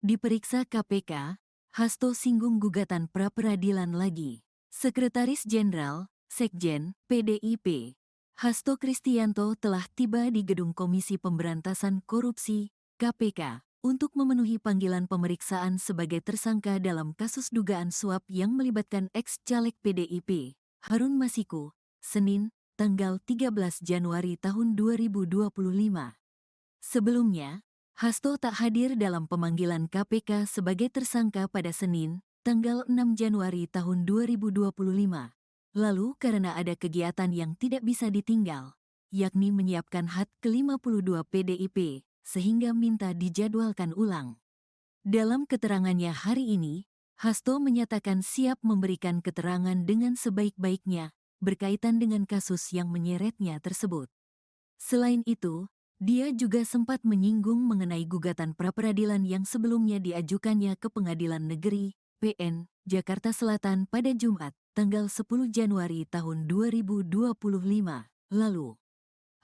Diperiksa KPK, Hasto singgung gugatan pra-peradilan lagi. Sekretaris Jenderal, Sekjen, PDIP, Hasto Kristianto telah tiba di Gedung Komisi Pemberantasan Korupsi, KPK, untuk memenuhi panggilan pemeriksaan sebagai tersangka dalam kasus dugaan suap yang melibatkan ex-caleg PDIP, Harun Masiku, Senin, tanggal 13 Januari tahun 2025. Sebelumnya, Hasto tak hadir dalam pemanggilan KPK sebagai tersangka pada Senin, tanggal 6 Januari tahun 2025. Lalu karena ada kegiatan yang tidak bisa ditinggal, yakni menyiapkan HUT ke-52 PDIP, sehingga minta dijadwalkan ulang. Dalam keterangannya hari ini, Hasto menyatakan siap memberikan keterangan dengan sebaik-baiknya, berkaitan dengan kasus yang menyeretnya tersebut. Selain itu, dia juga sempat menyinggung mengenai gugatan pra-peradilan yang sebelumnya diajukannya ke Pengadilan Negeri, PN, Jakarta Selatan pada Jumat, tanggal 10 Januari tahun 2025 lalu.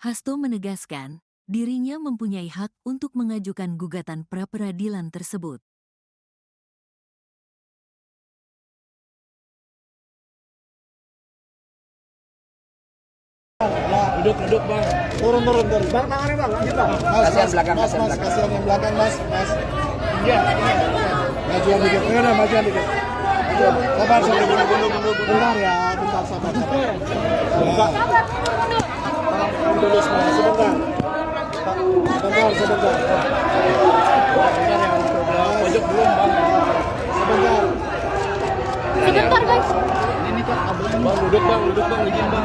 Hasto menegaskan, dirinya mempunyai hak untuk mengajukan gugatan pra-peradilan tersebut. Duduk bang. Turun. Bang, tangannya bang, lanjut bang. Kasihan belakang, kasihan belakang. Kasihan yang belakang mas. Iya. Majuan dikit, majuan dikit. Sabar, bentar ya, bentar sabar. Dulu semua, sebentar. Sebentar ya, pojok belum bang. Sebentar guys. Ini kok bang, duduk bang, izin bang.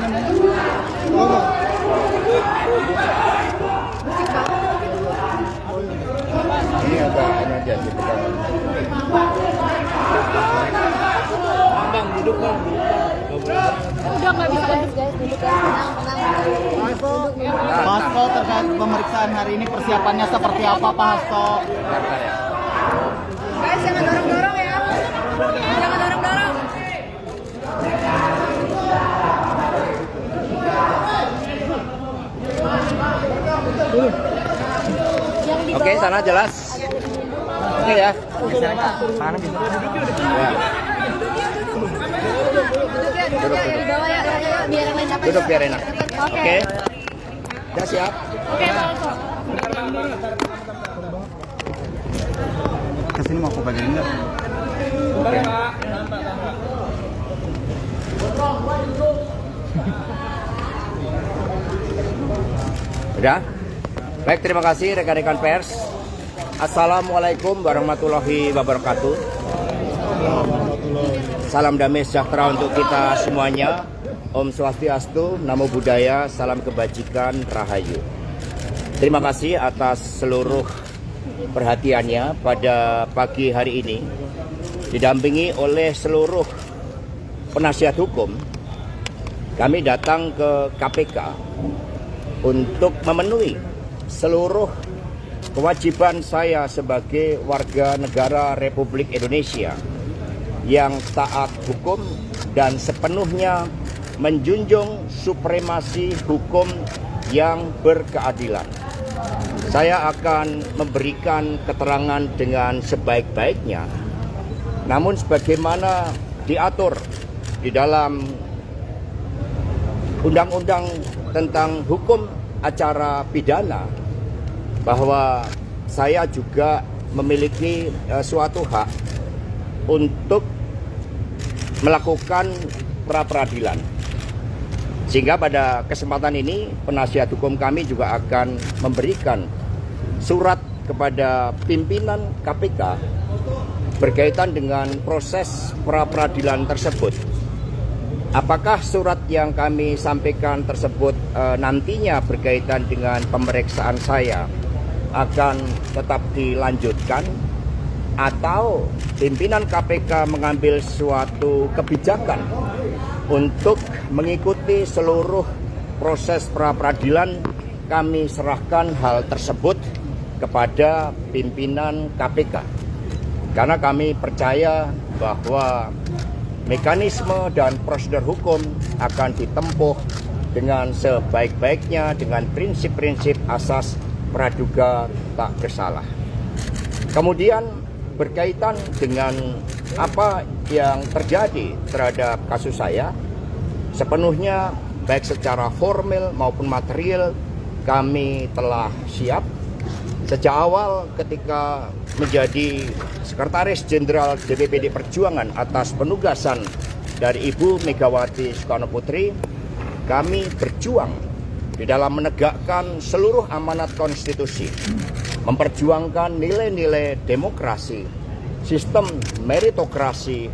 Ini agak aja gitu kan. Bang, duduk bang. Udah nggak bisa guys, duduk guys, tenang. Hasto, terkait pemeriksaan hari ini persiapannya seperti apa Pak Hasto? Bentar ya. Guys, jangan dorong-dorong ya. Jangan dorong-dorong. Oke, sana jelas. Oke ya. Sana bisa. Ya. Duduk ya, di bawah ya, biar enak dapat. Duduk biar enak. Oke. Oke. Udah siap? Oke, Pak Hasto. Kesini mau aku bagian enggak? Oke. Udah? Baik, terima kasih rekan-rekan pers. Assalamualaikum warahmatullahi wabarakatuh. Salam damai sejahtera untuk kita semuanya. Om Swastiastu, Namo Buddhaya, salam kebajikan, Rahayu. Terima kasih atas seluruh perhatiannya pada pagi hari ini. Didampingi oleh seluruh penasihat hukum, kami datang ke KPK untuk memenuhi seluruh kewajiban saya sebagai warga negara Republik Indonesia yang taat hukum dan sepenuhnya menjunjung supremasi hukum yang berkeadilan. Saya akan memberikan keterangan dengan sebaik-baiknya, namun sebagaimana diatur di dalam Undang-Undang tentang Hukum Acara Pidana, bahwa saya juga memiliki suatu hak untuk melakukan pra-peradilan. Sehingga pada kesempatan ini penasihat hukum kami juga akan memberikan surat kepada pimpinan KPK berkaitan dengan proses pra-peradilan tersebut. Apakah surat yang kami sampaikan tersebut nantinya berkaitan dengan pemeriksaan saya akan tetap dilanjutkan, atau pimpinan KPK mengambil suatu kebijakan untuk mengikuti seluruh proses pra-peradilan? Kami serahkan hal tersebut kepada pimpinan KPK, karena kami percaya bahwa mekanisme dan prosedur hukum akan ditempuh dengan sebaik-baiknya dengan prinsip-prinsip asas praduga tak bersalah. Kemudian berkaitan dengan apa yang terjadi terhadap kasus saya, sepenuhnya baik secara formal maupun material kami telah siap. Sejak awal ketika menjadi Sekretaris Jenderal DPPD Perjuangan atas penugasan dari Ibu Megawati Soekarno Putri, kami berjuang di dalam menegakkan seluruh amanat konstitusi, memperjuangkan nilai-nilai demokrasi, sistem meritokrasi,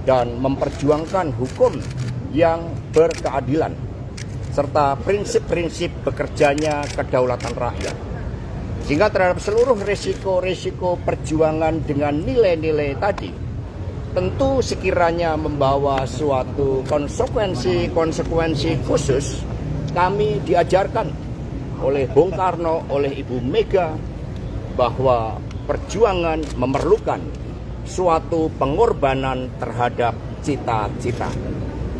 dan memperjuangkan hukum yang berkeadilan, serta prinsip-prinsip bekerjanya kedaulatan rakyat. Sehingga terhadap seluruh risiko-risiko perjuangan dengan nilai-nilai tadi, tentu sekiranya membawa suatu konsekuensi khusus, kami diajarkan oleh Bung Karno, oleh Ibu Mega, bahwa perjuangan memerlukan suatu pengorbanan terhadap cita-cita.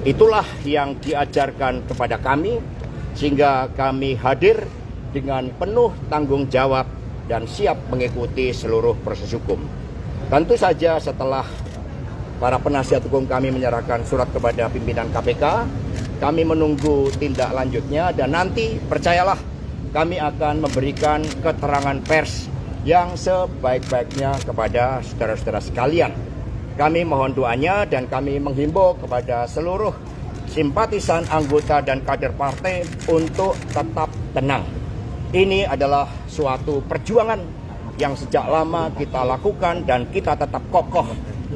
Itulah yang diajarkan kepada kami, sehingga kami hadir dengan penuh tanggung jawab dan siap mengikuti seluruh proses hukum. Tentu saja setelah para penasihat hukum kami menyerahkan surat kepada pimpinan KPK, kami menunggu tindak lanjutnya, dan nanti percayalah kami akan memberikan keterangan pers yang sebaik-baiknya kepada saudara-saudara sekalian. Kami mohon doanya dan kami menghimbau kepada seluruh simpatisan, anggota, dan kader partai untuk tetap tenang. Ini adalah suatu perjuangan yang sejak lama kita lakukan dan kita tetap kokoh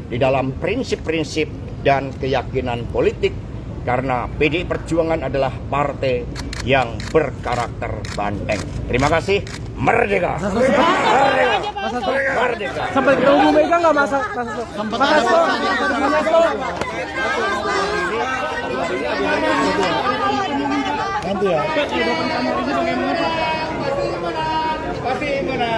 di dalam prinsip-prinsip dan keyakinan politik, karena PDI Perjuangan adalah partai yang berkarakter banteng. Terima kasih. Merdeka! Merdeka! Merdeka! Sampai ketemu Bu Mega nggak Mas? Nanti ya. Pasti mana?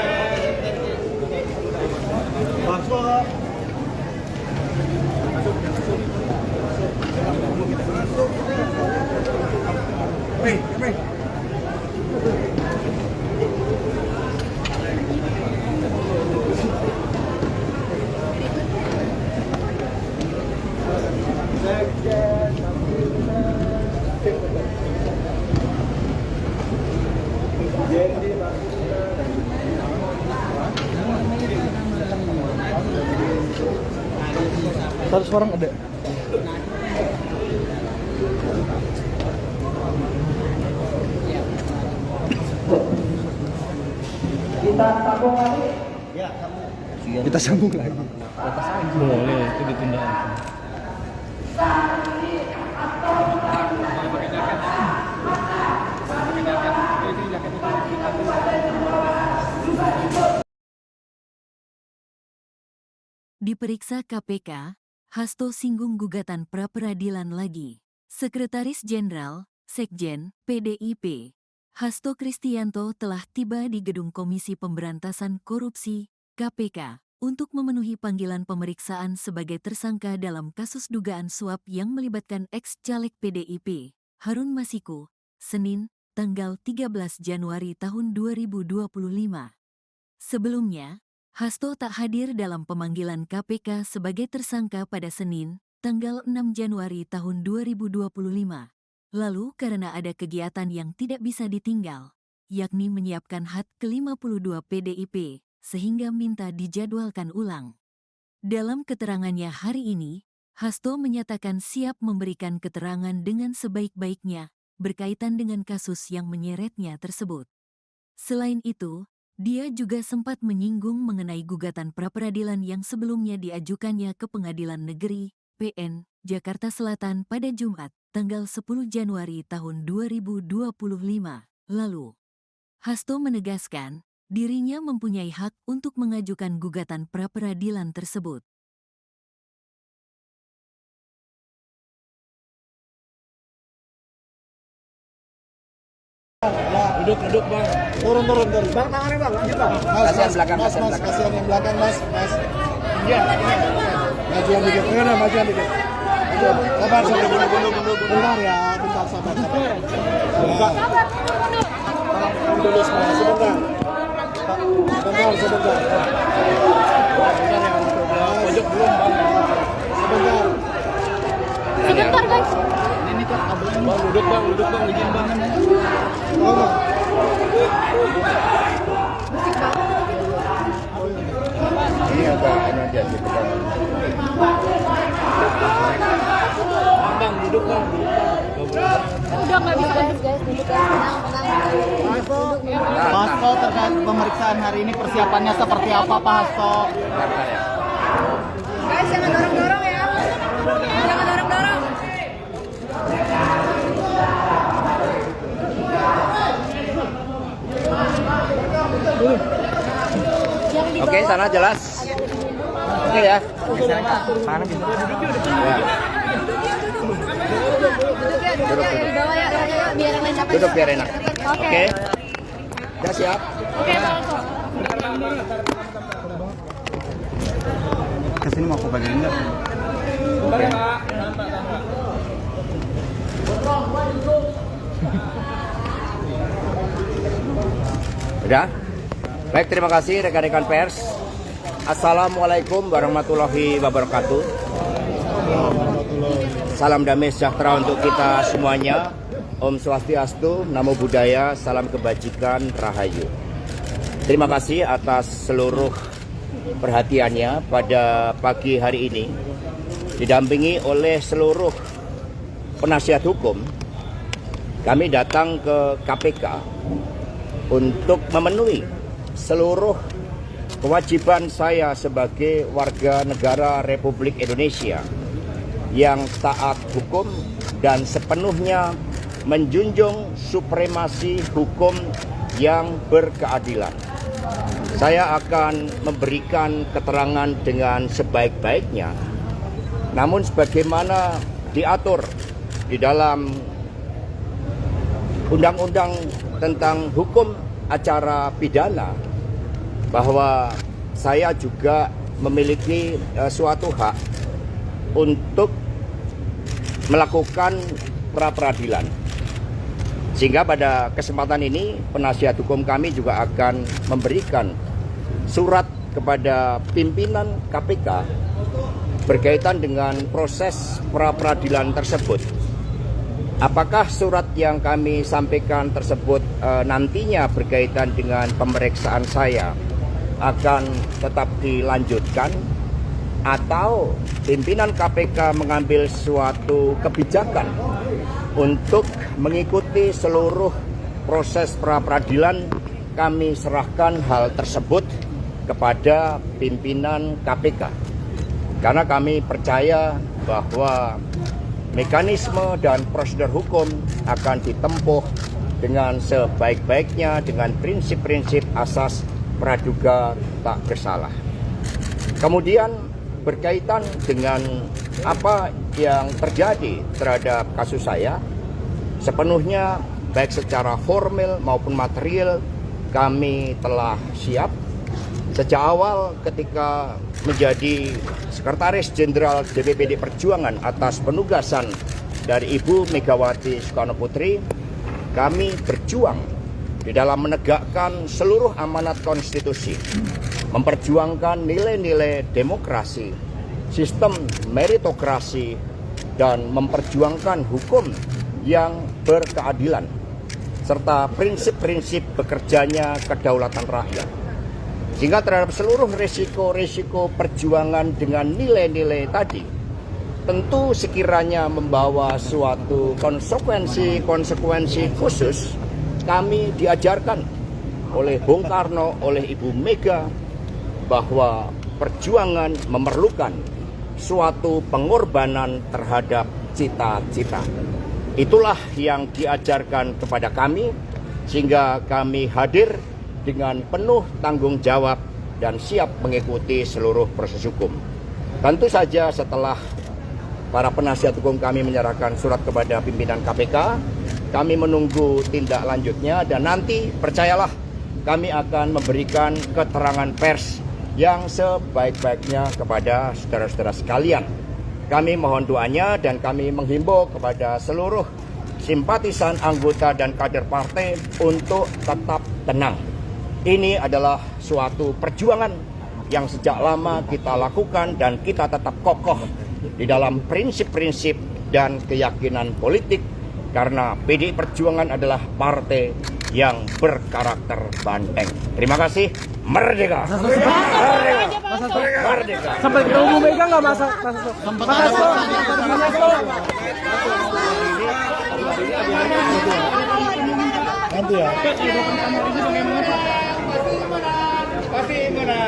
Satu orang ada. Kita sambung lagi. Boleh, itu ditunda. Diperiksa KPK, Hasto singgung gugatan pra-peradilan lagi. Sekretaris Jenderal, Sekjen, PDIP, Hasto Kristianto telah tiba di Gedung Komisi Pemberantasan Korupsi, KPK, untuk memenuhi panggilan pemeriksaan sebagai tersangka dalam kasus dugaan suap yang melibatkan ex-caleg PDIP, Harun Masiku, Senin, tanggal 13 Januari tahun 2025. Sebelumnya, Hasto tak hadir dalam pemanggilan KPK sebagai tersangka pada Senin, tanggal 6 Januari tahun 2025. Lalu karena ada kegiatan yang tidak bisa ditinggal, yakni menyiapkan HUT ke-52 PDIP, sehingga minta dijadwalkan ulang. Dalam keterangannya hari ini, Hasto menyatakan siap memberikan keterangan dengan sebaik-baiknya berkaitan dengan kasus yang menyeretnya tersebut. Selain itu, dia juga sempat menyinggung mengenai gugatan pra-peradilan yang sebelumnya diajukannya ke Pengadilan Negeri, PN, Jakarta Selatan pada Jumat, tanggal 10 Januari tahun 2025 lalu. Hasto menegaskan, dirinya mempunyai hak untuk mengajukan gugatan pra-peradilan tersebut. Duduk Bang. Turun. Bang, tangannya Bang, lanjut Bang. Kasihan belakang, kasihan Mas, belakang. kasihan yang belakang Mas. Iya. Majuan dikit. Majuan dikit. Sabar, bentar ya, bentar sabar. Dulu semua, sebentar. Sebentar. Bentar ya. Sebentar. Sebentar guys. Ini kan kabelnya. Bang, duduk bang, izin bang. Tolong. Ini agak ini aja gitu kan. Bang, duduk bang. Udah nggak bisa guys, duduk guys, tenang. Pak Hasto, terkait pemeriksaan hari ini persiapannya seperti apa Pak Hasto? Guys, jangan dorong-dorong ya. Jangan dorong-dorong. Oke, sana jelas. Oke ya. Duduk ya di bawah ya, biar yang lain dapat. Duduk biar enak. Oke. Oke. Udah siap? Oke, Pak Also. Kesini mau aku bagian enggak? Udah? Baik, terima kasih rekan-rekan pers. Assalamualaikum warahmatullahi wabarakatuh. Salam damai sejahtera untuk kita semuanya. Om Swastiastu, Namo Buddhaya, salam kebajikan, Rahayu. Terima kasih atas seluruh perhatiannya pada pagi hari ini. Didampingi oleh seluruh penasihat hukum, kami datang ke KPK untuk memenuhi seluruh kewajiban saya sebagai warga negara Republik Indonesia yang taat hukum dan sepenuhnya menjunjung supremasi hukum yang berkeadilan. Saya akan memberikan keterangan dengan sebaik-baiknya, namun sebagaimana diatur di dalam Undang-Undang tentang Hukum Acara Pidana, bahwa saya juga memiliki suatu hak untuk melakukan pra-peradilan. Sehingga pada kesempatan ini penasihat hukum kami juga akan memberikan surat kepada pimpinan KPK berkaitan dengan proses pra-peradilan tersebut. Apakah surat yang kami sampaikan tersebut nantinya berkaitan dengan pemeriksaan saya akan tetap dilanjutkan, atau pimpinan KPK mengambil suatu kebijakan untuk mengikuti seluruh proses pra-peradilan? Kami serahkan hal tersebut kepada pimpinan KPK, karena kami percaya bahwa mekanisme dan prosedur hukum akan ditempuh dengan sebaik-baiknya dengan prinsip-prinsip asas praduga tak bersalah. Kemudian berkaitan dengan apa yang terjadi terhadap kasus saya, sepenuhnya baik secara formal maupun material kami telah siap. Sejak awal ketika menjadi Sekretaris Jenderal DPPD Perjuangan atas penugasan dari Ibu Megawati Soekarno Putri, kami berjuang di dalam menegakkan seluruh amanat konstitusi, memperjuangkan nilai-nilai demokrasi, sistem meritokrasi, dan memperjuangkan hukum yang berkeadilan, serta prinsip-prinsip bekerjanya kedaulatan rakyat. Sehingga terhadap seluruh risiko-risiko perjuangan dengan nilai-nilai tadi, tentu sekiranya membawa suatu konsekuensi khusus, kami diajarkan oleh Bung Karno, oleh Ibu Mega, bahwa perjuangan memerlukan suatu pengorbanan terhadap cita-cita. Itulah yang diajarkan kepada kami, sehingga kami hadir dengan penuh tanggung jawab dan siap mengikuti seluruh proses hukum. Tentu saja setelah para penasihat hukum kami menyerahkan surat kepada pimpinan KPK, kami menunggu tindak lanjutnya, dan nanti percayalah kami akan memberikan keterangan pers yang sebaik-baiknya kepada saudara-saudara sekalian. Kami mohon doanya dan kami menghimbau kepada seluruh simpatisan, anggota, dan kader partai untuk tetap tenang. Ini adalah suatu perjuangan yang sejak lama kita lakukan dan kita tetap kokoh di dalam prinsip-prinsip dan keyakinan politik karena PDI Perjuangan adalah partai yang berkarakter banteng. Terima kasih. Merdeka. Merdeka. Merdeka. Sampai ketemu Bu Mega nggak masa? Sempat ada Nanti ya. Pasti mana?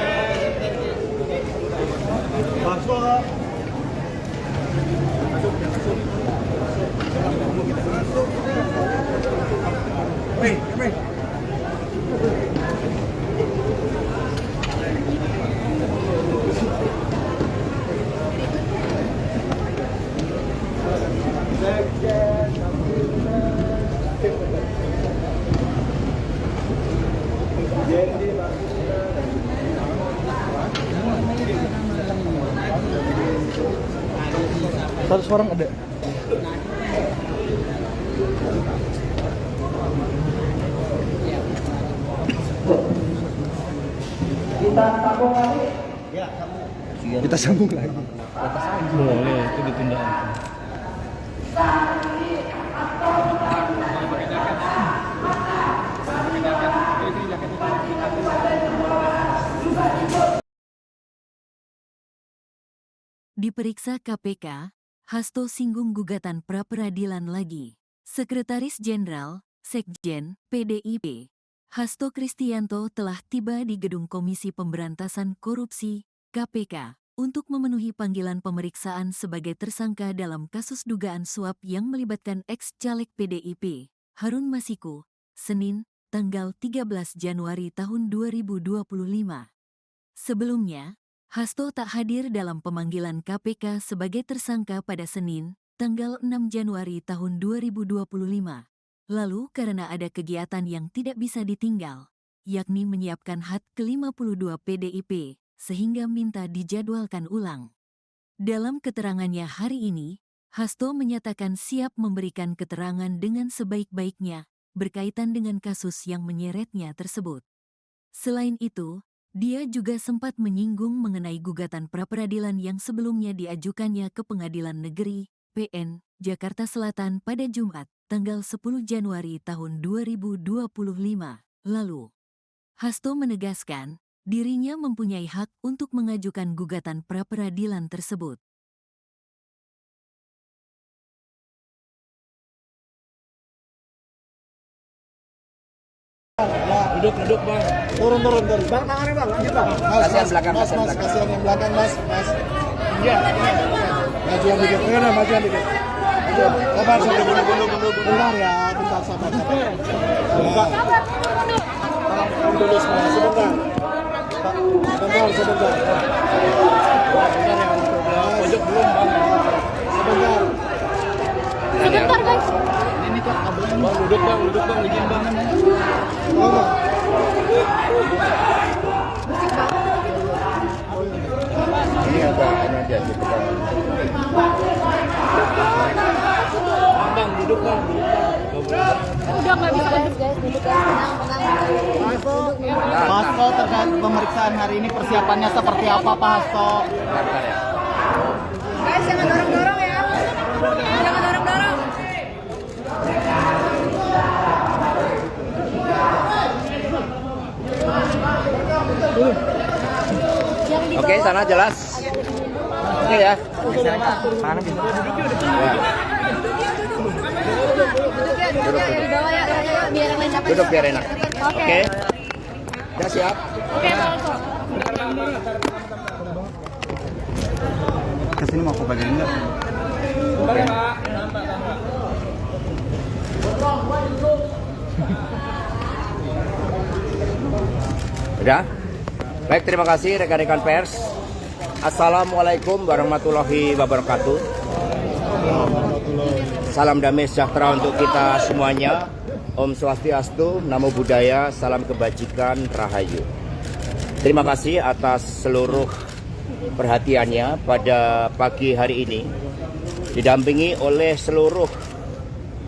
Satu orang ada. Kita sambung lagi. Boleh, itu ditunda. Diperiksa KPK, Hasto singgung gugatan pra-peradilan lagi. Sekretaris Jenderal, Sekjen, PDIP, Hasto Kristianto telah tiba di Gedung Komisi Pemberantasan Korupsi, KPK, untuk memenuhi panggilan pemeriksaan sebagai tersangka dalam kasus dugaan suap yang melibatkan ex-caleg PDIP, Harun Masiku, Senin, tanggal 13 Januari tahun 2025. Sebelumnya, Hasto tak hadir dalam pemanggilan KPK sebagai tersangka pada Senin, tanggal 6 Januari tahun 2025. Lalu karena ada kegiatan yang tidak bisa ditinggal, yakni menyiapkan HUT ke-52 PDIP, sehingga minta dijadwalkan ulang. Dalam keterangannya hari ini, Hasto menyatakan siap memberikan keterangan dengan sebaik-baiknya, berkaitan dengan kasus yang menyeretnya tersebut. Selain itu, dia juga sempat menyinggung mengenai gugatan pra-peradilan yang sebelumnya diajukannya ke Pengadilan Negeri, PN, Jakarta Selatan pada Jumat, tanggal 10 Januari tahun 2025 lalu. Hasto menegaskan, dirinya mempunyai hak untuk mengajukan gugatan pra-peradilan tersebut. Duduk bang. Turun. Bang, tangannya bang, lanjut bang. Kasihan belakang, mas, kasihan belakang. kasihan yang belakang mas. Iya. Majuan dikit, majuan dikit. Sabar, bentar ya, bentar sabar. Tolong dulu semua, sebentar. Sebentar ya, pojok belum bang. Sebentar. Sebentar guys. ini kok kabelnya. Bang, duduk bang, izin bang. Oh, bang. Ini agak ini aja gitu kan. Bang, duduk bang. Udah nggak bisa guys, duduk guys, tenang. Hasto terkait pemeriksaan hari ini persiapannya seperti apa Pak Hasto? Bentar ya. Guys, jangan dorong-dorong ya. Jangan dorong-dorong. Oke, sana jelas. Oke ya. Duduk ya, di bawah ya, biar enak. Duduk biar enak. Oke. Oke. Udah siap? Oke, Pak Hasto. Kesini mau aku bagian enggak? Udah? Baik, terima kasih rekan-rekan pers. Assalamualaikum warahmatullahi wabarakatuh. Salam damai sejahtera untuk kita semuanya. Om Swastiastu, Namo Buddhaya, salam kebajikan, Rahayu. Terima kasih atas seluruh perhatiannya pada pagi hari ini. Didampingi oleh seluruh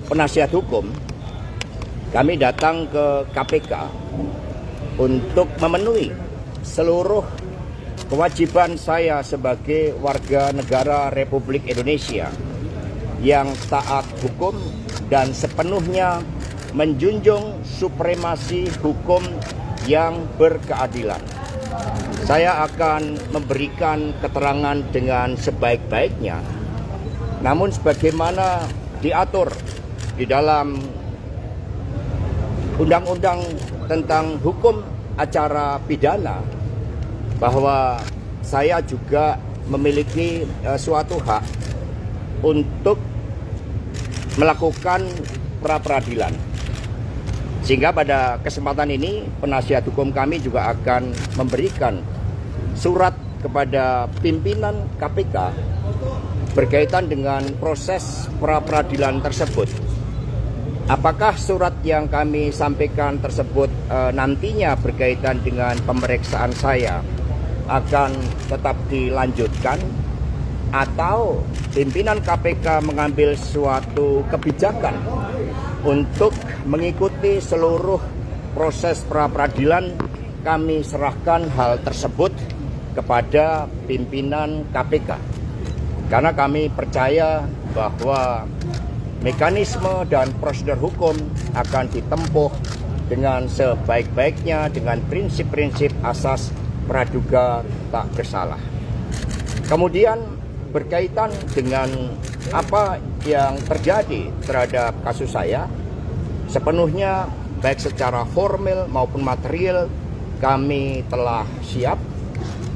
penasihat hukum, kami datang ke KPK untuk memenuhi seluruh kewajiban saya sebagai warga negara Republik Indonesia yang taat hukum dan sepenuhnya menjunjung supremasi hukum yang berkeadilan. Saya akan memberikan keterangan dengan sebaik-baiknya, namun sebagaimana diatur di dalam Undang-Undang tentang Hukum Acara Pidana, bahwa saya juga memiliki suatu hak untuk melakukan pra-peradilan. Sehingga pada kesempatan ini penasihat hukum kami juga akan memberikan surat kepada pimpinan KPK berkaitan dengan proses pra-peradilan tersebut. Apakah surat yang kami sampaikan tersebut nantinya berkaitan dengan pemeriksaan saya akan tetap dilanjutkan, atau pimpinan KPK mengambil suatu kebijakan untuk mengikuti seluruh proses pra-peradilan, kami serahkan hal tersebut kepada pimpinan KPK. Karena kami percaya bahwa mekanisme dan prosedur hukum akan ditempuh dengan sebaik-baiknya dengan prinsip-prinsip asas praduga tak bersalah. Kemudian berkaitan dengan apa yang terjadi terhadap kasus saya, sepenuhnya baik secara formal maupun material kami telah siap.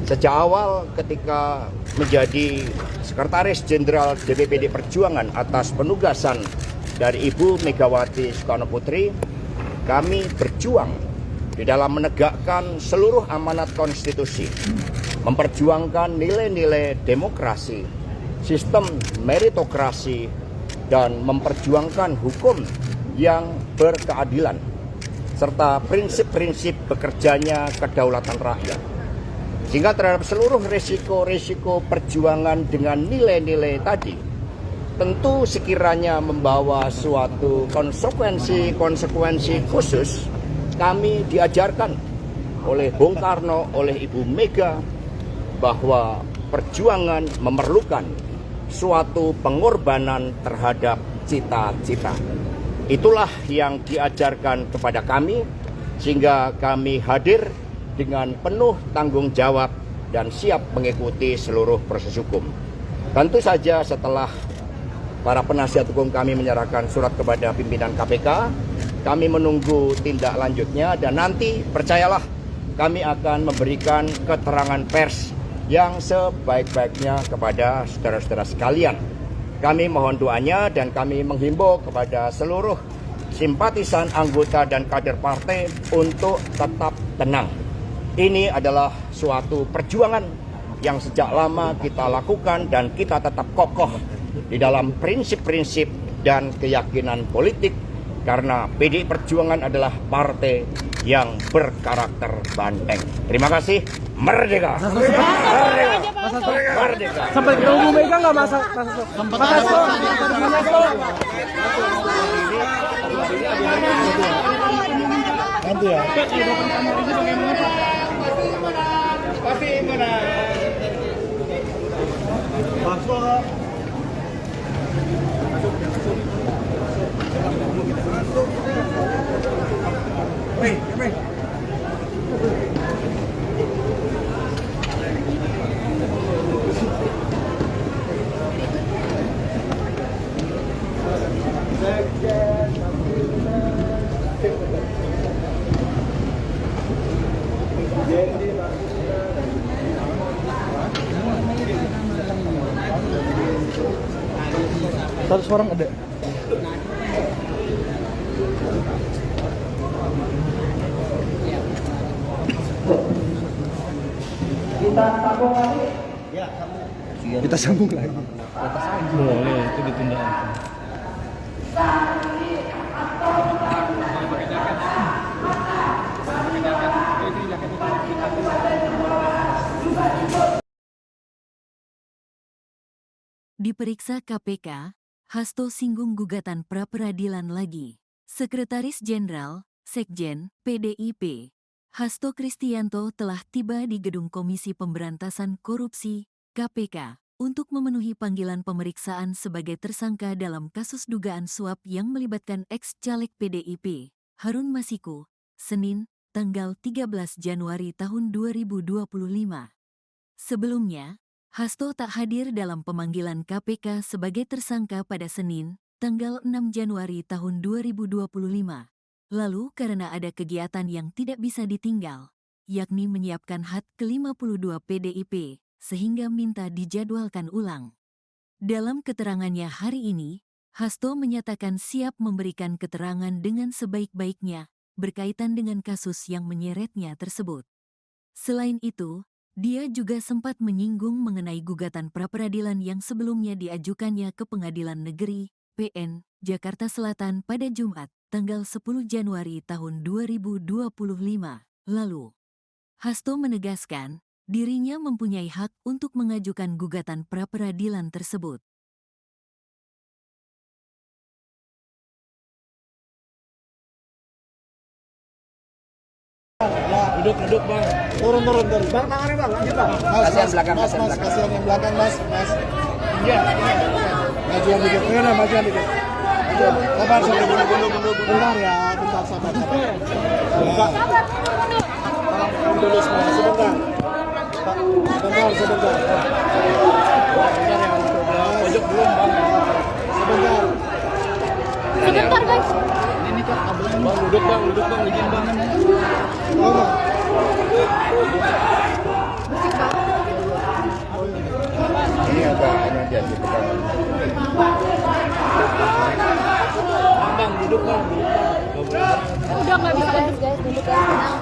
Sejak awal ketika menjadi Sekretaris Jenderal DPPD Perjuangan atas penugasan dari Ibu Megawati Soekarno Putri, kami berjuang di dalam menegakkan seluruh amanat konstitusi, memperjuangkan nilai-nilai demokrasi, sistem meritokrasi, dan memperjuangkan hukum yang berkeadilan, serta prinsip-prinsip bekerjanya kedaulatan rakyat. Sehingga terhadap seluruh resiko-resiko perjuangan dengan nilai-nilai tadi, tentu sekiranya membawa suatu konsekuensi khusus, kami diajarkan oleh Bung Karno, oleh Ibu Mega, bahwa perjuangan memerlukan suatu pengorbanan terhadap cita-cita. Itulah yang diajarkan kepada kami, sehingga kami hadir dengan penuh tanggung jawab dan siap mengikuti seluruh proses hukum. Tentu saja setelah para penasihat hukum kami menyerahkan surat kepada pimpinan KPK, kami menunggu tindak lanjutnya, dan nanti percayalah kami akan memberikan keterangan pers yang sebaik-baiknya kepada saudara-saudara sekalian. Kami mohon doanya dan kami menghimbau kepada seluruh simpatisan, anggota, dan kader partai untuk tetap tenang. Ini adalah suatu perjuangan yang sejak lama kita lakukan dan kita tetap kokoh di dalam prinsip-prinsip dan keyakinan politik, karena PDI Perjuangan adalah partai yang berkarakter banteng. Terima kasih. Merdeka! Merdeka! Merdeka! Sampai ketemu Bu Mega nggak masa? Nanti ya. Pasti menang. Satu orang ada. Kita sambung lagi. Boleh, itu ditunda. Diperiksa KPK, Hasto singgung gugatan pra-peradilan lagi. Sekretaris Jenderal, Sekjen, PDIP, Hasto Kristianto telah tiba di Gedung Komisi Pemberantasan Korupsi (KPK) untuk memenuhi panggilan pemeriksaan sebagai tersangka dalam kasus dugaan suap yang melibatkan ex-caleg PDIP, Harun Masiku, Senin, tanggal 13 Januari tahun 2025. Sebelumnya, Hasto tak hadir dalam pemanggilan KPK sebagai tersangka pada Senin, tanggal 6 Januari tahun 2025. Lalu karena ada kegiatan yang tidak bisa ditinggal, yakni menyiapkan HUT ke-52 PDIP, sehingga minta dijadwalkan ulang. Dalam keterangannya hari ini, Hasto menyatakan siap memberikan keterangan dengan sebaik-baiknya berkaitan dengan kasus yang menyeretnya tersebut. Selain itu, dia juga sempat menyinggung mengenai gugatan pra-peradilan yang sebelumnya diajukannya ke Pengadilan Negeri PN Jakarta Selatan pada Jumat, tanggal 10 Januari tahun 2025 lalu. Hasto menegaskan, dirinya mempunyai hak untuk mengajukan gugatan pra-peradilan tersebut. Duduk bang. Turun. Bang, tangannya bang, lanjut bang. Kasihan belakang, mas, kasihan belakang. kasihan yang belakang mas. Iya. Majuan dikit, majuan dikit. Sabar, bentar ya, bentar sabar. Tolong dulu semua, sebentar. Sebentar. Bentar ya, pojok belum bang. Sebentar. Sebentar guys. Ini kan kabelnya. Bang, duduk bang, izin bang. Tolong. Ini agak dia gitu kan. Bang, duduk bang. Udah nggak bisa guys, duduk guys, tenang.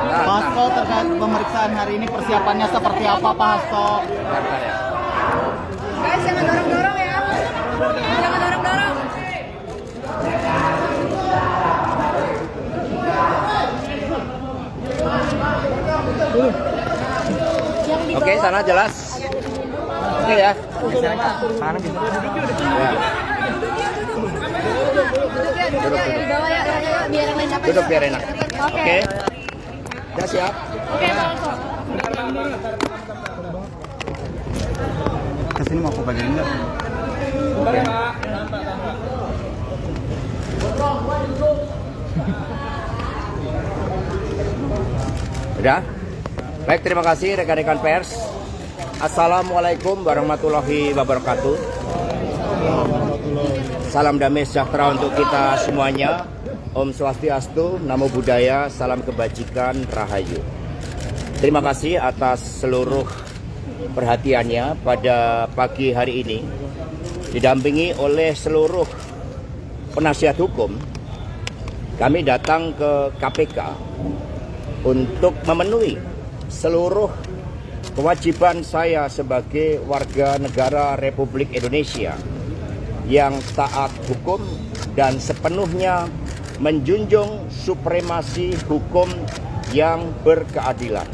Pak Hasto, terkait pemeriksaan hari ini persiapannya seperti apa Pak Hasto? Guys, jangan dorong-dorong ya. Jangan dorong-dorong. Oke, sana jelas. Oke ya. Duduk ya, di bawah ya, biar yang lain dapat. Duduk biar enak. Oke. Oke. Ya siap. Oke, Bang. Kesini mau aku bagian enggak? Udah? Baik, terima kasih rekan-rekan pers. Assalamualaikum warahmatullahi wabarakatuh. Salam damai sejahtera untuk kita semuanya. Om Swastiastu, Namo Buddhaya, salam kebajikan, Rahayu. Terima kasih atas seluruh perhatiannya pada pagi hari ini. Didampingi oleh seluruh penasihat hukum, kami datang ke KPK untuk memenuhi seluruh kewajiban saya sebagai warga negara Republik Indonesia yang taat hukum dan sepenuhnya menjunjung supremasi hukum yang berkeadilan.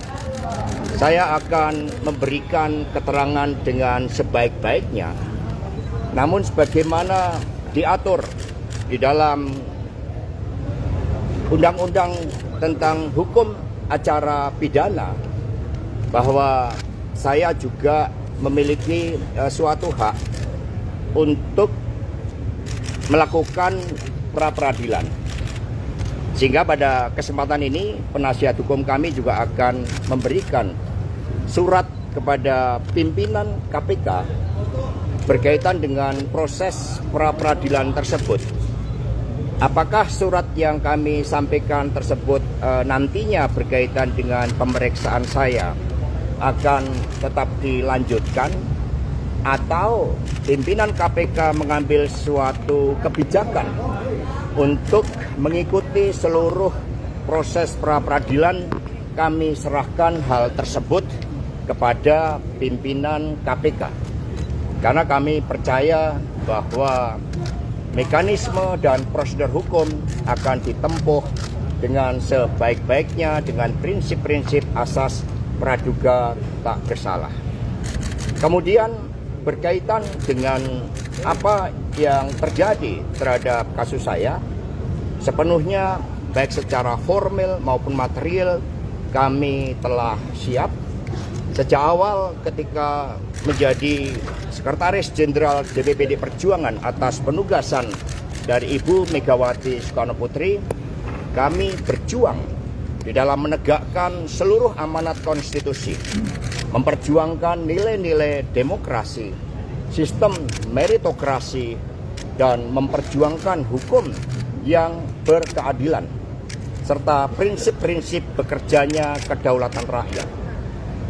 Saya akan memberikan keterangan dengan sebaik-baiknya, namun sebagaimana diatur di dalam Undang-Undang tentang Hukum Acara Pidana, bahwa saya juga memiliki suatu hak untuk melakukan pra-peradilan. Sehingga pada kesempatan ini penasihat hukum kami juga akan memberikan surat kepada pimpinan KPK berkaitan dengan proses pra-peradilan tersebut. Apakah surat yang kami sampaikan tersebut nantinya berkaitan dengan pemeriksaan saya akan tetap dilanjutkan, atau pimpinan KPK mengambil suatu kebijakan untuk mengikuti seluruh proses pra-peradilan, kami serahkan hal tersebut kepada pimpinan KPK. Karena kami percaya bahwa mekanisme dan prosedur hukum akan ditempuh dengan sebaik-baiknya dengan prinsip-prinsip asas praduga tak bersalah. Kemudian berkaitan dengan apa yang terjadi terhadap kasus saya, sepenuhnya baik secara formal maupun material, kami telah siap. Sejak awal ketika menjadi Sekretaris Jenderal DPPD Perjuangan atas penugasan dari Ibu Megawati Soekarno Putri, kami berjuang di dalam menegakkan seluruh amanat konstitusi, memperjuangkan nilai-nilai demokrasi, sistem meritokrasi, dan memperjuangkan hukum yang berkeadilan, serta prinsip-prinsip bekerjanya kedaulatan rakyat.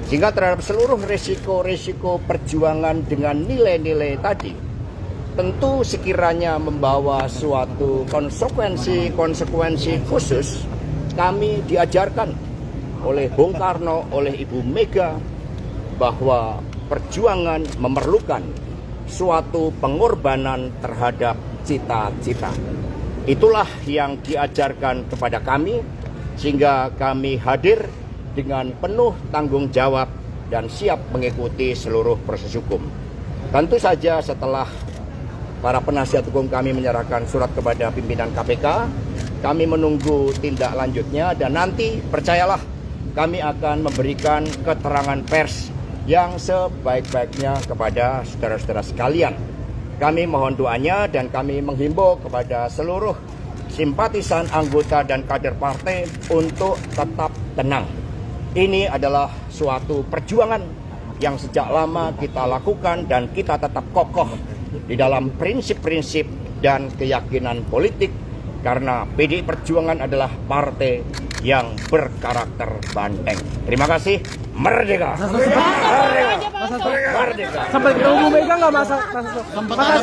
Sehingga terhadap seluruh resiko-resiko perjuangan dengan nilai-nilai tadi, tentu sekiranya membawa suatu konsekuensi khusus, kami diajarkan oleh Bung Karno, oleh Ibu Mega, bahwa perjuangan memerlukan suatu pengorbanan terhadap cita-cita. Itulah yang diajarkan kepada kami, sehingga kami hadir dengan penuh tanggung jawab dan siap mengikuti seluruh proses hukum. Tentu saja setelah para penasihat hukum kami menyerahkan surat kepada pimpinan KPK, kami menunggu tindak lanjutnya, dan nanti percayalah kami akan memberikan keterangan pers yang sebaik-baiknya kepada saudara-saudara sekalian. Kami mohon doanya dan kami menghimbau kepada seluruh simpatisan, anggota, dan kader partai untuk tetap tenang. Ini adalah suatu perjuangan yang sejak lama kita lakukan dan kita tetap kokoh di dalam prinsip-prinsip dan keyakinan politik, karena PDI Perjuangan adalah partai yang berkarakter banteng. Terima kasih. Merdeka! Merdeka! Merdeka! Sampai ketemu Mega nggak masa? Sempat ada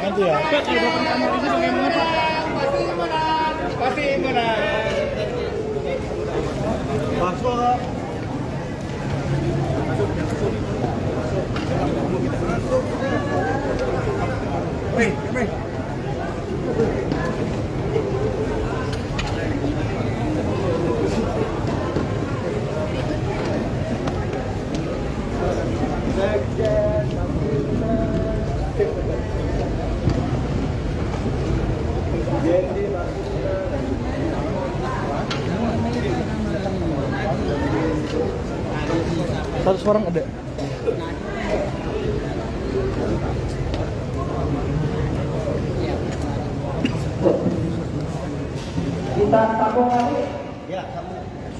Nanti ya. pasti mana? Masuk. Satu orang ada.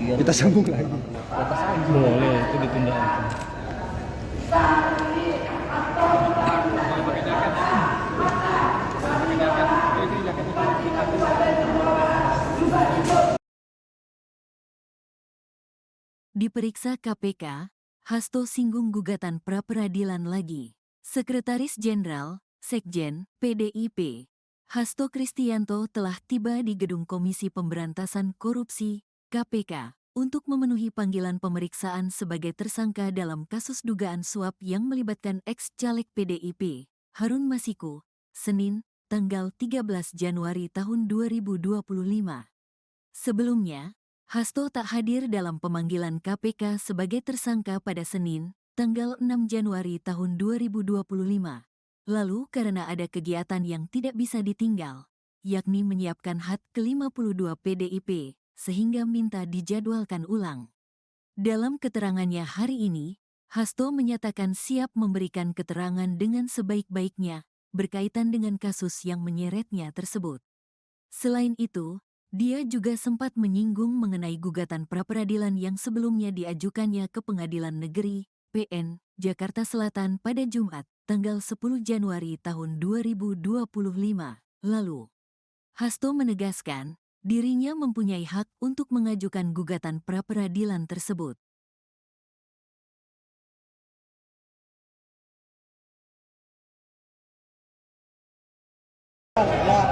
Kita sambung lagi. Boleh, itu ditunda. Diperiksa KPK, Hasto singgung gugatan pra-peradilan lagi. Sekretaris Jenderal, Sekjen, PDIP, Hasto Kristianto telah tiba di Gedung Komisi Pemberantasan Korupsi, KPK, untuk memenuhi panggilan pemeriksaan sebagai tersangka dalam kasus dugaan suap yang melibatkan ex-caleg PDIP, Harun Masiku, Senin, tanggal 13 Januari tahun 2025. Sebelumnya, Hasto tak hadir dalam pemanggilan KPK sebagai tersangka pada Senin, tanggal 6 Januari tahun 2025. Lalu karena ada kegiatan yang tidak bisa ditinggal, yakni menyiapkan HUT ke-52 PDIP, sehingga minta dijadwalkan ulang. Dalam keterangannya hari ini, Hasto menyatakan siap memberikan keterangan dengan sebaik-baiknya berkaitan dengan kasus yang menyeretnya tersebut. Selain itu, dia juga sempat menyinggung mengenai gugatan pra-peradilan yang sebelumnya diajukannya ke Pengadilan Negeri, PN, Jakarta Selatan pada Jumat, tanggal 10 Januari tahun 2025 lalu. Hasto menegaskan, dirinya mempunyai hak untuk mengajukan gugatan pra-peradilan tersebut.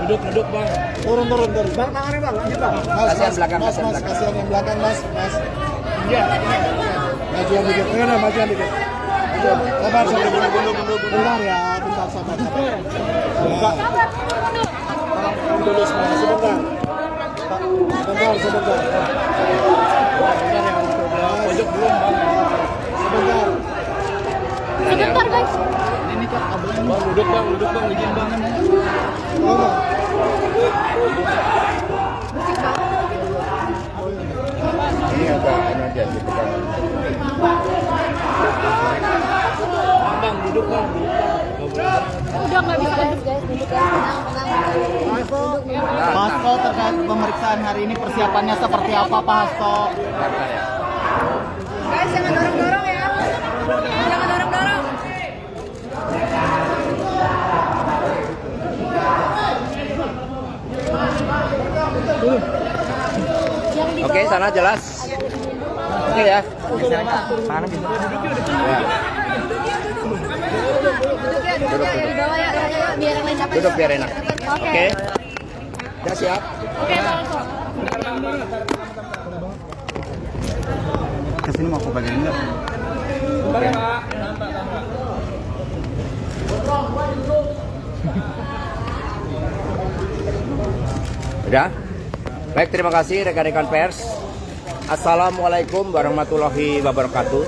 Duduk bang. Turun. Bang, tangannya bang, lanjut bang. Kasihan belakang, kasihan belakang. Kasihan yang belakang, mas. Iya. Majuan dikit, majuan dikit. Sabar, bentar ya, bentar sabar. Dulu semua, sebentar. Sebentar. Pojok belum bang. Sebentar. Sebentar guys. Ini kok kabelnya. Bang, duduk bang, izin bang. Ini agak ini aja gitu kan. Bang, duduk bang. Udah nggak bisa guys, duduk ya. Pak Hasto, terkait pemeriksaan hari ini persiapannya seperti apa Pak Hasto? Guys, jangan dorong-dorong ya. Jangan dorong-dorong. Oke, sana jelas. Oke ya. Mana gitu? Ya. Duduk ya di bawah ya. Biar yang lain dapat. Duduk biar enak. Oke. Oke. Udah siap? Oke, Bang Hasto. Kesini mau ke bagian enggak? Udah? Baik, terima kasih rekan-rekan pers. Assalamualaikum warahmatullahi wabarakatuh.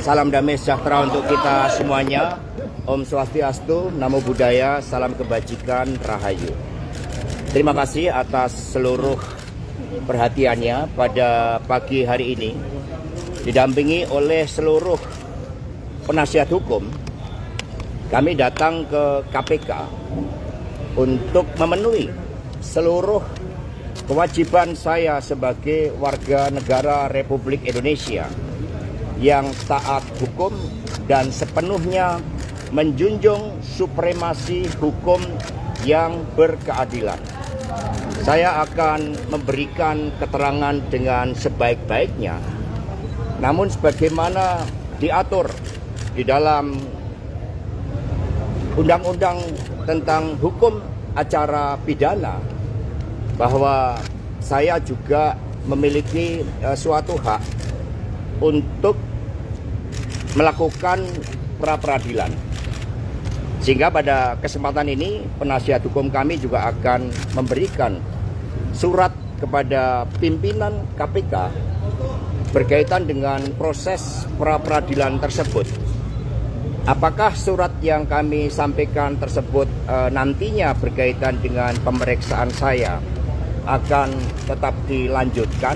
Salam damai sejahtera untuk kita semuanya. Om Swastiastu, Namo Buddhaya, salam kebajikan, Rahayu. Terima kasih atas seluruh perhatiannya pada pagi hari ini. Didampingi oleh seluruh penasihat hukum, kami datang ke KPK untuk memenuhi seluruh kewajiban saya sebagai warga negara Republik Indonesia yang taat hukum dan sepenuhnya menjunjung supremasi hukum yang berkeadilan. Saya akan memberikan keterangan dengan sebaik-baiknya, namun sebagaimana diatur di dalam Undang-Undang tentang Hukum Acara Pidana, bahwa saya juga memiliki suatu hak untuk melakukan pra-peradilan. Sehingga pada kesempatan ini penasihat hukum kami juga akan memberikan surat kepada pimpinan KPK berkaitan dengan proses pra-peradilan tersebut. Apakah surat yang kami sampaikan tersebut nantinya berkaitan dengan pemeriksaan saya akan tetap dilanjutkan,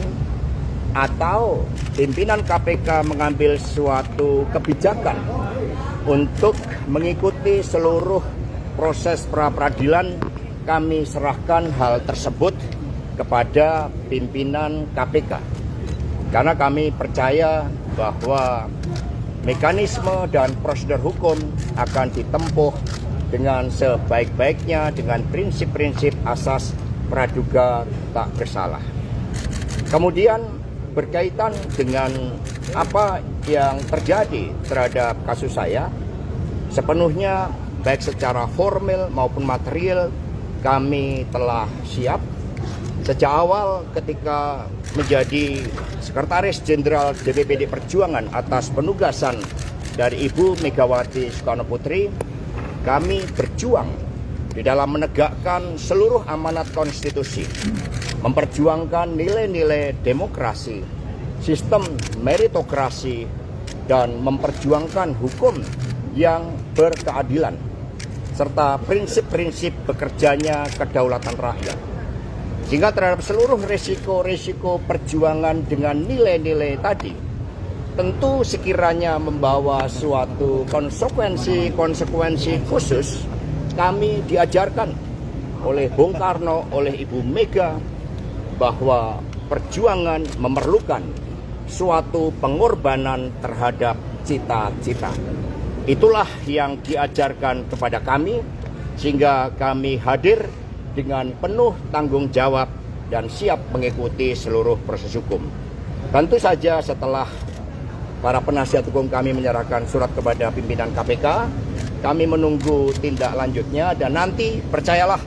atau pimpinan KPK mengambil suatu kebijakan untuk mengikuti seluruh proses pra-peradilan? Kami serahkan hal tersebut kepada pimpinan KPK, karena kami percaya bahwa mekanisme dan prosedur hukum akan ditempuh dengan sebaik-baiknya dengan prinsip-prinsip asas praduga tak bersalah. Kemudian berkaitan dengan apa yang terjadi terhadap kasus saya, sepenuhnya baik secara formal maupun material kami telah siap. Sejak awal ketika menjadi Sekretaris Jenderal DPPD Perjuangan atas penugasan dari Ibu Megawati Soekarno Putri, kami berjuang di dalam menegakkan seluruh amanat konstitusi, memperjuangkan nilai-nilai demokrasi, sistem meritokrasi, dan memperjuangkan hukum yang berkeadilan, serta prinsip-prinsip bekerjanya kedaulatan rakyat. Sehingga terhadap seluruh resiko-resiko perjuangan dengan nilai-nilai tadi, tentu sekiranya membawa suatu konsekuensi khusus, kami diajarkan oleh Bung Karno, oleh Ibu Mega, bahwa perjuangan memerlukan suatu pengorbanan terhadap cita-cita. Itulah yang diajarkan kepada kami, sehingga kami hadir dengan penuh tanggung jawab dan siap mengikuti seluruh proses hukum. Tentu saja setelah para penasihat hukum kami menyerahkan surat kepada pimpinan KPK, kami menunggu tindak lanjutnya, dan nanti percayalah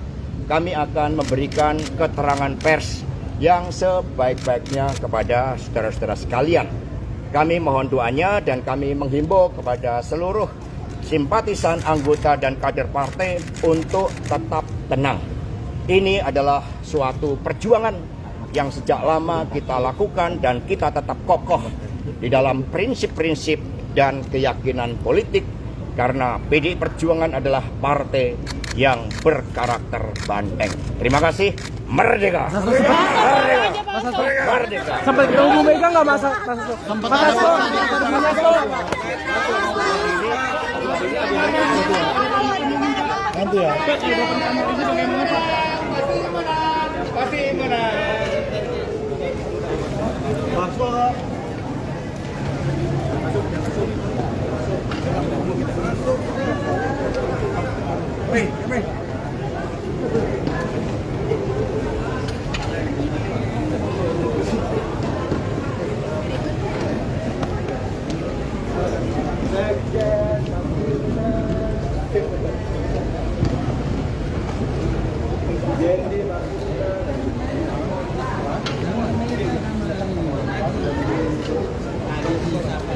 kami akan memberikan keterangan pers yang sebaik-baiknya kepada saudara-saudara sekalian. Kami mohon doanya dan kami menghimbau kepada seluruh simpatisan, anggota, dan kader partai untuk tetap tenang. Ini adalah suatu perjuangan yang sejak lama kita lakukan, dan kita tetap kokoh di dalam prinsip-prinsip dan keyakinan politik, karena PDI Perjuangan adalah partai yang berkarakter banteng. Terima kasih. Merdeka! Merdeka! Merdeka! Sampai ketemu Bu Mega nggak Mas? Nanti ya.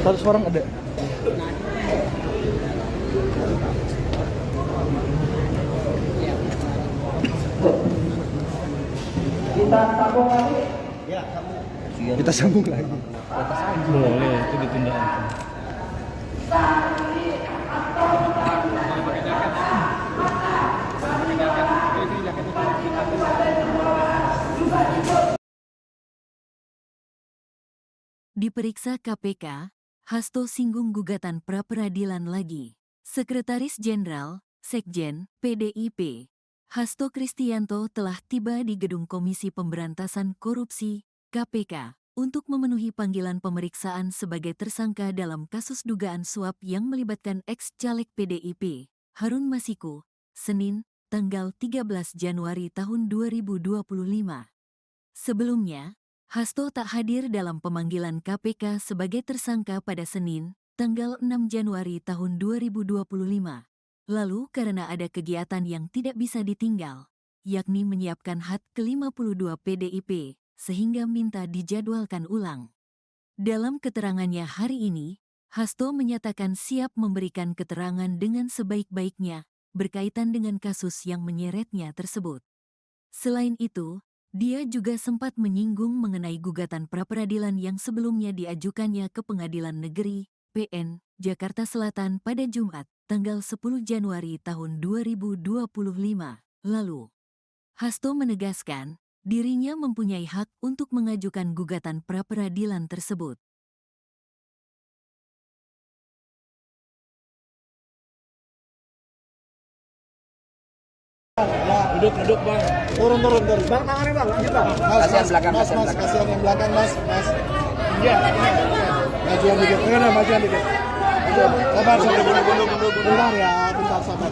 Satu orang ada. Kita sambung lagi. Boleh, itu ditunda. Diperiksa KPK, Hasto singgung gugatan pra-peradilan lagi. Sekretaris Jenderal, Sekjen, PDIP, Hasto Kristianto telah tiba di Gedung Komisi Pemberantasan Korupsi, KPK, untuk memenuhi panggilan pemeriksaan sebagai tersangka dalam kasus dugaan suap yang melibatkan ex-caleg PDIP, Harun Masiku, Senin, tanggal 13 Januari tahun 2025. Sebelumnya, Hasto tak hadir dalam pemanggilan KPK sebagai tersangka pada Senin, tanggal 6 Januari tahun 2025. Lalu karena ada kegiatan yang tidak bisa ditinggal, yakni menyiapkan HUT ke-52 PDIP, sehingga minta dijadwalkan ulang. Dalam keterangannya hari ini, Hasto menyatakan siap memberikan keterangan dengan sebaik-baiknya, berkaitan dengan kasus yang menyeretnya tersebut. Selain itu, dia juga sempat menyinggung mengenai gugatan pra-peradilan yang sebelumnya diajukannya ke Pengadilan Negeri, PN, Jakarta Selatan pada Jumat, tanggal 10 Januari tahun 2025 lalu. Hasto menegaskan, dirinya mempunyai hak untuk mengajukan gugatan pra-peradilan tersebut. Duduk bang. Turun. Bang, tangannya bang, lanjut bang. Kasihan belakang, kasihan belakang. Kasihan yang belakang mas. Iya. Majuan dikit, majuan dikit. Sabar, bentar ya, bentar sabar.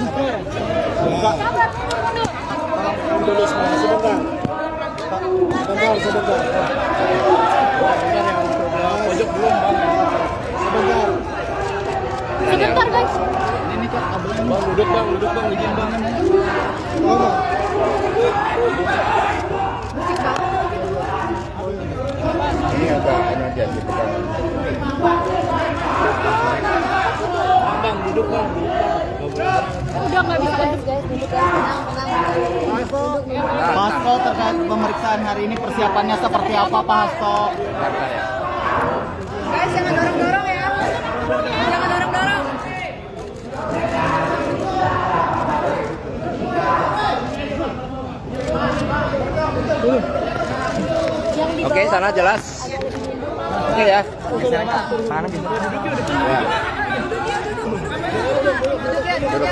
Dulu semua, sebentar. Sebentar. Pojok belum bang. Sebentar. Sebentar guys. Ini kok kabelnya. Bang, duduk bang, izin bang. Ini agak ini aja gitu kan. Bang, duduk bang. Udah nggak bisa guys, duduk guys, tenang. Hasto, terkait pemeriksaan hari ini persiapannya seperti apa Pak Hasto? Guys, jangan dorong-dorong ya. Jangan dorong-dorong. Oke, sana jelas. Oke ya. Duduk ya,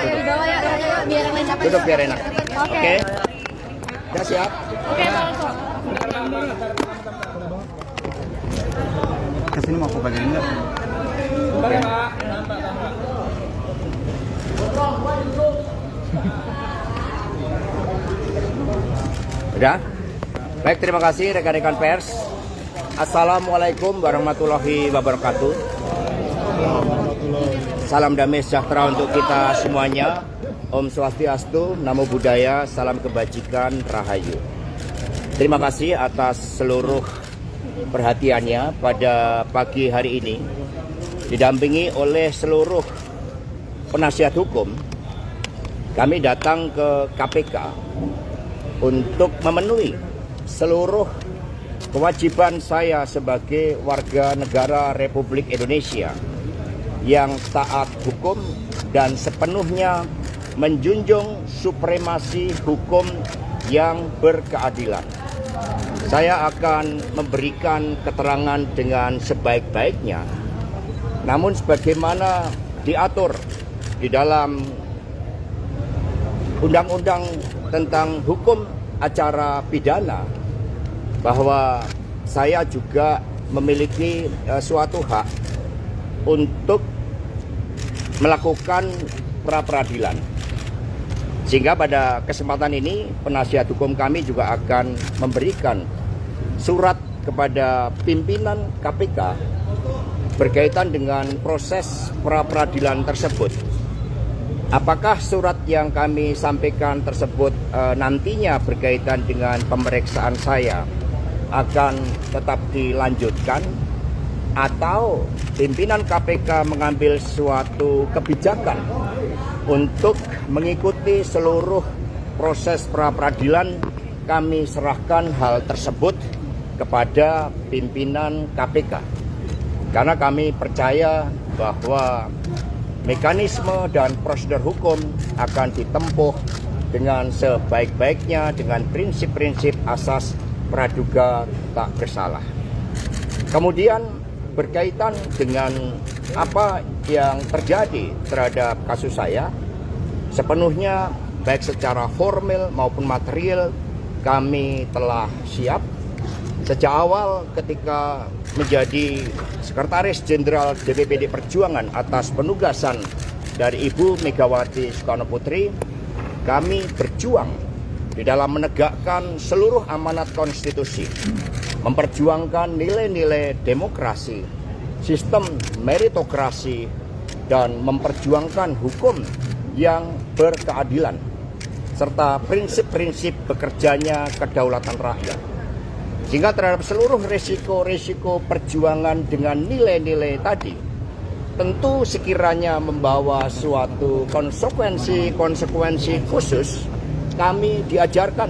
di bawah ya, biar enak. Duduk biar enak. Oke. Oke. Udah siap? Oke, Pak Hasto. Kesini mau aku bagian enggak? Udah? Baik, terima kasih rekan-rekan pers. Assalamualaikum warahmatullahi wabarakatuh. Salam damai sejahtera untuk kita semuanya. Om Swastiastu, Namo Buddhaya, salam kebajikan, Rahayu. Terima kasih atas seluruh perhatiannya pada pagi hari ini. Didampingi oleh seluruh penasihat hukum, kami datang ke KPK untuk memenuhi seluruh kewajiban saya sebagai warga negara Republik Indonesia yang taat hukum dan sepenuhnya menjunjung supremasi hukum yang berkeadilan. Saya akan memberikan keterangan dengan sebaik-baiknya, namun sebagaimana diatur di dalam Undang-Undang tentang Hukum Acara Pidana, bahwa saya juga memiliki suatu hak untuk melakukan pra-peradilan. Sehingga pada kesempatan ini penasihat hukum kami juga akan memberikan surat kepada pimpinan KPK berkaitan dengan proses pra-peradilan tersebut. Apakah surat yang kami sampaikan tersebut nantinya berkaitan dengan pemeriksaan saya akan tetap dilanjutkan, atau pimpinan KPK mengambil suatu kebijakan untuk mengikuti seluruh proses pra-peradilan, kami serahkan hal tersebut kepada pimpinan KPK. Karena kami percaya bahwa mekanisme dan prosedur hukum akan ditempuh dengan sebaik-baiknya dengan prinsip-prinsip asas praduga tak bersalah. Kemudian berkaitan dengan apa yang terjadi terhadap kasus saya, sepenuhnya baik secara formal maupun material kami telah siap. Sejak awal ketika menjadi Sekretaris Jenderal DPPD Perjuangan atas penugasan dari Ibu Megawati Soekarno Putri, kami berjuang di dalam menegakkan seluruh amanat konstitusi, memperjuangkan nilai-nilai demokrasi, sistem meritokrasi, dan memperjuangkan hukum yang berkeadilan, serta prinsip-prinsip bekerjanya kedaulatan rakyat. Sehingga terhadap seluruh resiko-resiko perjuangan dengan nilai-nilai tadi, tentu sekiranya membawa suatu konsekuensi khusus, kami diajarkan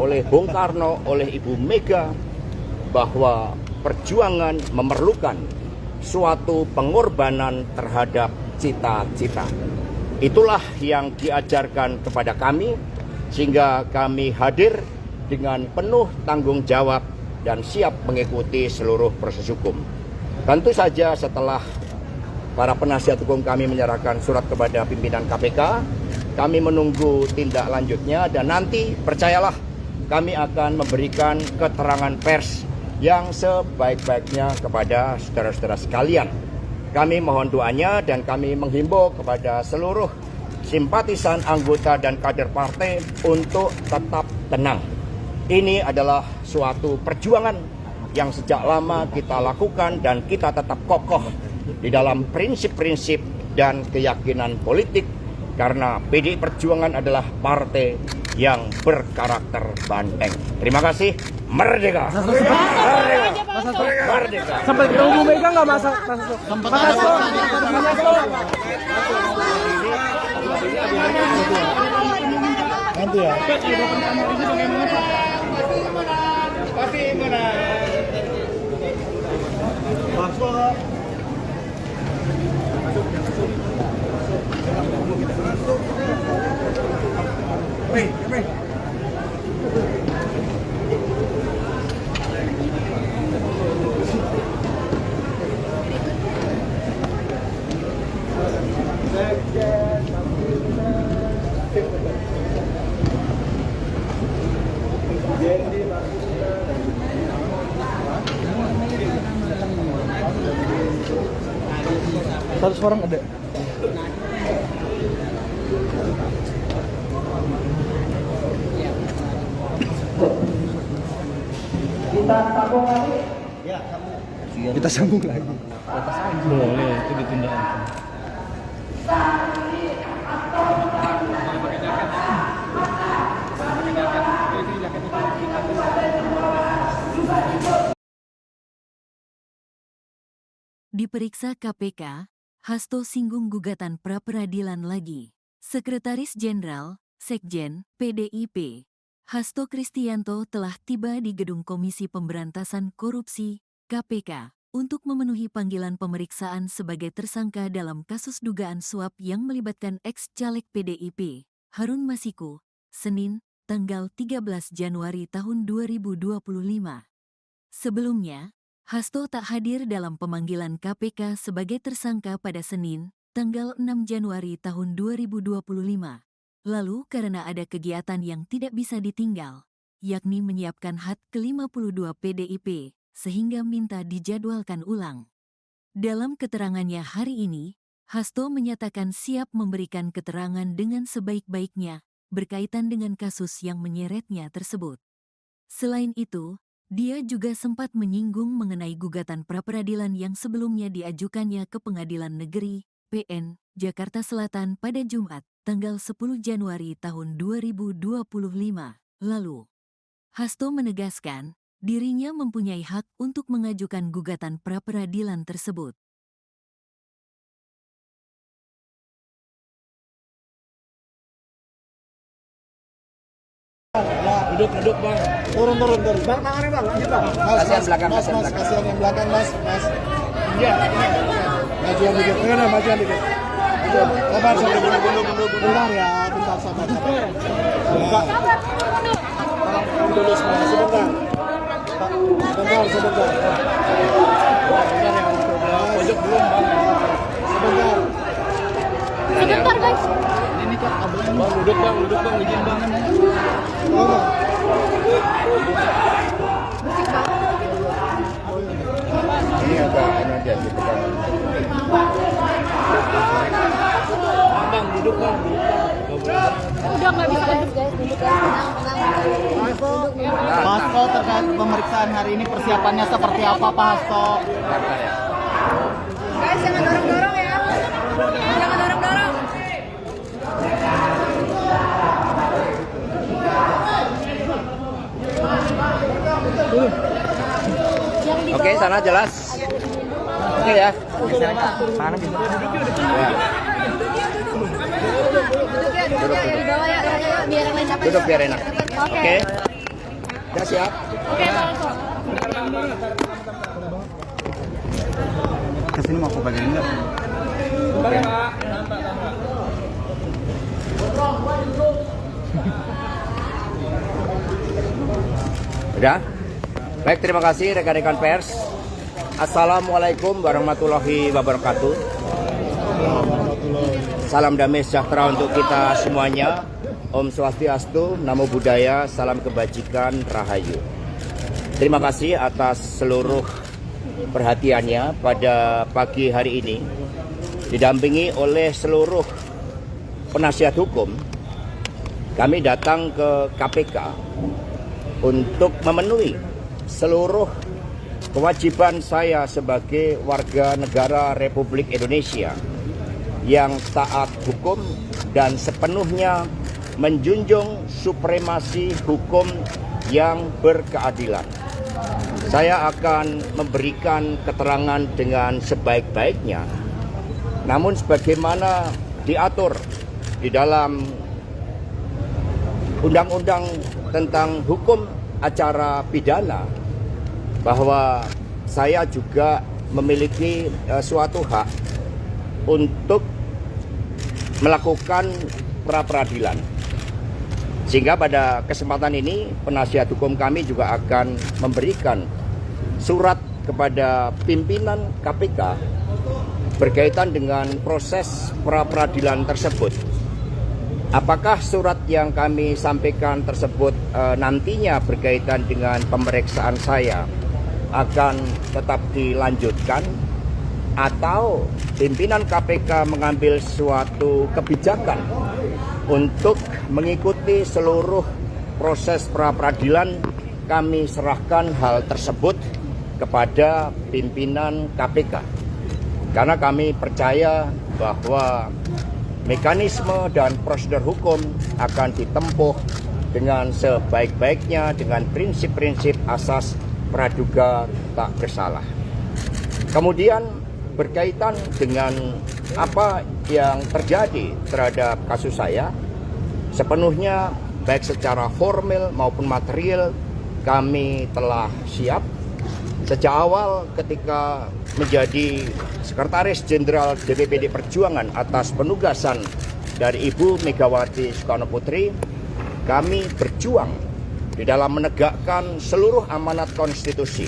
oleh Bung Karno, oleh Ibu Mega, bahwa perjuangan memerlukan suatu pengorbanan terhadap cita-cita. Itulah yang diajarkan kepada kami, sehingga kami hadir dengan penuh tanggung jawab dan siap mengikuti seluruh proses hukum. Tentu saja setelah para penasihat hukum kami menyerahkan surat kepada pimpinan KPK, kami menunggu tindak lanjutnya, dan nanti percayalah kami akan memberikan keterangan pers yang sebaik-baiknya kepada saudara-saudara sekalian. Kami mohon doanya dan kami menghimbau kepada seluruh simpatisan, anggota, dan kader partai untuk tetap tenang. Ini adalah suatu perjuangan yang sejak lama kita lakukan dan kita tetap kokoh di dalam prinsip-prinsip dan keyakinan politik, karena PDI Perjuangan adalah partai yang berkarakter banteng. Terima kasih. Merdeka! Merdeka! Merdeka! Sampai ketemu Bu Mega nggak Mas? Nanti ya. Pasti mana? Satu orang ada. Kita sambung lagi. Boleh, itu ditunda. Diperiksa KPK, Hasto singgung gugatan pra-peradilan lagi. Sekretaris Jenderal, Sekjen, PDIP, Hasto Kristianto telah tiba di Gedung Komisi Pemberantasan Korupsi, KPK, untuk memenuhi panggilan pemeriksaan sebagai tersangka dalam kasus dugaan suap yang melibatkan ex-caleg PDIP, Harun Masiku, Senin, tanggal 13 Januari tahun 2025. Sebelumnya, Hasto tak hadir dalam pemanggilan KPK sebagai tersangka pada Senin, tanggal 6 Januari tahun 2025. Lalu karena ada kegiatan yang tidak bisa ditinggal, yakni menyiapkan HUT ke-52 PDIP, sehingga minta dijadwalkan ulang. Dalam keterangannya hari ini, Hasto menyatakan siap memberikan keterangan dengan sebaik-baiknya berkaitan dengan kasus yang menyeretnya tersebut. Selain itu, dia juga sempat menyinggung mengenai gugatan pra-peradilan yang sebelumnya diajukannya ke Pengadilan Negeri, PN, Jakarta Selatan pada Jumat, tanggal 10 Januari tahun 2025 lalu. Hasto menegaskan, dirinya mempunyai hak untuk mengajukan gugatan pra-peradilan tersebut. Duduk bang. Turun. Bang, tangannya bang, lanjut bang. Kasihan belakang, Mas, kasihan belakang. kasihan yang belakang mas. Iya. Majuan dikit, majuan dikit. Sabar, bentar ya, bentar sabar. Dulu semua, sebentar. Sebentar ya, pojok belum bang. Sebentar guys. Ini kok kabelnya Bang, duduk bang, izin bang. Ini agak aja gitu kan. Bang, duduk bang. Udah nggak bisa guys, duduk guys, tenang. Pak Hasto, terkait pemeriksaan hari ini persiapannya seperti apa Pak Hasto? Bentar ya. Guys, jangan dorong-dorong ya. Jangan dorong-dorong. Oke, sana jelas. Oke ya. Mana gitu? Duduk ya di bawah ya, biar yang lain dapat. Duduk biar enak. Oke. Oke. Udah siap? Oke, langsung. Kesini mau aku bagian enggak? Udah? Baik, terima kasih rekan-rekan pers. Assalamualaikum warahmatullahi wabarakatuh. Salam damai sejahtera untuk kita semuanya. Om Swastiastu, Namo Buddhaya, salam kebajikan, Rahayu. Terima kasih atas seluruh perhatiannya pada pagi hari ini. Didampingi oleh seluruh penasihat hukum, kami datang ke KPK untuk memenuhi seluruh kewajiban saya sebagai warga negara Republik Indonesia yang taat hukum dan sepenuhnya menjunjung supremasi hukum yang berkeadilan. Saya akan memberikan keterangan dengan sebaik-baiknya, namun sebagaimana diatur di dalam Undang-Undang tentang Hukum Acara Pidana, bahwa saya juga memiliki suatu hak untuk melakukan pra-peradilan. Sehingga pada kesempatan ini penasihat hukum kami juga akan memberikan surat kepada pimpinan KPK berkaitan dengan proses pra-peradilan tersebut. Apakah surat yang kami sampaikan tersebut nantinya berkaitan dengan pemeriksaan saya akan tetap dilanjutkan, atau pimpinan KPK mengambil suatu kebijakan untuk mengikuti seluruh proses pra-peradilan, kami serahkan hal tersebut kepada pimpinan KPK. Karena kami percaya bahwa mekanisme dan prosedur hukum akan ditempuh dengan sebaik-baiknya dengan prinsip-prinsip asas praduga tak bersalah. Kemudian berkaitan dengan apa yang terjadi terhadap kasus saya, sepenuhnya baik secara formal maupun material kami telah siap Sejak awal ketika menjadi Sekretaris Jenderal DPPD Perjuangan atas penugasan dari Ibu Megawati Soekarno Putri, kami berjuang di dalam menegakkan seluruh amanat konstitusi,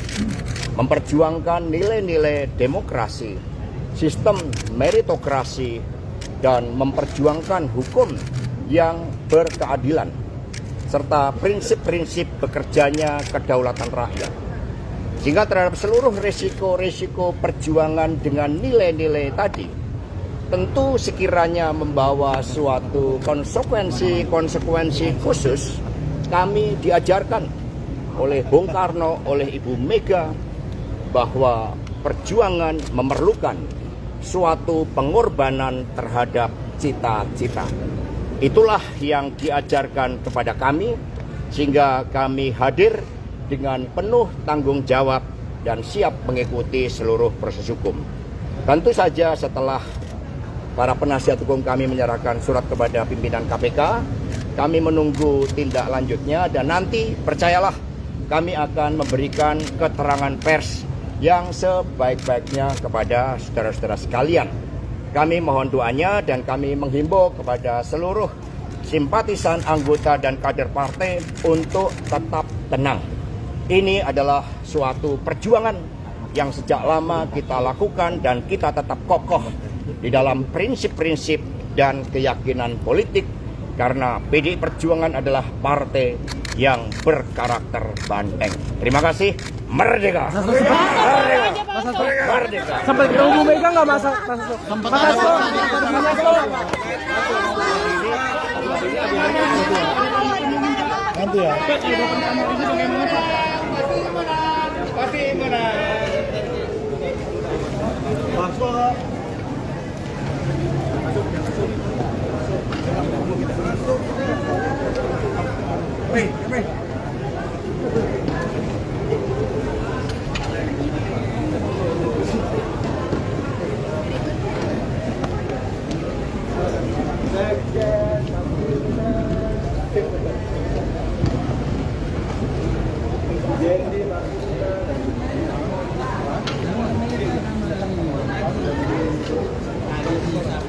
memperjuangkan nilai-nilai demokrasi, sistem meritokrasi, dan memperjuangkan hukum yang berkeadilan, serta prinsip-prinsip bekerjanya kedaulatan rakyat. Sehingga terhadap seluruh resiko-resiko perjuangan dengan nilai-nilai tadi, tentu sekiranya membawa suatu konsekuensi khusus, kami diajarkan oleh Bung Karno, oleh Ibu Mega, bahwa perjuangan memerlukan suatu pengorbanan terhadap cita-cita. Itulah yang diajarkan kepada kami, sehingga kami hadir dengan penuh tanggung jawab dan siap mengikuti seluruh proses hukum. Tentu saja setelah para penasihat hukum kami menyerahkan surat kepada pimpinan KPK, kami menunggu tindak lanjutnya, dan nanti percayalah kami akan memberikan keterangan pers yang sebaik-baiknya kepada saudara-saudara sekalian. Kami mohon doanya dan kami menghimbau kepada seluruh simpatisan, anggota, dan kader partai untuk tetap tenang. Ini adalah suatu perjuangan yang sejak lama kita lakukan dan kita tetap kokoh di dalam prinsip-prinsip dan keyakinan politik, karena PDI Perjuangan adalah partai yang berkarakter banteng. Terima kasih. Merdeka! Merdeka! Merdeka! Sampai ke Ibu Mega nggak masak? Nanti ya. Pasti mana? Masuk.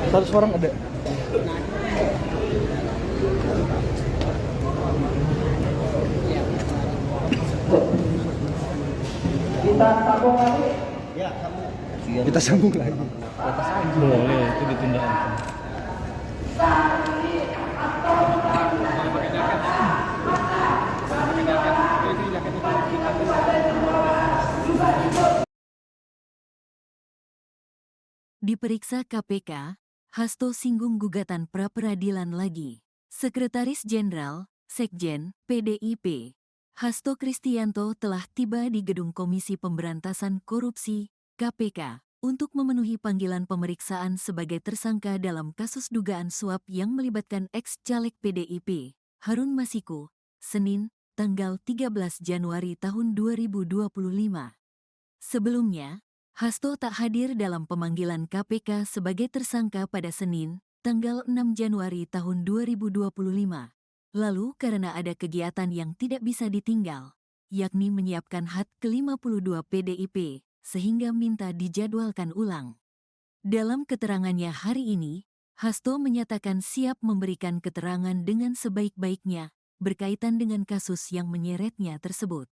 Satu orang ada. Kita sambung lagi. Boleh, itu ditunda. Diperiksa KPK, Hasto singgung gugatan pra-peradilan lagi. Sekretaris Jenderal, Sekjen, PDIP, Hasto Kristianto telah tiba di Gedung Komisi Pemberantasan Korupsi, KPK, untuk memenuhi panggilan pemeriksaan sebagai tersangka dalam kasus dugaan suap yang melibatkan ex-caleg PDIP, Harun Masiku, Senin, tanggal 13 Januari tahun 2025. Sebelumnya, Hasto tak hadir dalam pemanggilan KPK sebagai tersangka pada Senin, tanggal 6 Januari tahun 2025. Lalu karena ada kegiatan yang tidak bisa ditinggal, yakni menyiapkan HUT ke-52 PDIP, sehingga minta dijadwalkan ulang. Dalam keterangannya hari ini, Hasto menyatakan siap memberikan keterangan dengan sebaik-baiknya berkaitan dengan kasus yang menyeretnya tersebut.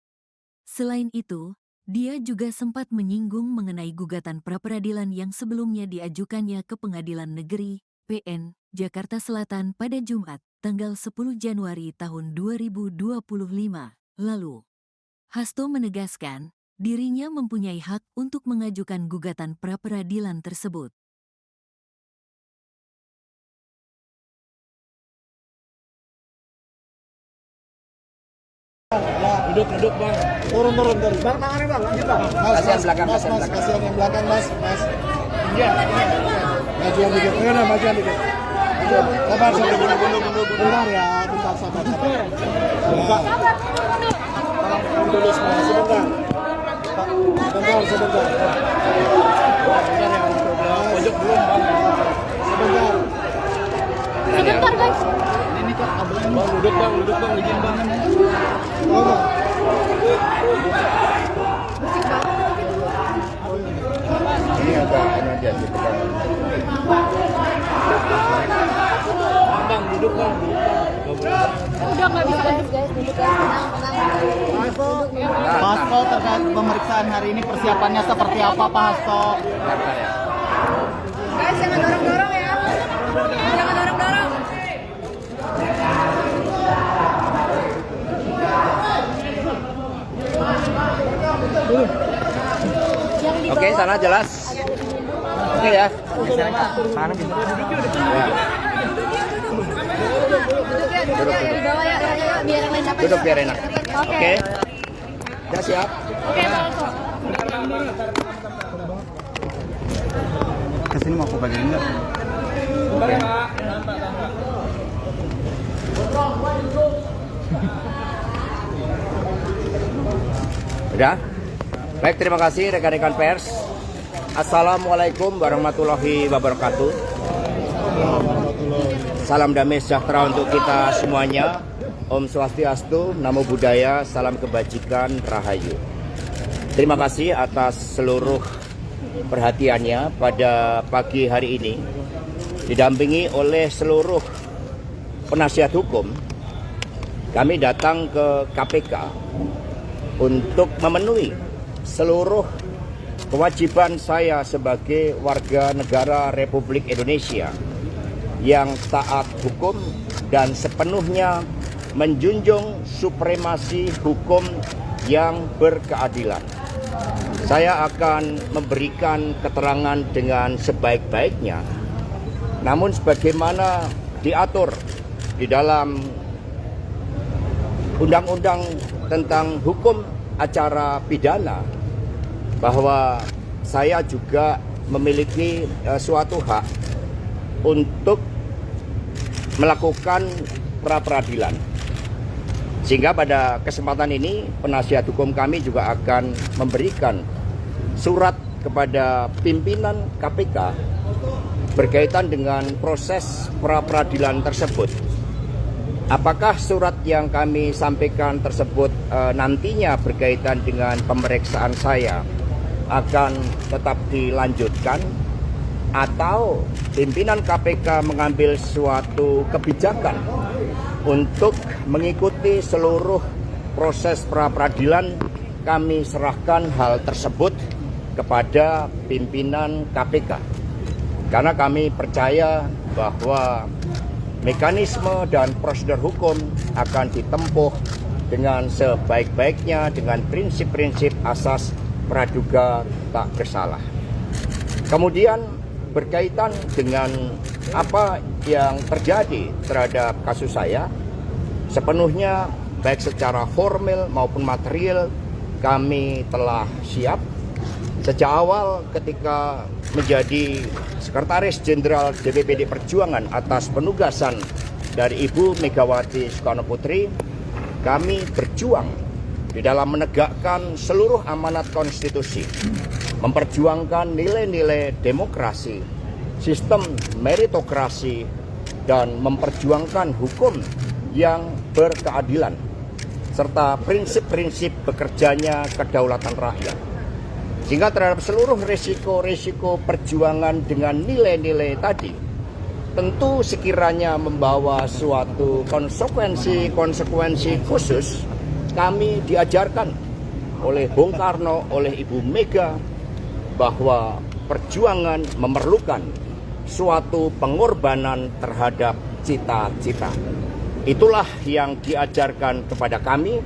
Selain itu, dia juga sempat menyinggung mengenai gugatan pra-peradilan yang sebelumnya diajukannya ke Pengadilan Negeri, PN, Jakarta Selatan pada Jumat, tanggal 10 Januari tahun 2025 lalu. Hasto menegaskan, dirinya mempunyai hak untuk mengajukan gugatan pra-peradilan tersebut. Duduk bang. Turun. Bang, tangannya bang. Bang. Kasihan belakang, Mas, kasihan yang belakang mas. Iya. Majuan dikit. Majuan dikit. Sabar. Bentar ya, bentar sabar. Dulu semua, sebentar. Sebentar. Pojok belum bang. Sebentar guys. Ini kok abang. Bang, duduk bang, izin bang. Ini agak ini aja gitu kan. Bang, duduk bang. Udah nggak bisa guys, duduk guys, tenang. Pak Hasto, terkait pemeriksaan hari ini persiapannya seperti apa Pak Hasto? Guys, jangan dorong-dorong ya. Jangan dorong-dorong. Oke, sana jelas. Oke ya. Duduk ya di bawah ya, biar yang lain dapat. Duduk biar enak. Oke. Oke. Udah siap? Oke, Pak Hasto. Kesini mau aku bagian enggak? Udah? Baik, terima kasih rekan-rekan pers. Assalamualaikum warahmatullahi wabarakatuh. Salam damai sejahtera untuk kita semuanya. Om Swastiastu, Namo Buddhaya, salam kebajikan, Rahayu. Terima kasih atas seluruh perhatiannya pada pagi hari ini. Didampingi oleh seluruh penasihat hukum, kami datang ke KPK untuk memenuhi seluruh kewajiban saya sebagai warga negara Republik Indonesia yang taat hukum dan sepenuhnya menjunjung supremasi hukum yang berkeadilan. Saya akan memberikan keterangan dengan sebaik-baiknya, namun sebagaimana diatur di dalam Undang-Undang tentang Hukum Acara Pidana, bahwa saya juga memiliki suatu hak untuk melakukan pra-peradilan. Sehingga pada kesempatan ini penasihat hukum kami juga akan memberikan surat kepada pimpinan KPK berkaitan dengan proses pra-peradilan tersebut. Apakah surat yang kami sampaikan tersebut nantinya berkaitan dengan pemeriksaan saya akan tetap dilanjutkan, atau pimpinan KPK mengambil suatu kebijakan untuk mengikuti seluruh proses pra-peradilan, kami serahkan hal tersebut kepada pimpinan KPK. Karena kami percaya bahwa mekanisme dan prosedur hukum akan ditempuh dengan sebaik-baiknya dengan prinsip-prinsip asas praduga tak bersalah. Kemudian berkaitan dengan apa yang terjadi terhadap kasus saya, sepenuhnya baik secara formal maupun material kami telah siap. Sejak awal ketika menjadi Sekretaris Jenderal DPPD Perjuangan atas penugasan dari Ibu Megawati Soekarno Putri, kami berjuang di dalam menegakkan seluruh amanat konstitusi, memperjuangkan nilai-nilai demokrasi, sistem meritokrasi, dan memperjuangkan hukum yang berkeadilan, serta prinsip-prinsip bekerjanya kedaulatan rakyat. Sehingga terhadap seluruh risiko-risiko perjuangan dengan nilai-nilai tadi, tentu sekiranya membawa suatu konsekuensi khusus, kami diajarkan oleh Bung Karno, oleh Ibu Mega, bahwa perjuangan memerlukan suatu pengorbanan terhadap cita-cita. Itulah yang diajarkan kepada kami,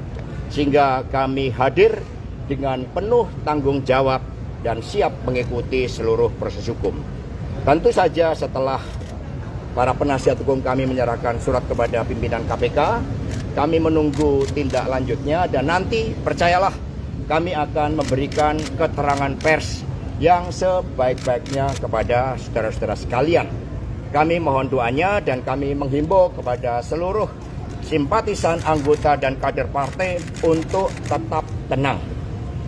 sehingga kami hadir dengan penuh tanggung jawab dan siap mengikuti seluruh proses hukum. Tentu saja setelah para penasihat hukum kami menyerahkan surat kepada pimpinan KPK, kami menunggu tindak lanjutnya, dan nanti percayalah kami akan memberikan keterangan pers yang sebaik-baiknya kepada saudara-saudara sekalian. Kami mohon doanya dan kami menghimbau kepada seluruh simpatisan, anggota, dan kader partai untuk tetap tenang.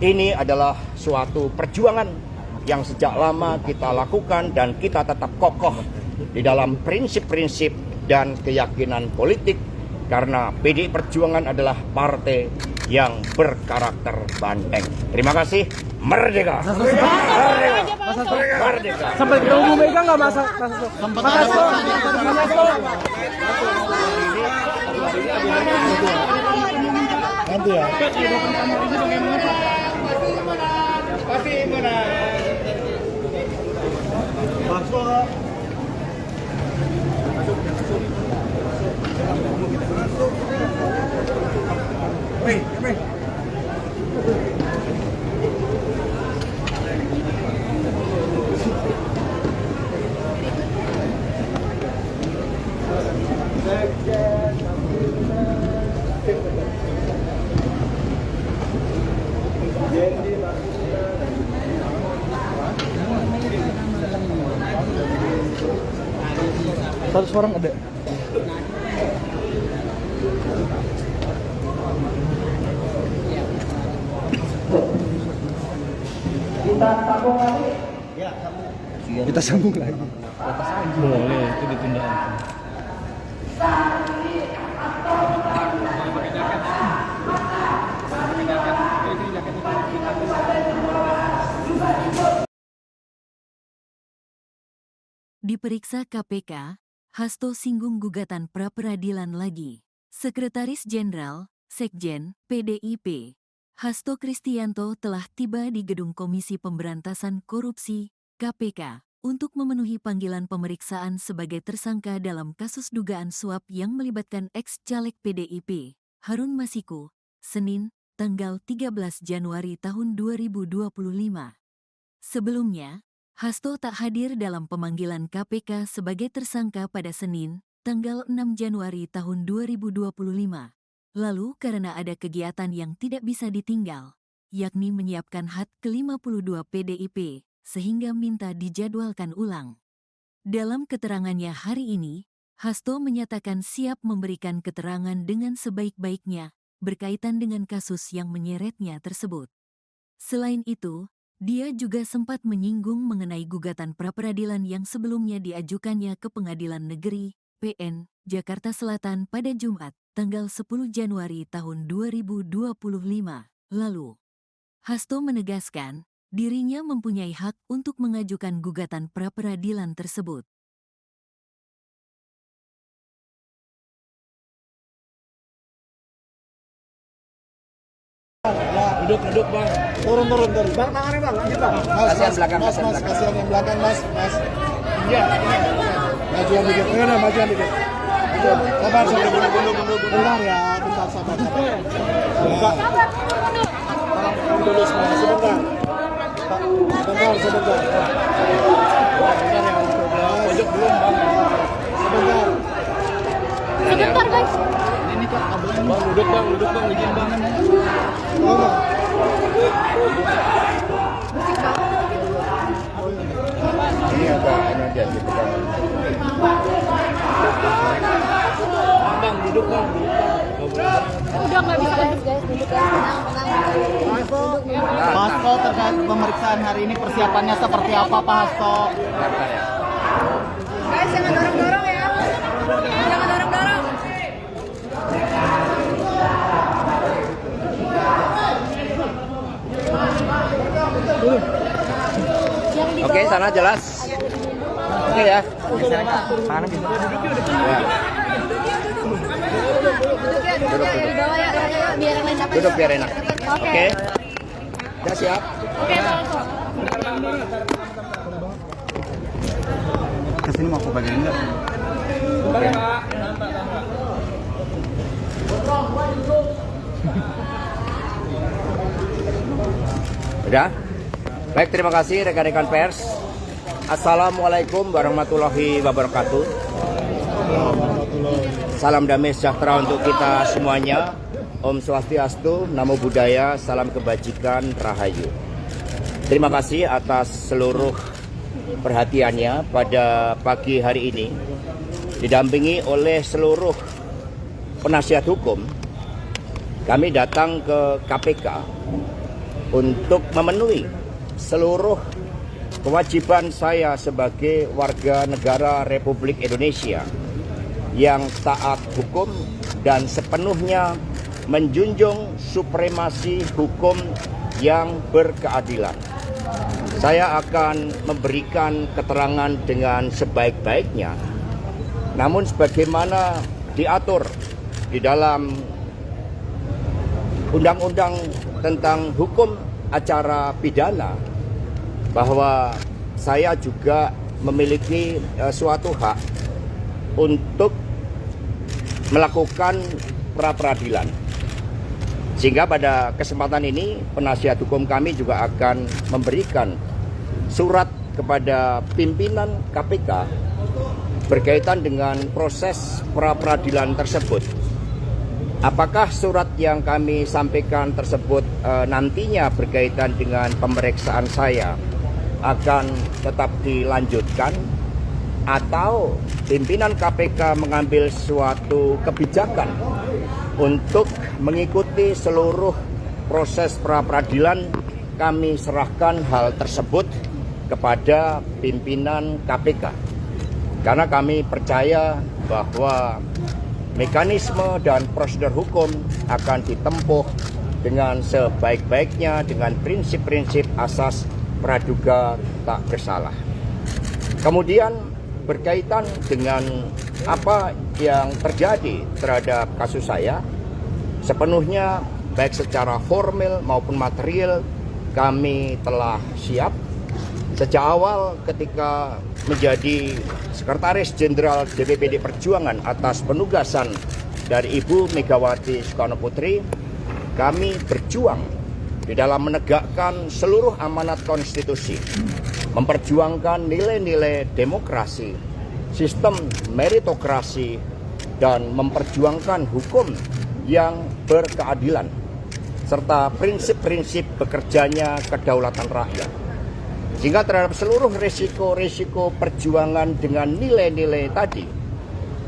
Ini adalah suatu perjuangan yang sejak lama kita lakukan dan kita tetap kokoh di dalam prinsip-prinsip dan keyakinan politik, karena PDI Perjuangan adalah partai yang berkarakter banteng. Terima kasih. Merdeka! Merdeka! Merdeka! Sampai ketemu Bu Mega nggak Mas? Sempat ada Nanti ya. Satu orang ada. Kita sambung lagi. Boleh, itu ditunda. Diperiksa KPK, Hasto singgung gugatan pra-peradilan lagi. Sekretaris Jenderal, Sekjen, PDIP, Hasto Kristianto telah tiba di Gedung Komisi Pemberantasan Korupsi, KPK, untuk memenuhi panggilan pemeriksaan sebagai tersangka dalam kasus dugaan suap yang melibatkan ex-caleg PDIP, Harun Masiku, Senin, tanggal 13 Januari tahun 2025. Sebelumnya, Hasto tak hadir dalam pemanggilan KPK sebagai tersangka pada Senin, tanggal 6 Januari tahun 2025. Lalu karena ada kegiatan yang tidak bisa ditinggal, yakni menyiapkan HUT ke-52 PDIP, sehingga minta dijadwalkan ulang. Dalam keterangannya hari ini, Hasto menyatakan siap memberikan keterangan dengan sebaik-baiknya, berkaitan dengan kasus yang menyeretnya tersebut. Selain itu, dia juga sempat menyinggung mengenai gugatan pra-peradilan yang sebelumnya diajukannya ke Pengadilan Negeri, PN, Jakarta Selatan pada Jumat, tanggal 10 Januari tahun 2025 lalu. Hasto menegaskan, dirinya mempunyai hak untuk mengajukan gugatan pra-peradilan tersebut. Duduk bang. Turun. Bang, tangannya bang, lanjut bang. Kasihan belakang, mas, kasihan belakang. kasihan yang belakang mas. Iya. Majuan dikit, majuan dikit. Sabar, bentar ya, bentar sabar. Dulu semua, sebentar. Sebentar ya, pojok belum bang. Sebentar. Sebentar guys. ini kok kabelnya Bang, duduk bang, izin bang. Oh, bang. Ini agak ini aja gitu kan. Bang, duduk bang. Udah nggak bisa guys, duduk guys, tenang. Pak Hasto, terkait pemeriksaan hari ini persiapannya seperti apa Pak Hasto? Bentar ya. Guys, jangan dorong-dorong ya. Jangan dorong-dorong. Oke, sana jelas. Oke ya. Duduk ya, di bawah ya, biar enak. Duduk biar enak. Oke. Oke. Udah siap? Oke, Pak Hasto. Kesini mau aku bagian enggak? Udah? Baik, terima kasih rekan-rekan pers. Assalamualaikum warahmatullahi wabarakatuh. Salam damai sejahtera untuk kita semuanya. Om Swastiastu, Namo Buddhaya, salam kebajikan, Rahayu. Terima kasih atas seluruh perhatiannya pada pagi hari ini. Didampingi oleh seluruh penasihat hukum, kami datang ke KPK untuk memenuhi seluruh kewajiban saya sebagai warga negara Republik Indonesia yang taat hukum dan sepenuhnya menjunjung supremasi hukum yang berkeadilan. Saya akan memberikan keterangan dengan sebaik-baiknya, namun sebagaimana diatur di dalam Undang-Undang tentang Hukum Acara Pidana, bahwa saya juga memiliki suatu hak untuk melakukan pra-peradilan. Sehingga pada kesempatan ini penasihat hukum kami juga akan memberikan surat kepada pimpinan KPK berkaitan dengan proses pra-peradilan tersebut. Apakah surat yang kami sampaikan tersebut nantinya berkaitan dengan pemeriksaan saya akan tetap dilanjutkan, atau pimpinan KPK mengambil suatu kebijakan untuk mengikuti seluruh proses pra-peradilan, kami serahkan hal tersebut kepada pimpinan KPK. Karena kami percaya bahwa mekanisme dan prosedur hukum akan ditempuh dengan sebaik-baiknya dengan prinsip-prinsip asas praduga tak bersalah. Kemudian berkaitan dengan apa yang terjadi terhadap kasus saya, sepenuhnya baik secara formal maupun material kami telah siap. Sejak awal ketika menjadi Sekretaris Jenderal DPPD Perjuangan atas penugasan dari Ibu Megawati Soekarno Putri, kami berjuang di dalam menegakkan seluruh amanat konstitusi, memperjuangkan nilai-nilai demokrasi, sistem meritokrasi, dan memperjuangkan hukum yang berkeadilan, serta prinsip-prinsip bekerjanya kedaulatan rakyat. Sehingga terhadap seluruh risiko-risiko perjuangan dengan nilai-nilai tadi,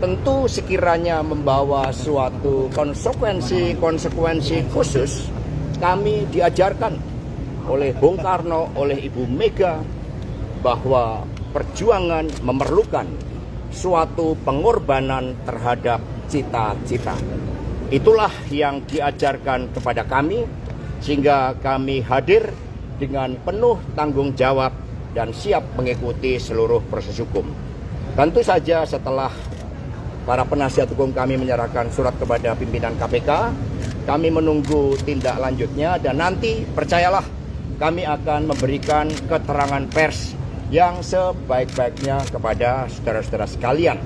tentu sekiranya membawa suatu konsekuensi khusus, kami diajarkan oleh Bung Karno, oleh Ibu Mega, bahwa perjuangan memerlukan suatu pengorbanan terhadap cita-cita. Itulah yang diajarkan kepada kami, sehingga kami hadir dengan penuh tanggung jawab dan siap mengikuti seluruh proses hukum. Tentu saja setelah para penasihat hukum kami menyerahkan surat kepada pimpinan KPK, kami menunggu tindak lanjutnya, dan nanti percayalah kami akan memberikan keterangan pers yang sebaik-baiknya kepada saudara-saudara sekalian.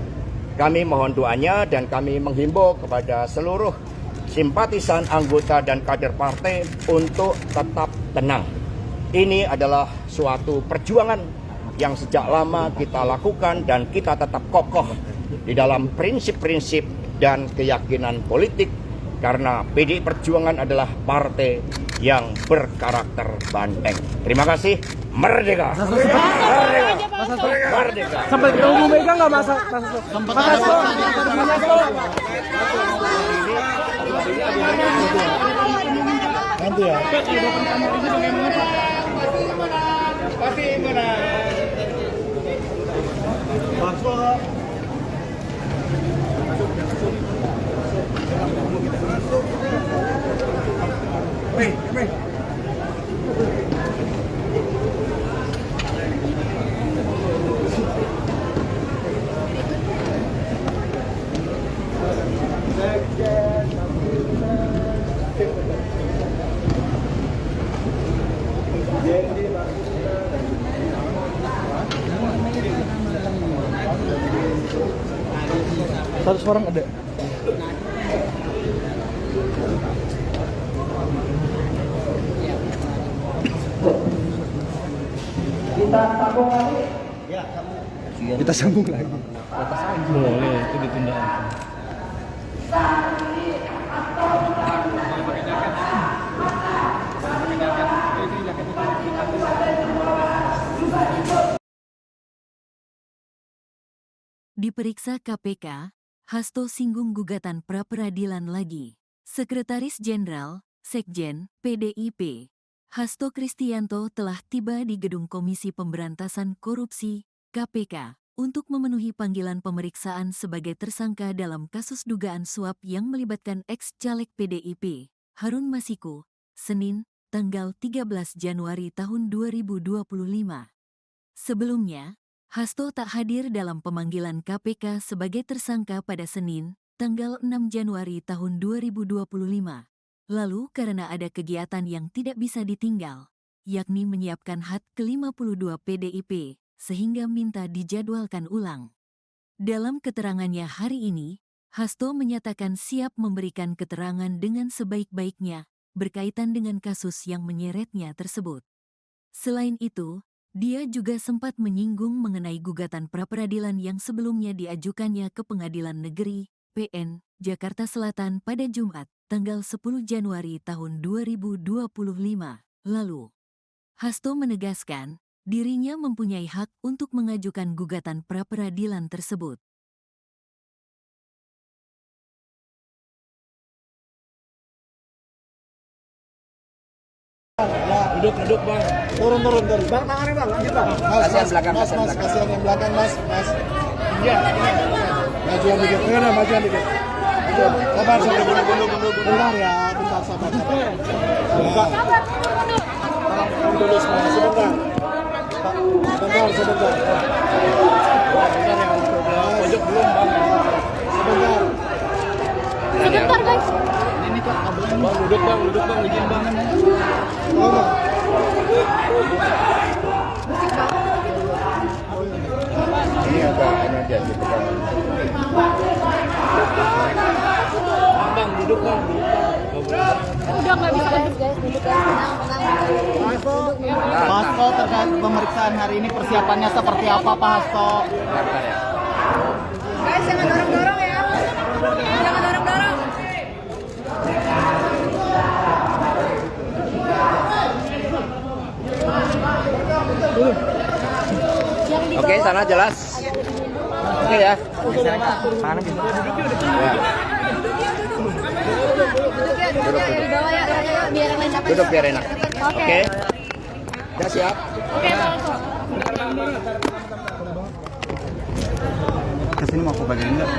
Kami mohon doanya dan kami menghimbau kepada seluruh simpatisan, anggota, dan kader partai untuk tetap tenang. Ini adalah suatu perjuangan yang sejak lama kita lakukan dan kita tetap kokoh di dalam prinsip-prinsip dan keyakinan politik, karena PDI Perjuangan adalah partai yang berkarakter banteng. Terima kasih. Merdeka! Merdeka! Merdeka! Sampai ketemu Bu Mega nggak masa? Nanti ya. Pasti benar. Satu orang ada. Kita sambung lagi. Boleh, itu ditunda. Diperiksa KPK, Hasto singgung gugatan pra-peradilan lagi. Sekretaris Jenderal, Sekjen, PDIP, Hasto Kristianto telah tiba di Gedung Komisi Pemberantasan Korupsi, KPK. untuk memenuhi panggilan pemeriksaan sebagai tersangka dalam kasus dugaan suap yang melibatkan ex-caleg PDIP, Harun Masiku, Senin, tanggal 13 Januari tahun 2025. Sebelumnya, Hasto tak hadir dalam pemanggilan KPK sebagai tersangka pada Senin, tanggal 6 Januari tahun 2025. Lalu karena ada kegiatan yang tidak bisa ditinggal, yakni menyiapkan HUT ke-52 PDIP, sehingga minta dijadwalkan ulang. Dalam keterangannya hari ini, Hasto menyatakan siap memberikan keterangan dengan sebaik-baiknya berkaitan dengan kasus yang menyeretnya tersebut. Selain itu, dia juga sempat menyinggung mengenai gugatan pra-peradilan yang sebelumnya diajukannya ke Pengadilan Negeri PN Jakarta Selatan pada Jumat, tanggal 10 Januari tahun 2025 lalu. Hasto menegaskan, dirinya mempunyai hak untuk mengajukan gugatan pra-peradilan tersebut. Duduk bang. Turun. Bang, tangannya bang, lanjut bang. Kasihan belakang, Mas, kasihan belakang. kasihan yang belakang mas. Iya. Majuan dikit, majuan dikit. Sabar, bentar ya, bentar sabar. Dulu semua, sebentar. Sebentar ya, pojok belum bang. Sebentar. Sebentar guys. Ini kok kabelnya. Bang, duduk bang, izin bang. Ini agak ini aja gitu kan. Bang, duduk bang. Udah nggak bisa guys, duduk guys, tenang. Pak Hasto, terkait pemeriksaan hari ini persiapannya seperti apa Pak Hasto? Bentar ya. Guys, jangan dorong-dorong ya. Jangan dorong-dorong. Oke, sana jelas. Oke ya. Mana gitu? Ya. Duduk ya, di bawah ya, biar yang lain dapat. Duduk biar enak. Oke. Oke. Udah siap? Oke, langsung. Kesini mau aku bagian enggak?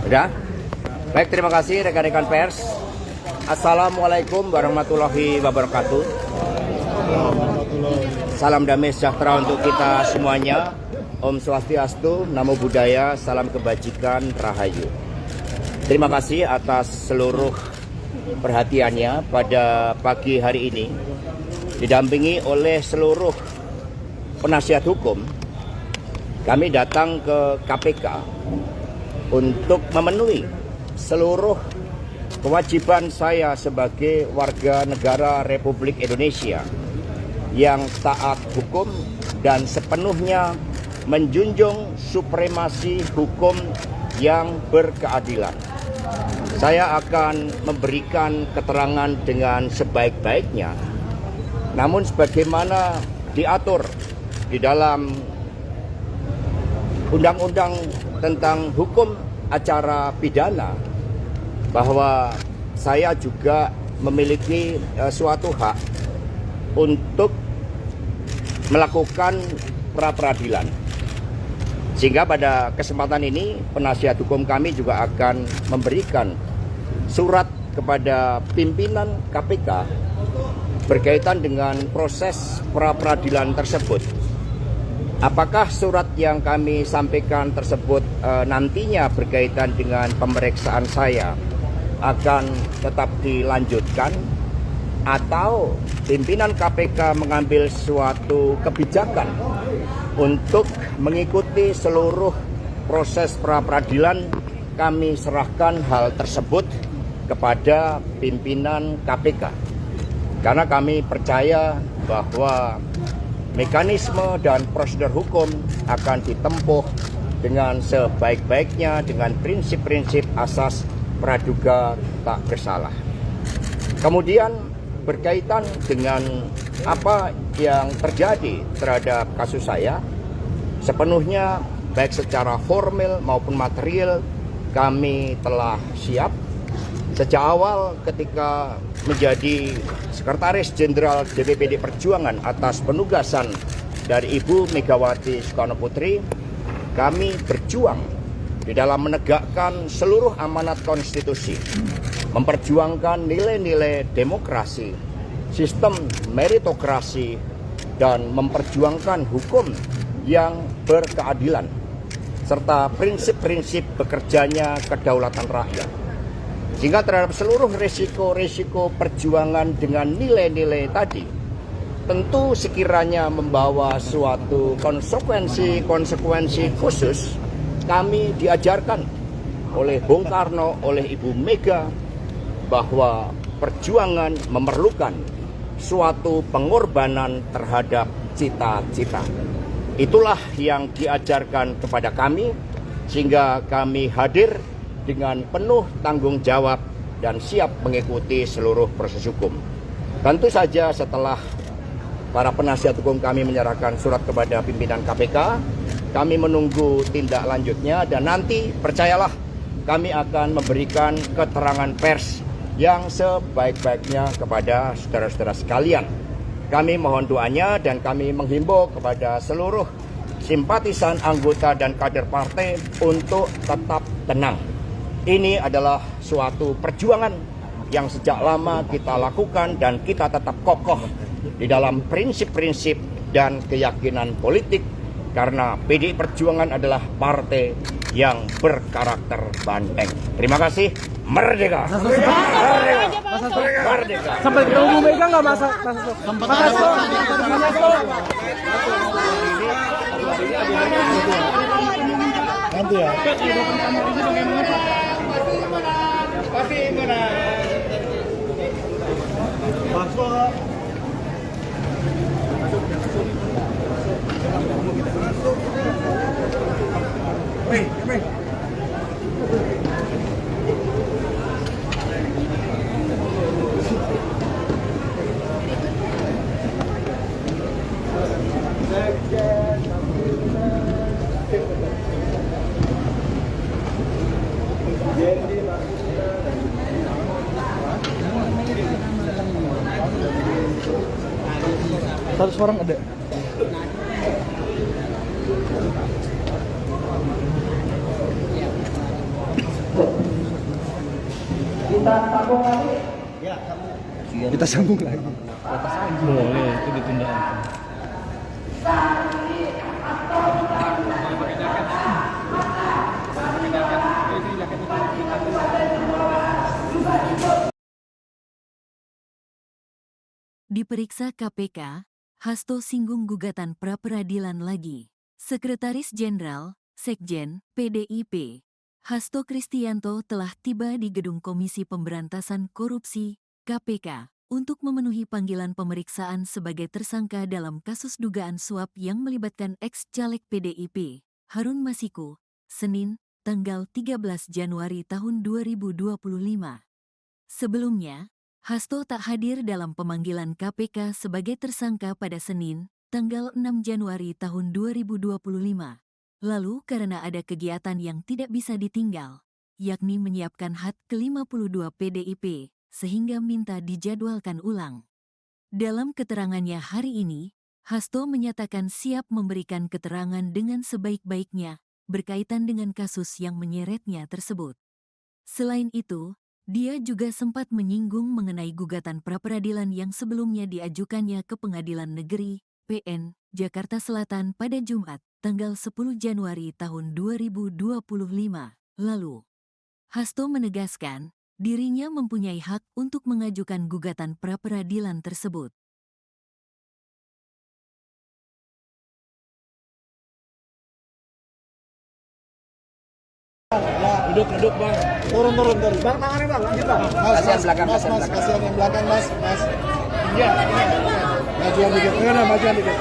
Udah? Baik, terima kasih rekan-rekan pers. Assalamualaikum warahmatullahi wabarakatuh. Salam damai sejahtera untuk kita semuanya. Om Swastiastu, Namo Buddhaya, salam kebajikan, Rahayu. Terima kasih atas seluruh perhatiannya pada pagi hari ini. Didampingi oleh seluruh penasihat hukum, kami datang ke KPK untuk memenuhi seluruh kewajiban saya sebagai warga negara Republik Indonesia yang taat hukum dan sepenuhnya menjunjung supremasi hukum yang berkeadilan. Saya akan memberikan keterangan dengan sebaik-baiknya, namun sebagaimana diatur di dalam Undang-Undang tentang Hukum Acara Pidana, bahwa saya juga memiliki suatu hak untuk melakukan pra-peradilan. Sehingga pada kesempatan ini penasihat hukum kami juga akan memberikan surat kepada pimpinan KPK berkaitan dengan proses pra-peradilan tersebut. Apakah surat yang kami sampaikan tersebut nantinya berkaitan dengan pemeriksaan saya akan tetap dilanjutkan, atau pimpinan KPK mengambil suatu kebijakan untuk mengikuti seluruh proses pra-peradilan, kami serahkan hal tersebut kepada pimpinan KPK. Karena kami percaya bahwa mekanisme dan prosedur hukum akan ditempuh dengan sebaik-baiknya dengan prinsip-prinsip asas praduga tak bersalah. Kemudian berkaitan dengan apa yang terjadi terhadap kasus saya, sepenuhnya baik secara formal maupun material kami telah siap Sejak awal ketika menjadi Sekretaris Jenderal DPPD Perjuangan atas penugasan dari Ibu Megawati Soekarno Putri, kami berjuang di dalam menegakkan seluruh amanat konstitusi, memperjuangkan nilai-nilai demokrasi, sistem meritokrasi, dan memperjuangkan hukum yang berkeadilan, serta prinsip-prinsip bekerjanya kedaulatan rakyat. Sehingga terhadap seluruh resiko-resiko perjuangan dengan nilai-nilai tadi, tentu sekiranya membawa suatu konsekuensi khusus, kami diajarkan oleh Bung Karno, oleh Ibu Mega, bahwa perjuangan memerlukan suatu pengorbanan terhadap cita-cita. Itulah yang diajarkan kepada kami, sehingga kami hadir dengan penuh tanggung jawab dan siap mengikuti seluruh proses hukum. Tentu saja setelah para penasihat hukum kami menyerahkan surat kepada pimpinan KPK, kami menunggu tindak lanjutnya, dan nanti percayalah kami akan memberikan keterangan pers yang sebaik-baiknya kepada saudara-saudara sekalian. Kami mohon doanya dan kami menghimbau kepada seluruh simpatisan, anggota, dan kader partai untuk tetap tenang. Ini adalah suatu perjuangan yang sejak lama kita lakukan dan kita tetap kokoh di dalam prinsip-prinsip dan keyakinan politik, karena PDI Perjuangan adalah partai yang berkarakter banteng. Terima kasih. Merdeka! Merdeka! Merdeka! Sampai ketemu Bu Mega nggak masa? Nanti ya. Pasti mana? Satu orang ada. Kita sambung lagi. Boleh, itu ditunda. Diperiksa KPK, Hasto singgung gugatan pra-peradilan lagi. Sekretaris Jenderal, Sekjen, PDIP, Hasto Kristianto telah tiba di Gedung Komisi Pemberantasan Korupsi, KPK, untuk memenuhi panggilan pemeriksaan sebagai tersangka dalam kasus dugaan suap yang melibatkan ex-caleg PDIP, Harun Masiku, Senin, tanggal 13 Januari tahun 2025. Sebelumnya, Hasto tak hadir dalam pemanggilan KPK sebagai tersangka pada Senin, tanggal 6 Januari tahun 2025. Lalu karena ada kegiatan yang tidak bisa ditinggal, yakni menyiapkan HUT ke-52 PDIP, sehingga minta dijadwalkan ulang. Dalam keterangannya hari ini, Hasto menyatakan siap memberikan keterangan dengan sebaik-baiknya berkaitan dengan kasus yang menyeretnya tersebut. Selain itu, dia juga sempat menyinggung mengenai gugatan pra-peradilan yang sebelumnya diajukannya ke Pengadilan Negeri, PN, Jakarta Selatan pada Jumat, tanggal 10 Januari tahun 2025 lalu. Hasto menegaskan, dirinya mempunyai hak untuk mengajukan gugatan pra-peradilan tersebut. Duduk bang. Turun. Bang, tangannya bang, lanjut bang. Kasihan belakang, mas, kasihan belakang. kasihan yang belakang mas. Iya. Majuan dikit, majuan dikit.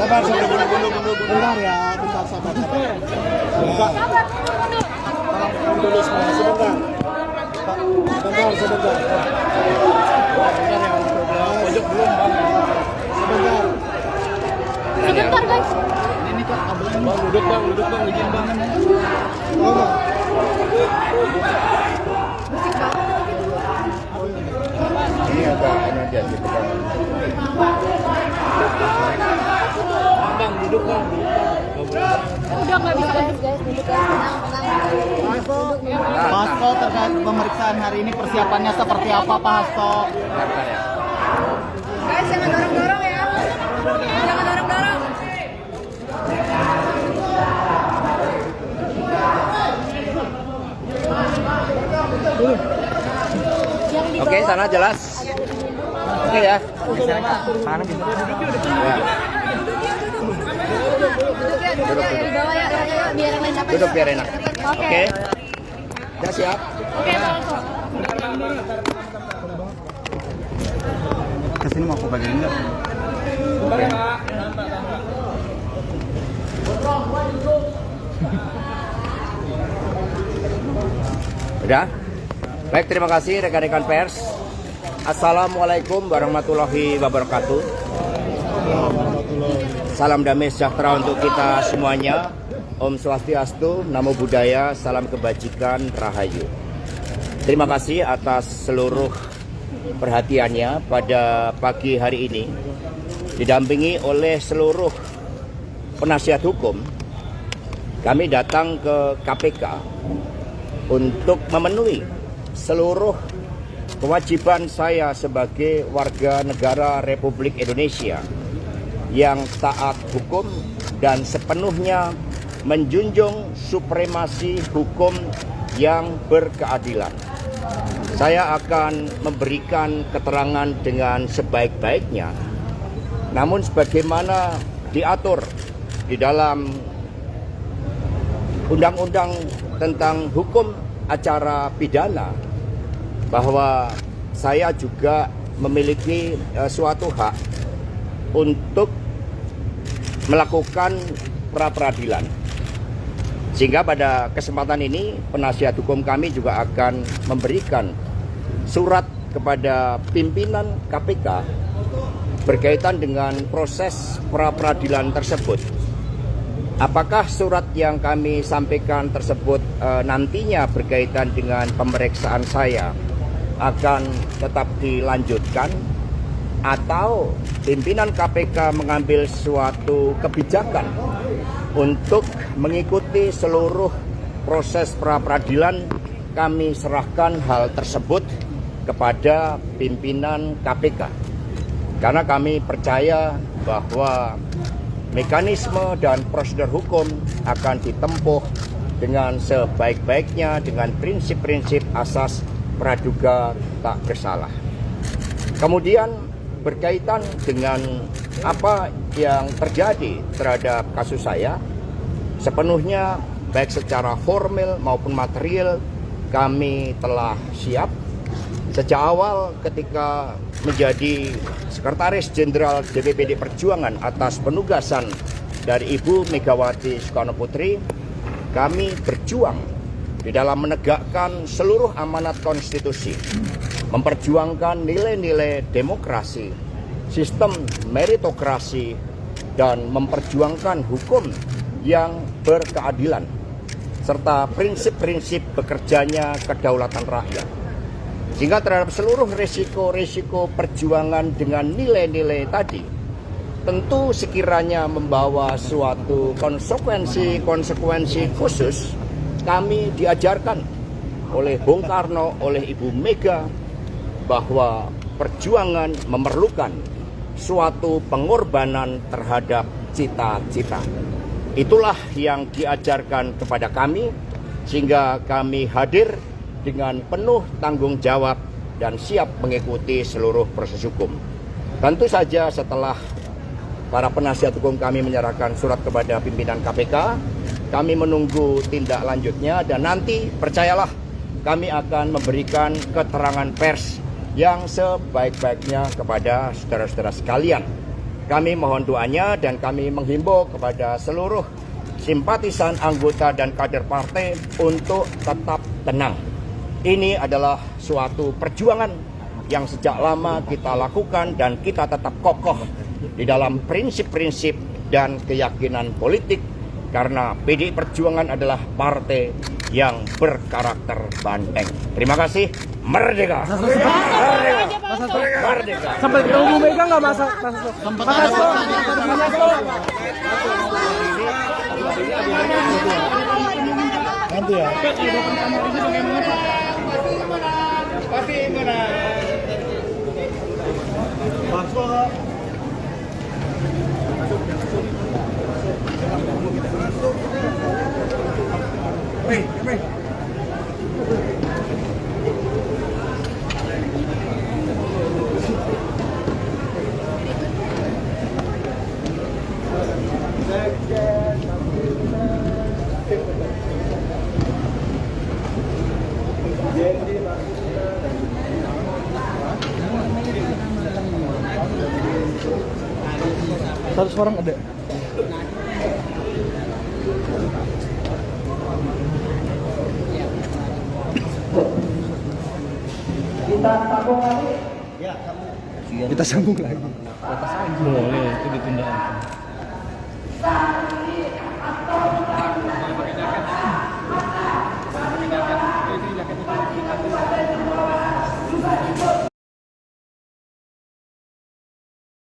Sabar, bentar ya, bentar sabar. Dulu semua, sebentar. Sebentar. Pojok belum bang. Sebentar guys. Ini kok kabelnya bang, duduk bang, izin bang. Musik bang. agak ini aja gitu kan. Bang, duduk bang. Udah nggak bisa guys, duduk guys, tenang. Pak Hasto, terkait pemeriksaan hari ini persiapannya seperti apa Pak Hasto? Bentar ya. Guys, jangan dorong-dorong ya. Jangan dorong-dorong. Oke, sana jelas. Oke ya. Duduk ya di bawah ya, biar yang lain dapat. Duduk biar enak. Oke. Oke. Ya siap. Oke, Pak Hasto. Kesini mau aku bagian enggak? Udah? Baik, terima kasih rekan-rekan pers. Assalamualaikum warahmatullahi wabarakatuh. Salam damai sejahtera untuk kita semuanya. Om Swastiastu, Namo Buddhaya, salam kebajikan, Rahayu. Terima kasih atas seluruh perhatiannya pada pagi hari ini. Didampingi oleh seluruh penasihat hukum, kami datang ke KPK untuk memenuhi seluruh kewajiban saya sebagai warga negara Republik Indonesia yang taat hukum dan sepenuhnya menjunjung supremasi hukum yang berkeadilan. Saya akan memberikan keterangan dengan sebaik-baiknya, namun sebagaimana diatur di dalam Undang-Undang tentang Hukum Acara Pidana, bahwa saya juga memiliki suatu hak untuk melakukan pra-peradilan. Sehingga pada kesempatan ini penasihat hukum kami juga akan memberikan surat kepada pimpinan KPK berkaitan dengan proses pra-peradilan tersebut. Apakah surat yang kami sampaikan tersebut nantinya berkaitan dengan pemeriksaan saya akan tetap dilanjutkan, atau pimpinan KPK mengambil suatu kebijakan untuk mengikuti seluruh proses pra-peradilan? Kami serahkan hal tersebut kepada pimpinan KPK, karena kami percaya bahwa mekanisme dan prosedur hukum akan ditempuh dengan sebaik-baiknya dengan prinsip-prinsip asas praduga tak bersalah. Kemudian berkaitan dengan apa yang terjadi terhadap kasus saya, sepenuhnya baik secara formal maupun material kami telah siap. Sejak awal ketika menjadi Sekretaris Jenderal DPPD Perjuangan atas penugasan dari Ibu Megawati Soekarno Putri, kami berjuang di dalam menegakkan seluruh amanat konstitusi, memperjuangkan nilai-nilai demokrasi, sistem meritokrasi, dan memperjuangkan hukum yang berkeadilan, serta prinsip-prinsip bekerjanya kedaulatan rakyat. Sehingga terhadap seluruh risiko-risiko perjuangan dengan nilai-nilai tadi, tentu sekiranya membawa suatu konsekuensi khusus, kami diajarkan oleh Bung Karno, oleh Ibu Mega, bahwa perjuangan memerlukan suatu pengorbanan terhadap cita-cita. Itulah yang diajarkan kepada kami, sehingga kami hadir dengan penuh tanggung jawab dan siap mengikuti seluruh proses hukum. Tentu saja setelah para penasihat hukum kami menyerahkan surat kepada pimpinan KPK, kami menunggu tindak lanjutnya, dan nanti percayalah kami akan memberikan keterangan pers yang sebaik-baiknya kepada saudara-saudara sekalian. Kami mohon doanya dan kami menghimbau kepada seluruh simpatisan, anggota, dan kader partai untuk tetap tenang. Ini adalah suatu perjuangan yang sejak lama kita lakukan dan kita tetap kokoh di dalam prinsip-prinsip dan keyakinan politik, karena PDI Perjuangan adalah partai yang berkarakter banteng. Terima kasih. Merdeka. Merdeka. Merdeka. Sampai ketemu Bu Mega nggak masa? Sempat ada Nanti ya. Pasti mana? Masuk. Satu orang ada. Kita sambung lagi. Boleh, itu ditunda.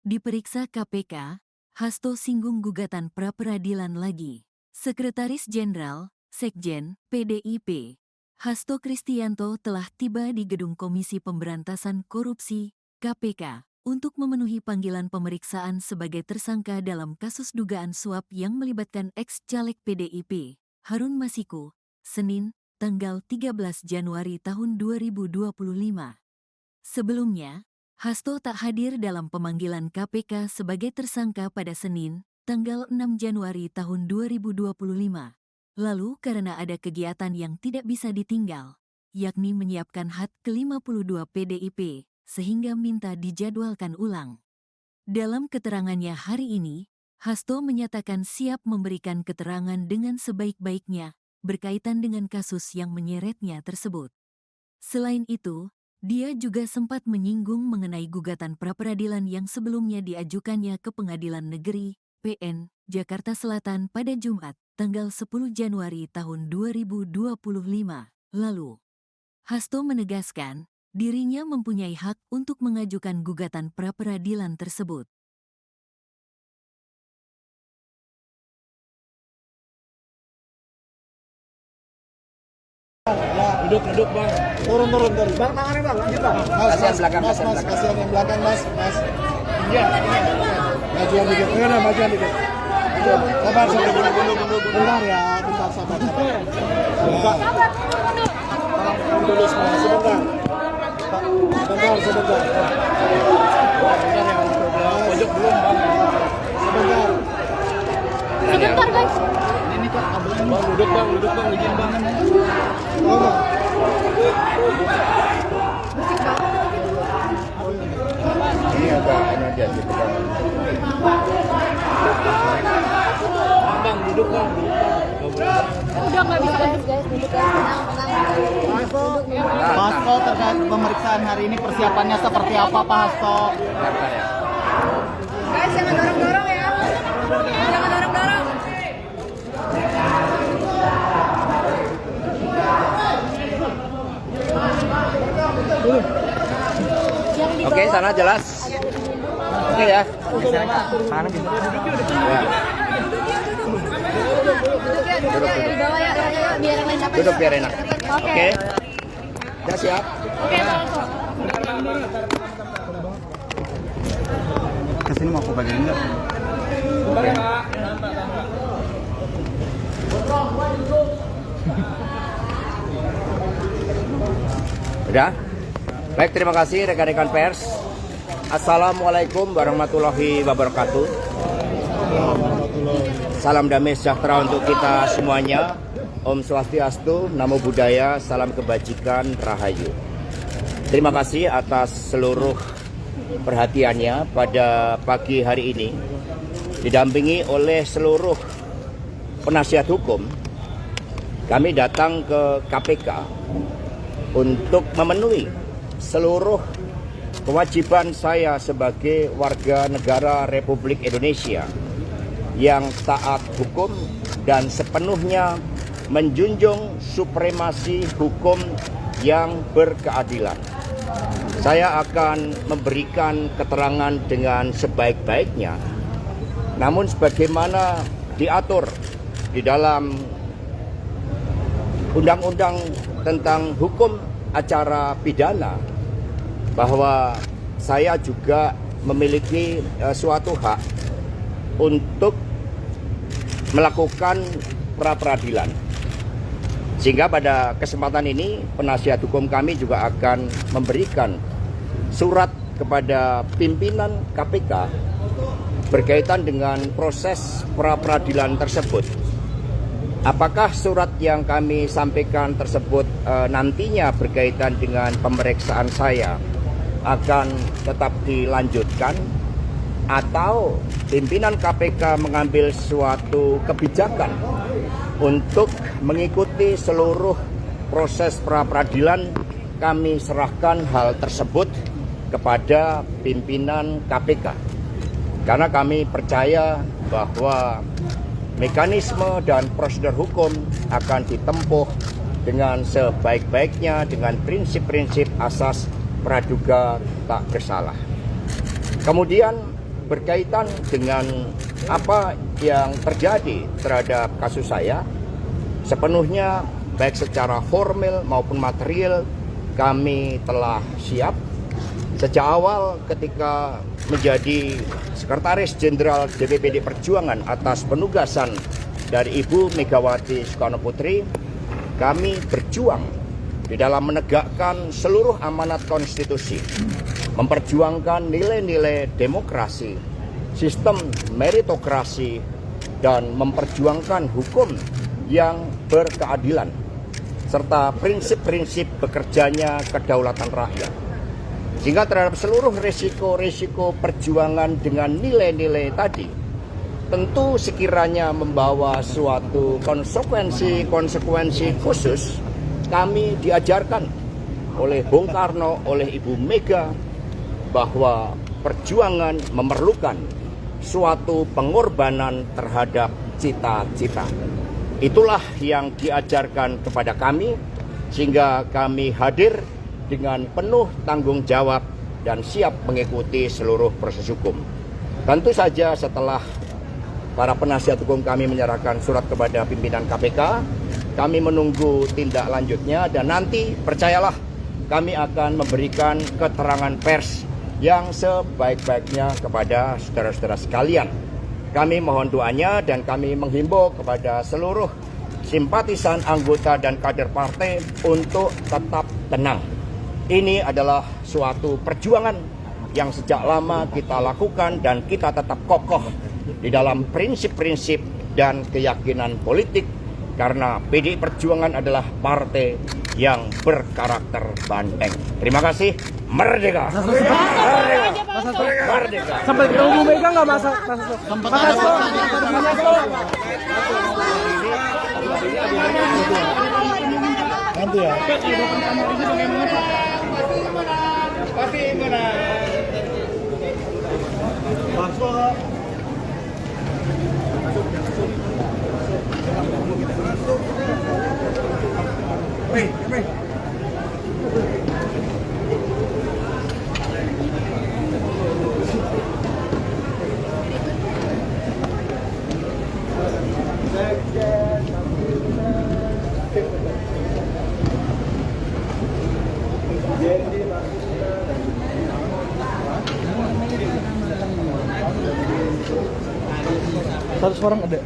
Diperiksa KPK, Hasto singgung gugatan pra-peradilan lagi. Sekretaris Jenderal, Sekjen, PDIP, Hasto Kristianto telah tiba di Gedung Komisi Pemberantasan Korupsi, KPK, untuk memenuhi panggilan pemeriksaan sebagai tersangka dalam kasus dugaan suap yang melibatkan ex-caleg PDIP, Harun Masiku, Senin, tanggal 13 Januari tahun 2025. Sebelumnya, Hasto tak hadir dalam pemanggilan KPK sebagai tersangka pada Senin, tanggal 6 Januari tahun 2025. Lalu karena ada kegiatan yang tidak bisa ditinggal, yakni menyiapkan HUT ke-52 PDIP, sehingga minta dijadwalkan ulang. Dalam keterangannya hari ini, Hasto menyatakan siap memberikan keterangan dengan sebaik-baiknya berkaitan dengan kasus yang menyeretnya tersebut. Selain itu, dia juga sempat menyinggung mengenai gugatan pra-peradilan yang sebelumnya diajukannya ke Pengadilan Negeri, PN, Jakarta Selatan pada Jumat, tanggal 10 Januari tahun 2025 lalu. Hasto menegaskan, dirinya mempunyai hak untuk mengajukan gugatan pra-peradilan tersebut. Duduk bang. Turun. Bang, tangannya bang. Lanjut bang. Kasihan belakang, Mas, kasihan yang belakang mas. Iya. Majuan dikit. Majuan dikit. Sabar. Bentar ya, bentar sabar. Dulu semua, sebentar. Sebentar. Pojok belum bang. Sebentar guys. Ini kok kabelnya. Bang, duduk bang, izin bang. Ini agak aja gitu kan. Bang, duduk bang. Udah nggak bisa guys, duduk guys, tenang. Hasto terkait pemeriksaan hari ini persiapannya seperti apa Pak Hasto? Guys, jangan dorong-dorong ya. Jangan dorong-dorong. Oke, sana jelas. Oke ya. Sana gitu. Ya. Duduk ya di bawah ya, biar yang lain dapat. Duduk biar enak. Oke. Oke. Udah siap? Oke, Pak. Kesini mau aku bagian enggak? Udah? Baik, terima kasih rekan-rekan pers. Assalamualaikum warahmatullahi wabarakatuh. Salam damai sejahtera untuk kita semuanya. Om Swastiastu, Namo Buddhaya, salam kebajikan, Rahayu. Terima kasih atas seluruh perhatiannya pada pagi hari ini. Didampingi oleh seluruh penasihat hukum, kami datang ke KPK untuk memenuhi seluruh kewajiban saya sebagai warga negara Republik Indonesia yang taat hukum dan sepenuhnya menjunjung supremasi hukum yang berkeadilan. Saya akan memberikan keterangan dengan sebaik-baiknya, namun sebagaimana diatur di dalam Undang-Undang tentang Hukum Acara Pidana, bahwa saya juga memiliki suatu hak untuk melakukan pra-peradilan. Sehingga pada kesempatan ini penasihat hukum kami juga akan memberikan surat kepada pimpinan KPK berkaitan dengan proses pra-peradilan tersebut. Apakah surat yang kami sampaikan tersebut nantinya berkaitan dengan pemeriksaan saya akan tetap dilanjutkan, atau pimpinan KPK mengambil suatu kebijakan untuk mengikuti seluruh proses pra-peradilan? Kami serahkan hal tersebut kepada pimpinan KPK, karena kami percaya bahwa mekanisme dan prosedur hukum akan ditempuh dengan sebaik-baiknya dengan prinsip-prinsip asas praduga tak bersalah. Kemudian berkaitan dengan apa yang terjadi terhadap kasus saya, sepenuhnya baik secara formal maupun material kami telah siap. Sejak awal ketika menjadi Sekretaris Jenderal DPPD Perjuangan atas penugasan dari Ibu Megawati Soekarno Putri, kami berjuang di dalam menegakkan seluruh amanat konstitusi, memperjuangkan nilai-nilai demokrasi, sistem meritokrasi, dan memperjuangkan hukum yang berkeadilan, serta prinsip-prinsip bekerjanya kedaulatan rakyat. Sehingga terhadap seluruh risiko-risiko perjuangan dengan nilai-nilai tadi, tentu sekiranya membawa suatu konsekuensi khusus, kami diajarkan oleh Bung Karno, oleh Ibu Mega, bahwa perjuangan memerlukan suatu pengorbanan terhadap cita-cita. Itulah yang diajarkan kepada kami, sehingga kami hadir dengan penuh tanggung jawab dan siap mengikuti seluruh proses hukum. Tentu saja setelah para penasihat hukum kami menyerahkan surat kepada pimpinan KPK, kami menunggu tindak lanjutnya, dan nanti percayalah kami akan memberikan keterangan pers yang sebaik-baiknya kepada saudara-saudara sekalian. Kami mohon doanya dan kami menghimbau kepada seluruh simpatisan, anggota, dan kader partai untuk tetap tenang. Ini adalah suatu perjuangan yang sejak lama kita lakukan, dan kita tetap kokoh di dalam prinsip-prinsip dan keyakinan politik, karena PDI Perjuangan adalah partai yang berkarakter banteng. Terima kasih. Merdeka! Merdeka! Merdeka! Sampai ketemu Bu Mega nggak masa? Sempat ada Nanti ya. Satu orang ada.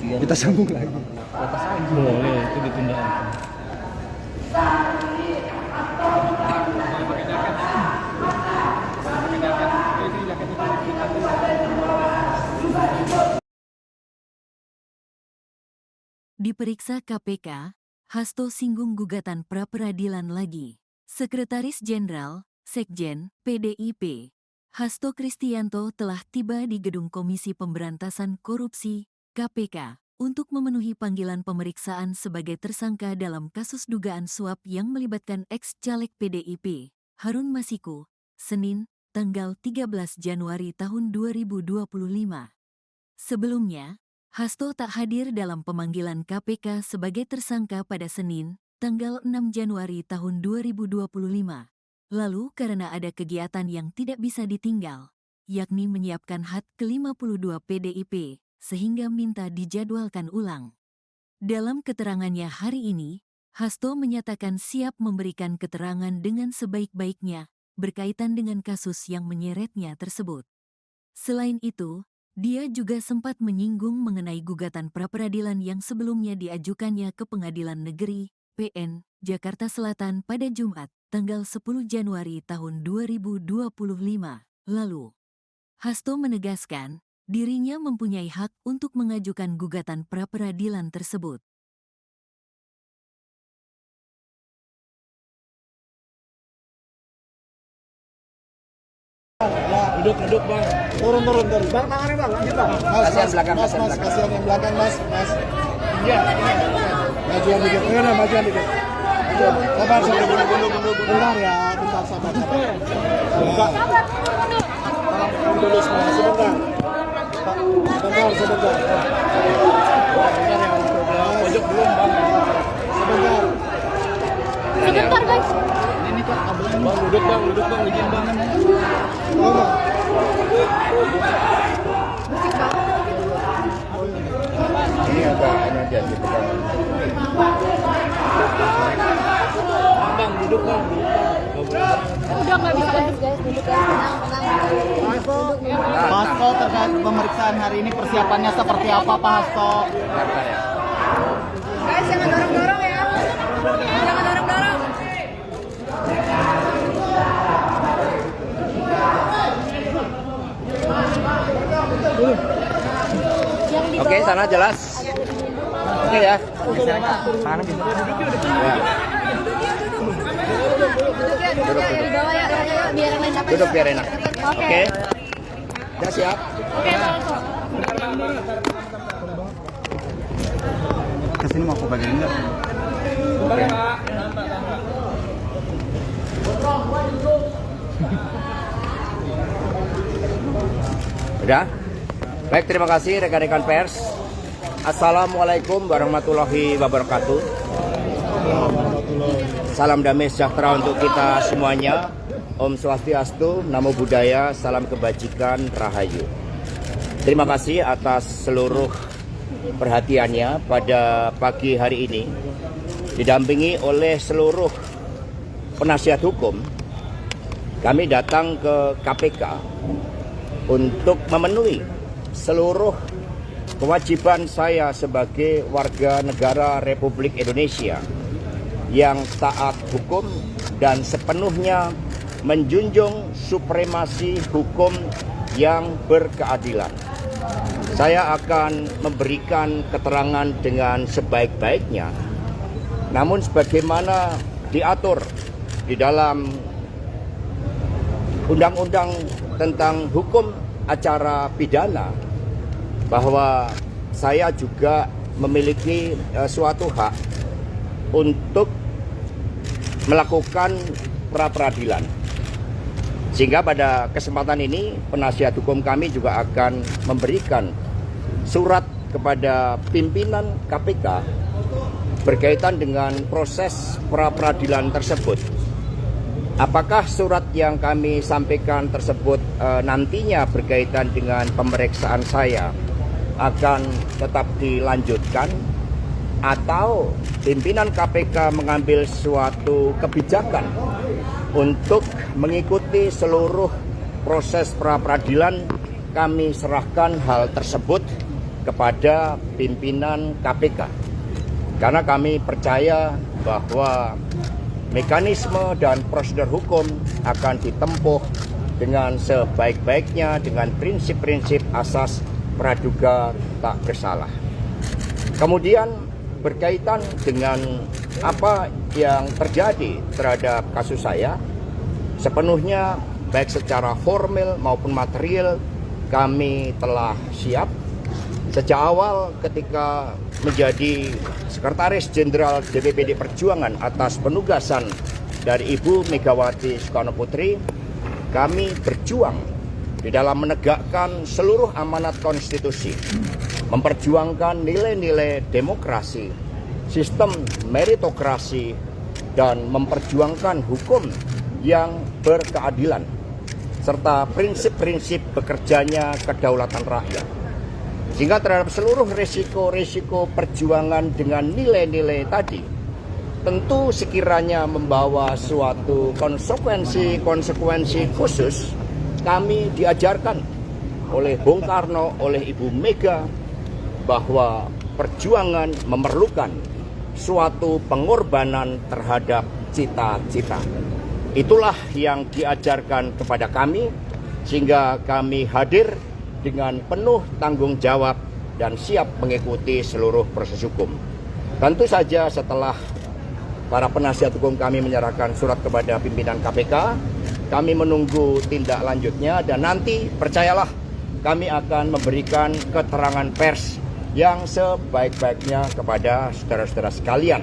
Kita sambung lagi. Boleh, itu ditunda. Diperiksa KPK, Hasto singgung gugatan pra-peradilan lagi. Sekretaris Jenderal, Sekjen, PDIP, Hasto Kristianto telah tiba di Gedung Komisi Pemberantasan Korupsi, KPK, untuk memenuhi panggilan pemeriksaan sebagai tersangka dalam kasus dugaan suap yang melibatkan ex-caleg PDIP, Harun Masiku, Senin, tanggal 13 Januari tahun 2025. Sebelumnya, Hasto tak hadir dalam pemanggilan KPK sebagai tersangka pada Senin, tanggal 6 Januari tahun 2025. Lalu karena ada kegiatan yang tidak bisa ditinggal, yakni menyiapkan HUT ke-52 PDIP, sehingga minta dijadwalkan ulang. Dalam keterangannya hari ini, Hasto menyatakan siap memberikan keterangan dengan sebaik-baiknya berkaitan dengan kasus yang menyeretnya tersebut. Selain itu, dia juga sempat menyinggung mengenai gugatan pra-peradilan yang sebelumnya diajukannya ke Pengadilan Negeri PN Jakarta Selatan pada Jumat, tanggal 10 Januari tahun 2025 lalu. Hasto menegaskan, dirinya mempunyai hak untuk mengajukan gugatan pra-peradilan tersebut. Duduk bang. Turun. Bang, tangannya bang, lanjut bang. Kasihan belakang, mas, kasihan belakang. kasihan yang belakang mas. Iya. Majuan dikit, majuan dikit. Sabar, bentar ya, bentar sabar. Dulu semua, sebentar. Sebentar. Pojok belum bang. Sebentar guys. Ini kok kabelnya. Bang, duduk bang, izin bang. Ini agak ini aja gitu kan. Bang, duduk bang. Udah nggak bisa guys, duduk ya. Tenang. Pak Hasto, terkait pemeriksaan hari ini persiapannya seperti apa Pak Hasto? Bentar ya. Guys, jangan dorong-dorong ya. Jangan dorong-dorong. Oke, sana jelas. Oke ya. Tangan gitu. Ya. Duduk ya di bawah ya. Biar yang lain dapat. Duduk biar enak. Oke. Oke. Udah siap? Oke, langsung. Kesini mau aku bagian enggak? Udah? Baik, terima kasih rekan-rekan pers. Assalamualaikum warahmatullahi wabarakatuh. Salam damai sejahtera untuk kita semuanya. Om Swastiastu, Namo Buddhaya, salam kebajikan, Rahayu. Terima kasih atas seluruh perhatiannya pada pagi hari ini. Didampingi oleh seluruh penasihat hukum, kami datang ke KPK untuk memenuhi seluruh kewajiban saya sebagai warga negara Republik Indonesia yang taat hukum dan sepenuhnya menjunjung supremasi hukum yang berkeadilan. Saya akan memberikan keterangan dengan sebaik-baiknya, namun sebagaimana diatur di dalam Undang-Undang tentang Hukum Acara Pidana, bahwa saya juga memiliki suatu hak untuk melakukan pra-peradilan. Sehingga pada kesempatan ini penasihat hukum kami juga akan memberikan surat kepada pimpinan KPK berkaitan dengan proses pra-peradilan tersebut. Apakah surat yang kami sampaikan tersebut nantinya berkaitan dengan pemeriksaan saya akan tetap dilanjutkan, atau pimpinan KPK mengambil suatu kebijakan untuk mengikuti seluruh proses pra-peradilan, kami serahkan hal tersebut kepada pimpinan KPK. Karena kami percaya bahwa mekanisme dan prosedur hukum akan ditempuh dengan sebaik-baiknya dengan prinsip-prinsip asas praduga tak bersalah. Kemudian berkaitan dengan apa yang terjadi terhadap kasus saya, sepenuhnya baik secara formal maupun material kami telah siap. Sejak awal ketika menjadi Sekretaris Jenderal DPP Pdi Perjuangan atas penugasan dari Ibu Megawati Soekarno Putri, kami berjuang di dalam menegakkan seluruh amanat konstitusi, memperjuangkan nilai-nilai demokrasi, sistem meritokrasi, dan memperjuangkan hukum yang berkeadilan, serta prinsip-prinsip bekerjanya kedaulatan rakyat. Sehingga terhadap seluruh risiko-risiko perjuangan dengan nilai-nilai tadi, tentu sekiranya membawa suatu konsekuensi khusus, kami diajarkan oleh Bung Karno, oleh Ibu Mega, bahwa perjuangan memerlukan suatu pengorbanan terhadap cita-cita. Itulah yang diajarkan kepada kami, sehingga kami hadir dengan penuh tanggung jawab dan siap mengikuti seluruh proses hukum. Tentu saja setelah para penasihat hukum kami menyerahkan surat kepada pimpinan KPK, kami menunggu tindak lanjutnya, dan nanti percayalah kami akan memberikan keterangan pers yang sebaik-baiknya kepada saudara-saudara sekalian.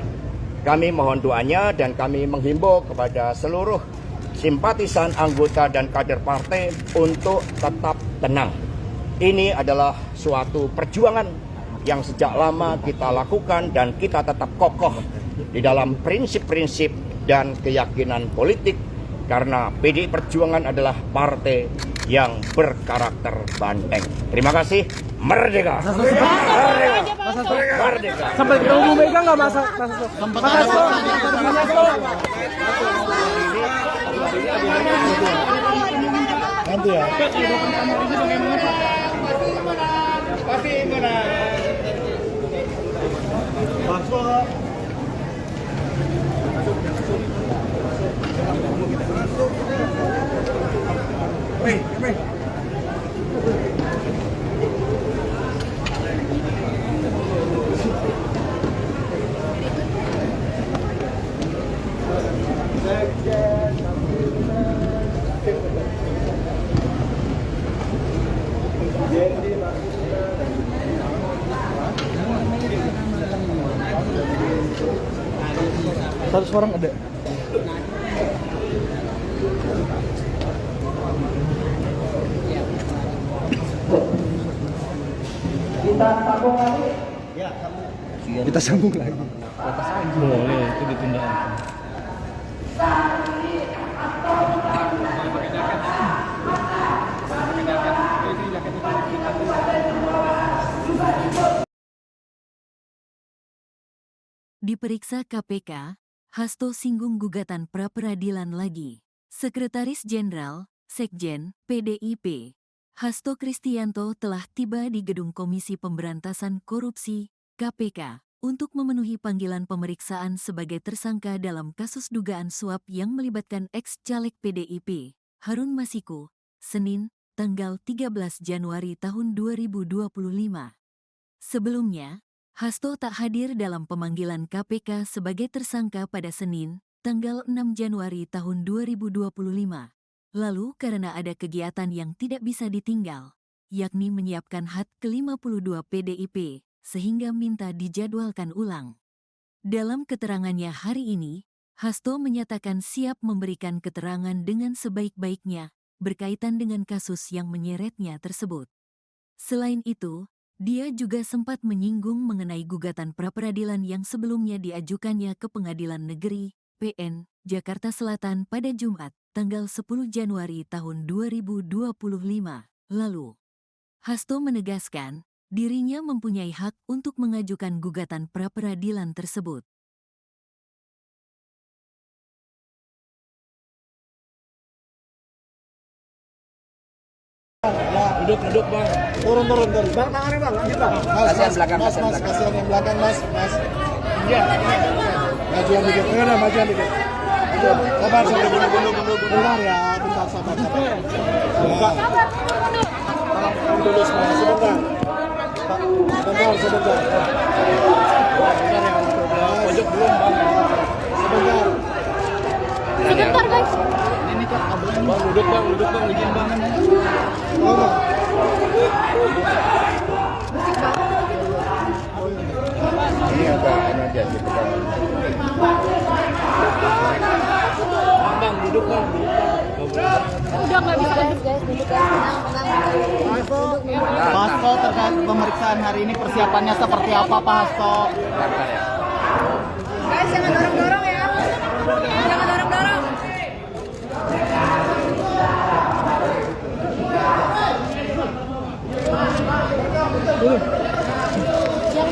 Kami mohon doanya dan kami menghimbau kepada seluruh simpatisan, anggota, dan kader partai untuk tetap tenang. Ini adalah suatu perjuangan yang sejak lama kita lakukan dan kita tetap kokoh di dalam prinsip-prinsip dan keyakinan politik, karena PDI Perjuangan adalah partai yang berkarakter banteng. Terima kasih. Merdeka! Merdeka! Merdeka! Sampai ketemu Bu Mega nggak Mas? Nanti ya. Pasti benar. Satu orang ada. Kita sambung lagi. Boleh, itu ditunda. Diperiksa KPK, Hasto singgung gugatan pra-peradilan lagi. Sekretaris Jenderal, Sekjen, PDIP, Hasto Kristianto telah tiba di Gedung Komisi Pemberantasan Korupsi, KPK, untuk memenuhi panggilan pemeriksaan sebagai tersangka dalam kasus dugaan suap yang melibatkan ex-caleg PDIP, Harun Masiku, Senin, tanggal 13 Januari tahun 2025. Sebelumnya, Hasto tak hadir dalam pemanggilan KPK sebagai tersangka pada Senin, tanggal 6 Januari tahun 2025. Lalu karena ada kegiatan yang tidak bisa ditinggal, yakni menyiapkan HUT ke-52 PDIP, sehingga minta dijadwalkan ulang. Dalam keterangannya hari ini, Hasto menyatakan siap memberikan keterangan dengan sebaik-baiknya berkaitan dengan kasus yang menyeretnya tersebut. Selain itu, dia juga sempat menyinggung mengenai gugatan pra-peradilan yang sebelumnya diajukannya ke Pengadilan Negeri, PN, Jakarta Selatan pada Jumat, tanggal 10 Januari tahun 2025 lalu. Hasto menegaskan, dirinya mempunyai hak untuk mengajukan gugatan pra-peradilan tersebut. Duduk bang. Turun. Bang, tangannya bang. Kasihan belakang, Mas, kasihan yang belakang mas. Iya. Majuan dikit. Majuan dikit. Sabar. Bentar ya, bentar sabar. Dulu semua, sebentar. Sebentar. Pojok belum bang. Sebentar guys. Ini kok kabelnya. Bang, duduk bang, izin bang. Ini agak aja gitu kan. Bang, duduk bang. Udah Udah nggak bisa guys, duduk guys, tenang. Pak Hasto, terkait pemeriksaan hari ini persiapannya seperti apa Pak Hasto? Guys, jangan dorong-dorong ya. Jangan dorong-dorong.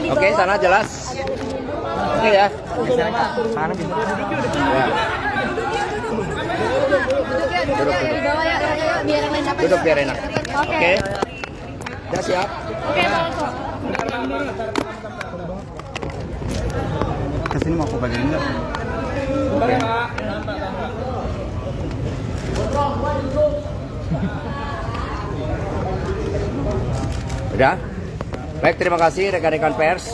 Oke, sana jelas. Oke ya. Duduk ya di bawah ya, biar yang lain dapat. Duduk biar enak. Oke. Ya siap. Oke, langsung. Kesini mau aku bagian enggak? Udah? Baik, terima kasih rekan-rekan pers.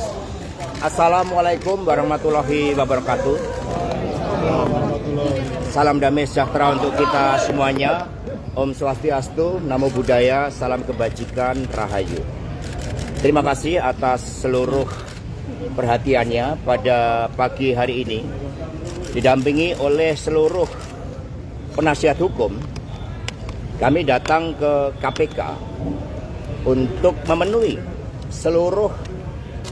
Assalamualaikum warahmatullahi wabarakatuh. Salam damai sejahtera untuk kita semuanya. Om Swastiastu, Namo Buddhaya, salam kebajikan, Rahayu. Terima kasih atas seluruh perhatiannya pada pagi hari ini. Didampingi oleh seluruh penasihat hukum, kami datang ke KPK untuk memenuhi seluruh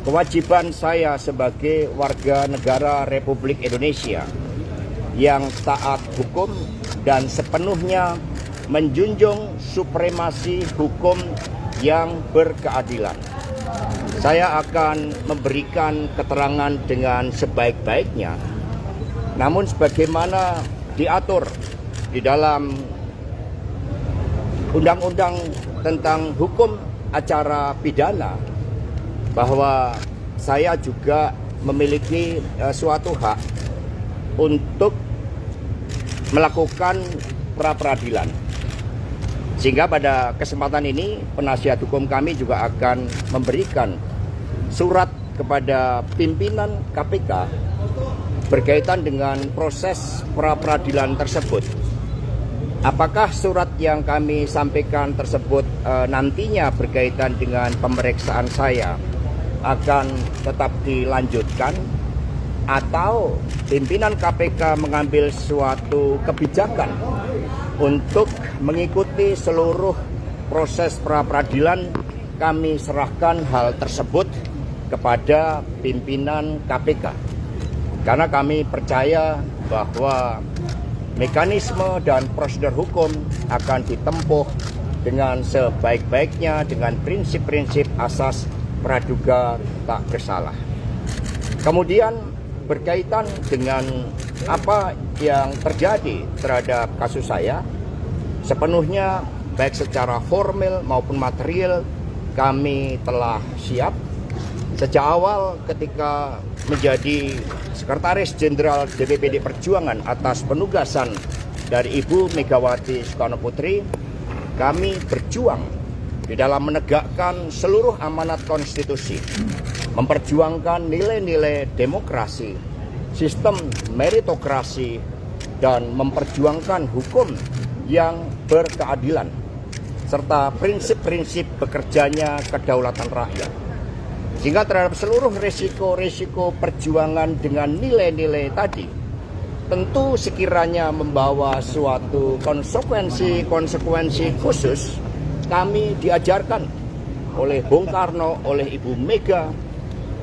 kewajiban saya sebagai warga negara Republik Indonesia yang taat hukum dan sepenuhnya menjunjung supremasi hukum yang berkeadilan. Saya akan memberikan keterangan dengan sebaik-baiknya, namun sebagaimana diatur di dalam Undang-Undang tentang Hukum Acara Pidana, bahwa saya juga memiliki suatu hak untuk melakukan pra-peradilan. Sehingga pada kesempatan ini penasihat hukum kami juga akan memberikan surat kepada pimpinan KPK berkaitan dengan proses pra-peradilan tersebut. Apakah surat yang kami sampaikan tersebut nantinya berkaitan dengan pemeriksaan saya akan tetap dilanjutkan, atau pimpinan KPK mengambil suatu kebijakan untuk mengikuti seluruh proses pra-peradilan, kami serahkan hal tersebut kepada pimpinan KPK. Karena kami percaya bahwa mekanisme dan prosedur hukum akan ditempuh dengan sebaik-baiknya dengan prinsip-prinsip asas praduga tak bersalah. Kemudian berkaitan dengan apa yang terjadi terhadap kasus saya, sepenuhnya baik secara formal maupun material kami telah siap. Sejak awal ketika menjadi Sekretaris Jenderal DPPD Perjuangan atas penugasan dari Ibu Megawati Soekarno Putri, kami berjuang di dalam menegakkan seluruh amanat konstitusi, memperjuangkan nilai-nilai demokrasi, sistem meritokrasi, dan memperjuangkan hukum yang berkeadilan, serta prinsip-prinsip bekerjanya kedaulatan rakyat. Sehingga terhadap seluruh resiko-resiko perjuangan dengan nilai-nilai tadi, tentu sekiranya membawa suatu konsekuensi khusus, kami diajarkan oleh Bung Karno, oleh Ibu Mega,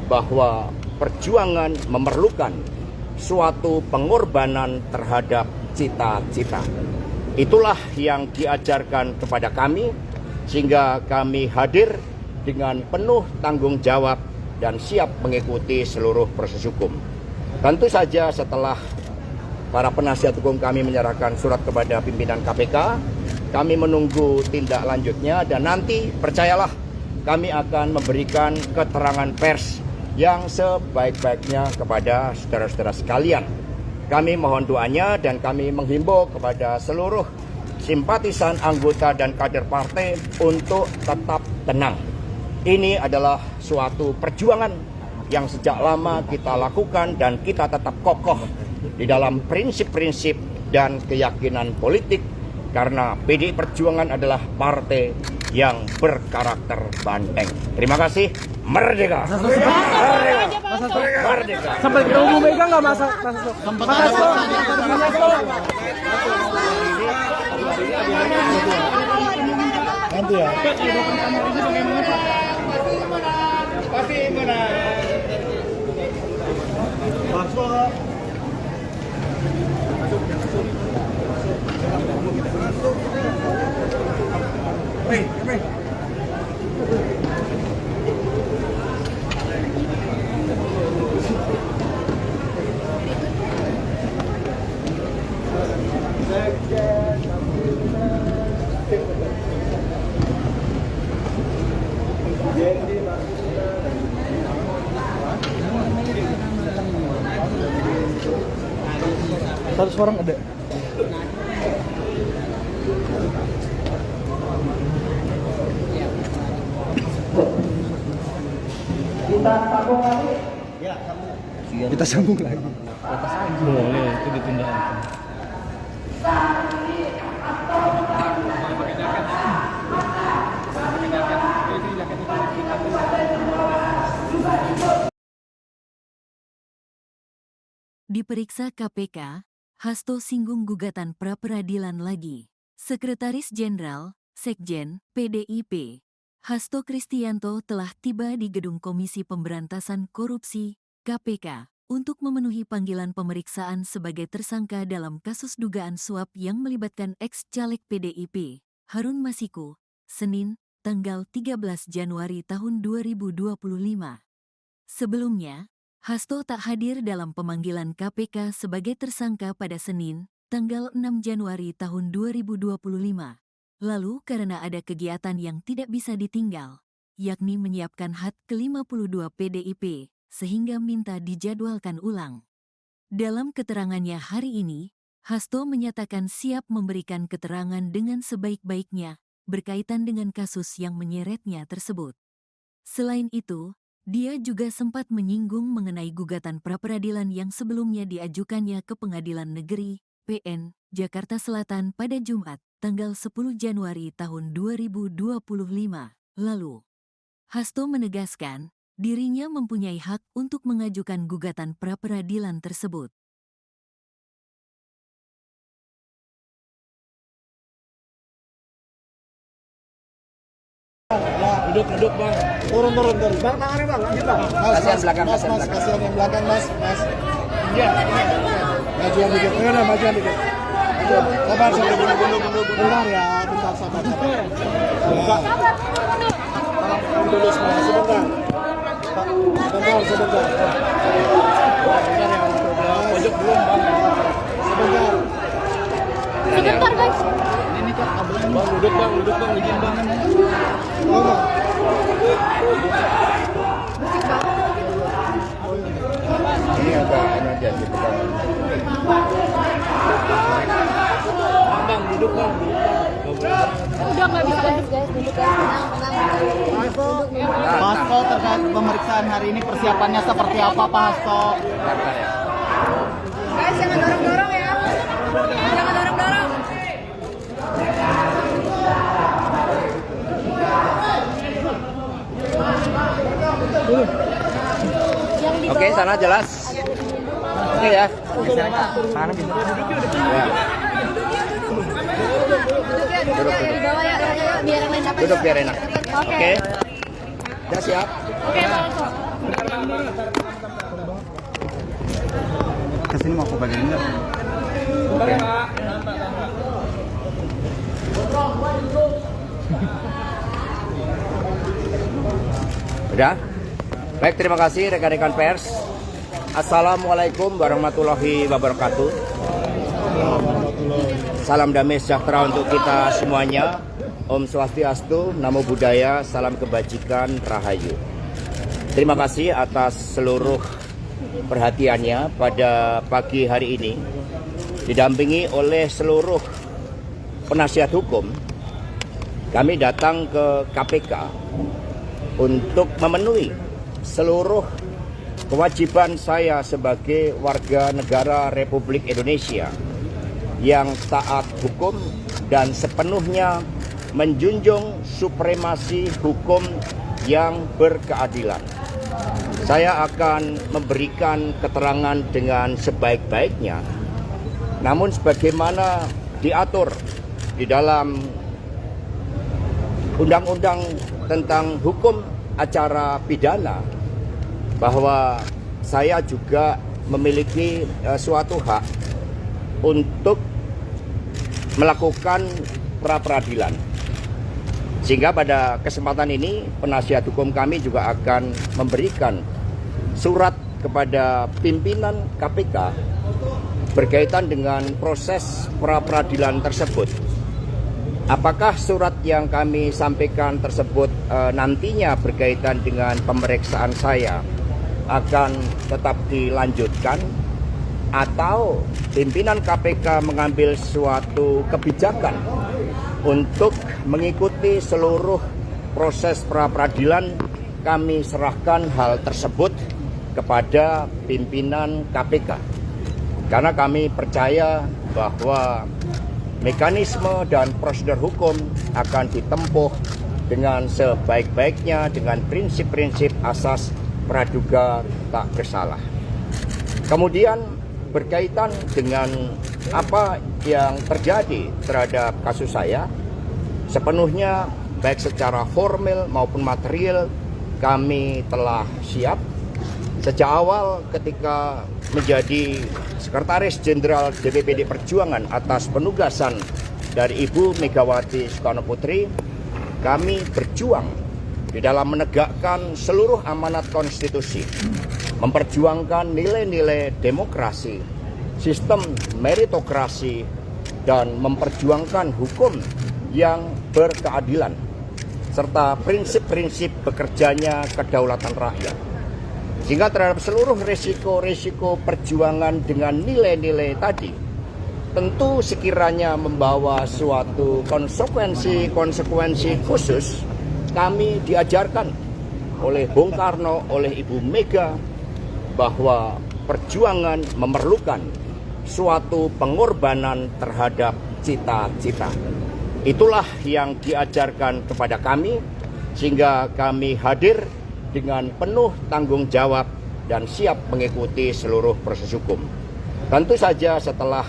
bahwa perjuangan memerlukan suatu pengorbanan terhadap cita-cita. Itulah yang diajarkan kepada kami, sehingga kami hadir dengan penuh tanggung jawab dan siap mengikuti seluruh proses hukum. Tentu saja setelah para penasihat hukum kami menyerahkan surat kepada pimpinan KPK, kami menunggu tindak lanjutnya, dan nanti percayalah kami akan memberikan keterangan pers yang sebaik-baiknya kepada saudara-saudara sekalian. Kami mohon doanya dan kami menghimbau kepada seluruh simpatisan, anggota, dan kader partai untuk tetap tenang. Ini adalah suatu perjuangan yang sejak lama kita lakukan dan kita tetap kokoh di dalam prinsip-prinsip dan keyakinan politik, karena PDI Perjuangan adalah partai yang berkarakter banteng. Terima kasih. Merdeka! Merdeka! Merdeka! Sampai ke Ibu Mega nggak masak? Sempat ada nanti ya. Pasti menang. Masuk. Satu orang ada. Kita sambung lagi. Boleh, itu ditunda. Diperiksa KPK, Hasto singgung gugatan pra-peradilan lagi. Sekretaris Jenderal, Sekjen, PDIP, Hasto Kristianto telah tiba di Gedung Komisi Pemberantasan Korupsi, KPK, untuk memenuhi panggilan pemeriksaan sebagai tersangka dalam kasus dugaan suap yang melibatkan ex-caleg PDIP, Harun Masiku, Senin, tanggal 13 Januari tahun 2025. Sebelumnya, Hasto tak hadir dalam pemanggilan KPK sebagai tersangka pada Senin, tanggal 6 Januari tahun 2025. Lalu karena ada kegiatan yang tidak bisa ditinggal, yakni menyiapkan HUT ke-52 PDIP, sehingga minta dijadwalkan ulang. Dalam keterangannya hari ini, Hasto menyatakan siap memberikan keterangan dengan sebaik-baiknya berkaitan dengan kasus yang menyeretnya tersebut. Selain itu, dia juga sempat menyinggung mengenai gugatan pra-peradilan yang sebelumnya diajukannya ke Pengadilan Negeri, PN, Jakarta Selatan pada Jumat, tanggal 10 Januari tahun 2025 lalu. Hasto menegaskan, dirinya mempunyai hak untuk mengajukan gugatan pra-peradilan tersebut. Duduk bang. Turun. Bang, tangannya bang, lanjut bang. Kasihan belakang, mas, kasihan belakang. kasihan yang belakang mas. Iya. Majuan dikit, majuan dikit. Sabar, bentar ya, bentar sabar. Dulu semua, sebentar. Sebentar. Bentar ya, pojok belum bang. Sebentar. Sebentar guys. Ini kok kabelnya Bang, duduk bang, izin bang. Ini agak aja gitu kan. Bang, duduk bang. Udah nggak bisa guys, duduk guys, tenang. Hasto terkait pemeriksaan hari ini persiapannya seperti apa Pak Hasto? Guys, jangan dorong-dorong ya. Jangan dorong-dorong. Oke, sana jelas. Oke ya. Mana bisa? Ya. Duduk ya, di bawah ya. Biar yang lain dapat. Duduk biar enak. Oke. Oke. Udah siap? Oke, Bang. Kesini mau aku bagian enggak? Udah? Baik, terima kasih rekan-rekan pers. Assalamualaikum warahmatullahi wabarakatuh. Salam damai sejahtera untuk kita semuanya. Om Swastiastu, Namo Buddhaya, salam kebajikan, Rahayu. Terima kasih atas seluruh perhatiannya pada pagi hari ini. Didampingi oleh seluruh penasihat hukum, kami datang ke KPK untuk memenuhi seluruh kewajiban saya sebagai warga negara Republik Indonesia yang taat hukum dan sepenuhnya menjunjung supremasi hukum yang berkeadilan. Saya akan memberikan keterangan dengan sebaik-baiknya, namun sebagaimana diatur di dalam undang-undang tentang hukum acara pidana bahwa saya juga memiliki suatu hak untuk melakukan pra-peradilan. Sehingga pada kesempatan ini penasihat hukum kami juga akan memberikan surat kepada pimpinan KPK berkaitan dengan proses pra-peradilan tersebut. Apakah surat yang kami sampaikan tersebut nantinya berkaitan dengan pemeriksaan saya akan tetap dilanjutkan, atau pimpinan KPK mengambil suatu kebijakan untuk mengikuti seluruh proses pra-peradilan? Kami serahkan hal tersebut kepada pimpinan KPK. Karena kami percaya bahwa mekanisme dan prosedur hukum akan ditempuh dengan sebaik-baiknya dengan prinsip-prinsip asas praduga tak bersalah. Kemudian berkaitan dengan apa yang terjadi terhadap kasus saya, sepenuhnya baik secara formal maupun material kami telah siap. Sejak awal ketika menjadi Sekretaris Jenderal DPP PDI Perjuangan atas penugasan dari Ibu Megawati Soekarno Putri, kami berjuang di dalam menegakkan seluruh amanat konstitusi, memperjuangkan nilai-nilai demokrasi, sistem meritokrasi, dan memperjuangkan hukum yang berkeadilan, serta prinsip-prinsip bekerjanya kedaulatan rakyat. Sehingga terhadap seluruh resiko-resiko perjuangan dengan nilai-nilai tadi, tentu sekiranya membawa suatu konsekuensi khusus, kami diajarkan oleh Bung Karno, oleh Ibu Mega, bahwa perjuangan memerlukan suatu pengorbanan terhadap cita-cita. Itulah yang diajarkan kepada kami, sehingga kami hadir dengan penuh tanggung jawab dan siap mengikuti seluruh proses hukum. Tentu saja setelah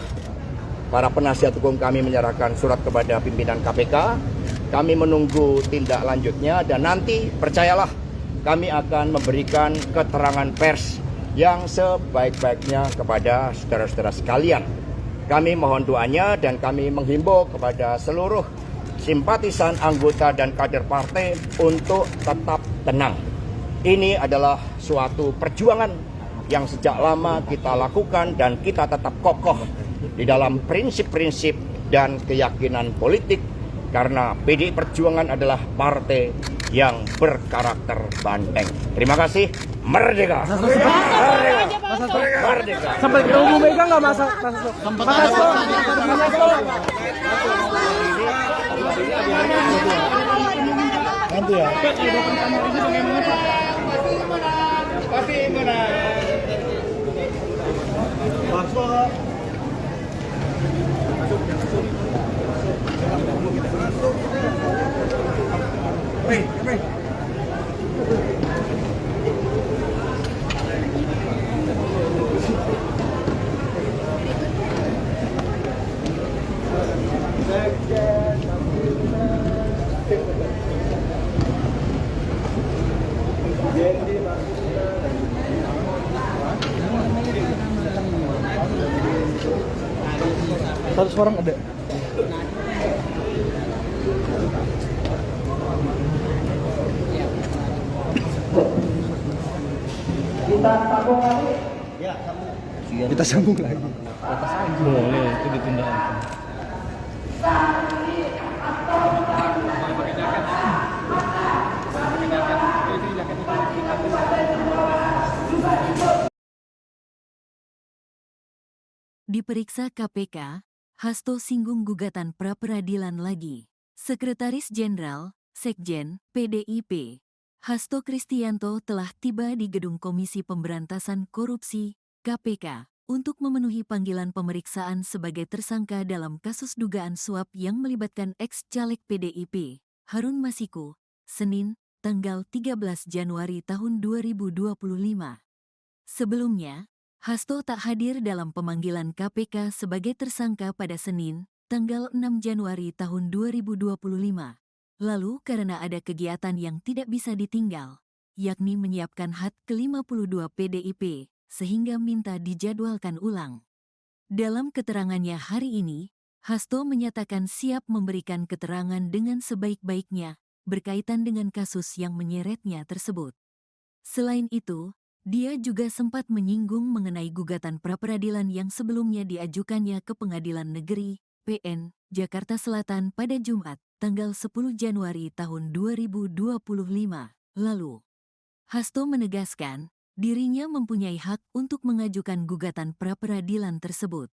para penasihat hukum kami menyerahkan surat kepada pimpinan KPK, kami menunggu tindak lanjutnya, dan nanti percayalah kami akan memberikan keterangan pers yang sebaik-baiknya kepada saudara-saudara sekalian. Kami mohon doanya dan kami menghimbau kepada seluruh simpatisan, anggota, dan kader partai untuk tetap tenang. Ini adalah suatu perjuangan yang sejak lama kita lakukan dan kita tetap kokoh di dalam prinsip-prinsip dan keyakinan politik, karena PDI Perjuangan adalah partai yang berkarakter banteng. Terima kasih. Merdeka! Merdeka! Merdeka! Sampai ketemu Bu Mega nggak masa? Sempat ada Nanti ya. pasti mana? Masuk. Satu orang ada. Kita sambung lagi. Boleh, itu ditunda. Diperiksa KPK, Hasto singgung gugatan pra-peradilan lagi. Sekretaris Jenderal, Sekjen, PDIP, Hasto Kristianto telah tiba di Gedung Komisi Pemberantasan Korupsi, KPK, untuk memenuhi panggilan pemeriksaan sebagai tersangka dalam kasus dugaan suap yang melibatkan ex-caleg PDIP, Harun Masiku, Senin, tanggal 13 Januari tahun 2025. Sebelumnya, Hasto tak hadir dalam pemanggilan KPK sebagai tersangka pada Senin, tanggal 6 Januari tahun 2025. Lalu karena ada kegiatan yang tidak bisa ditinggal, yakni menyiapkan HUT ke-52 PDIP, sehingga minta dijadwalkan ulang. Dalam keterangannya hari ini, Hasto menyatakan siap memberikan keterangan dengan sebaik-baiknya berkaitan dengan kasus yang menyeretnya tersebut. Selain itu, dia juga sempat menyinggung mengenai gugatan pra-peradilan yang sebelumnya diajukannya ke Pengadilan Negeri PN Jakarta Selatan pada Jumat, tanggal 10 Januari tahun 2025 lalu. Hasto menegaskan, dirinya mempunyai hak untuk mengajukan gugatan pra-peradilan tersebut.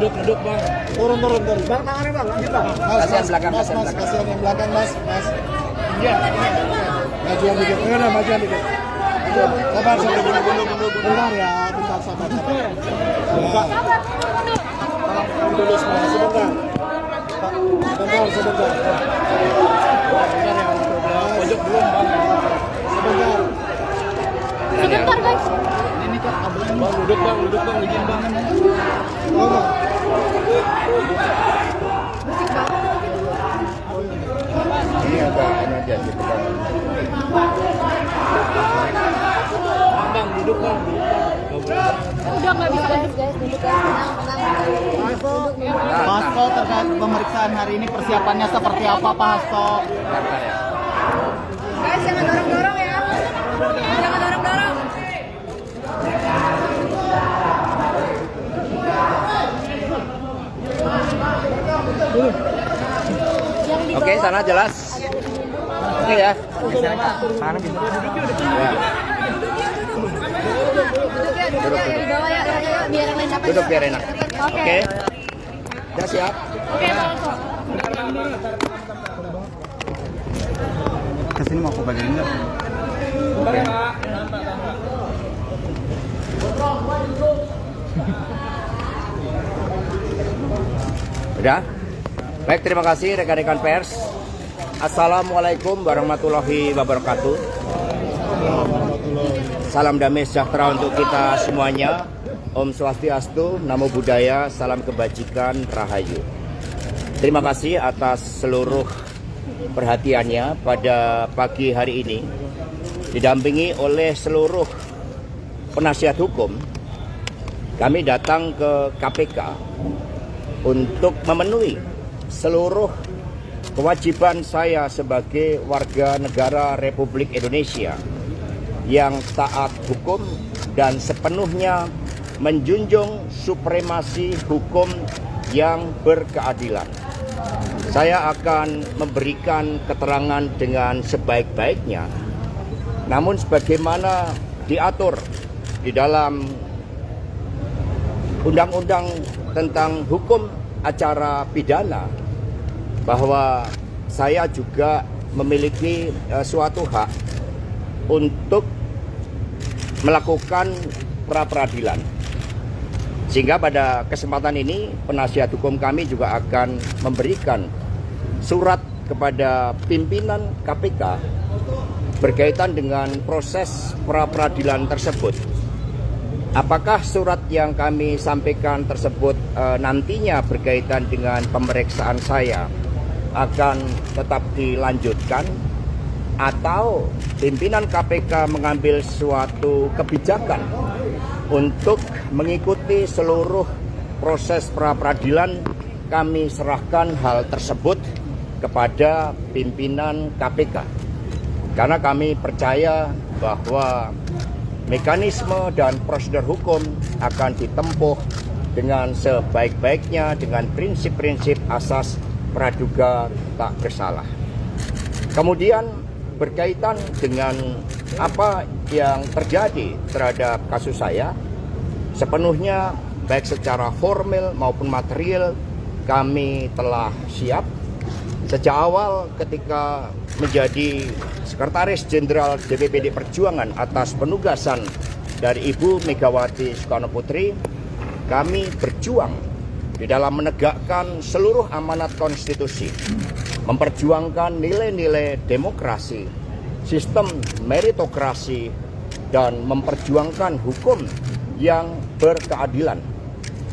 Duduk bang. Turun. Bang, tangannya bang. Kasihan belakang, Mas, kasihan yang belakang mas. Iya. Majuan dikit. Majuan dikit. Sabar. Bentar ya, bentar sabar. Dulu semua, sebentar. Sebentar. Pojok belum bang. Sebentar guys. Ini kok kabelnya. Bang, duduk bang, izin bang. Ini agak ini aja gitu kan. Bang, duduk bang. Udah nggak bisa guys, duduk guys, tenang. Hasto, terkait pemeriksaan hari ini persiapannya seperti apa Pak Hasto? Guys, jangan dorong-dorong ya. Jangan dorong-dorong. Oke, sana jelas. Oke ya. Duduk ya di bawah ya, biar yang lain dapat. Duduk biar enak. Oke. Oke. Udah siap? Oke, Pak. Kesini mau aku bagian enggak? Udah? Baik, terima kasih rekan-rekan pers. Assalamualaikum warahmatullahi wabarakatuh. Salam damai sejahtera untuk kita semuanya. Om Swastiastu, Namo Buddhaya, salam kebajikan, Rahayu. Terima kasih atas seluruh perhatiannya pada pagi hari ini. Didampingi oleh seluruh penasihat hukum, kami datang ke KPK untuk memenuhi seluruh kewajiban saya sebagai warga negara Republik Indonesia yang taat hukum dan sepenuhnya menjunjung supremasi hukum yang berkeadilan. Saya akan memberikan keterangan dengan sebaik-baiknya, namun sebagaimana diatur di dalam Undang-Undang tentang Hukum Acara Pidana, bahwa saya juga memiliki suatu hak untuk melakukan pra-peradilan. Sehingga pada kesempatan ini penasihat hukum kami juga akan memberikan surat kepada pimpinan KPK berkaitan dengan proses pra-peradilan tersebut. Apakah surat yang kami sampaikan tersebut nantinya berkaitan dengan pemeriksaan saya akan tetap dilanjutkan, atau pimpinan KPK mengambil suatu kebijakan untuk mengikuti seluruh proses pra-peradilan, kami serahkan hal tersebut kepada pimpinan KPK. Karena kami percaya bahwa mekanisme dan prosedur hukum akan ditempuh dengan sebaik-baiknya dengan prinsip-prinsip asas praduga tak bersalah. Kemudian berkaitan dengan apa yang terjadi terhadap kasus saya, sepenuhnya baik secara formal maupun material kami telah siap. Sejak awal ketika menjadi Sekretaris Jenderal DPPD Perjuangan atas penugasan dari Ibu Megawati Soekarno Putri, kami berjuang di dalam menegakkan seluruh amanat konstitusi, memperjuangkan nilai-nilai demokrasi, sistem meritokrasi, dan memperjuangkan hukum yang berkeadilan,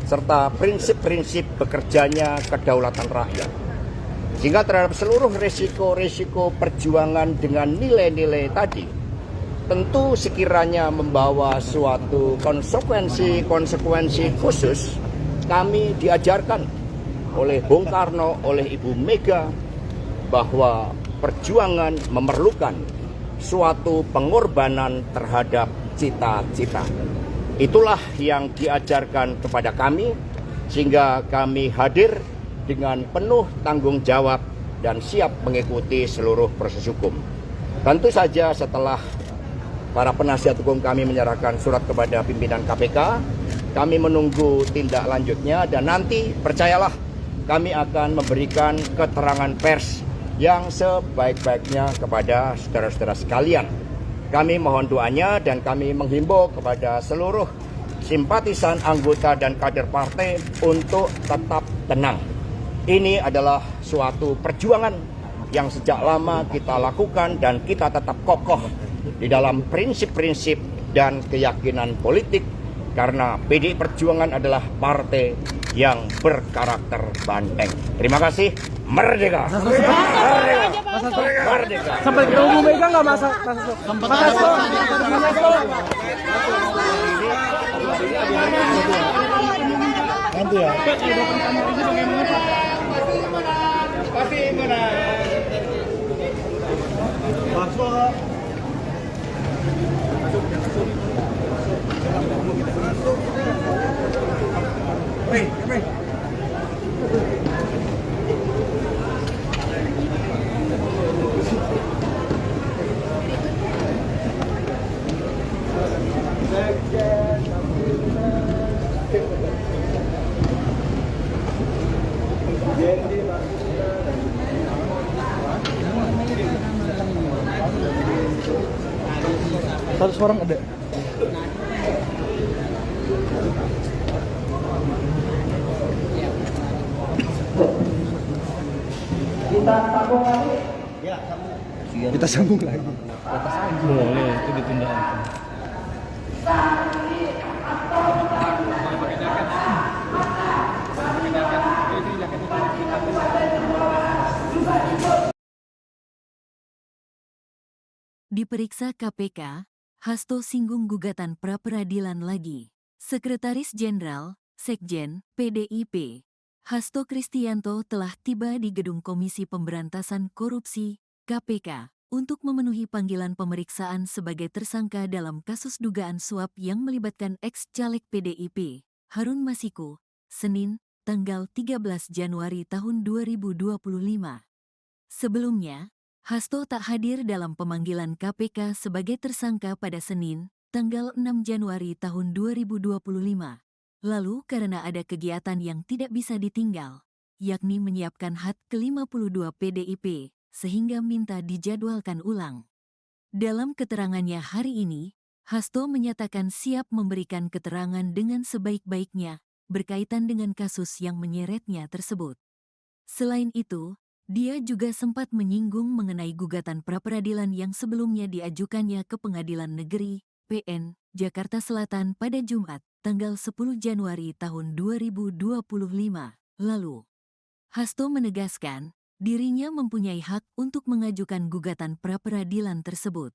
serta prinsip-prinsip bekerjanya kedaulatan rakyat. Sehingga terhadap seluruh resiko-resiko perjuangan dengan nilai-nilai tadi, tentu sekiranya membawa suatu konsekuensi khusus, kami diajarkan oleh Bung Karno, oleh Ibu Mega, bahwa perjuangan memerlukan suatu pengorbanan terhadap cita-cita. Itulah yang diajarkan kepada kami, sehingga kami hadir dengan penuh tanggung jawab dan siap mengikuti seluruh proses hukum. Tentu saja setelah para penasihat hukum kami menyerahkan surat kepada pimpinan KPK, kami menunggu tindak lanjutnya, dan nanti percayalah kami akan memberikan keterangan pers yang sebaik-baiknya kepada saudara-saudara sekalian. Kami mohon doanya dan kami menghimbau kepada seluruh simpatisan, anggota, dan kader partai untuk tetap tenang. Ini adalah suatu perjuangan yang sejak lama kita lakukan dan kita tetap kokoh di dalam prinsip-prinsip dan keyakinan politik, karena PDI Perjuangan adalah partai yang berkarakter banteng. Terima kasih. Merdeka! Merdeka! Merdeka! Sampai ketemu Bu Mega nggak masa? Nanti ya. Pasti mana? Masuk. Satu orang ada. Kita sambung lagi. Boleh, itu ditunda. Diperiksa KPK, Hasto singgung gugatan pra-peradilan lagi. Sekretaris Jenderal, Sekjen, PDIP, Hasto Kristianto telah tiba di Gedung Komisi Pemberantasan Korupsi, KPK, untuk memenuhi panggilan pemeriksaan sebagai tersangka dalam kasus dugaan suap yang melibatkan ex-caleg PDIP, Harun Masiku, Senin, tanggal 13 Januari tahun 2025. Sebelumnya, Hasto tak hadir dalam pemanggilan KPK sebagai tersangka pada Senin, tanggal 6 Januari tahun 2025. Lalu karena ada kegiatan yang tidak bisa ditinggal, yakni menyiapkan HUT ke-52 PDIP, sehingga minta dijadwalkan ulang. Dalam keterangannya hari ini, Hasto menyatakan siap memberikan keterangan dengan sebaik-baiknya berkaitan dengan kasus yang menyeretnya tersebut. Selain itu, dia juga sempat menyinggung mengenai gugatan pra-peradilan yang sebelumnya diajukannya ke Pengadilan Negeri, PN, Jakarta Selatan pada Jumat, tanggal 10 Januari tahun 2025 lalu. Hasto menegaskan, dirinya mempunyai hak untuk mengajukan gugatan pra-peradilan tersebut.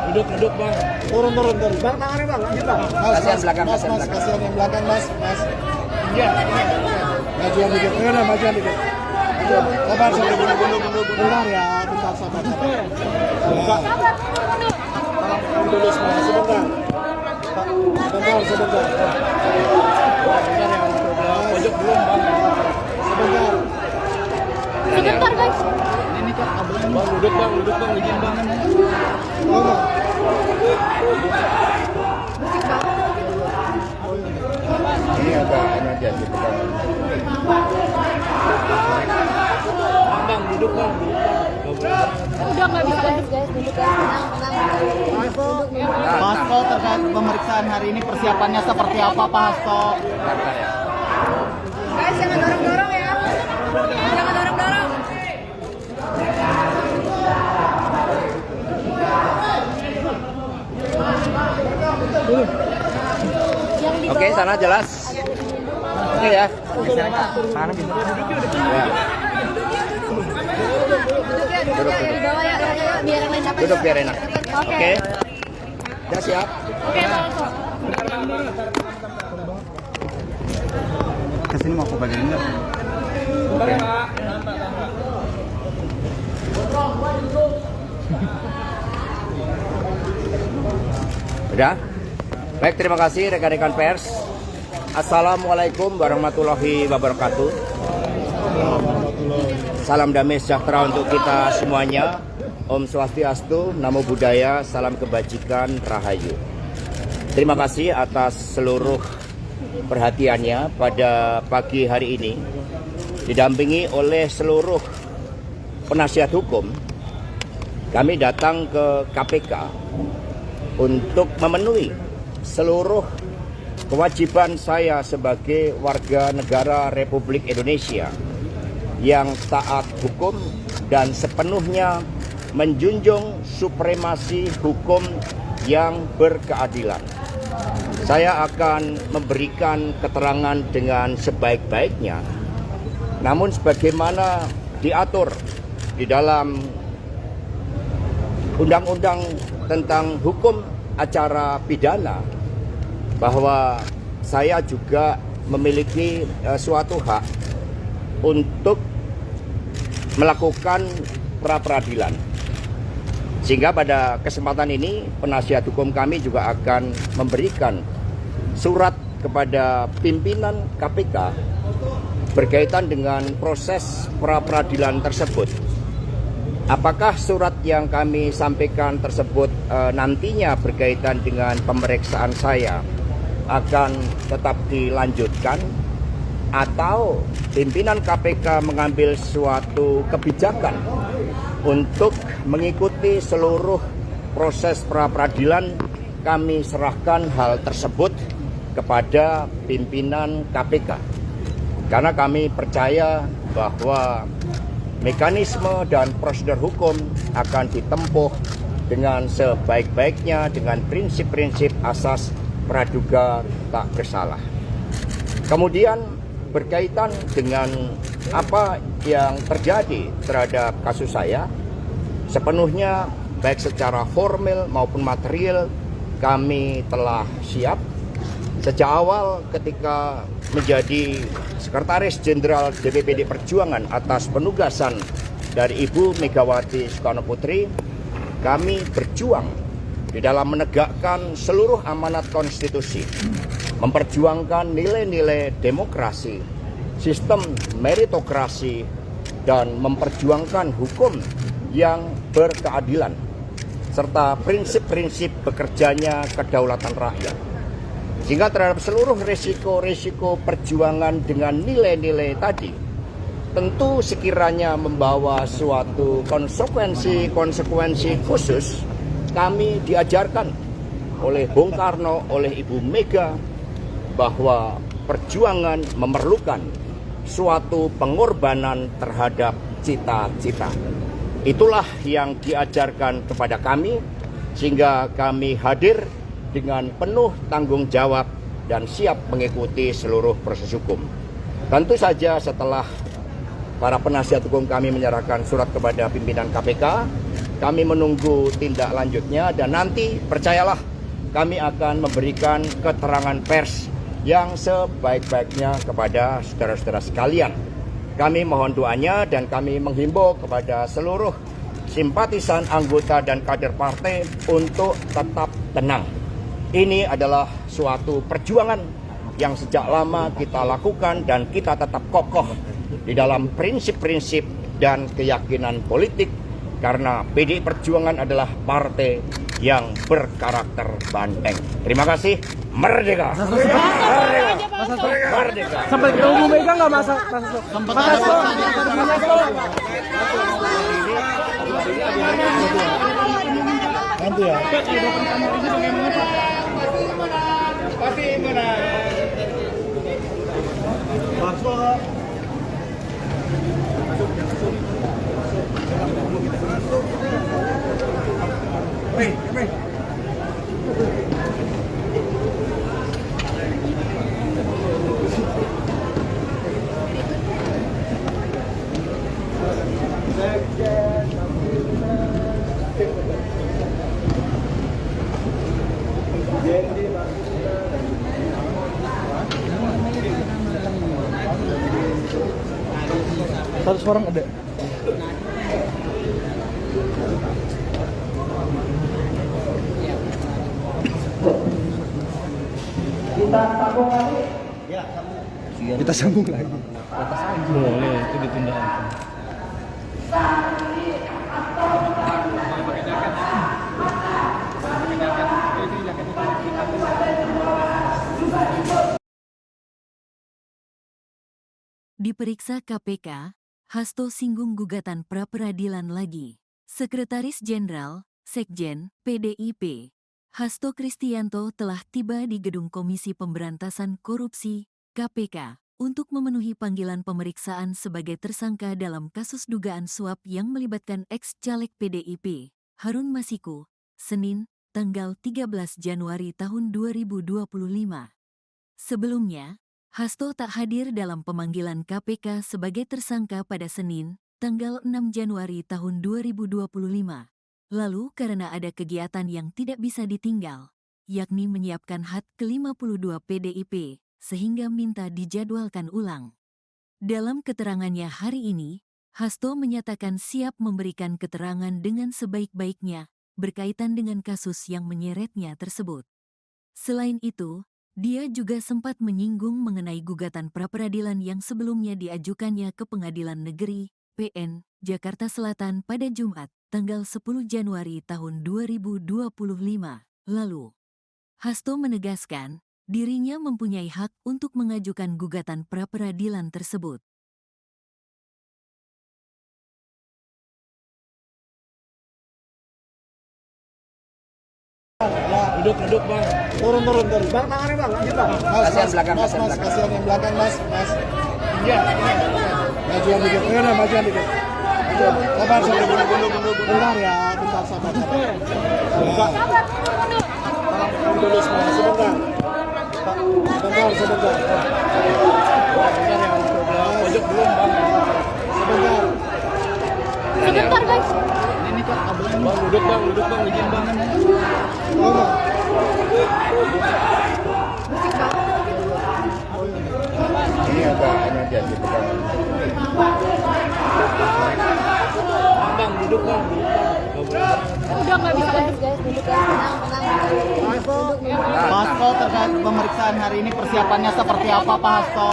Duduk bang. Turun. Bang, tangannya bang, lanjut bang. Kasihan belakang, kasihan belakang. Kasihan yang belakang mas. Iya. Majuan dikit, majuan dikit. Sabar, bentar ya, bentar sabar. Dulu semua, sebentar. Sebentar. Pojok belum bang. Sebentar guys. Ini kok abang. Bang, duduk bang, izin bang. Ini agak aja gitu kan. Bang, duduk bang. Udah nggak bisa guys, duduk ya. Tenang. Pak Hasto, terkait pemeriksaan hari ini persiapannya seperti apa Pak Hasto? Guys, jangan dorong-dorong ya. Jangan dorong-dorong. Oke, sana jelas. Oke ya. Duduknya di bawah ya, biar yang lain dapat. Duduk biar enak. Oke. Oke. Udah siap? Oke, Bang. Kesini mau ke bagian ini. Udah? Baik, terima kasih rekan-rekan pers. Assalamualaikum warahmatullahi wabarakatuh. Salam damai sejahtera untuk kita semuanya. Om Swastiastu, Namo Buddhaya, salam kebajikan, Rahayu. Terima kasih atas seluruh perhatiannya pada pagi hari ini. Didampingi oleh seluruh penasihat hukum, kami datang ke KPK untuk memenuhi seluruh kewajiban saya sebagai warga negara Republik Indonesia yang taat hukum dan sepenuhnya menjunjung supremasi hukum yang berkeadilan. Saya akan memberikan keterangan dengan sebaik-baiknya, namun sebagaimana diatur di dalam Undang-Undang tentang Hukum Acara Pidana, bahwa saya juga memiliki suatu hak untuk melakukan pra-peradilan. Sehingga pada kesempatan ini penasihat hukum kami juga akan memberikan surat kepada pimpinan KPK berkaitan dengan proses pra-peradilan tersebut. Apakah surat yang kami sampaikan tersebut nantinya berkaitan dengan pemeriksaan saya akan tetap dilanjutkan, atau pimpinan KPK mengambil suatu kebijakan untuk mengikuti seluruh proses pra-peradilan? Kami serahkan hal tersebut kepada pimpinan KPK, karena kami percaya bahwa mekanisme dan prosedur hukum akan ditempuh dengan sebaik-baiknya dengan prinsip-prinsip asas praduga tak bersalah. Kemudian berkaitan dengan apa yang terjadi terhadap kasus saya, sepenuhnya baik secara formal maupun material kami telah siap. Sejak awal ketika menjadi Sekretaris Jenderal DPP PDI Perjuangan atas penugasan dari Ibu Megawati Soekarno Putri, kami berjuang di dalam menegakkan seluruh amanat konstitusi, memperjuangkan nilai-nilai demokrasi, sistem meritokrasi, dan memperjuangkan hukum yang berkeadilan, serta prinsip-prinsip bekerjanya kedaulatan rakyat. Sehingga terhadap seluruh risiko-risiko perjuangan dengan nilai-nilai tadi, tentu sekiranya membawa suatu konsekuensi khusus, kami diajarkan oleh Bung Karno, oleh Ibu Mega, bahwa perjuangan memerlukan suatu pengorbanan terhadap cita-cita. Itulah yang diajarkan kepada kami, sehingga kami hadir dengan penuh tanggung jawab dan siap mengikuti seluruh proses hukum. Tentu saja setelah para penasihat hukum kami menyerahkan surat kepada pimpinan KPK, kami menunggu tindak lanjutnya, dan nanti percayalah kami akan memberikan keterangan pers yang sebaik-baiknya kepada saudara-saudara sekalian. Kami mohon doanya dan kami menghimbau kepada seluruh simpatisan, anggota, dan kader partai untuk tetap tenang. Ini adalah suatu perjuangan yang sejak lama kita lakukan, dan kita tetap kokoh di dalam prinsip-prinsip dan keyakinan politik, karena PDI Perjuangan adalah partai yang berkarakter banteng. Terima kasih. Merdeka! Merdeka! Merdeka! Sampai ketemu Bu Mega nggak Mas? Nanti ya. Pasti menang. Masuk. Hei, 100 orang ada. Kita sambung lagi. Boleh, itu ditunda. Diperiksa KPK, Hasto singgung gugatan pra-peradilan lagi. Sekretaris Jenderal, Sekjen, PDIP, Hasto Kristianto telah tiba di Gedung Komisi Pemberantasan Korupsi, KPK, untuk memenuhi panggilan pemeriksaan sebagai tersangka dalam kasus dugaan suap yang melibatkan ex-caleg PDIP, Harun Masiku, Senin, tanggal 13 Januari tahun 2025. Sebelumnya, Hasto tak hadir dalam pemanggilan KPK sebagai tersangka pada Senin, tanggal 6 Januari tahun 2025. Lalu karena ada kegiatan yang tidak bisa ditinggal, yakni menyiapkan HUT ke-52 PDIP, sehingga minta dijadwalkan ulang. Dalam keterangannya hari ini, Hasto menyatakan siap memberikan keterangan dengan sebaik-baiknya berkaitan dengan kasus yang menyeretnya tersebut. Selain itu, dia juga sempat menyinggung mengenai gugatan pra-peradilan yang sebelumnya diajukannya ke Pengadilan Negeri, PN, Jakarta Selatan pada Jumat, tanggal 10 Januari tahun 2025 lalu. Hasto menegaskan, dirinya mempunyai hak untuk mengajukan gugatan pra-peradilan tersebut. Duduk bang. Turun. Bang, tangannya bang, lanjut bang. Kasihan belakang, mas, kasihan belakang. kasihan yang belakang mas. Iya. Majuan dikit, majuan dikit. Sabar, bentar ya, bentar sabar. Sabar. Dulu semua, sebentar. Sebentar. Pojok belum bang. Sebentar guys. Ini kok kabelnya. Bang, duduk bang, izin bang. Ini agak ini aja gitu kan. Bang, duduk bang. Udah nggak bisa guys, duduk ya. Tenang. Pak Hasto, terkait pemeriksaan hari ini persiapannya seperti apa Pak Hasto?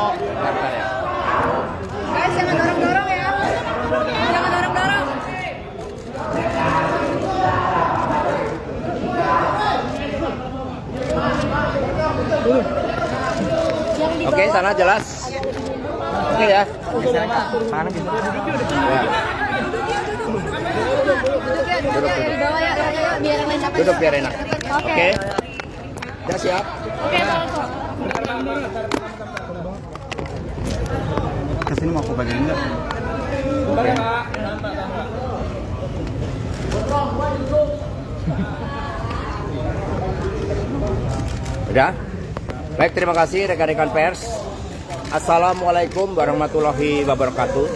Guys, jangan dorong-dorong ya. Jangan dorong-dorong. Oke, sana jelas. Oke ya. Mana gitu? Ya. Duduk ya, di bawah ya. Biar yang lain dapat. Duduk biar enak. Oke. Oke. Udah siap? Oke, Pak Hasto. Kesini mau aku bagian enggak? Udah? Baik, terima kasih rekan-rekan pers. Assalamualaikum warahmatullahi wabarakatuh.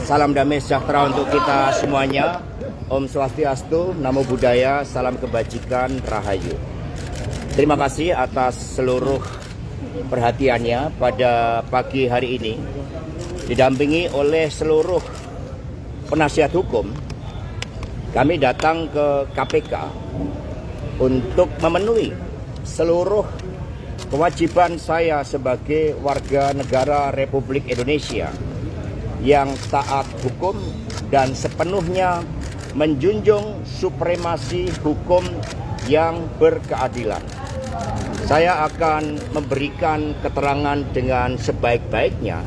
Salam damai sejahtera untuk kita semuanya. Om Swastiastu, Namo Buddhaya, salam kebajikan, Rahayu. Terima kasih atas seluruh perhatiannya pada pagi hari ini. Didampingi oleh seluruh penasihat hukum, kami datang ke KPK untuk memenuhi seluruh kewajiban saya sebagai warga negara Republik Indonesia yang taat hukum dan sepenuhnya menjunjung supremasi hukum yang berkeadilan. Saya akan memberikan keterangan dengan sebaik-baiknya,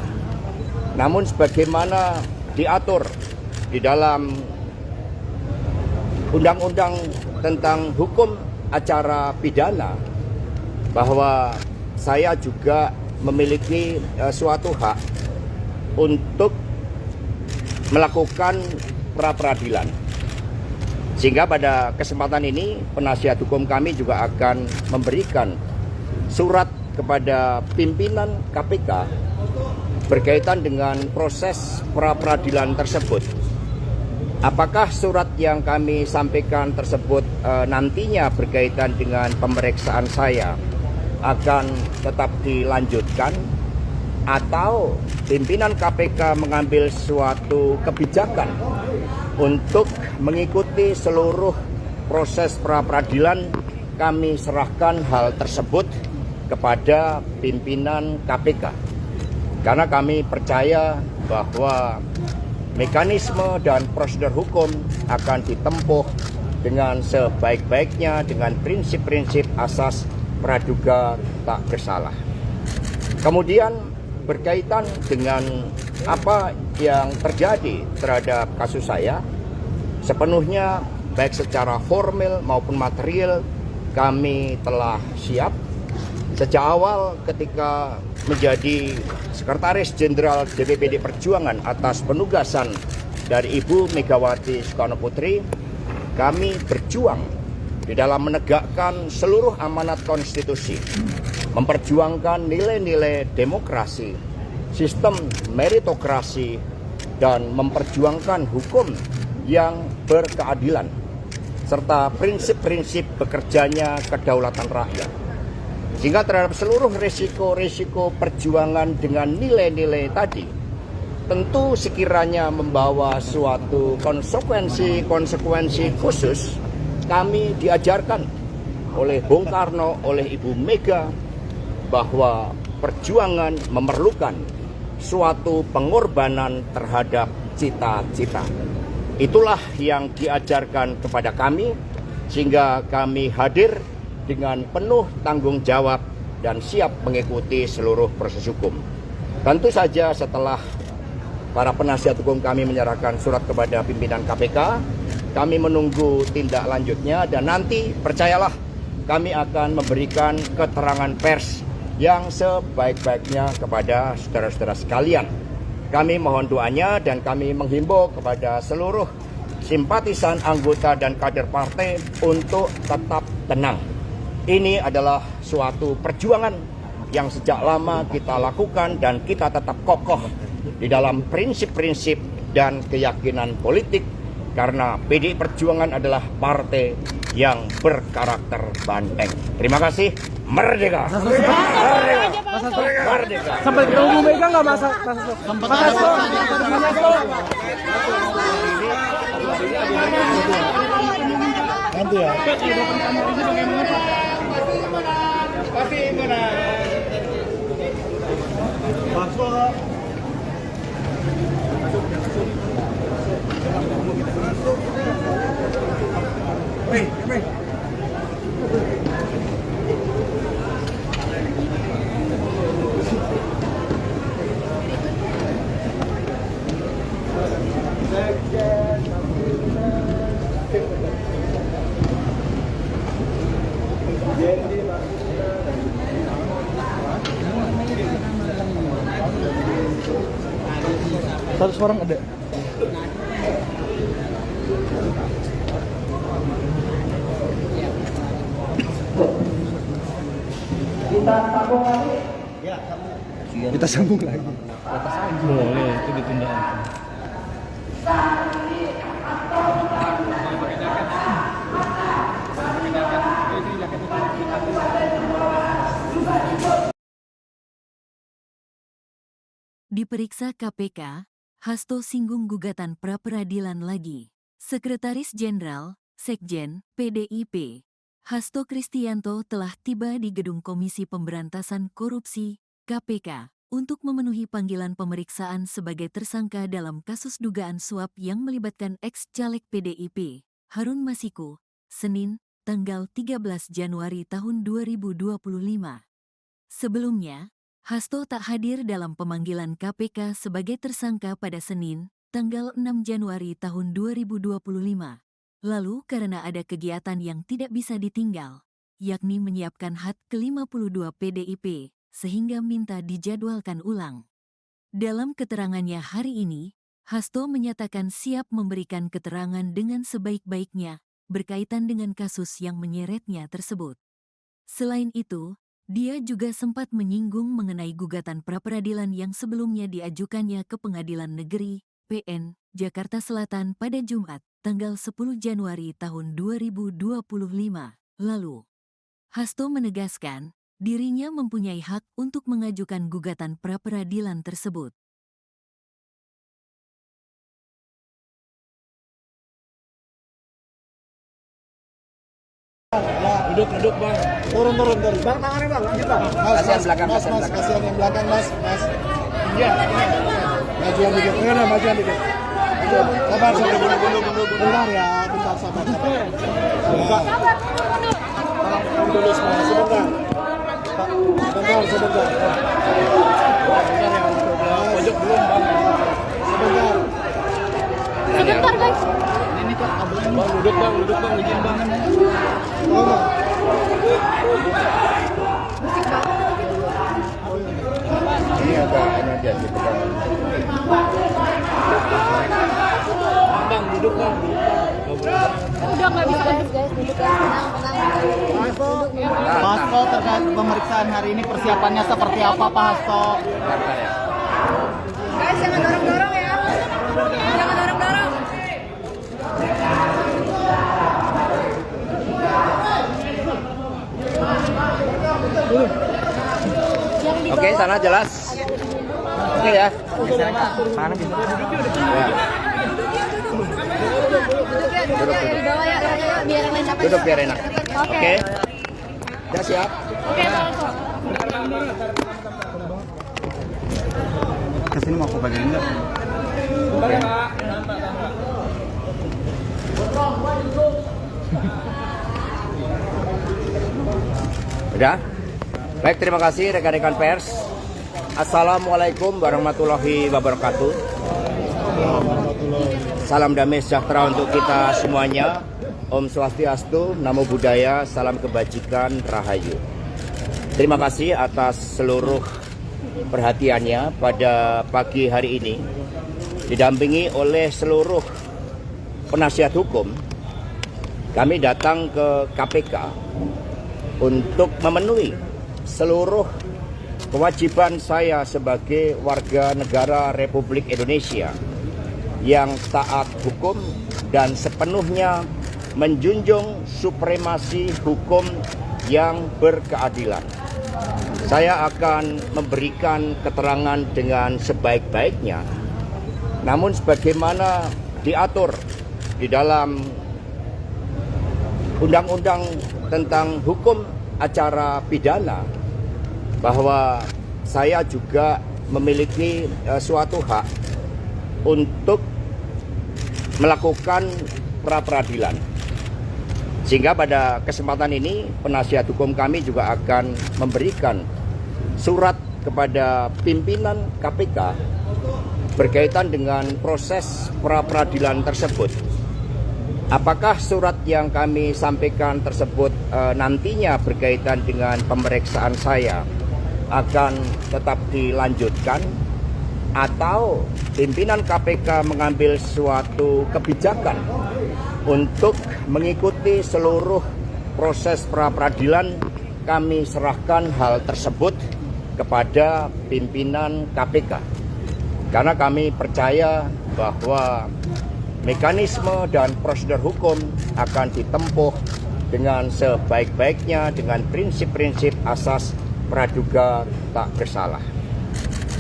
namun sebagaimana diatur di dalam Undang-Undang tentang Hukum Acara Pidana, bahwa saya juga memiliki suatu hak untuk melakukan pra-peradilan. Sehingga pada kesempatan ini penasihat hukum kami juga akan memberikan surat kepada pimpinan KPK berkaitan dengan proses pra-peradilan tersebut. Apakah surat yang kami sampaikan tersebut nantinya berkaitan dengan pemeriksaan saya akan tetap dilanjutkan atau pimpinan KPK mengambil suatu kebijakan untuk mengikuti seluruh proses pra-peradilan, kami serahkan hal tersebut kepada pimpinan KPK. Karena kami percaya bahwa mekanisme dan prosedur hukum akan ditempuh dengan sebaik-baiknya dengan prinsip-prinsip asas praduga tak bersalah. Kemudian berkaitan dengan apa yang terjadi terhadap kasus saya, sepenuhnya baik secara formal maupun material kami telah siap. Sejak awal ketika menjadi Sekretaris Jenderal DPP Perjuangan atas penugasan dari Ibu Megawati Soekarno Putri, kami berjuang di dalam menegakkan seluruh amanat konstitusi, memperjuangkan nilai-nilai demokrasi, sistem meritokrasi, dan memperjuangkan hukum yang berkeadilan, serta prinsip-prinsip bekerjanya kedaulatan rakyat. Sehingga terhadap seluruh risiko-risiko perjuangan dengan nilai-nilai tadi, tentu sekiranya membawa suatu konsekuensi khusus, kami diajarkan oleh Bung Karno, oleh Ibu Mega, bahwa perjuangan memerlukan suatu pengorbanan terhadap cita-cita. Itulah yang diajarkan kepada kami, sehingga kami hadir dengan penuh tanggung jawab dan siap mengikuti seluruh proses hukum. Tentu saja setelah para penasihat hukum kami menyerahkan surat kepada pimpinan KPK, kami menunggu tindak lanjutnya dan nanti percayalah kami akan memberikan keterangan pers yang sebaik-baiknya kepada saudara-saudara sekalian. Kami mohon doanya dan kami menghimbau kepada seluruh simpatisan, anggota dan kader partai untuk tetap tenang. Ini adalah suatu perjuangan yang sejak lama kita lakukan dan kita tetap kokoh di dalam prinsip-prinsip dan keyakinan politik, karena PDI Perjuangan adalah partai yang berkarakter banteng. Terima kasih. Merdeka! Merdeka! Merdeka! Sampai ketemu Bu Mega nggak Mas Hasto? Nanti ya. Satu orang ada. Kita sambung lagi. Boleh, itu ditunda. Diperiksa KPK, Hasto singgung gugatan pra-peradilan lagi. Sekretaris Jenderal, Sekjen, PDIP, Hasto Kristianto telah tiba di Gedung Komisi Pemberantasan Korupsi, KPK, untuk memenuhi panggilan pemeriksaan sebagai tersangka dalam kasus dugaan suap yang melibatkan ex-caleg PDIP, Harun Masiku, Senin, tanggal 13 Januari tahun 2025. Sebelumnya, Hasto tak hadir dalam pemanggilan KPK sebagai tersangka pada Senin, tanggal 6 Januari tahun 2025. Lalu karena ada kegiatan yang tidak bisa ditinggal, yakni menyiapkan HUT ke-52 PDIP, sehingga minta dijadwalkan ulang. Dalam keterangannya hari ini, Hasto menyatakan siap memberikan keterangan dengan sebaik-baiknya berkaitan dengan kasus yang menyeretnya tersebut. Selain itu, dia juga sempat menyinggung mengenai gugatan pra-peradilan yang sebelumnya diajukannya ke Pengadilan Negeri, PN, Jakarta Selatan pada Jumat, tanggal 10 Januari tahun 2025 lalu. Hasto menegaskan, dirinya mempunyai hak untuk mengajukan gugatan pra-peradilan tersebut. Duduk bang. Turun. Bang tangannya bang, lanjut bang. Kasihan belakang, mas, kasihan belakang. kasihan yang belakang mas. Iya. Majuan dikit, majuan dikit. Sabar, bentar ya, bentar sabar. Dulu semua, sebentar. Sebentar. Pojok belum bang. Sebentar. Sebentar guys. Ini kok kabelnya Bang, duduk bang, izin bang. Oh, bang. Ini agak ini aja gitu kan. Bang, duduk bang. Udah nggak bisa guys, duduk guys, tenang. Pak Hasto, terkait pemeriksaan hari ini persiapannya seperti apa Pak Hasto? Bentar ya. Guys, jangan dorong-dorong ya. Jangan dorong-dorong. Oke, sana jelas. Oke ya. Duduk ya, di bawah ya, biar enak. Duduk biar enak. Oke. Oke. Udah siap? Oke, Pak Hasto. Kesini mau aku bagian enggak? Udah? Baik, terima kasih rekan-rekan pers. Assalamualaikum warahmatullahi wabarakatuh. Salam damai sejahtera untuk kita semuanya. Om Swastiastu, Namo Buddhaya, salam kebajikan, Rahayu. Terima kasih atas seluruh perhatiannya pada pagi hari ini. Didampingi oleh seluruh penasihat hukum, kami datang ke KPK untuk memenuhi seluruh kewajiban saya sebagai warga negara Republik Indonesia yang taat hukum dan sepenuhnya menjunjung supremasi hukum yang berkeadilan. Saya akan memberikan keterangan dengan sebaik-baiknya, namun sebagaimana diatur di dalam Undang-Undang tentang Hukum Acara Pidana, bahwa saya juga memiliki suatu hak untuk melakukan pra-peradilan. Sehingga pada kesempatan ini penasihat hukum kami juga akan memberikan surat kepada pimpinan KPK berkaitan dengan proses pra-peradilan tersebut. Apakah surat yang kami sampaikan tersebut nantinya berkaitan dengan pemeriksaan saya akan tetap dilanjutkan, atau pimpinan KPK mengambil suatu kebijakan untuk mengikuti seluruh proses pra-peradilan, kami serahkan hal tersebut kepada pimpinan KPK. Karena kami percaya bahwa mekanisme dan prosedur hukum akan ditempuh dengan sebaik-baiknya dengan prinsip-prinsip asas praduga tak bersalah.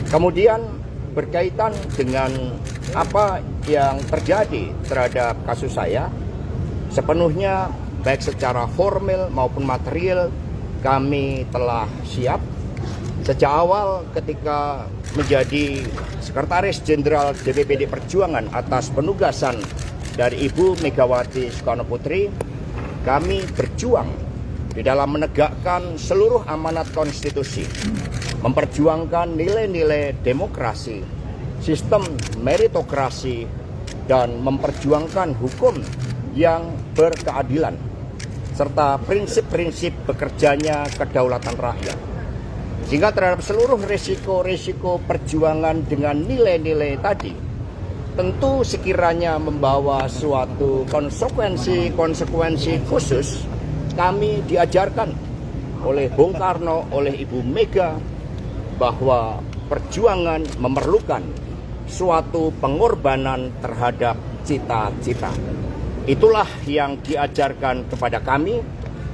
Kemudian berkaitan dengan apa yang terjadi terhadap kasus saya, sepenuhnya baik secara formal maupun material kami telah siap. Sejak awal ketika menjadi Sekretaris Jenderal DPPD Perjuangan atas penugasan dari Ibu Megawati Soekarno Putri, kami berjuang di dalam menegakkan seluruh amanat konstitusi, memperjuangkan nilai-nilai demokrasi, sistem meritokrasi, dan memperjuangkan hukum yang berkeadilan, serta prinsip-prinsip bekerjanya kedaulatan rakyat. Sehingga terhadap seluruh risiko-risiko perjuangan dengan nilai-nilai tadi, tentu sekiranya membawa suatu konsekuensi khusus, kami diajarkan oleh Bung Karno, oleh Ibu Mega, bahwa perjuangan memerlukan suatu pengorbanan terhadap cita-cita. Itulah yang diajarkan kepada kami,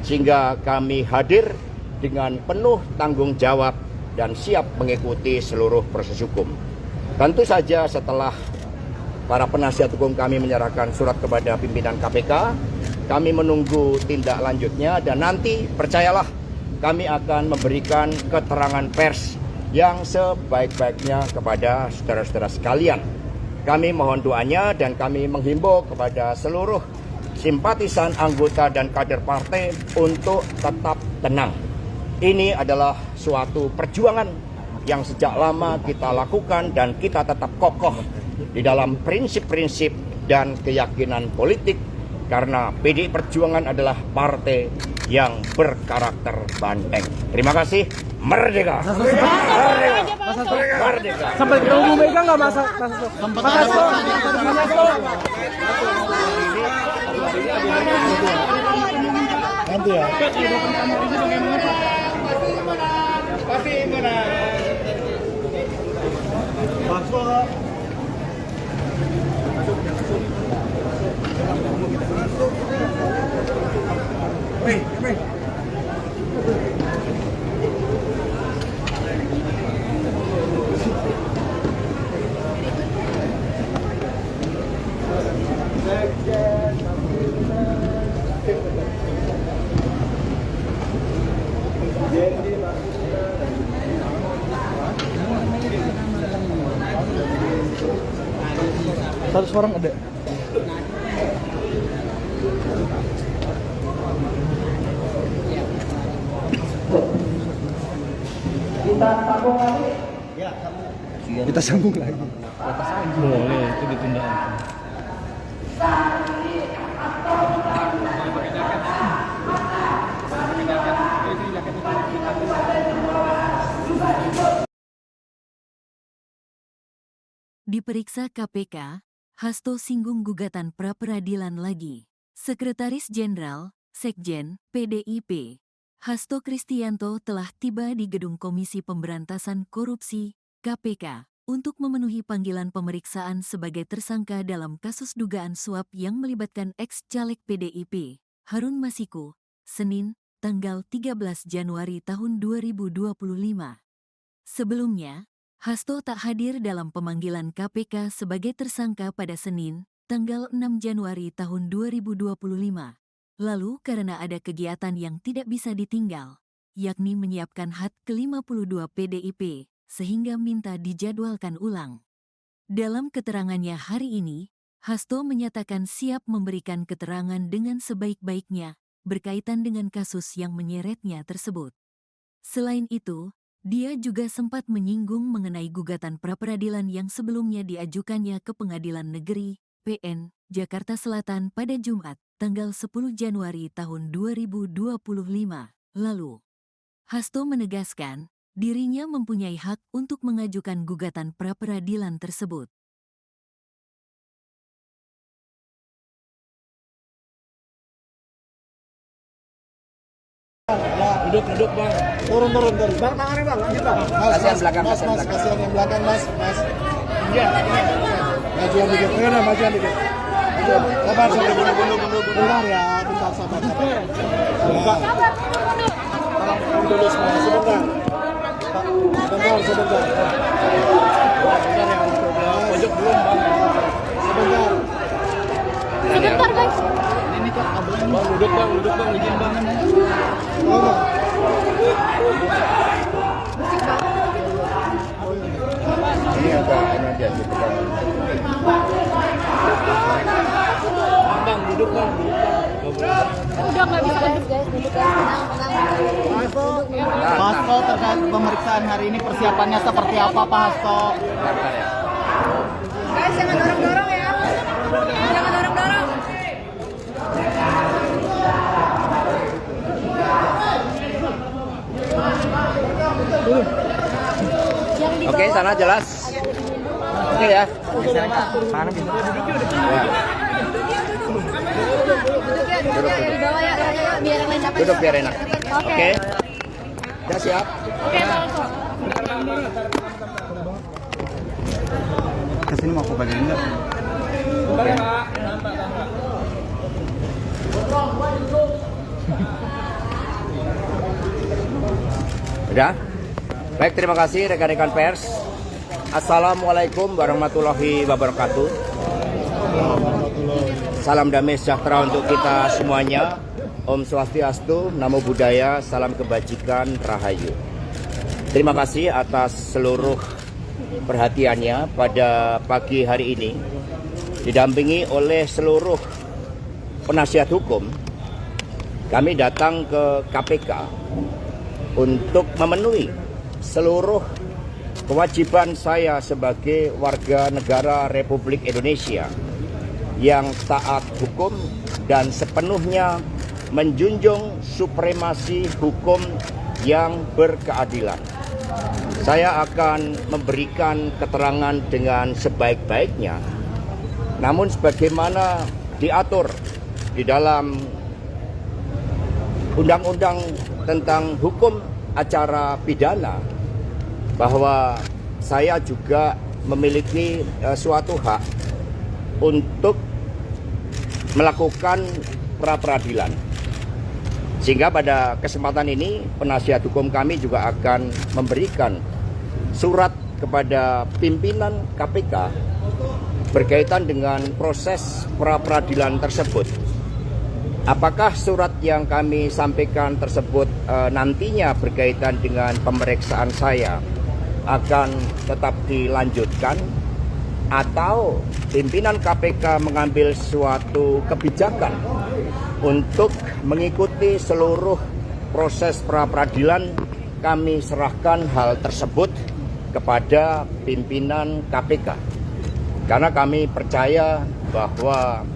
sehingga kami hadir dengan penuh tanggung jawab dan siap mengikuti seluruh proses hukum. Tentu saja setelah para penasihat hukum kami menyerahkan surat kepada pimpinan KPK, kami menunggu tindak lanjutnya dan nanti percayalah kami akan memberikan keterangan pers yang sebaik-baiknya kepada saudara-saudara sekalian. Kami mohon doanya dan kami menghimbau kepada seluruh simpatisan, anggota dan kader partai untuk tetap tenang. Ini adalah suatu perjuangan yang sejak lama kita lakukan dan kita tetap kokoh di dalam prinsip-prinsip dan keyakinan politik karena PDI Perjuangan adalah partai yang berkarakter banteng. Terima kasih. Merdeka! Merdeka! Merdeka! Sampai ketemu Bu Mega nggak Mas? Nanti ya. Pasti menang. Satu orang ada. Kita sambung lagi. Boleh, itu ditunda. Diperiksa KPK, Hasto singgung gugatan pra-peradilan lagi. Sekretaris Jenderal, Sekjen, PDIP, Hasto Kristianto telah tiba di Gedung Komisi Pemberantasan Korupsi, KPK, untuk memenuhi panggilan pemeriksaan sebagai tersangka dalam kasus dugaan suap yang melibatkan ex-caleg PDIP, Harun Masiku, Senin, tanggal 13 Januari tahun 2025. Sebelumnya, Hasto tak hadir dalam pemanggilan KPK sebagai tersangka pada Senin, tanggal 6 Januari tahun 2025. Lalu karena ada kegiatan yang tidak bisa ditinggal, yakni menyiapkan HUT ke-52 PDIP, sehingga minta dijadwalkan ulang. Dalam keterangannya hari ini, Hasto menyatakan siap memberikan keterangan dengan sebaik-baiknya berkaitan dengan kasus yang menyeretnya tersebut. Selain itu, dia juga sempat menyinggung mengenai gugatan pra-peradilan yang sebelumnya diajukannya ke Pengadilan Negeri, PN, Jakarta Selatan pada Jumat, tanggal 10 Januari tahun 2025 lalu. Hasto menegaskan, dirinya mempunyai hak untuk mengajukan gugatan pra-peradilan tersebut. Duduk bang. Turun. Bang tangannya bang, lanjut bang. Kasihan belakang, kasihan belakang. Kasihan yang belakang mas. Iya. Majuan dikit, majuan dikit. Sabar, bentar ya, bentar sabar. Tolong dulu semua, sebentar. Sebentar. Pojok belum bang. Sebentar. Sebentar guys. Ini kok kabelnya. Bang, duduk bang, izin bang. Ini agak ini aja gitu kan. Bang, duduk bang. Udah nggak bisa guys, duduk guys, tenang. Hasto, terkait pemeriksaan hari ini persiapannya seperti apa Pak Hasto? Guys, jangan dorong-dorong ya. Jangan dorong-dorong. Oke, sana jelas. Oke ya. Duduk ya, di bawah ya, biar enak dapat. Duduk biar enak. Oke. Oke. Udah siap? Oke, Bang. Kesini mau aku bagian enggak? Sudah? Baik, terima kasih rekan-rekan pers. Assalamualaikum warahmatullahi wabarakatuh. Salam damai sejahtera untuk kita semuanya. Om Swastiastu, Namo Buddhaya, salam kebajikan, Rahayu. Terima kasih atas seluruh perhatiannya pada pagi hari ini. Didampingi oleh seluruh penasihat hukum, kami datang ke KPK untuk memenuhi seluruh kewajiban saya sebagai warga negara Republik Indonesia yang taat hukum dan sepenuhnya menjunjung supremasi hukum yang berkeadilan. Saya akan memberikan keterangan dengan sebaik-baiknya, namun sebagaimana diatur di dalam Undang-Undang tentang Hukum Acara Pidana, bahwa saya juga memiliki suatu hak untuk melakukan pra-peradilan. Sehingga pada kesempatan ini penasihat hukum kami juga akan memberikan surat kepada pimpinan KPK berkaitan dengan proses pra-peradilan tersebut. Apakah surat yang kami sampaikan tersebut nantinya berkaitan dengan pemeriksaan saya akan tetap dilanjutkan, atau pimpinan KPK mengambil suatu kebijakan untuk mengikuti seluruh proses pra-peradilan? Kami serahkan hal tersebut kepada pimpinan KPK, karena kami percaya bahwa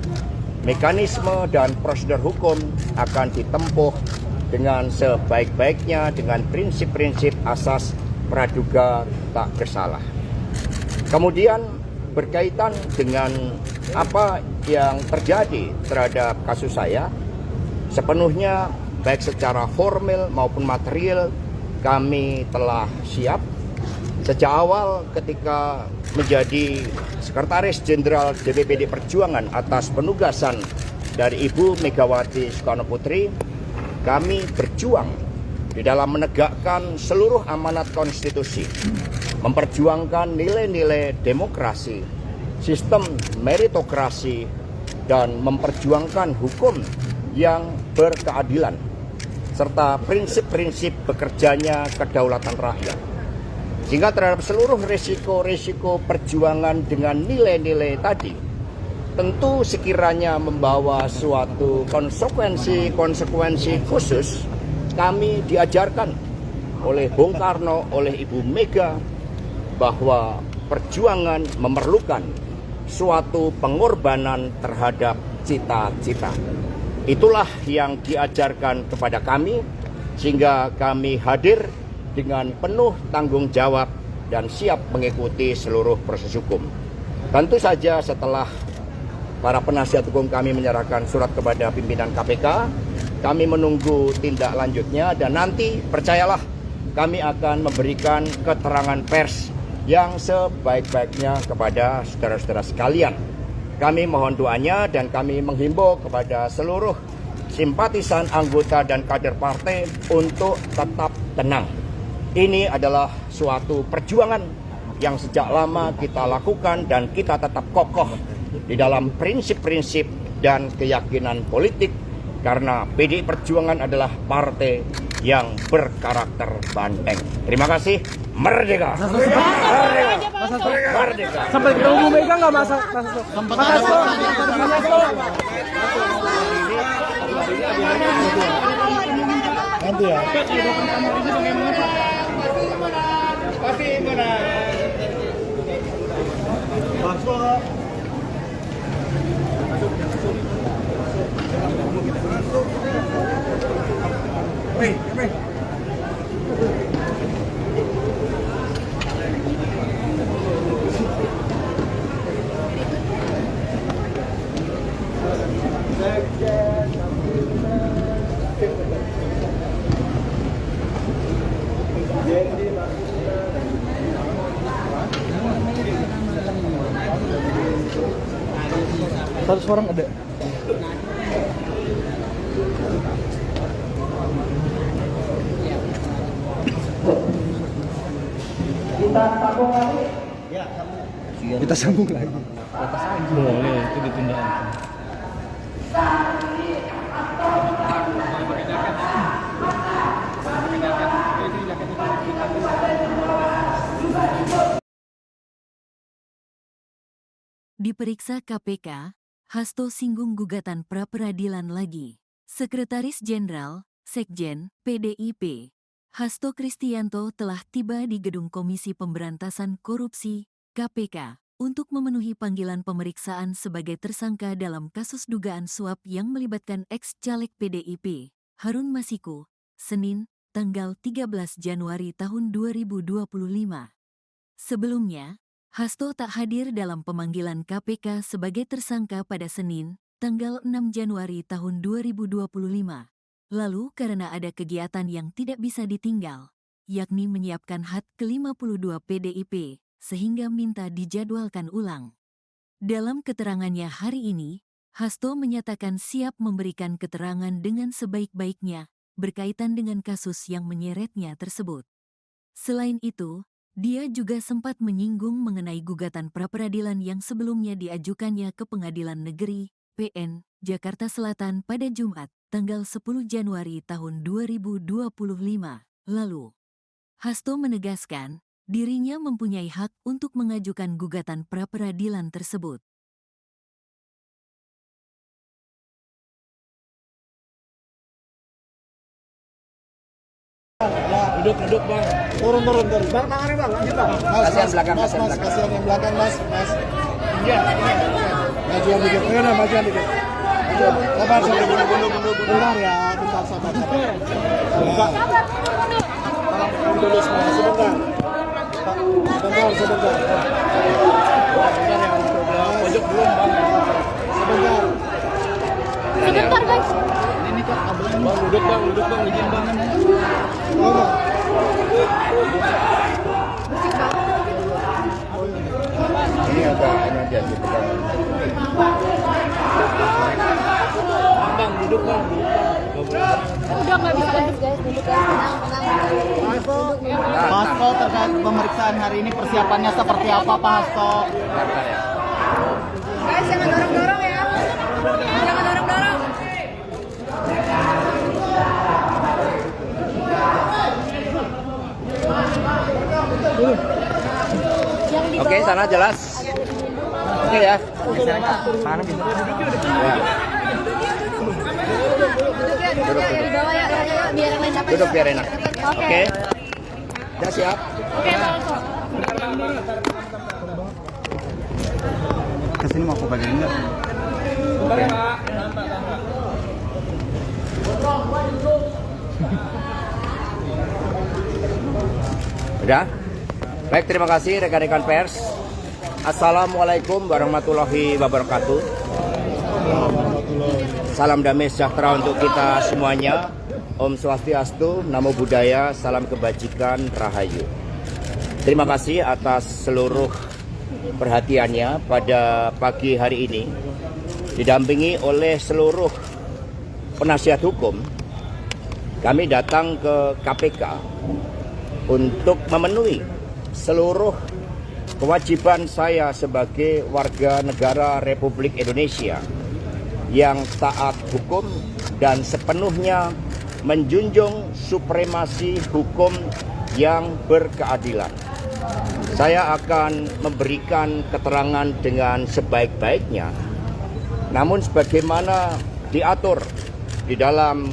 mekanisme dan prosedur hukum akan ditempuh dengan sebaik-baiknya dengan prinsip-prinsip asas praduga tak bersalah. Kemudian berkaitan dengan apa yang terjadi terhadap kasus saya, sepenuhnya baik secara formal maupun material kami telah siap. Sejak awal ketika menjadi Sekretaris Jenderal DPPD Perjuangan atas penugasan dari Ibu Megawati Soekarno Putri, kami berjuang di dalam menegakkan seluruh amanat konstitusi, memperjuangkan nilai-nilai demokrasi, sistem meritokrasi, dan memperjuangkan hukum yang berkeadilan, serta prinsip-prinsip bekerjanya kedaulatan rakyat. Sehingga terhadap seluruh risiko-risiko perjuangan dengan nilai-nilai tadi, tentu sekiranya membawa suatu konsekuensi khusus, kami diajarkan oleh Bung Karno, oleh Ibu Mega, bahwa perjuangan memerlukan suatu pengorbanan terhadap cita-cita. Itulah yang diajarkan kepada kami, sehingga kami hadir dengan penuh tanggung jawab dan siap mengikuti seluruh proses hukum. Tentu saja setelah para penasihat hukum kami menyerahkan surat kepada pimpinan KPK, kami menunggu tindak lanjutnya, dan nanti percayalah kami akan memberikan keterangan pers yang sebaik-baiknya kepada saudara-saudara sekalian. Kami mohon doanya dan kami menghimbau kepada seluruh simpatisan, anggota, dan kader partai untuk tetap tenang. Ini adalah suatu perjuangan yang sejak lama kita lakukan, dan kita tetap kokoh di dalam prinsip-prinsip dan keyakinan politik, karena PDI Perjuangan adalah partai yang berkarakter banteng. Terima kasih. Merdeka! Merdeka! Merdeka! Sampai ketemu Bu Mega nggak Mas? Nanti ya. Pasti benar. Satu orang ada. Kita sambung lagi. Boleh, itu ditunda. Diperiksa KPK, Hasto singgung gugatan pra-peradilan lagi. Sekretaris Jenderal, Sekjen, PDIP, Hasto Kristianto telah tiba di Gedung Komisi Pemberantasan Korupsi, KPK, untuk memenuhi panggilan pemeriksaan sebagai tersangka dalam kasus dugaan suap yang melibatkan ex-caleg PDIP, Harun Masiku, Senin, tanggal 13 Januari tahun 2025. Sebelumnya, Hasto tak hadir dalam pemanggilan KPK sebagai tersangka pada Senin, tanggal 6 Januari tahun 2025. Lalu karena ada kegiatan yang tidak bisa ditinggal, yakni menyiapkan HUT ke-52 PDIP, sehingga minta dijadwalkan ulang. Dalam keterangannya hari ini, Hasto menyatakan siap memberikan keterangan dengan sebaik-baiknya berkaitan dengan kasus yang menyeretnya tersebut. Selain itu, dia juga sempat menyinggung mengenai gugatan pra-peradilan yang sebelumnya diajukannya ke Pengadilan Negeri, PN, Jakarta Selatan pada Jumat, tanggal 10 Januari tahun 2025 lalu. Hasto menegaskan, dirinya mempunyai hak untuk mengajukan gugatan pra-peradilan tersebut. Duduk bang. Turun. Bang, tangannya bang, lanjut bang. Kasihan belakang, Mas, kasihan belakang. kasihan yang belakang mas. Iya. Majuan dikit, majuan dikit. Sabar, bentar ya, bentar sabar. Dulu semua, sebentar. Sebentar ya, pojok belum bang. Sebentar. Sebentar guys. Ini kok kabelnya. Bang, duduk bang, izin bang. Ini agak ini aja gitu kan. Bang, duduk bang. Udah nggak bisa guys, duduk guys, tenang. Pak Hasto, terkait pemeriksaan hari ini persiapannya seperti apa Pak Hasto? Bentar ya. Guys, jangan dorong-dorong ya. Jangan dorong-dorong. Oke, sana jelas. Oke ya. Mana bisa? Duduk ya, di bawah ya, biar yang lain dapat. Duduk biar enak. Oke. Udah siap? Oke, langsung. Kesini mau aku bagian enggak? Udah? Baik, terima kasih rekan-rekan pers. Assalamualaikum warahmatullahi wabarakatuh. Salam damai sejahtera untuk kita semuanya. Om Swastiastu, Namo Buddhaya, salam kebajikan, Rahayu. Terima kasih atas seluruh perhatiannya pada pagi hari ini. Didampingi oleh seluruh penasihat hukum, kami datang ke KPK untuk memenuhi seluruh kewajiban saya sebagai warga negara Republik Indonesia yang taat hukum dan sepenuhnya menjunjung supremasi hukum yang berkeadilan. Saya akan memberikan keterangan dengan sebaik-baiknya, namun sebagaimana diatur di dalam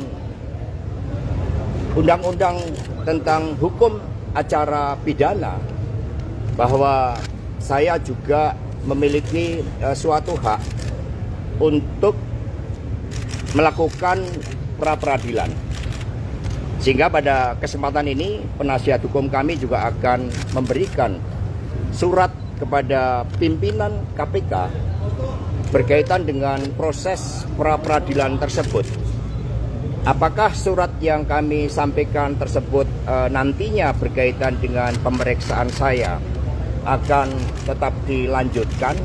Undang-Undang tentang Hukum Acara Pidana, bahwa saya juga memiliki suatu hak untuk melakukan pra-peradilan. Sehingga pada kesempatan ini penasihat hukum kami juga akan memberikan surat kepada pimpinan KPK berkaitan dengan proses pra-peradilan tersebut. Apakah surat yang kami sampaikan tersebut nantinya berkaitan dengan pemeriksaan saya akan tetap dilanjutkan,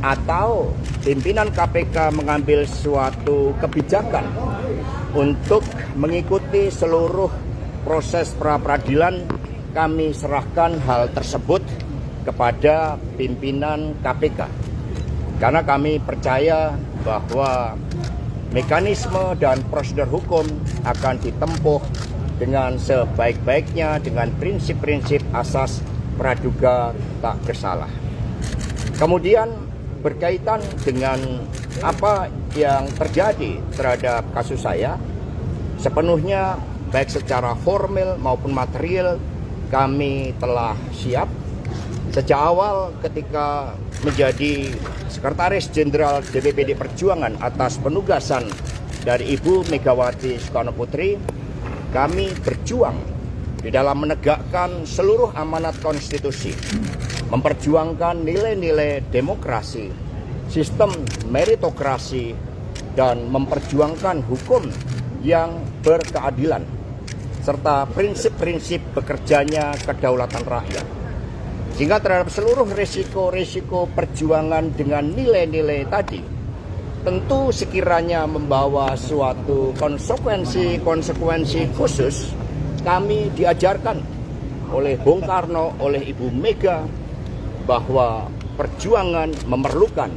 atau pimpinan KPK mengambil suatu kebijakan untuk mengikuti seluruh proses pra-peradilan kami serahkan hal tersebut kepada pimpinan KPK. Karena kami percaya bahwa mekanisme dan prosedur hukum akan ditempuh dengan sebaik-baiknya dengan prinsip-prinsip asas praduga tak bersalah. Kemudian berkaitan dengan apa yang terjadi terhadap kasus saya, sepenuhnya baik secara formal maupun material kami telah siap. Sejak awal ketika menjadi Sekretaris Jenderal DPPD Perjuangan atas penugasan dari Ibu Megawati Soekarno Putri, kami berjuang di dalam menegakkan seluruh amanat konstitusi, memperjuangkan nilai-nilai demokrasi, sistem meritokrasi, dan memperjuangkan hukum yang berkeadilan, serta prinsip-prinsip bekerjanya kedaulatan rakyat. Sehingga terhadap seluruh risiko-risiko perjuangan dengan nilai-nilai tadi, tentu sekiranya membawa suatu konsekuensi khusus, kami diajarkan oleh Bung Karno, oleh Ibu Mega, bahwa perjuangan memerlukan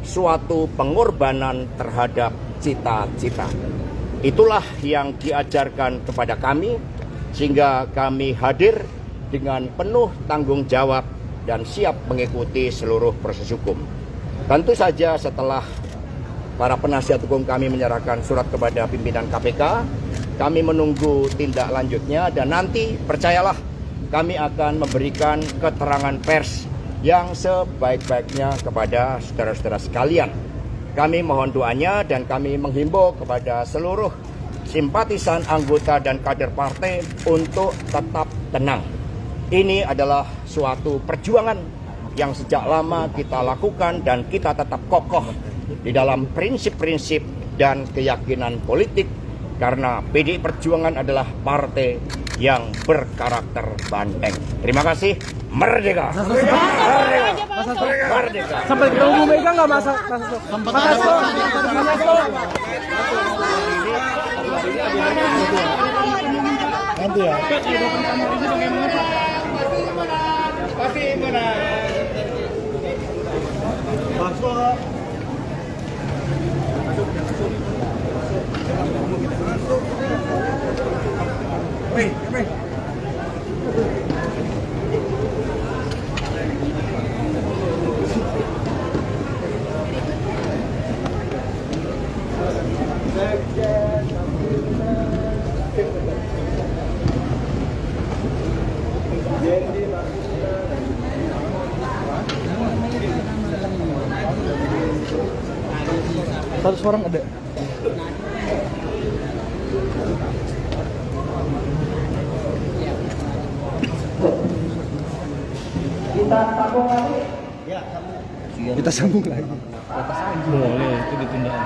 suatu pengorbanan terhadap cita-cita. Itulah yang diajarkan kepada kami, sehingga kami hadir dengan penuh tanggung jawab dan siap mengikuti seluruh proses hukum. Tentu saja setelah para penasihat hukum kami menyerahkan surat kepada pimpinan KPK, kami menunggu tindak lanjutnya dan nanti percayalah kami akan memberikan keterangan pers yang sebaik-baiknya kepada saudara-saudara sekalian. Kami mohon doanya dan kami menghimbau kepada seluruh simpatisan, anggota dan kader partai untuk tetap tenang. Ini adalah suatu perjuangan yang sejak lama kita lakukan dan kita tetap kokoh di dalam prinsip-prinsip dan keyakinan politik karena PDI Perjuangan adalah partai yang berkarakter banteng. Terima kasih. Merdeka! Merdeka! Merdeka! Sampai ketemu Bu Mega nggak Mas? Nanti ya. Pasti mana? Satu orang ada. Kita sambung lagi. Boleh, itu ditunda.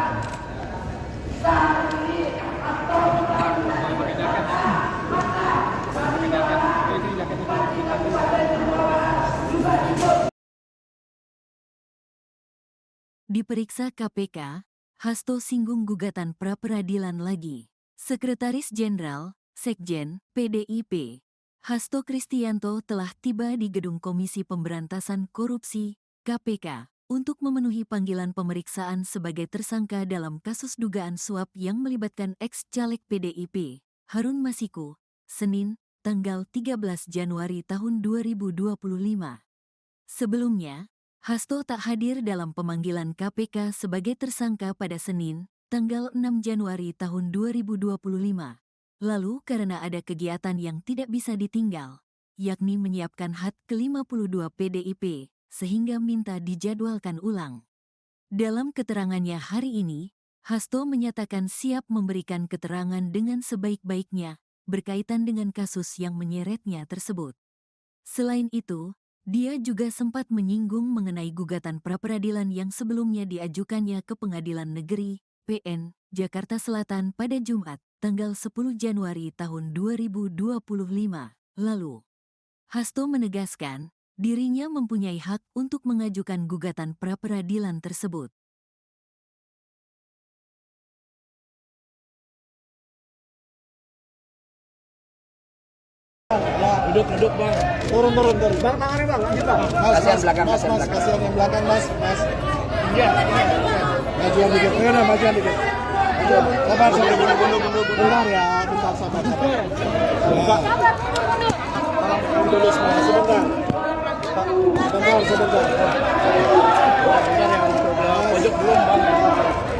Diperiksa KPK, Hasto singgung gugatan pra-peradilan lagi. Sekretaris Jenderal, Sekjen, PDIP, Hasto Kristianto telah tiba di Gedung Komisi Pemberantasan Korupsi, KPK, untuk memenuhi panggilan pemeriksaan sebagai tersangka dalam kasus dugaan suap yang melibatkan ex-caleg PDIP, Harun Masiku, Senin, tanggal 13 Januari tahun 2025. Sebelumnya, Hasto tak hadir dalam pemanggilan KPK sebagai tersangka pada Senin, tanggal 6 Januari tahun 2025. Lalu karena ada kegiatan yang tidak bisa ditinggal, yakni menyiapkan HUT ke-52 PDIP, sehingga minta dijadwalkan ulang. Dalam keterangannya hari ini, Hasto menyatakan siap memberikan keterangan dengan sebaik-baiknya berkaitan dengan kasus yang menyeretnya tersebut. Selain itu, dia juga sempat menyinggung mengenai gugatan pra-peradilan yang sebelumnya diajukannya ke Pengadilan Negeri, PN, Jakarta Selatan pada Jumat, tanggal 10 Januari tahun 2025 lalu. Hasto menegaskan, dirinya mempunyai hak untuk mengajukan gugatan pra-peradilan tersebut. Ya, Duduk bang. Turun. Bang, tangannya bang, lanjut bang. Kasihan belakang, mas, kasihan belakang. kasihan yang belakang mas. Iya. Majuan dikit, majuan dikit. Sabar, bentar ya, bentar sabar. Dulu semua, sebentar. Sebentar. Pojok belum bang.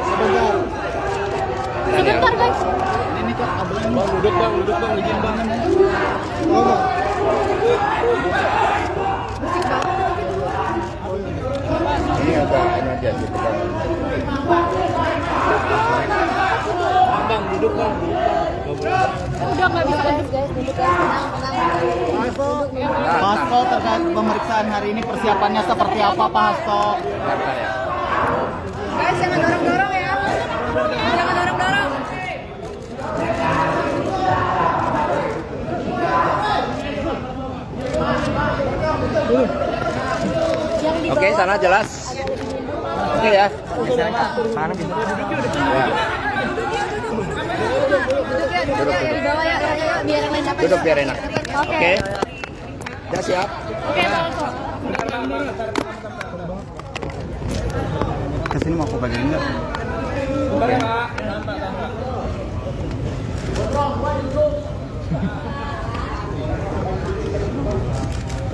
Sebentar. Sebentar guys. Ini kok kabelnya Bang duduk bang, izin bang. Tolong. Ini agak ini aja gitu kan. Bang duduk bang. Udah nggak bisa guys, duduk guys, tenang. Pak Hasto, terkait pemeriksaan hari ini persiapannya seperti apa Pak Hasto? Bentar ya. Guys, jangan dorong-dorong ya. Jangan dorong-dorong. Oke, sana jelas. Oke ya. Duduk ya di bawah ya, biar yang lain dapat. Duduk biar enak. Oke. Oke. Udah siap? Oke, Bang. Kesini mau aku bagian enggak?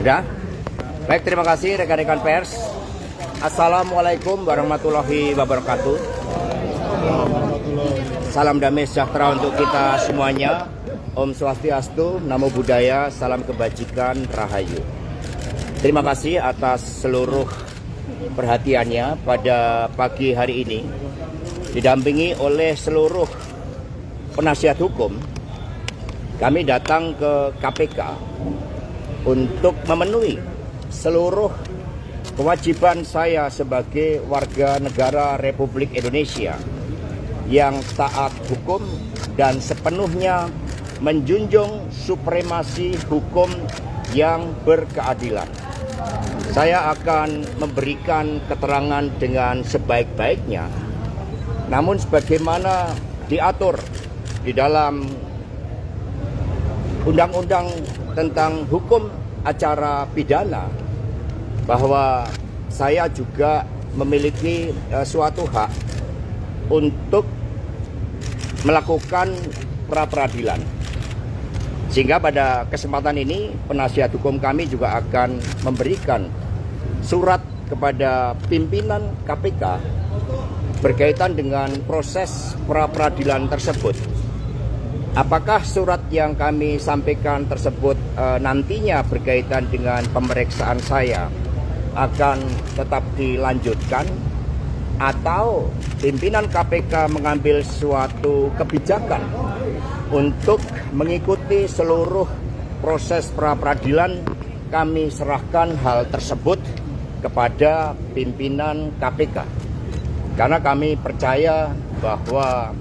Udah? Baik, terima kasih rekan-rekan pers. Assalamualaikum warahmatullahi wabarakatuh. Salam damai sejahtera untuk kita semuanya. Om Swastiastu, Namo Buddhaya, salam kebajikan, Rahayu. Terima kasih atas seluruh perhatiannya pada pagi hari ini. Didampingi oleh seluruh penasihat hukum, kami datang ke KPK untuk memenuhi seluruh kewajiban saya sebagai warga negara Republik Indonesia yang taat hukum dan sepenuhnya menjunjung supremasi hukum yang berkeadilan. Saya akan memberikan keterangan dengan sebaik-baiknya, namun sebagaimana diatur di dalam Undang-Undang tentang Hukum Acara Pidana, bahwa saya juga memiliki suatu hak untuk melakukan pra-peradilan. Sehingga pada kesempatan ini penasihat hukum kami juga akan memberikan surat kepada pimpinan KPK berkaitan dengan proses pra-peradilan tersebut. Apakah surat yang kami sampaikan tersebut nantinya berkaitan dengan pemeriksaan saya akan tetap dilanjutkan, atau pimpinan KPK mengambil suatu kebijakan untuk mengikuti seluruh proses pra-peradilan, kami serahkan hal tersebut kepada pimpinan KPK. Karena kami percaya bahwa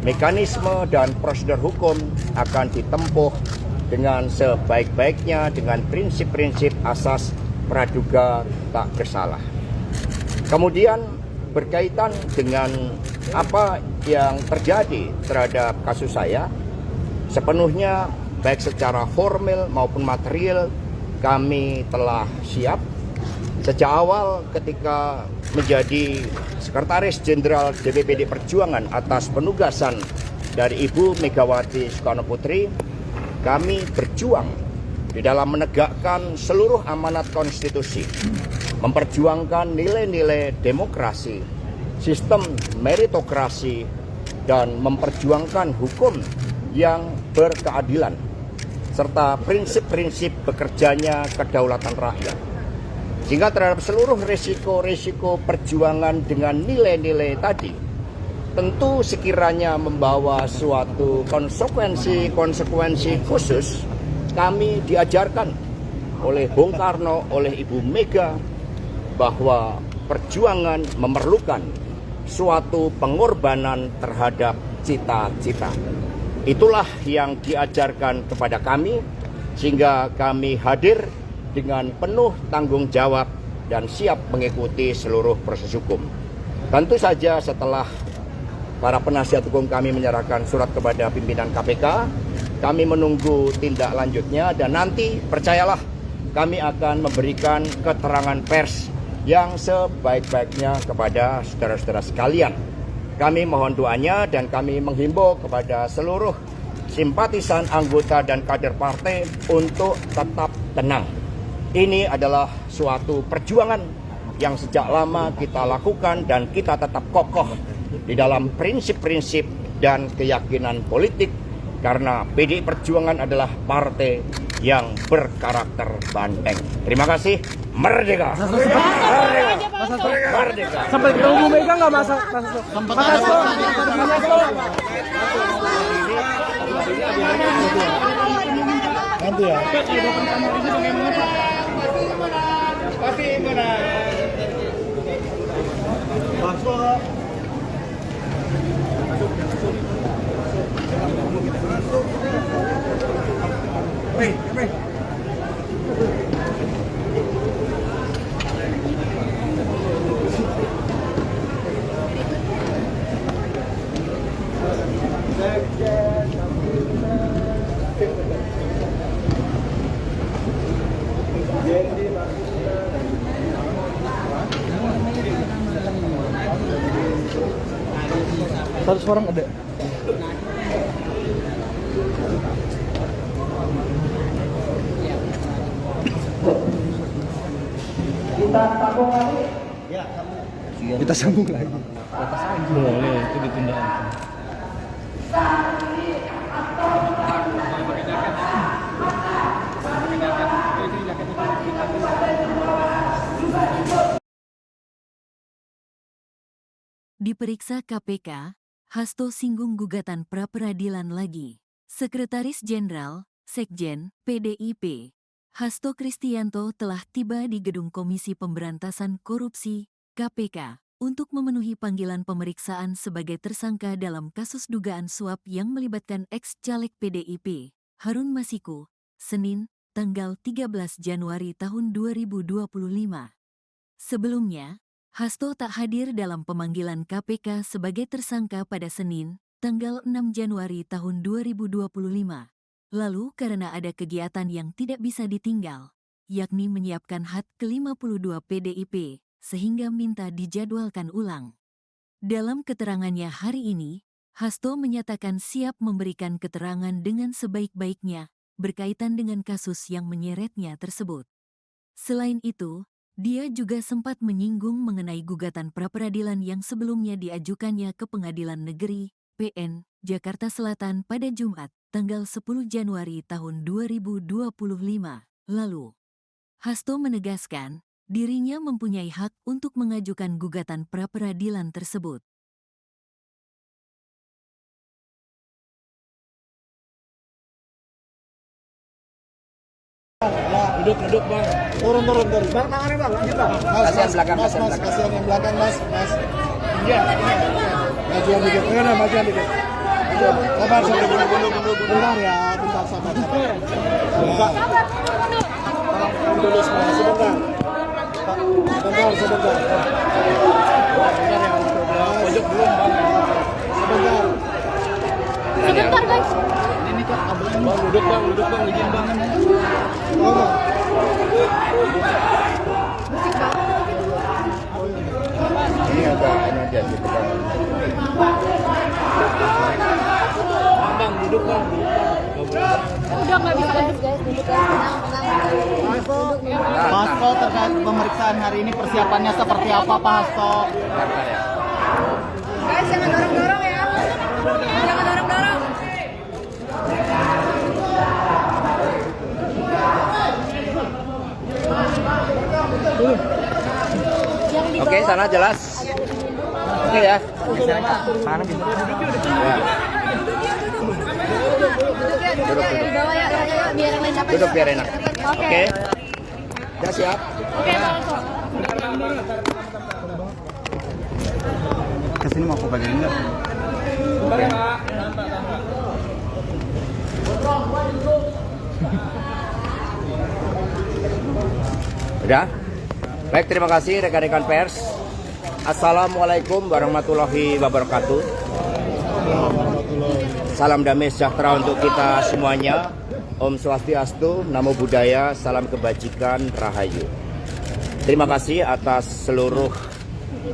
mekanisme dan prosedur hukum akan ditempuh dengan sebaik-baiknya dengan prinsip-prinsip asas praduga tak bersalah. Kemudian berkaitan dengan apa yang terjadi terhadap kasus saya, sepenuhnya baik secara formal maupun material kami telah siap. Sejak awal ketika menjadi Sekretaris Jenderal DPPD Perjuangan atas penugasan dari Ibu Megawati Soekarno Putri, kami berjuang di dalam menegakkan seluruh amanat konstitusi, memperjuangkan nilai-nilai demokrasi, sistem meritokrasi, dan memperjuangkan hukum yang berkeadilan, serta prinsip-prinsip bekerjanya kedaulatan rakyat. Sehingga terhadap seluruh risiko-risiko perjuangan dengan nilai-nilai tadi, tentu sekiranya membawa suatu konsekuensi khusus, kami diajarkan oleh Bung Karno, oleh Ibu Mega, bahwa perjuangan memerlukan suatu pengorbanan terhadap cita-cita. Itulah yang diajarkan kepada kami, sehingga kami hadir dengan penuh tanggung jawab dan siap mengikuti seluruh proses hukum. Tentu saja setelah para penasihat hukum kami menyerahkan surat kepada pimpinan KPK, kami menunggu tindak lanjutnya dan nanti percayalah kami akan memberikan keterangan pers yang sebaik-baiknya kepada saudara-saudara sekalian. Kami mohon doanya dan kami menghimbau kepada seluruh simpatisan, anggota dan kader partai untuk tetap tenang. Ini adalah suatu perjuangan yang sejak lama kita lakukan dan kita tetap kokoh di dalam prinsip-prinsip dan keyakinan politik karena PDI Perjuangan adalah partai yang berkarakter banteng. Terima kasih. Merdeka. Merdeka. Merdeka. Sampai ketemu Bu Mega nggak masa? Sempat ada Nanti ya. Pasti mana? Masuk. Satu orang ada. Kita sambung lagi. Boleh, itu ditunda. Diperiksa KPK, Hasto singgung gugatan pra-peradilan lagi. Sekretaris Jenderal, Sekjen, PDIP, Hasto Kristianto telah tiba di Gedung Komisi Pemberantasan Korupsi, KPK, untuk memenuhi panggilan pemeriksaan sebagai tersangka dalam kasus dugaan suap yang melibatkan ex-caleg PDIP, Harun Masiku, Senin, tanggal 13 Januari tahun 2025. Sebelumnya, Hasto tak hadir dalam pemanggilan KPK sebagai tersangka pada Senin, tanggal 6 Januari tahun 2025. Lalu karena ada kegiatan yang tidak bisa ditinggal, yakni menyiapkan HUT ke-52 PDIP, sehingga minta dijadwalkan ulang. Dalam keterangannya hari ini, Hasto menyatakan siap memberikan keterangan dengan sebaik-baiknya berkaitan dengan kasus yang menyeretnya tersebut. Selain itu, dia juga sempat menyinggung mengenai gugatan pra-peradilan yang sebelumnya diajukannya ke Pengadilan Negeri, PN, Jakarta Selatan pada Jumat, tanggal 10 Januari tahun 2025 lalu. Hasto menegaskan, dirinya mempunyai hak untuk mengajukan gugatan pra-peradilan tersebut. Duduk bang. Turun. Bang, tangannya bang, lanjut bang. Kasihan belakang, mas, kasihan belakang. kasihan yang belakang, mas. Iya. Majuan dikit, majuan dikit. Sabar, bentar ya, bentar, sabar. Dulu semua, sebentar. Sebentar. Pojok belum bang. Sebentar. Sebentar guys. Bang, duduk bang, izin bang. Ini agak ini aja gitu kan. Bang, duduk bang. Udah nggak bisa guys, duduk guys, tenang. Pak Hasto terkait pemeriksaan hari ini persiapannya seperti apa Pak Hasto? Guys, jangan dorong-dorong ya. Jangan dorong-dorong. Oke, sana jelas. Oke ya. Mana bisa? Duduk di bawah ya, biar yang lain dapat. Duduk biar enak. Oke. Oke. Udah siap? Oke, Pak Hasto. Kesini mau aku bagian enggak? Udah? Baik, terima kasih rekan-rekan pers. Assalamualaikum warahmatullahi wabarakatuh. Salam damai sejahtera untuk kita semuanya. Om Swastiastu, Namo Buddhaya, salam kebajikan, Rahayu. Terima kasih atas seluruh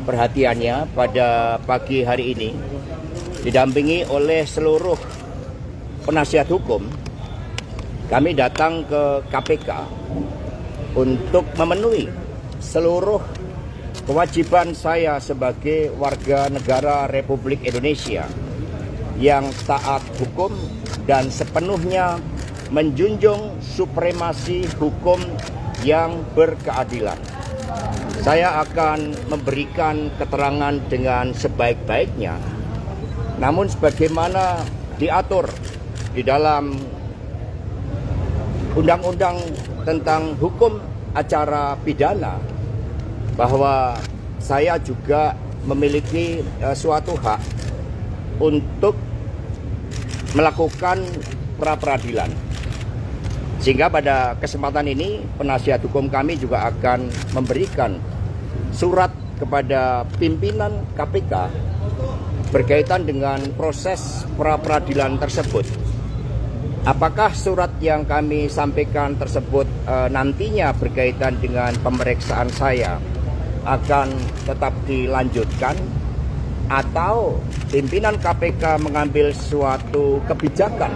perhatiannya pada pagi hari ini. Didampingi oleh seluruh penasihat hukum, kami datang ke KPK untuk memenuhi seluruh kewajiban saya sebagai warga negara Republik Indonesia yang taat hukum dan sepenuhnya menjunjung supremasi hukum yang berkeadilan. Saya akan memberikan keterangan dengan sebaik-baiknya, namun sebagaimana diatur di dalam Undang-Undang tentang Hukum Acara Pidana, bahwa saya juga memiliki suatu hak untuk melakukan pra-peradilan. Sehingga pada kesempatan ini penasihat hukum kami juga akan memberikan surat kepada pimpinan KPK berkaitan dengan proses pra-peradilan tersebut. Apakah surat yang kami sampaikan tersebut nantinya berkaitan dengan pemeriksaan saya akan tetap dilanjutkan, atau pimpinan KPK mengambil suatu kebijakan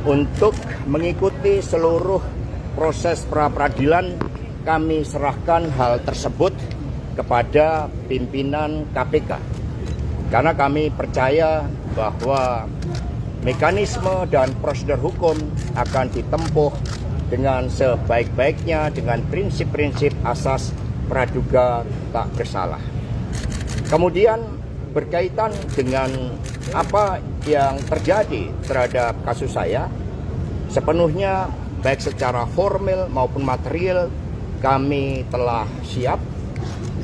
untuk mengikuti seluruh proses pra-peradilan? Kami serahkan hal tersebut kepada pimpinan KPK, karena kami percaya bahwa mekanisme dan prosedur hukum akan ditempuh dengan sebaik-baiknya dengan prinsip-prinsip asas praduga tak bersalah. Kemudian berkaitan dengan apa yang terjadi terhadap kasus saya, sepenuhnya baik secara formal maupun material kami telah siap.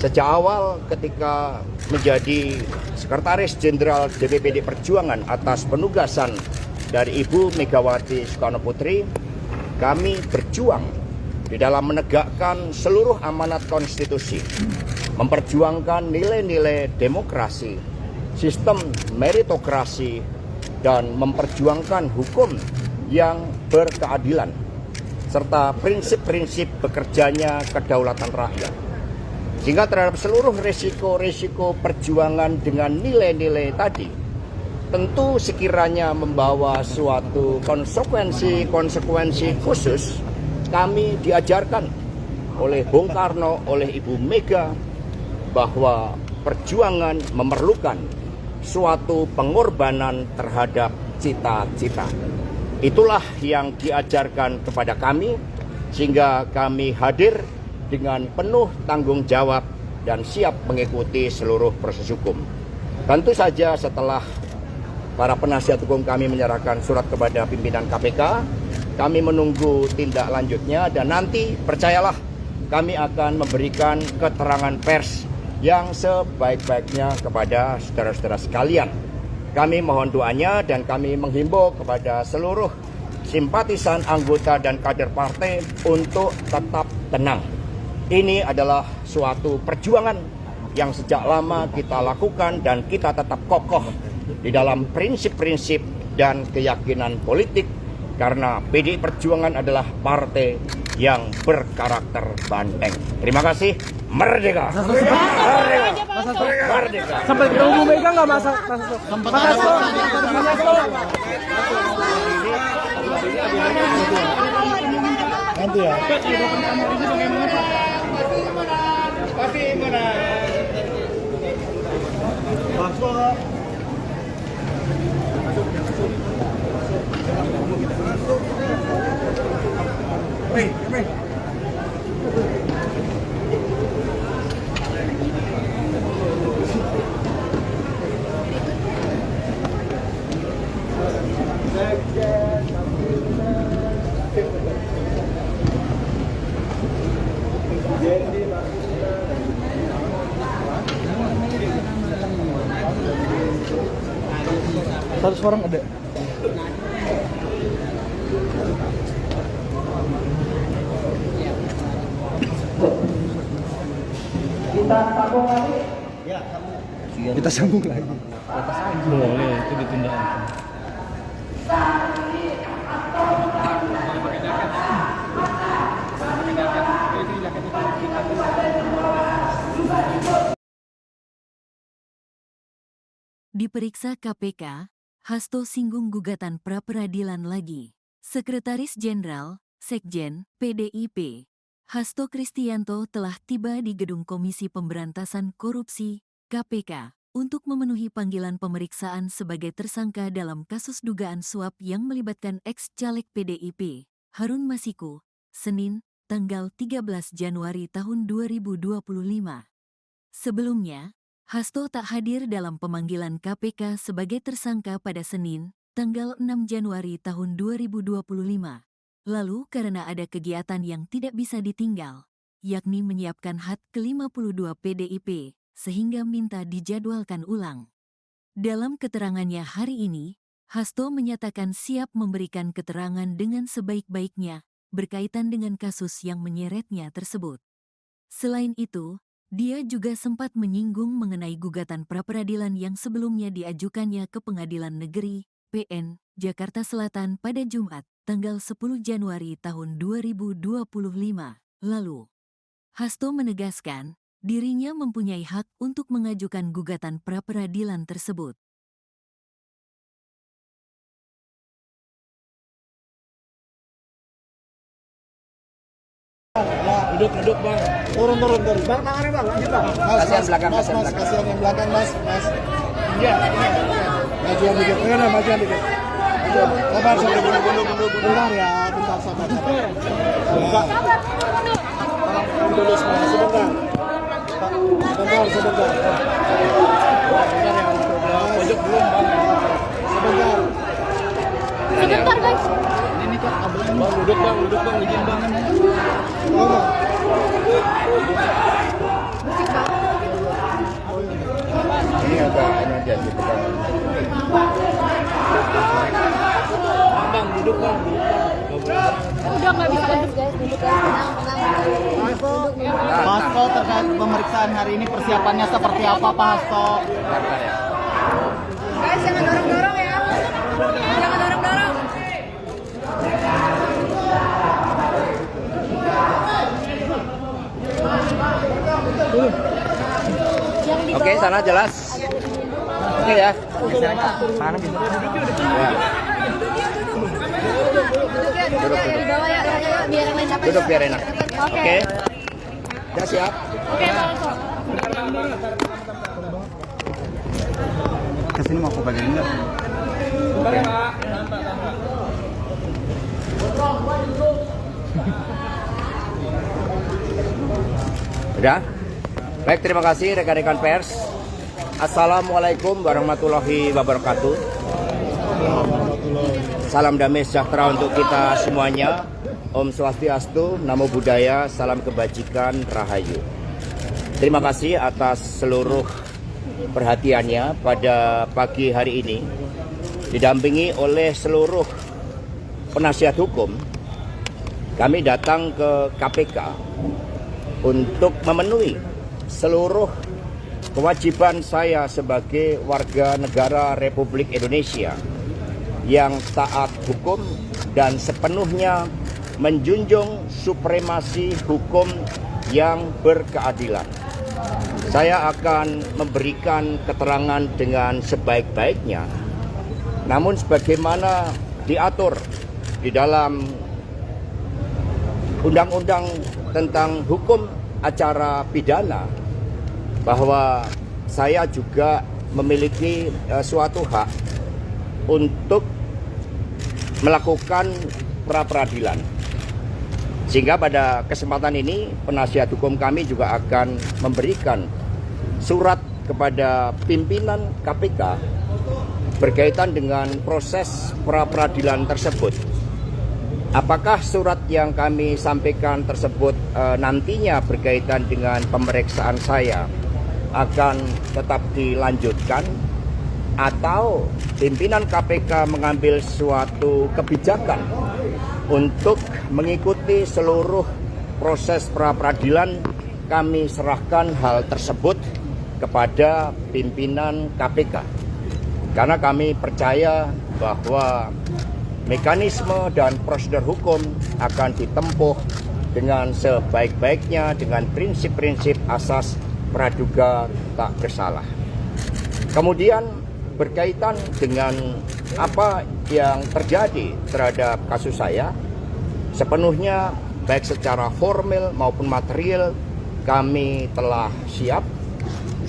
Sejak awal ketika menjadi Sekretaris Jenderal DPPD Perjuangan atas penugasan dari Ibu Megawati Soekarno Putri, kami berjuang di dalam menegakkan seluruh amanat konstitusi, memperjuangkan nilai-nilai demokrasi, sistem meritokrasi, dan memperjuangkan hukum yang berkeadilan, serta prinsip-prinsip bekerjanya kedaulatan rakyat. Sehingga terhadap seluruh resiko-resiko perjuangan dengan nilai-nilai tadi, tentu sekiranya membawa suatu konsekuensi khusus, kami diajarkan oleh Bung Karno, oleh Ibu Mega, bahwa perjuangan memerlukan suatu pengorbanan terhadap cita-cita. Itulah yang diajarkan kepada kami, sehingga kami hadir dengan penuh tanggung jawab dan siap mengikuti seluruh proses hukum. Tentu saja setelah para penasihat hukum kami menyerahkan surat kepada pimpinan KPK, kami menunggu tindak lanjutnya, dan nanti percayalah kami akan memberikan keterangan pers yang sebaik-baiknya kepada saudara-saudara sekalian. Kami mohon doanya dan kami menghimbau kepada seluruh simpatisan, anggota, dan kader partai untuk tetap tenang. Ini adalah suatu perjuangan yang sejak lama kita lakukan dan kita tetap kokoh di dalam prinsip-prinsip dan keyakinan politik, karena PDI Perjuangan adalah partai yang berkarakter banteng. Terima kasih. Merdeka! Merdeka! Merdeka! Sampai ketemu Bu Mega nggak masa? Sempat ada Nanti ya. Pasti mana? Masuk. Satu orang ada. Kita sambung lagi. Ya, Kita sambung lagi. Boleh, itu ditunda. Diperiksa KPK, Hasto singgung gugatan pra-peradilan lagi. Sekretaris Jenderal, Sekjen, PDIP, Hasto Kristianto telah tiba di Gedung Komisi Pemberantasan Korupsi, KPK, untuk memenuhi panggilan pemeriksaan sebagai tersangka dalam kasus dugaan suap yang melibatkan ex-caleg PDIP, Harun Masiku, Senin, tanggal 13 Januari tahun 2025. Sebelumnya, Hasto tak hadir dalam pemanggilan KPK sebagai tersangka pada Senin, tanggal 6 Januari tahun 2025. Lalu karena ada kegiatan yang tidak bisa ditinggal, yakni menyiapkan HUT ke-52 PDIP, sehingga minta dijadwalkan ulang. Dalam keterangannya hari ini, Hasto menyatakan siap memberikan keterangan dengan sebaik-baiknya berkaitan dengan kasus yang menyeretnya tersebut. Selain itu, dia juga sempat menyinggung mengenai gugatan pra-peradilan yang sebelumnya diajukannya ke Pengadilan Negeri, PN, Jakarta Selatan pada Jumat, tanggal 10 Januari tahun 2025 lalu. Hasto menegaskan, dirinya mempunyai hak untuk mengajukan gugatan pra-peradilan tersebut. Duduk bang. Turun. Bang, tangannya bang. Kasihan belakang, Mas, kasihan yang belakang mas. Iya. Majuan dikit. Majuan dikit. Sabar. Bentar ya, bentar sabar. Dulu sebentar. Sebentar. Pojok belum bang. Sebentar guys. Ini kok bang, duduk bang, izin bang. Ini agak ini aja gitu kan. Bang, duduk bang. Udah nggak bisa guys, duduk guys, tenang. Hasto terkait pemeriksaan hari ini persiapannya seperti apa Pak Hasto? Guys, jangan dorong-dorong ya. Jangan dorong-dorong. Oke, sana jelas. Oke ya. Duduknya di bawah ya, biar yang lain dapat. Duduk biar enak. Oke. Oke. Udah siap? Oke, Pak Hasto. Kesini mau aku bagian enggak? Udah? Baik, terima kasih rekan-rekan pers. Assalamualaikum warahmatullahi wabarakatuh. Salam damai sejahtera untuk kita semuanya. Om Swastiastu, Namo Buddhaya, salam kebajikan, Rahayu. Terima kasih atas seluruh perhatiannya pada pagi hari ini. Didampingi oleh seluruh penasihat hukum, kami datang ke KPK untuk memenuhi seluruh kewajiban saya sebagai warga negara Republik Indonesia yang taat hukum dan sepenuhnya menjunjung supremasi hukum yang berkeadilan. Saya akan memberikan keterangan dengan sebaik-baiknya, namun sebagaimana diatur di dalam Undang-Undang tentang Hukum Acara Pidana, bahwa saya juga memiliki suatu hak untuk melakukan pra-peradilan. Sehingga pada kesempatan ini penasihat hukum kami juga akan memberikan surat kepada pimpinan KPK berkaitan dengan proses pra-peradilan tersebut. Apakah surat yang kami sampaikan tersebut nantinya berkaitan dengan pemeriksaan saya akan tetap dilanjutkan, atau pimpinan KPK mengambil suatu kebijakan untuk mengikuti seluruh proses pra-peradilan, kami serahkan hal tersebut kepada pimpinan KPK. Karena kami percaya bahwa mekanisme dan prosedur hukum akan ditempuh dengan sebaik-baiknya dengan prinsip-prinsip asas praduga tak bersalah. Kemudian berkaitan dengan apa yang terjadi terhadap kasus saya, sepenuhnya baik secara formal maupun material kami telah siap.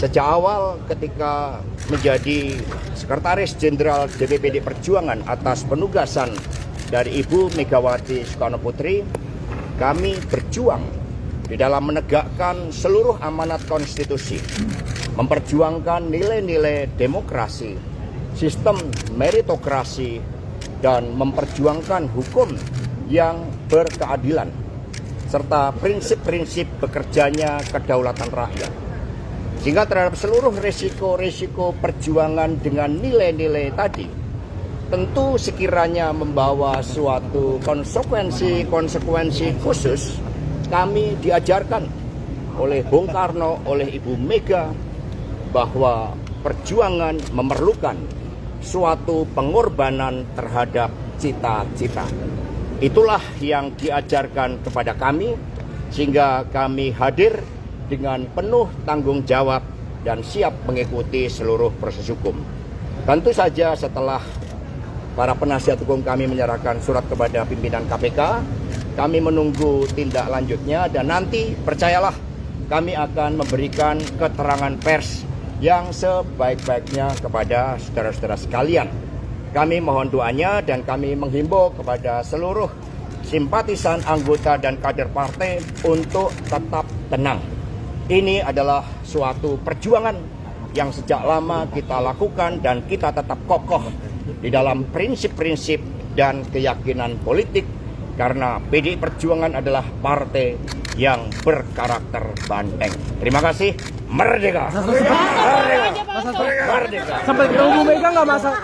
Sejak awal ketika menjadi Sekretaris Jenderal DPPD Perjuangan atas penugasan dari Ibu Megawati Soekarno Putri, kami berjuang di dalam menegakkan seluruh amanat konstitusi, memperjuangkan nilai-nilai demokrasi, sistem meritokrasi, dan memperjuangkan hukum yang berkeadilan, serta prinsip-prinsip bekerjanya kedaulatan rakyat. Sehingga terhadap seluruh risiko-risiko perjuangan dengan nilai-nilai tadi, tentu sekiranya membawa suatu konsekuensi khusus, kami diajarkan oleh Bung Karno, oleh Ibu Mega, bahwa perjuangan memerlukan suatu pengorbanan terhadap cita-cita. Itulah yang diajarkan kepada kami, sehingga kami hadir dengan penuh tanggung jawab dan siap mengikuti seluruh proses hukum. Tentu saja setelah para penasihat hukum kami menyerahkan surat kepada pimpinan KPK, kami menunggu tindak lanjutnya dan nanti percayalah kami akan memberikan keterangan pers yang sebaik-baiknya kepada saudara-saudara sekalian. Kami mohon doanya dan kami menghimbau kepada seluruh simpatisan, anggota dan kader partai untuk tetap tenang. Ini adalah suatu perjuangan yang sejak lama kita lakukan dan kita tetap kokoh di dalam prinsip-prinsip dan keyakinan politik karena PDI Perjuangan adalah partai yang berkarakter banteng. Terima kasih. Merdeka! Merdeka! Merdeka! Sampai ketemu Bu Mega nggak masak?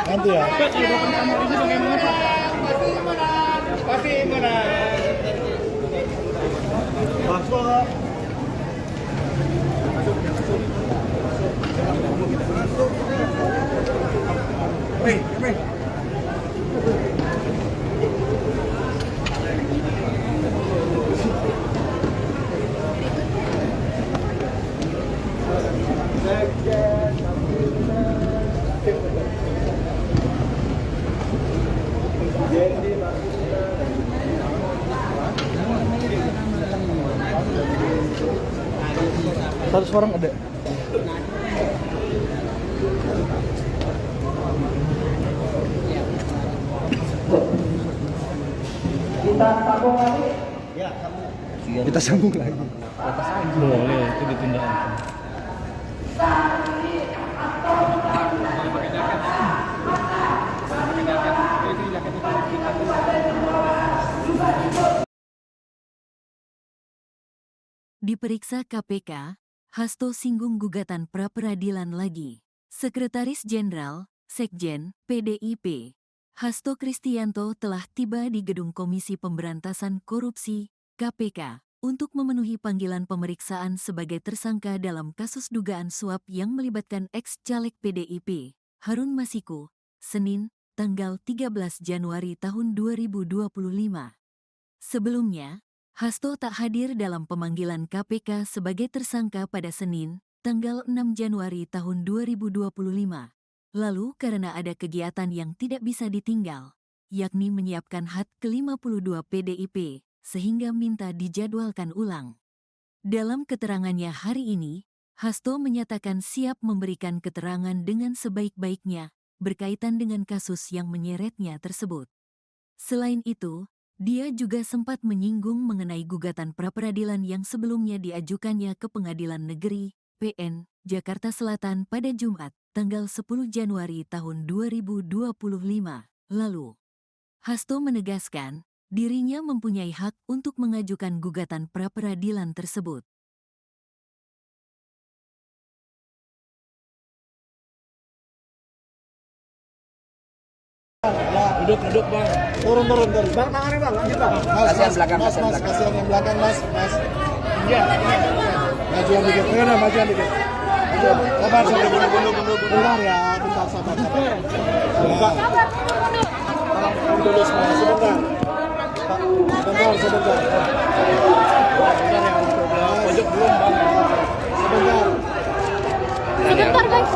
Nanti ya. Pasti menang. Masuk. Satu orang ada. Kita sambung lagi. Boleh, itu ditunda. Diperiksa KPK, Hasto singgung gugatan pra-peradilan lagi. Sekretaris Jenderal, Sekjen, PDIP, Hasto Kristianto telah tiba di Gedung Komisi Pemberantasan Korupsi, KPK, untuk memenuhi panggilan pemeriksaan sebagai tersangka dalam kasus dugaan suap yang melibatkan ex-caleg PDIP, Harun Masiku, Senin, tanggal 13 Januari tahun 2025. Sebelumnya, Hasto tak hadir dalam pemanggilan KPK sebagai tersangka pada Senin, tanggal 6 Januari tahun 2025. Lalu karena ada kegiatan yang tidak bisa ditinggal, yakni menyiapkan HUT ke-52 PDIP, sehingga minta dijadwalkan ulang. Dalam keterangannya hari ini, Hasto menyatakan siap memberikan keterangan dengan sebaik-baiknya berkaitan dengan kasus yang menyeretnya tersebut. Selain itu, dia juga sempat menyinggung mengenai gugatan pra-peradilan yang sebelumnya diajukannya ke Pengadilan Negeri, PN, Jakarta Selatan pada Jumat, tanggal 10 Januari tahun 2025 lalu. Hasto menegaskan, dirinya mempunyai hak untuk mengajukan gugatan pra-peradilan tersebut. Duduk bang. Turun. Bang tangannya bang, lanjut bang. Kasihan belakang, mas, kasihan mas, belakang. kasihan yang belakang mas. Iya. Majuan dikit, majuan dikit. Sabar, bentar ya, bentar sabar. Dulu semua, sebentar. Sebentar. Pojok belum bang. Sebentar. Sebentar guys.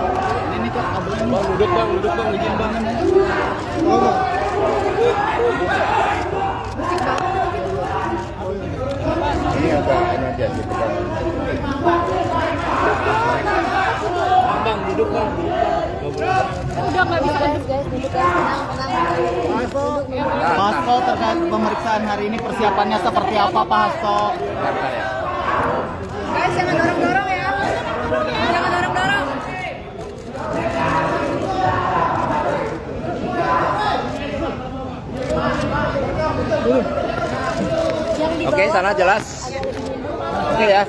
Ini kok kabelnya Bang, duduk bang, izin bang. Oh, bang. Ini agak ini aja gitu kan. Bang, duduk bang. Udah nggak bisa guys, duduk guys, tenang. Pak Hasto, terkait pemeriksaan hari ini persiapannya seperti apa Pak Hasto? Bentar ya. Guys, jangan dorong-dorong ya. Jangan dorong-dorong. Oke, sana jelas. Oke ya. Ya.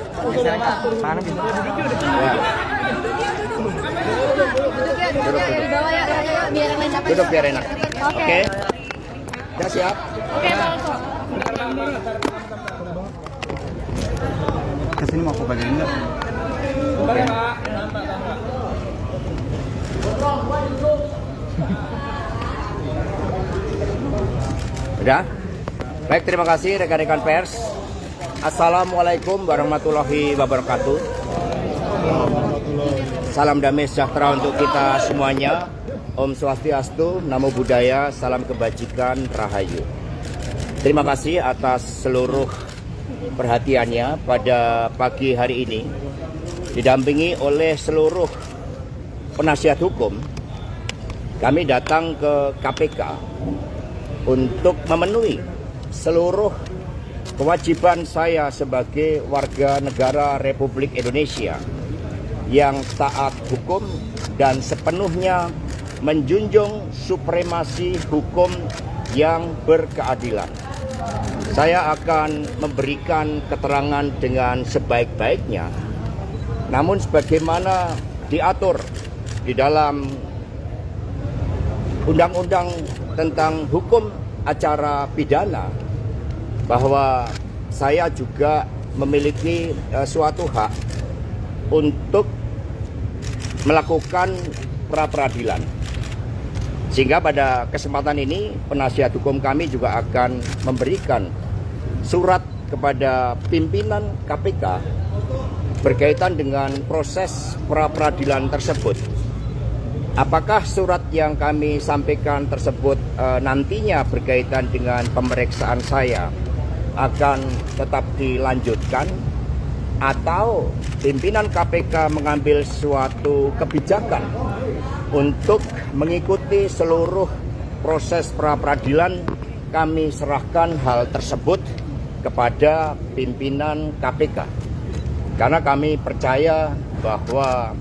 Duduk ya, di bawah ya, biar enak dapat. Duduk biar enak. Oke. Oke. Udah siap? Oke, Bang. Kesini mau aku bagian enggak? Udah? Baik, terima kasih rekan-rekan pers. Assalamualaikum warahmatullahi wabarakatuh. Salam damai sejahtera untuk kita semuanya. Om Swastiastu, Namo Buddhaya, salam kebajikan, Rahayu. Terima kasih atas seluruh perhatiannya pada pagi hari ini. Didampingi oleh seluruh penasihat hukum, kami datang ke KPK untuk memenuhi seluruh kewajiban saya sebagai warga negara Republik Indonesia yang taat hukum dan sepenuhnya menjunjung supremasi hukum yang berkeadilan. Saya akan memberikan keterangan dengan sebaik-baiknya, namun sebagaimana diatur di dalam Undang-Undang tentang Hukum Acara Pidana, bahwa saya juga memiliki suatu hak untuk melakukan pra-peradilan. Sehingga pada kesempatan ini penasihat hukum kami juga akan memberikan surat kepada pimpinan KPK berkaitan dengan proses pra-peradilan tersebut. Apakah surat yang kami sampaikan tersebut nantinya berkaitan dengan pemeriksaan saya akan tetap dilanjutkan, atau pimpinan KPK mengambil suatu kebijakan untuk mengikuti seluruh proses pra-peradilan, kami serahkan hal tersebut kepada pimpinan KPK. Karena kami percaya bahwa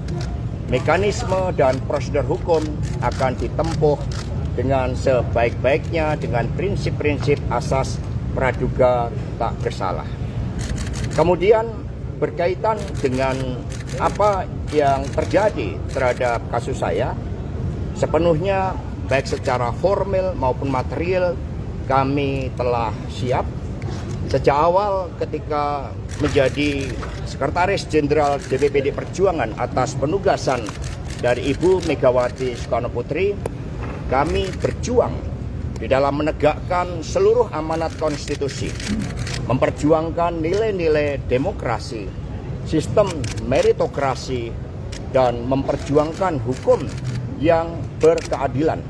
mekanisme dan prosedur hukum akan ditempuh dengan sebaik-baiknya dengan prinsip-prinsip asas praduga tak bersalah. Kemudian berkaitan dengan apa yang terjadi terhadap kasus saya, sepenuhnya baik secara formal maupun material kami telah siap. Sejak awal ketika menjadi Sekretaris Jenderal DPPD Perjuangan atas penugasan dari Ibu Megawati Soekarno Putri, kami berjuang di dalam menegakkan seluruh amanat konstitusi, memperjuangkan nilai-nilai demokrasi, sistem meritokrasi, dan memperjuangkan hukum yang berkeadilan,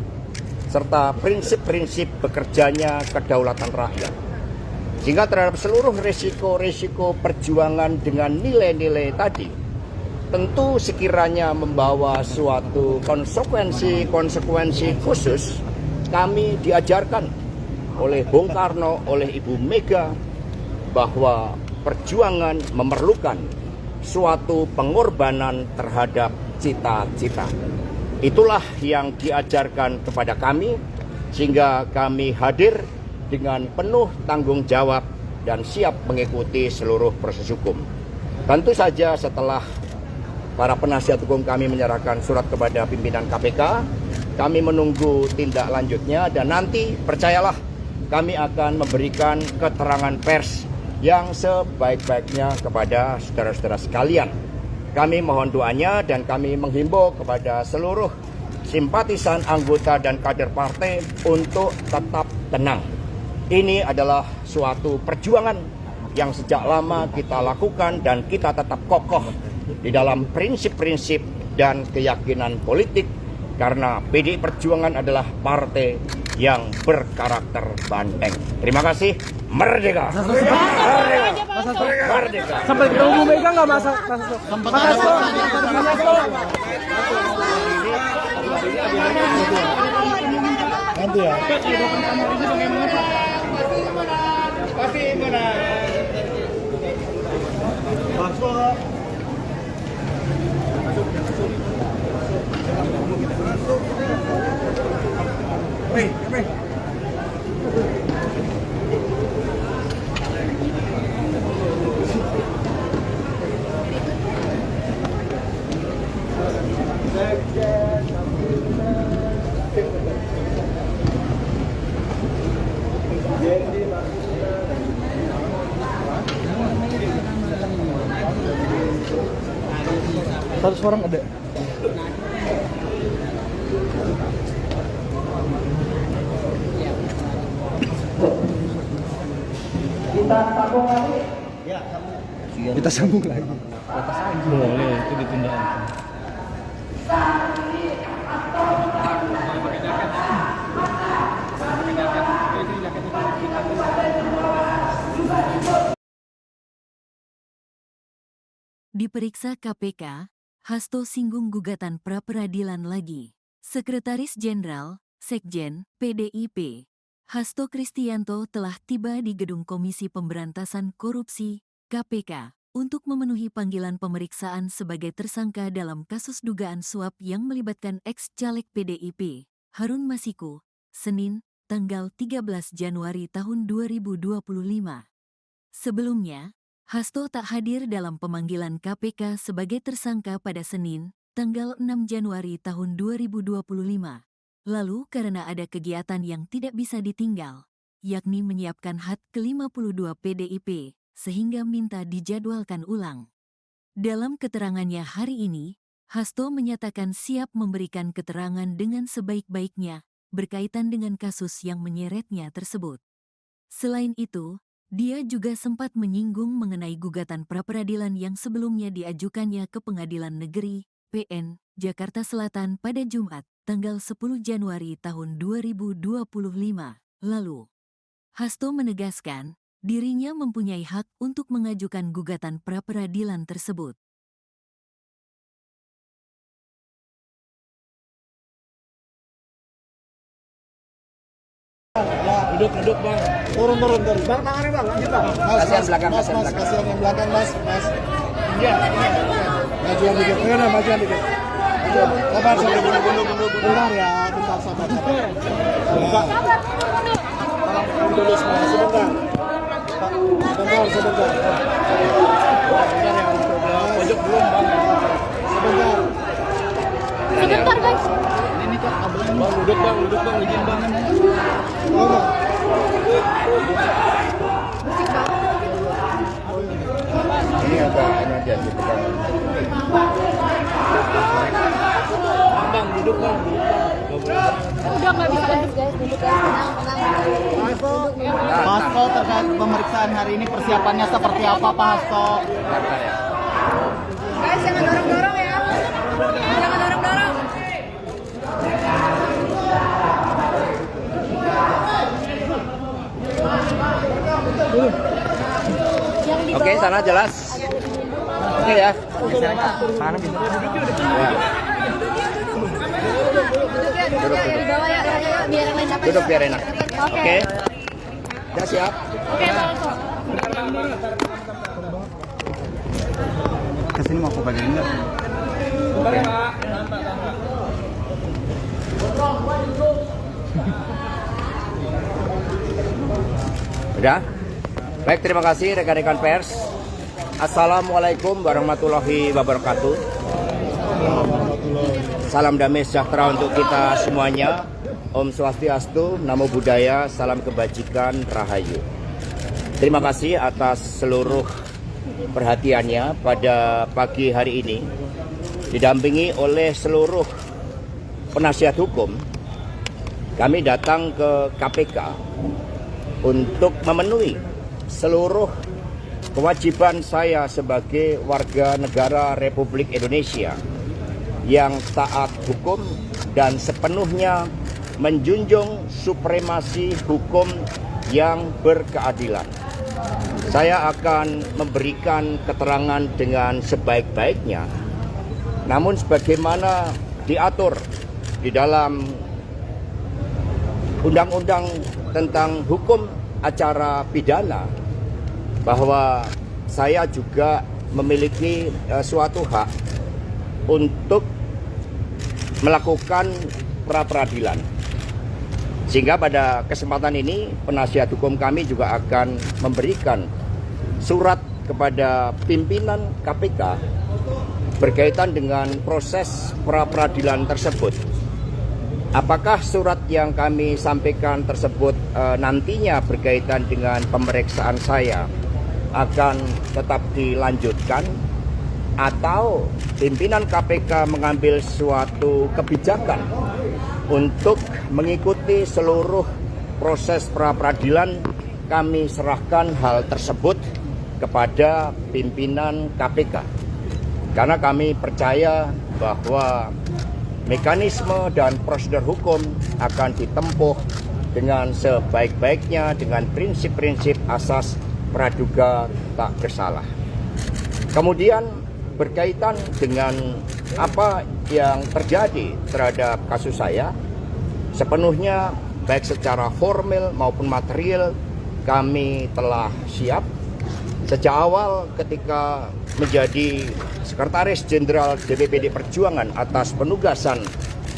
serta prinsip-prinsip bekerjanya kedaulatan rakyat. Sehingga terhadap seluruh resiko-resiko perjuangan dengan nilai-nilai tadi, tentu sekiranya membawa suatu konsekuensi khusus, kami diajarkan oleh Bung Karno, oleh Ibu Mega, bahwa perjuangan memerlukan suatu pengorbanan terhadap cita-cita. Itulah yang diajarkan kepada kami, sehingga kami hadir dengan penuh tanggung jawab dan siap mengikuti seluruh proses hukum. Tentu saja setelah para penasihat hukum kami menyerahkan surat kepada pimpinan KPK, kami menunggu tindak lanjutnya dan nanti percayalah kami akan memberikan keterangan pers yang sebaik-baiknya kepada saudara-saudara sekalian. Kami mohon doanya dan kami menghimbau kepada seluruh simpatisan, anggota dan kader partai untuk tetap tenang. Ini adalah suatu perjuangan yang sejak lama kita lakukan dan kita tetap kokoh di dalam prinsip-prinsip dan keyakinan politik karena PDI Perjuangan adalah partai yang berkarakter banteng. Terima kasih. Merdeka. Merdeka. Merdeka. Sampai ketemu Bu Mega nggak Mas? Nanti ya. Pasti menang. Satu orang ada. Kita sambung lagi. Boleh, itu ditunda. Diperiksa KPK, Hasto singgung gugatan pra-peradilan lagi. Sekretaris Jenderal, Sekjen, PDIP, Hasto Kristianto telah tiba di Gedung Komisi Pemberantasan Korupsi, KPK, untuk memenuhi panggilan pemeriksaan sebagai tersangka dalam kasus dugaan suap yang melibatkan ex-caleg PDIP, Harun Masiku, Senin, tanggal 13 Januari tahun 2025. Sebelumnya, Hasto tak hadir dalam pemanggilan KPK sebagai tersangka pada Senin, tanggal 6 Januari tahun 2025. Lalu karena ada kegiatan yang tidak bisa ditinggal, yakni menyiapkan HUT ke-52 PDIP, sehingga minta dijadwalkan ulang. Dalam keterangannya hari ini, Hasto menyatakan siap memberikan keterangan dengan sebaik-baiknya berkaitan dengan kasus yang menyeretnya tersebut. Selain itu, dia juga sempat menyinggung mengenai gugatan pra-peradilan yang sebelumnya diajukannya ke Pengadilan Negeri, PN, Jakarta Selatan pada Jumat, tanggal 10 Januari tahun 2025 lalu. Hasto menegaskan, dirinya mempunyai hak untuk mengajukan gugatan pra-peradilan tersebut. Duduk bang. Turun. Bang, tangannya bang, lanjut bang. Kasihan belakang, Mas, kasihan belakang. kasihan yang belakang mas. Iya. Majuan dikit, majuan dikit. Sabar, bentar ya, bentar sabar. Dulu semua, sebentar. Sebentar. Pojok belum bang. Sebentar. Sebentar guys. Ini tuh kabelnya. Bang, duduk bang, izin bang. Ini agak ini aja gitu kan. Bang, duduk bang. Udah nggak bisa guys, duduk guys, tenang. Pak Hasto, terkait pemeriksaan hari ini persiapannya seperti apa Pak Hasto? Bentar ya. Guys, jangan dorong-dorong ya. Jangan dorong-dorong. Oke, sana jelas. Oke ya. Mana bisa? Duduk ya, di bawah ya, biar yang lain dapat. Duduk biar enak. Oke. Udah siap? Oke, langsung. Kesini mau aku bagian enggak? Udah? Baik, terima kasih rekan-rekan pers. Assalamualaikum warahmatullahi wabarakatuh. Salam damai sejahtera untuk kita semuanya. Om Swastiastu, Namo Buddhaya, salam kebajikan, Rahayu. Terima kasih atas seluruh perhatiannya pada pagi hari ini. Didampingi oleh seluruh penasihat hukum, kami datang ke KPK untuk memenuhi seluruh kewajiban saya sebagai warga negara Republik Indonesia yang taat hukum dan sepenuhnya menjunjung supremasi hukum yang berkeadilan. Saya akan memberikan keterangan dengan sebaik-baiknya, namun sebagaimana diatur di dalam Undang-Undang tentang Hukum Acara Pidana, bahwa saya juga memiliki suatu hak untuk melakukan pra-peradilan. Sehingga pada kesempatan ini penasihat hukum kami juga akan memberikan surat kepada pimpinan KPK berkaitan dengan proses pra-peradilan tersebut. Apakah surat yang kami sampaikan tersebut nantinya berkaitan dengan pemeriksaan saya akan tetap dilanjutkan, atau pimpinan KPK mengambil suatu kebijakan untuk mengikuti seluruh proses pra-peradilan, kami serahkan hal tersebut kepada pimpinan KPK. Karena kami percaya bahwa mekanisme dan prosedur hukum akan ditempuh dengan sebaik-baiknya dengan prinsip-prinsip asas praduga tak bersalah. Kemudian berkaitan dengan apa yang terjadi terhadap kasus saya, sepenuhnya baik secara formal maupun material kami telah siap. Sejak awal ketika menjadi Sekretaris Jenderal DPPD Perjuangan atas penugasan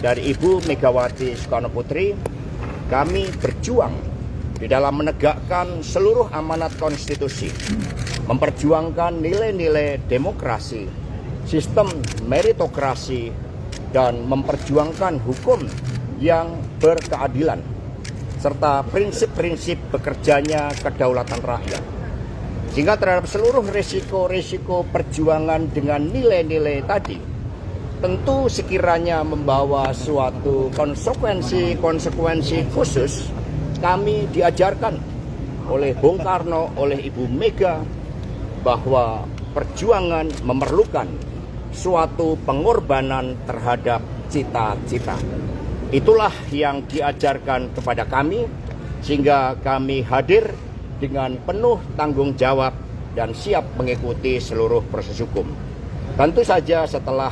dari Ibu Megawati Soekarno Putri, kami berjuang di dalam menegakkan seluruh amanat konstitusi, memperjuangkan nilai-nilai demokrasi, sistem meritokrasi, dan memperjuangkan hukum yang berkeadilan, serta prinsip-prinsip bekerjanya kedaulatan rakyat. Sehingga terhadap seluruh risiko-risiko perjuangan dengan nilai-nilai tadi, tentu sekiranya membawa suatu konsekuensi khusus, kami diajarkan oleh Bung Karno, oleh Ibu Mega, bahwa perjuangan memerlukan suatu pengorbanan terhadap cita-cita. Itulah yang diajarkan kepada kami, sehingga kami hadir dengan penuh tanggung jawab dan siap mengikuti seluruh proses hukum. Tentu saja setelah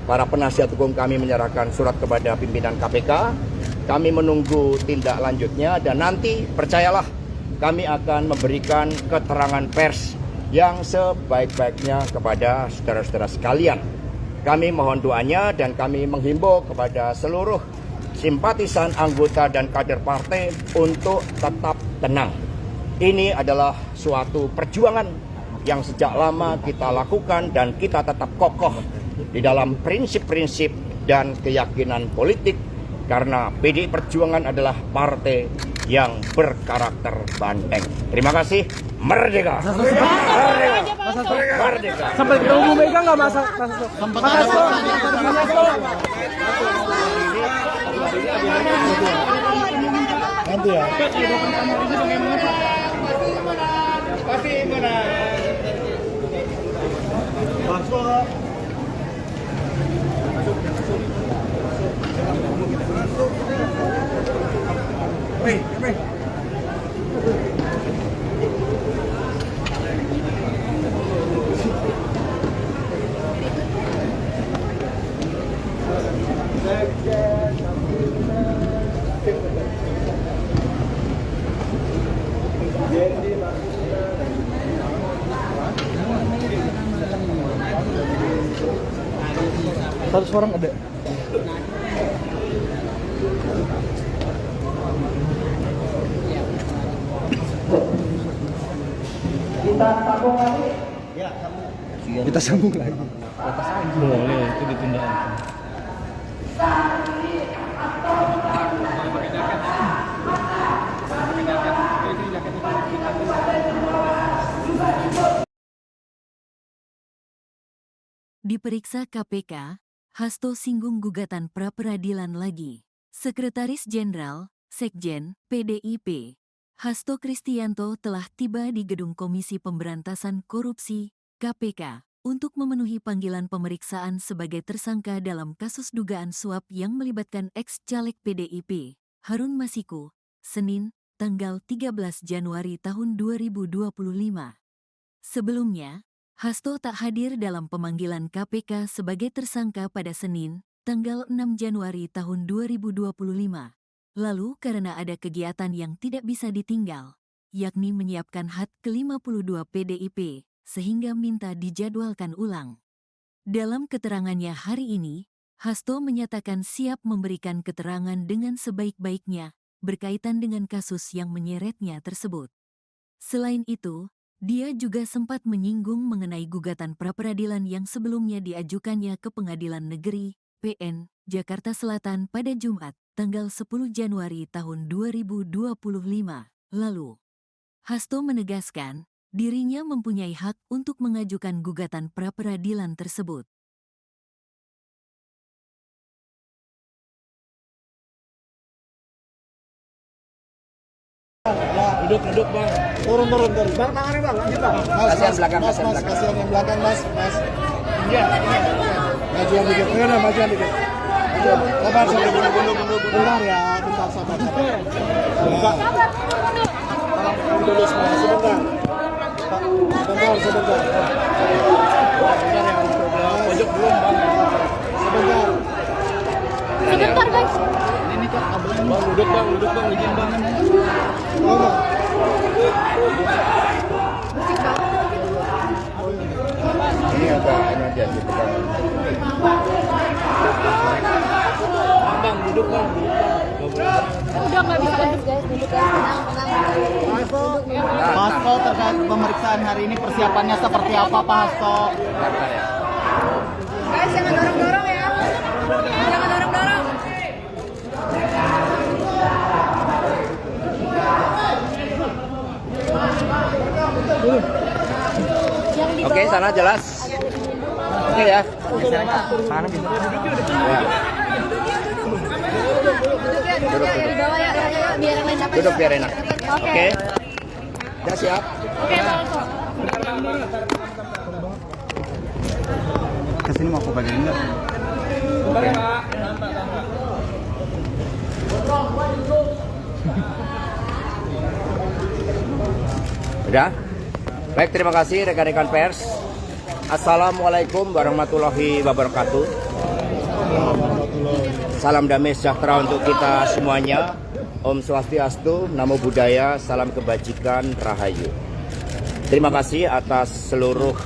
para penasihat hukum kami menyerahkan surat kepada pimpinan KPK, kami menunggu tindak lanjutnya, dan nanti percayalah kami akan memberikan keterangan pers yang sebaik-baiknya kepada saudara-saudara sekalian. Kami mohon doanya dan kami menghimbau kepada seluruh simpatisan, anggota, dan kader partai untuk tetap tenang. Ini adalah suatu perjuangan yang sejak lama kita lakukan dan kita tetap kokoh di dalam prinsip-prinsip dan keyakinan politik, karena PDI Perjuangan adalah partai yang berkarakter banteng. Terima kasih. Merdeka! Merdeka! Merdeka! Sampai ketemu Bu Mega nggak masa? Nanti ya. Pasti mana? Masuk. Satu orang ada. Kita sambung lagi. Boleh, itu ditunda. Diperiksa KPK, Hasto singgung gugatan pra-peradilan lagi. Sekretaris Jenderal, Sekjen, PDIP, Hasto Kristianto telah tiba di gedung Komisi Pemberantasan Korupsi, KPK, untuk memenuhi panggilan pemeriksaan sebagai tersangka dalam kasus dugaan suap yang melibatkan ex-caleg PDIP, Harun Masiku, Senin, tanggal 13 Januari tahun 2025. Sebelumnya, Hasto tak hadir dalam pemanggilan KPK sebagai tersangka pada Senin, tanggal 6 Januari tahun 2025. Lalu karena ada kegiatan yang tidak bisa ditinggal, yakni menyiapkan HUT ke-52 PDIP, sehingga minta dijadwalkan ulang. Dalam keterangannya hari ini, Hasto menyatakan siap memberikan keterangan dengan sebaik-baiknya berkaitan dengan kasus yang menyeretnya tersebut. Selain itu, dia juga sempat menyinggung mengenai gugatan pra-peradilan yang sebelumnya diajukannya ke Pengadilan Negeri, PN, Jakarta Selatan pada Jumat, tanggal 10 Januari tahun 2025 lalu. Hasto menegaskan, dirinya mempunyai hak untuk mengajukan gugatan pra-peradilan tersebut. Duduk bang. Turun. Bang tangannya bang, lanjut bang. Kasihan belakang, Mas, kasihan belakang. kasihan yang belakang, Mas. Iya. Majuan dikit. Majuan dikit. Sabar, bentar ya, bentar sabar. Dulu semua, sebentar. Sebentar. Pojok belum bang. Sebentar. Sebentar guys. Ini kok kabelnya Bang duduk bang, izin bang. Tolong. Ini agak ini aja gitu kan. Bang duduk bang. Udah nggak bisa guys, duduk guys, tenang. Pak Hasto, terkait pemeriksaan hari ini persiapannya seperti apa Pak Hasto? Guys, jangan dorong-dorong ya. Jangan dorong-dorong. Oke, sana jelas. Oke ya. Duduk ya di bawah ya, biar yang lain dapat. Duduk biar enak. Oke. Oke. Udah siap? Oke, Pak Hasto. Kesini mau aku bagian enggak? Bentar ya pak. Udah? Baik, terima kasih rekan-rekan pers. Assalamualaikum warahmatullahi wabarakatuh. Salam damai sejahtera untuk kita semuanya. Om Swastiastu, Namo Buddhaya, salam kebajikan, Rahayu. Terima kasih atas seluruh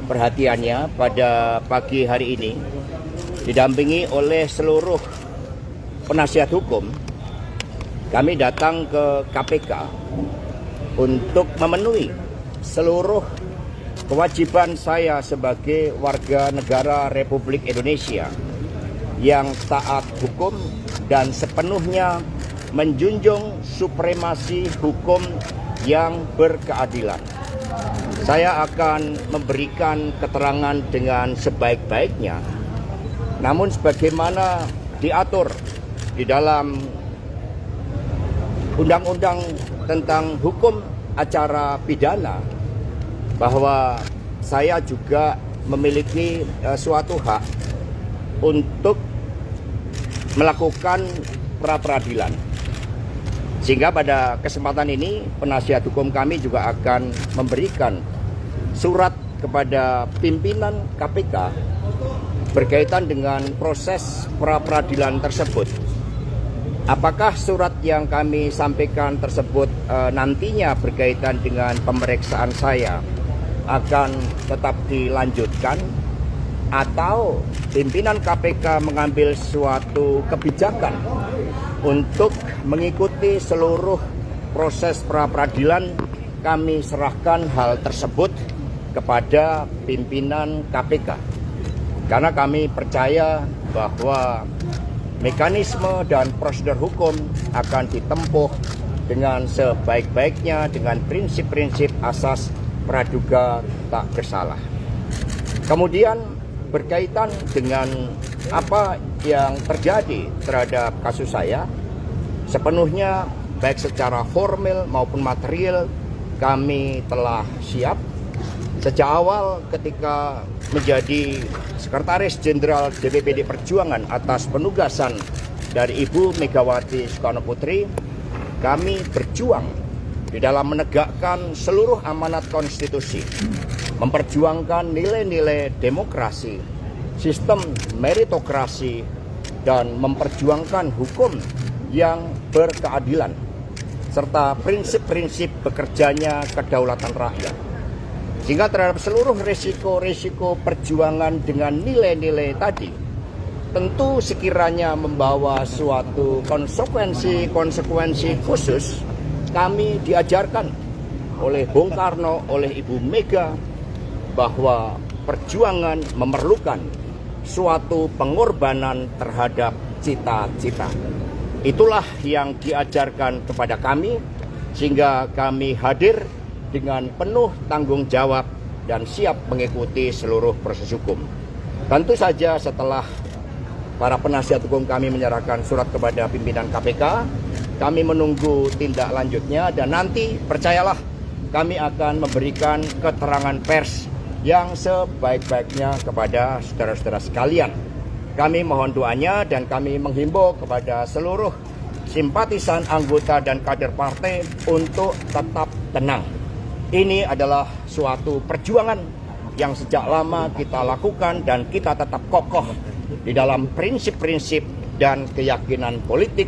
perhatiannya pada pagi hari ini. Didampingi oleh seluruh penasihat hukum, kami datang ke KPK untuk memenuhi seluruh kewajiban saya sebagai warga negara Republik Indonesia yang taat hukum dan sepenuhnya menjunjung supremasi hukum yang berkeadilan. Saya akan memberikan keterangan dengan sebaik-baiknya, namun sebagaimana diatur di dalam Undang-Undang tentang Hukum Acara Pidana, bahwa saya juga memiliki suatu hak untuk melakukan pra-peradilan. Sehingga pada kesempatan ini penasihat hukum kami juga akan memberikan surat kepada pimpinan KPK berkaitan dengan proses pra-peradilan tersebut. Apakah surat yang kami sampaikan tersebut nantinya berkaitan dengan pemeriksaan saya akan tetap dilanjutkan, atau pimpinan KPK mengambil suatu kebijakan untuk mengikuti seluruh proses pra-peradilan, kami serahkan hal tersebut kepada pimpinan KPK. Karena kami percaya bahwa mekanisme dan prosedur hukum akan ditempuh dengan sebaik-baiknya dengan prinsip-prinsip asas praduga tak bersalah. Kemudian berkaitan dengan apa yang terjadi terhadap kasus saya, sepenuhnya baik secara formal maupun material kami telah siap. Sejak awal ketika menjadi Sekretaris Jenderal DPP PDI Perjuangan atas penugasan dari Ibu Megawati Soekarno Putri, kami berjuang di dalam menegakkan seluruh amanat konstitusi, memperjuangkan nilai-nilai demokrasi, sistem meritokrasi, dan memperjuangkan hukum yang berkeadilan, serta prinsip-prinsip bekerjanya kedaulatan rakyat. Sehingga terhadap seluruh risiko-risiko perjuangan dengan nilai-nilai tadi, tentu sekiranya membawa suatu konsekuensi khusus, kami diajarkan oleh Bung Karno, oleh Ibu Mega, bahwa perjuangan memerlukan suatu pengorbanan terhadap cita-cita. Itulah yang diajarkan kepada kami, sehingga kami hadir dengan penuh tanggung jawab dan siap mengikuti seluruh proses hukum. Tentu saja setelah para penasihat hukum kami menyerahkan surat kepada pimpinan KPK, kami menunggu tindak lanjutnya, dan nanti percayalah kami akan memberikan keterangan pers yang sebaik-baiknya kepada saudara-saudara sekalian. Kami mohon doanya dan kami menghimbau kepada seluruh simpatisan, anggota, dan kader partai untuk tetap tenang. Ini adalah suatu perjuangan yang sejak lama kita lakukan dan kita tetap kokoh di dalam prinsip-prinsip dan keyakinan politik,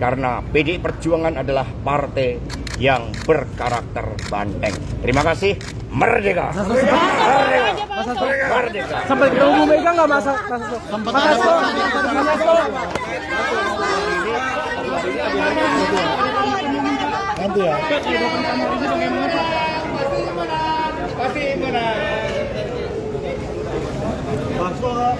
karena PDI Perjuangan adalah partai yang berkarakter banteng. Terima kasih. Merdeka! Merdeka! Merdeka! Sampai ketemu Bu Mega nggak Mas? Sempat ada Nanti ya. Pasti mana? Masuk.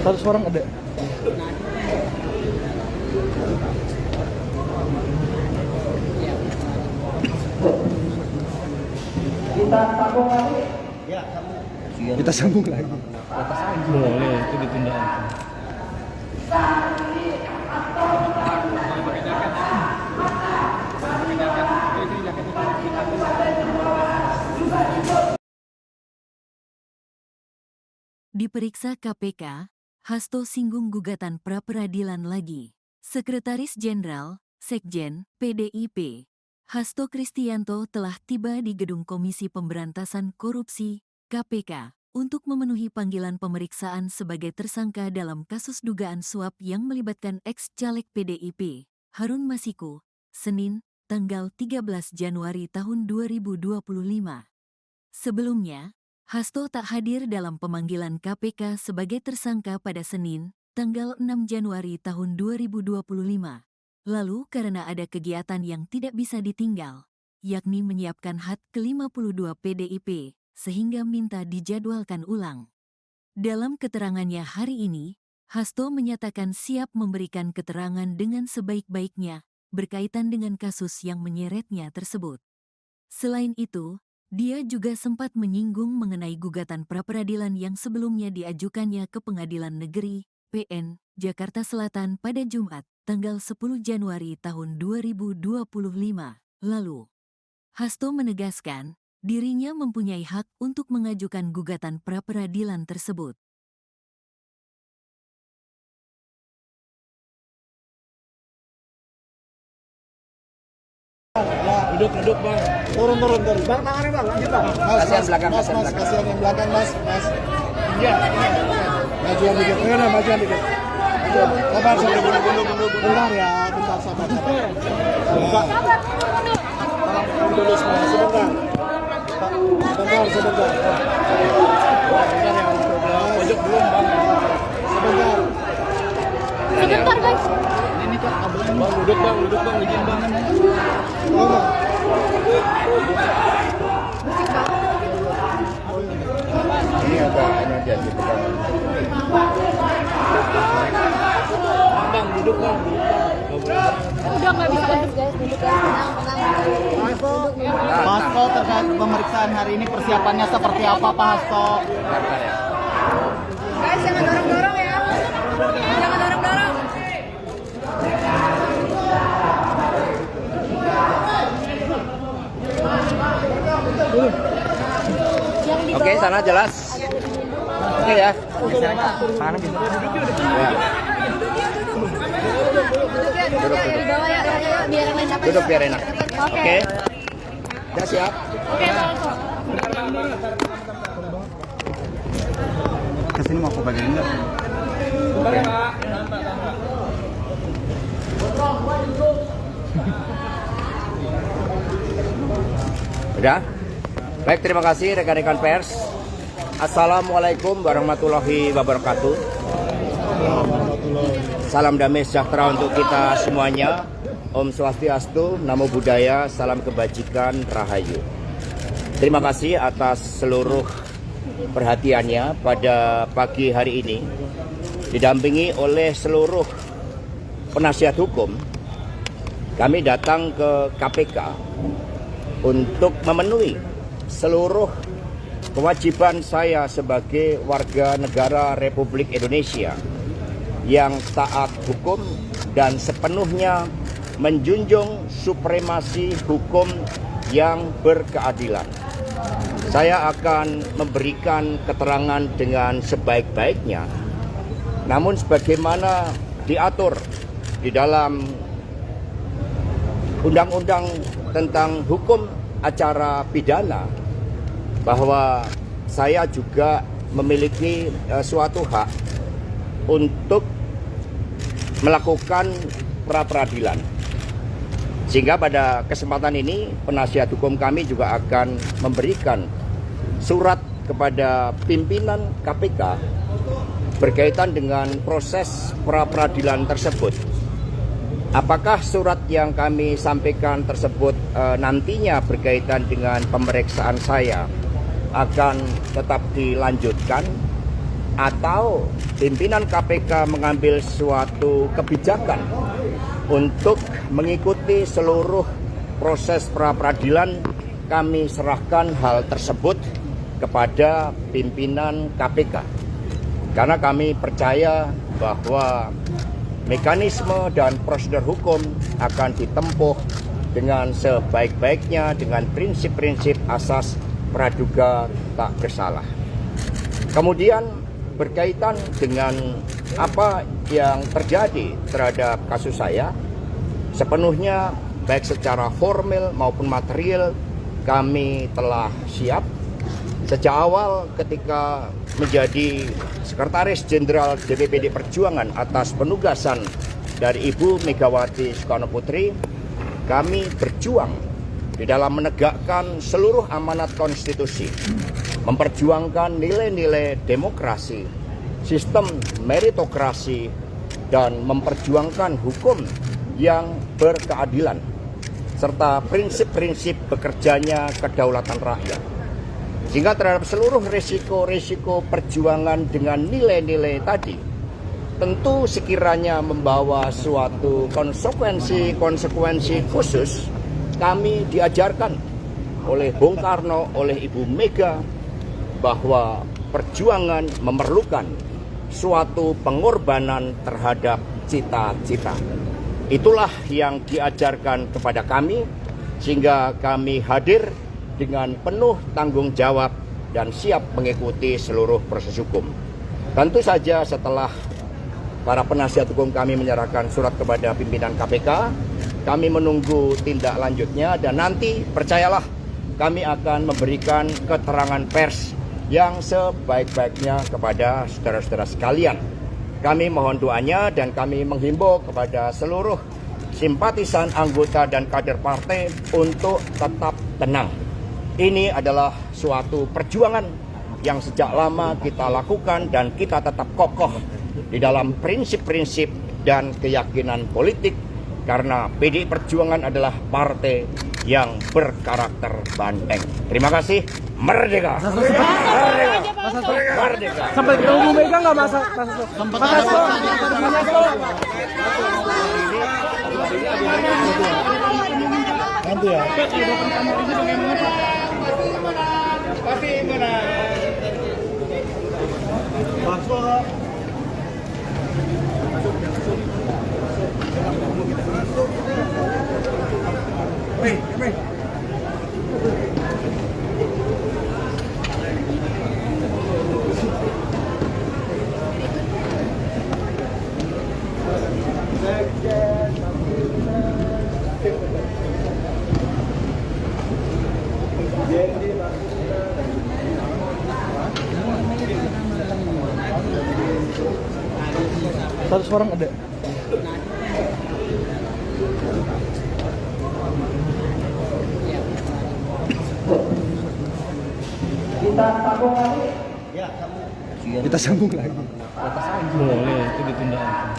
Satu orang ada. Kita sambung lagi. Boleh, itu ditunda. Diperiksa KPK, Hasto singgung gugatan pra-peradilan lagi. Sekretaris Jenderal, Sekjen, PDIP, Hasto Kristianto telah tiba di Gedung Komisi Pemberantasan Korupsi, KPK, untuk memenuhi panggilan pemeriksaan sebagai tersangka dalam kasus dugaan suap yang melibatkan ex-caleg PDIP, Harun Masiku, Senin, tanggal 13 Januari tahun 2025. Sebelumnya, Hasto tak hadir dalam pemanggilan KPK sebagai tersangka pada Senin, tanggal 6 Januari tahun 2025. Lalu karena ada kegiatan yang tidak bisa ditinggal, yakni menyiapkan HUT ke-52 PDIP, sehingga minta dijadwalkan ulang. Dalam keterangannya hari ini, Hasto menyatakan siap memberikan keterangan dengan sebaik-baiknya berkaitan dengan kasus yang menyeretnya tersebut. Selain itu, dia juga sempat menyinggung mengenai gugatan pra-peradilan yang sebelumnya diajukannya ke Pengadilan Negeri, PN, Jakarta Selatan pada Jumat, tanggal 10 Januari tahun 2025 lalu. Hasto menegaskan, dirinya mempunyai hak untuk mengajukan gugatan pra-peradilan tersebut. Duduk bang. Turun. Bang, tangannya bang, lanjut bang. Kasihan belakang, kasihan yang belakang, mas. Iya. Majuan dikit, majuan dikit. Sabar, bentar ya, bentar sabar. Dulu semua, sebentar. Sebentar. Bentar ya. duduk bang, izin bang. Ini agak ini aja gitu kan. Bang, duduk bang. Udah nggak bisa guys, duduk ya. Tenang. Pak Hasto, terkait pemeriksaan hari ini persiapannya seperti apa Pak Hasto? Bentar ya. Guys, jangan dorong-dorong ya. Jangan dorong-dorong. Oke, sana jelas. Oke ya. Ya. Duduk ya, di bawah ya. Biar enak. Duduk biar enak. Oke. Oke. Udah siap? Oke, Bang. Kesini mau ke bagian enggak? Udah? Baik, terima kasih rekan-rekan pers. Assalamualaikum warahmatullahi wabarakatuh. Salam damai sejahtera untuk kita semuanya. Om Swastiastu, Namo Buddhaya, salam kebajikan, Rahayu. Terima kasih atas seluruh perhatiannya pada pagi hari ini. Didampingi oleh seluruh penasihat hukum, kami datang ke KPK untuk memenuhi seluruh kewajiban saya sebagai warga negara Republik Indonesia yang taat hukum dan sepenuhnya menjunjung supremasi hukum yang berkeadilan. Saya akan memberikan keterangan dengan sebaik-baiknya, namun sebagaimana diatur di dalam Undang-Undang tentang Hukum Acara Pidana, bahwa saya juga memiliki suatu hak untuk melakukan pra-peradilan. Sehingga pada kesempatan ini penasihat hukum kami juga akan memberikan surat kepada pimpinan KPK berkaitan dengan proses pra-peradilan tersebut. Apakah surat yang kami sampaikan tersebut nantinya berkaitan dengan pemeriksaan saya akan tetap dilanjutkan, atau pimpinan KPK mengambil suatu kebijakan untuk mengikuti seluruh proses pra-peradilan? Kami serahkan hal tersebut kepada pimpinan KPK, karena kami percaya bahwa mekanisme dan prosedur hukum akan ditempuh dengan sebaik-baiknya dengan prinsip-prinsip asas praduga tak bersalah. Kemudian berkaitan dengan apa yang terjadi terhadap kasus saya, sepenuhnya baik secara formal maupun material kami telah siap. Sejak awal ketika menjadi Sekretaris Jenderal DPPD Perjuangan atas penugasan dari Ibu Megawati Soekarno Putri, kami berjuang di dalam menegakkan seluruh amanat konstitusi, memperjuangkan nilai-nilai demokrasi, sistem meritokrasi, dan memperjuangkan hukum yang berkeadilan, serta prinsip-prinsip bekerjanya kedaulatan rakyat. Sehingga terhadap seluruh risiko-risiko perjuangan dengan nilai-nilai tadi, tentu sekiranya membawa suatu konsekuensi khusus, kami diajarkan oleh Bung Karno, oleh Ibu Mega, bahwa perjuangan memerlukan suatu pengorbanan terhadap cita-cita. Itulah yang diajarkan kepada kami, sehingga kami hadir dengan penuh tanggung jawab dan siap mengikuti seluruh proses hukum. Tentu saja setelah para penasihat hukum kami menyerahkan surat kepada pimpinan KPK, kami menunggu tindak lanjutnya, dan nanti percayalah kami akan memberikan keterangan pers yang sebaik-baiknya kepada saudara-saudara sekalian. Kami mohon doanya dan kami menghimbau kepada seluruh simpatisan, anggota, dan kader partai untuk tetap tenang. Ini adalah suatu perjuangan yang sejak lama kita lakukan, dan kita tetap kokoh di dalam prinsip-prinsip dan keyakinan politik karena PDI Perjuangan adalah partai yang berkarakter banteng. Terima kasih. Merdeka. Merdeka. Merdeka. Sampai ketemu Bu Mega nggak Mas? Nanti ya. Satu orang ada. Kita sambung lagi. Boleh, itu ditunda.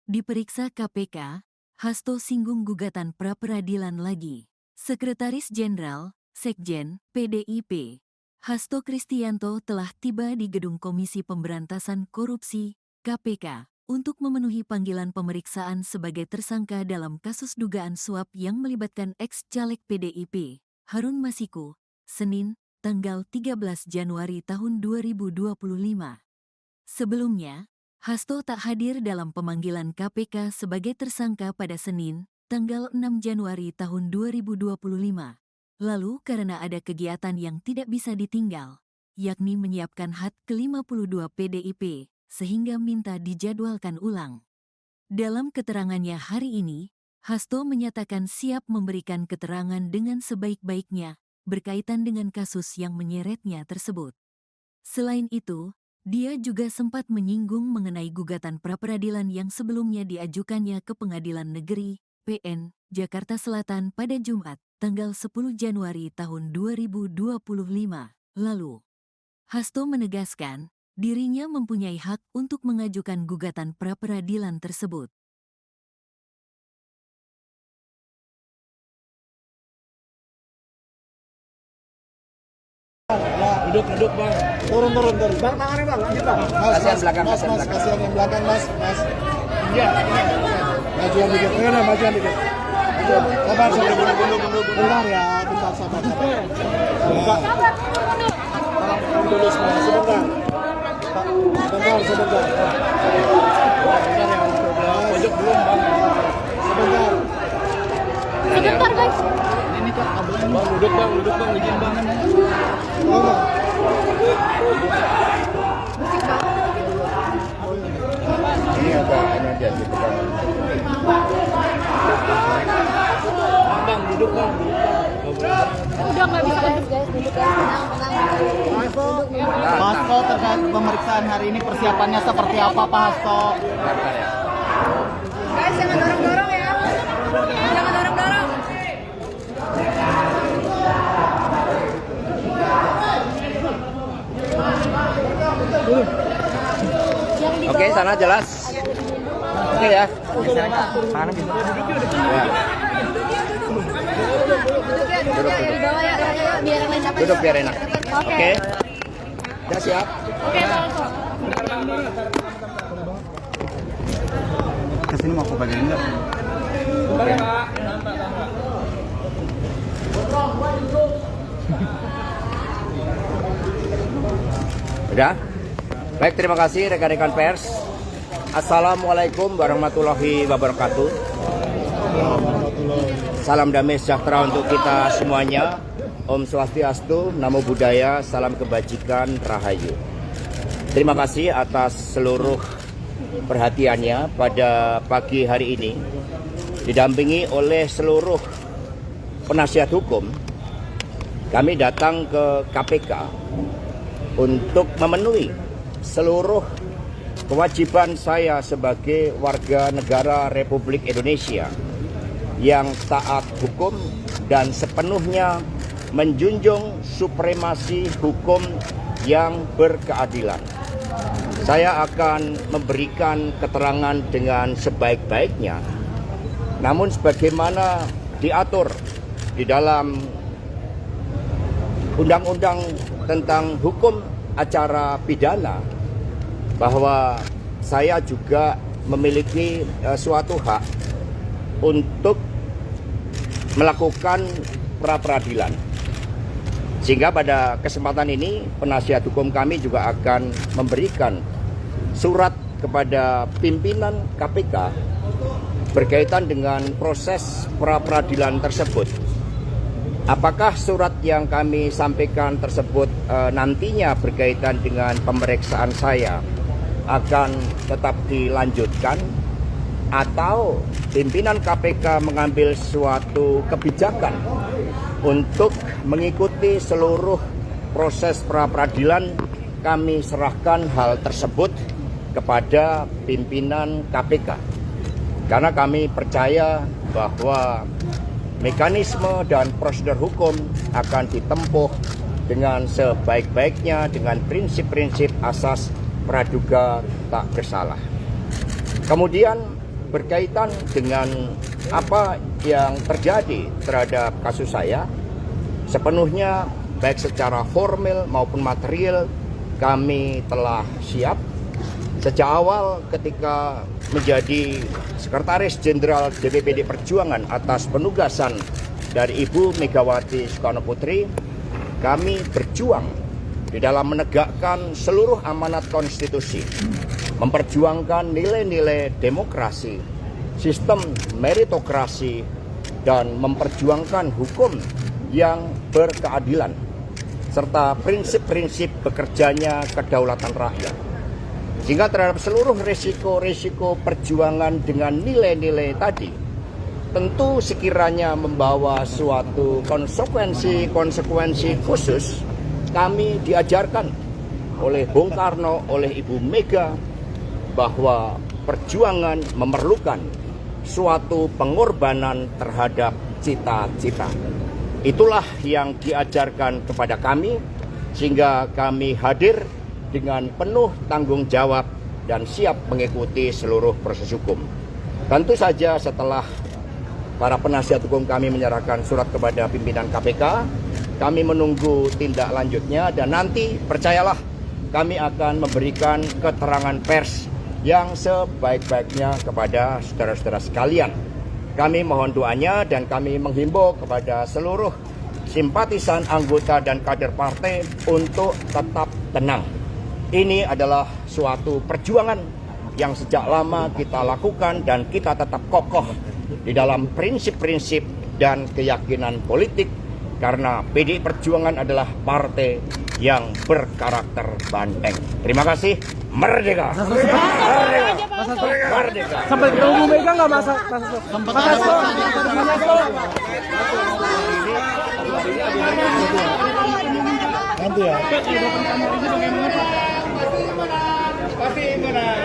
Diperiksa KPK, Hasto singgung gugatan pra-peradilan lagi. Sekretaris Jenderal, Sekjen, PDIP, Hasto Kristianto telah tiba di Gedung Komisi Pemberantasan Korupsi, KPK, untuk memenuhi panggilan pemeriksaan sebagai tersangka dalam kasus dugaan suap yang melibatkan ex-caleg PDIP, Harun Masiku, Senin, tanggal 13 Januari tahun 2025. Sebelumnya, Hasto tak hadir dalam pemanggilan KPK sebagai tersangka pada Senin, tanggal 6 Januari tahun 2025. Lalu karena ada kegiatan yang tidak bisa ditinggal, yakni menyiapkan HUT ke-52 PDIP, sehingga minta dijadwalkan ulang. Dalam keterangannya hari ini, Hasto menyatakan siap memberikan keterangan dengan sebaik-baiknya, berkaitan dengan kasus yang menyeretnya tersebut. Selain itu, dia juga sempat menyinggung mengenai gugatan pra-peradilan yang sebelumnya diajukannya ke Pengadilan Negeri, PN, Jakarta Selatan pada Jumat, tanggal 10 Januari tahun 2025 lalu. Hasto menegaskan, dirinya mempunyai hak untuk mengajukan gugatan pra-peradilan tersebut. Duduk Bang. Turun. Bang, tangannya Bang, lanjut Bang. Kasihan belakang, Mas, kasihan belakang. kasihan yang belakang Mas. Iya. Majuan dikit. Majuan dikit. Sabar. Bentar ya, bentar sabar. Dulu semua, sebentar. Sebentar. Pojok belum Bang. Sebentar. Sebentar guys. Ini kok kabelnya Bang, duduk Bang, izin Bang. Ngomong. Ini agak ini aja gitu kan. Bang, duduk Bang. Udah nggak bisa guys, duduk guys, tenang. Hasto terkait pemeriksaan hari ini persiapannya seperti apa Pak Hasto? Guys, jangan dorong-dorong ya. Jangan dorong-dorong. Oke, sana jelas. Oke ya. Duduk ya, di bawah ya, biar enak. Duduk biar enak. Oke. Oke. Udah siap? Oke, Pak Hasto. Kesini mau aku bagian enggak? Udah? Baik, terima kasih rekan-rekan pers. Assalamualaikum warahmatullahi wabarakatuh. Salam damai sejahtera untuk kita semuanya. Om Swastiastu, Namo Buddhaya, salam kebajikan, Rahayu. Terima kasih atas seluruh perhatiannya pada pagi hari ini. Didampingi oleh seluruh penasihat hukum, kami datang ke KPK untuk memenuhi seluruh kewajiban saya sebagai warga negara Republik Indonesia yang taat hukum dan sepenuhnya menjunjung supremasi hukum yang berkeadilan. Saya akan memberikan keterangan dengan sebaik-baiknya, namun sebagaimana diatur di dalam Undang-Undang tentang Hukum Acara Pidana, bahwa saya juga memiliki suatu hak untuk melakukan pra-peradilan. Sehingga pada kesempatan ini penasihat hukum kami juga akan memberikan surat kepada pimpinan KPK berkaitan dengan proses pra-peradilan tersebut. Apakah surat yang kami sampaikan tersebut nantinya berkaitan dengan pemeriksaan saya akan tetap dilanjutkan, atau pimpinan KPK mengambil suatu kebijakan untuk mengikuti seluruh proses pra-peradilan, kami serahkan hal tersebut kepada pimpinan KPK. Karena kami percaya bahwa mekanisme dan prosedur hukum akan ditempuh dengan sebaik-baiknya dengan prinsip-prinsip asas praduga tak bersalah. Kemudian berkaitan dengan apa yang terjadi terhadap kasus saya, sepenuhnya baik secara formal maupun material kami telah siap. Sejak awal ketika menjadi Sekretaris Jenderal DPPD Perjuangan atas penugasan dari Ibu Megawati Soekarno Putri, kami berjuang di dalam menegakkan seluruh amanat konstitusi, memperjuangkan nilai-nilai demokrasi, sistem meritokrasi, dan memperjuangkan hukum yang berkeadilan, serta prinsip-prinsip bekerjanya kedaulatan rakyat. Sehingga terhadap seluruh risiko-risiko perjuangan dengan nilai-nilai tadi, tentu sekiranya membawa suatu konsekuensi khusus, kami diajarkan oleh Bung Karno, oleh Ibu Mega, bahwa perjuangan memerlukan suatu pengorbanan terhadap cita-cita. Itulah yang diajarkan kepada kami, sehingga kami hadir dengan penuh tanggung jawab dan siap mengikuti seluruh proses hukum. Tentu saja setelah para penasihat hukum kami menyerahkan surat kepada pimpinan KPK, kami menunggu tindak lanjutnya, dan nanti percayalah kami akan memberikan keterangan pers yang sebaik-baiknya kepada saudara-saudara sekalian. Kami mohon doanya dan kami menghimbau kepada seluruh simpatisan, anggota, dan kader partai untuk tetap tenang. Ini adalah suatu perjuangan yang sejak lama kita lakukan dan kita tetap kokoh di dalam prinsip-prinsip dan keyakinan politik, karena PDI Perjuangan adalah partai yang berkarakter banteng. Terima kasih. Merdeka! Merdeka! Merdeka! Sampai ketemu Bu Mega nggak masa? Nanti ya. Pasti benar.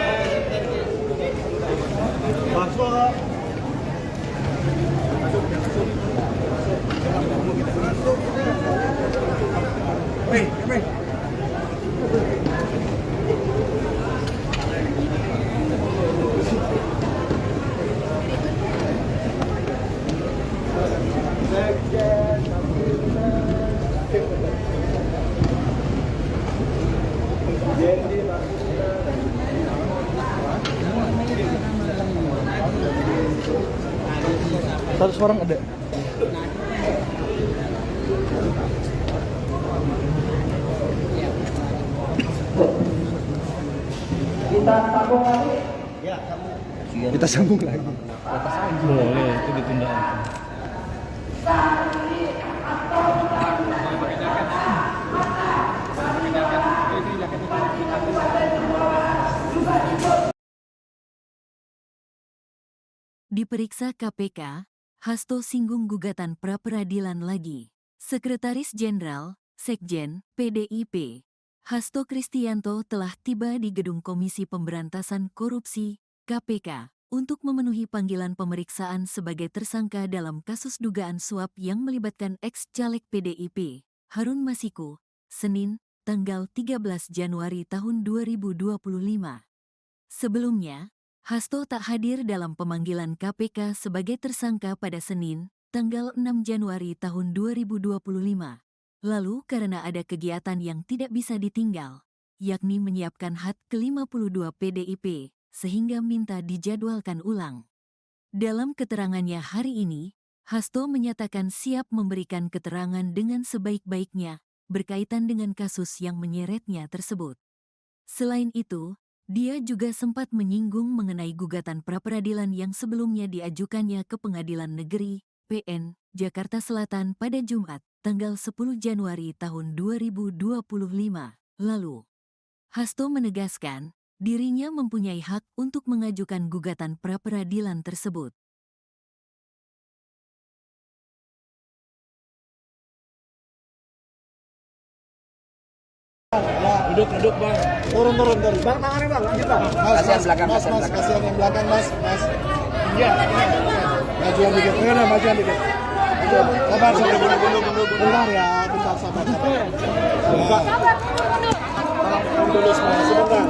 Satu orang ada. Kita sambung lagi. Boleh, itu ditunda. Diperiksa KPK, Hasto singgung gugatan pra-peradilan lagi. Sekretaris Jenderal, Sekjen, PDIP, Hasto Kristianto telah tiba di Gedung Komisi Pemberantasan Korupsi, KPK. untuk memenuhi panggilan pemeriksaan sebagai tersangka dalam kasus dugaan suap yang melibatkan ex-caleg PDIP, Harun Masiku, Senin, tanggal 13 Januari tahun 2025. Sebelumnya, Hasto tak hadir dalam pemanggilan KPK sebagai tersangka pada Senin, tanggal 6 Januari tahun 2025. Lalu karena ada kegiatan yang tidak bisa ditinggal, yakni menyiapkan HUT ke-52 PDIP, sehingga minta dijadwalkan ulang. Dalam keterangannya hari ini, Hasto menyatakan siap memberikan keterangan dengan sebaik-baiknya berkaitan dengan kasus yang menyeretnya tersebut. Selain itu, dia juga sempat menyinggung mengenai gugatan pra-peradilan yang sebelumnya diajukannya ke Pengadilan Negeri PN Jakarta Selatan pada Jumat, tanggal 10 Januari tahun 2025 lalu. Hasto menegaskan, dirinya mempunyai hak untuk mengajukan gugatan pra-peradilan tersebut. Duduk bang. Turun. Bang, tangannya bang, lanjut bang. Kasihan belakang, Mas, kasihan belakang. kasihan yang belakang, mas. Iya. Majuan dikit, majuan dikit. Sabar, bentar ya, bentar, sabar. Dulu semua, sebentar.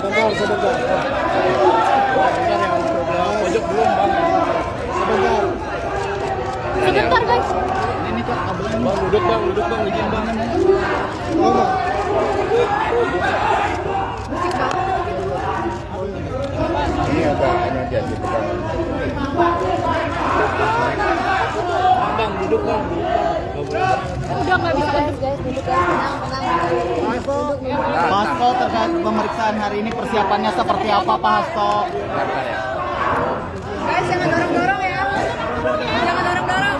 Sebentar. Pojok belum bang. Sebentar. Sebentar guys. Ini tuh kabelnya. Bang, duduk bang, izin bang. Ngomong. Ini agak aja gitu kan. Bang, duduk bang. Udah nggak bisa guys, duduk guys, tenang. Pak Hasto, terkait pemeriksaan hari ini persiapannya seperti apa Pak Hasto? Bentar ya. Guys, jangan dorong-dorong ya. Jangan dorong-dorong.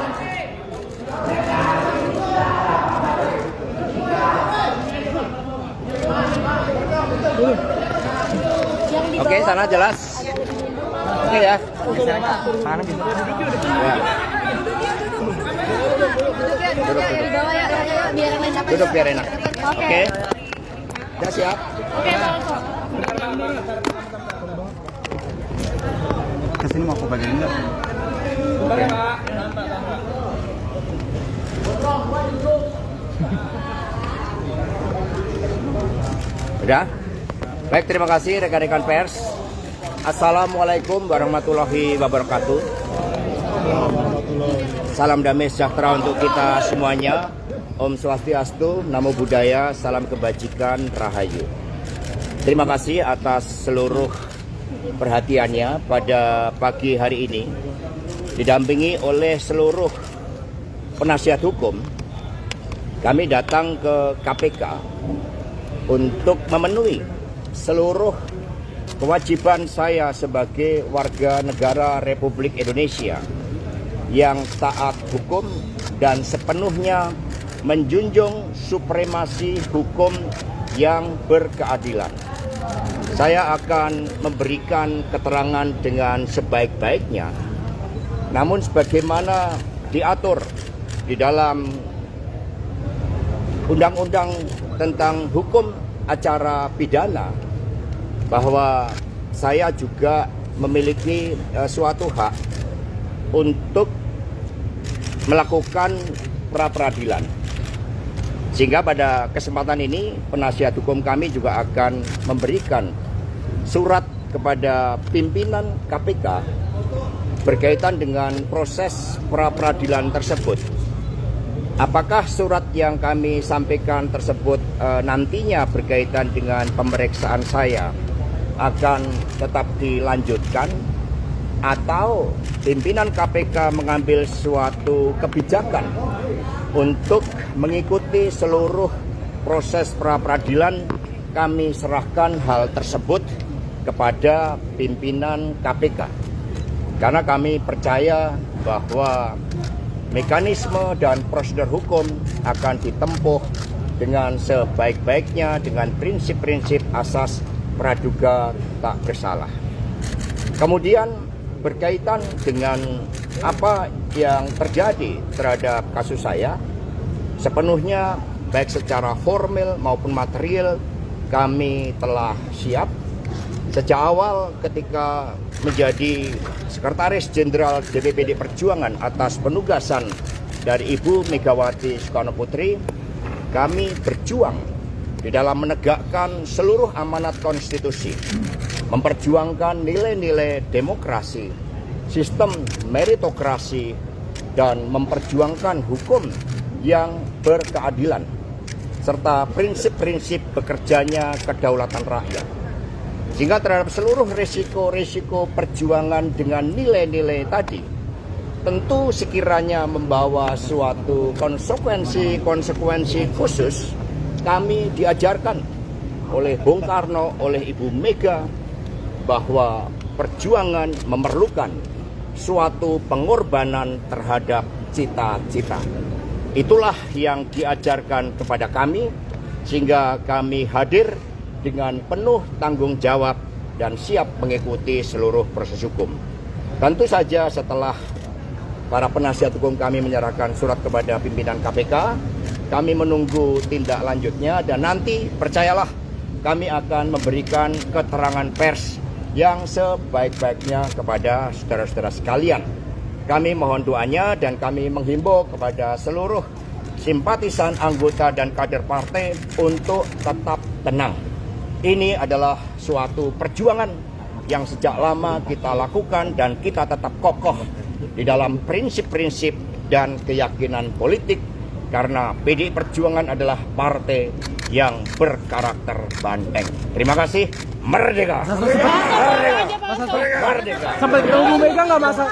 Oke, sana jelas. Oke ya. Mana gitu? Ya. Duduk ya, di bawah ya, biar yang lain dapat. Duduk biar enak. Oke. Oke. Udah siap? Oke, langsung. Kesini mau aku bagian enggak? Udah? Baik, terima kasih rekan-rekan pers. Assalamualaikum warahmatullahi wabarakatuh. Salam damai sejahtera untuk kita semuanya. Om Swastiastu, Namo Buddhaya, salam kebajikan, Rahayu. Terima kasih atas seluruh perhatiannya pada pagi hari ini. Didampingi oleh seluruh penasihat hukum, kami datang ke KPK untuk memenuhi seluruh kewajiban saya sebagai warga negara Republik Indonesia yang taat hukum dan sepenuhnya menjunjung supremasi hukum yang berkeadilan. Saya akan memberikan keterangan dengan sebaik-baiknya, namun sebagaimana diatur di dalam Undang-Undang tentang Hukum Acara Pidana, bahwa saya juga memiliki suatu hak untuk melakukan pra-peradilan. Sehingga pada kesempatan ini penasihat hukum kami juga akan memberikan surat kepada pimpinan KPK berkaitan dengan proses pra-peradilan tersebut. Apakah surat yang kami sampaikan tersebut nantinya berkaitan dengan pemeriksaan saya akan tetap dilanjutkan, atau pimpinan KPK mengambil suatu kebijakan untuk mengikuti seluruh proses pra-peradilan, kami serahkan hal tersebut kepada pimpinan KPK. Karena kami percaya bahwa mekanisme dan prosedur hukum akan ditempuh dengan sebaik-baiknya dengan prinsip-prinsip asas praduga tak bersalah. Kemudian berkaitan dengan apa yang terjadi terhadap kasus saya, sepenuhnya baik secara formal maupun material kami telah siap Sejak awal ketika menjadi Sekretaris Jenderal DPPD Perjuangan atas penugasan dari Ibu Megawati Soekarno Putri, kami berjuang di dalam menegakkan seluruh amanat konstitusi, memperjuangkan nilai-nilai demokrasi, sistem meritokrasi, dan memperjuangkan hukum yang berkeadilan, serta prinsip-prinsip bekerjanya kedaulatan rakyat. Sehingga terhadap seluruh risiko-risiko perjuangan dengan nilai-nilai tadi, tentu sekiranya membawa suatu konsekuensi khusus, kami diajarkan oleh Bung Karno, oleh Ibu Mega, bahwa perjuangan memerlukan suatu pengorbanan terhadap cita-cita. Itulah yang diajarkan kepada kami, sehingga kami hadir dengan penuh tanggung jawab dan siap mengikuti seluruh proses hukum. Tentu saja setelah para penasihat hukum kami menyerahkan surat kepada pimpinan KPK, kami menunggu tindak lanjutnya, dan nanti percayalah kami akan memberikan keterangan pers yang sebaik-baiknya kepada saudara-saudara sekalian. Kami mohon doanya dan kami menghimbau kepada seluruh simpatisan, anggota, dan kader partai untuk tetap tenang. Ini adalah suatu perjuangan yang sejak lama kita lakukan dan kita tetap kokoh di dalam prinsip-prinsip dan keyakinan politik, karena PDI Perjuangan adalah partai yang berkarakter banteng. Terima kasih. Merdeka! Merdeka! Merdeka! Sampai ketemu Bu Mega nggak masa?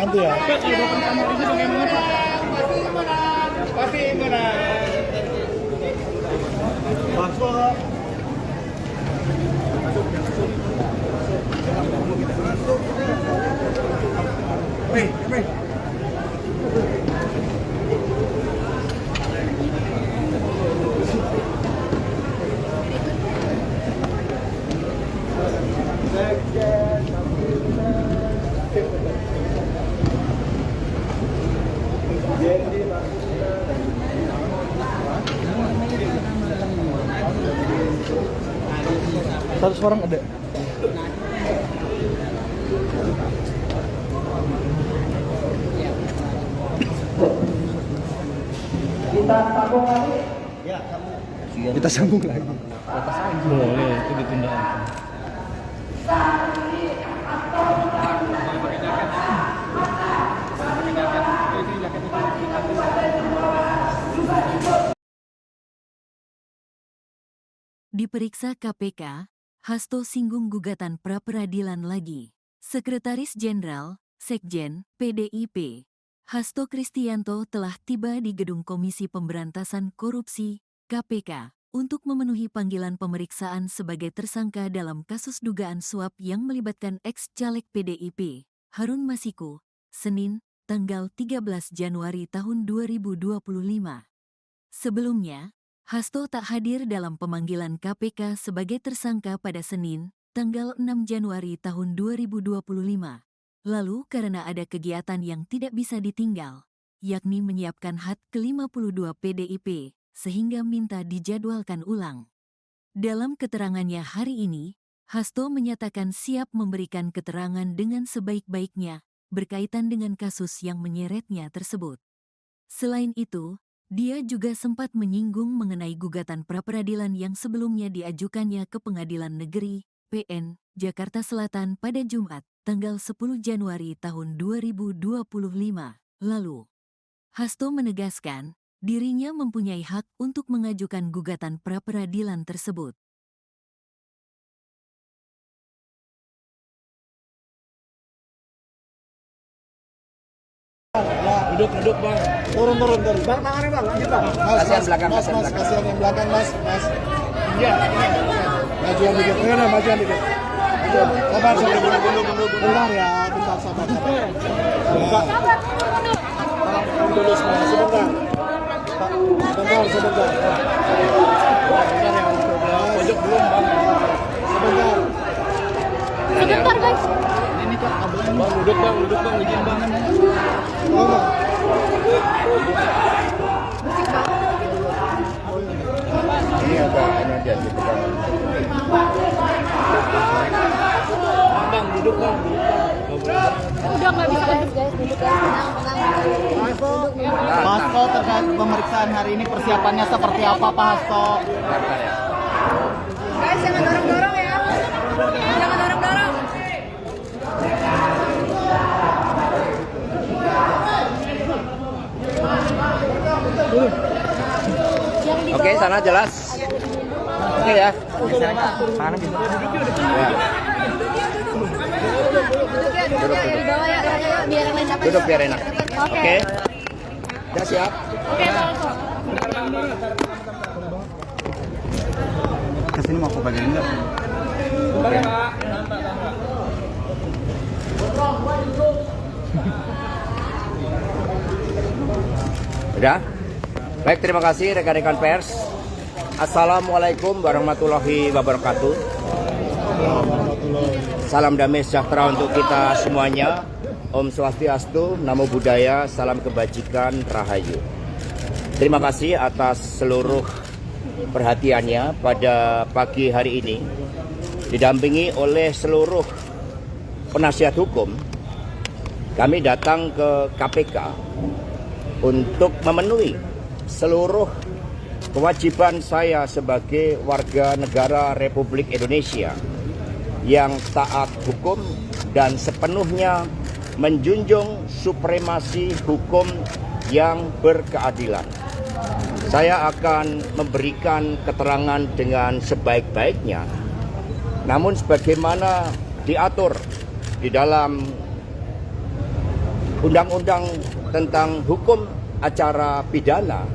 Nanti ya. Pasti mana? Satu orang ada. Kita sambung lagi. Boleh, itu ditunda. Diperiksa KPK, Hasto singgung gugatan pra-peradilan lagi. Sekretaris Jenderal, Sekjen, PDIP, Hasto Kristianto telah tiba di Gedung Komisi Pemberantasan Korupsi, KPK, untuk memenuhi panggilan pemeriksaan sebagai tersangka dalam kasus dugaan suap yang melibatkan ex-caleg PDIP, Harun Masiku, Senin, tanggal 13 Januari tahun 2025. Sebelumnya, Hasto tak hadir dalam pemanggilan KPK sebagai tersangka pada Senin, tanggal 6 Januari tahun 2025. Lalu karena ada kegiatan yang tidak bisa ditinggal, yakni menyiapkan HUT ke-52 PDIP, sehingga minta dijadwalkan ulang. Dalam keterangannya hari ini, Hasto menyatakan siap memberikan keterangan dengan sebaik-baiknya berkaitan dengan kasus yang menyeretnya tersebut. Selain itu, dia juga sempat menyinggung mengenai gugatan pra-peradilan yang sebelumnya diajukannya ke Pengadilan Negeri, PN, Jakarta Selatan pada Jumat, tanggal 10 Januari tahun 2025 lalu. Hasto menegaskan, dirinya mempunyai hak untuk mengajukan gugatan pra-peradilan tersebut. Duduk bang. Turun. Bang, tangannya bang, lanjut bang. Kasihan belakang, mas, kasihan belakang. kasihan yang belakang mas. Iya. Majuan dikit, majuan dikit. Sabar, bentar ya, bentar sabar. Dulu semua, sebentar. Sebentar. Pojok belum bang. Sebentar. Sebentar guys. Bang, duduk bang, izin bang. Tolong. Udah nggak bisa guys, duduk guys, tenang. Pak Hasto, terkait pemeriksaan hari ini persiapannya seperti apa Pak Hasto? Guys, jangan dorong-dorong ya. Jangan dorong-dorong. Oke, sana jelas. Oke ya. Duduk ya di bawah ya, biar yang lain dapat. Duduk biar enak. Oke. Oke. Udah siap? Oke, Pak Hasto. Kesini mau aku bagian enggak? Udah? Baik, terima kasih rekan-rekan pers. Assalamualaikum warahmatullahi wabarakatuh. Salam damai sejahtera untuk kita semuanya. Om Swastiastu, Namo Buddhaya, salam kebajikan, Rahayu. Terima kasih atas seluruh perhatiannya pada pagi hari ini. Didampingi oleh seluruh penasihat hukum, kami datang ke KPK untuk memenuhi seluruh kewajiban saya sebagai warga negara Republik Indonesia yang taat hukum dan sepenuhnya menjunjung supremasi hukum yang berkeadilan. Saya akan memberikan keterangan dengan sebaik-baiknya, namun sebagaimana diatur di dalam Undang-Undang tentang Hukum Acara Pidana,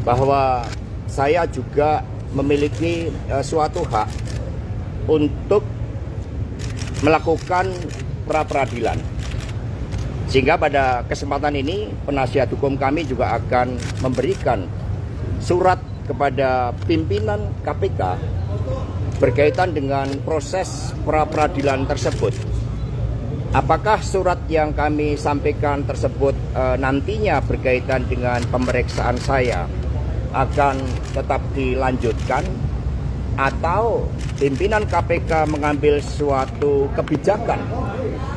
bahwa saya juga memiliki suatu hak untuk melakukan pra-peradilan. Sehingga pada kesempatan ini penasihat hukum kami juga akan memberikan surat kepada pimpinan KPK berkaitan dengan proses pra-peradilan tersebut. Apakah surat yang kami sampaikan tersebut nantinya berkaitan dengan pemeriksaan saya akan tetap dilanjutkan, atau pimpinan KPK mengambil suatu kebijakan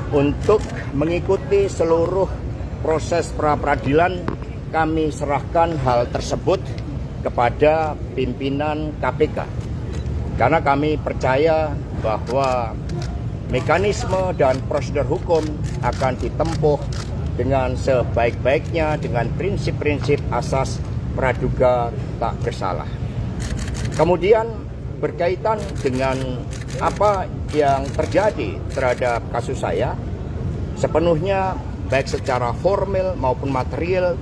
untuk mengikuti seluruh proses pra-peradilan, kami serahkan hal tersebut kepada pimpinan KPK. Karena kami percaya bahwa mekanisme dan prosedur hukum akan ditempuh dengan sebaik-baiknya dengan prinsip-prinsip asas praduga tak bersalah. Kemudian berkaitan dengan apa yang terjadi terhadap kasus saya, sepenuhnya baik secara formal maupun material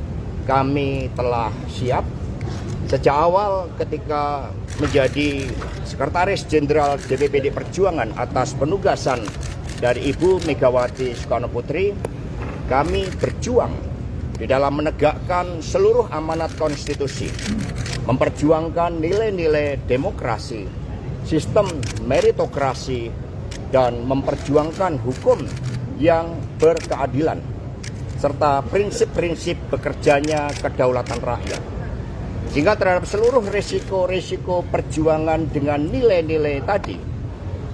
kami telah siap. Sejak awal ketika menjadi Sekretaris Jenderal DPP PDI Perjuangan atas penugasan dari Ibu Megawati Soekarno Putri, kami berjuang di dalam menegakkan seluruh amanat konstitusi, memperjuangkan nilai-nilai demokrasi, sistem meritokrasi, dan memperjuangkan hukum yang berkeadilan, serta prinsip-prinsip bekerjanya kedaulatan rakyat. Sehingga terhadap seluruh risiko-risiko perjuangan dengan nilai-nilai tadi,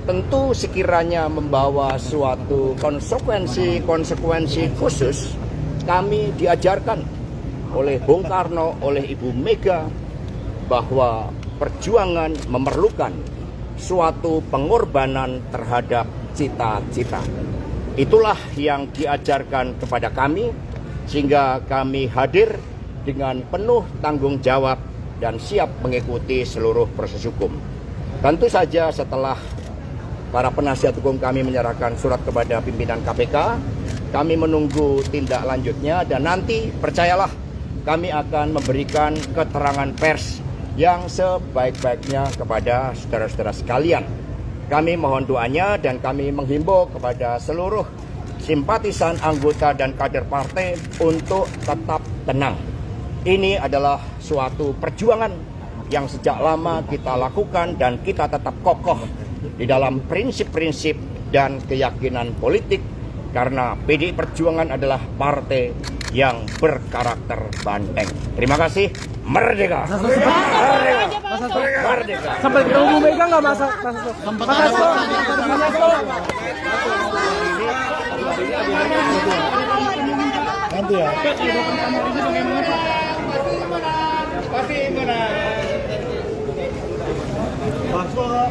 tentu sekiranya membawa suatu konsekuensi khusus, kami diajarkan oleh Bung Karno, oleh Ibu Mega, bahwa perjuangan memerlukan suatu pengorbanan terhadap cita-cita. Itulah yang diajarkan kepada kami, sehingga kami hadir dengan penuh tanggung jawab dan siap mengikuti seluruh proses hukum. Tentu saja setelah para penasihat hukum kami menyerahkan surat kepada pimpinan KPK, kami menunggu tindak lanjutnya, dan nanti percayalah kami akan memberikan keterangan pers yang sebaik-baiknya kepada saudara-saudara sekalian. Kami mohon doanya dan kami menghimbau kepada seluruh simpatisan, anggota, dan kader partai untuk tetap tenang. Ini adalah suatu perjuangan yang sejak lama kita lakukan dan kita tetap kokoh di dalam prinsip-prinsip dan keyakinan politik, karena PDI Perjuangan adalah partai yang berkarakter banteng. Terima kasih. Merdeka! Merdeka! Merdeka! Sampai ketemu Bu Mega nggak masa? Sempat ada nanti ya. Pasti mana? Masuk.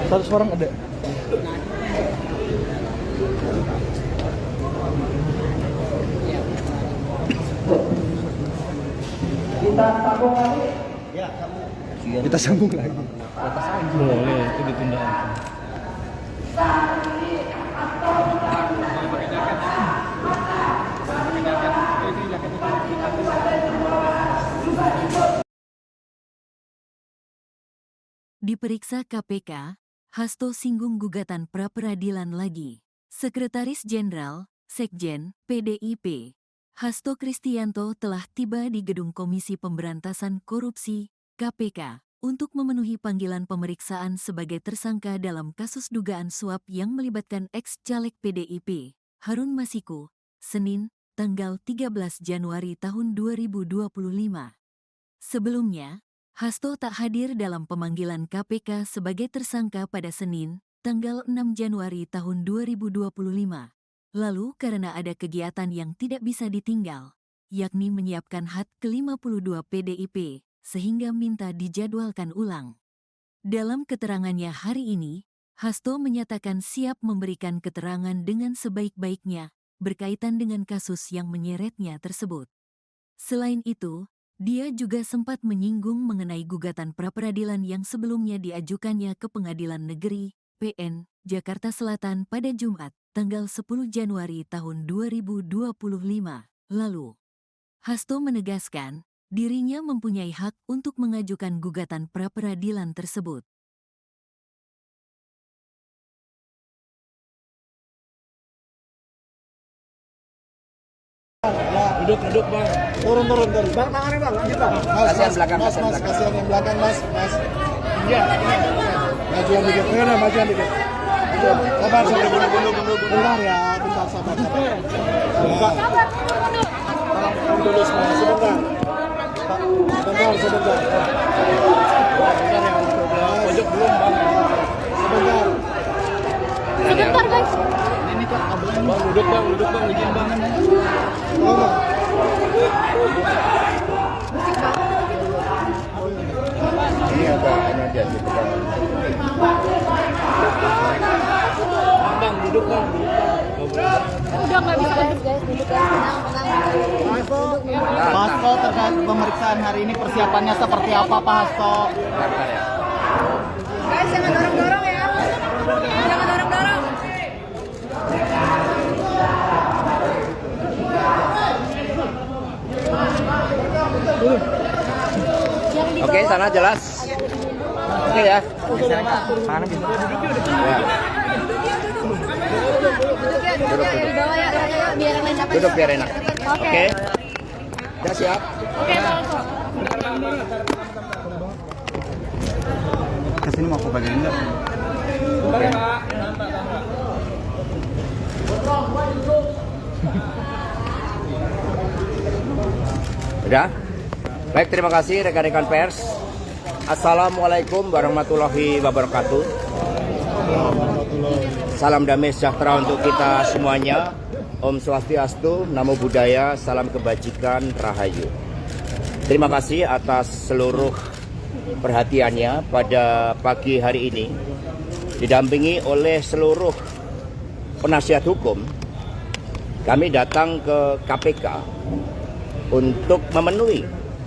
Satu orang ada. Kita sambung lagi. Boleh, itu ditunda. Diperiksa KPK, Hasto singgung gugatan pra-peradilan lagi. Sekretaris Jenderal, Sekjen, PDIP, Hasto Kristianto telah tiba di Gedung Komisi Pemberantasan Korupsi, KPK, untuk memenuhi panggilan pemeriksaan sebagai tersangka dalam kasus dugaan suap yang melibatkan ex-caleg PDIP, Harun Masiku, Senin, tanggal 13 Januari tahun 2025. Sebelumnya, Hasto tak hadir dalam pemanggilan KPK sebagai tersangka pada Senin, tanggal 6 Januari tahun 2025. Lalu karena ada kegiatan yang tidak bisa ditinggal, yakni menyiapkan HUT ke-52 PDIP, sehingga minta dijadwalkan ulang. Dalam keterangannya hari ini, Hasto menyatakan siap memberikan keterangan dengan sebaik-baiknya berkaitan dengan kasus yang menyeretnya tersebut. Selain itu, dia juga sempat menyinggung mengenai gugatan pra-peradilan yang sebelumnya diajukannya ke Pengadilan Negeri, PN, Jakarta Selatan pada Jumat, tanggal 10 Januari tahun 2025 lalu. Hasto menegaskan, dirinya mempunyai hak untuk mengajukan gugatan pra-peradilan tersebut. Duduk bang. Turun. Bang, tangannya bang, lanjut bang. Kasihan belakang, mas, kasihan belakang. kasihan yang belakang mas. Iya. Majuan dikit, majuan dikit. Sabar, bentar ya, bentar sabar. Tolong dulu semua, sebentar. Sebentar. Pojok belum bang. Sebentar. Sebentar guys. Ini kok kabelnya bang. Duduk bang, izin bang. Ini agak aja gitu kan. Bang, duduk bang. Udah nggak bisa guys, duduk ya. Tenang. Pak Hasto, terkait pemeriksaan hari ini persiapannya seperti apa Pak Hasto? Guys, jangan dorong-dorong ya. Jangan dorong-dorong. Oke, sana jelas. Oke ya. Duduk ya di bawah ya. Biar yang lain dapat. Duduk biar enak. Oke. Oke. Udah siap? Oke, Pak Hasto. Kesini mau aku bagian enggak? Udah? Baik, terima kasih rekan-rekan pers. Assalamualaikum warahmatullahi wabarakatuh. Salam damai sejahtera untuk kita semuanya. Om Swastiastu, Namo Buddhaya, salam kebajikan, Rahayu. Terima kasih atas seluruh perhatiannya pada pagi hari ini. Didampingi oleh seluruh penasihat hukum, kami datang ke KPK untuk memenuhi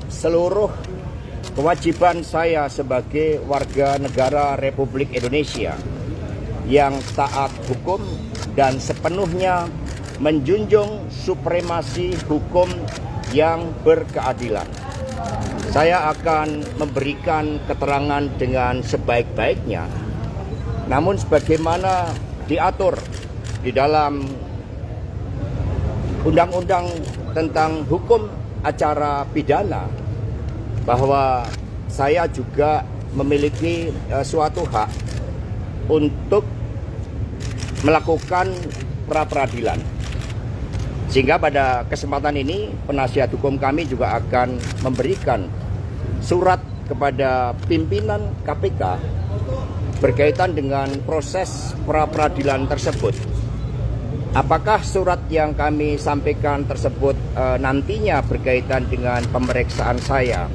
seluruh kewajiban saya sebagai warga negara Republik Indonesia yang taat hukum dan sepenuhnya menjunjung supremasi hukum yang berkeadilan. Saya akan memberikan keterangan dengan sebaik-baiknya, namun sebagaimana diatur di dalam undang-undang tentang hukum acara pidana bahwa saya juga memiliki suatu hak untuk melakukan pra-peradilan. Sehingga pada kesempatan ini penasihat hukum kami juga akan memberikan surat kepada pimpinan KPK berkaitan dengan proses pra-peradilan tersebut. Apakah surat yang kami sampaikan tersebut nantinya berkaitan dengan pemeriksaan saya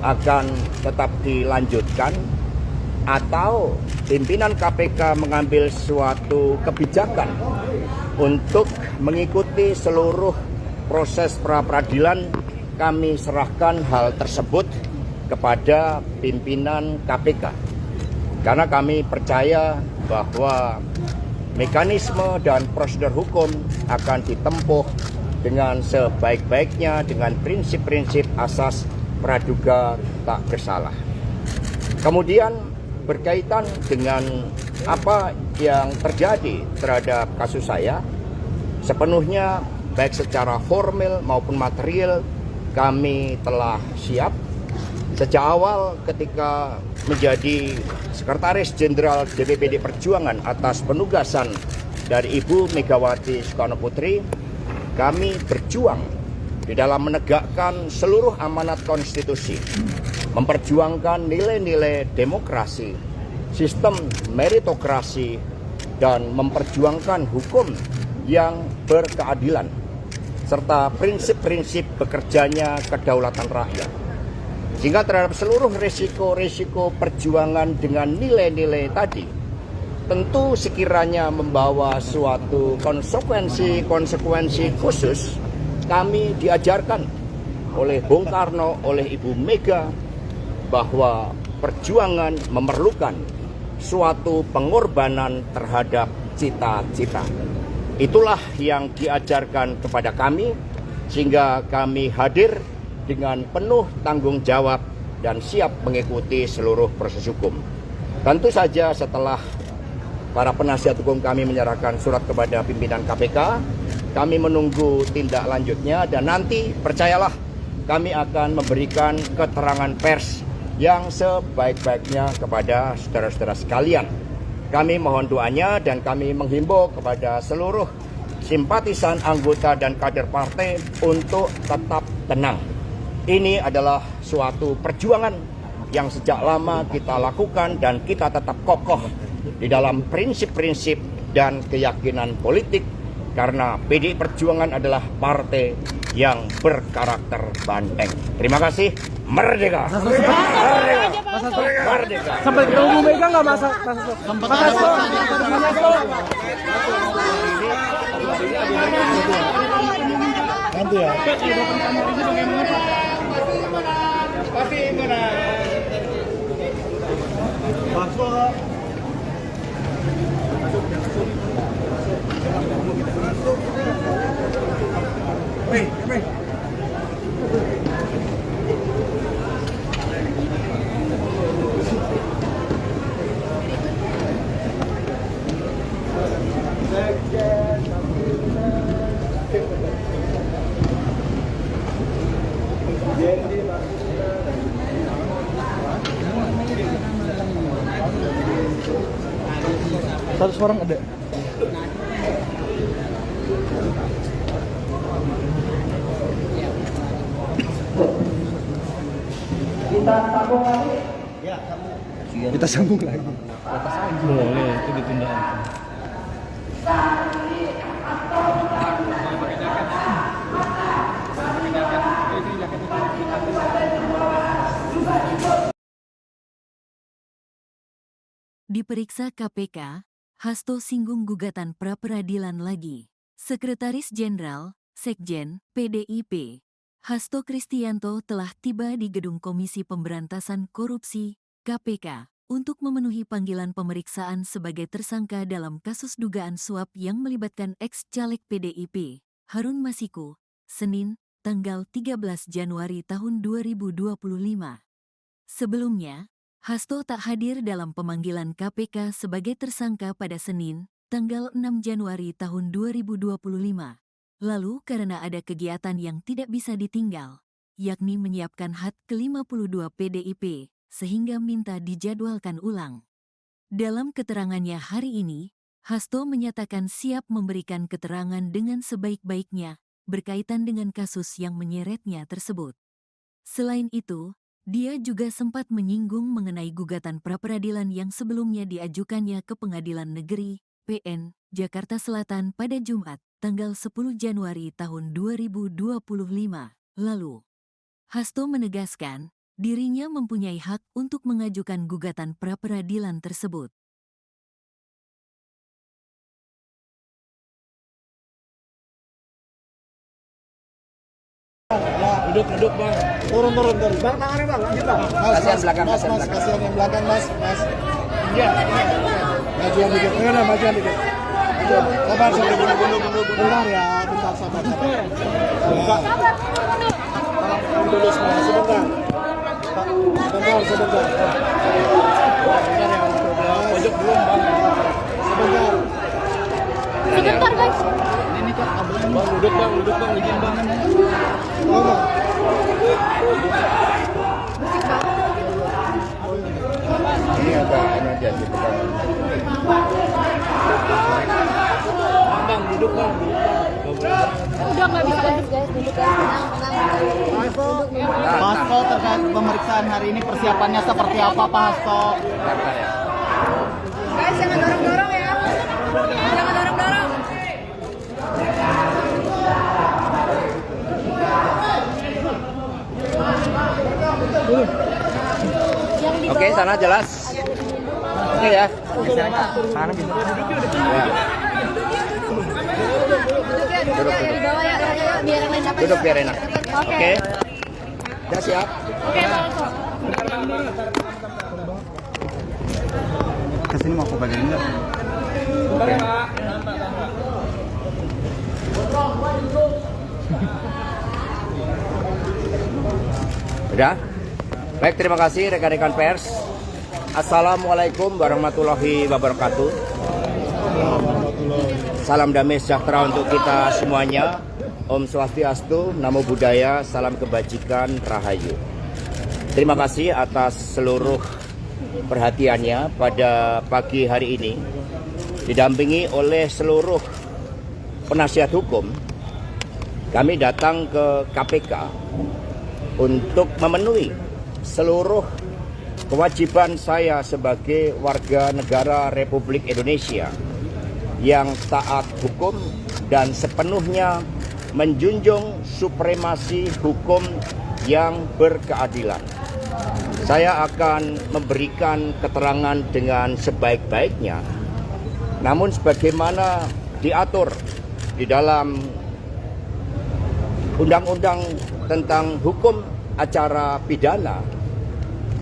akan tetap dilanjutkan, atau pimpinan KPK mengambil suatu kebijakan untuk mengikuti seluruh proses pra-peradilan? Kami serahkan hal tersebut kepada pimpinan KPK, karena kami percaya bahwa mekanisme dan prosedur hukum akan ditempuh dengan sebaik-baiknya dengan prinsip-prinsip asas praduga tak bersalah. Kemudian berkaitan dengan apa yang terjadi terhadap kasus saya, sepenuhnya baik secara formal maupun material kami telah siap. Sejak awal ketika menjadi Sekretaris Jenderal DPPD Perjuangan atas penugasan dari Ibu Megawati Soekarno Putri, kami berjuang di dalam menegakkan seluruh amanat konstitusi, memperjuangkan nilai-nilai demokrasi, sistem meritokrasi, dan memperjuangkan hukum yang berkeadilan, serta prinsip-prinsip bekerjanya kedaulatan rakyat. Sehingga terhadap seluruh risiko-risiko perjuangan dengan nilai-nilai tadi, tentu sekiranya membawa suatu konsekuensi khusus, kami diajarkan oleh Bung Karno, oleh Ibu Mega, bahwa perjuangan memerlukan suatu pengorbanan terhadap cita-cita. Itulah yang diajarkan kepada kami, sehingga kami hadir dengan penuh tanggung jawab dan siap mengikuti seluruh proses hukum. Tentu saja setelah para penasihat hukum kami menyerahkan surat kepada pimpinan KPK, kami menunggu tindak lanjutnya, dan nanti percayalah kami akan memberikan keterangan pers yang sebaik-baiknya kepada saudara-saudara sekalian. Kami mohon doanya dan kami menghimbau kepada seluruh simpatisan, anggota, dan kader partai untuk tetap tenang. Ini adalah suatu perjuangan yang sejak lama kita lakukan, dan kita tetap kokoh di dalam prinsip-prinsip dan keyakinan politik, karena PDI Perjuangan adalah partai yang berkarakter banteng. Terima kasih. Merdeka! Merdeka! Merdeka! Sampai ketemu Bu Mega nggak masa? Nanti ya. Satu orang ada. Kita sambung lagi. Boleh, itu ditunda. Diperiksa KPK, Hasto singgung gugatan pra-peradilan lagi. Sekretaris Jenderal, Sekjen, PDIP, Hasto Kristianto telah tiba di Gedung Komisi Pemberantasan Korupsi, KPK, untuk memenuhi panggilan pemeriksaan sebagai tersangka dalam kasus dugaan suap yang melibatkan ex-caleg PDIP, Harun Masiku, Senin, tanggal 13 Januari tahun 2025. Sebelumnya, Hasto tak hadir dalam pemanggilan KPK sebagai tersangka pada Senin, tanggal 6 Januari tahun 2025. Lalu karena ada kegiatan yang tidak bisa ditinggal, yakni menyiapkan HUT ke-52 PDIP, sehingga minta dijadwalkan ulang. Dalam keterangannya hari ini, Hasto menyatakan siap memberikan keterangan dengan sebaik-baiknya berkaitan dengan kasus yang menyeretnya tersebut. Selain itu, dia juga sempat menyinggung mengenai gugatan pra-peradilan yang sebelumnya diajukannya ke Pengadilan Negeri PN Jakarta Selatan pada Jumat, tanggal 10 Januari tahun 2025 lalu. Hasto menegaskan, dirinya mempunyai hak untuk mengajukan gugatan pra-peradilan tersebut. Duduk bang. Turun. Bang, tangannya bang, lanjut bang. Kasihan belakang, kasihan belakang. Kasihan yang belakang, mas. Iya. Majuan dikit, majuan dikit. Sabar, bentar ya, bentar, sabar. Dulu semua, sebentar. Sebentar. Pojok belum bang. Sebentar. Sebentar guys. Ini kok kabelnya Bang duduk bang, izin bang. Oh, bang. Ini agak ini aja gitu kan. Bang duduk bang. Udah nggak bisa guys, duduk guys, tenang. Pak Hasto, terkait pemeriksaan hari ini persiapannya seperti apa Pak Hasto? Bentar ya. Guys, jangan dorong-dorong ya. Jangan dorong-dorong. Oke, sana jelas. Oke ya. Duduk ya, di bawah ya, biar yang lain dapat. Duduk biar enak. Oke. Oke. Udah siap? Oke, Bang Hasto. Kesini mau aku bagian enggak? Udah? Baik, terima kasih rekan-rekan pers. Assalamualaikum warahmatullahi wabarakatuh. Salam damai sejahtera untuk kita semuanya. Om Swastiastu, Namo Buddhaya, salam kebajikan, Rahayu. Terima kasih atas seluruh perhatiannya pada pagi hari ini. Didampingi oleh seluruh penasihat hukum, kami datang ke KPK untuk memenuhi seluruh kewajiban saya sebagai warga negara Republik Indonesia yang taat hukum dan sepenuhnya menjunjung supremasi hukum yang berkeadilan. Saya akan memberikan keterangan dengan sebaik-baiknya, namun sebagaimana diatur di dalam Undang-Undang tentang Hukum Acara Pidana,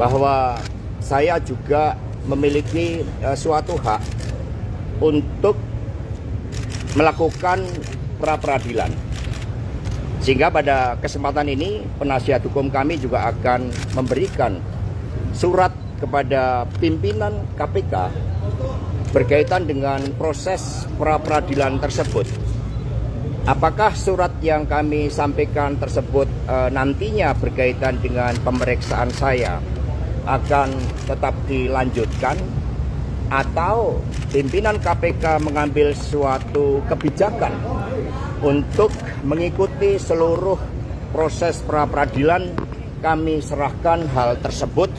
bahwa saya juga memiliki suatu hak untuk melakukan pra-peradilan. Sehingga pada kesempatan ini penasihat hukum kami juga akan memberikan surat kepada pimpinan KPK berkaitan dengan proses pra-peradilan tersebut. Apakah surat yang kami sampaikan tersebut nantinya berkaitan dengan pemeriksaan saya akan tetap dilanjutkan, atau pimpinan KPK mengambil suatu kebijakan untuk mengikuti seluruh proses pra-peradilan, kami serahkan hal tersebut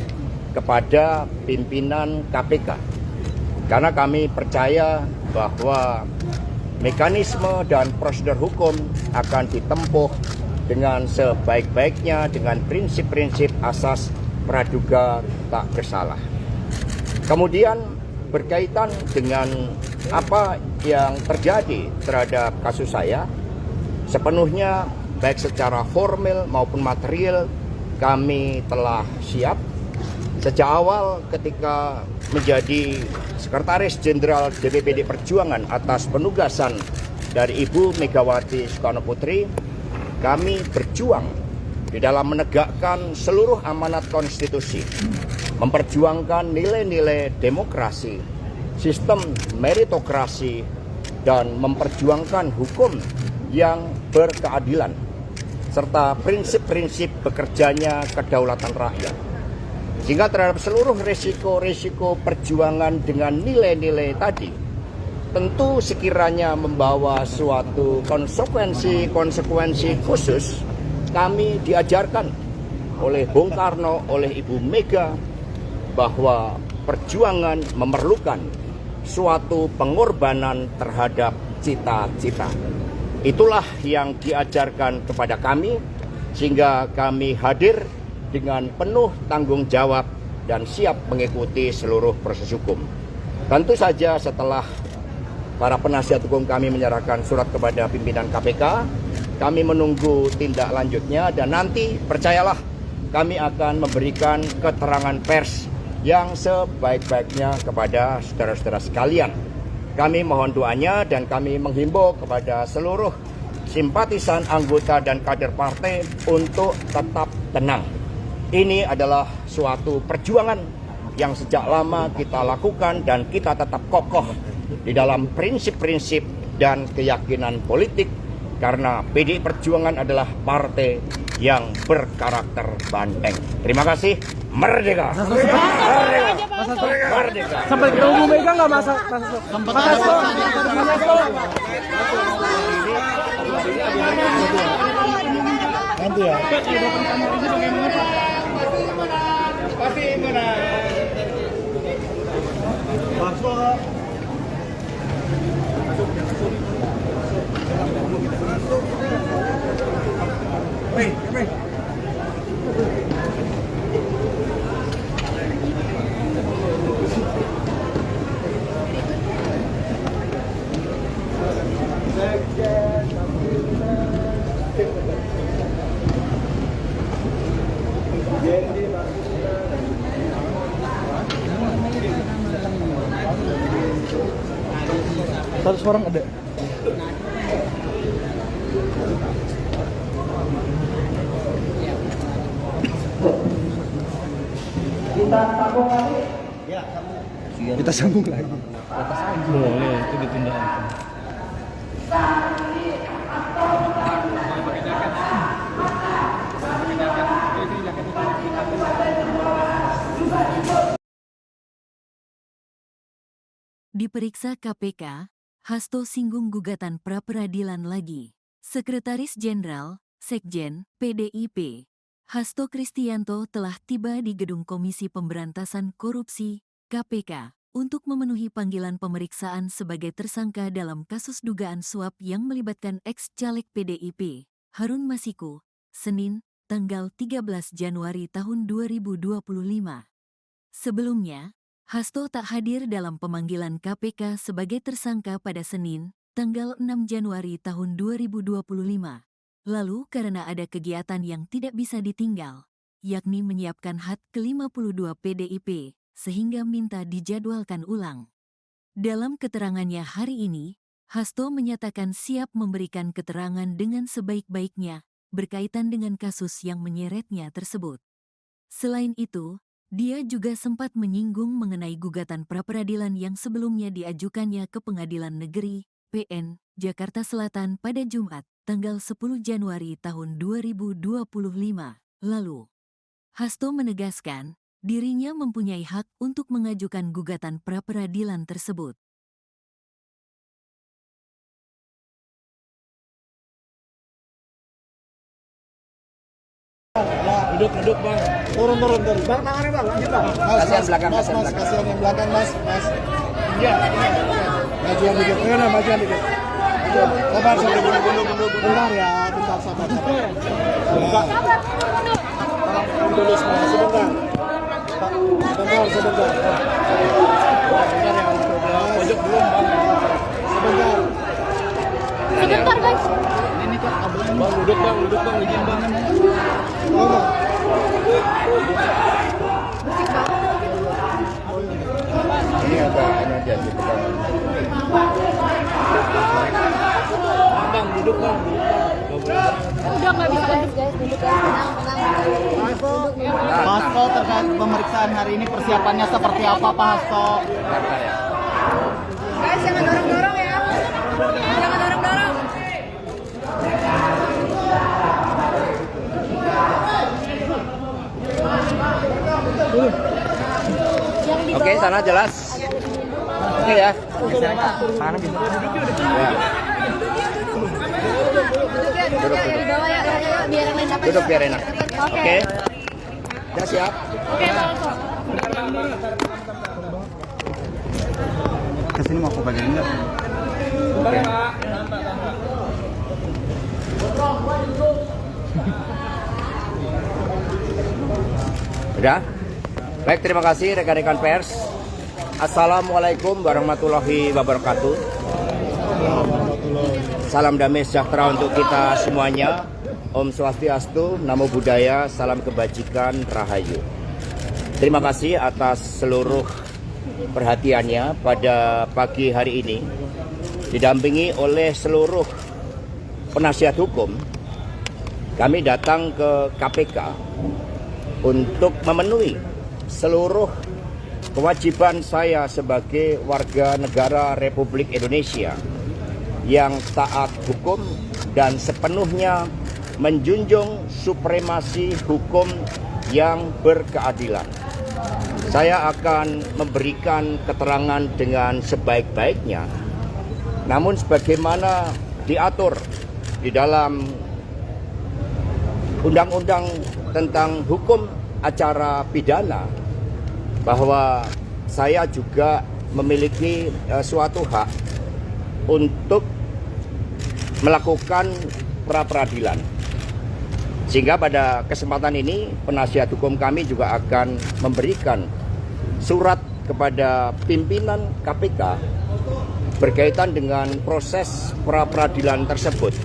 kepada pimpinan KPK. Karena kami percaya bahwa mekanisme dan prosedur hukum akan ditempuh dengan sebaik-baiknya dengan prinsip-prinsip asas praduga tak bersalah. Kemudian berkaitan dengan apa yang terjadi terhadap kasus saya, sepenuhnya baik secara formal maupun material kami telah siap. Sejak awal ketika menjadi Sekretaris Jenderal DPPD Perjuangan atas penugasan dari Ibu Megawati Soekarno Putri, kami berjuang di dalam menegakkan seluruh amanat konstitusi, memperjuangkan nilai-nilai demokrasi, sistem meritokrasi, dan memperjuangkan hukum yang berkeadilan, serta prinsip-prinsip bekerjanya kedaulatan rakyat. Sehingga terhadap seluruh resiko-resiko perjuangan dengan nilai-nilai tadi, tentu sekiranya membawa suatu konsekuensi khusus, kami diajarkan oleh Bung Karno, oleh Ibu Mega, bahwa perjuangan memerlukan suatu pengorbanan terhadap cita-cita. Itulah yang diajarkan kepada kami, sehingga kami hadir dengan penuh tanggung jawab dan siap mengikuti seluruh proses hukum. Tentu saja setelah para penasihat hukum kami menyerahkan surat kepada pimpinan KPK, kami menunggu tindak lanjutnya, dan nanti percayalah kami akan memberikan keterangan pers yang sebaik-baiknya kepada saudara-saudara sekalian. Kami mohon doanya dan kami menghimbau kepada seluruh simpatisan, anggota dan kader partai untuk tetap tenang. Ini adalah suatu perjuangan yang sejak lama kita lakukan dan kita tetap kokoh di dalam prinsip-prinsip dan keyakinan politik, karena PDI Perjuangan adalah partai yang berkarakter banteng. Terima kasih. Merdeka! Merdeka! Merdeka! Sampai ketemu Bu Mega nggak masa? Nanti ya. Pasti menang. Satu orang ada. Kita sambung lagi. Boleh, itu ditunda. Diperiksa KPK, Hasto singgung gugatan pra-peradilan lagi. Sekretaris Jenderal, Sekjen, PDIP, Hasto Kristianto telah tiba di Gedung Komisi Pemberantasan Korupsi, KPK, untuk memenuhi panggilan pemeriksaan sebagai tersangka dalam kasus dugaan suap yang melibatkan ex-caleg PDIP, Harun Masiku, Senin, tanggal 13 Januari tahun 2025. Sebelumnya, Hasto tak hadir dalam pemanggilan KPK sebagai tersangka pada Senin, tanggal 6 Januari tahun 2025. Lalu karena ada kegiatan yang tidak bisa ditinggal, yakni menyiapkan HUT ke-52 PDIP, sehingga minta dijadwalkan ulang. Dalam keterangannya hari ini, Hasto menyatakan siap memberikan keterangan dengan sebaik-baiknya berkaitan dengan kasus yang menyeretnya tersebut. Selain itu, dia juga sempat menyinggung mengenai gugatan pra-peradilan yang sebelumnya diajukannya ke Pengadilan Negeri, PN, Jakarta Selatan pada Jumat, tanggal 10 Januari tahun 2025 lalu. Hasto menegaskan, dirinya mempunyai hak untuk mengajukan gugatan pra-peradilan tersebut. Duduk bang. Turun. Bang, tangannya bang, lanjut bang. Kasihan belakang, Mas, kasihan belakang. kasihan yang belakang mas. Iya. Majuan dikit, majuan dikit. Sabar, bentar ya, bentar sabar. Dulu semua, sebentar. Sebentar. Pojok belum bang. Sebentar. Sebentar guys. Bang, duduk bang, izin bang. Ini agak aja gitu kan. Bang, duduk bang. Udah nggak bisa guys, duduk guys, tenang. Pak Hasto, terkait pemeriksaan hari ini persiapannya seperti apa Pak Hasto? Guys, jangan dorong-dorong ya. Jangan dorong-dorong. sana jelas. Oke ya. Duduknya di bawah ya, biar yang lain dapat. Duduk biar enak. Oke. Ya siap. Oke, Pak Oso. Kesini mau aku bagian enggak? Udah? Baik, terima kasih rekan-rekan pers. Assalamualaikum warahmatullahi wabarakatuh. Salam damai sejahtera untuk kita semuanya. Om Swastiastu, Namo Buddhaya, salam kebajikan, Rahayu. Terima kasih atas seluruh perhatiannya pada pagi hari ini. Didampingi oleh seluruh penasihat hukum, kami datang ke KPK untuk memenuhi seluruh kewajiban saya sebagai warga negara Republik Indonesia yang taat hukum dan sepenuhnya menjunjung supremasi hukum yang berkeadilan. Saya akan memberikan keterangan dengan sebaik-baiknya, namun sebagaimana diatur di dalam Undang-Undang tentang Hukum Acara Pidana, bahwa saya juga memiliki suatu hak untuk melakukan pra-peradilan. Sehingga pada kesempatan ini penasihat hukum kami juga akan memberikan surat kepada pimpinan KPK berkaitan dengan proses pra-peradilan tersebut.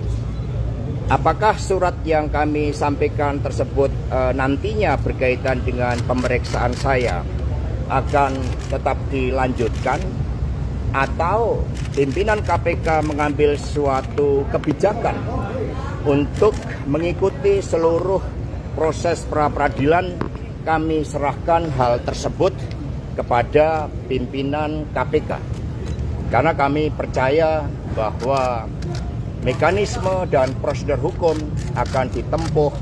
Apakah surat yang kami sampaikan tersebut nantinya berkaitan dengan pemeriksaan saya akan tetap dilanjutkan, atau pimpinan KPK mengambil suatu kebijakan untuk mengikuti seluruh proses pra-peradilan? Kami serahkan hal tersebut kepada pimpinan KPK, karena kami percaya bahwa mekanisme dan prosedur hukum akan ditempuh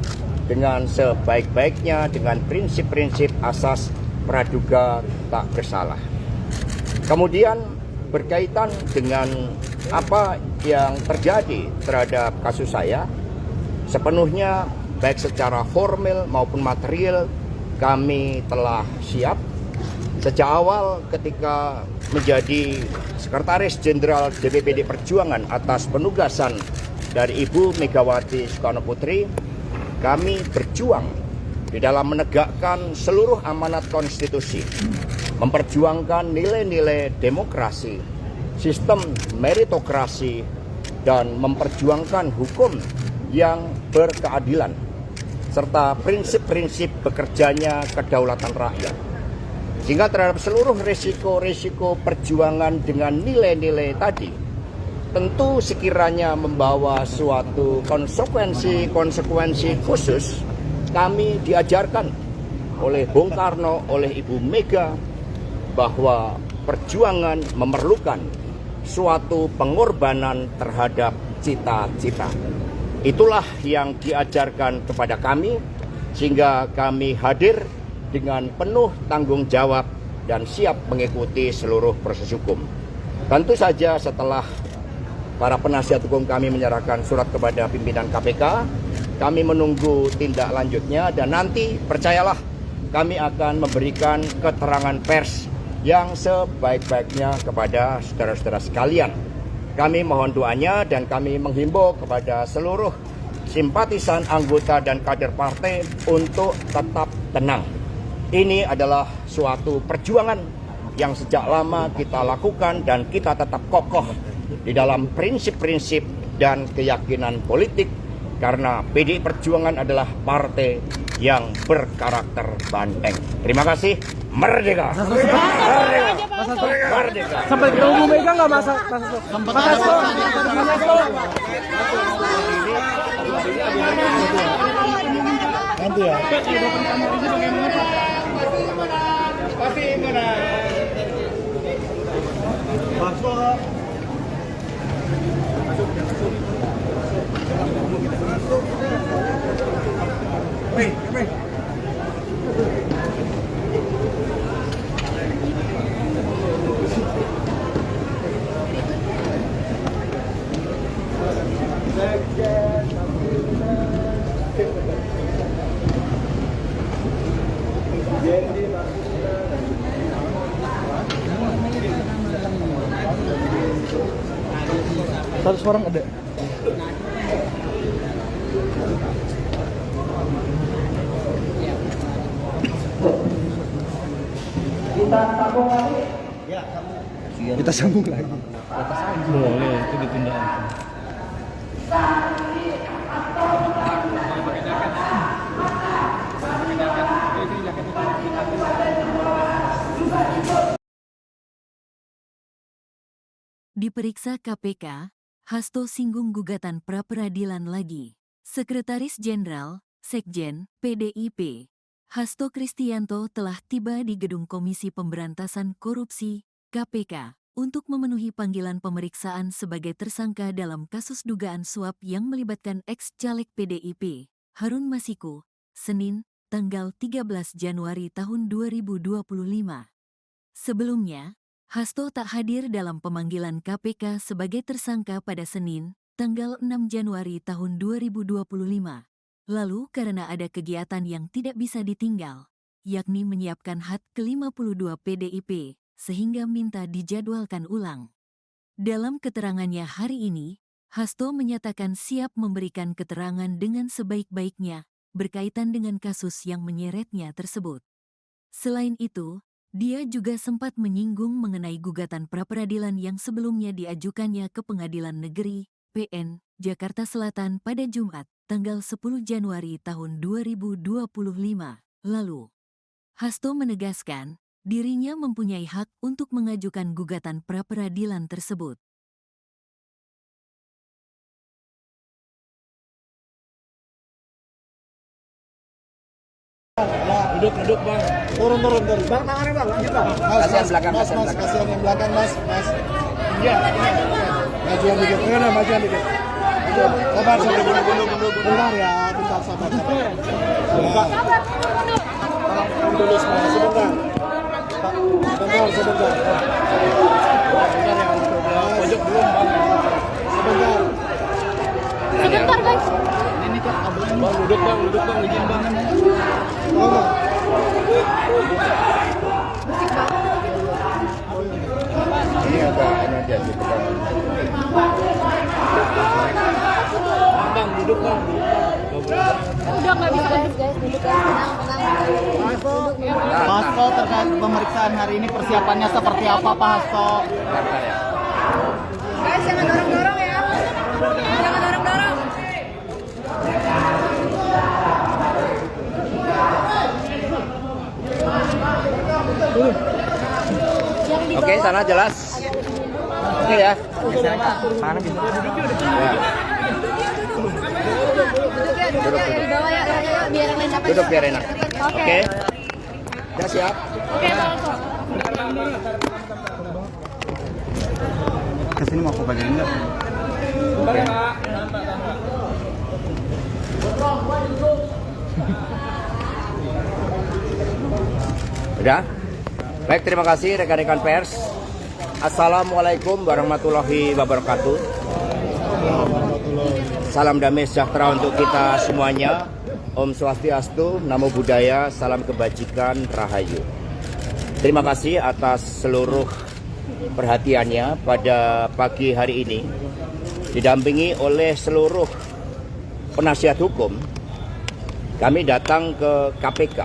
dengan sebaik-baiknya dengan prinsip-prinsip asas praduga tak bersalah. Kemudian berkaitan dengan apa yang terjadi terhadap kasus saya, sepenuhnya baik secara formal maupun material kami telah siap. Sejak awal ketika menjadi Sekretaris Jenderal DPPD Perjuangan atas penugasan dari Ibu Megawati Soekarno Putri, kami berjuang di dalam menegakkan seluruh amanat konstitusi, memperjuangkan nilai-nilai demokrasi, sistem meritokrasi, dan memperjuangkan hukum yang berkeadilan, serta prinsip-prinsip bekerjanya kedaulatan rakyat. Sehingga terhadap seluruh risiko-risiko perjuangan dengan nilai-nilai tadi, tentu sekiranya membawa suatu konsekuensi khusus, kami diajarkan oleh Bung Karno, oleh Ibu Mega, bahwa perjuangan memerlukan suatu pengorbanan terhadap cita-cita. Itulah yang diajarkan kepada kami, sehingga kami hadir dengan penuh tanggung jawab dan siap mengikuti seluruh proses hukum. Tentu saja setelah para penasihat hukum kami menyerahkan surat kepada pimpinan KPK, kami menunggu tindak lanjutnya, dan nanti percayalah kami akan memberikan keterangan pers yang sebaik-baiknya kepada saudara-saudara sekalian. Kami mohon doanya dan kami menghimbau kepada seluruh simpatisan, anggota, dan kader partai untuk tetap tenang. Ini adalah suatu perjuangan yang sejak lama kita lakukan, dan kita tetap kokoh di dalam prinsip-prinsip dan keyakinan politik, karena PDI Perjuangan adalah partai yang berkarakter banteng. Terima kasih. Merdeka! Merdeka! Merdeka! Sampai ketemu Bu Mega nggak masa? Nanti ya. Pasti mana? Masuk. 100 orang ada. Kita sambung lagi. Boleh, itu ditunda. Diperiksa KPK, Hasto singgung gugatan pra-peradilan lagi. Sekretaris Jenderal, Sekjen, PDIP, Hasto Kristianto telah tiba di Gedung Komisi Pemberantasan Korupsi, KPK, untuk memenuhi panggilan pemeriksaan sebagai tersangka dalam kasus dugaan suap yang melibatkan ex-caleg PDIP, Harun Masiku, Senin, tanggal 13 Januari tahun 2025. Sebelumnya, Hasto tak hadir dalam pemanggilan KPK sebagai tersangka pada Senin, tanggal 6 Januari tahun 2025. Lalu karena ada kegiatan yang tidak bisa ditinggal, yakni menyiapkan HUT ke-52 PDIP, sehingga minta dijadwalkan ulang. Dalam keterangannya hari ini, Hasto menyatakan siap memberikan keterangan dengan sebaik-baiknya berkaitan dengan kasus yang menyeretnya tersebut. Selain itu, dia juga sempat menyinggung mengenai gugatan pra-peradilan yang sebelumnya diajukannya ke Pengadilan Negeri, PN, Jakarta Selatan pada Jumat, tanggal 10 Januari tahun 2025 lalu. Hasto menegaskan, dirinya mempunyai hak untuk mengajukan gugatan pra-peradilan tersebut. Duduk bang. Turun. Bang, tangannya bang, lanjut bang. Kasihan belakang, mas, kasihan belakang. kasihan yang belakang mas. Iya. Majuan dikit, majuan dikit. Sabar, bentar ya, bentar sabar. Dulu semua, sebentar. Sebentar. Pojok belum bang. Sebentar guys. Ini kok kabelnya. Bang, duduk bang, izin bang. Ini agak ini aja gitu kan. Bang, duduk bang. Udah nggak bisa guys, duduk guys, tenang. Hasto terkait pemeriksaan hari ini persiapannya seperti apa Pak Hasto? Bentar ya. Guys, jangan dorong-dorong ya. Jangan dorong-dorong. Oke, sana jelas. Oke ya. Mana bisa? Ya. Duduk ya di bawah ya, biar yang lain dapat. Duduk biar enak. Oke. Oke. Udah siap? Oke, Pak Hasto. Kesini mau aku bagian enggak? Udah? Baik, terima kasih rekan-rekan pers. Assalamualaikum warahmatullahi wabarakatuh. Salam damai sejahtera untuk kita semuanya. Om Swastiastu, Namo Buddhaya, salam kebajikan, Rahayu. Terima kasih atas seluruh perhatiannya pada pagi hari ini. Didampingi oleh seluruh penasihat hukum, kami datang ke KPK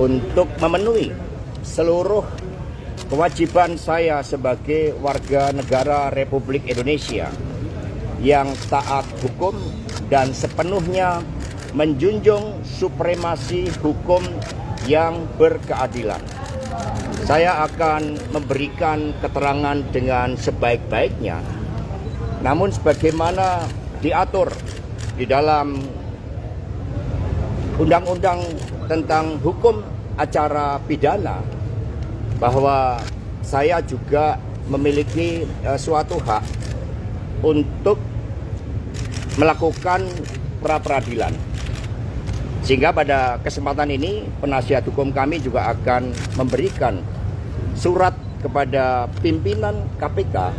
untuk memenuhi seluruh kewajiban saya sebagai warga negara Republik Indonesia yang taat hukum dan sepenuhnya menjunjung supremasi hukum yang berkeadilan. Saya akan memberikan keterangan dengan sebaik-baiknya, namun sebagaimana diatur di dalam Undang-Undang tentang Hukum Acara Pidana, bahwa saya juga memiliki suatu hak untuk melakukan pra-peradilan. Sehingga pada kesempatan ini penasihat hukum kami juga akan memberikan surat kepada pimpinan KPK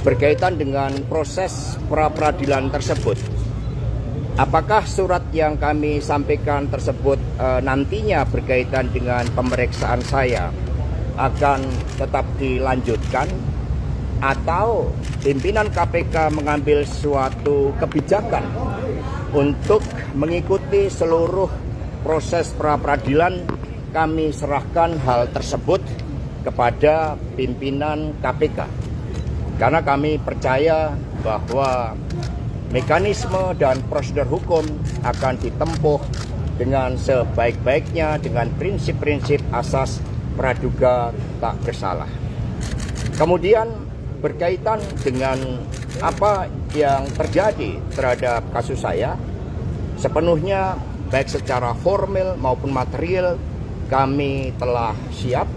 berkaitan dengan proses pra-peradilan tersebut. Apakah surat yang kami sampaikan tersebut nantinya berkaitan dengan pemeriksaan saya akan tetap dilanjutkan atau pimpinan KPK mengambil suatu kebijakan untuk mengikuti seluruh proses pra-peradilan, kami serahkan hal tersebut kepada pimpinan KPK. Karena kami percaya bahwa mekanisme dan prosedur hukum akan ditempuh dengan sebaik-baiknya dengan prinsip-prinsip asas praduga tak bersalah. Kemudian berkaitan dengan apa yang terjadi terhadap kasus saya, sepenuhnya baik secara formal maupun material kami telah siap.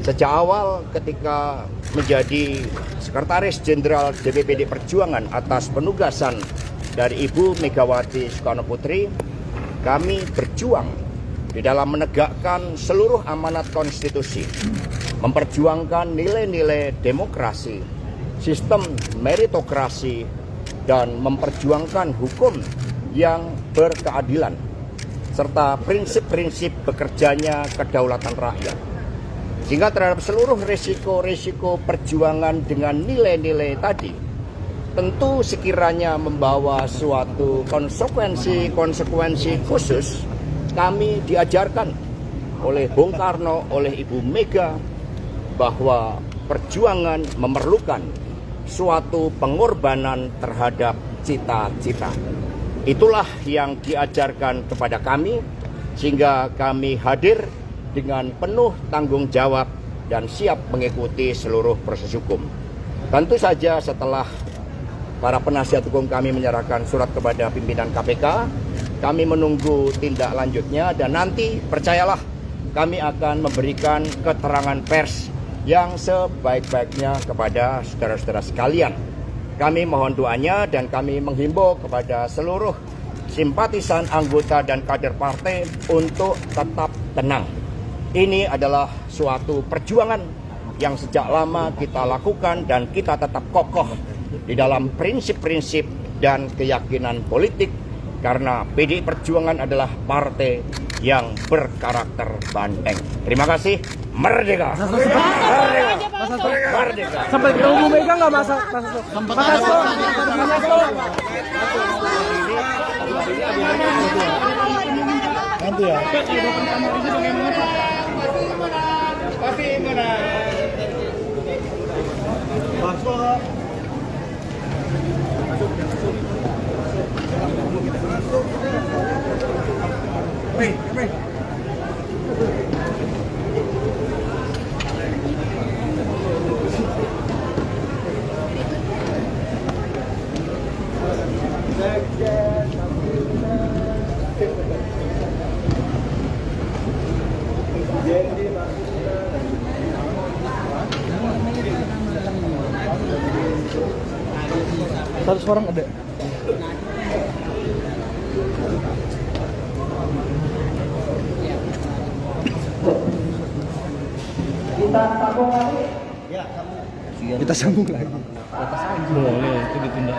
Sejak awal ketika menjadi Sekretaris Jenderal DPPD Perjuangan atas penugasan dari Ibu Megawati Soekarno Putri, kami berjuang di dalam menegakkan seluruh amanat konstitusi, memperjuangkan nilai-nilai demokrasi, sistem meritokrasi, dan memperjuangkan hukum yang berkeadilan, serta prinsip-prinsip bekerjanya kedaulatan rakyat. Sehingga terhadap seluruh risiko-risiko perjuangan dengan nilai-nilai tadi, tentu sekiranya membawa suatu konsekuensi khusus, kami diajarkan oleh Bung Karno, oleh Ibu Mega, bahwa perjuangan memerlukan suatu pengorbanan terhadap cita-cita. Itulah yang diajarkan kepada kami, sehingga kami hadir dengan penuh tanggung jawab dan siap mengikuti seluruh proses hukum. Tentu saja setelah para penasihat hukum kami menyerahkan surat kepada pimpinan KPK, kami menunggu tindak lanjutnya dan nanti percayalah kami akan memberikan keterangan pers yang sebaik-baiknya kepada saudara-saudara sekalian. Kami mohon doanya dan kami menghimbau kepada seluruh simpatisan, anggota dan kader partai untuk tetap tenang. Ini adalah suatu perjuangan yang sejak lama kita lakukan dan kita tetap kokoh di dalam prinsip-prinsip dan keyakinan politik karena PDI Perjuangan adalah partai yang berkarakter banteng. Terima kasih. Merdeka! Merdeka! Merdeka! Sampai ketemu Bu Mega nggak masa? Nanti ya. Satu orang ada. Kita sambung lagi. Boleh, itu ditunda.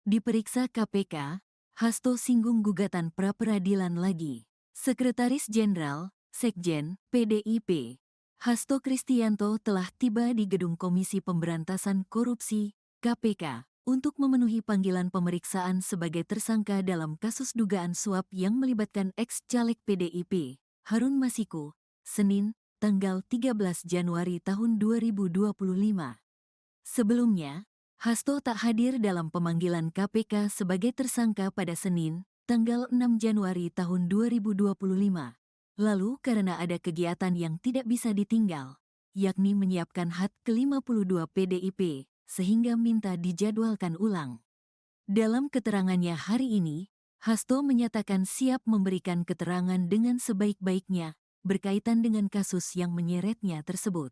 Diperiksa KPK, Hasto singgung gugatan pra-peradilan lagi. Sekretaris Jenderal, Sekjen, PDIP, Hasto Kristianto telah tiba di Gedung Komisi Pemberantasan Korupsi, KPK, untuk memenuhi panggilan pemeriksaan sebagai tersangka dalam kasus dugaan suap yang melibatkan ex-caleg PDIP, Harun Masiku, Senin, tanggal 13 Januari tahun 2025. Sebelumnya, Hasto tak hadir dalam pemanggilan KPK sebagai tersangka pada Senin, tanggal 6 Januari tahun 2025. Lalu karena ada kegiatan yang tidak bisa ditinggal, yakni menyiapkan HUT ke-52 PDIP, sehingga minta dijadwalkan ulang. Dalam keterangannya hari ini, Hasto menyatakan siap memberikan keterangan dengan sebaik-baiknya berkaitan dengan kasus yang menyeretnya tersebut.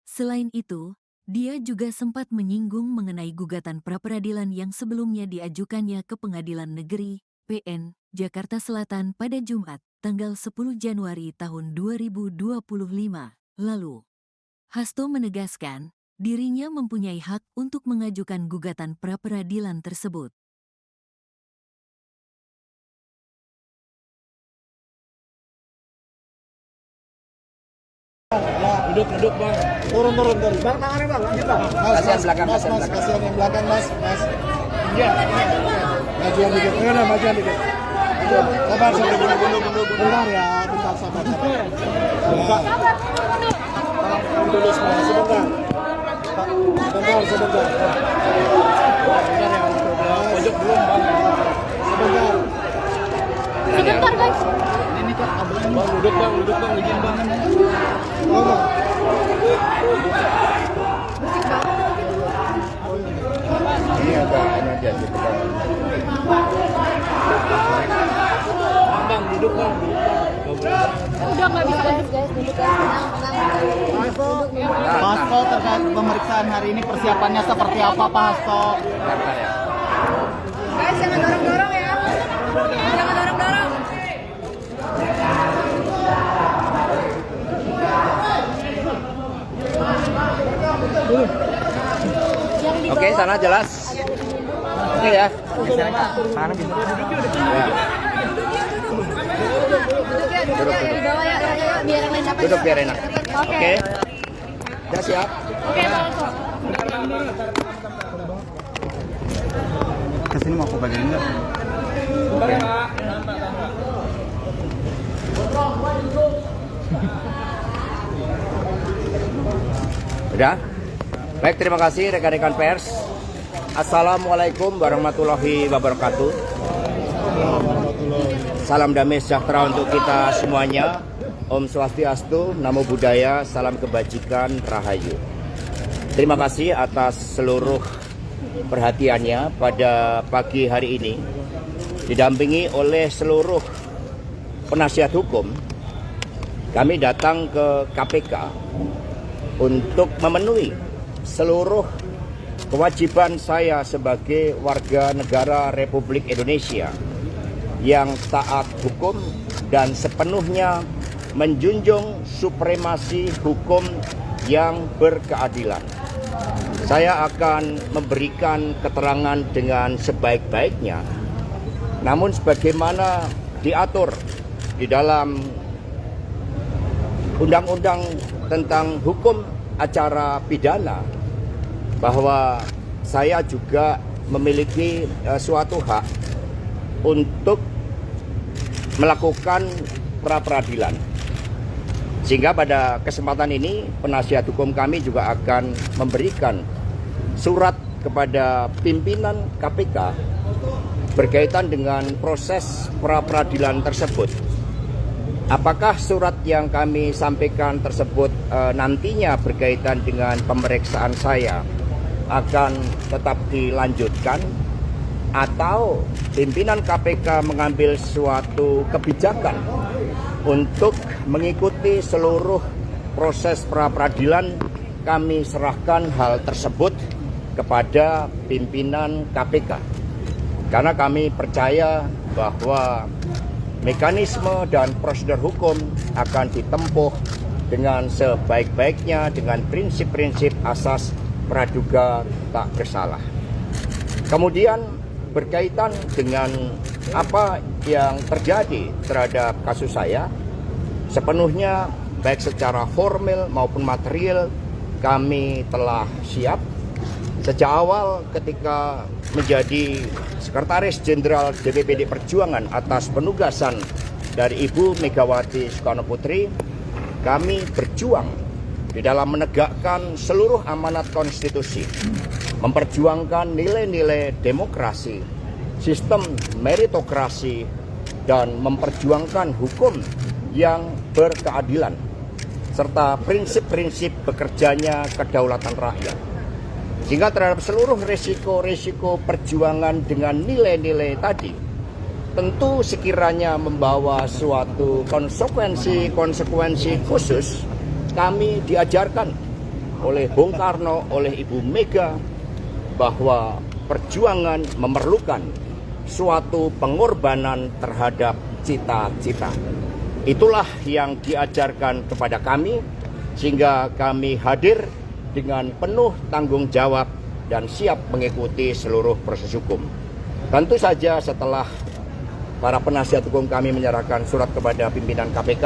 Selain itu, dia juga sempat menyinggung mengenai gugatan pra-peradilan yang sebelumnya diajukannya ke Pengadilan Negeri, PN, Jakarta Selatan pada Jumat, tanggal 10 Januari tahun 2025 lalu. Hasto menegaskan, Dirinya mempunyai hak untuk mengajukan gugatan pra-peradilan tersebut. Duduk bang. Turun. Bang, tangannya bang. Iya bang. Kasihan belakang, mas, kasihan mas, belakang. kasihan yang belakang mas. Iya. Majuan dikit. Majuan dikit. Sabar, bentar ya, bentar sabar. Dulu semua, sebentar. Sebentar. Pojok belum bang. Sebentar. Sebentar guys. Ini kok kabelnya Bang duduk bang, izin bang. Ngomong. Ini agak ini aja gitu kan. Bang duduk bang. Udah nggak bisa guys, duduk guys, tenang. Pak Hasto, terkait pemeriksaan hari ini persiapannya seperti apa Pak Hasto? Bentar ya. Guys, jangan dorong-dorong ya. Jangan dorong-dorong. Oke, sana jelas. Oke ya. Duduk ya di bawah ya, biar yang lain dapat. Duduk biar enak. Oke. Oke. Udah siap? Oke, Pak Hasto. Kesini mau aku bagian enggak? Udah? Baik, terima kasih rekan-rekan pers. Assalamualaikum warahmatullahi wabarakatuh. Salam damai sejahtera untuk kita semuanya. Om Swastiastu, Namo Buddhaya, salam kebajikan, Rahayu. Terima kasih atas seluruh perhatiannya pada pagi hari ini. Didampingi oleh seluruh penasihat hukum, kami datang ke KPK untuk memenuhi seluruh kewajiban saya sebagai warga negara Republik Indonesia yang taat hukum dan sepenuhnya menjunjung supremasi hukum yang berkeadilan. Saya akan memberikan keterangan dengan sebaik-baiknya, namun sebagaimana diatur di dalam Undang-Undang tentang Hukum Acara Pidana, bahwa saya juga memiliki suatu hak untuk melakukan pra-peradilan. Sehingga pada kesempatan ini penasihat hukum kami juga akan memberikan surat kepada pimpinan KPK berkaitan dengan proses pra-peradilan tersebut. Apakah surat yang kami sampaikan tersebut nantinya berkaitan dengan pemeriksaan saya akan tetap dilanjutkan, atau pimpinan KPK mengambil suatu kebijakan untuk mengikuti seluruh proses pra-peradilan? Kami serahkan hal tersebut kepada pimpinan KPK, karena kami percaya bahwa mekanisme dan prosedur hukum akan ditempuh dengan sebaik-baiknya dengan prinsip-prinsip asas praduga tak bersalah. Kemudian berkaitan dengan apa yang terjadi terhadap kasus saya, sepenuhnya baik secara formal maupun material kami telah siap. Sejak awal ketika menjadi Sekretaris Jenderal DPPD Perjuangan atas penugasan dari Ibu Megawati Soekarno Putri, kami berjuang di dalam menegakkan seluruh amanat konstitusi, memperjuangkan nilai-nilai demokrasi, sistem meritokrasi, dan memperjuangkan hukum yang berkeadilan, serta prinsip-prinsip bekerjanya kedaulatan rakyat. Sehingga terhadap seluruh resiko-resiko perjuangan dengan nilai-nilai tadi, tentu sekiranya membawa suatu konsekuensi khusus, kami diajarkan oleh Bung Karno, oleh Ibu Mega, bahwa perjuangan memerlukan suatu pengorbanan terhadap cita-cita. Itulah yang diajarkan kepada kami, sehingga kami hadir dengan penuh tanggung jawab dan siap mengikuti seluruh proses hukum. Tentu saja setelah para penasihat hukum kami menyerahkan surat kepada pimpinan KPK,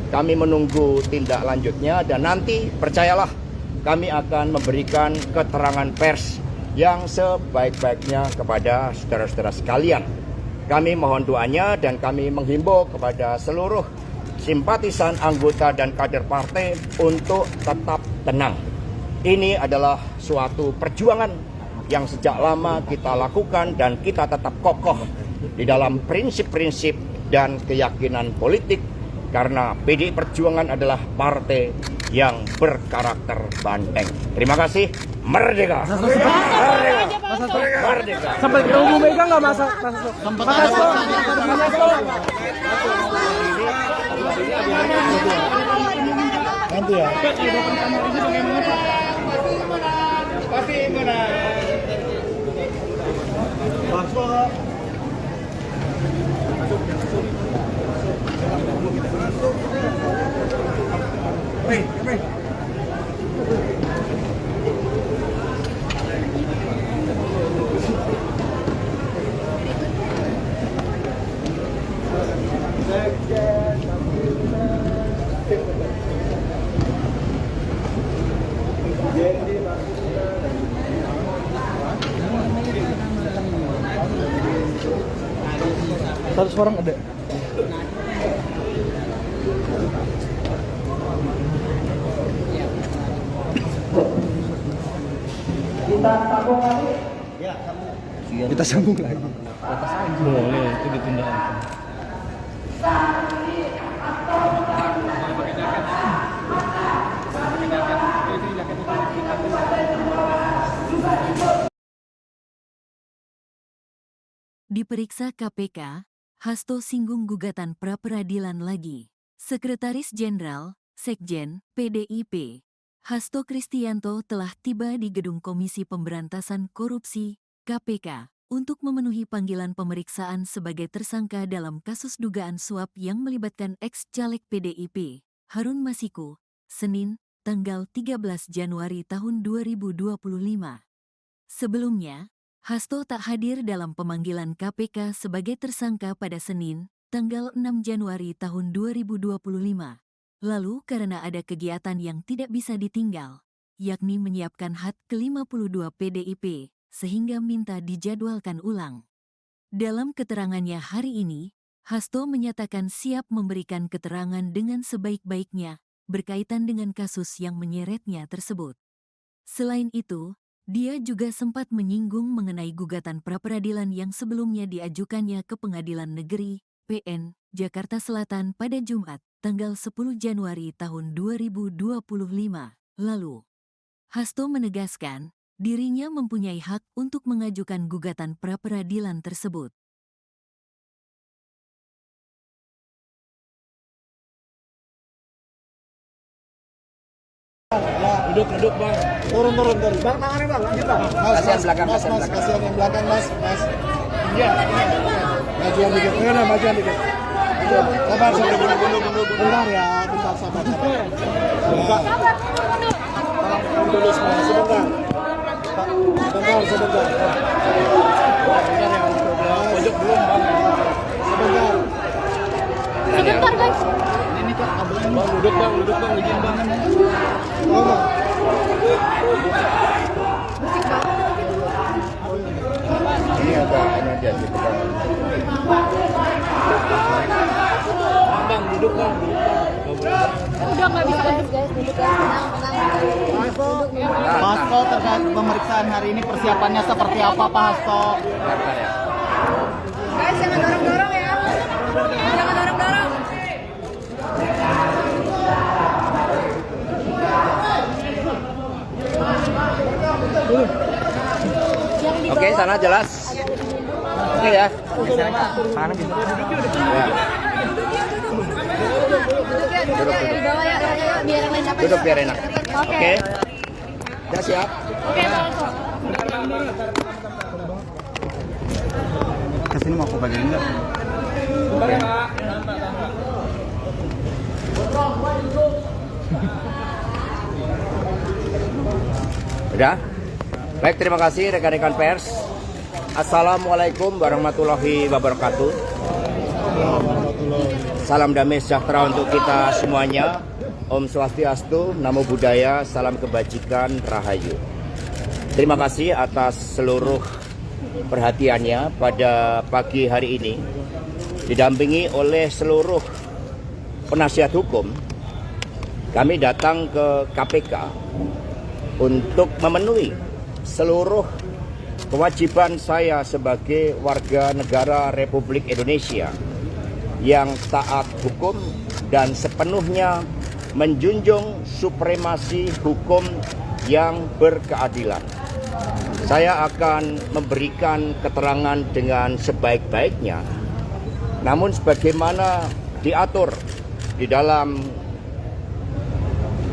kami menunggu tindak lanjutnya dan nanti percayalah kami akan memberikan keterangan pers yang sebaik-baiknya kepada saudara-saudara sekalian. Kami mohon doanya dan kami menghimbau kepada seluruh simpatisan, anggota dan kader partai untuk tetap tenang. Ini adalah suatu perjuangan yang sejak lama kita lakukan dan kita tetap kokoh di dalam prinsip-prinsip dan keyakinan politik karena PDI Perjuangan adalah partai yang berkarakter banteng. Terima kasih. Merdeka. Merdeka. Merdeka. Sampai ketemu Bu Mega nggak masa? Sempat ada Nanti ya. Satu orang ada. Kita sambung lagi. Boleh, itu ditunda. Diperiksa KPK, Hasto singgung gugatan pra-peradilan lagi. Sekretaris Jenderal, Sekjen, PDIP, Hasto Kristianto telah tiba di Gedung Komisi Pemberantasan Korupsi, KPK, untuk memenuhi panggilan pemeriksaan sebagai tersangka dalam kasus dugaan suap yang melibatkan ex-caleg PDIP, Harun Masiku, Senin, tanggal 13 Januari tahun 2025. Sebelumnya, Hasto tak hadir dalam pemanggilan KPK sebagai tersangka pada Senin, tanggal 6 Januari tahun 2025. Lalu karena ada kegiatan yang tidak bisa ditinggal, yakni menyiapkan HUT ke-52 PDIP, sehingga minta dijadwalkan ulang. Dalam keterangannya hari ini, Hasto menyatakan siap memberikan keterangan dengan sebaik-baiknya berkaitan dengan kasus yang menyeretnya tersebut. Selain itu, dia juga sempat menyinggung mengenai gugatan pra-peradilan yang sebelumnya diajukannya ke Pengadilan Negeri, PN, Jakarta Selatan pada Jumat, tanggal 10 Januari tahun 2025 lalu. Hasto menegaskan, dirinya mempunyai hak untuk mengajukan gugatan pra-peradilan tersebut. Duduk bang. Turun. Bang, tangannya bang. Bang. Kasihan belakang, mas, kasihan mas, belakang. kasihan yang belakang, mas. Iya. Majuan dikit. Majuan dikit. Sabar, bentar ya, bentar, sabar. Dulu semua, sebentar. Sebentar. Pojok belum bang. Sebentar. Sebentar guys. Bang, duduk bang, izin bang. Ini agak aja gitu kan. Bang, duduk bang. Udah nggak bisa guys, duduk ya. Tenang. Pak Hasto, terkait pemeriksaan hari ini persiapannya seperti apa Pak Hasto? Guys, jangan dorong-dorong ya. Jangan dorong-dorong. Oke, sana jelas. Oke ya. Duduk ya di bawah ya. Biar yang lain dapat. Duduk biar enak. Oke. Oke. Udah siap? Oke, Pak Hasto. Kesini mau aku bagian enggak? Bentar ya pak. Sudah? Baik, terima kasih rekan-rekan pers. Assalamualaikum warahmatullahi wabarakatuh. Salam damai sejahtera untuk kita semuanya. Om Swastiastu, Namo Buddhaya, salam kebajikan, Rahayu. Terima kasih atas seluruh perhatiannya pada pagi hari ini. Didampingi oleh seluruh penasihat hukum, kami datang ke KPK untuk memenuhi seluruh kewajiban saya sebagai warga negara Republik Indonesia yang taat hukum dan sepenuhnya menjunjung supremasi hukum yang berkeadilan. Saya akan memberikan keterangan dengan sebaik-baiknya, namun sebagaimana diatur di dalam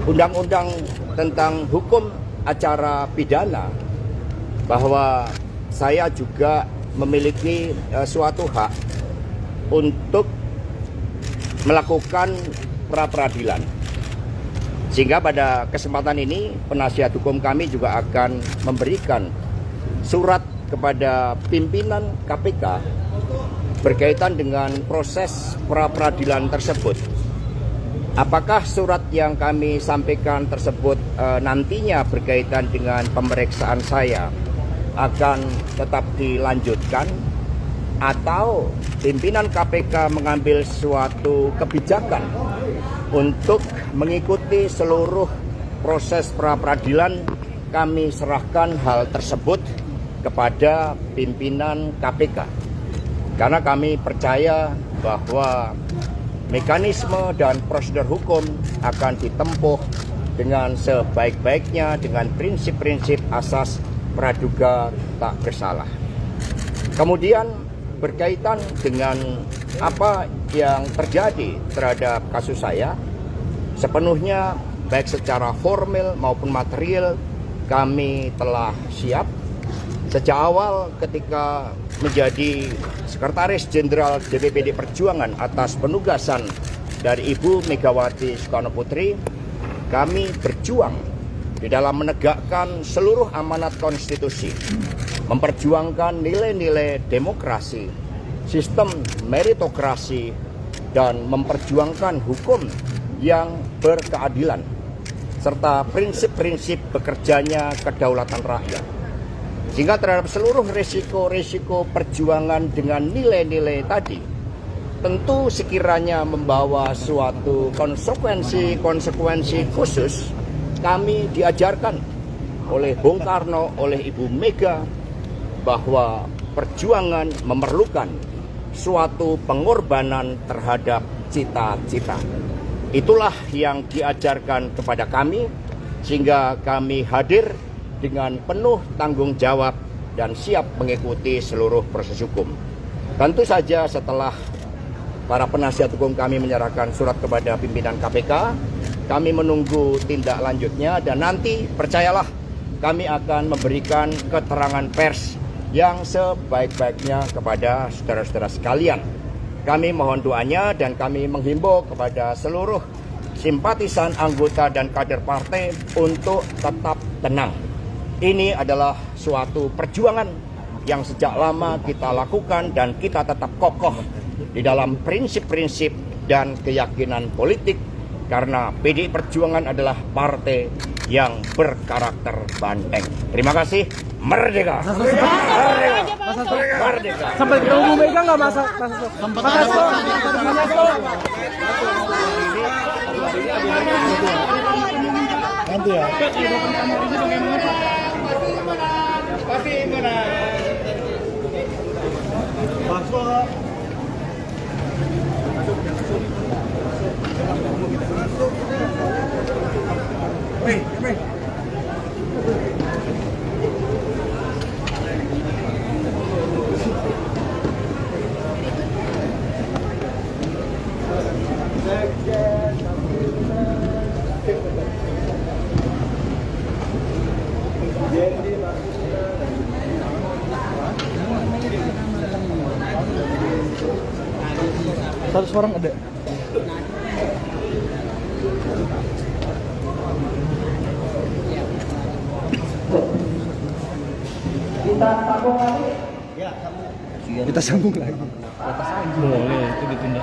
Undang-Undang tentang Hukum Acara Pidana, bahwa saya juga memiliki suatu hak untuk melakukan pra-peradilan. Sehingga pada kesempatan ini penasihat hukum kami juga akan memberikan surat kepada pimpinan KPK berkaitan dengan proses pra-peradilan tersebut. Apakah surat yang kami sampaikan tersebut nantinya berkaitan dengan pemeriksaan saya akan tetap dilanjutkan, atau pimpinan KPK mengambil suatu kebijakan untuk mengikuti seluruh proses pra-peradilan? Kami serahkan hal tersebut kepada pimpinan KPK, karena kami percaya bahwa mekanisme dan prosedur hukum akan ditempuh dengan sebaik-baiknya dengan prinsip-prinsip asas praduga tak bersalah. Kemudian berkaitan dengan apa yang terjadi terhadap kasus saya, sepenuhnya baik secara formal maupun material kami telah siap. Sejak awal ketika menjadi Sekretaris Jenderal DPPD Perjuangan atas penugasan dari Ibu Megawati Soekarno Putri, kami berjuang di dalam menegakkan seluruh amanat konstitusi, memperjuangkan nilai-nilai demokrasi, sistem meritokrasi, dan memperjuangkan hukum yang berkeadilan, serta prinsip-prinsip bekerjanya kedaulatan rakyat. Sehingga terhadap seluruh risiko-risiko perjuangan dengan nilai-nilai tadi, tentu sekiranya membawa suatu konsekuensi khusus, kami diajarkan oleh Bung Karno, oleh Ibu Mega, bahwa perjuangan memerlukan suatu pengorbanan terhadap cita-cita. Itulah yang diajarkan kepada kami, sehingga kami hadir dengan penuh tanggung jawab dan siap mengikuti seluruh proses hukum. Tentu saja setelah para penasihat hukum kami menyerahkan surat kepada pimpinan KPK, kami menunggu tindak lanjutnya, dan nanti percayalah kami akan memberikan keterangan pers yang sebaik-baiknya kepada saudara-saudara sekalian. Kami mohon doanya dan kami menghimbau kepada seluruh simpatisan, anggota, dan kader partai untuk tetap tenang. Ini adalah suatu perjuangan yang sejak lama kita lakukan, dan kita tetap kokoh di dalam prinsip-prinsip dan keyakinan politik, karena PDI Perjuangan adalah partai yang berkarakter banteng. Terima kasih. Merdeka! Merdeka! Merdeka! Sampai ketemu Bu Mega nggak masa? Nanti ya. Satu orang ada. Kita sambung lagi. Boleh, itu ditunda.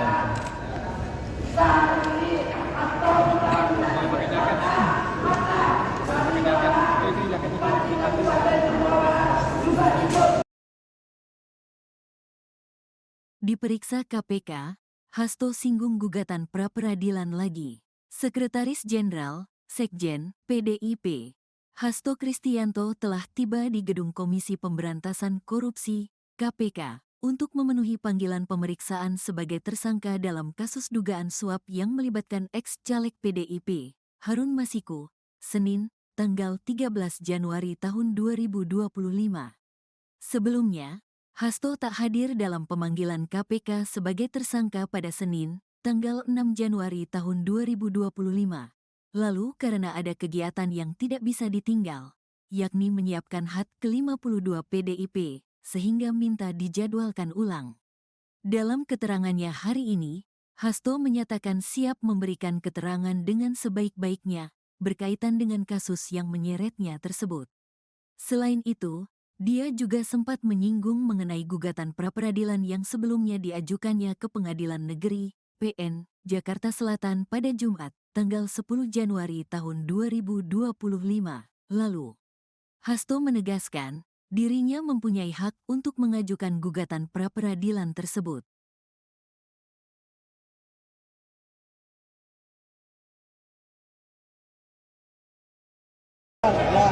Diperiksa KPK, Hasto singgung gugatan pra-peradilan lagi. Sekretaris Jenderal, Sekjen, PDIP, Hasto Kristianto telah tiba di Gedung Komisi Pemberantasan Korupsi, KPK, untuk memenuhi panggilan pemeriksaan sebagai tersangka dalam kasus dugaan suap yang melibatkan ex-caleg PDIP, Harun Masiku, Senin, tanggal 13 Januari tahun 2025. Sebelumnya, Hasto tak hadir dalam pemanggilan KPK sebagai tersangka pada Senin, tanggal 6 Januari tahun 2025. Lalu karena ada kegiatan yang tidak bisa ditinggal, yakni menyiapkan HUT ke-52 PDIP, sehingga minta dijadwalkan ulang. Dalam keterangannya hari ini, Hasto menyatakan siap memberikan keterangan dengan sebaik-baiknya berkaitan dengan kasus yang menyeretnya tersebut. Selain itu, dia juga sempat menyinggung mengenai gugatan pra-peradilan yang sebelumnya diajukannya ke Pengadilan Negeri, PN, Jakarta Selatan pada Jumat, tanggal 10 Januari tahun 2025 lalu. Hasto menegaskan, dirinya mempunyai hak untuk mengajukan gugatan pra-peradilan tersebut.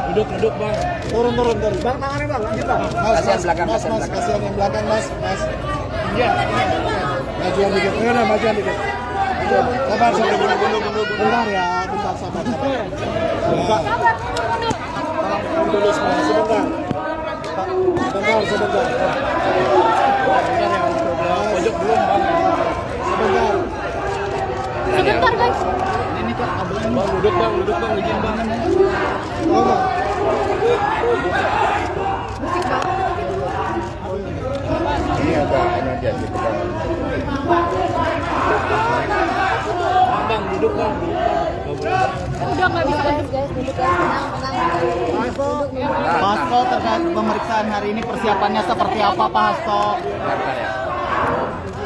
Duduk bang. Turun. Bang, tangannya bang, lanjut bang. Kasihan belakang, kasihan belakang. Kasihan yang belakang, mas. Iya. Majuan dikit, majuan dikit. Sabar, bentar ya, bentar sabar. Dulu semua, sebentar. Sebentar. Pojok belum bang. Sebentar. Sebentar guys. Ini kok kabelnya. Bang, duduk bang, izin bang. Ini agak aja gitu kan. Bang, duduk bang. Udah nggak bisa guys, duduk ya. Tenang. Pak Hasto, terkait pemeriksaan hari ini persiapannya seperti apa Pak Hasto?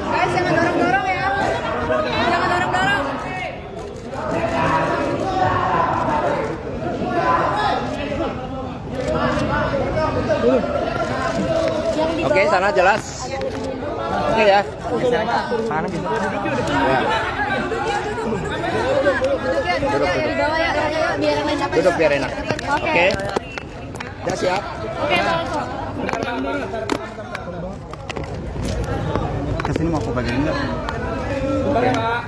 Guys, jangan dorong-dorong ya. Jangan dorong-dorong. Oke, sana jelas. Oke ya. Mana gitu? Ya. Duduk ya, di bawah ya. Biar enak. Duduk biar enak. Oke. Oke. Udah siap? Oke, Pak Hasto. Kesini mau aku bagian enggak? Bentar ya pak.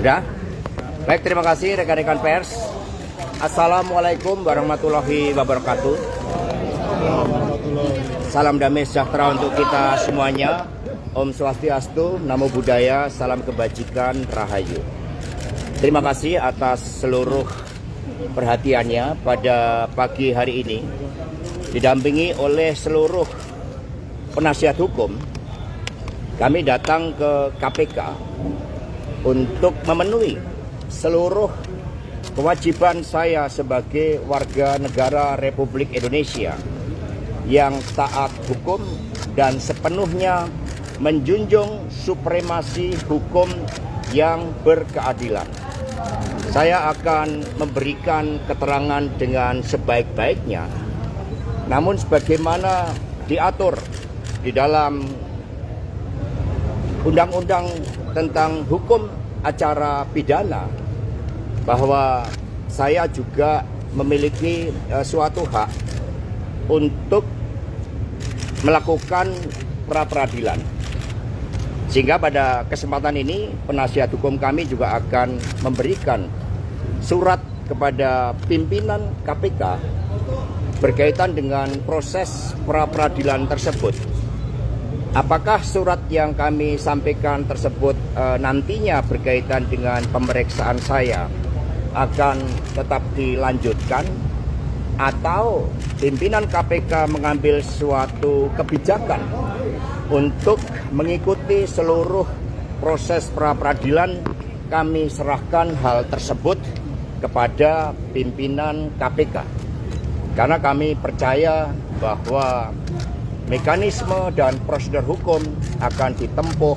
Udah? Baik, terima kasih rekan-rekan pers. Assalamualaikum warahmatullahi wabarakatuh. Salam damai sejahtera untuk kita semuanya. Om Swastiastu, Namo Buddhaya, salam kebajikan, Rahayu. Terima kasih atas seluruh perhatiannya pada pagi hari ini. Didampingi oleh seluruh penasihat hukum, kami datang ke KPK untuk memenuhi seluruh kewajiban saya sebagai warga negara Republik Indonesia yang taat hukum dan sepenuhnya menjunjung supremasi hukum yang berkeadilan. Saya akan memberikan keterangan dengan sebaik-baiknya, namun sebagaimana diatur di dalam Undang-Undang tentang Hukum Acara Pidana, bahwa saya juga memiliki suatu hak untuk melakukan pra-peradilan. Sehingga pada kesempatan ini penasihat hukum kami juga akan memberikan surat kepada pimpinan KPK berkaitan dengan proses pra-peradilan tersebut. Apakah surat yang kami sampaikan tersebut nantinya berkaitan dengan pemeriksaan saya akan tetap dilanjutkan, atau pimpinan KPK mengambil suatu kebijakan untuk mengikuti seluruh proses pra-peradilan kami serahkan hal tersebut kepada pimpinan KPK. Karena kami percaya bahwa mekanisme dan prosedur hukum akan ditempuh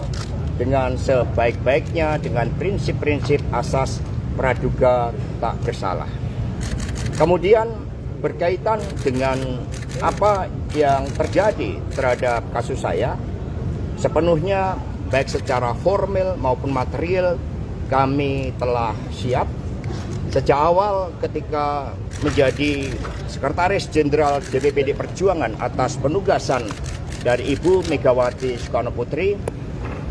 dengan sebaik-baiknya dengan prinsip-prinsip asas praduga tak bersalah. Kemudian berkaitan dengan apa yang terjadi terhadap kasus saya, sepenuhnya baik secara formal maupun material kami telah siap. Sejak awal ketika menjadi Sekretaris Jenderal DPP Perjuangan atas penugasan dari Ibu Megawati Soekarno Putri,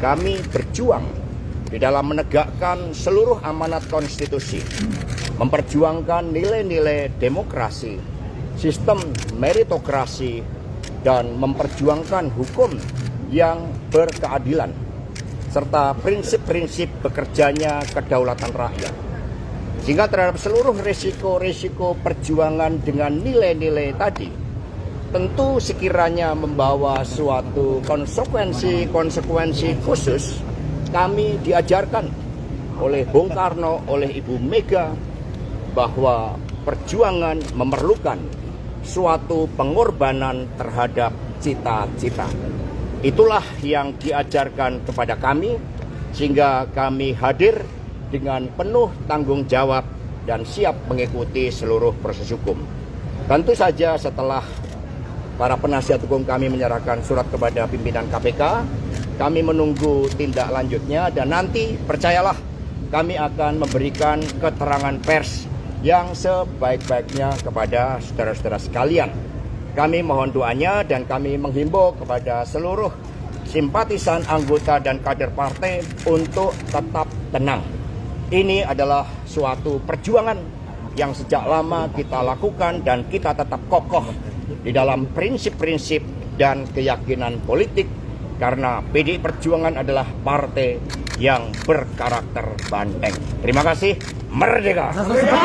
kami berjuang di dalam menegakkan seluruh amanat konstitusi, memperjuangkan nilai-nilai demokrasi, sistem meritokrasi, dan memperjuangkan hukum yang berkeadilan, serta prinsip-prinsip bekerjanya kedaulatan rakyat. Sehingga terhadap seluruh risiko-risiko perjuangan dengan nilai-nilai tadi, tentu sekiranya membawa suatu konsekuensi khusus, kami diajarkan oleh Bung Karno, oleh Ibu Mega, bahwa perjuangan memerlukan suatu pengorbanan terhadap cita-cita. Itulah yang diajarkan kepada kami, sehingga kami hadir dengan penuh tanggung jawab dan siap mengikuti seluruh proses hukum. Tentu saja setelah para penasihat hukum kami menyerahkan surat kepada pimpinan KPK, kami menunggu tindak lanjutnya dan nanti percayalah kami akan memberikan keterangan pers yang sebaik-baiknya kepada saudara-saudara sekalian. Kami mohon doanya dan kami menghimbau kepada seluruh simpatisan, anggota dan kader partai untuk tetap tenang. Ini adalah suatu perjuangan yang sejak lama kita lakukan dan kita tetap kokoh di dalam prinsip-prinsip dan keyakinan politik, karena PDI Perjuangan adalah partai yang berkarakter banteng. Terima kasih. Merdeka! Merdeka!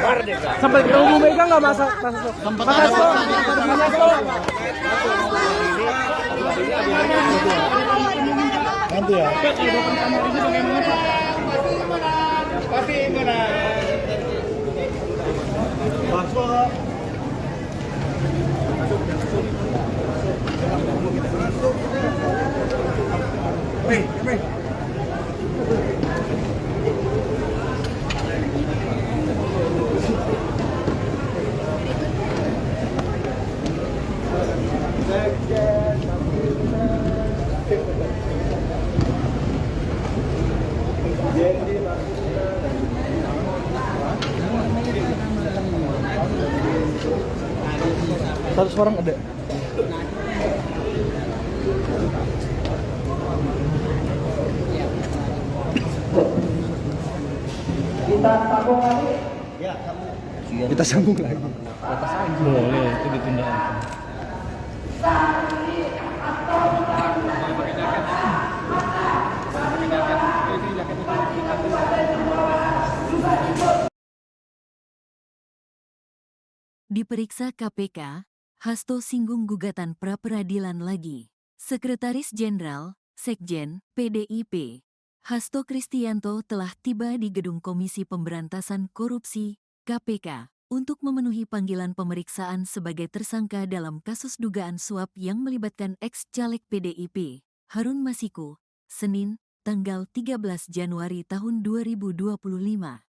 Merdeka! Sampai ketemu Bu Mega nggak Mas? Nanti ya. Satu orang ada. Kita sambung lagi. Boleh, itu ditunda. Diperiksa KPK, Hasto singgung gugatan pra-peradilan lagi. Sekretaris Jenderal, Sekjen, PDIP, Hasto Kristianto telah tiba di Gedung Komisi Pemberantasan Korupsi, KPK, untuk memenuhi panggilan pemeriksaan sebagai tersangka dalam kasus dugaan suap yang melibatkan ex-caleg PDIP, Harun Masiku, Senin, tanggal 13 Januari tahun 2025.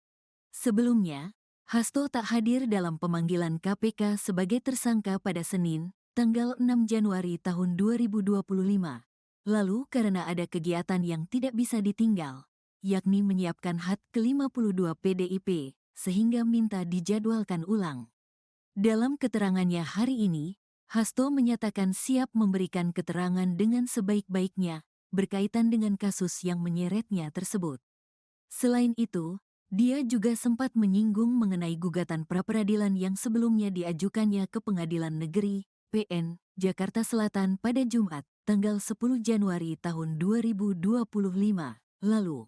Sebelumnya, Hasto tak hadir dalam pemanggilan KPK sebagai tersangka pada Senin, tanggal 6 Januari tahun 2025. Lalu karena ada kegiatan yang tidak bisa ditinggal, yakni menyiapkan HUT ke-52 PDIP, sehingga minta dijadwalkan ulang. Dalam keterangannya hari ini, Hasto menyatakan siap memberikan keterangan dengan sebaik-baiknya berkaitan dengan kasus yang menyeretnya tersebut. Selain itu, dia juga sempat menyinggung mengenai gugatan pra-peradilan yang sebelumnya diajukannya ke Pengadilan Negeri, PN, Jakarta Selatan pada Jumat, tanggal 10 Januari tahun 2025 lalu.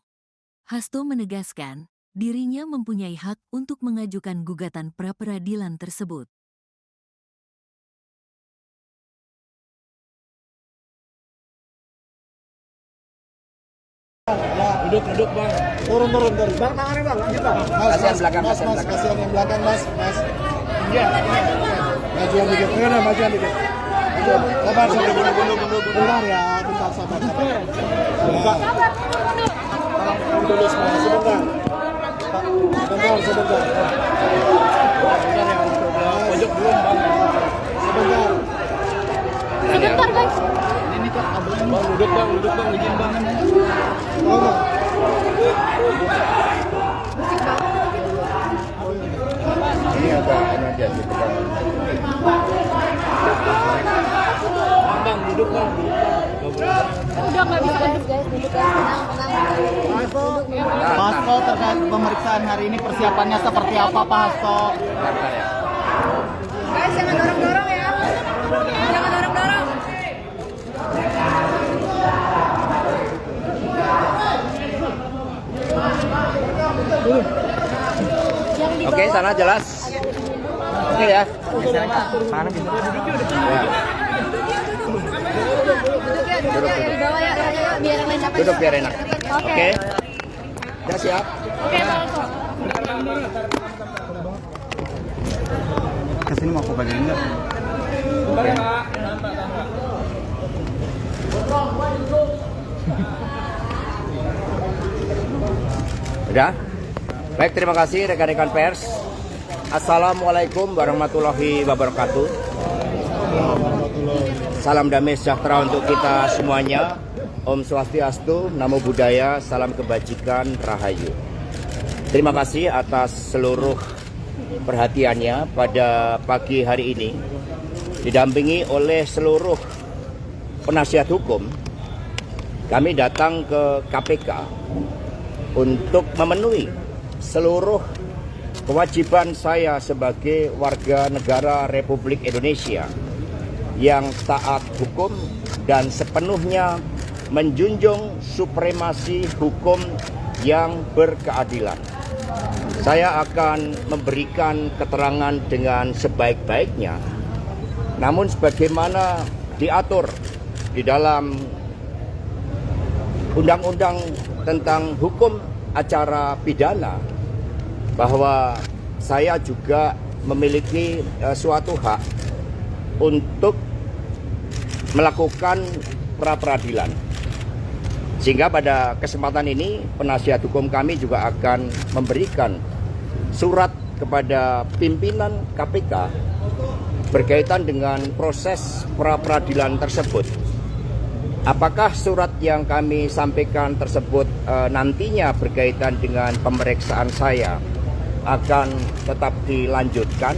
Hasto menegaskan, dirinya mempunyai hak untuk mengajukan gugatan pra-peradilan tersebut. Ya, duduk bang. Turun. Bang, tangannya bang, lanjut bang. Kasihan belakang, kasihan belakang. Kasihan yang belakang, mas. Iya. Majuan dikit, majuan dikit. Sabar, bentar ya, bentar, sabar. Dulu semua, sebentar. Sebentar. Pojok belum bang. Sebentar. Sebentar guys. Ini kok kabelnya. Bang duduk bang, izin bang. Oh, bang. Ini agak aja gitu kan. Bang duduk bang. Udah nggak bisa guys, duduk guys, tenang. Pak Hasto, terkait pemeriksaan hari ini persiapannya seperti apa Pak Hasto? Guys, jangan dorong-dorong ya. Jangan dorong-dorong. Oke, sana jelas. Oke ya. Mana gitu? Ya. Duduk ya di bawah ya, biar yang lain dapat. Duduk biar enak. Oke. Oke. Udah siap? Oke, Pak Hasto. Kesini mau aku bagian enggak? Udah? Baik, terima kasih rekan-rekan pers. Assalamualaikum warahmatullahi wabarakatuh. Salam damai sejahtera untuk kita semuanya. Om Swastiastu, Namo Buddhaya, salam kebajikan, Rahayu. Terima kasih atas seluruh perhatiannya pada pagi hari ini. Didampingi oleh seluruh penasihat hukum, kami datang ke KPK untuk memenuhi seluruh kewajiban saya sebagai warga negara Republik Indonesia yang taat hukum dan sepenuhnya menjunjung supremasi hukum yang berkeadilan. Saya akan memberikan keterangan dengan sebaik-baiknya, namun sebagaimana diatur di dalam Undang-Undang tentang Hukum Acara Pidana, bahwa saya juga memiliki suatu hak untuk melakukan pra-peradilan. Sehingga pada kesempatan ini penasihat hukum kami juga akan memberikan surat kepada pimpinan KPK berkaitan dengan proses pra-peradilan tersebut. Apakah surat yang kami sampaikan tersebut nantinya berkaitan dengan pemeriksaan saya akan tetap dilanjutkan,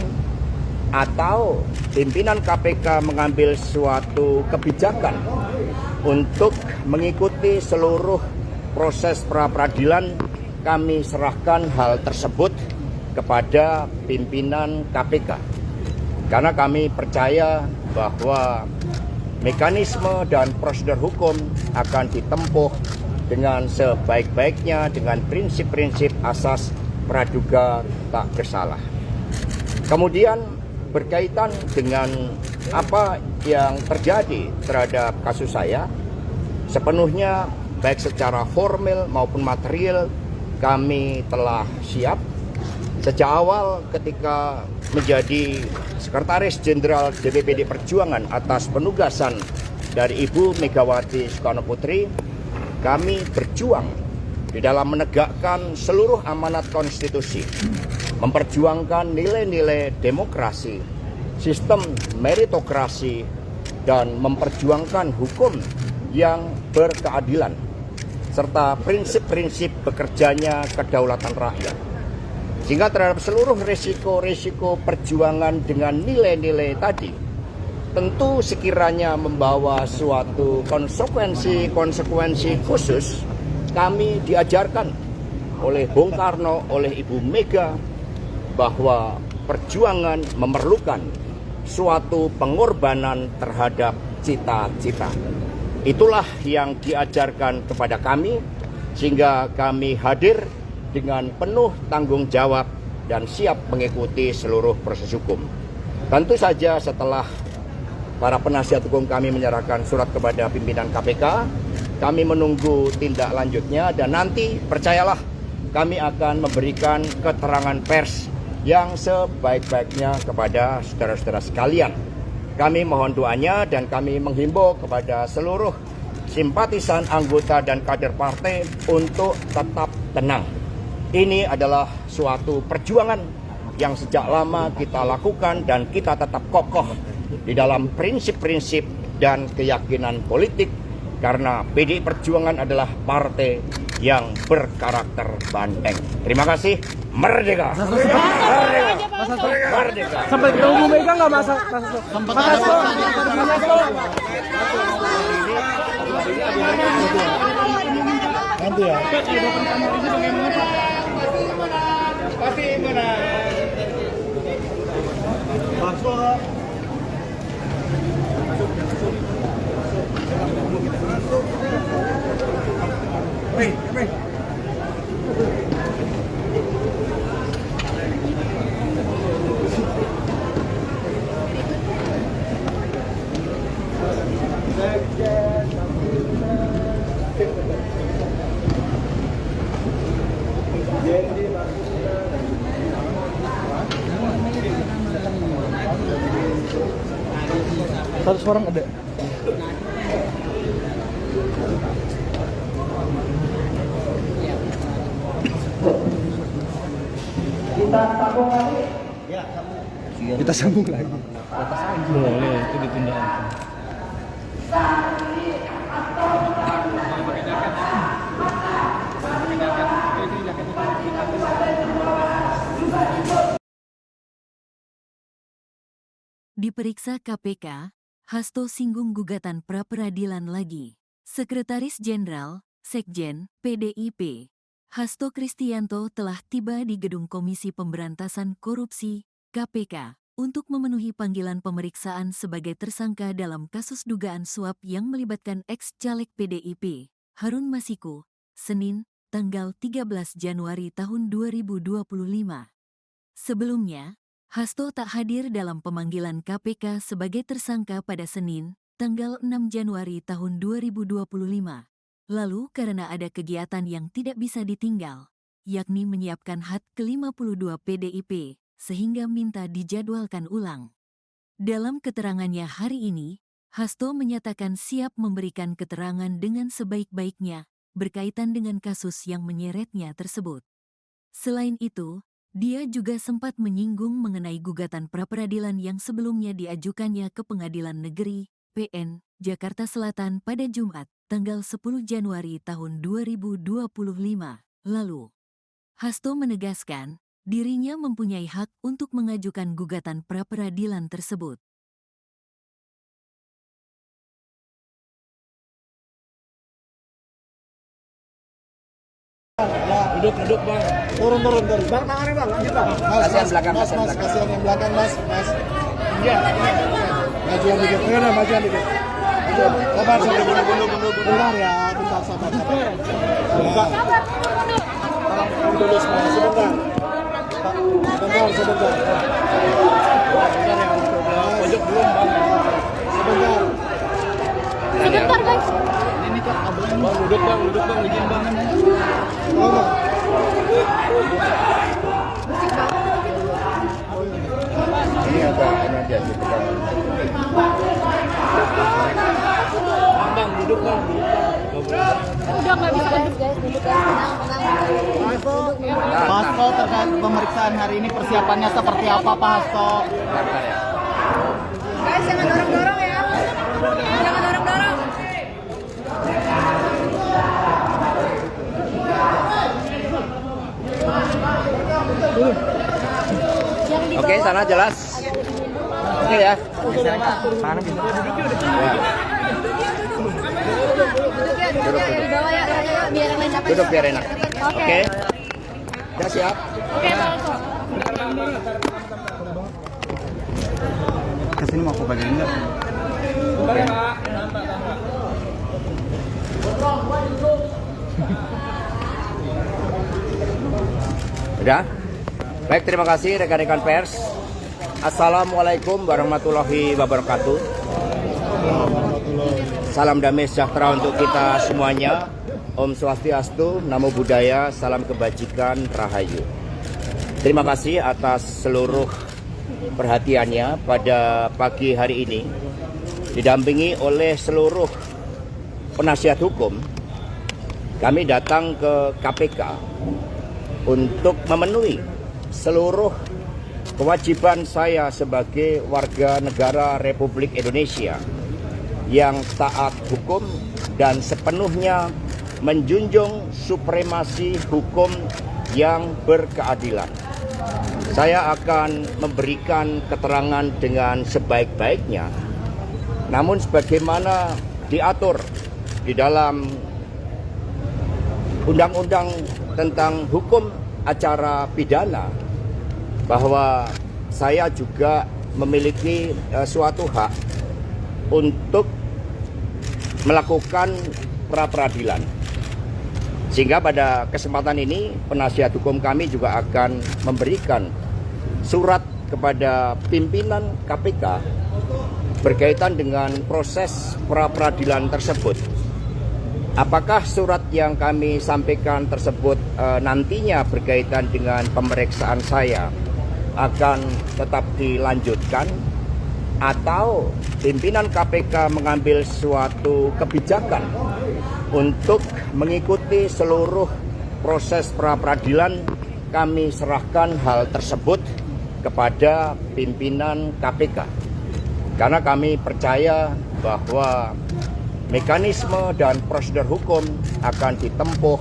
atau pimpinan KPK mengambil suatu kebijakan untuk mengikuti seluruh proses pra-peradilan, kami serahkan hal tersebut kepada pimpinan KPK. Karena kami percaya bahwa mekanisme dan prosedur hukum akan ditempuh dengan sebaik-baiknya dengan prinsip-prinsip asas praduga tak bersalah. Kemudian berkaitan dengan apa yang terjadi terhadap kasus saya, sepenuhnya baik secara formal maupun material kami telah siap. Sejak awal ketika menjadi Sekretaris Jenderal DPPD Perjuangan atas penugasan dari Ibu Megawati Soekarno Putri, kami berjuang di dalam menegakkan seluruh amanat konstitusi, memperjuangkan nilai-nilai demokrasi, sistem meritokrasi, dan memperjuangkan hukum yang berkeadilan, serta prinsip-prinsip bekerjanya kedaulatan rakyat. Sehingga terhadap seluruh risiko-risiko perjuangan dengan nilai-nilai tadi, tentu sekiranya membawa suatu konsekuensi khusus, kami diajarkan oleh Bung Karno, oleh Ibu Mega, bahwa perjuangan memerlukan suatu pengorbanan terhadap cita-cita. Itulah yang diajarkan kepada kami, sehingga kami hadir dengan penuh tanggung jawab dan siap mengikuti seluruh proses hukum. Tentu saja setelah para penasihat hukum kami menyerahkan surat kepada pimpinan KPK, kami menunggu tindak lanjutnya dan nanti percayalah kami akan memberikan keterangan pers yang sebaik-baiknya kepada saudara-saudara sekalian. Kami mohon doanya dan kami menghimbau kepada seluruh simpatisan, anggota dan kader partai untuk tetap tenang. Ini adalah suatu perjuangan yang sejak lama kita lakukan dan kita tetap kokoh di dalam prinsip-prinsip dan keyakinan politik karena PDI Perjuangan adalah partai yang berkarakter banteng. Terima kasih. Merdeka. Merdeka. Merdeka. Sampai ketemu Bu Mega nggak Mas? Nanti ya. Satu orang ada. Kita sambung lagi. Boleh, itu ditunda. Diperiksa KPK, Hasto singgung gugatan pra-peradilan lagi. Sekretaris Jenderal, Sekjen, PDIP, Hasto Kristianto telah tiba di Gedung Komisi Pemberantasan Korupsi, KPK, untuk memenuhi panggilan pemeriksaan sebagai tersangka dalam kasus dugaan suap yang melibatkan ex-caleg PDIP, Harun Masiku, Senin, tanggal 13 Januari tahun 2025. Sebelumnya, Hasto tak hadir dalam pemanggilan KPK sebagai tersangka pada Senin, tanggal 6 Januari tahun 2025. Lalu karena ada kegiatan yang tidak bisa ditinggal, yakni menyiapkan HUT ke-52 PDIP, sehingga minta dijadwalkan ulang. Dalam keterangannya hari ini, Hasto menyatakan siap memberikan keterangan dengan sebaik-baiknya, berkaitan dengan kasus yang menyeretnya tersebut. Selain itu, dia juga sempat menyinggung mengenai gugatan pra-peradilan yang sebelumnya diajukannya ke Pengadilan Negeri, PN, Jakarta Selatan pada Jumat, tanggal 10 Januari tahun 2025 lalu. Hasto menegaskan, dirinya mempunyai hak untuk mengajukan gugatan pra-peradilan tersebut. Duduk bang. Turun. Bang, tangannya bang, lanjut bang. Kasihan belakang, kasihan mas, belakang. kasihan yang belakang mas. Iya. Majuan dikit, majuan dikit. Sabar, bentar ya, bentar sabar. Dulu semua, sebentar. Sebentar. Pojok belum bang. Sebentar. Sebentar guys. Bang, duduk bang, izin bang. Ini agak ini aja gitu kan. Bang, duduk bang. Udah nggak bisa guys, duduk guys, tenang. Pak Hasto, terkait pemeriksaan hari ini persiapannya seperti apa Pak Hasto? Guys, jangan dorong-dorong ya. Jangan dorong-dorong. Oke, sana jelas. Oke ya. Duduk ya, di bawah ya, biar enak. Duduk biar enak. Oke. Oke. Udah siap? Oke, Pak Hasto. Kesini mau aku bagian enggak? Udah? Baik, terima kasih rekan-rekan pers. Assalamualaikum warahmatullahi wabarakatuh. Salam damai sejahtera untuk kita semuanya. Om Swastiastu, Namo Buddhaya, salam kebajikan, Rahayu. Terima kasih atas seluruh perhatiannya pada pagi hari ini. Didampingi oleh seluruh penasihat hukum, kami datang ke KPK untuk memenuhi seluruh kewajiban saya sebagai warga negara Republik Indonesia yang taat hukum dan sepenuhnya menjunjung supremasi hukum yang berkeadilan. Saya akan memberikan keterangan dengan sebaik-baiknya, namun sebagaimana diatur di dalam Undang-Undang tentang Hukum Acara Pidana, bahwa saya juga memiliki suatu hak untuk melakukan pra-peradilan. Sehingga pada kesempatan ini penasihat hukum kami juga akan memberikan surat kepada pimpinan KPK berkaitan dengan proses pra-peradilan tersebut. Apakah surat yang kami sampaikan tersebut nantinya berkaitan dengan pemeriksaan saya akan tetap dilanjutkan, atau pimpinan KPK mengambil suatu kebijakan untuk mengikuti seluruh proses pra-peradilan, kami serahkan hal tersebut kepada pimpinan KPK. Karena kami percaya bahwa mekanisme dan prosedur hukum akan ditempuh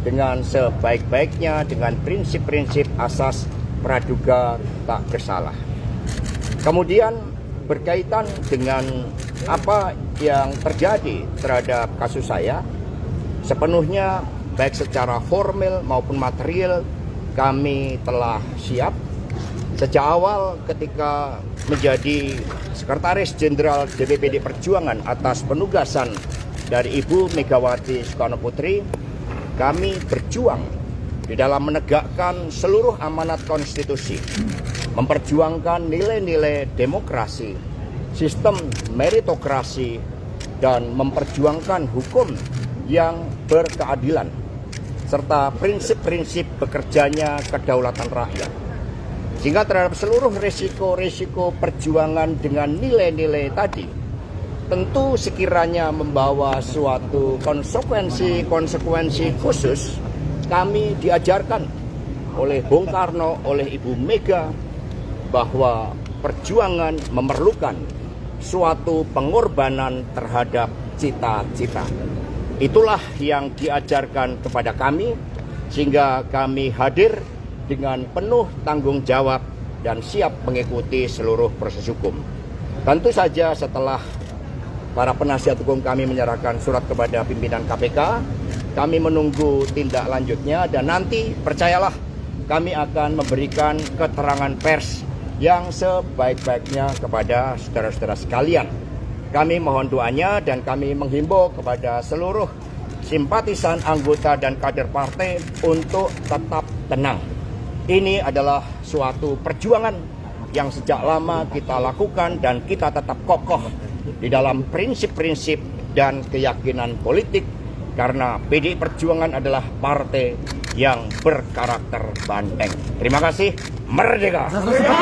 dengan sebaik-baiknya dengan prinsip-prinsip asas praduga tak bersalah. Kemudian berkaitan dengan apa yang terjadi terhadap kasus saya, sepenuhnya baik secara formal maupun material kami telah siap. Sejak awal ketika menjadi Sekretaris Jenderal DPPD Perjuangan atas penugasan dari Ibu Megawati Soekarno Putri, kami berjuang di dalam menegakkan seluruh amanat konstitusi, memperjuangkan nilai-nilai demokrasi, sistem meritokrasi, dan memperjuangkan hukum yang berkeadilan, serta prinsip-prinsip bekerjanya kedaulatan rakyat. Sehingga terhadap seluruh risiko-risiko perjuangan dengan nilai-nilai tadi, tentu sekiranya membawa suatu konsekuensi khusus, kami diajarkan oleh Bung Karno, oleh Ibu Mega, bahwa perjuangan memerlukan suatu pengorbanan terhadap cita-cita. Itulah yang diajarkan kepada kami, sehingga kami hadir dengan penuh tanggung jawab dan siap mengikuti seluruh proses hukum. Tentu saja setelah para penasihat hukum kami menyerahkan surat kepada pimpinan KPK, kami menunggu tindak lanjutnya, dan nanti percayalah kami akan memberikan keterangan pers yang sebaik-baiknya kepada saudara-saudara sekalian. Kami mohon doanya dan kami menghimbau kepada seluruh simpatisan, anggota, dan kader partai untuk tetap tenang. Ini adalah suatu perjuangan yang sejak lama kita lakukan dan kita tetap kokoh di dalam prinsip-prinsip dan keyakinan politik, karena PDI Perjuangan adalah partai yang berkarakter banteng. Terima kasih. Merdeka! Merdeka!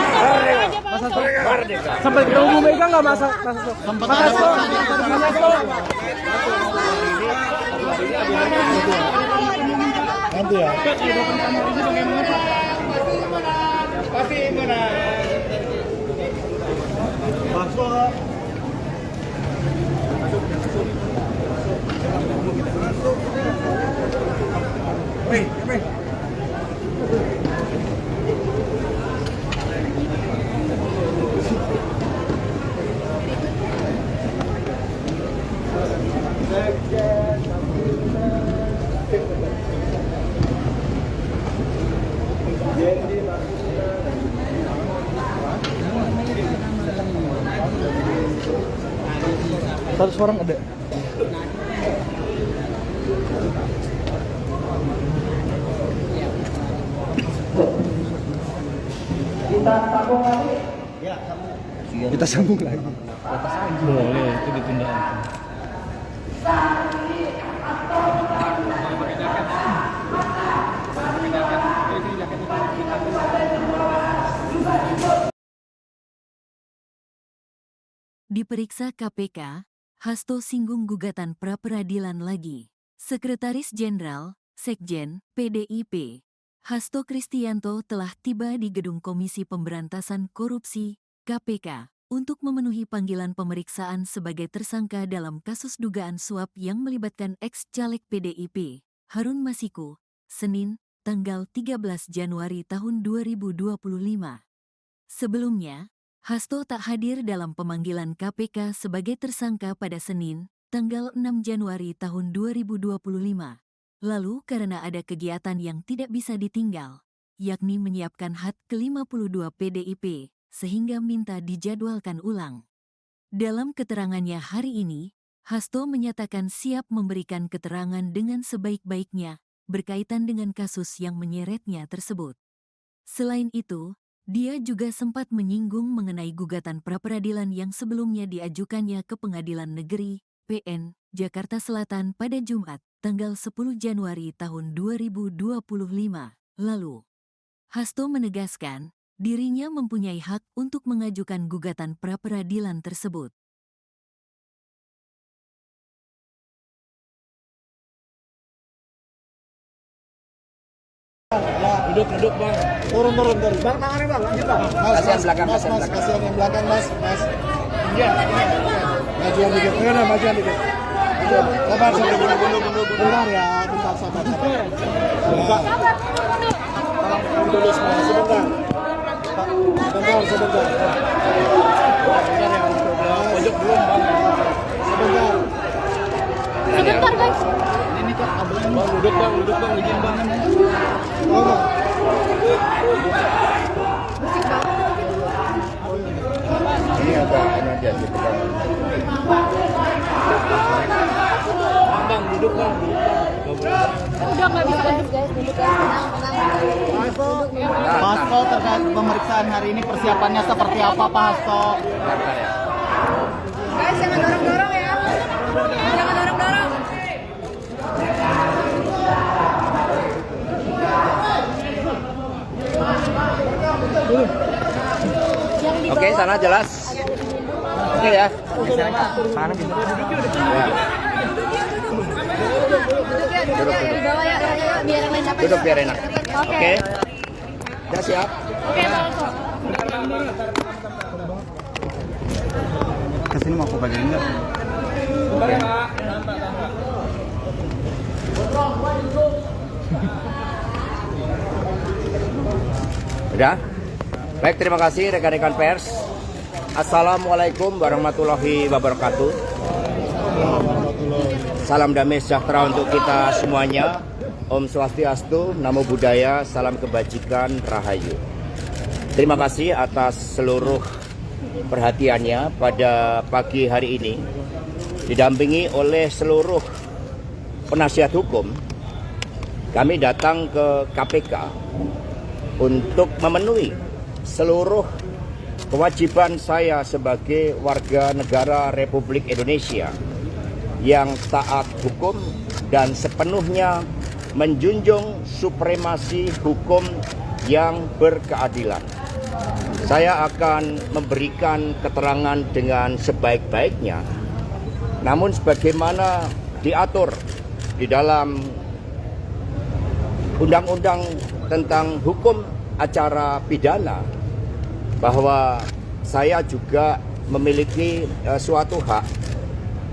Merdeka! Sampai ketemu Bu Mega nggak masa? Nanti ya. Pasti mana? Satu orang ada. Kita sambung lagi. Ya, Kita sambung lagi. Boleh, itu ditunda. Diperiksa KPK, Hasto singgung gugatan pra-peradilan lagi. Sekretaris Jenderal, Sekjen, PDIP, Hasto Kristianto telah tiba di Gedung Komisi Pemberantasan Korupsi, KPK, untuk memenuhi panggilan pemeriksaan sebagai tersangka dalam kasus dugaan suap yang melibatkan ex-caleg PDIP, Harun Masiku, Senin, tanggal 13 Januari tahun 2025. Sebelumnya, Hasto tak hadir dalam pemanggilan KPK sebagai tersangka pada Senin, tanggal 6 Januari tahun 2025. Lalu karena ada kegiatan yang tidak bisa ditinggal, yakni menyiapkan HUT ke-52 PDIP, sehingga minta dijadwalkan ulang. Dalam keterangannya hari ini, Hasto menyatakan siap memberikan keterangan dengan sebaik-baiknya berkaitan dengan kasus yang menyeretnya tersebut. Selain itu, dia juga sempat menyinggung mengenai gugatan pra-peradilan yang sebelumnya diajukannya ke Pengadilan Negeri, PN, Jakarta Selatan pada Jumat, tanggal 10 Januari tahun 2025 lalu. Hasto menegaskan, dirinya mempunyai hak untuk mengajukan gugatan pra-peradilan tersebut. Duduk bang. Turun. Bang, tangannya bang, lanjut bang. Kasihan belakang, Mas, kasihan belakang. kasihan yang belakang mas. Iya. Majuan dikit, majuan dikit. Sabar, bentar ya, bentar sabar. Dulu semua, sebentar. Sebentar. Pojok belum bang. Sebentar. Sebentar guys. Ini tuh kabelnya. Bang, duduk bang, izin bang. Ngomong. Ini agak aja gitu kan. Bang, duduk bang. Udah nggak bisa guys, duduk guys, tenang. Pak Hasto, terkait pemeriksaan hari ini persiapannya seperti apa Pak Hasto? Guys, jangan dorong-dorong ya. Jangan dorong-dorong. Oke, sana jelas. Oke ya. Mana gitu? Duduk ya, di bawah ya, biar yang lain dapat. Duduk biar enak. Oke. Oke. Ya siap. Oke, langsung. Kesini mau aku bagian enggak? Udah? Baik, terima kasih rekan-rekan pers. Assalamualaikum warahmatullahi wabarakatuh. Salam damai sejahtera untuk kita semuanya. Om Swastiastu, Namo Buddhaya, salam kebajikan, Rahayu. Terima kasih atas seluruh perhatiannya pada pagi hari ini. Didampingi oleh seluruh penasihat hukum, kami datang ke KPK untuk memenuhi seluruh kewajiban saya sebagai warga negara Republik Indonesia yang taat hukum dan sepenuhnya menjunjung supremasi hukum yang berkeadilan. Saya akan memberikan keterangan dengan sebaik-baiknya, namun sebagaimana diatur di dalam Undang-Undang tentang Hukum Acara Pidana, bahwa saya juga memiliki suatu hak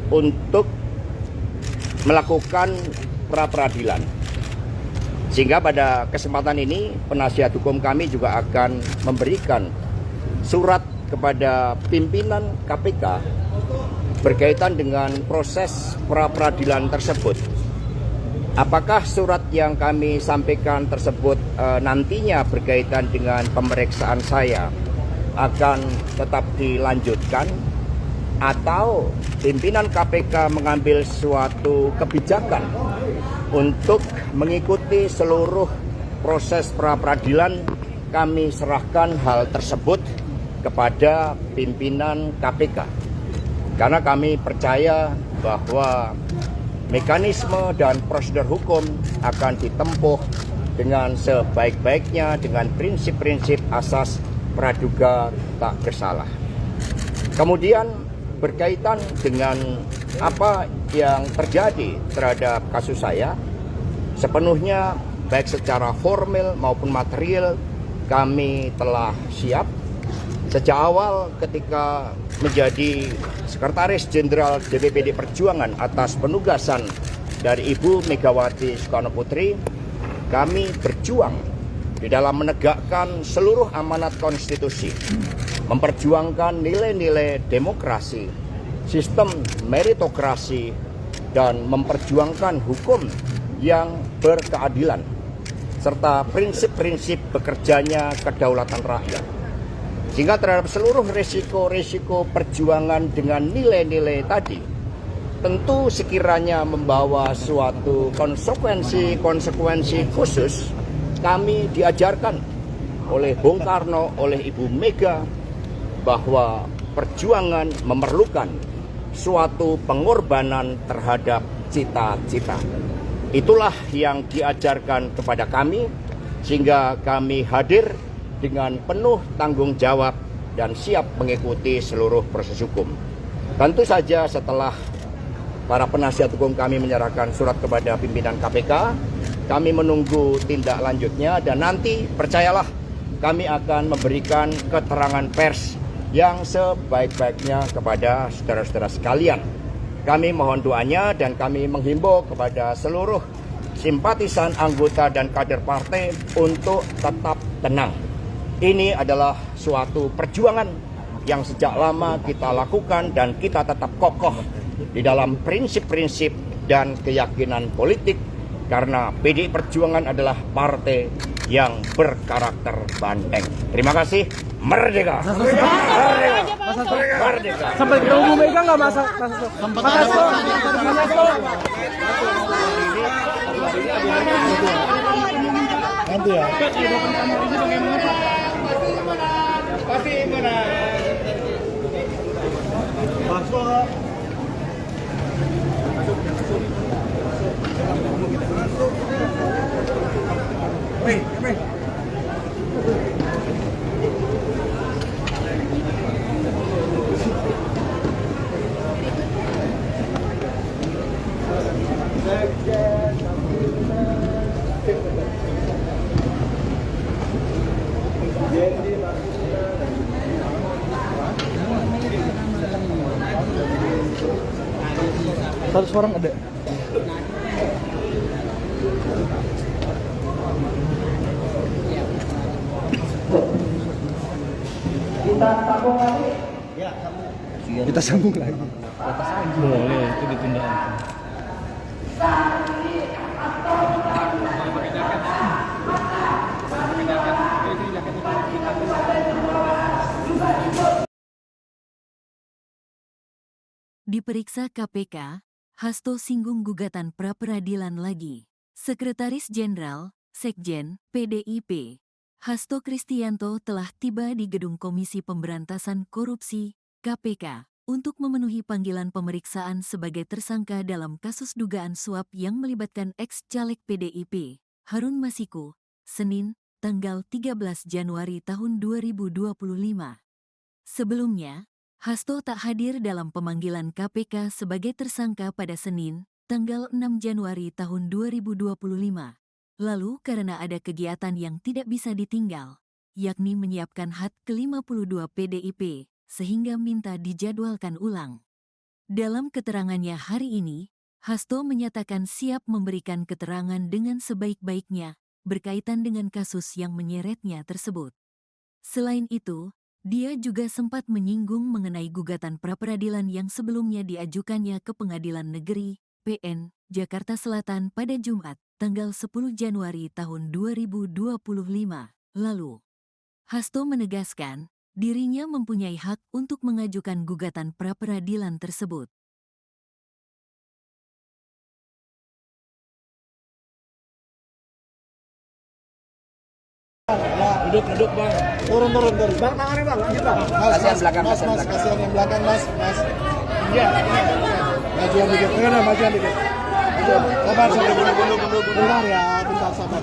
untuk melakukan pra-peradilan. Sehingga pada kesempatan ini penasihat hukum kami juga akan memberikan surat kepada pimpinan KPK berkaitan dengan proses pra-peradilan tersebut. Apakah surat yang kami sampaikan tersebut nantinya berkaitan dengan pemeriksaan saya akan tetap dilanjutkan, atau pimpinan KPK mengambil suatu kebijakan untuk mengikuti seluruh proses pra-peradilan, kami serahkan hal tersebut kepada pimpinan KPK. Karena kami percaya bahwa mekanisme dan prosedur hukum akan ditempuh dengan sebaik-baiknya dengan prinsip-prinsip asas praduga tak bersalah. Kemudian berkaitan dengan apa yang terjadi terhadap kasus saya, sepenuhnya baik secara formal maupun material kami telah siap. Sejak awal ketika menjadi Sekretaris Jenderal DPPD Perjuangan atas penugasan dari Ibu Megawati Soekarno Putri, kami berjuang di dalam menegakkan seluruh amanat konstitusi, memperjuangkan nilai-nilai demokrasi, sistem meritokrasi, dan memperjuangkan hukum yang berkeadilan, serta prinsip-prinsip bekerjanya kedaulatan rakyat. Sehingga terhadap seluruh resiko-resiko perjuangan dengan nilai-nilai tadi, tentu sekiranya membawa suatu konsekuensi khusus, kami diajarkan oleh Bung Karno, oleh Ibu Mega, bahwa perjuangan memerlukan suatu pengorbanan terhadap cita-cita. Itulah yang diajarkan kepada kami, sehingga kami hadir dengan penuh tanggung jawab dan siap mengikuti seluruh proses hukum. Tentu saja setelah para penasihat hukum kami menyerahkan surat kepada pimpinan KPK, kami menunggu tindak lanjutnya dan nanti percayalah kami akan memberikan keterangan pers yang sebaik-baiknya kepada saudara-saudara sekalian. Kami mohon doanya dan kami menghimbau kepada seluruh simpatisan, anggota dan kader partai untuk tetap tenang. Ini adalah suatu perjuangan yang sejak lama kita lakukan dan kita tetap kokoh di dalam prinsip-prinsip dan keyakinan politik karena PDI Perjuangan adalah partai yang berkarakter banteng. Terima kasih. Merdeka! Merdeka! Merdeka! Sampai ketemu Bu Mega nggak masa? Nanti ya. Pasti mana? Masuk. Satu orang ada. Kita sambung lagi. Boleh, itu ditunda. Diperiksa KPK, Hasto singgung gugatan pra-peradilan lagi. Sekretaris Jenderal, Sekjen, PDIP, Hasto Kristianto telah tiba di Gedung Komisi Pemberantasan Korupsi, KPK, untuk memenuhi panggilan pemeriksaan sebagai tersangka dalam kasus dugaan suap yang melibatkan ex-caleg PDIP, Harun Masiku, Senin, tanggal 13 Januari tahun 2025. Sebelumnya, Hasto tak hadir dalam pemanggilan KPK sebagai tersangka pada Senin, tanggal 6 Januari tahun 2025. Lalu karena ada kegiatan yang tidak bisa ditinggal, yakni menyiapkan HUT ke-52 PDIP, sehingga minta dijadwalkan ulang. Dalam keterangannya hari ini, Hasto menyatakan siap memberikan keterangan dengan sebaik-baiknya berkaitan dengan kasus yang menyeretnya tersebut. Selain itu, dia juga sempat menyinggung mengenai gugatan pra-peradilan yang sebelumnya diajukannya ke Pengadilan Negeri, PN, Jakarta Selatan pada Jumat, tanggal 10 Januari tahun 2025 lalu. Hasto menegaskan, dirinya mempunyai hak untuk mengajukan gugatan pra-peradilan tersebut. Duduk bang. Turun. Bang, tangannya bang, lanjut bang. Kasihan belakang, Mas, kasihan belakang. kasihan yang belakang, mas. Iya. Majuan dikit, majuan dikit. Sabar, bentar ya, bentar, sabar.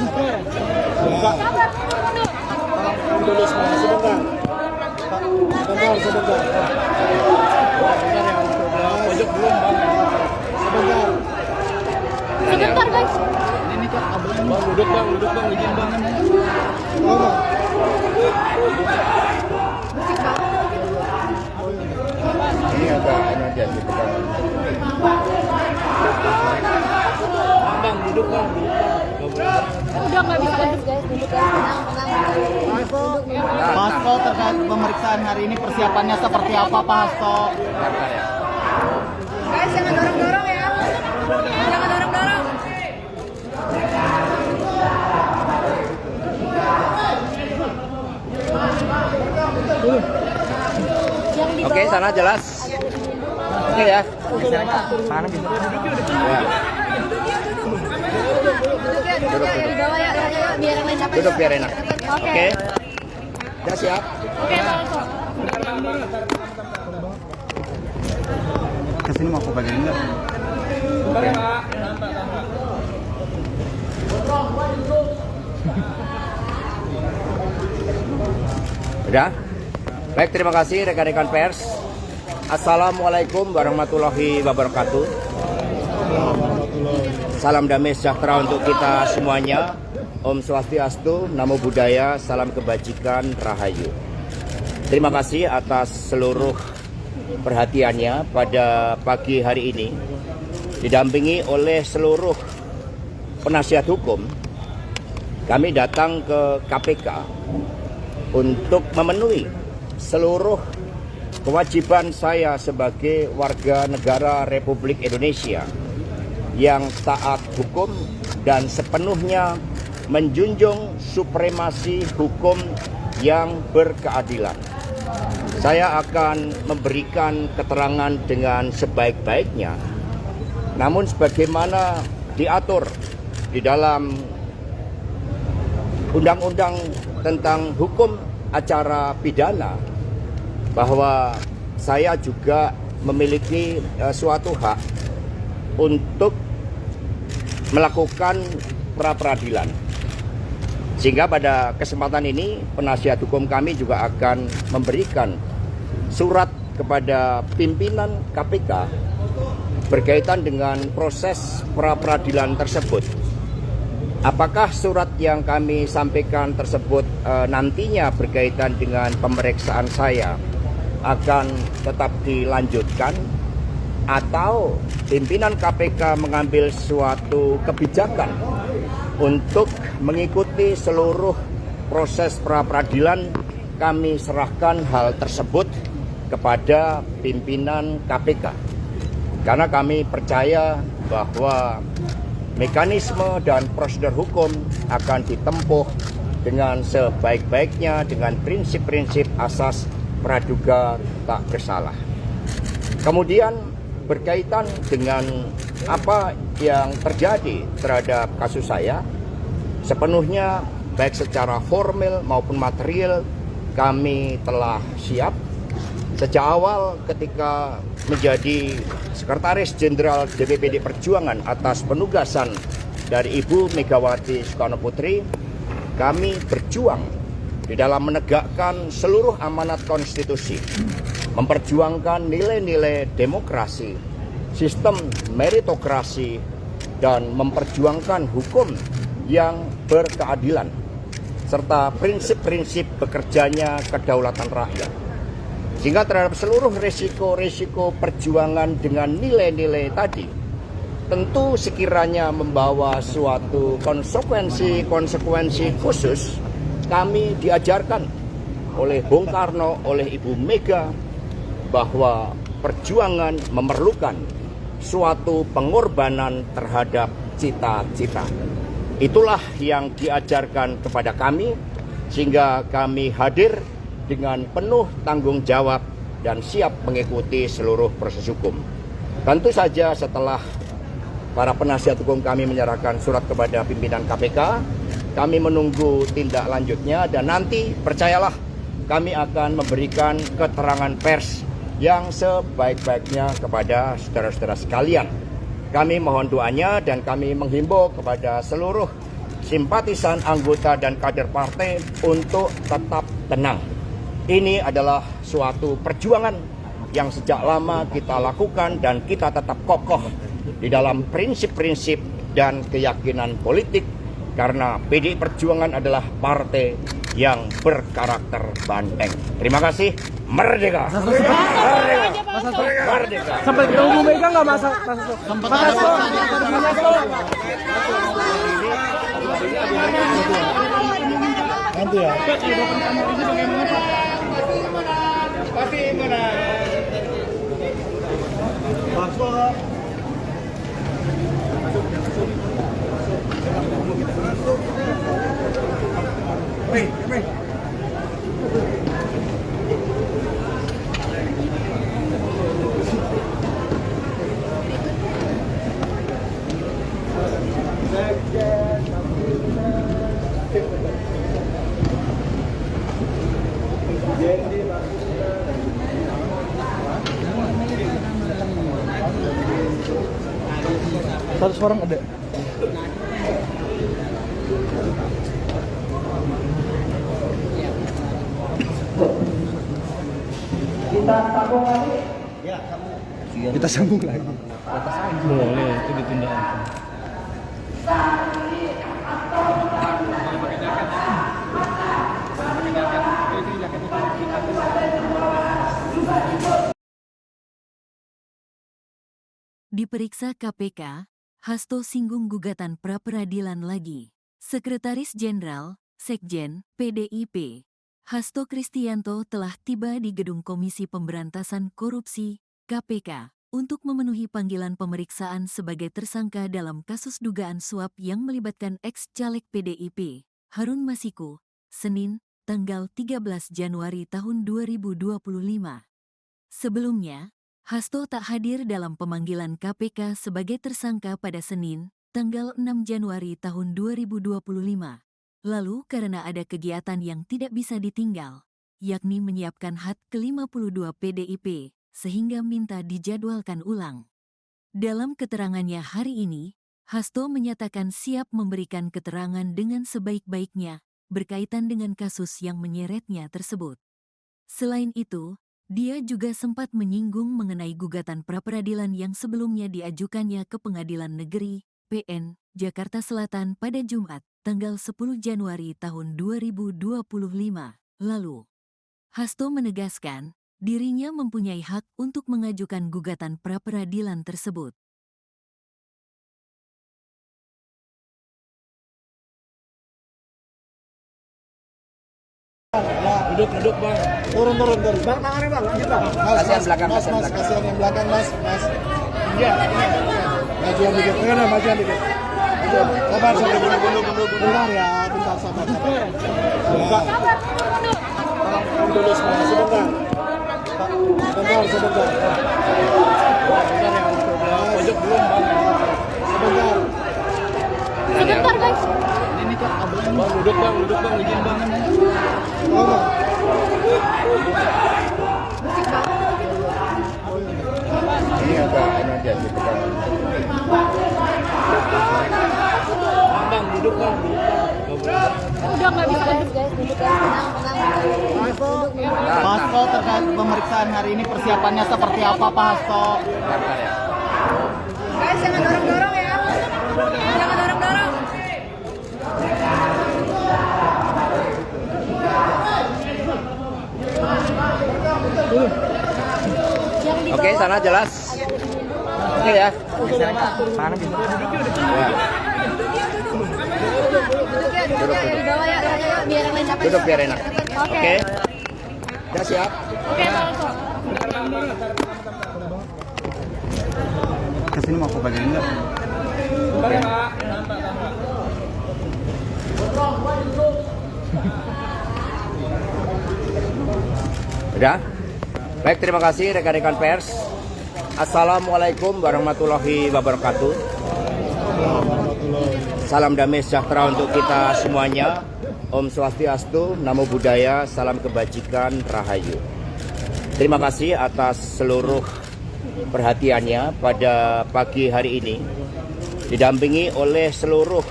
Dulu sebentar. Sebentar. Pojok belum bang. Sebentar. Sebentar guys. Ini kok kabelnya. Bang, duduk bang, izin bang. Ngomong. Ini agak ini aja gitu kan. Bang, duduk bang. Udah nggak bisa guys, duduk guys, tenang. Pak Hasto, terkait pemeriksaan hari ini persiapannya seperti apa Pak Hasto? Bentar ya. Guys, jangan dorong-dorong ya. Jangan dorong-dorong. Oke, sana jelas. Oke ya. Mana bisa? Ya. Duduk ya, di bawah ya, biar yang lain dapat. Duduk biar enak. Oke. Oke. Ya siap. Oke, langsung. Kesini mau aku bagian enggak? Udah? Baik, terima kasih rekan-rekan pers. Assalamualaikum warahmatullahi wabarakatuh. Salam damai sejahtera untuk kita semuanya. Om Swastiastu, Namo Buddhaya, salam kebajikan, Rahayu. Terima kasih atas seluruh perhatiannya pada pagi hari ini. Didampingi oleh seluruh penasihat hukum, kami datang ke KPK untuk memenuhi seluruh kewajiban saya sebagai warga negara Republik Indonesia yang taat hukum dan sepenuhnya menjunjung supremasi hukum yang berkeadilan. Saya akan memberikan keterangan dengan sebaik-baiknya, namun sebagaimana diatur di dalam Undang-Undang tentang Hukum Acara Pidana, bahwa saya juga memiliki suatu hak untuk melakukan pra-peradilan. Sehingga pada kesempatan ini penasihat hukum kami juga akan memberikan surat kepada pimpinan KPK berkaitan dengan proses pra-peradilan tersebut. Apakah surat yang kami sampaikan tersebut nantinya berkaitan dengan pemeriksaan saya akan tetap dilanjutkan, atau pimpinan KPK mengambil suatu kebijakan untuk mengikuti seluruh proses pra-peradilan, kami serahkan hal tersebut kepada pimpinan KPK. Karena kami percaya bahwa mekanisme dan prosedur hukum akan ditempuh dengan sebaik-baiknya dengan prinsip-prinsip asas praduga tak bersalah. Kemudian berkaitan dengan apa yang terjadi terhadap kasus saya, sepenuhnya baik secara formal maupun material kami telah siap. Sejak awal ketika menjadi Sekretaris Jenderal DPPD Perjuangan atas penugasan dari Ibu Megawati Soekarno Putri, kami berjuang di dalam menegakkan seluruh amanat konstitusi, memperjuangkan nilai-nilai demokrasi, sistem meritokrasi, dan memperjuangkan hukum yang berkeadilan, serta prinsip-prinsip bekerjanya kedaulatan rakyat. Sehingga terhadap seluruh resiko-resiko perjuangan dengan nilai-nilai tadi, tentu sekiranya membawa suatu konsekuensi khusus, kami diajarkan oleh Bung Karno, oleh Ibu Mega, bahwa perjuangan memerlukan suatu pengorbanan terhadap cita-cita. Itulah yang diajarkan kepada kami, sehingga kami hadir dengan penuh tanggung jawab dan siap mengikuti seluruh proses hukum. Tentu saja setelah para penasihat hukum kami menyerahkan surat kepada pimpinan KPK, kami menunggu tindak lanjutnya dan nanti percayalah kami akan memberikan keterangan pers yang sebaik-baiknya kepada saudara-saudara sekalian. Kami mohon doanya dan kami menghimbau kepada seluruh simpatisan, anggota dan kader partai untuk tetap tenang. Ini adalah suatu perjuangan yang sejak lama kita lakukan dan kita tetap kokoh di dalam prinsip-prinsip dan keyakinan politik karena PDI Perjuangan adalah partai yang berkarakter banteng. Terima kasih. Merdeka! Merdeka! Merdeka! Sampai ketemu Bu Mega nggak masa? Nanti ya. Pasti mana? Satu orang ada. Kita sambung lagi. Boleh, itu ditunda. Diperiksa KPK, Hasto singgung gugatan pra-peradilan lagi. Sekretaris Jenderal, Sekjen, PDIP, Hasto Kristianto telah tiba di Gedung Komisi Pemberantasan Korupsi, KPK, untuk memenuhi panggilan pemeriksaan sebagai tersangka dalam kasus dugaan suap yang melibatkan ex-caleg PDIP, Harun Masiku, Senin, tanggal 13 Januari tahun 2025. Sebelumnya, Hasto tak hadir dalam pemanggilan KPK sebagai tersangka pada Senin, tanggal 6 Januari tahun 2025. Lalu karena ada kegiatan yang tidak bisa ditinggal, yakni menyiapkan HUT ke-52 PDIP, sehingga minta dijadwalkan ulang. Dalam keterangannya hari ini, Hasto menyatakan siap memberikan keterangan dengan sebaik-baiknya berkaitan dengan kasus yang menyeretnya tersebut. Selain itu, dia juga sempat menyinggung mengenai gugatan pra-peradilan yang sebelumnya diajukannya ke Pengadilan Negeri, PN, Jakarta Selatan pada Jumat, tanggal 10 Januari tahun 2025 lalu. Hasto menegaskan, dirinya mempunyai hak untuk mengajukan gugatan pra-peradilan tersebut. Duduk Bang. Turun. Bang, tangannya Bang, lanjut Bang. Kasihan belakang, Mas, kasihan belakang. kasihan yang belakang, Mas. Iya. Majuan dikit, majuan dikit. Sabar, bentar ya, bentar, sabar. Dulu semua, sebentar. Sebentar. Pojok belum Bang. Sebentar. Sebentar guys. Bang, duduk Bang, izin Bang. Ini agak ini aja gitu kan. Bang, duduk Bang. Udah nggak bisa guys, duduk guys, tenang. Pak Hasto, terkait pemeriksaan hari ini persiapannya seperti apa Pak Hasto? Guys, jangan dorong-dorong ya. Jangan dorong-dorong. Oke, sana jelas. Oke ya. Duduk ya di bawah ya, biar yang lain dapat. Duduk biar enak. Oke. Oke. Udah siap? Oke, Pak Hasto. Kesini mau aku bagian enggak? Udah? Baik, terima kasih rekan-rekan pers. Assalamualaikum warahmatullahi wabarakatuh. Warahmatullahi Salam damai sejahtera untuk kita semuanya. Om Swastiastu, Namo Buddhaya, salam kebajikan, Rahayu. Terima kasih atas seluruh perhatiannya pada pagi hari ini. Didampingi oleh seluruh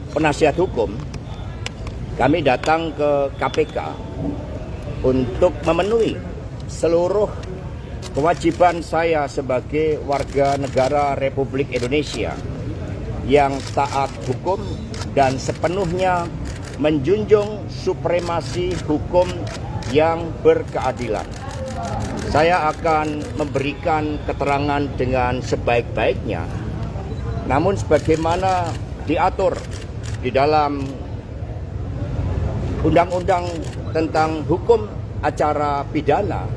penasihat hukum, kami datang ke KPK untuk memenuhi seluruh kewajiban saya sebagai warga negara Republik Indonesia yang taat hukum dan sepenuhnya menjunjung supremasi hukum yang berkeadilan. Saya akan memberikan keterangan dengan sebaik-baiknya, namun sebagaimana diatur di dalam Undang-Undang tentang Hukum Acara Pidana,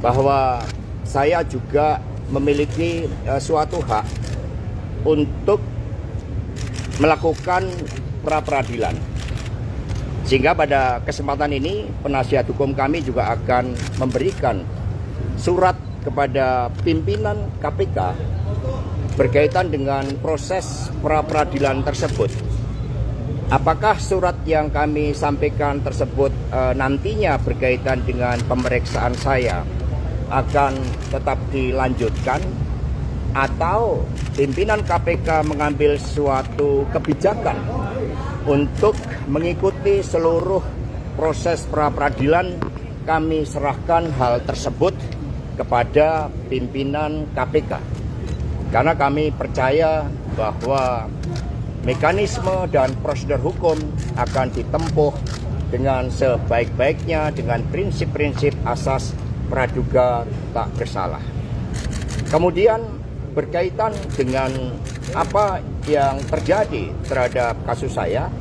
bahwa saya juga memiliki suatu hak untuk melakukan pra-peradilan. Sehingga pada kesempatan ini penasihat hukum kami juga akan memberikan surat kepada pimpinan KPK berkaitan dengan proses pra-peradilan tersebut. Apakah surat yang kami sampaikan tersebut nantinya berkaitan dengan pemeriksaan saya akan tetap dilanjutkan, atau pimpinan KPK mengambil suatu kebijakan untuk mengikuti seluruh proses pra-peradilan? Kami serahkan hal tersebut kepada pimpinan KPK, karena kami percaya bahwa mekanisme dan prosedur hukum akan ditempuh dengan sebaik-baiknya dengan prinsip-prinsip asas praduga tak bersalah. Kemudian berkaitan dengan apa yang terjadi terhadap kasus saya,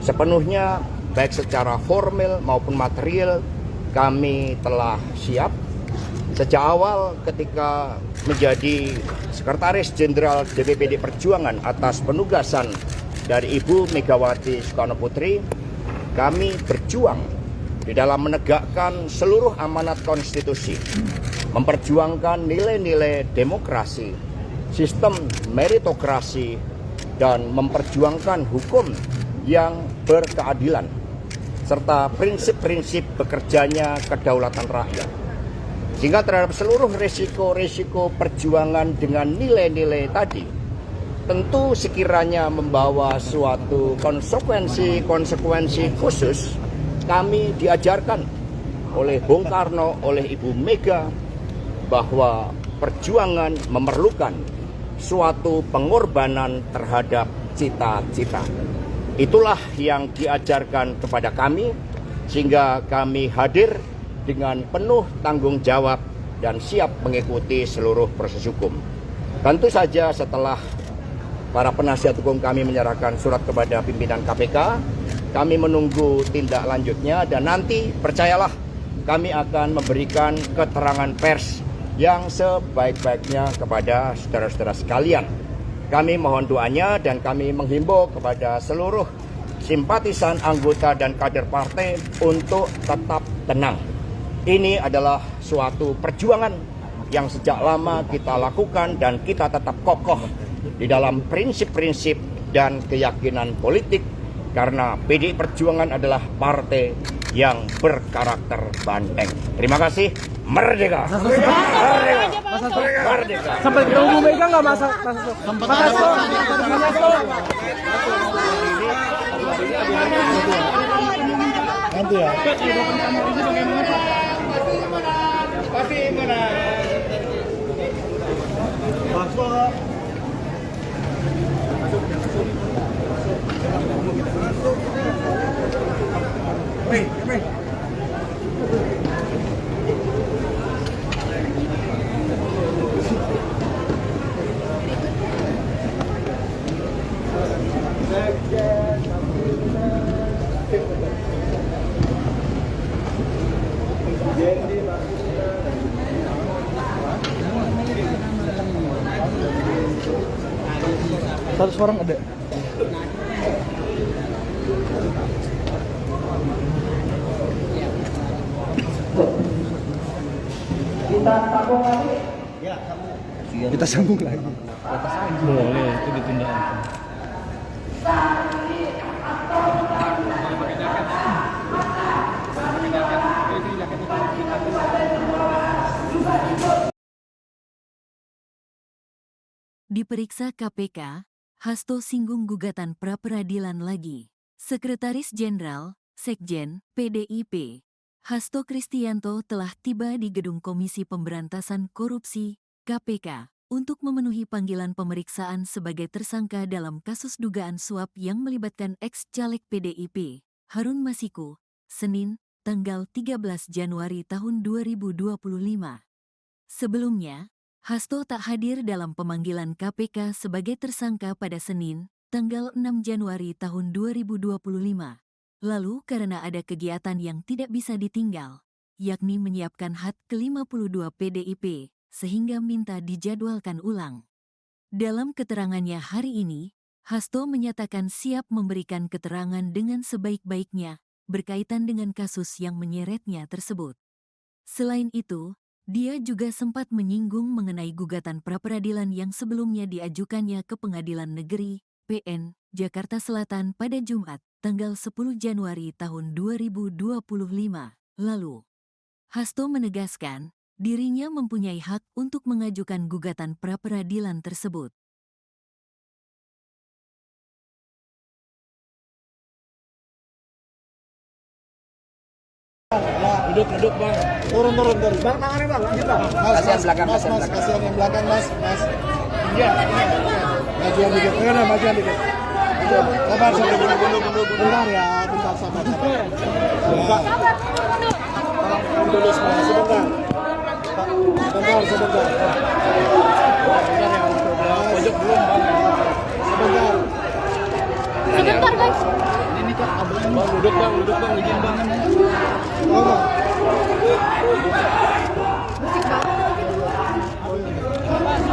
sepenuhnya baik secara formal maupun material kami telah siap. Sejak awal ketika menjadi Sekretaris Jenderal DPP PDI Perjuangan atas penugasan dari Ibu Megawati Soekarno Putri, kami berjuang di dalam menegakkan seluruh amanat konstitusi, memperjuangkan nilai-nilai demokrasi, sistem meritokrasi, dan memperjuangkan hukum yang berkeadilan, serta prinsip-prinsip bekerjanya kedaulatan rakyat. Sehingga terhadap seluruh resiko-resiko perjuangan dengan nilai-nilai tadi, tentu sekiranya membawa suatu konsekuensi khusus, kami diajarkan oleh Bung Karno, oleh Ibu Mega, bahwa perjuangan memerlukan suatu pengorbanan terhadap cita-cita. Itulah yang diajarkan kepada kami, sehingga kami hadir dengan penuh tanggung jawab dan siap mengikuti seluruh proses hukum. Tentu saja setelah para penasihat hukum kami menyerahkan surat kepada pimpinan KPK, kami menunggu tindak lanjutnya, dan nanti percayalah kami akan memberikan keterangan pers yang sebaik-baiknya kepada saudara-saudara sekalian. Kami mohon doanya dan kami menghimbau kepada seluruh simpatisan, anggota, dan kader partai untuk tetap tenang. Ini adalah suatu perjuangan yang sejak lama kita lakukan dan kita tetap kokoh di dalam prinsip-prinsip dan keyakinan politik, karena PDI Perjuangan adalah partai yang berkarakter banteng. Terima kasih. Merdeka! Merdeka! Merdeka! Sampai ketemu Bu Mega nggak masa? Sempat ada Nanti ya. Pasti mana? Masuk. Satu orang ada. Kita sambung lagi. Boleh, itu ditunda. Diperiksa KPK, Hasto singgung gugatan pra-peradilan lagi. Sekretaris Jenderal, Sekjen, PDIP, Hasto Kristianto telah tiba di Gedung Komisi Pemberantasan Korupsi, KPK, untuk memenuhi panggilan pemeriksaan sebagai tersangka dalam kasus dugaan suap yang melibatkan ex-caleg PDIP, Harun Masiku, Senin, tanggal 13 Januari tahun 2025. Sebelumnya, Hasto tak hadir dalam pemanggilan KPK sebagai tersangka pada Senin, tanggal 6 Januari tahun 2025. Lalu karena ada kegiatan yang tidak bisa ditinggal, yakni menyiapkan HUT ke-52 PDIP, sehingga minta dijadwalkan ulang. Dalam keterangannya hari ini, Hasto menyatakan siap memberikan keterangan dengan sebaik-baiknya berkaitan dengan kasus yang menyeretnya tersebut. Selain itu, dia juga sempat menyinggung mengenai gugatan pra-peradilan yang sebelumnya diajukannya ke Pengadilan Negeri, PN, Jakarta Selatan pada Jumat, tanggal 10 Januari tahun 2025 lalu. Hasto menegaskan, dirinya mempunyai hak untuk mengajukan gugatan pra-peradilan tersebut. Duduk bang. Turun. Bang, tangannya bang. Kasihan belakang, Mas, kasihan yang belakang mas. Iya. Majuan dikit. Majuan dikit. Sabar. Bentar ya, bentar sabar. Dulu sebentar. Sebentar. Pojok belum bang. Sebentar guys. Ini kok abang. Bang, duduk bang, izin bang.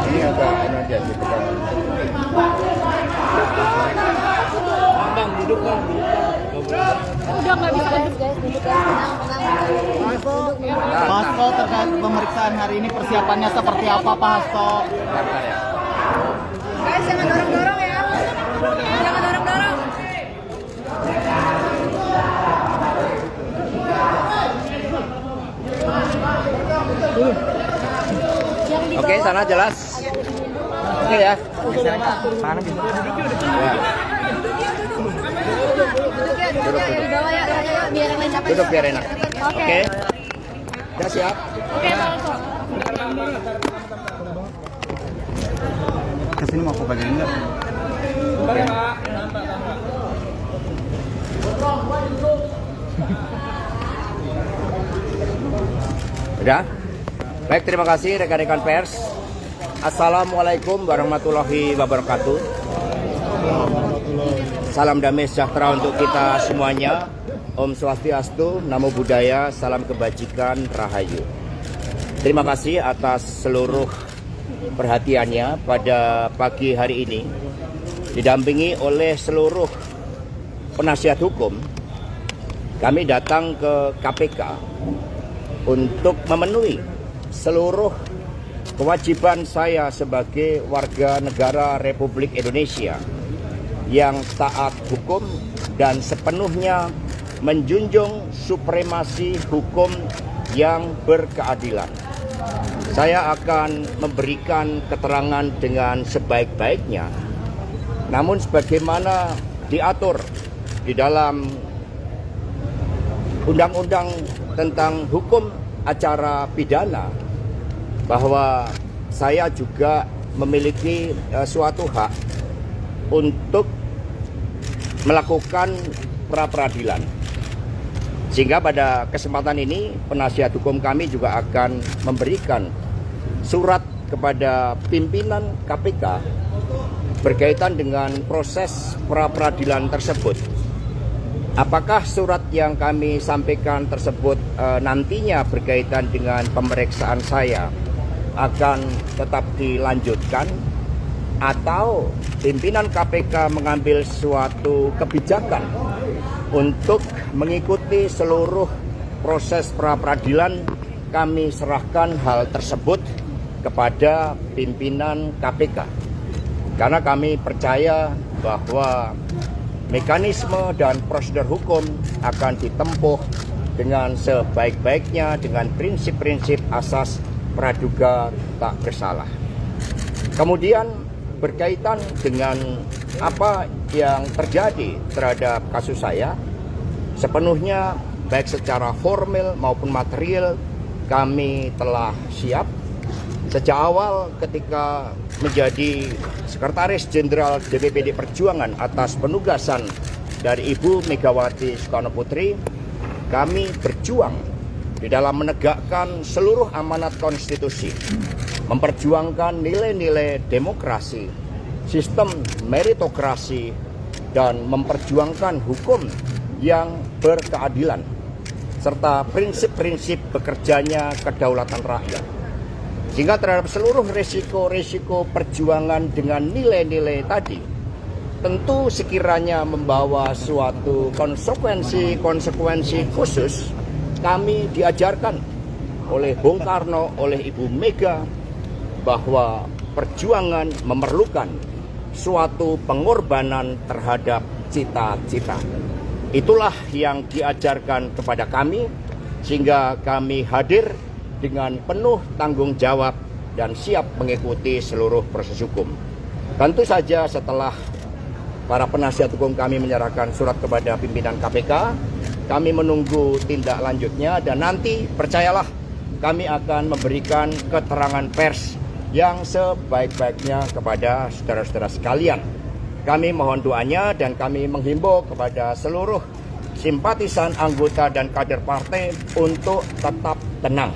Ini agak aja gitu kan. Bang, duduk bang. Udah nggak bisa guys, duduk guys, tenang. Hasto terkait pemeriksaan hari ini persiapannya seperti apa Pak Hasto? Guys, jangan dorong-dorong ya. Jangan dorong-dorong. Oke, sana jelas. Oke ya. Duduknya di bawah ya, biar yang lain dapat. Duduk biar enak. Oke. Oke. Udah siap? Oke, Pak Hasto. Kesini mau aku bagian enggak? Udah? Baik, terima kasih rekan-rekan pers. Assalamualaikum warahmatullahi wabarakatuh. Salam damai sejahtera untuk kita semuanya. Om Swastiastu, Namo Buddhaya, salam kebajikan, Rahayu. Terima kasih atas seluruh perhatiannya pada pagi hari ini. Didampingi oleh seluruh penasihat hukum, kami datang ke KPK untuk memenuhi seluruh kewajiban saya sebagai warga negara Republik Indonesia yang taat hukum dan sepenuhnya menjunjung supremasi hukum yang berkeadilan. Saya akan memberikan keterangan dengan sebaik-baiknya, namun sebagaimana diatur di dalam Undang-Undang tentang Hukum Acara Pidana, bahwa saya juga memiliki suatu hak untuk melakukan pra-peradilan. Sehingga pada kesempatan ini penasihat hukum kami juga akan memberikan surat kepada pimpinan KPK berkaitan dengan proses pra-peradilan tersebut. Apakah surat yang kami sampaikan tersebut nantinya berkaitan dengan pemeriksaan saya akan tetap dilanjutkan, atau pimpinan KPK mengambil suatu kebijakan untuk mengikuti seluruh proses pra-peradilan? Kami serahkan hal tersebut kepada pimpinan KPK, karena kami percaya bahwa mekanisme dan prosedur hukum akan ditempuh dengan sebaik-baiknya dengan prinsip-prinsip asas praduga tak bersalah. Kemudian berkaitan dengan apa yang terjadi terhadap kasus saya, sepenuhnya baik secara formal maupun material kami telah siap. Sejak awal ketika menjadi Sekretaris Jenderal DPPD Perjuangan atas penugasan dari Ibu Megawati Soekarno Putri, kami berjuang di dalam menegakkan seluruh amanat konstitusi, memperjuangkan nilai-nilai demokrasi, sistem meritokrasi, dan memperjuangkan hukum yang berkeadilan, serta prinsip-prinsip bekerjanya kedaulatan rakyat. Sehingga terhadap seluruh resiko-resiko perjuangan dengan nilai-nilai tadi, tentu sekiranya membawa suatu konsekuensi khusus, kami diajarkan oleh Bung Karno, oleh Ibu Mega, bahwa perjuangan memerlukan suatu pengorbanan terhadap cita-cita. Itulah yang diajarkan kepada kami, sehingga kami hadir dengan penuh tanggung jawab dan siap mengikuti seluruh proses hukum. Tentu saja setelah para penasihat hukum kami menyerahkan surat kepada pimpinan KPK, kami menunggu tindak lanjutnya dan nanti percayalah kami akan memberikan keterangan pers yang sebaik-baiknya kepada saudara-saudara sekalian. Kami mohon doanya dan kami menghimbau kepada seluruh simpatisan, anggota dan kader partai untuk tetap tenang.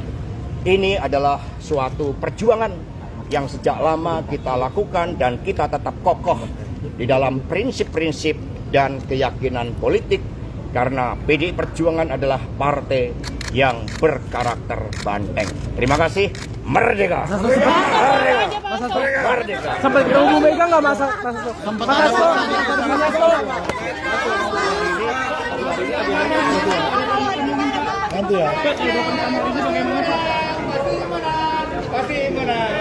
Ini adalah suatu perjuangan yang sejak lama kita lakukan dan kita tetap kokoh di dalam prinsip-prinsip dan keyakinan politik karena PDI Perjuangan adalah partai yang berkarakter banteng. Terima kasih. Merdeka! Merdeka! Merdeka! Sampai ketemu Bu Mega nggak masa? Nanti ya. Pasti menang.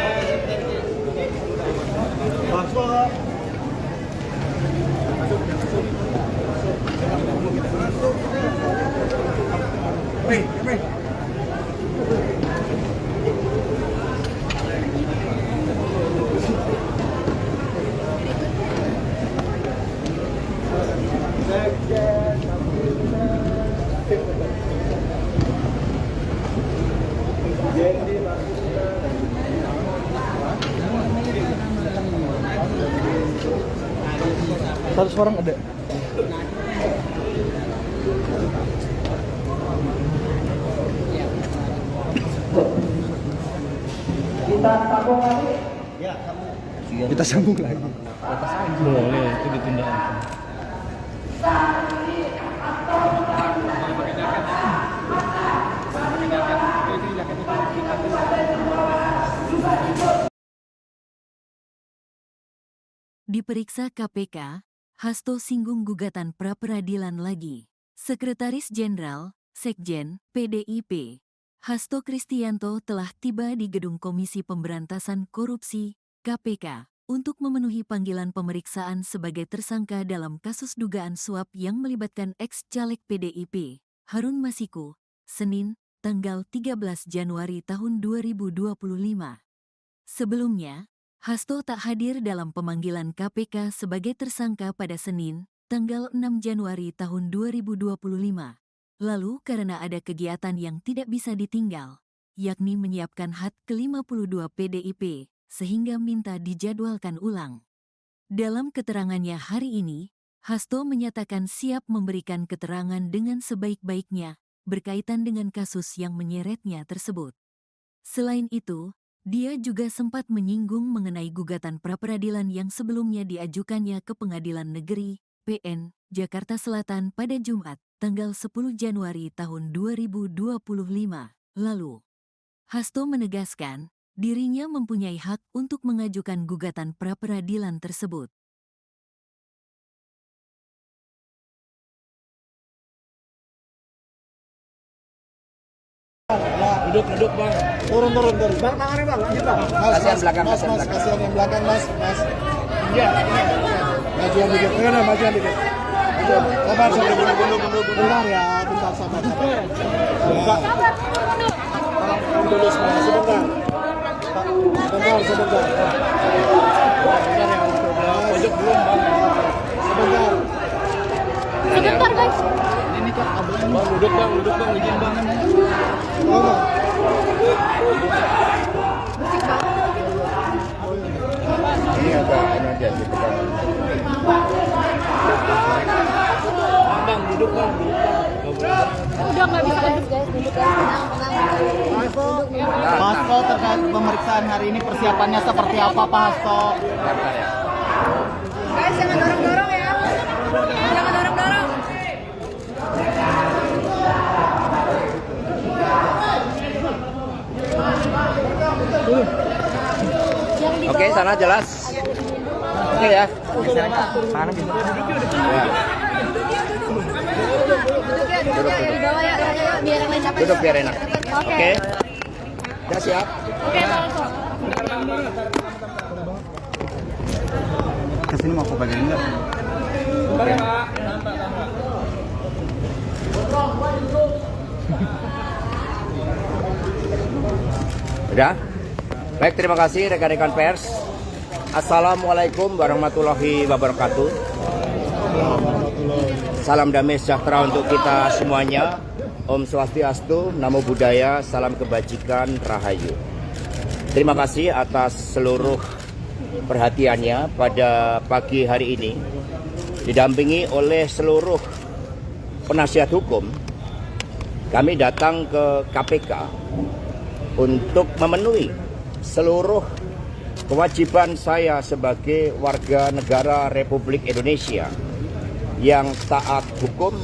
Satu orang ada. Kita sambung lagi. Boleh, itu ditunda. Diperiksa KPK, Hasto singgung gugatan pra-peradilan lagi. Sekretaris Jenderal, Sekjen, PDIP, Hasto Kristianto telah tiba di Gedung Komisi Pemberantasan Korupsi, KPK, untuk memenuhi panggilan pemeriksaan sebagai tersangka dalam kasus dugaan suap yang melibatkan ex-caleg PDIP, Harun Masiku, Senin, tanggal 13 Januari tahun 2025. Sebelumnya, Hasto tak hadir dalam pemanggilan KPK sebagai tersangka pada Senin, tanggal 6 Januari tahun 2025. Lalu karena ada kegiatan yang tidak bisa ditinggal, yakni menyiapkan HUT ke-52 PDIP, sehingga minta dijadwalkan ulang. Dalam keterangannya hari ini, Hasto menyatakan siap memberikan keterangan dengan sebaik-baiknya berkaitan dengan kasus yang menyeretnya tersebut. Selain itu, dia juga sempat menyinggung mengenai gugatan pra-peradilan yang sebelumnya diajukannya ke Pengadilan Negeri, PN, Jakarta Selatan pada Jumat, tanggal 10 Januari tahun 2025 lalu. Hasto menegaskan, dirinya mempunyai hak untuk mengajukan gugatan pra-peradilan tersebut. Duduk bang. Turun. Bang, tangannya bang, lanjut bang. Mas, kasihan yang belakang, mas. Iya. Majuan dikit. Majuan dikit. Sabar, bentar ya, bentar sabar. Dulu semua, sebentar. Sebentar. Pojok belum bang. Sebentar. Sebentar guys. Ini kok kabelnya. Bang duduk bang, izin bang. Ini agak ini aja gitu kan. Bang duduk bang. Udah nggak bisa guys, duduk guys, tenang. Pak Hasto, terkait pemeriksaan hari ini persiapannya seperti apa Pak Hasto? Guys, jangan dorong-dorong ya. Jangan dorong-dorong. Oke, sana jelas. Oke ya. Mana gitu? Ya. Duduk ya, di bawah ya, biar yang lain dapat. Duduk biar enak. Oke. Oke. Udah siap? Oke, Pak Hasto. Kesini mau ke bagian enggak? Udah? Baik, terima kasih rekan-rekan pers. Assalamualaikum warahmatullahi wabarakatuh. Salam damai sejahtera untuk kita semuanya. Om Swastiastu, Namo Buddhaya, salam kebajikan, Rahayu. Terima kasih atas seluruh perhatiannya pada pagi hari ini. Didampingi oleh seluruh penasihat hukum, kami datang ke KPK untuk memenuhi seluruh kewajiban saya sebagai warga negara Republik Indonesia yang taat hukum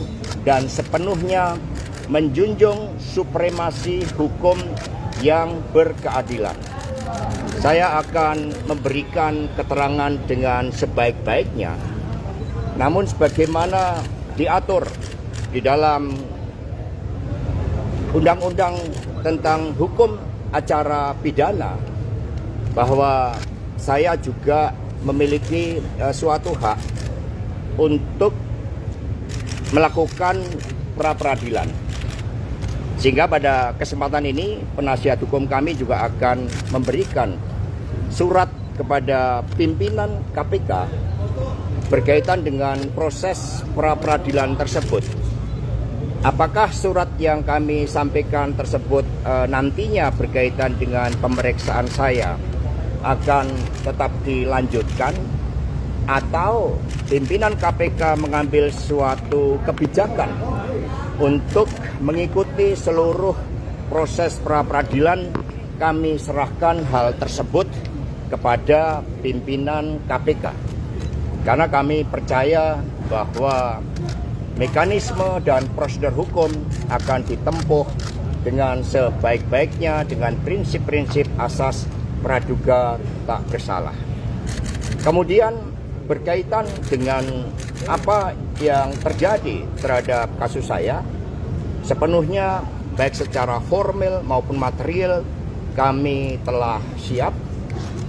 dan sepenuhnya menjunjung supremasi hukum yang berkeadilan. Saya akan memberikan keterangan dengan sebaik-baiknya, namun sebagaimana diatur di dalam Undang-Undang tentang Hukum Acara Pidana, bahwa saya juga memiliki suatu hak untuk melakukan pra-peradilan. Sehingga pada kesempatan ini penasihat hukum kami juga akan memberikan surat kepada pimpinan KPK berkaitan dengan proses pra-peradilan tersebut. Apakah surat yang kami sampaikan tersebut nantinya berkaitan dengan pemeriksaan saya akan tetap dilanjutkan, atau pimpinan KPK mengambil suatu kebijakan untuk mengikuti seluruh proses pra-peradilan? Kami serahkan hal tersebut kepada pimpinan KPK, karena kami percaya bahwa mekanisme dan prosedur hukum akan ditempuh dengan sebaik-baiknya dengan prinsip-prinsip asas praduga tak bersalah. Kemudian berkaitan dengan apa yang terjadi terhadap kasus saya, sepenuhnya baik secara formal maupun material kami telah siap.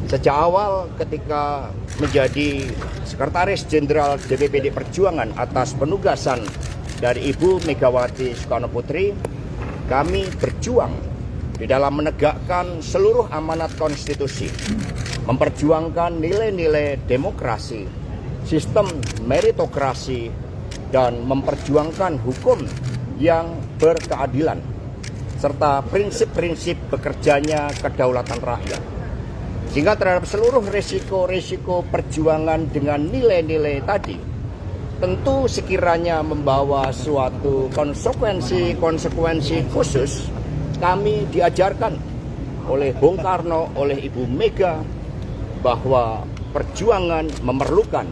Sejak awal ketika menjadi Sekretaris Jenderal DPPD Perjuangan atas penugasan dari Ibu Megawati Soekarno Putri, kami berjuang di dalam menegakkan seluruh amanat konstitusi, memperjuangkan nilai-nilai demokrasi, sistem meritokrasi, dan memperjuangkan hukum yang berkeadilan, serta prinsip-prinsip bekerjanya kedaulatan rakyat. Sehingga terhadap seluruh resiko-resiko perjuangan dengan nilai-nilai tadi, tentu sekiranya membawa suatu konsekuensi khusus, kami diajarkan oleh Bung Karno, oleh Ibu Mega, bahwa perjuangan memerlukan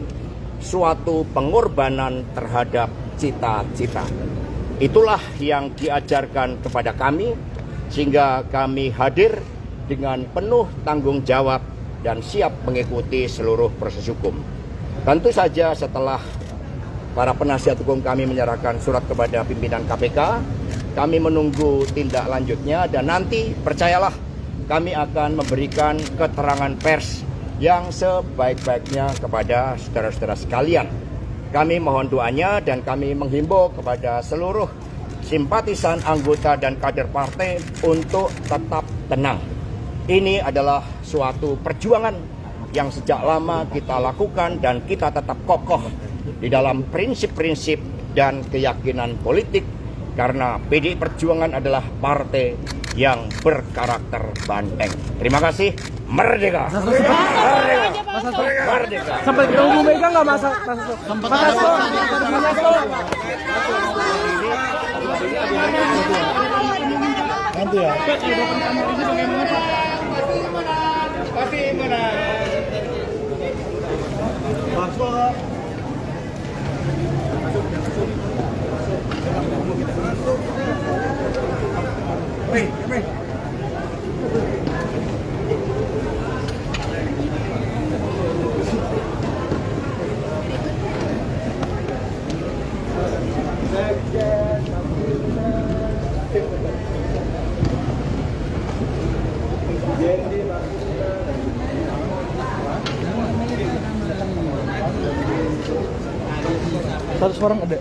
suatu pengorbanan terhadap cita-cita. Itulah yang diajarkan kepada kami, sehingga kami hadir dengan penuh tanggung jawab dan siap mengikuti seluruh proses hukum. Tentu saja setelah para penasihat hukum kami menyerahkan surat kepada pimpinan KPK, kami menunggu tindak lanjutnya, dan nanti percayalah kami akan memberikan keterangan pers yang sebaik-baiknya kepada saudara-saudara sekalian. Kami mohon doanya dan kami menghimbau kepada seluruh simpatisan, anggota dan kader partai untuk tetap tenang. Ini adalah suatu perjuangan yang sejak lama kita lakukan dan kita tetap kokoh di dalam prinsip-prinsip dan keyakinan politik karena PDI Perjuangan adalah partai yang berkarakter banteng. Terima kasih. Merdeka! Merdeka! Merdeka! Sampai ketemu Bu Mega nggak Mas? Nanti ya. Pasti menang. Satu orang ada.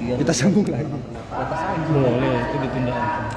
Kita sambung lagi. Boleh, itu ditunda.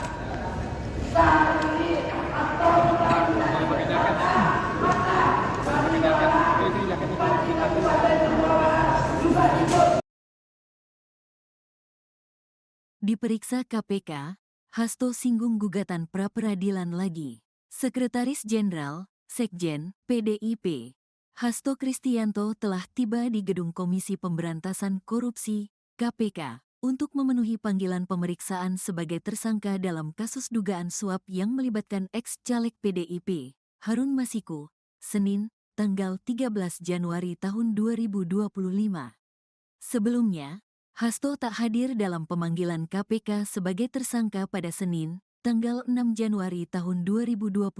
Diperiksa KPK, Hasto singgung gugatan pra-peradilan lagi. Sekretaris Jenderal, Sekjen, PDIP, Hasto Kristianto telah tiba di Gedung Komisi Pemberantasan Korupsi, KPK, untuk memenuhi panggilan pemeriksaan sebagai tersangka dalam kasus dugaan suap yang melibatkan ex-caleg PDIP, Harun Masiku, Senin, tanggal 13 Januari tahun 2025. Sebelumnya, Hasto tak hadir dalam pemanggilan KPK sebagai tersangka pada Senin, tanggal 6 Januari tahun 2025.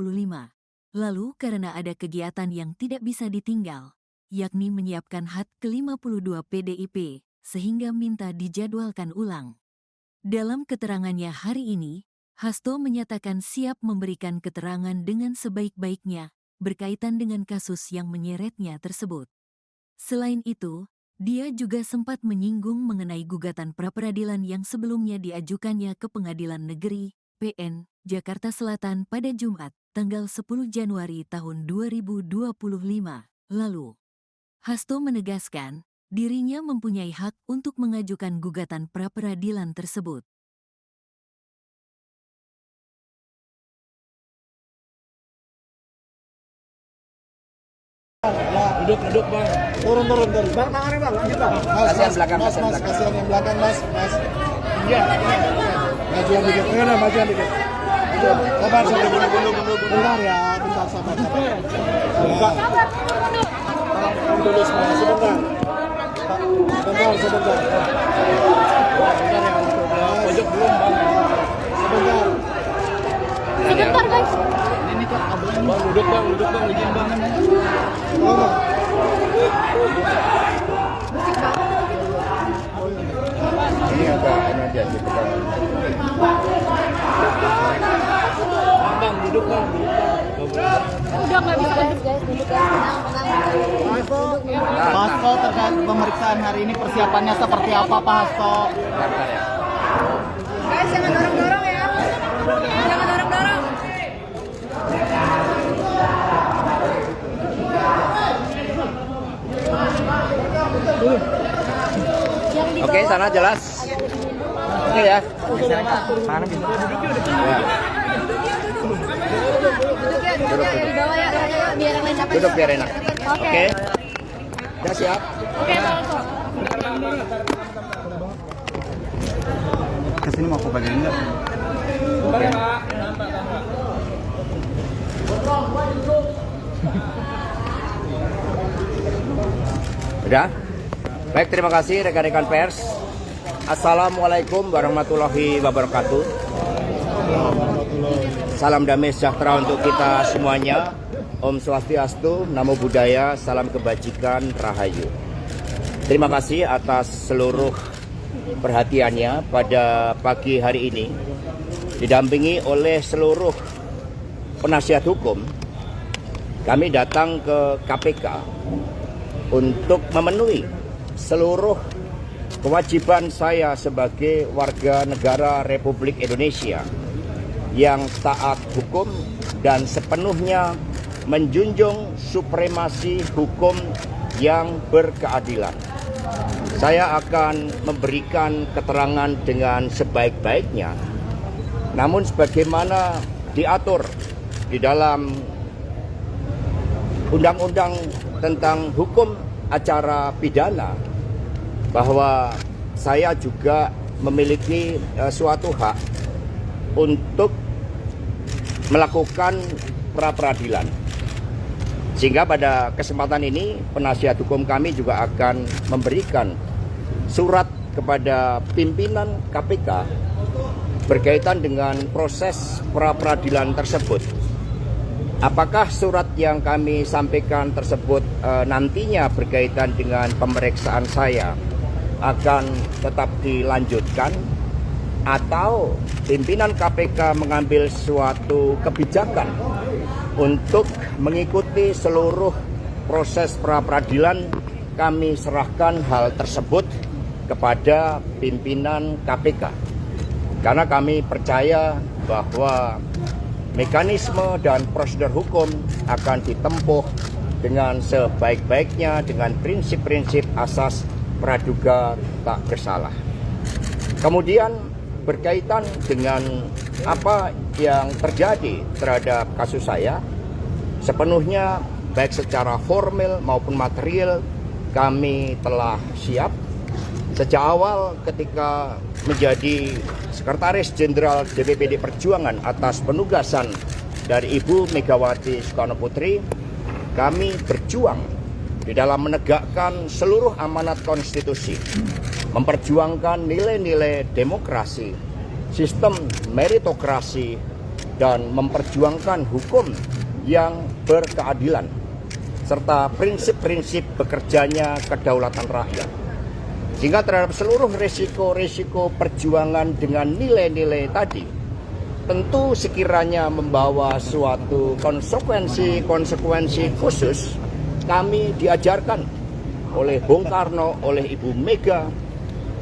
Lalu karena ada kegiatan yang tidak bisa ditinggal, yakni menyiapkan HUT ke-52 PDIP, sehingga minta dijadwalkan ulang. Dalam keterangannya hari ini, Hasto menyatakan siap memberikan keterangan dengan sebaik-baiknya berkaitan dengan kasus yang menyeretnya tersebut. Selain itu, dia juga sempat menyinggung mengenai gugatan pra-peradilan yang sebelumnya diajukannya ke Pengadilan Negeri, PN, Jakarta Selatan pada Jumat, tanggal 10 Januari tahun 2025 lalu. Hasto menegaskan, dirinya mempunyai hak untuk mengajukan gugatan pra-peradilan tersebut. Duduk bang. Turun. Bang, tangannya bang, lanjut bang. Kasihan belakang, kasihan belakang. Kasihan yang belakang, Mas. Iya. Majuan dikit. Majuan dikit. Sabar. Bentar ya, bentar sabar. Dulu semua, sebentar. Sebentar. Pojok belum bang. Sebentar. Sebentar guys. Ini kok kabelnya Bang, duduk bang, izin bang. Ini agak ini aja gitu kan. Bang, duduk bang. Udah nggak bisa guys, duduk ya. Tenang. Pak Hasto, terkait pemeriksaan hari ini persiapannya seperti apa Pak Hasto? Guys, jangan dorong-dorong ya. Jangan dorong-dorong. Oke, sana jelas. Oke ya. Mana gitu? Ya. Duduk ya, di bawah ya. Biar yang lain dapat. Duduk biar enak. Oke. Oke. Udah siap? Oke, Pak Hasto. Kesini mau aku bagian enggak? Udah? Baik, terima kasih rekan-rekan pers. Assalamualaikum warahmatullahi wabarakatuh. Salam damai sejahtera untuk kita semuanya. Om Swastiastu, Namo Buddhaya, salam kebajikan, Rahayu. Terima kasih atas seluruh perhatiannya pada pagi hari ini. Didampingi oleh seluruh penasihat hukum, kami datang ke KPK untuk memenuhi seluruh kewajiban saya sebagai warga negara Republik Indonesia yang taat hukum dan sepenuhnya menjunjung supremasi hukum yang berkeadilan. Saya akan memberikan keterangan dengan sebaik-baiknya, namun sebagaimana diatur di dalam Undang-Undang tentang Hukum Acara Pidana, bahwa saya juga memiliki suatu hak untuk melakukan pra-peradilan. Sehingga pada kesempatan ini penasihat hukum kami juga akan memberikan surat kepada pimpinan KPK berkaitan dengan proses pra-peradilan tersebut. Apakah surat yang kami sampaikan tersebut nantinya berkaitan dengan pemeriksaan saya akan tetap dilanjutkan, atau pimpinan KPK mengambil suatu kebijakan untuk mengikuti seluruh proses pra-peradilan, kami serahkan hal tersebut kepada pimpinan KPK. Karena kami percaya bahwa mekanisme dan prosedur hukum akan ditempuh dengan sebaik-baiknya dengan prinsip-prinsip asas praduga tak bersalah. Kemudian berkaitan dengan apa yang terjadi terhadap kasus saya, sepenuhnya baik secara formal maupun material kami telah siap. Sejak awal ketika menjadi Sekretaris Jenderal DPPD Perjuangan atas penugasan dari Ibu Megawati Soekarno Putri, kami berjuang di dalam menegakkan seluruh amanat konstitusi, memperjuangkan nilai-nilai demokrasi, sistem meritokrasi, dan memperjuangkan hukum yang berkeadilan, serta prinsip-prinsip bekerjanya kedaulatan rakyat. Sehingga terhadap seluruh resiko-resiko perjuangan dengan nilai-nilai tadi, tentu sekiranya membawa suatu konsekuensi khusus, kami diajarkan oleh Bung Karno, oleh Ibu Mega,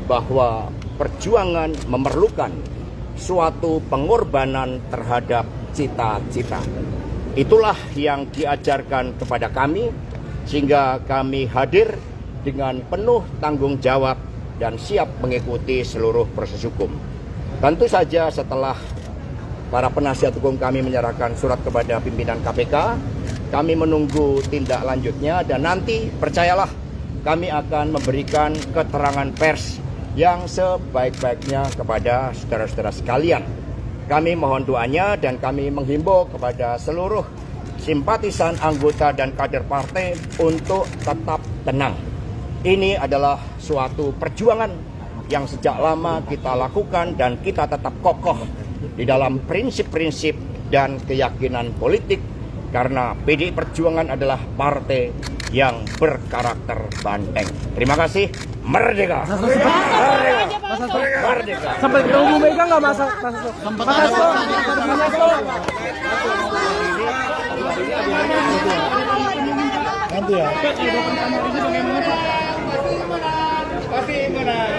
bahwa perjuangan memerlukan suatu pengorbanan terhadap cita-cita. Itulah yang diajarkan kepada kami, sehingga kami hadir dengan penuh tanggung jawab dan siap mengikuti seluruh proses hukum. Tentu saja setelah para penasihat hukum kami menyerahkan surat kepada pimpinan KPK, kami menunggu tindak lanjutnya, dan nanti percayalah kami akan memberikan keterangan pers yang sebaik-baiknya kepada saudara-saudara sekalian. Kami mohon doanya dan kami menghimbau kepada seluruh simpatisan, anggota, dan kader partai untuk tetap tenang. Ini adalah suatu perjuangan yang sejak lama kita lakukan dan kita tetap kokoh di dalam prinsip-prinsip dan keyakinan politik, karena PDI Perjuangan adalah partai yang berkarakter banteng. Terima kasih. Merdeka! Merdeka! Merdeka! Sampai ketemu Bu Mega nggak Mas? Nanti ya. Pasti menang.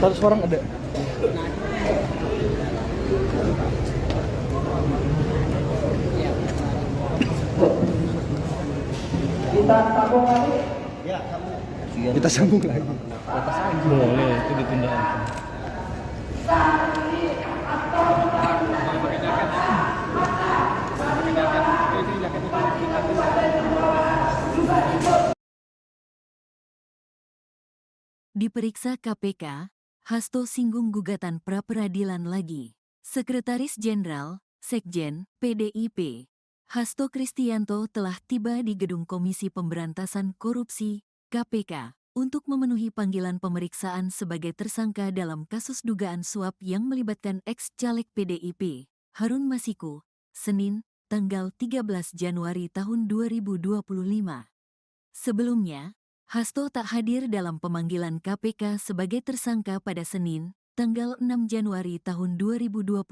Satu orang ada. Kita sambung lagi. Boleh, itu ditunda. Itu Diperiksa KPK, Hasto singgung gugatan pra-peradilan lagi. Sekretaris Jenderal, Sekjen, PDIP, Hasto Kristianto telah tiba di Gedung Komisi Pemberantasan Korupsi, KPK, untuk memenuhi panggilan pemeriksaan sebagai tersangka dalam kasus dugaan suap yang melibatkan ex-caleg PDIP, Harun Masiku, Senin, tanggal 13 Januari tahun 2025. Sebelumnya, Hasto tak hadir dalam pemanggilan KPK sebagai tersangka pada Senin, tanggal 6 Januari tahun 2025.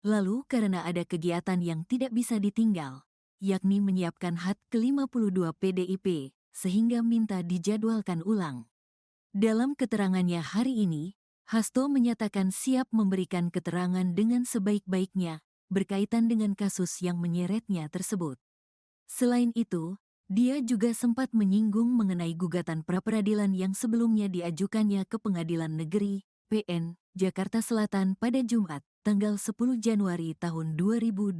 Lalu karena ada kegiatan yang tidak bisa ditinggal, yakni menyiapkan HUT ke-52 PDIP, sehingga minta dijadwalkan ulang. Dalam keterangannya hari ini, Hasto menyatakan siap memberikan keterangan dengan sebaik-baiknya berkaitan dengan kasus yang menyeretnya tersebut. Selain itu, dia juga sempat menyinggung mengenai gugatan pra-peradilan yang sebelumnya diajukannya ke Pengadilan Negeri, PN, Jakarta Selatan pada Jumat, tanggal 10 Januari tahun 2025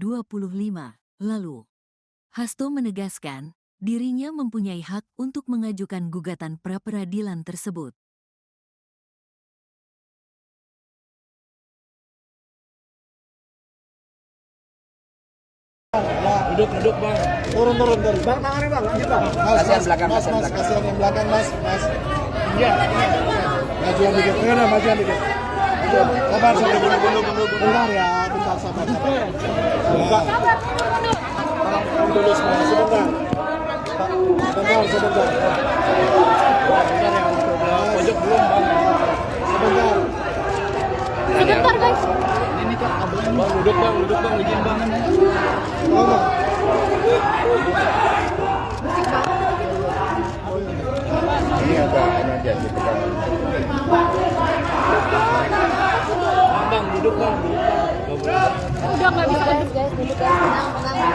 lalu. Hasto menegaskan, dirinya mempunyai hak untuk mengajukan gugatan pra-peradilan tersebut. Duduk bang. Turun. Bang, tangannya bang, lanjut bang. Kasihan belakang, kasihan belakang. Kasihan yang belakang, mas. Iya. Majuan dikit, majuan dikit. Sabar, bentar ya, bentar sabar. Dulu semua, sebentar. Sebentar. Pojok belum bang. Sebentar. Sebentar guys. Ini kok kabelnya. Bang, duduk bang, izin bang. Ngomong. Ini agak aja gitu kan. Bang, duduk bang. Udah nggak bisa guys, duduk ya. Tenang.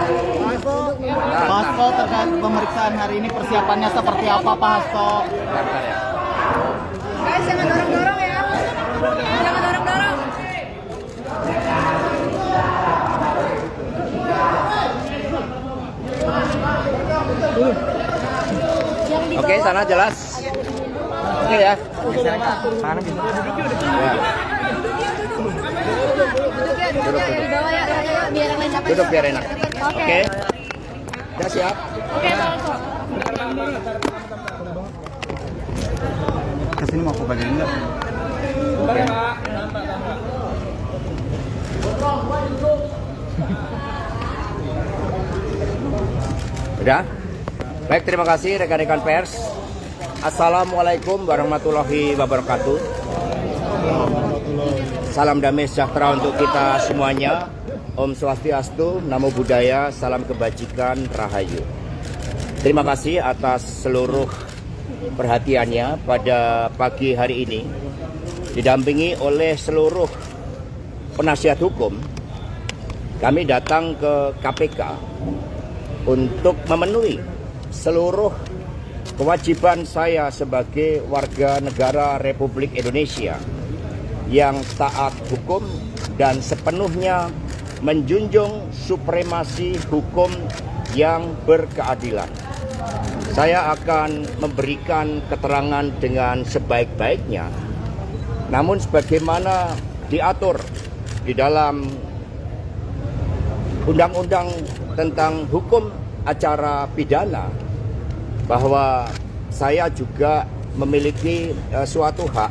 Pak Hasto, terkait pemeriksaan hari ini persiapannya seperti apa Pak Hasto? Bentar ya. Guys, jangan dorong-dorong ya. Jangan dorong-dorong. Oke, sana jelas. Oke ya. Sana gitu. Ya. Duduk ya di bawah ya. Biar yang lain dapat. Duduk biar enak. Oke. Oke. Udah siap? Oke, Bang Hasto. Kesini mau ke bagian enggak? Udah? Baik, terima kasih rekan-rekan pers. Assalamualaikum warahmatullahi wabarakatuh. Salam damai sejahtera untuk kita semuanya. Om Swastiastu, Namo Buddhaya, salam kebajikan, Rahayu. Terima kasih atas seluruh perhatiannya pada pagi hari ini. Didampingi oleh seluruh penasihat hukum, kami datang ke KPK untuk memenuhi seluruh kewajiban saya sebagai warga negara Republik Indonesia yang taat hukum dan sepenuhnya menjunjung supremasi hukum yang berkeadilan. Saya akan memberikan keterangan dengan sebaik-baiknya, namun sebagaimana diatur di dalam Undang-Undang tentang Hukum Acara Pidana, bahwa saya juga memiliki suatu hak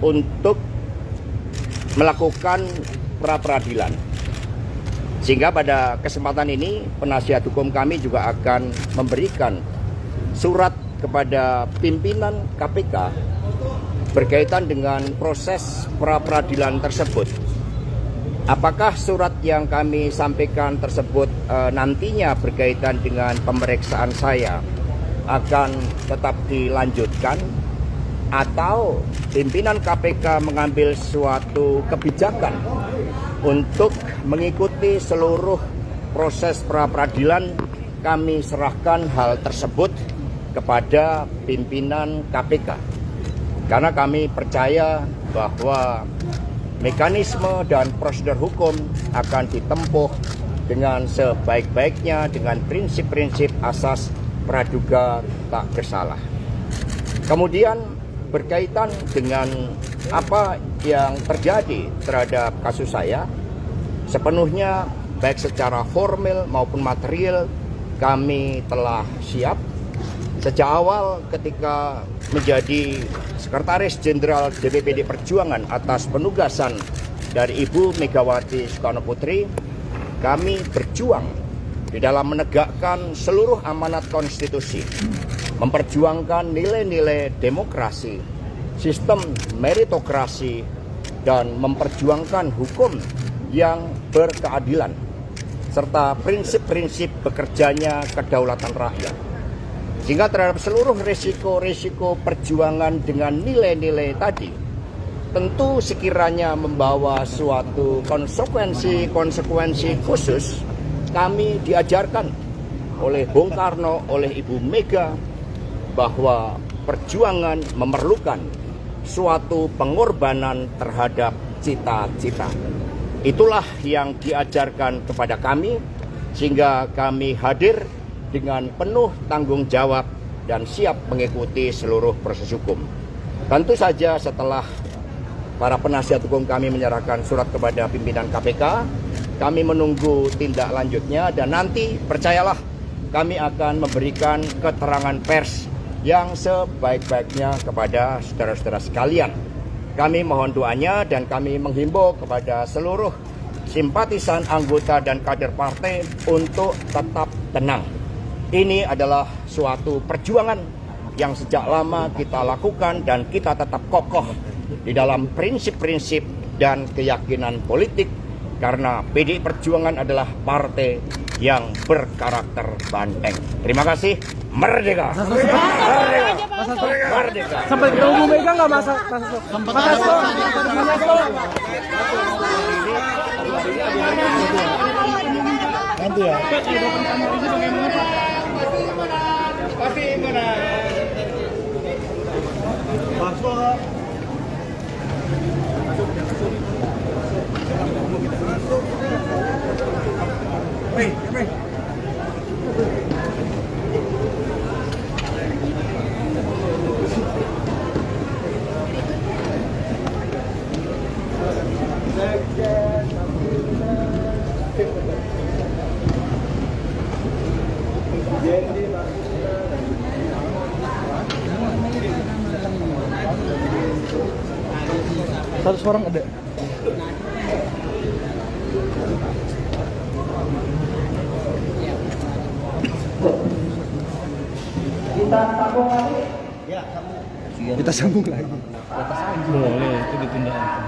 untuk melakukan pra-peradilan. Sehingga pada kesempatan ini penasihat hukum kami juga akan memberikan surat kepada pimpinan KPK berkaitan dengan proses pra-peradilan tersebut. Apakah surat yang kami sampaikan tersebut nantinya berkaitan dengan pemeriksaan saya akan tetap dilanjutkan, atau pimpinan KPK mengambil suatu kebijakan untuk mengikuti seluruh proses pra-peradilan? Kami serahkan hal tersebut kepada pimpinan KPK, karena kami percaya bahwa mekanisme dan prosedur hukum akan ditempuh dengan sebaik-baiknya dengan prinsip-prinsip asas praduga tak bersalah. Kemudian berkaitan dengan apa yang terjadi terhadap kasus saya, sepenuhnya baik secara formal maupun material kami telah siap. Sejak awal ketika menjadi Sekretaris Jenderal DPPD Perjuangan atas penugasan dari Ibu Megawati Soekarno Putri, kami berjuang di dalam menegakkan seluruh amanat konstitusi, memperjuangkan nilai-nilai demokrasi, sistem meritokrasi, dan memperjuangkan hukum yang berkeadilan, serta prinsip-prinsip bekerjanya kedaulatan rakyat. Sehingga terhadap seluruh risiko-risiko perjuangan dengan nilai-nilai tadi, tentu sekiranya membawa suatu konsekuensi khusus, kami diajarkan oleh Bung Karno, oleh Ibu Mega, bahwa perjuangan memerlukan suatu pengorbanan terhadap cita-cita. Itulah yang diajarkan kepada kami, sehingga kami hadir dengan penuh tanggung jawab dan siap mengikuti seluruh proses hukum. Tentu saja setelah para penasihat hukum kami menyerahkan surat kepada pimpinan KPK, kami menunggu tindak lanjutnya, dan nanti percayalah kami akan memberikan keterangan pers yang sebaik-baiknya kepada saudara-saudara sekalian. Kami mohon doanya dan kami menghimbau kepada seluruh simpatisan, anggota, dan kader partai untuk tetap tenang. Ini adalah suatu perjuangan yang sejak lama kita lakukan dan kita tetap kokoh di dalam prinsip-prinsip dan keyakinan politik, karena PDI Perjuangan adalah partai yang berkarakter banteng. Terima kasih. Merdeka! Merdeka! Merdeka! Sampai ketemu Bu Mega nggak Mas? Nanti ya. Satu orang ada. Kita sambung lagi. Boleh, itu ditunda.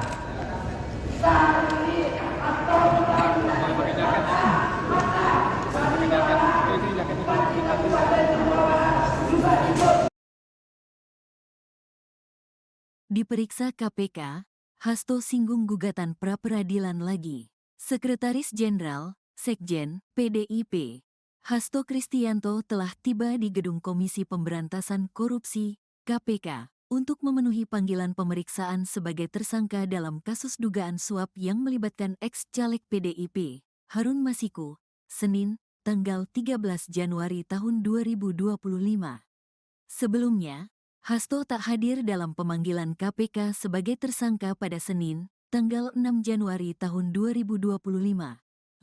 Diperiksa KPK, Hasto singgung gugatan pra-peradilan lagi. Sekretaris Jenderal, Sekjen, PDIP, Hasto Kristianto telah tiba di Gedung Komisi Pemberantasan Korupsi, KPK, untuk memenuhi panggilan pemeriksaan sebagai tersangka dalam kasus dugaan suap yang melibatkan ex-caleg PDIP, Harun Masiku, Senin, tanggal 13 Januari tahun 2025. Sebelumnya, Hasto tak hadir dalam pemanggilan KPK sebagai tersangka pada Senin, tanggal 6 Januari tahun 2025.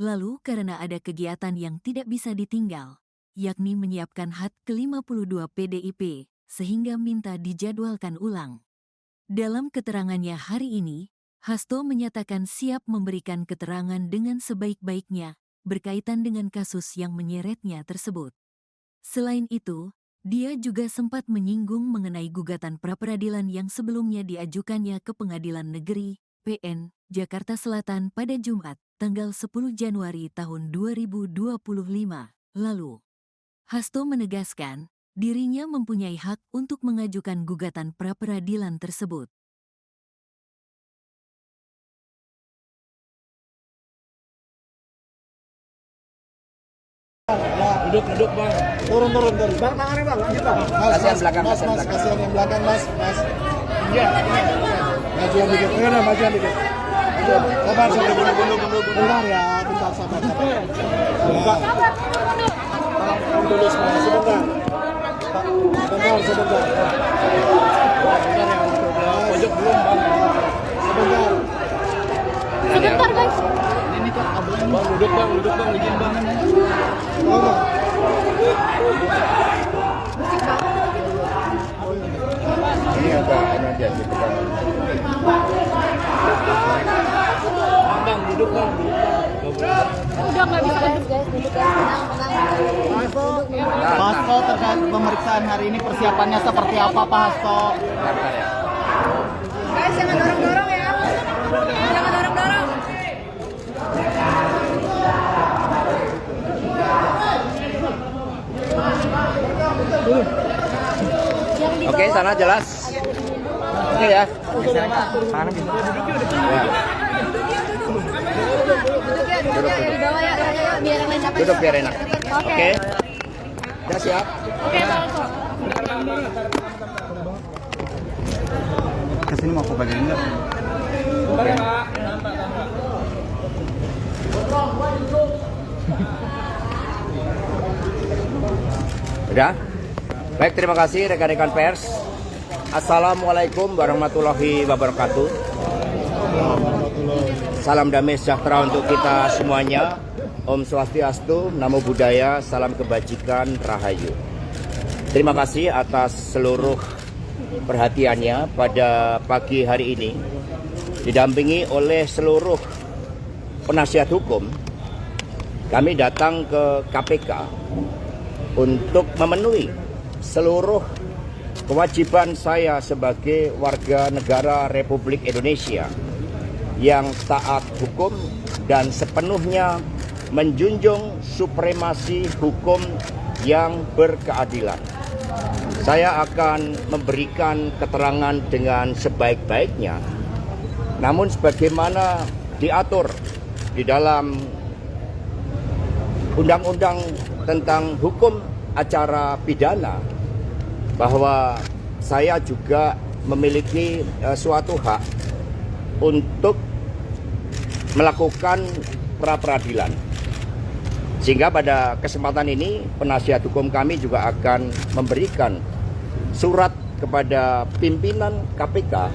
Lalu karena ada kegiatan yang tidak bisa ditinggal, yakni menyiapkan HUT ke-52 PDIP, sehingga minta dijadwalkan ulang. Dalam keterangannya hari ini, Hasto menyatakan siap memberikan keterangan dengan sebaik-baiknya berkaitan dengan kasus yang menyeretnya tersebut. Selain itu, dia juga sempat menyinggung mengenai gugatan pra-peradilan yang sebelumnya diajukannya ke Pengadilan Negeri, PN, Jakarta Selatan pada Jumat, tanggal 10 Januari tahun 2025 lalu. Hasto menegaskan, dirinya mempunyai hak untuk mengajukan gugatan pra-peradilan tersebut. Duduk bang. Turun. Bang, tangannya bang, lanjut bang. Kasihan belakang, kasihan belakang. Kasihan yang belakang, mas. Iya. Majuan dikit, majuan dikit. Sabar, bentar ya, bentar sabar. Dulu semua, sebentar. Sebentar. Bentar ya. duduk belum bang? Sebentar. Sebentar guys. Ini tuh kabelnya. Bang duduk bang, izin bang. Ngomong. Ini agak ini aja gitu kan. Bang duduk bang. Udah nggak bisa guys, duduk ya. Tenang. Pak Hasto, terkait pemeriksaan hari ini persiapannya seperti apa Pak Hasto? Guys, jangan dorong-dorong ya. Jangan dorong-dorong. Oke, sana jelas. Oke ya. Duduk ya di bawah ya. Biar yang lain dapat. Duduk biar enak. Oke. Oke. Udah siap? Oke, Pak Hasto. Kesini mau ke bagian enggak? Udah? Baik, terima kasih rekan-rekan pers. Assalamualaikum warahmatullahi wabarakatuh. Salam damai sejahtera untuk kita semuanya. Om Swastiastu, Namo Buddhaya, salam kebajikan, Rahayu. Terima kasih atas seluruh perhatiannya pada pagi hari ini. Didampingi oleh seluruh penasihat hukum, kami datang ke KPK untuk memenuhi seluruh kewajiban saya sebagai warga negara Republik Indonesia yang taat hukum dan sepenuhnya menjunjung supremasi hukum yang berkeadilan. Saya akan memberikan keterangan dengan sebaik-baiknya, namun sebagaimana diatur di dalam Undang-Undang tentang Hukum Acara Pidana, bahwa saya juga memiliki suatu hak untuk melakukan pra-peradilan. Sehingga pada kesempatan ini penasihat hukum kami juga akan memberikan surat kepada pimpinan KPK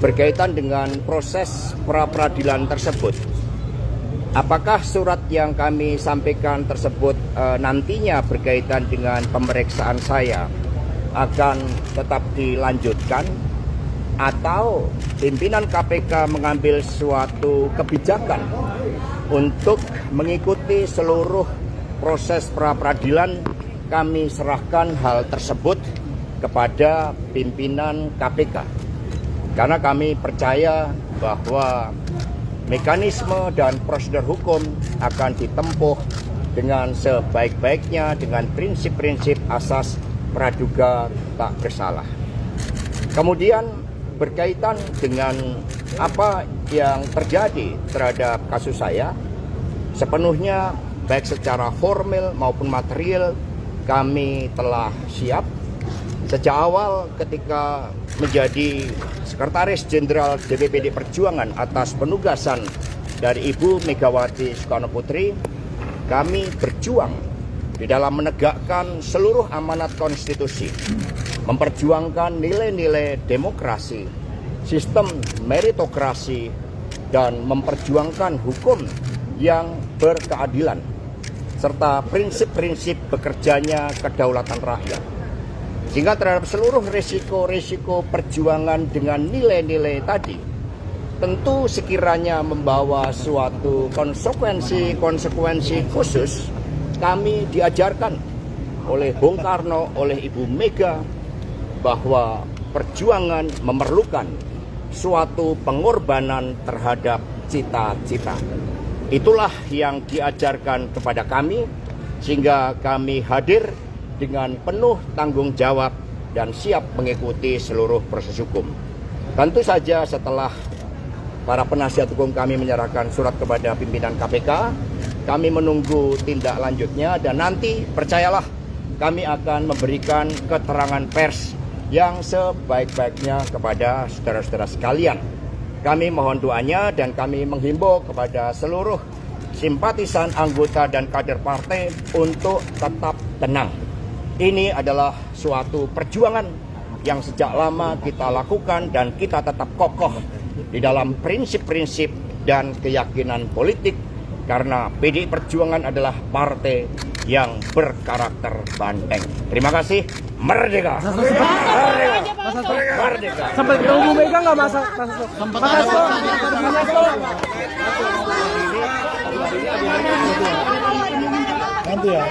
berkaitan dengan proses pra-peradilan tersebut. Apakah surat yang kami sampaikan tersebut nantinya berkaitan dengan pemeriksaan saya akan tetap dilanjutkan, atau pimpinan KPK mengambil suatu kebijakan untuk mengikuti seluruh proses pra-peradilan? Kami serahkan hal tersebut kepada pimpinan KPK, karena kami percaya bahwa mekanisme dan prosedur hukum akan ditempuh dengan sebaik-baiknya dengan prinsip-prinsip asas praduga tak bersalah. Kemudian berkaitan dengan apa yang terjadi terhadap kasus saya, sepenuhnya baik secara formal maupun material kami telah siap. Sejak awal ketika menjadi Sekretaris Jenderal DPPD Perjuangan atas penugasan dari Ibu Megawati Soekarno Putri, kami berjuang di dalam menegakkan seluruh amanat konstitusi, memperjuangkan nilai-nilai demokrasi, sistem meritokrasi, dan memperjuangkan hukum yang berkeadilan, serta prinsip-prinsip bekerjanya kedaulatan rakyat. Sehingga terhadap seluruh risiko-risiko perjuangan dengan nilai-nilai tadi, tentu sekiranya membawa suatu konsekuensi khusus, kami diajarkan oleh Bung Karno, oleh Ibu Mega, bahwa perjuangan memerlukan suatu pengorbanan terhadap cita-cita. Itulah yang diajarkan kepada kami, sehingga kami hadir dengan penuh tanggung jawab dan siap mengikuti seluruh proses hukum. Tentu saja setelah para penasihat hukum kami menyerahkan surat kepada pimpinan KPK, kami menunggu tindak lanjutnya, dan nanti percayalah kami akan memberikan keterangan pers yang sebaik-baiknya kepada saudara-saudara sekalian. Kami mohon doanya dan kami menghimbau kepada seluruh simpatisan, anggota, dan kader partai untuk tetap tenang. Ini adalah suatu perjuangan yang sejak lama kita lakukan dan kita tetap kokoh di dalam prinsip-prinsip dan keyakinan politik karena PDI Perjuangan adalah partai yang berkarakter banteng. Terima kasih. Merdeka. Merdeka. Merdeka. Sampai ketemu Bu Mega nggak Mas? Nanti ya.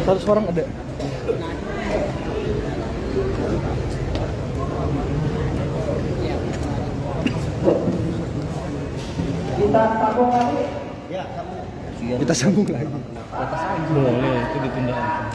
Satu orang ada. Kita sambung lagi. Boleh, itu ditunda aja.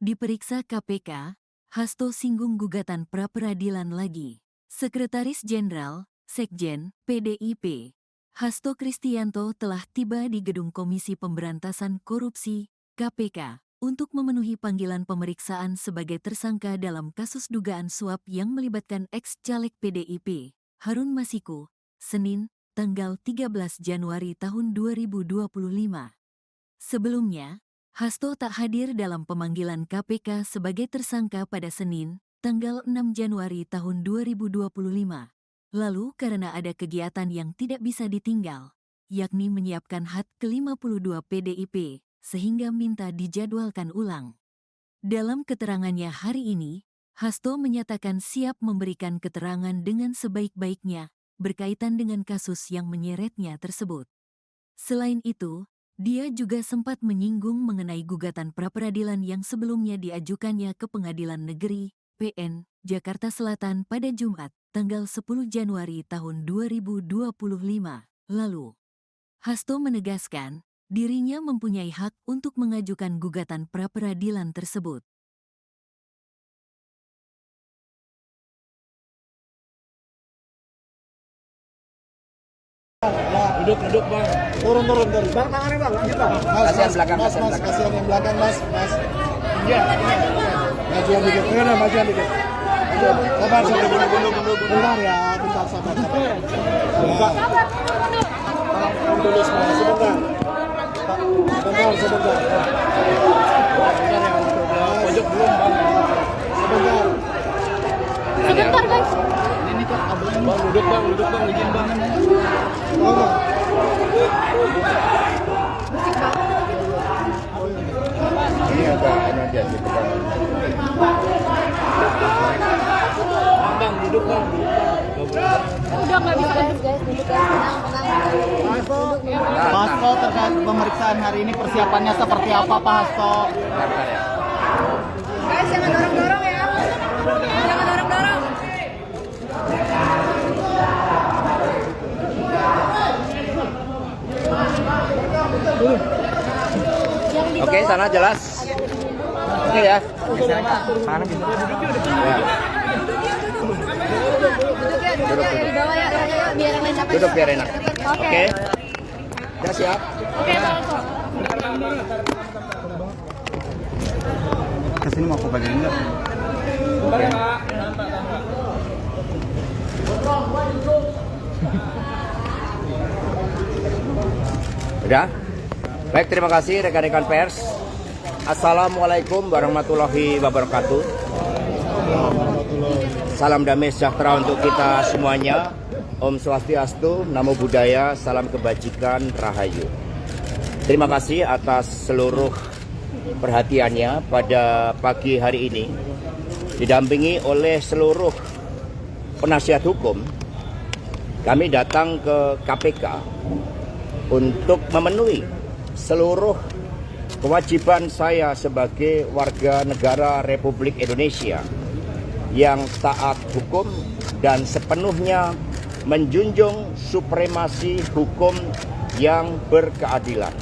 Diperiksa KPK, Hasto singgung gugatan pra-peradilan lagi. Sekretaris Jenderal, Sekjen, PDIP, Hasto Kristianto telah tiba di Gedung Komisi Pemberantasan Korupsi, KPK, untuk memenuhi panggilan pemeriksaan sebagai tersangka dalam kasus dugaan suap yang melibatkan ex-caleg PDIP, Harun Masiku, Senin, tanggal 13 Januari tahun 2025. Sebelumnya, Hasto tak hadir dalam pemanggilan KPK sebagai tersangka pada Senin, tanggal 6 Januari tahun 2025. Lalu karena ada kegiatan yang tidak bisa ditinggal, yakni menyiapkan HUT ke-52 PDIP, sehingga minta dijadwalkan ulang. Dalam keterangannya hari ini, Hasto menyatakan siap memberikan keterangan dengan sebaik-baiknya, berkaitan dengan kasus yang menyeretnya tersebut. Selain itu, dia juga sempat menyinggung mengenai gugatan pra-peradilan yang sebelumnya diajukannya ke Pengadilan Negeri, PN, Jakarta Selatan pada Jumat, tanggal 10 Januari tahun 2025 lalu. Hasto menegaskan, dirinya mempunyai hak untuk mengajukan gugatan pra-peradilan tersebut. Duduk bang. Turun. Bang, tangannya bang, lanjut bang. Kasihan belakang, kasihan mas, belakang. kasihan yang belakang mas. Iya. Majuan dikit, majuan dikit. Sabar, bentar ya, bentar sabar. Dulu semua, sebentar. Sebentar. Pojok belum bang. Sebentar. Sebentar guys. Bang duduk bang, izin bang. Ini agak aja gitu kan. Bang duduk bang. Udah nggak bisa guys, duduk guys, tenang. Pak Hasto, terkait pemeriksaan hari ini persiapannya seperti apa Pak Hasto? Guys, jangan dorong-dorong ya. Jangan dorong-dorong. Oke, sana jelas. Oke ya. Duduk ya, di bawah ya, biar enak. Duduk biar enak. Oke. Oke. Udah siap? Oke, Pak Hasto. Kesini mau aku bagian enggak? Udah? Baik, terima kasih rekan-rekan pers. Assalamualaikum warahmatullahi wabarakatuh. Salam damai sejahtera untuk kita semuanya. Om Swastiastu, Namo Buddhaya, salam kebajikan, Rahayu. Terima kasih atas seluruh perhatiannya pada pagi hari ini. Didampingi oleh seluruh penasihat hukum, kami datang ke KPK untuk memenuhi seluruh kewajiban saya sebagai warga negara Republik Indonesia yang taat hukum dan sepenuhnya menjunjung supremasi hukum yang berkeadilan.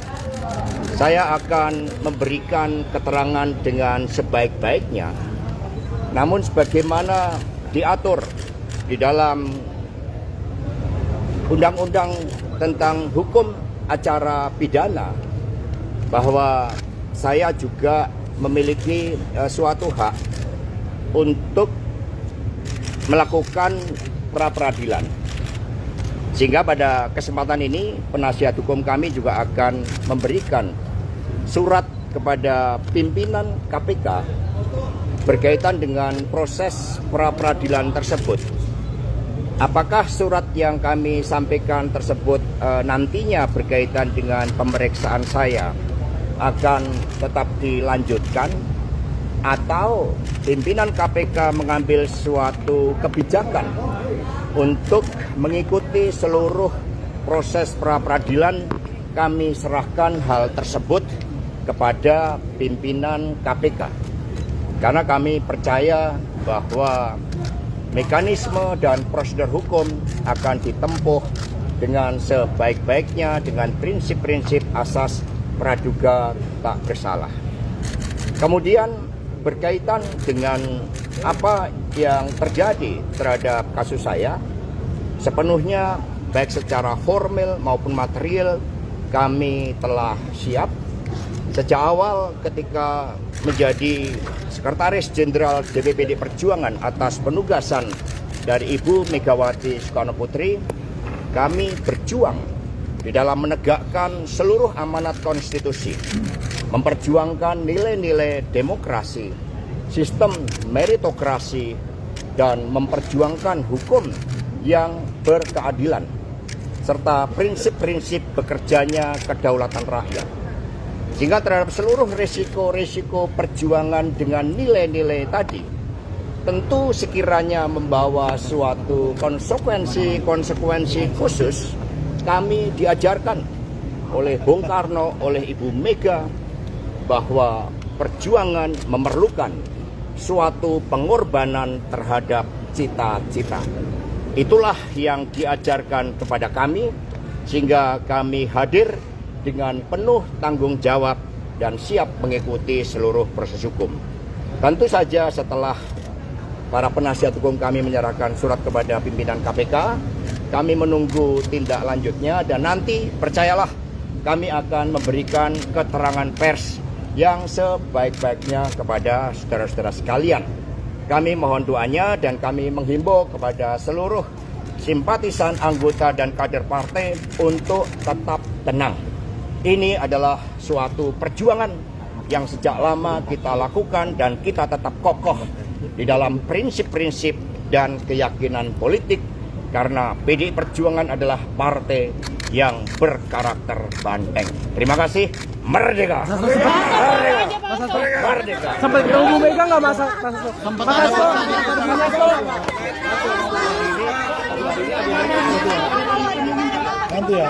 Saya akan memberikan keterangan dengan sebaik-baiknya, namun sebagaimana diatur di dalam Undang-Undang tentang Hukum Acara Pidana, bahwa saya juga memiliki suatu hak untuk melakukan pra-peradilan. Sehingga pada kesempatan ini penasihat hukum kami juga akan memberikan surat kepada pimpinan KPK berkaitan dengan proses pra-peradilan tersebut. Apakah surat yang kami sampaikan tersebut nantinya berkaitan dengan pemeriksaan saya akan tetap dilanjutkan, atau pimpinan KPK mengambil suatu kebijakan untuk mengikuti seluruh proses pra-peradilan, kami serahkan hal tersebut kepada pimpinan KPK. Karena kami percaya bahwa mekanisme dan prosedur hukum akan ditempuh dengan sebaik-baiknya dengan prinsip-prinsip asas praduga tak bersalah. Kemudian berkaitan dengan apa yang terjadi terhadap kasus saya, sepenuhnya baik secara formal maupun material kami telah siap. Sejak awal ketika menjadi Sekretaris Jenderal DPPD Perjuangan atas penugasan dari Ibu Megawati Soekarno Putri, kami berjuang di dalam menegakkan seluruh amanat konstitusi, memperjuangkan nilai-nilai demokrasi, sistem meritokrasi, dan memperjuangkan hukum yang berkeadilan, serta prinsip-prinsip bekerjanya kedaulatan rakyat. Sehingga terhadap seluruh risiko-risiko perjuangan dengan nilai-nilai tadi, tentu sekiranya membawa suatu konsekuensi khusus, kami diajarkan oleh Bung Karno, oleh Ibu Mega, bahwa perjuangan memerlukan suatu pengorbanan terhadap cita-cita. Itulah yang diajarkan kepada kami, sehingga kami hadir dengan penuh tanggung jawab dan siap mengikuti seluruh proses hukum. Tentu saja setelah para penasihat hukum kami menyerahkan surat kepada pimpinan KPK, kami menunggu tindak lanjutnya, dan nanti percayalah kami akan memberikan keterangan pers yang sebaik-baiknya kepada saudara-saudara sekalian. Kami mohon doanya dan kami menghimbau kepada seluruh simpatisan, anggota, dan kader partai untuk tetap tenang. Ini adalah suatu perjuangan yang sejak lama kita lakukan dan kita tetap kokoh di dalam prinsip-prinsip dan keyakinan politik, karena PDI Perjuangan adalah partai yang berkarakter banteng. Terima kasih. Merdeka! Merdeka! Merdeka! Sampai ketemu Bu Mega nggak masa? Nanti ya.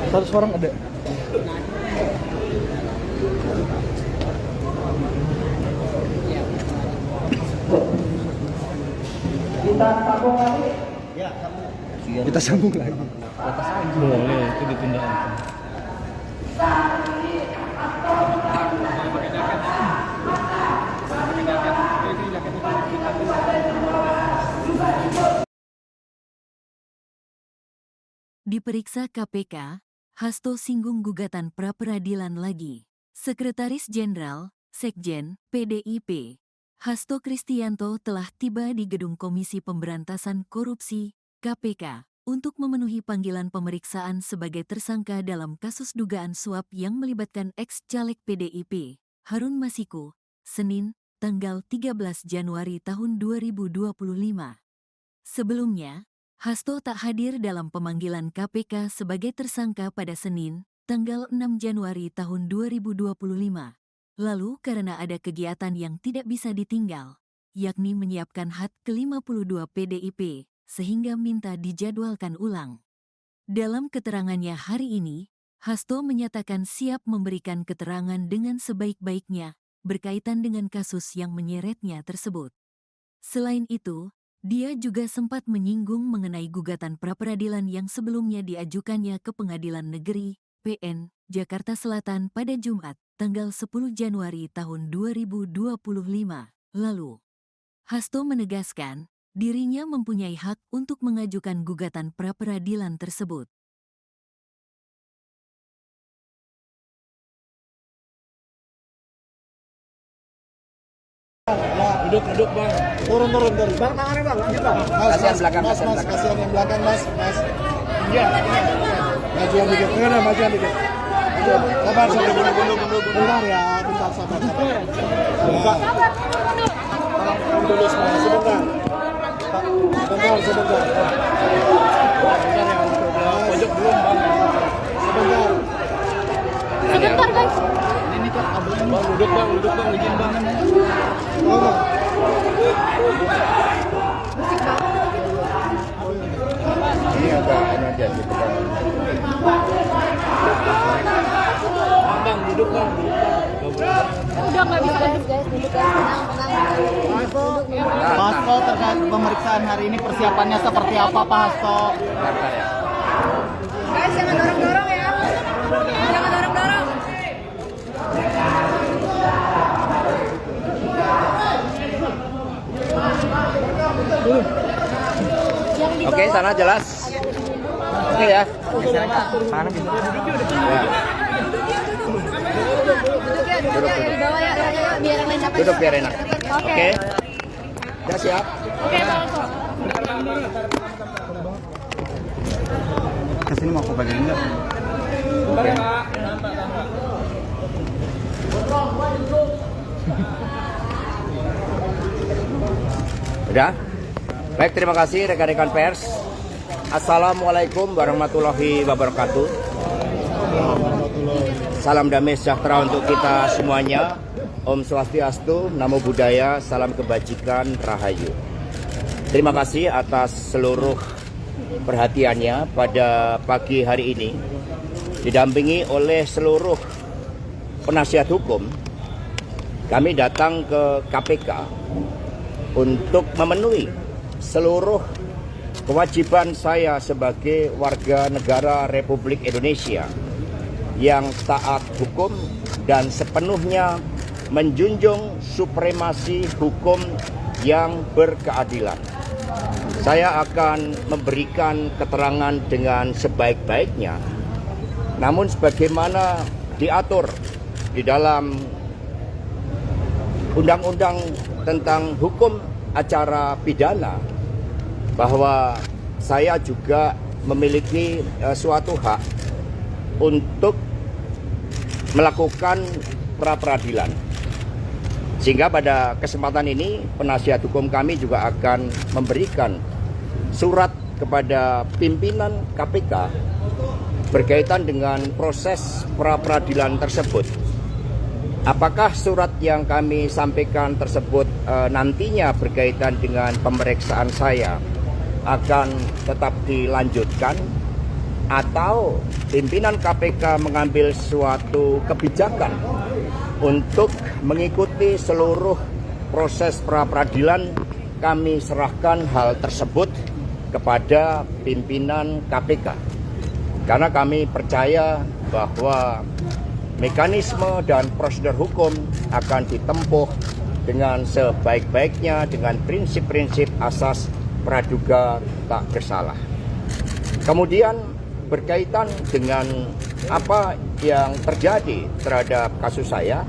Satu orang ada. Kita sambung lagi. Boleh, itu ditunda aja. Diperiksa KPK, Hasto singgung gugatan pra-peradilan lagi. Sekretaris Jenderal, Sekjen, PDIP, Hasto Kristianto telah tiba di Gedung Komisi Pemberantasan Korupsi (KPK) untuk memenuhi panggilan pemeriksaan sebagai tersangka dalam kasus dugaan suap yang melibatkan ex-caleg PDIP, Harun Masiku, Senin, tanggal 13 Januari tahun 2025. Sebelumnya, Hasto tak hadir dalam pemanggilan KPK sebagai tersangka pada Senin, tanggal 6 Januari tahun 2025. Lalu karena ada kegiatan yang tidak bisa ditinggal, yakni menyiapkan HUT ke-52 PDIP, sehingga minta dijadwalkan ulang. Dalam keterangannya hari ini, Hasto menyatakan siap memberikan keterangan dengan sebaik-baiknya berkaitan dengan kasus yang menyeretnya tersebut. Selain itu, dia juga sempat menyinggung mengenai gugatan pra-peradilan yang sebelumnya diajukannya ke Pengadilan Negeri PN Jakarta Selatan pada Jumat, tanggal 10 Januari tahun 2025 lalu. Hasto menegaskan, dirinya mempunyai hak untuk mengajukan gugatan pra-peradilan tersebut. Duduk bang. Turun. Bang, tangannya bang, lanjut bang. Kasihan belakang, kasihan belakang. Kasihan yang belakang, mas. Iya. Majuan dikit, majuan dikit. Sabar, bentar ya, bentar, sabar. Dulu semua, sebentar. Sebentar. Pojok belum bang. Sebentar. Sebentar guys. Ini kok kabelnya Bang, duduk bang, izin bang. Oh, bang. Ini agak aja gitu kan. Bang, duduk bang. Udah nggak bisa guys, duduk guys, tenang. Pak Hasto, terkait pemeriksaan hari ini persiapannya seperti apa Pak Hasto? Bentar ya. Guys, jangan dorong-dorong ya. Jangan dorong-dorong. Oke, sana jelas. Oke ya. Ya. Duduk ya, di bawah ya, biar yang lain dapat. Duduk biar enak. Oke. Oke. Udah siap? Oke, Bang Hasto. Kesini mau aku bagian enggak? Udah? Baik, terima kasih rekan-rekan pers. Assalamualaikum warahmatullahi wabarakatuh. Salam damai sejahtera untuk kita semuanya. Om Swastiastu, Namo Buddhaya, salam kebajikan, Rahayu. Terima kasih atas seluruh perhatiannya pada pagi hari ini. Didampingi oleh seluruh penasihat hukum, kami datang ke KPK untuk memenuhi seluruh kewajiban saya sebagai warga negara Republik Indonesia yang taat hukum dan sepenuhnya menjunjung supremasi hukum yang berkeadilan. Saya akan memberikan keterangan dengan sebaik-baiknya, namun sebagaimana diatur di dalam Undang-Undang tentang Hukum Acara Pidana, bahwa saya juga memiliki suatu hak untuk melakukan pra-peradilan. Sehingga pada kesempatan ini penasihat hukum kami juga akan memberikan surat kepada pimpinan KPK berkaitan dengan proses pra-peradilan tersebut. Apakah surat yang kami sampaikan tersebut nantinya berkaitan dengan pemeriksaan saya akan tetap dilanjutkan, atau pimpinan KPK mengambil suatu kebijakan untuk mengikuti seluruh proses pra-peradilan? Kami serahkan hal tersebut kepada pimpinan KPK, karena kami percaya bahwa mekanisme dan prosedur hukum akan ditempuh dengan sebaik-baiknya dengan prinsip-prinsip asas praduga tak bersalah. Kemudian berkaitan dengan apa yang terjadi terhadap kasus saya,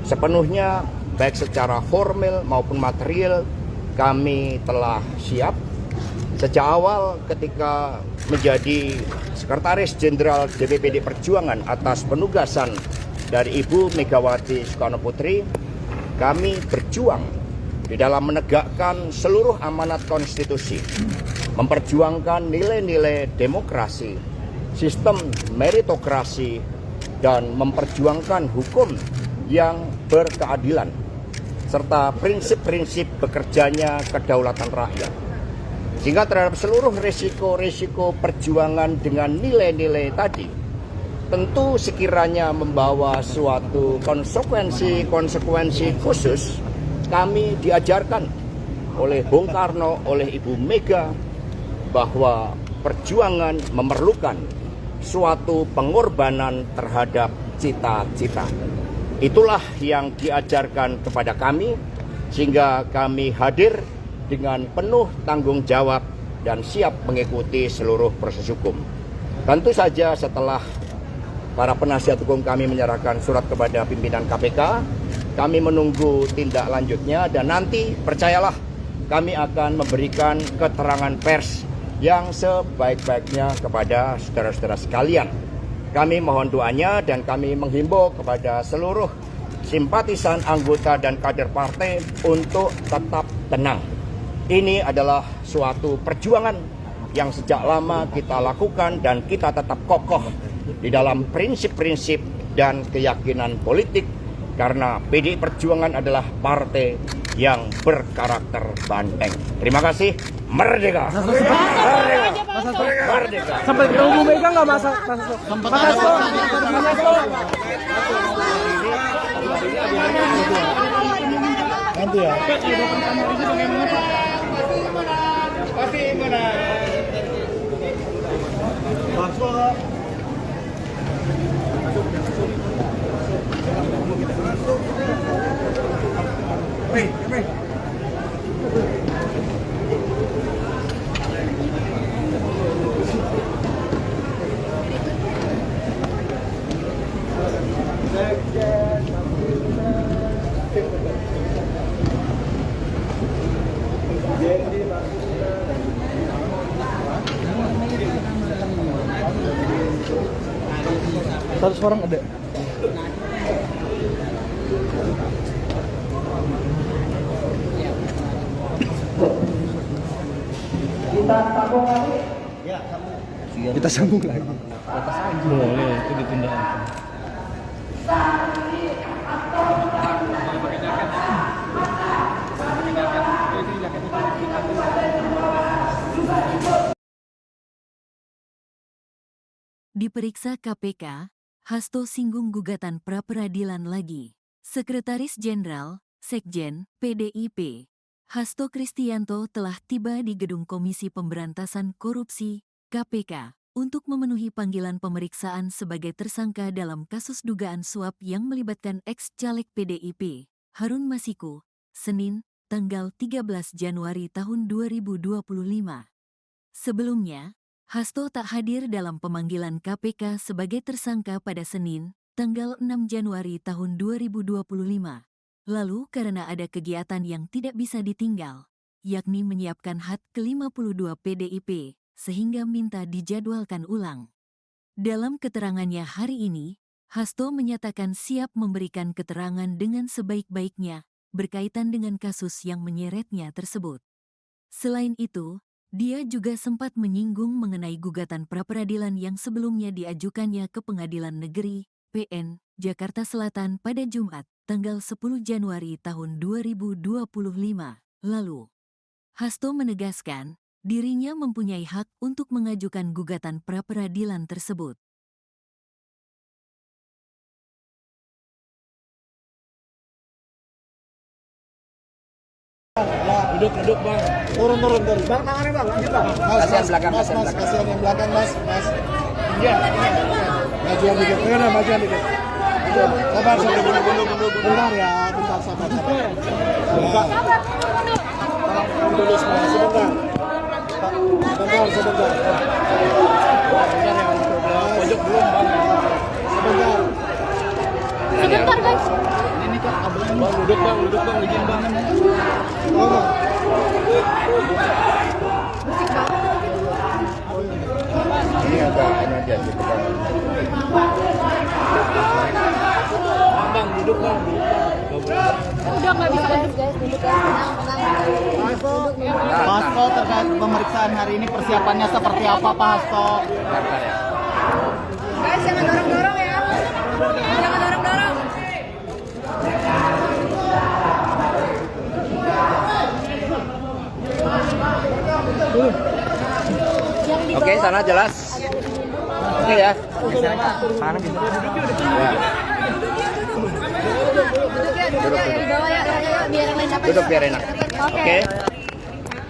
sepenuhnya baik secara formal maupun material kami telah siap. Sejak awal ketika menjadi Sekretaris Jenderal DPPD Perjuangan atas penugasan dari Ibu Megawati Soekarno Putri, kami berjuang di dalam menegakkan seluruh amanat konstitusi, memperjuangkan nilai-nilai demokrasi, sistem meritokrasi, dan memperjuangkan hukum yang berkeadilan, serta prinsip-prinsip bekerjanya kedaulatan rakyat. Sehingga terhadap seluruh risiko-risiko perjuangan dengan nilai-nilai tadi, tentu sekiranya membawa suatu konsekuensi khusus, kami diajarkan oleh Bung Karno, oleh Ibu Mega, bahwa perjuangan memerlukan suatu pengorbanan terhadap cita-cita. Itulah yang diajarkan kepada kami, sehingga kami hadir dengan penuh tanggung jawab dan siap mengikuti seluruh proses hukum. Tentu saja setelah para penasihat hukum kami menyerahkan surat kepada pimpinan KPK, kami menunggu tindak lanjutnya, dan nanti percayalah kami akan memberikan keterangan pers yang sebaik-baiknya kepada saudara-saudara sekalian. Kami mohon doanya dan kami menghimbau kepada seluruh simpatisan, anggota, dan kader partai untuk tetap tenang. Ini adalah suatu perjuangan yang sejak lama kita lakukan dan kita tetap kokoh di dalam prinsip-prinsip dan keyakinan politik, karena PDI Perjuangan adalah partai yang berkarakter banteng. Terima kasih. Merdeka! Merdeka! Merdeka! Sampai ketemu Bu Mega nggak Mas? Nanti ya. Pasti menang. Satu orang ada. Kita sambung lagi. Boleh, itu ditunda. Diperiksa KPK, Hasto singgung gugatan pra-peradilan lagi. Sekretaris Jenderal, Sekjen, PDIP, Hasto Kristianto telah tiba di Gedung Komisi Pemberantasan Korupsi, KPK, untuk memenuhi panggilan pemeriksaan sebagai tersangka dalam kasus dugaan suap yang melibatkan ex-caleg PDIP, Harun Masiku, Senin, tanggal 13 Januari tahun 2025. Sebelumnya, Hasto tak hadir dalam pemanggilan KPK sebagai tersangka pada Senin, tanggal 6 Januari tahun 2025. Lalu karena ada kegiatan yang tidak bisa ditinggal, yakni menyiapkan HUT ke-52 PDIP, sehingga minta dijadwalkan ulang. Dalam keterangannya hari ini, Hasto menyatakan siap memberikan keterangan dengan sebaik-baiknya berkaitan dengan kasus yang menyeretnya tersebut. Selain itu, dia juga sempat menyinggung mengenai gugatan pra-peradilan yang sebelumnya diajukannya ke Pengadilan Negeri, PN, Jakarta Selatan pada Jumat, tanggal 10 Januari tahun 2025 lalu. Hasto menegaskan, dirinya mempunyai hak untuk mengajukan gugatan pra-peradilan tersebut. Duduk bang. Turun. Bang, tangannya bang, lanjut bang. Kasihan belakang, kasihan mas, belakang. kasihan yang belakang mas. Iya. Majuan dikit, majuan dikit. Sabar, bentar ya, bentar sabar. Dulu semua, sebentar. Sebentar. Pojok belum bang. Sebentar. Sebentar guys. Ini kok kabelnya. Bang, duduk bang, izin bang. Ini agak ini aja gitu kan. Bang, duduk bang. Udah nggak bisa guys, duduk guys, tenang. Pak Hasto, terkait pemeriksaan hari ini persiapannya seperti apa Pak Hasto? Bentar ya. Guys, jangan dorong-dorong ya. Jangan dorong-dorong. Oke, sana jelas. Oke ya. Ya. Duduk ya, di bawah ya, biar yang lain dapat. Duduk biar enak. Oke. Oke.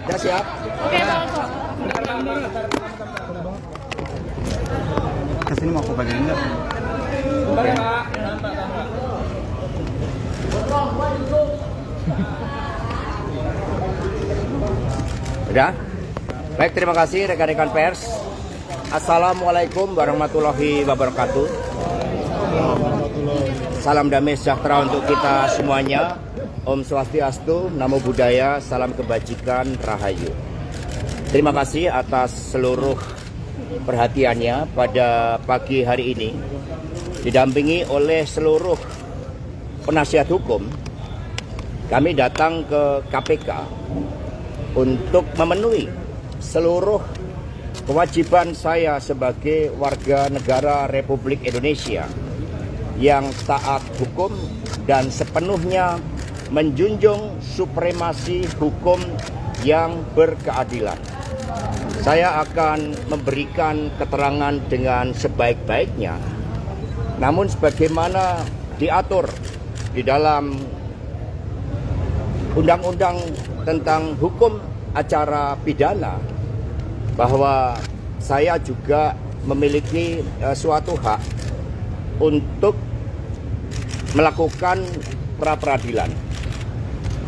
Udah siap? Oke, Bang. Kesini mau aku bagian enggak? Udah? Baik, terima kasih rekan-rekan pers. Assalamualaikum warahmatullahi wabarakatuh. Salam damai sejahtera untuk kita semuanya. Om Swastiastu, Namo Buddhaya, salam kebajikan, Rahayu. Terima kasih atas seluruh perhatiannya pada pagi hari ini. Didampingi oleh seluruh penasihat hukum, kami datang ke KPK untuk memenuhi seluruh kewajiban saya sebagai warga negara Republik Indonesia yang taat hukum dan sepenuhnya menjunjung supremasi hukum yang berkeadilan. Saya akan memberikan keterangan dengan sebaik-baiknya, namun sebagaimana diatur di dalam Undang-Undang tentang Hukum Acara Pidana, bahwa saya juga memiliki suatu hak untuk melakukan pra-peradilan.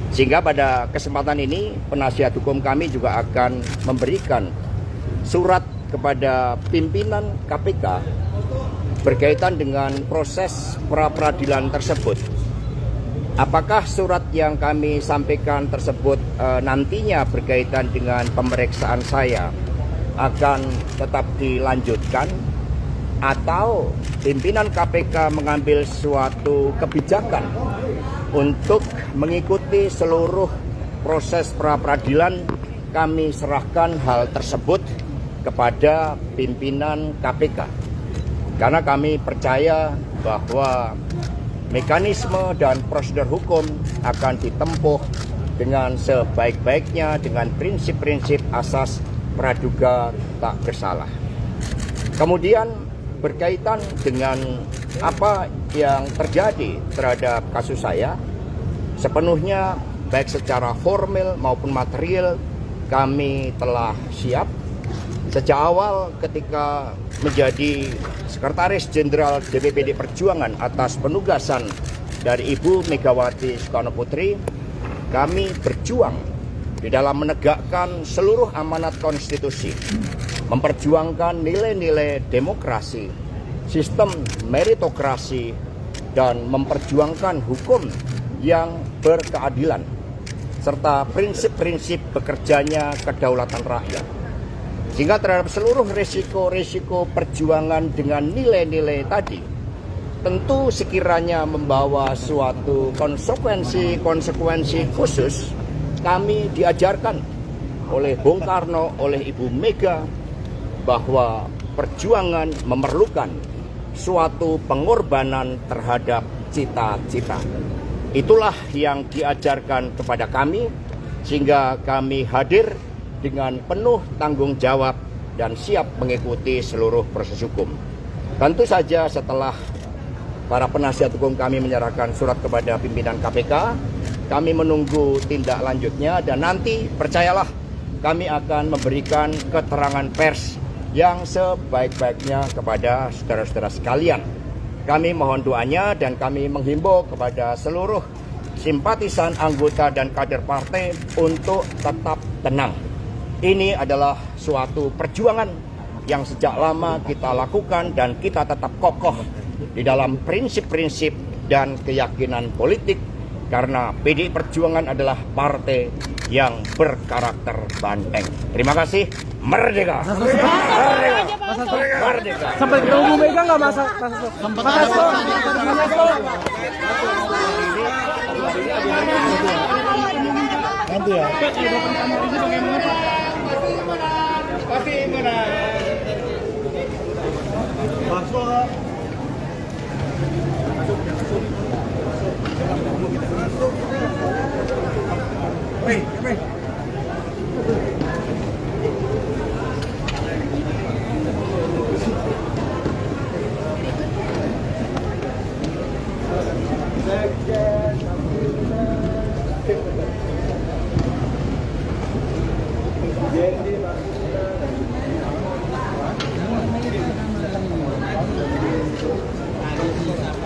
Sehingga pada kesempatan ini penasihat hukum kami juga akan memberikan surat kepada pimpinan KPK berkaitan dengan proses pra-peradilan tersebut. Apakah surat yang kami sampaikan tersebut nantinya berkaitan dengan pemeriksaan saya akan tetap dilanjutkan, atau pimpinan KPK mengambil suatu kebijakan untuk mengikuti seluruh proses pra-peradilan, kami serahkan hal tersebut kepada pimpinan KPK. Karena kami percaya bahwa mekanisme dan prosedur hukum akan ditempuh dengan sebaik-baiknya dengan prinsip-prinsip asas praduga tak bersalah. Kemudian berkaitan dengan apa yang terjadi terhadap kasus saya, sepenuhnya baik secara formal maupun material kami telah siap. Sejak awal ketika menjadi Sekretaris Jenderal DPPD Perjuangan atas penugasan dari Ibu Megawati Soekarno Putri, kami berjuang di dalam menegakkan seluruh amanat konstitusi, memperjuangkan nilai-nilai demokrasi, sistem meritokrasi, dan memperjuangkan hukum yang berkeadilan, serta prinsip-prinsip bekerjanya kedaulatan rakyat. Sehingga terhadap seluruh risiko-risiko perjuangan dengan nilai-nilai tadi, tentu sekiranya membawa suatu konsekuensi khusus, kami diajarkan oleh Bung Karno, oleh Ibu Mega, bahwa perjuangan memerlukan suatu pengorbanan terhadap cita-cita. Itulah yang diajarkan kepada kami, sehingga kami hadir dengan penuh tanggung jawab dan siap mengikuti seluruh proses hukum. Tentu saja setelah para penasihat hukum kami menyerahkan surat kepada pimpinan KPK, kami menunggu tindak lanjutnya, dan nanti percayalah kami akan memberikan keterangan pers yang sebaik-baiknya kepada saudara-saudara sekalian. Kami mohon doanya dan kami menghimbau kepada seluruh simpatisan, anggota, dan kader partai untuk tetap tenang. Ini adalah suatu perjuangan yang sejak lama kita lakukan dan kita tetap kokoh di dalam prinsip-prinsip dan keyakinan politik, karena PDI Perjuangan adalah partai yang berkarakter banteng. Terima kasih. Merdeka! Merdeka! Merdeka! Sampai ketemu Bu Mega nggak masa? Sempat ada Nanti ya. Pasti menang.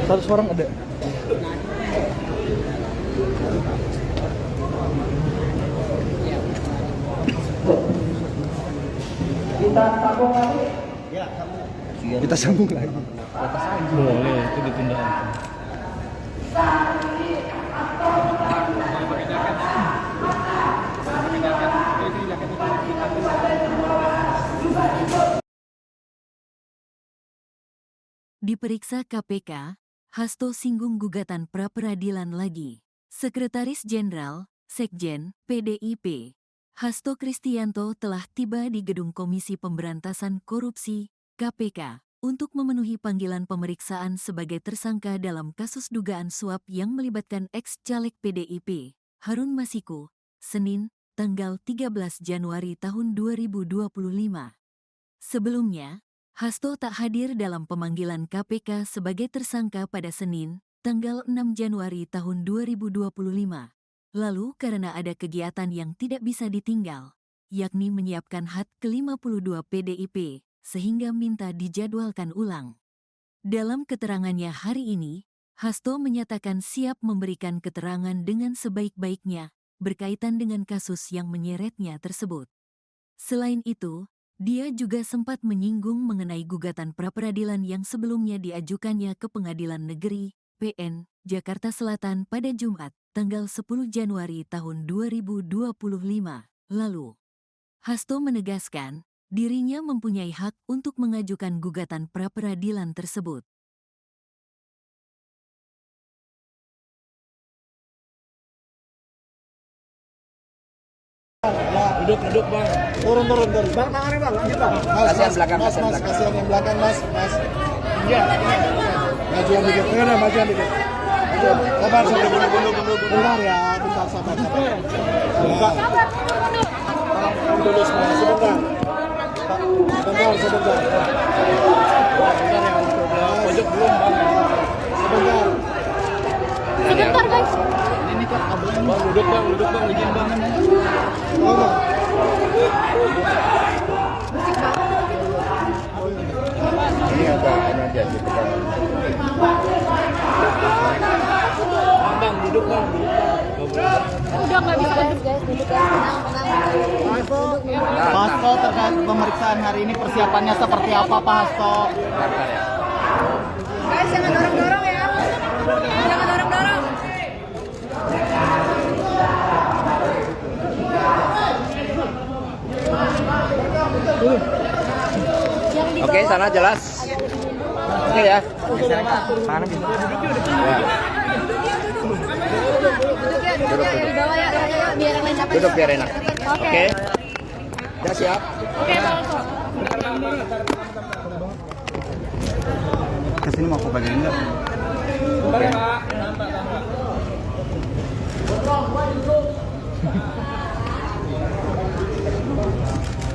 Satu orang ada. Kita sambung lagi. Boleh, itu ditunda. Diperiksa KPK, Hasto singgung gugatan pra-peradilan lagi. Sekretaris Jenderal, Sekjen, PDIP, Hasto Kristianto telah tiba di Gedung Komisi Pemberantasan Korupsi, KPK, untuk memenuhi panggilan pemeriksaan sebagai tersangka dalam kasus dugaan suap yang melibatkan ex-caleg PDIP, Harun Masiku, Senin, tanggal 13 Januari tahun 2025. Sebelumnya, Hasto tak hadir dalam pemanggilan KPK sebagai tersangka pada Senin, tanggal 6 Januari tahun 2025. Lalu karena ada kegiatan yang tidak bisa ditinggal, yakni menyiapkan HUT ke-52 PDIP, sehingga minta dijadwalkan ulang. Dalam keterangannya hari ini, Hasto menyatakan siap memberikan keterangan dengan sebaik-baiknya, berkaitan dengan kasus yang menyeretnya tersebut. Selain itu, dia juga sempat menyinggung mengenai gugatan pra-peradilan yang sebelumnya diajukannya ke Pengadilan Negeri, PN, Jakarta Selatan pada Jumat, tanggal 10 Januari tahun 2025 lalu. Hasto menegaskan, dirinya mempunyai hak untuk mengajukan gugatan pra-peradilan tersebut. Duduk bang. Turun. Bang, tangannya bang, lanjut bang. Kasihan belakang, mas, kasihan belakang. kasihan yang belakang mas. Iya. Majuan dikit, majuan dikit. Sabar, bentar ya, bentar sabar. Dulu semua, sebentar. Sebentar. Pojok belum bang. Sebentar. Sebentar guys. ini kok kabelnya. Bang duduk bang, izin bang. Ngomong. Ini agak aja gitu kan. Bang duduk bang. Udah nggak bisa guys, duduk guys, tenang. Hasto terkait pemeriksaan hari ini persiapannya seperti apa Pak Hasto? Guys, jangan dorong-dorong ya. Jangan dorong-dorong. Oke, sana jelas. Oke ya. Duduk ya, di bawah ya, biar enak. Duduk biar enak. Oke. Oke. Udah siap? Oke, Bang. Kesini mau aku bagian enggak?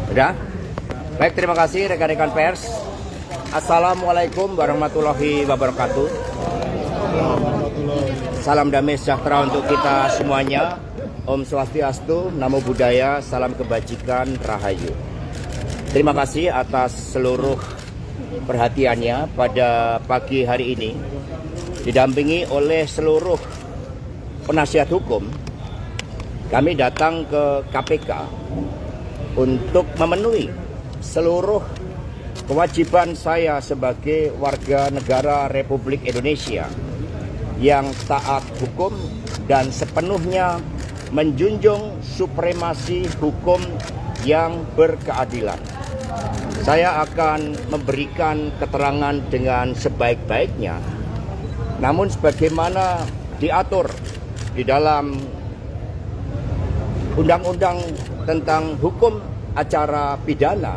Udah? Baik, terima kasih rekan-rekan pers. Assalamualaikum warahmatullahi wabarakatuh. Salam damai sejahtera untuk kita semuanya. Om Swastiastu, Namo Buddhaya, salam kebajikan, Rahayu. Terima kasih atas seluruh perhatiannya pada pagi hari ini. Didampingi oleh seluruh penasihat hukum, kami datang ke KPK untuk memenuhi seluruh kewajiban saya sebagai warga negara Republik Indonesia yang taat hukum dan sepenuhnya menjunjung supremasi hukum yang berkeadilan. Saya akan memberikan keterangan dengan sebaik-baiknya, namun sebagaimana diatur di dalam Undang-Undang tentang Hukum Acara Pidana,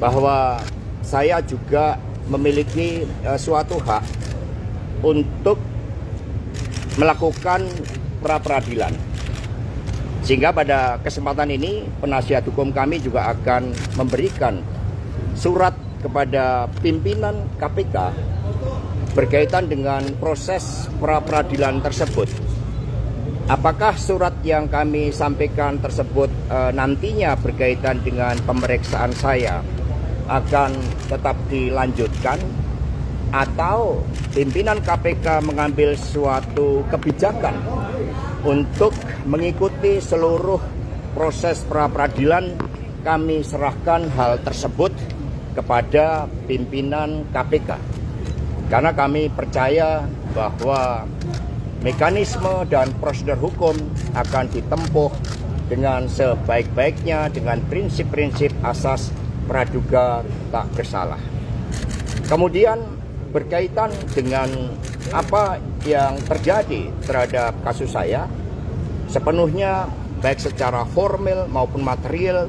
bahwa saya juga memiliki suatu hak untuk melakukan pra-peradilan. Sehingga pada kesempatan ini penasihat hukum kami juga akan memberikan surat kepada pimpinan KPK berkaitan dengan proses pra-peradilan tersebut. Apakah surat yang kami sampaikan tersebut nantinya berkaitan dengan pemeriksaan saya akan tetap dilanjutkan, atau pimpinan KPK mengambil suatu kebijakan untuk mengikuti seluruh proses pra-peradilan, kami serahkan hal tersebut kepada pimpinan KPK. Karena kami percaya bahwa mekanisme dan prosedur hukum akan ditempuh dengan sebaik-baiknya dengan prinsip-prinsip asas praduga tak bersalah. Kemudian berkaitan dengan apa yang terjadi terhadap kasus saya, sepenuhnya baik secara formal maupun material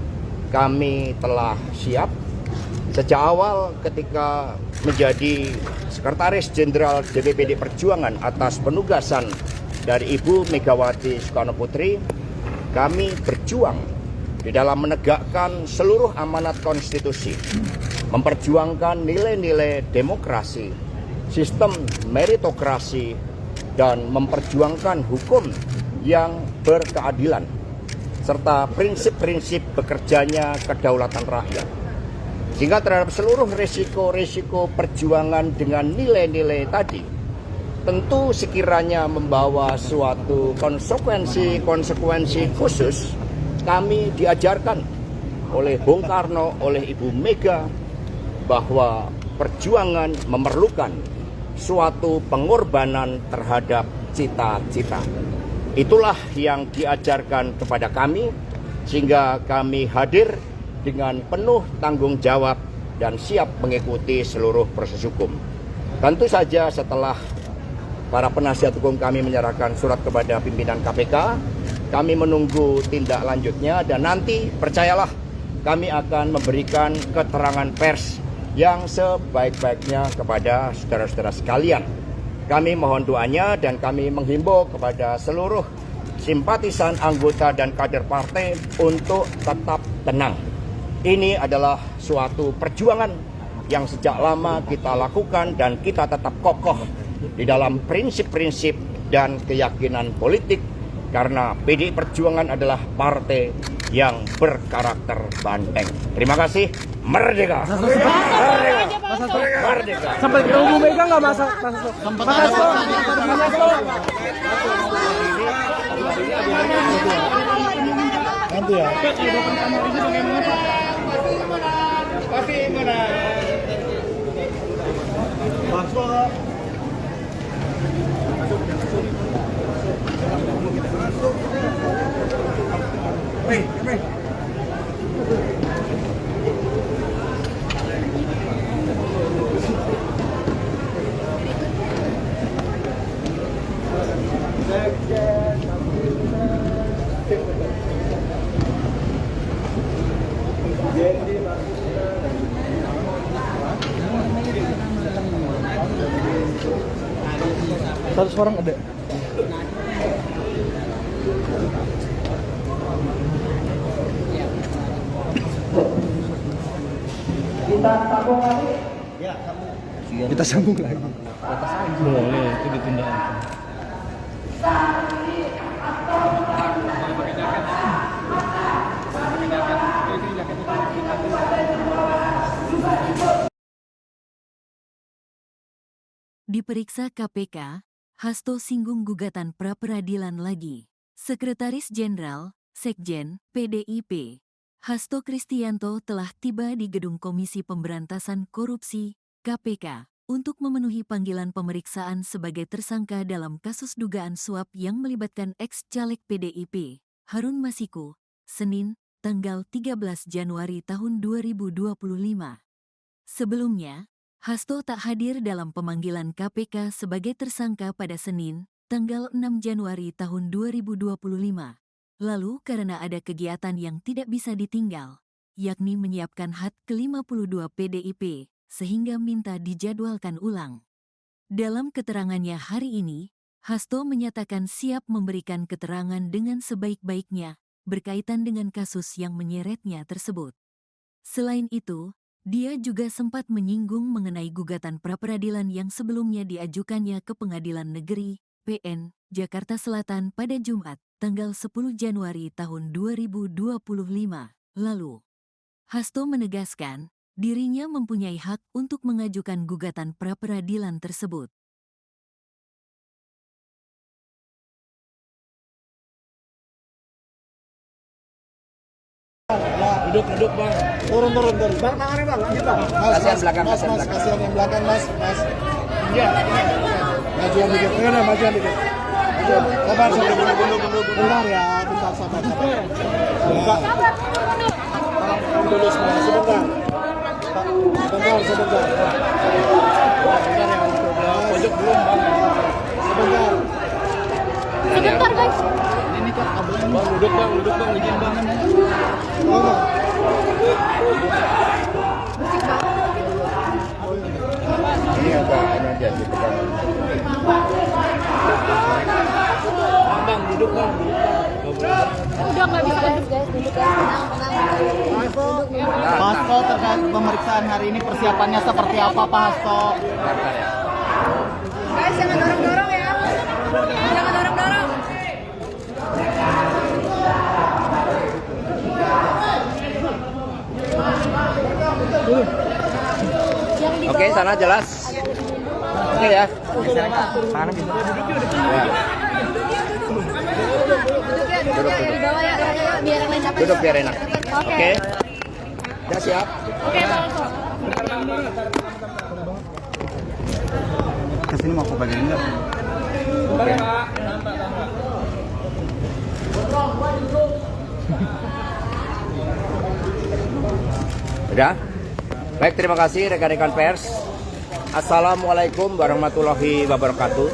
kami telah siap. Sejak awal ketika menjadi Sekretaris Jenderal DPPD Perjuangan atas penugasan dari Ibu Megawati Soekarno Putri, kami berjuang di dalam menegakkan seluruh amanat konstitusi, memperjuangkan nilai-nilai demokrasi, sistem meritokrasi, dan memperjuangkan hukum yang berkeadilan, serta prinsip-prinsip bekerjanya kedaulatan rakyat. Sehingga terhadap seluruh risiko-risiko perjuangan dengan nilai-nilai tadi, tentu sekiranya membawa suatu konsekuensi khusus, kami diajarkan oleh Bung Karno, oleh Ibu Mega, bahwa perjuangan memerlukan suatu pengorbanan terhadap cita-cita. Itulah yang diajarkan kepada kami, sehingga kami hadir dengan penuh tanggung jawab dan siap mengikuti seluruh proses hukum. Tentu saja setelah para penasihat hukum kami menyerahkan surat kepada pimpinan KPK, kami menunggu tindak lanjutnya, dan nanti percayalah kami akan memberikan keterangan pers yang sebaik-baiknya kepada saudara-saudara sekalian. Kami mohon doanya dan kami menghimbau kepada seluruh simpatisan, anggota, dan kader partai untuk tetap tenang. Ini adalah suatu perjuangan yang sejak lama kita lakukan dan kita tetap kokoh di dalam prinsip-prinsip dan keyakinan politik, karena PDI Perjuangan adalah partai yang berkarakter banteng. Terima kasih. Merdeka! Merdeka! Merdeka! Sampai ketemu Bu Mega nggak Mas? Nanti ya. Satu orang ada. Kita sambung lagi. Boleh, itu ditunda. Diperiksa KPK, Hasto singgung gugatan pra-peradilan lagi. Sekretaris Jenderal, Sekjen, PDIP, Hasto Kristianto telah tiba di Gedung Komisi Pemberantasan Korupsi, KPK, untuk memenuhi panggilan pemeriksaan sebagai tersangka dalam kasus dugaan suap yang melibatkan ex-caleg PDIP, Harun Masiku, Senin, tanggal 13 Januari tahun 2025. Sebelumnya, Hasto tak hadir dalam pemanggilan KPK sebagai tersangka pada Senin, tanggal 6 Januari tahun 2025. Lalu karena ada kegiatan yang tidak bisa ditinggal, yakni menyiapkan HUT ke-52 PDIP, sehingga minta dijadwalkan ulang. Dalam keterangannya hari ini, Hasto menyatakan siap memberikan keterangan dengan sebaik-baiknya berkaitan dengan kasus yang menyeretnya tersebut. Selain itu, dia juga sempat menyinggung mengenai gugatan pra-peradilan yang sebelumnya diajukannya ke Pengadilan Negeri PN Jakarta Selatan pada Jumat, tanggal 10 Januari tahun 2025 lalu. Hasto menegaskan, dirinya mempunyai hak untuk mengajukan gugatan pra-peradilan tersebut. Duduk bang. Turun. Bang, tangannya bang, lanjut bang. Kasihan belakang, Mas, kasihan belakang. kasihan yang belakang, mas. Iya. Majuan dikit, majuan dikit. Sabar, bentar ya, bentar, sabar. Dulu semua, sebentar. Sebentar. Pojok belum bang. Sebentar. Sebentar guys. Ini kok kabelnya Bang, duduk bang, izin bang. Ngomong. Ini agak aja gitu kan. Bang, duduk bang. Udah nggak bisa guys, duduk guys, tenang. Pak Hasto, terkait pemeriksaan hari ini persiapannya seperti apa Pak Hasto? Bentar ya. Guys, jangan dorong-dorong ya. Jangan dorong-dorong. Oke, sana jelas. Oke ya. Mana bisa? Duduk ya, di bawah ya, biar yang lain dapat. Duduk biar enak. Oke. Oke. Ya siap. Oke, Bang Hasto. Kesini mau aku bagian enggak? Udah? Baik, terima kasih rekan-rekan pers. Assalamualaikum warahmatullahi wabarakatuh.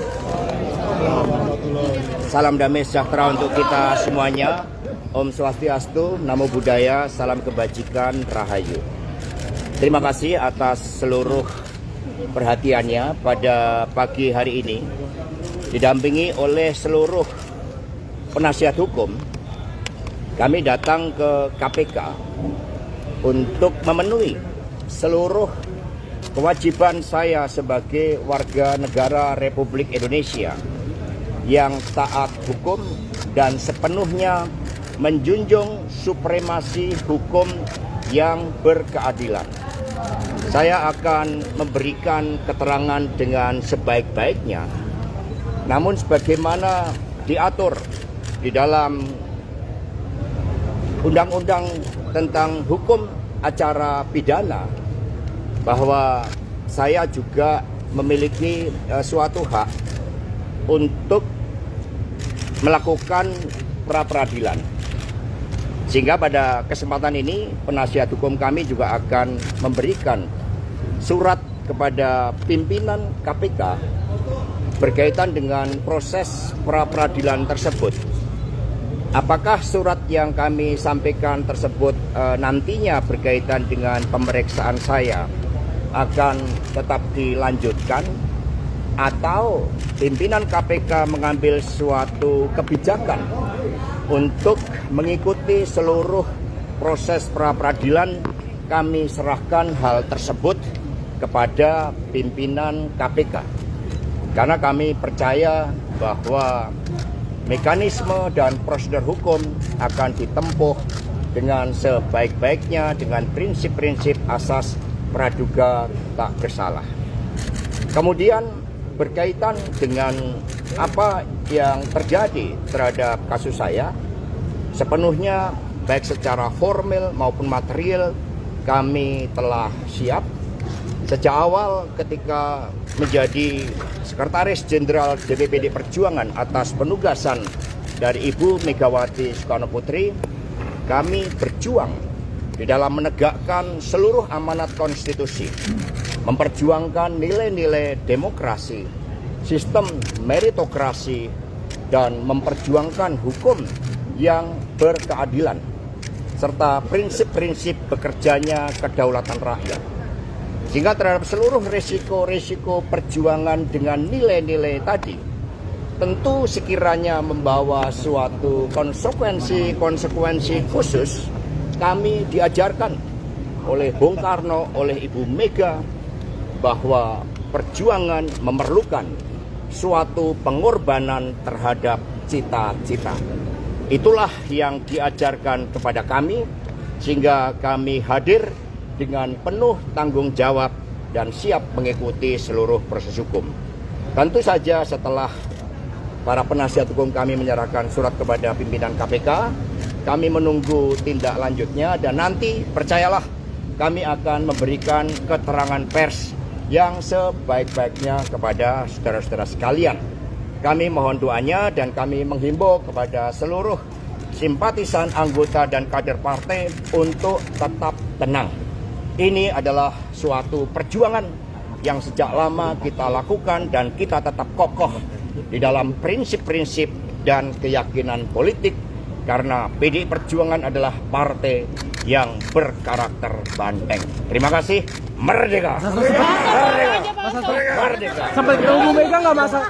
Salam damai sejahtera untuk kita semuanya. Om Swastiastu, Namo Buddhaya, salam kebajikan, Rahayu. Terima kasih atas seluruh perhatiannya pada pagi hari ini. Didampingi oleh seluruh penasihat hukum, kami datang ke KPK untuk memenuhi seluruh kewajiban saya sebagai warga negara Republik Indonesia yang taat hukum dan sepenuhnya menjunjung supremasi hukum yang berkeadilan. Saya akan memberikan keterangan dengan sebaik-baiknya, namun sebagaimana diatur di dalam Undang-Undang tentang Hukum Acara Pidana, bahwa saya juga memiliki suatu hak untuk melakukan pra-peradilan. Sehingga pada kesempatan ini penasihat hukum kami juga akan memberikan surat kepada pimpinan KPK berkaitan dengan proses pra-peradilan tersebut. Apakah surat yang kami sampaikan tersebut nantinya berkaitan dengan pemeriksaan saya akan tetap dilanjutkan, atau pimpinan KPK mengambil suatu kebijakan untuk mengikuti seluruh proses pra-peradilan, kami serahkan hal tersebut kepada pimpinan KPK. Karena kami percaya bahwa mekanisme dan prosedur hukum akan ditempuh dengan sebaik-baiknya dengan prinsip-prinsip asas praduga tak bersalah. Kemudian berkaitan dengan apa yang terjadi terhadap kasus saya, sepenuhnya baik secara formal maupun material kami telah siap Sejak awal ketika menjadi Sekretaris Jenderal DPPD Perjuangan atas penugasan dari Ibu Megawati Soekarno Putri, kami berjuang di dalam menegakkan seluruh amanat konstitusi, memperjuangkan nilai-nilai demokrasi, sistem meritokrasi, dan memperjuangkan hukum yang berkeadilan, serta prinsip-prinsip bekerjanya kedaulatan rakyat. Sehingga terhadap seluruh resiko-resiko perjuangan dengan nilai-nilai tadi, tentu sekiranya membawa suatu konsekuensi khusus, kami diajarkan oleh Bung Karno, oleh Ibu Mega, bahwa perjuangan memerlukan suatu pengorbanan terhadap cita-cita. Itulah yang diajarkan kepada kami, sehingga kami hadir dengan penuh tanggung jawab dan siap mengikuti seluruh proses hukum. Tentu saja setelah para penasihat hukum kami menyerahkan surat kepada pimpinan KPK, kami menunggu tindak lanjutnya, dan nanti percayalah kami akan memberikan keterangan pers yang sebaik-baiknya kepada saudara-saudara sekalian. Kami mohon doanya dan kami menghimbau kepada seluruh simpatisan, anggota, dan kader partai untuk tetap tenang. Ini adalah suatu perjuangan yang sejak lama kita lakukan dan kita tetap kokoh di dalam prinsip-prinsip dan keyakinan politik, karena PDI Perjuangan adalah partai yang berkarakter banteng. Terima kasih. Merdeka! Merdeka! Merdeka! Sampai ke Ibu Mega nggak masa?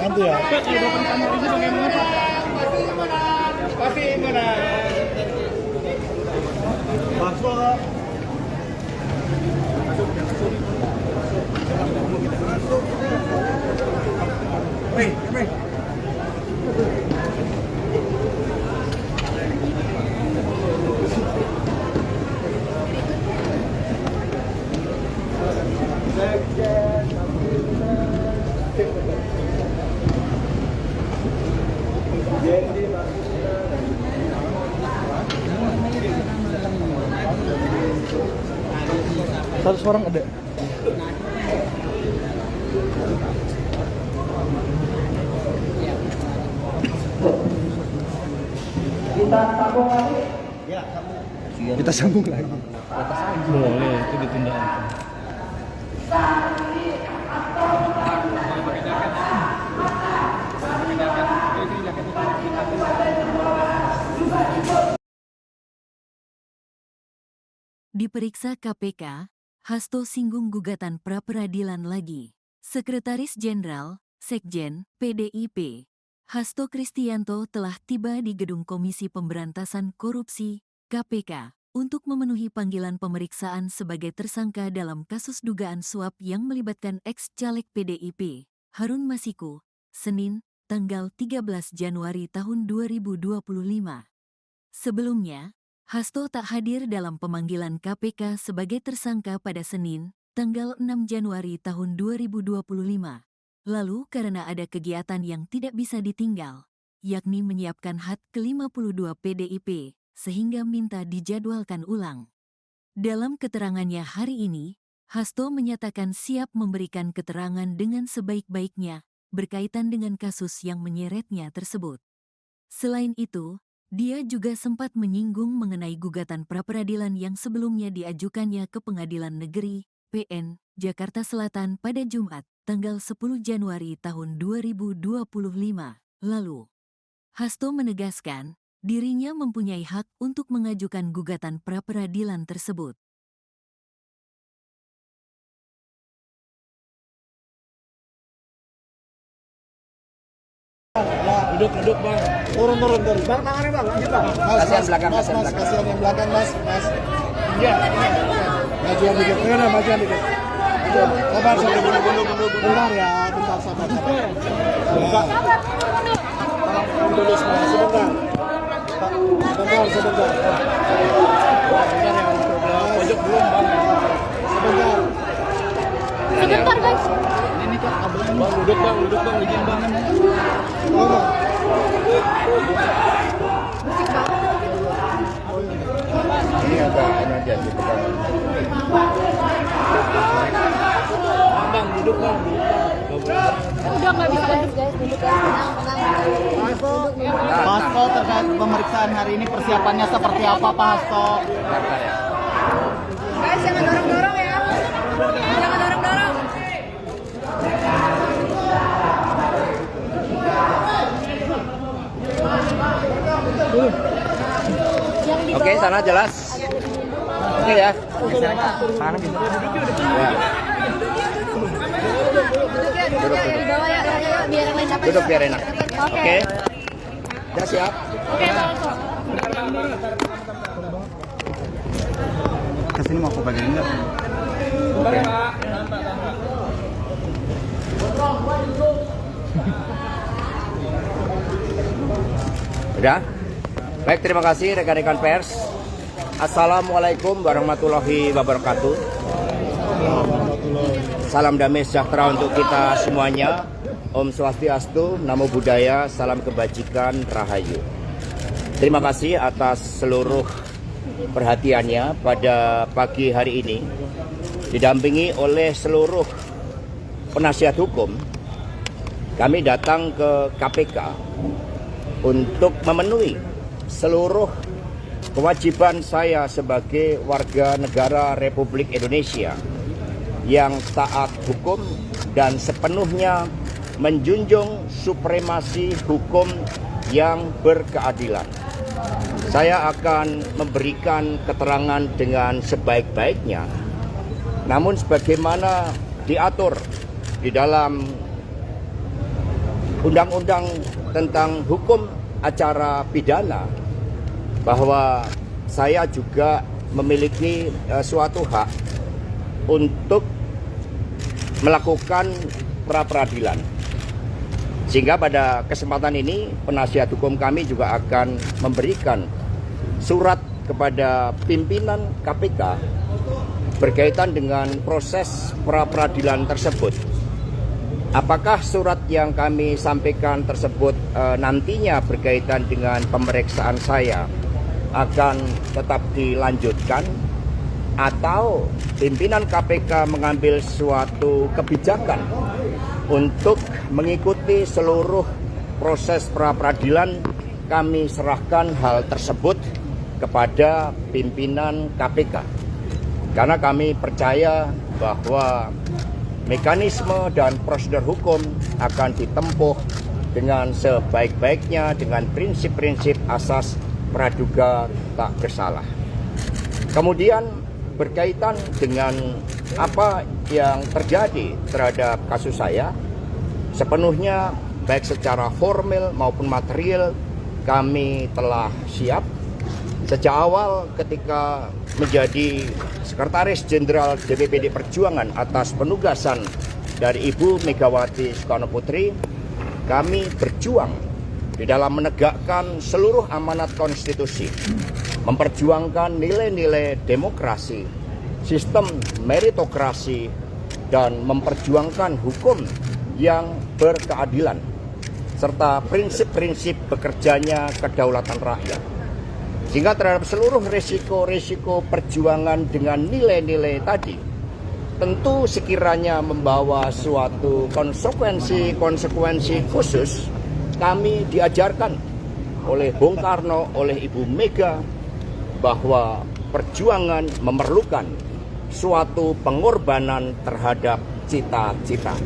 Nanti ya. Pasti mana? Satu orang ada. Kita sambung lagi. Boleh, itu ditunda. Diperiksa KPK, Hasto singgung gugatan pra-peradilan lagi. Sekretaris Jenderal, Sekjen, PDIP, Hasto Kristianto telah tiba di Gedung Komisi Pemberantasan Korupsi, KPK, untuk memenuhi panggilan pemeriksaan sebagai tersangka dalam kasus dugaan suap yang melibatkan ex-caleg PDIP, Harun Masiku, Senin, tanggal 13 Januari tahun 2025. Sebelumnya, Hasto tak hadir dalam pemanggilan KPK sebagai tersangka pada Senin, tanggal 6 Januari tahun 2025. Lalu karena ada kegiatan yang tidak bisa ditinggal, yakni menyiapkan HUT ke-52 PDIP, sehingga minta dijadwalkan ulang. Dalam keterangannya hari ini, Hasto menyatakan siap memberikan keterangan dengan sebaik-baiknya berkaitan dengan kasus yang menyeretnya tersebut. Selain itu, dia juga sempat menyinggung mengenai gugatan pra-peradilan yang sebelumnya diajukannya ke Pengadilan Negeri, PN, Jakarta Selatan pada Jumat, tanggal 10 Januari tahun 2025 lalu. Hasto menegaskan, dirinya mempunyai hak untuk mengajukan gugatan pra-peradilan tersebut. Duduk bang. Turun. Bang, tangannya bang. Kasihan belakang, kasihan Mas, belakang. kasihan yang belakang, Mas. Iya. Majuan dikit. Majuan dikit. Sabar, bentar ya, bentar, sabar. Dulu semua, sebentar. Sebentar. Pojok belum bang. Sebentar. Sebentar guys. Bang duduk bang, izin bang. Tolong. Ini agak ini aja gitu kan. Bang, duduk bang. Udah nggak bisa guys, duduk guys, tenang. Pak Hasto, terkait pemeriksaan hari ini persiapannya seperti apa Pak Hasto? Bentar ya. Guys, jangan dorong-dorong ya. Jangan dorong-dorong. Oke, sana jelas. Oke ya. Duduk ya di bawah ya, biar yang lain dapat. Duduk biar enak. Oke. Oke. Udah siap? Oke, Pak Hasto. Kesini mau aku bagian enggak? Udah? Baik, terima kasih rekan-rekan pers. Assalamualaikum warahmatullahi wabarakatuh. Salam damai sejahtera untuk kita semuanya. Om Swastiastu, Namo Buddhaya, salam kebajikan, Rahayu. Terima kasih atas seluruh perhatiannya pada pagi hari ini. Didampingi oleh seluruh penasihat hukum, kami datang ke KPK untuk memenuhi seluruh kewajiban saya sebagai warga negara Republik Indonesia yang taat hukum dan sepenuhnya menjunjung supremasi hukum yang berkeadilan. Saya akan memberikan keterangan dengan sebaik-baiknya, namun sebagaimana diatur di dalam Undang-Undang tentang Hukum Acara Pidana, bahwa saya juga memiliki suatu hak untuk melakukan pra-peradilan. Sehingga pada kesempatan ini penasihat hukum kami juga akan memberikan surat kepada pimpinan KPK berkaitan dengan proses pra-peradilan tersebut. Apakah surat yang kami sampaikan tersebut nantinya berkaitan dengan pemeriksaan saya akan tetap dilanjutkan, atau pimpinan KPK mengambil suatu kebijakan untuk mengikuti seluruh proses pra-peradilan? Kami serahkan hal tersebut kepada pimpinan KPK, karena kami percaya bahwa mekanisme dan prosedur hukum akan ditempuh dengan sebaik-baiknya dengan prinsip-prinsip asas praduga tak bersalah. Kemudian berkaitan dengan apa yang terjadi terhadap kasus saya, sepenuhnya baik secara formal maupun material kami telah siap. Sejak awal ketika menjadi Sekretaris Jenderal DPPD Perjuangan atas penugasan dari Ibu Megawati Soekarno Putri, kami berjuang di dalam menegakkan seluruh amanat konstitusi, memperjuangkan nilai-nilai demokrasi, sistem meritokrasi, dan memperjuangkan hukum yang berkeadilan, serta prinsip-prinsip bekerjanya kedaulatan rakyat. Sehingga terhadap seluruh risiko-risiko perjuangan dengan nilai-nilai tadi, tentu sekiranya membawa suatu konsekuensi khusus, kami diajarkan oleh Bung Karno, oleh Ibu Mega, bahwa perjuangan memerlukan suatu pengorbanan terhadap cita-cita.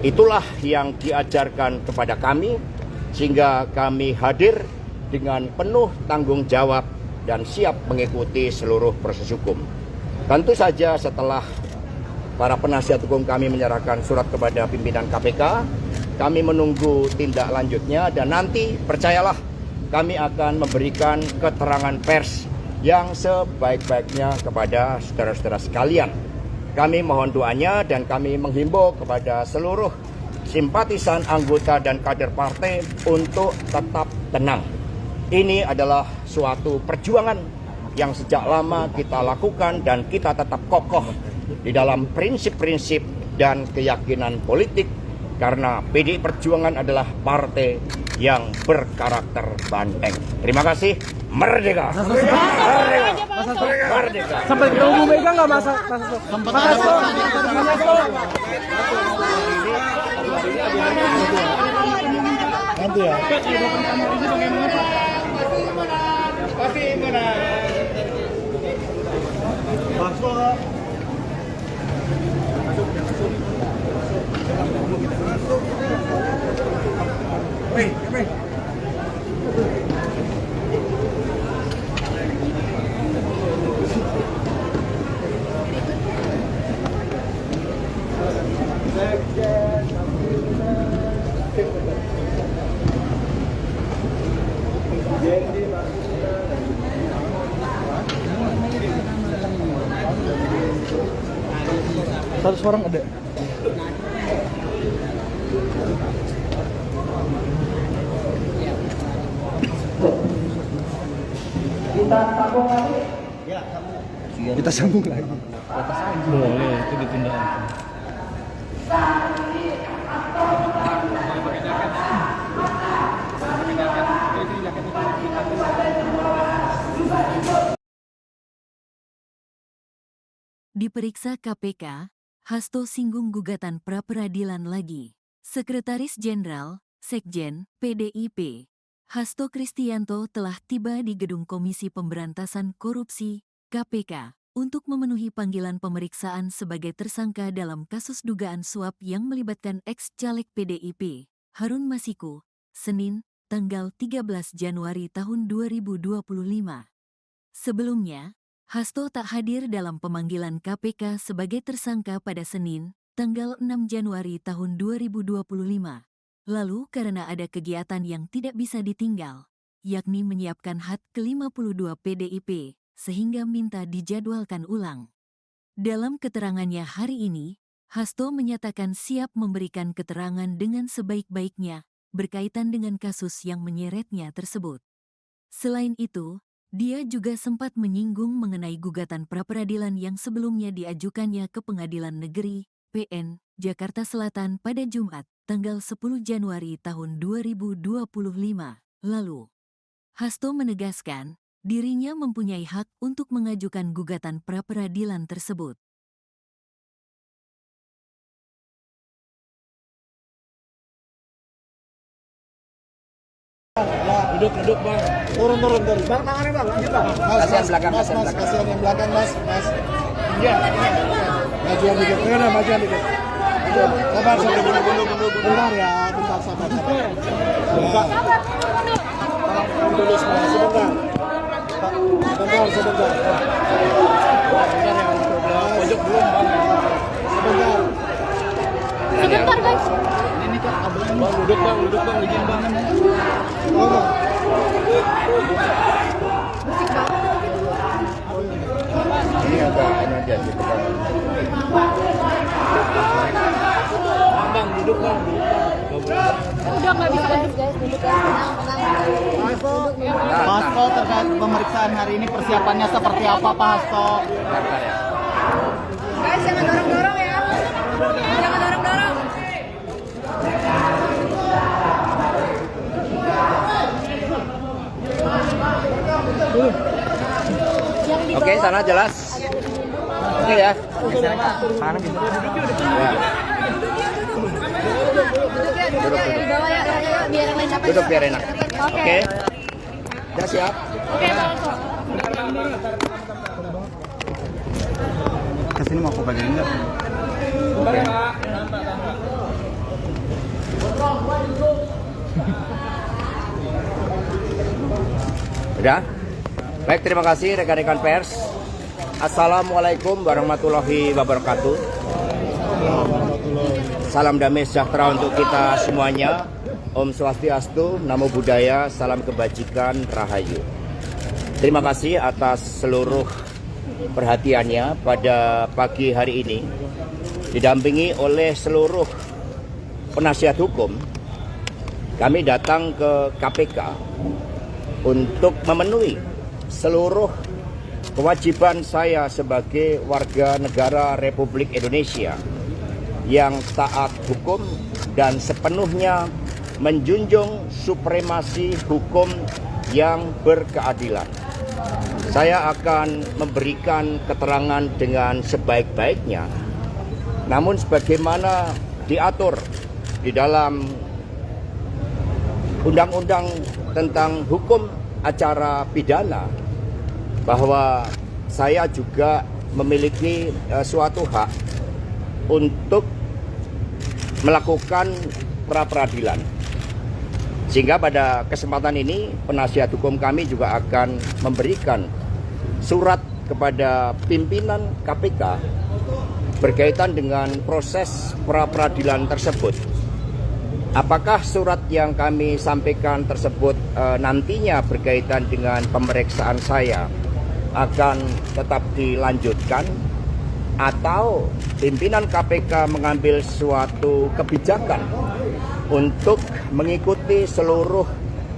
Itulah yang diajarkan kepada kami, sehingga kami hadir dengan penuh tanggung jawab dan siap mengikuti seluruh proses hukum. Tentu saja setelah para penasihat hukum kami menyerahkan surat kepada pimpinan KPK, kami menunggu tindak lanjutnya, dan nanti percayalah kami akan memberikan keterangan pers yang sebaik-baiknya kepada saudara-saudara sekalian. Kami mohon doanya dan kami menghimbau kepada seluruh simpatisan, anggota, dan kader partai untuk tetap tenang. Ini adalah suatu perjuangan yang sejak lama kita lakukan, dan kita tetap kokoh di dalam prinsip-prinsip dan keyakinan politik, karena PDI Perjuangan adalah partai yang berkarakter banteng. Terima kasih. Merdeka! Merdeka! Merdeka! Sampai ketemu Bu Mega nggak Mas? Sempat ada Nanti ya. Satu orang ada. Kita sambung lagi. Boleh, itu ditunda. Diperiksa KPK, Hasto singgung gugatan pra-peradilan lagi. Sekretaris Jenderal, Sekjen, PDIP, Hasto Kristianto telah tiba di Gedung Komisi Pemberantasan Korupsi, KPK, untuk memenuhi panggilan pemeriksaan sebagai tersangka dalam kasus dugaan suap yang melibatkan ex-caleg PDIP, Harun Masiku, Senin, tanggal 13 Januari tahun 2025. Sebelumnya, Hasto tak hadir dalam pemanggilan KPK sebagai tersangka pada Senin, tanggal 6 Januari tahun 2025. Lalu karena ada kegiatan yang tidak bisa ditinggal, yakni menyiapkan HUT ke-52 PDIP, sehingga minta dijadwalkan ulang. Dalam keterangannya hari ini, Hasto menyatakan siap memberikan keterangan dengan sebaik-baiknya berkaitan dengan kasus yang menyeretnya tersebut. Selain itu, dia juga sempat menyinggung mengenai gugatan pra-peradilan yang sebelumnya diajukannya ke Pengadilan Negeri, PN, Jakarta Selatan pada Jumat, tanggal 10 Januari tahun 2025 lalu. Hasto menegaskan, dirinya mempunyai hak untuk mengajukan gugatan pra-peradilan tersebut. Duduk bang. Turun. Bang, tangannya bang, lanjut bang. Kasihan belakang, kasihan belakang. Kasihan yang belakang, Mas. Iya. Majuan dikit, majuan dikit. Sabar, bentar ya, bentar sabar. Dulu semua, sebentar. Sebentar. Pojok belum bang. Sebentar guys. ini kok kabelnya. Bang duduk bang, izin bang. Ini agak ini aja gitu kan. Bang duduk bang. Udah nggak bisa guys, duduk ya. Tenang. Pak Hasto, terkait pemeriksaan hari ini persiapannya seperti apa Pak Hasto? Guys, jangan dorong-dorong ya. Jangan dorong-dorong. Oke, sana jelas. Oke ya. Sana gitu. Ya. Duduk ya, di bawah ya. Biar yang lain dapat. Duduk biar enak. Oke. Oke. Udah siap? Oke, Bang. Kesini mau aku bagian enggak? Udah? Baik, terima kasih rekan-rekan pers. Assalamualaikum warahmatullahi wabarakatuh. Salam damai sejahtera untuk kita semuanya. Om Swastiastu, Namo Buddhaya, salam kebajikan, Rahayu. Terima kasih atas seluruh perhatiannya pada pagi hari ini. Didampingi oleh seluruh penasihat hukum, kami datang ke KPK untuk memenuhi seluruh kewajiban saya sebagai warga negara Republik Indonesia yang taat hukum dan sepenuhnya menjunjung supremasi hukum yang berkeadilan. Saya akan memberikan keterangan dengan sebaik-baiknya, namun sebagaimana diatur di dalam Undang-Undang tentang Hukum Acara Pidana, bahwa saya juga memiliki suatu hak untuk melakukan pra-peradilan. Sehingga pada kesempatan ini penasihat hukum kami juga akan memberikan surat kepada pimpinan KPK berkaitan dengan proses pra-peradilan tersebut. Apakah surat yang kami sampaikan tersebut nantinya berkaitan dengan pemeriksaan saya akan tetap dilanjutkan, atau pimpinan KPK mengambil suatu kebijakan untuk mengikuti seluruh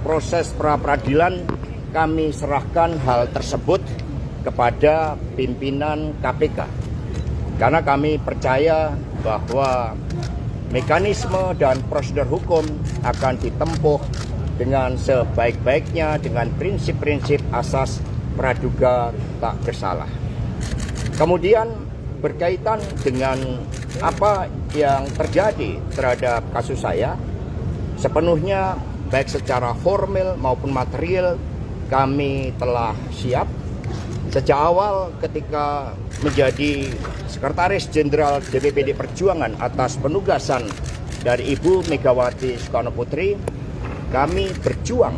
proses pra-peradilan, kami serahkan hal tersebut kepada pimpinan KPK. Karena kami percaya bahwa mekanisme dan prosedur hukum akan ditempuh dengan sebaik-baiknya dengan prinsip-prinsip asas praduga tak bersalah. Kemudian berkaitan dengan apa yang terjadi terhadap kasus saya, sepenuhnya baik secara formal maupun material kami telah siap. Sejak awal ketika menjadi Sekretaris Jenderal DPP PDI Perjuangan atas penugasan dari Ibu Megawati Soekarno Putri, kami berjuang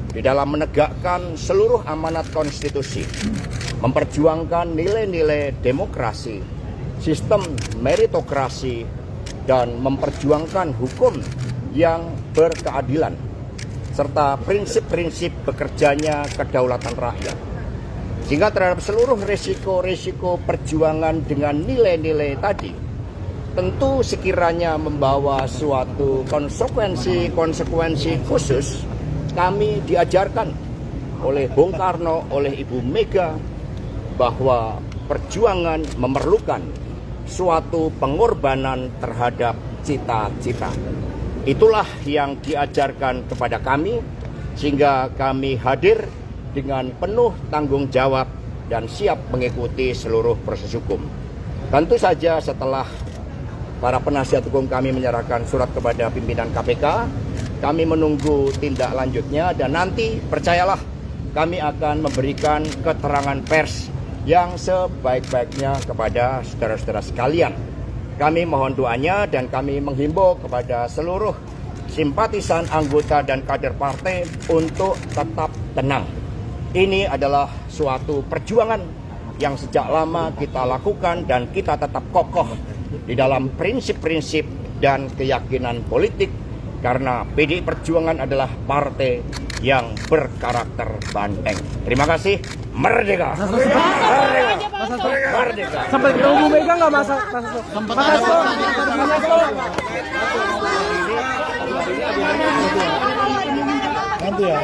di dalam menegakkan seluruh amanat konstitusi, memperjuangkan nilai-nilai demokrasi, sistem meritokrasi, dan memperjuangkan hukum yang berkeadilan, serta prinsip-prinsip bekerjanya kedaulatan rakyat. Sehingga terhadap seluruh resiko-resiko perjuangan dengan nilai-nilai tadi, tentu sekiranya membawa suatu konsekuensi khusus, kami diajarkan oleh Bung Karno, oleh Ibu Mega, bahwa perjuangan memerlukan suatu pengorbanan terhadap cita-cita. Itulah yang diajarkan kepada kami, sehingga kami hadir dengan penuh tanggung jawab dan siap mengikuti seluruh proses hukum. Tentu saja setelah para penasihat hukum kami menyerahkan surat kepada pimpinan KPK, kami menunggu tindak lanjutnya, dan nanti percayalah kami akan memberikan keterangan pers yang sebaik-baiknya kepada saudara-saudara sekalian. Kami mohon doanya dan kami menghimbau kepada seluruh simpatisan, anggota, dan kader partai untuk tetap tenang. Ini adalah suatu perjuangan yang sejak lama kita lakukan, dan kita tetap kokoh di dalam prinsip-prinsip dan keyakinan politik, karena PDI Perjuangan adalah partai yang berkarakter banteng. Terima kasih. Merdeka! Merdeka! Merdeka! Sampai ketemu Bu Mega nggak Mas? Nanti ya.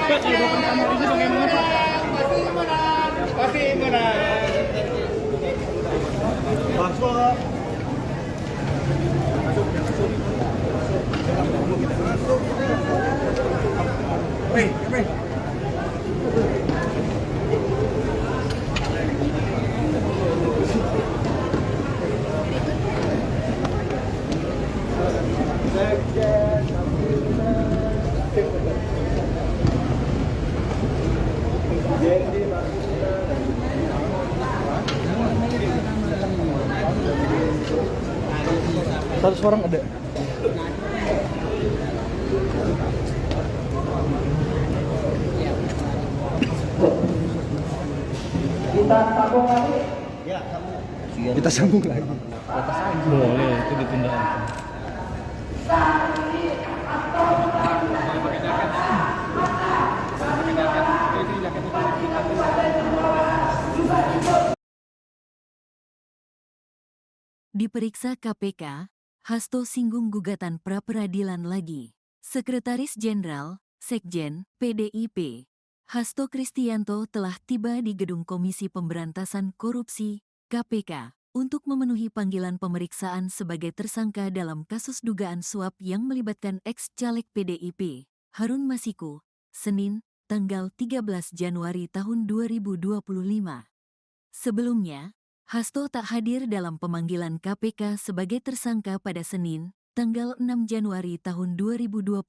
Satu orang ada. Kita sambung lagi. Boleh, itu ditunda aja. Diperiksa KPK, Hasto singgung gugatan pra-peradilan lagi. Sekretaris Jenderal, Sekjen, PDIP, Hasto Kristianto telah tiba di Gedung Komisi Pemberantasan Korupsi, KPK. untuk memenuhi panggilan pemeriksaan sebagai tersangka dalam kasus dugaan suap yang melibatkan ex-caleg PDIP, Harun Masiku, Senin, tanggal 13 Januari tahun 2025. Sebelumnya, Hasto tak hadir dalam pemanggilan KPK sebagai tersangka pada Senin, tanggal 6 Januari tahun 2025.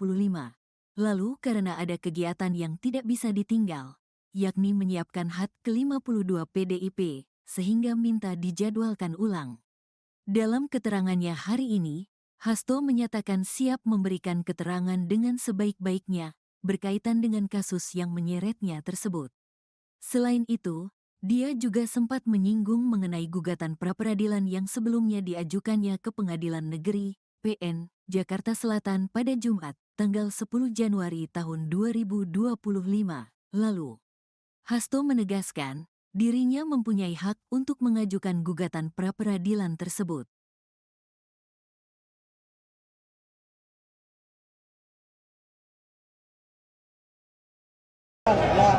Lalu karena ada kegiatan yang tidak bisa ditinggal, yakni menyiapkan HUT ke-52 PDIP, sehingga minta dijadwalkan ulang. Dalam keterangannya hari ini, Hasto menyatakan siap memberikan keterangan dengan sebaik-baiknya berkaitan dengan kasus yang menyeretnya tersebut. Selain itu, dia juga sempat menyinggung mengenai gugatan pra-peradilan yang sebelumnya diajukannya ke Pengadilan Negeri PN Jakarta Selatan pada Jumat, tanggal 10 Januari tahun 2025 lalu. Hasto menegaskan, dirinya mempunyai hak untuk mengajukan gugatan pra-peradilan tersebut.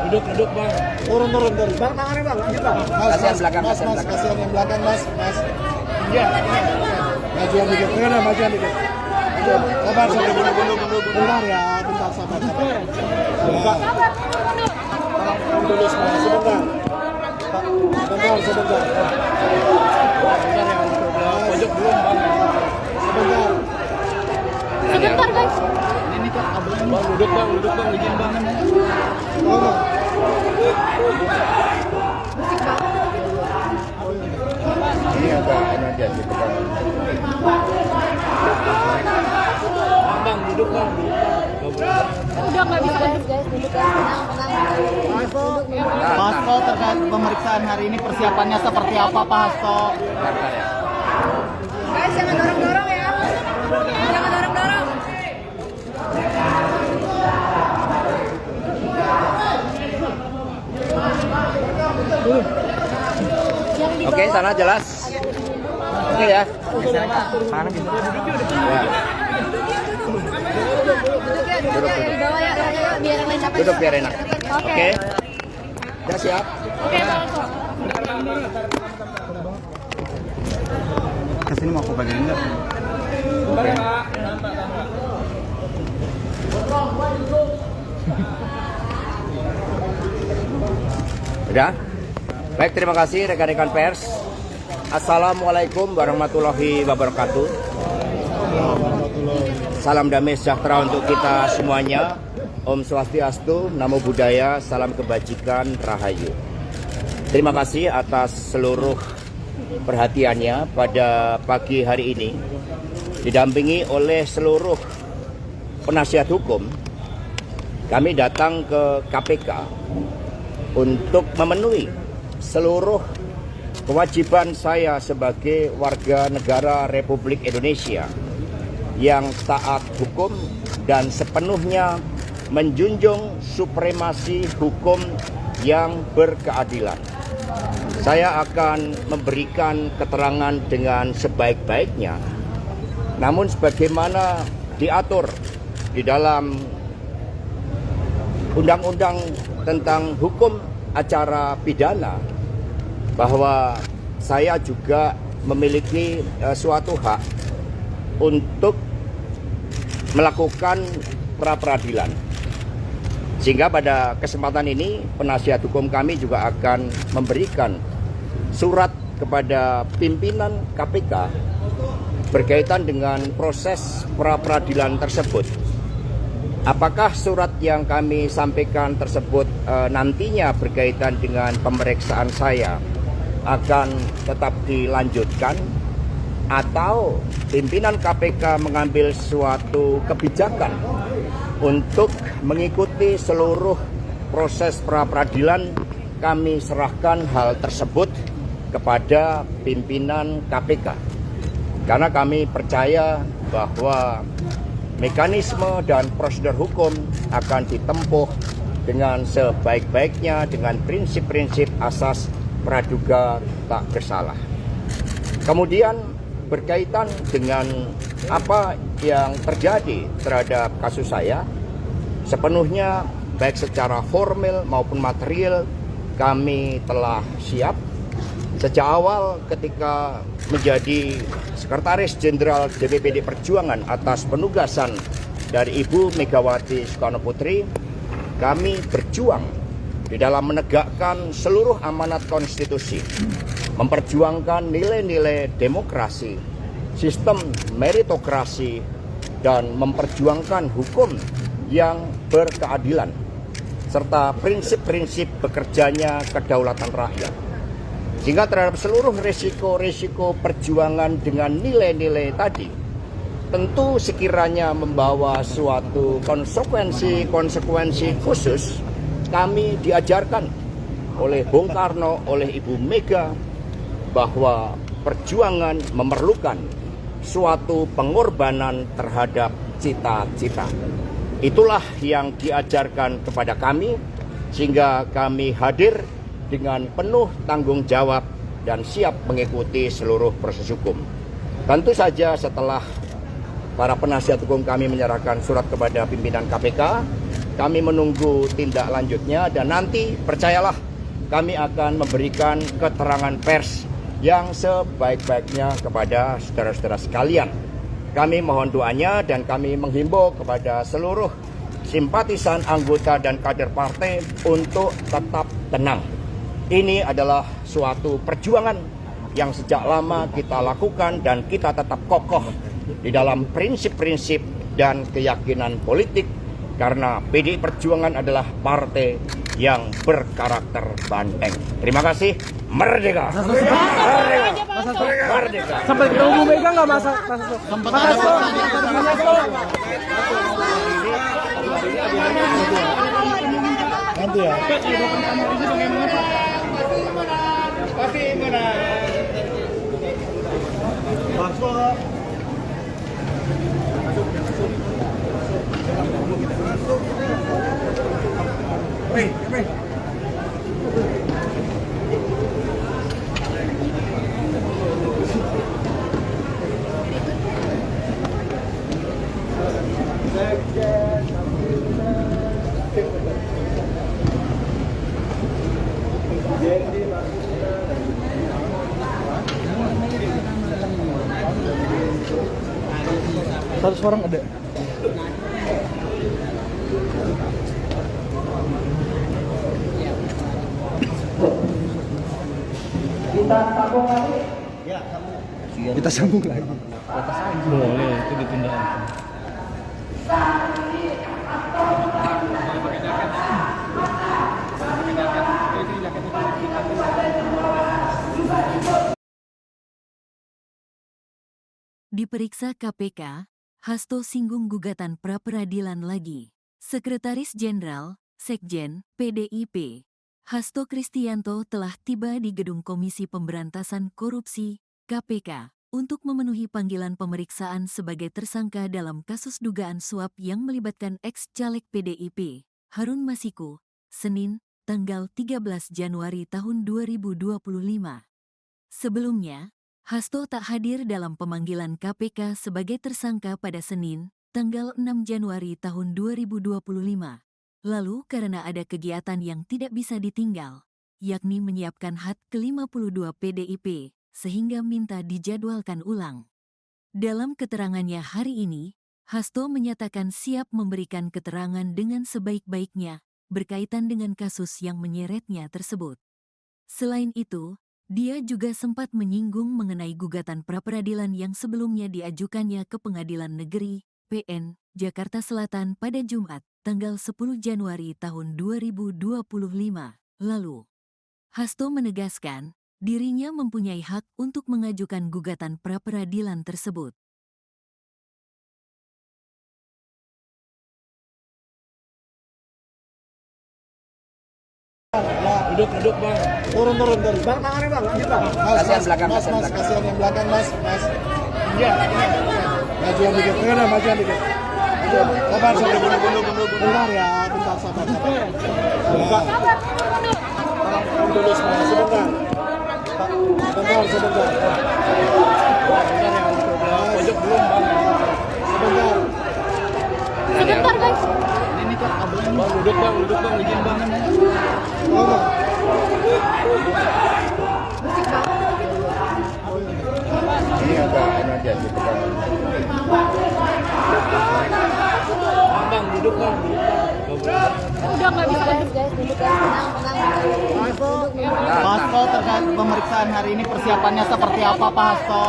Duduk bang. Turun. Bang, tangannya bang, lanjut bang. Kasihan belakang, kasihan mas, belakang. kasihan yang belakang, mas. Iya. Majuan dikit, majuan dikit. Sabar, bentar ya, bentar, sabar. Dulu semua, sebentar. Sebentar. Pojok belum bang. Sebentar. Sebentar guys. Ini kok kabelnya Bang, duduk bang, izin bang. Ngomong. Ini agak ini aja gitu kan. Bang, duduk bang. Udah nggak bisa guys, duduk guys, tenang. Pak Hasto, terkait pemeriksaan hari ini persiapannya seperti apa Pak Hasto? Bentar ya. Guys, jangan dorong-dorong ya. Jangan dorong-dorong. Oke, sana jelas. Oke ya. Ya. Duduk ya, di bawah ya, biar enak dapat. Duduk biar enak. Oke. Oke. Udah siap? Oke, Bang. Kesini mau aku bagian enggak? Udah? Baik, terima kasih rekan-rekan pers. Assalamualaikum warahmatullahi wabarakatuh. Salam damai sejahtera untuk kita semuanya. Om Swastiastu, Namo Buddhaya, salam kebajikan, Rahayu. Terima kasih atas seluruh perhatiannya pada pagi hari ini. Didampingi oleh seluruh penasihat hukum, kami datang ke KPK untuk memenuhi seluruh kewajiban saya sebagai warga negara Republik Indonesia yang taat hukum dan sepenuhnya menjunjung supremasi hukum yang berkeadilan. Saya akan memberikan keterangan dengan sebaik-baiknya, namun sebagaimana diatur di dalam Undang-Undang tentang Hukum Acara Pidana, bahwa saya juga memiliki suatu hak untuk melakukan pra-peradilan. Sehingga pada kesempatan ini penasihat hukum kami juga akan memberikan surat kepada pimpinan KPK berkaitan dengan proses pra-peradilan tersebut. Apakah surat yang kami sampaikan tersebut nantinya berkaitan dengan pemeriksaan saya akan tetap dilanjutkan, atau pimpinan KPK mengambil suatu kebijakan untuk mengikuti seluruh proses pra-peradilan, kami serahkan hal tersebut kepada pimpinan KPK. Karena kami percaya bahwa mekanisme dan prosedur hukum akan ditempuh dengan sebaik-baiknya dengan prinsip-prinsip asas praduga tak bersalah. Kemudian berkaitan dengan apa yang terjadi terhadap kasus saya, sepenuhnya baik secara formal maupun material kami telah siap Sejak awal ketika menjadi Sekretaris Jenderal DPPD Perjuangan atas penugasan dari Ibu Megawati Soekarno Putri, kami berjuang di dalam menegakkan seluruh amanat konstitusi, memperjuangkan nilai-nilai demokrasi, sistem meritokrasi, dan memperjuangkan hukum yang berkeadilan, serta prinsip-prinsip bekerjanya kedaulatan rakyat. Sehingga terhadap seluruh risiko-risiko perjuangan dengan nilai-nilai tadi, tentu sekiranya membawa suatu konsekuensi khusus, kami diajarkan oleh Bung Karno, oleh Ibu Mega, bahwa perjuangan memerlukan suatu pengorbanan terhadap cita-cita. Itulah yang diajarkan kepada kami, sehingga kami hadir dengan penuh tanggung jawab dan siap mengikuti seluruh proses hukum. Tentu saja setelah para penasihat hukum kami menyerahkan surat kepada pimpinan KPK, kami menunggu tindak lanjutnya, dan nanti percayalah kami akan memberikan keterangan pers yang sebaik-baiknya kepada saudara-saudara sekalian. Kami mohon doanya dan kami menghimbau kepada seluruh simpatisan, anggota, dan kader partai untuk tetap tenang. Ini adalah suatu perjuangan yang sejak lama kita lakukan dan kita tetap kokoh di dalam prinsip-prinsip dan keyakinan politik, karena PDI Perjuangan adalah partai yang berkarakter banteng. Terima kasih. Merdeka! Merdeka! Merdeka! Sampai ketemu Bu Mega nggak Mas? Nanti ya. Satu orang ada. Kita sambung lagi. Boleh, itu ditunda. Diperiksa KPK, Hasto singgung gugatan pra-peradilan lagi. Sekretaris Jenderal, Sekjen, PDIP, Hasto Kristianto telah tiba di Gedung Komisi Pemberantasan Korupsi, KPK, untuk memenuhi panggilan pemeriksaan sebagai tersangka dalam kasus dugaan suap yang melibatkan ex-caleg PDIP, Harun Masiku, Senin, tanggal 13 Januari tahun 2025. Sebelumnya, Hasto tak hadir dalam pemanggilan KPK sebagai tersangka pada Senin, tanggal 6 Januari tahun 2025. Lalu karena ada kegiatan yang tidak bisa ditinggal, yakni menyiapkan HUT ke-52 PDIP, sehingga minta dijadwalkan ulang. Dalam keterangannya hari ini, Hasto menyatakan siap memberikan keterangan dengan sebaik-baiknya berkaitan dengan kasus yang menyeretnya tersebut. Selain itu, dia juga sempat menyinggung mengenai gugatan pra-peradilan yang sebelumnya diajukannya ke Pengadilan Negeri, PN, Jakarta Selatan pada Jumat, tanggal 10 Januari tahun 2025 lalu. Hasto menegaskan, dirinya mempunyai hak untuk mengajukan gugatan pra-peradilan tersebut. Duduk bang. Turun. Bang, tangannya bang, lanjut bang. Kasihan belakang, mas, kasihan belakang. kasihan yang belakang mas. Iya. Majuan dikit, majuan dikit. Sabar, bentar ya, bentar sabar. Dulu semua, sebentar. Sebentar. Pojok belum bang. Sebentar. Sebentar guys. Bang, duduk bang, izin bang. Musik bang. duduk guys, tenang, Pak Hasto, terkait pemeriksaan hari ini persiapannya seperti apa Pak Hasto?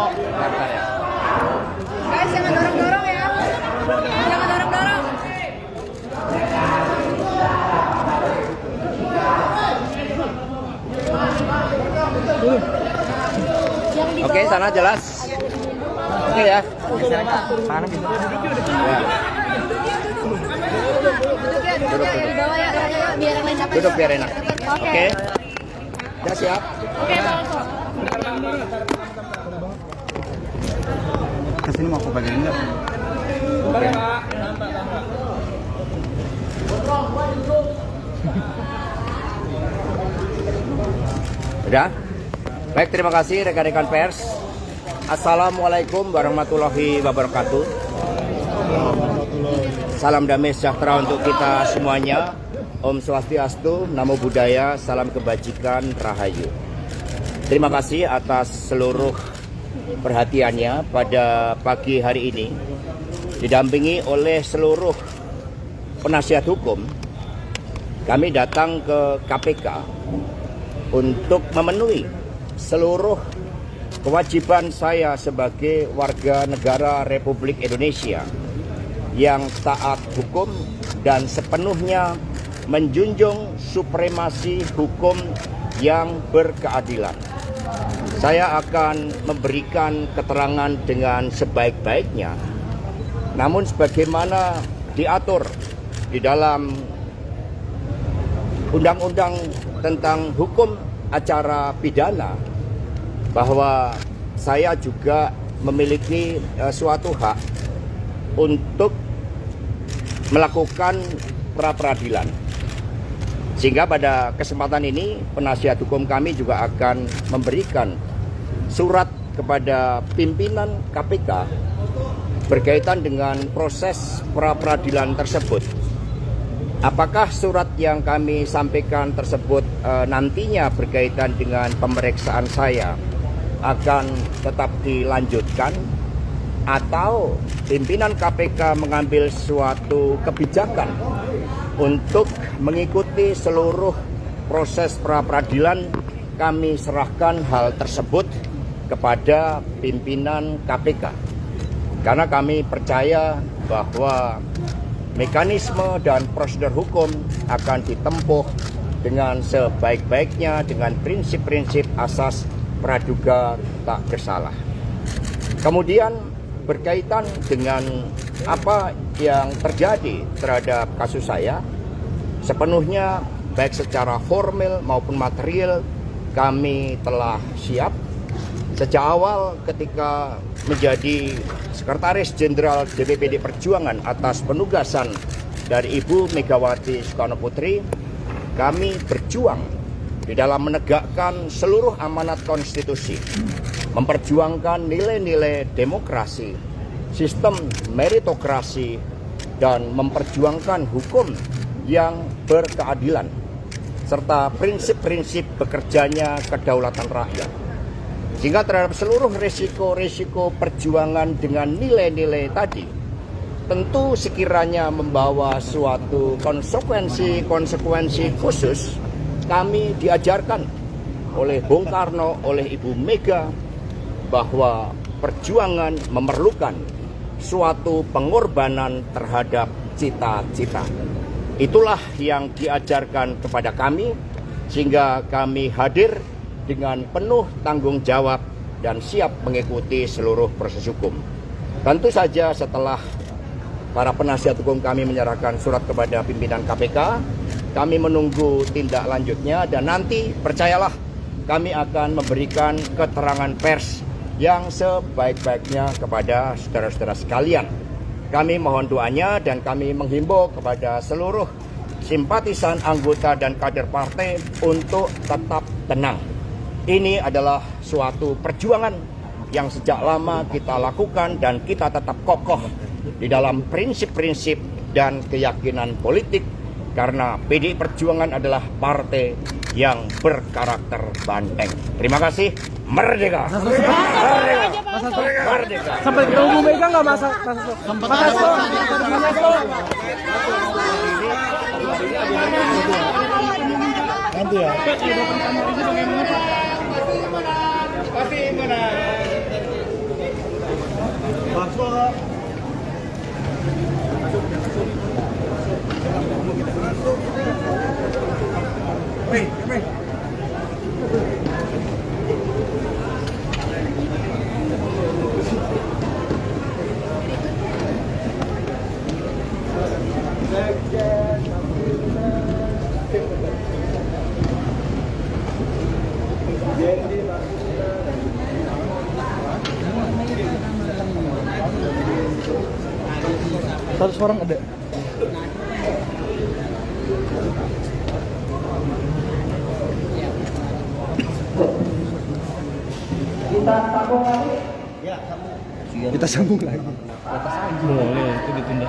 guys, jangan dorong-dorong ya, jangan dorong-dorong. Oke, sana jelas. Oke ya. Duduk ya di bawah ya, biar yang lain dapat. Duduk biar enak. Oke. Ya siap. Oke, Pak Hasto. Kesini mau aku bagian enggak? Udah? Baik, terima kasih rekan-rekan pers. Assalamualaikum warahmatullahi wabarakatuh. Salam damai sejahtera untuk kita semuanya. Om Swastiastu, Namo Buddhaya, salam kebajikan, Rahayu. Terima kasih atas seluruh perhatiannya pada pagi hari ini. Didampingi oleh seluruh penasihat hukum, kami datang ke KPK untuk memenuhi seluruh kewajiban saya sebagai warga negara Republik Indonesia yang taat hukum dan sepenuhnya menjunjung supremasi hukum yang berkeadilan. Saya akan memberikan keterangan dengan sebaik-baiknya, namun sebagaimana diatur di dalam Undang-Undang tentang Hukum Acara Pidana, bahwa saya juga memiliki suatu hak untuk melakukan pra-peradilan. Sehingga pada kesempatan ini penasihat hukum kami juga akan memberikan surat kepada pimpinan KPK berkaitan dengan proses pra-peradilan tersebut. Apakah surat yang kami sampaikan tersebut nantinya berkaitan dengan pemeriksaan saya akan tetap dilanjutkan, atau pimpinan KPK mengambil suatu kebijakan untuk mengikuti seluruh proses pra-peradilan? Kami serahkan hal tersebut kepada pimpinan KPK, karena kami percaya bahwa mekanisme dan prosedur hukum akan ditempuh dengan sebaik-baiknya dengan prinsip-prinsip asas praduga tak bersalah. Kemudian berkaitan dengan apa yang terjadi terhadap kasus saya, sepenuhnya baik secara formal maupun material kami telah siap. Sejak awal ketika menjadi Sekretaris Jenderal DPPD Perjuangan atas penugasan dari Ibu Megawati Soekarno Putri, kami berjuang di dalam menegakkan seluruh amanat konstitusi, memperjuangkan nilai-nilai demokrasi, sistem meritokrasi, dan memperjuangkan hukum yang berkeadilan, serta prinsip-prinsip bekerjanya kedaulatan rakyat. Sehingga terhadap seluruh risiko-risiko perjuangan dengan nilai-nilai tadi, tentu sekiranya membawa suatu konsekuensi khusus, kami diajarkan oleh Bung Karno, oleh Ibu Mega, bahwa perjuangan memerlukan suatu pengorbanan terhadap cita-cita. Itulah yang diajarkan kepada kami, sehingga kami hadir dengan penuh tanggung jawab dan siap mengikuti seluruh proses hukum. Tentu saja setelah para penasihat hukum kami menyerahkan surat kepada pimpinan KPK, kami menunggu tindak lanjutnya, dan nanti percayalah kami akan memberikan keterangan pers yang sebaik-baiknya kepada saudara-saudara sekalian. Kami mohon doanya dan kami menghimbau kepada seluruh simpatisan, anggota, dan kader partai untuk tetap tenang. Ini adalah suatu perjuangan yang sejak lama kita lakukan, dan kita tetap kokoh di dalam prinsip-prinsip dan keyakinan politik, karena PDI Perjuangan adalah partai yang berkarakter banteng. Terima kasih. Merdeka! Merdeka! Merdeka! Sampai ke Ibu Mega nggak masak? Sempat ada Nanti ya. Satu orang ada. Kita sambung lagi. Boleh, itu ditunda.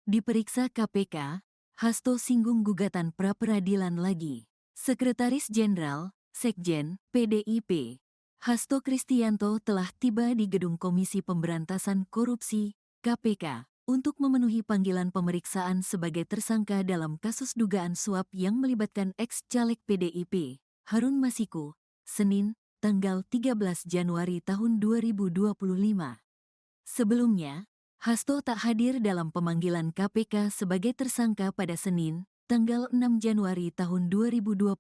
Diperiksa KPK, Hasto singgung gugatan pra-peradilan lagi. Sekretaris Jenderal, Sekjen, PDIP, Hasto Kristianto telah tiba di Gedung Komisi Pemberantasan Korupsi, KPK, untuk memenuhi panggilan pemeriksaan sebagai tersangka dalam kasus dugaan suap yang melibatkan ex-caleg PDIP, Harun Masiku, Senin, tanggal 13 Januari tahun 2025. Sebelumnya, Hasto tak hadir dalam pemanggilan KPK sebagai tersangka pada Senin, tanggal 6 Januari tahun 2025.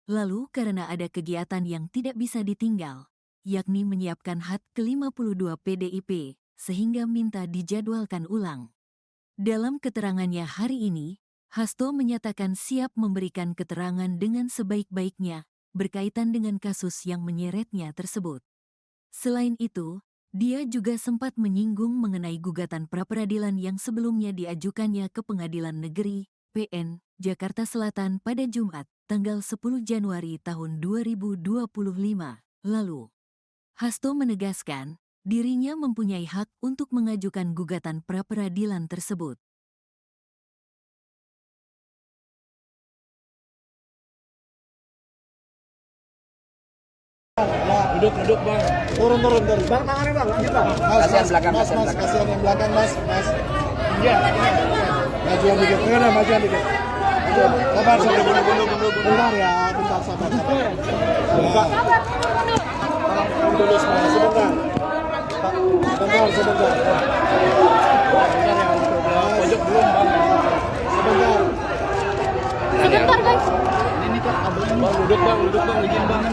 Lalu karena ada kegiatan yang tidak bisa ditinggal, yakni menyiapkan HUT ke-52 PDIP, sehingga minta dijadwalkan ulang. Dalam keterangannya hari ini, Hasto menyatakan siap memberikan keterangan dengan sebaik-baiknya berkaitan dengan kasus yang menyeretnya tersebut. Selain itu, dia juga sempat menyinggung mengenai gugatan pra-peradilan yang sebelumnya diajukannya ke Pengadilan Negeri, PN, Jakarta Selatan pada Jumat, tanggal 10 Januari tahun 2025 lalu. Hasto menegaskan, dirinya mempunyai hak untuk mengajukan gugatan pra-peradilan tersebut. Duduk bang. Turun. Bang, tangannya bang. Kasihan belakang, mas, kasihan belakang. kasihan yang belakang, mas. Iya. Majuan dikit. Majuan dikit. Sabar, bentar ya, bentar, sabar. Dulu sebentar. Sebentar. Pojok belum bang. Sebentar guys. Ini kok kabelnya bang. Duduk bang, izin bang.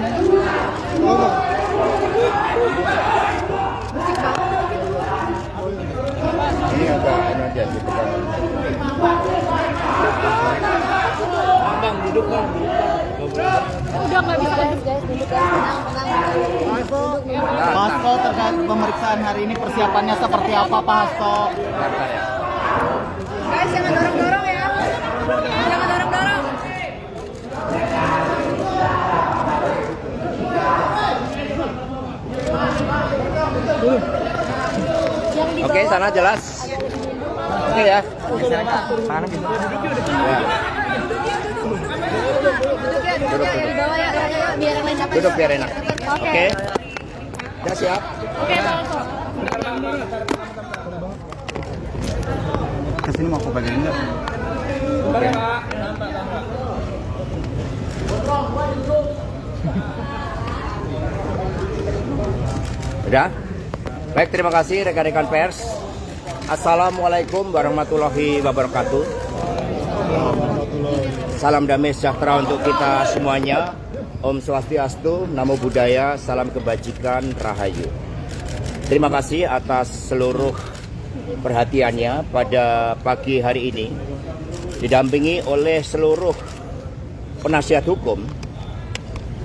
Ini agak aja gitu kan. Bang, duduk bang. Udah nggak bisa guys, duduk guys, tenang. Pak Hasto, terkait pemeriksaan hari ini persiapannya seperti apa Pak Hasto? Guys, jangan dorong-dorong ya. Jangan dorong-dorong. Oke, sana jelas. Oke ya. Duduk ya di bawah ya, biar yang lain dapat. Duduk biar enak. Oke. Oke. Udah siap? Oke, Pak Hasto. Kesini mau aku bagian enggak? Udah? Baik, terima kasih rekan-rekan pers. Assalamualaikum warahmatullahi wabarakatuh. Salam damai sejahtera untuk kita semuanya. Om Swastiastu, Namo Buddhaya, salam kebajikan, Rahayu. Terima kasih atas seluruh perhatiannya pada pagi hari ini. Didampingi oleh seluruh penasihat hukum,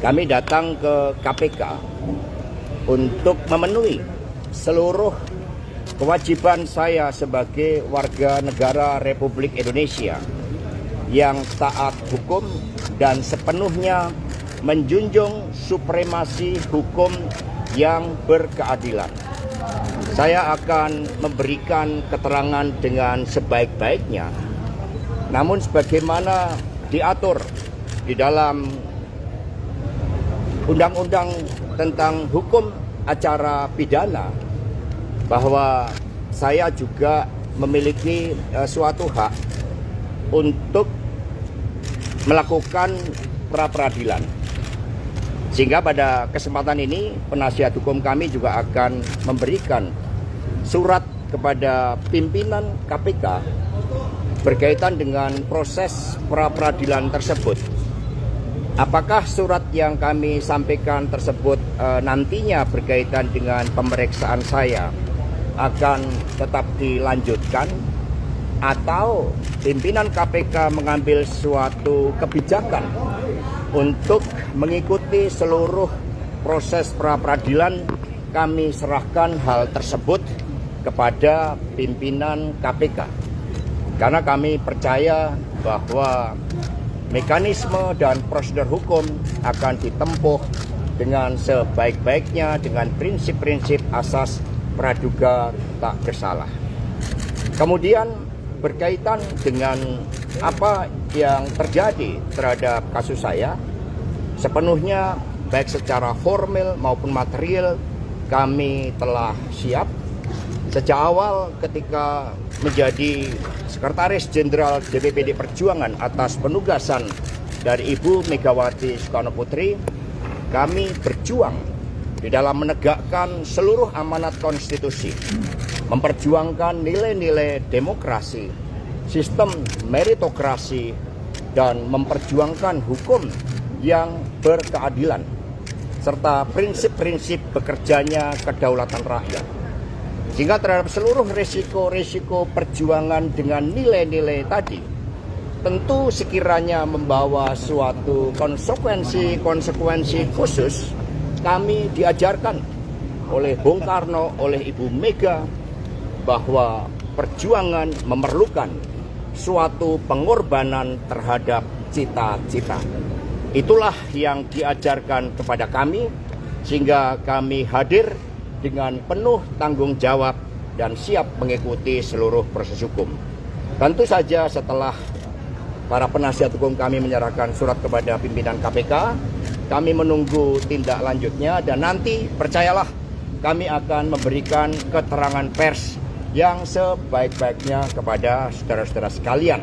kami datang ke KPK untuk memenuhi seluruh kewajiban saya sebagai warga negara Republik Indonesia yang taat hukum dan sepenuhnya menjunjung supremasi hukum yang berkeadilan. Saya akan memberikan keterangan dengan sebaik-baiknya, namun sebagaimana diatur di dalam Undang-Undang tentang Hukum Acara Pidana bahwa saya juga memiliki suatu hak untuk melakukan pra-peradilan. Sehingga pada kesempatan ini penasihat hukum kami juga akan memberikan surat kepada pimpinan KPK berkaitan dengan proses pra-peradilan tersebut. Apakah surat yang kami sampaikan tersebut nantinya berkaitan dengan pemeriksaan saya akan tetap dilanjutkan atau pimpinan KPK mengambil suatu kebijakan untuk mengikuti seluruh proses pra-peradilan, kami serahkan hal tersebut kepada pimpinan KPK. Karena kami percaya bahwa mekanisme dan prosedur hukum akan ditempuh dengan sebaik-baiknya dengan prinsip-prinsip asas praduga tak bersalah. Kemudian berkaitan dengan apa yang terjadi terhadap kasus saya, sepenuhnya baik secara formal maupun material kami telah siap. Sejak awal ketika menjadi Sekretaris Jenderal DPPD Perjuangan atas penugasan dari Ibu Megawati Soekarno Putri, kami berjuang di dalam menegakkan seluruh amanat konstitusi, memperjuangkan nilai-nilai demokrasi, sistem meritokrasi, dan memperjuangkan hukum yang berkeadilan, serta prinsip-prinsip bekerjanya kedaulatan rakyat. Sehingga terhadap seluruh risiko-risiko perjuangan dengan nilai-nilai tadi, tentu sekiranya membawa suatu konsekuensi khusus, kami diajarkan oleh Bung Karno, oleh Ibu Mega, bahwa perjuangan memerlukan suatu pengorbanan terhadap cita-cita. Itulah yang diajarkan kepada kami, sehingga kami hadir dengan penuh tanggung jawab dan siap mengikuti seluruh proses hukum. Tentu saja setelah para penasihat hukum kami menyerahkan surat kepada pimpinan KPK, kami menunggu tindak lanjutnya dan nanti percayalah kami akan memberikan keterangan pers yang sebaik-baiknya kepada saudara-saudara sekalian.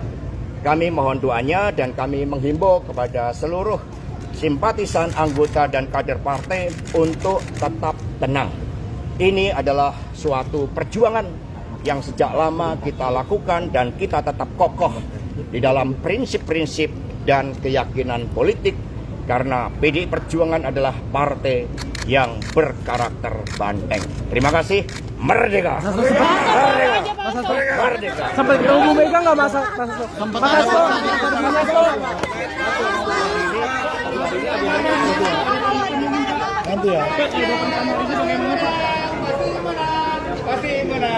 Kami mohon doanya dan kami menghimbau kepada seluruh simpatisan, anggota dan kader partai untuk tetap tenang. Ini adalah suatu perjuangan yang sejak lama kita lakukan dan kita tetap kokoh di dalam prinsip-prinsip dan keyakinan politik karena PDI Perjuangan adalah partai yang berkarakter banteng. Terima kasih. Merdeka! Merdeka! Merdeka! Sampai ketemu Bu Mega nggak masa? Nanti ya. Kasih mana?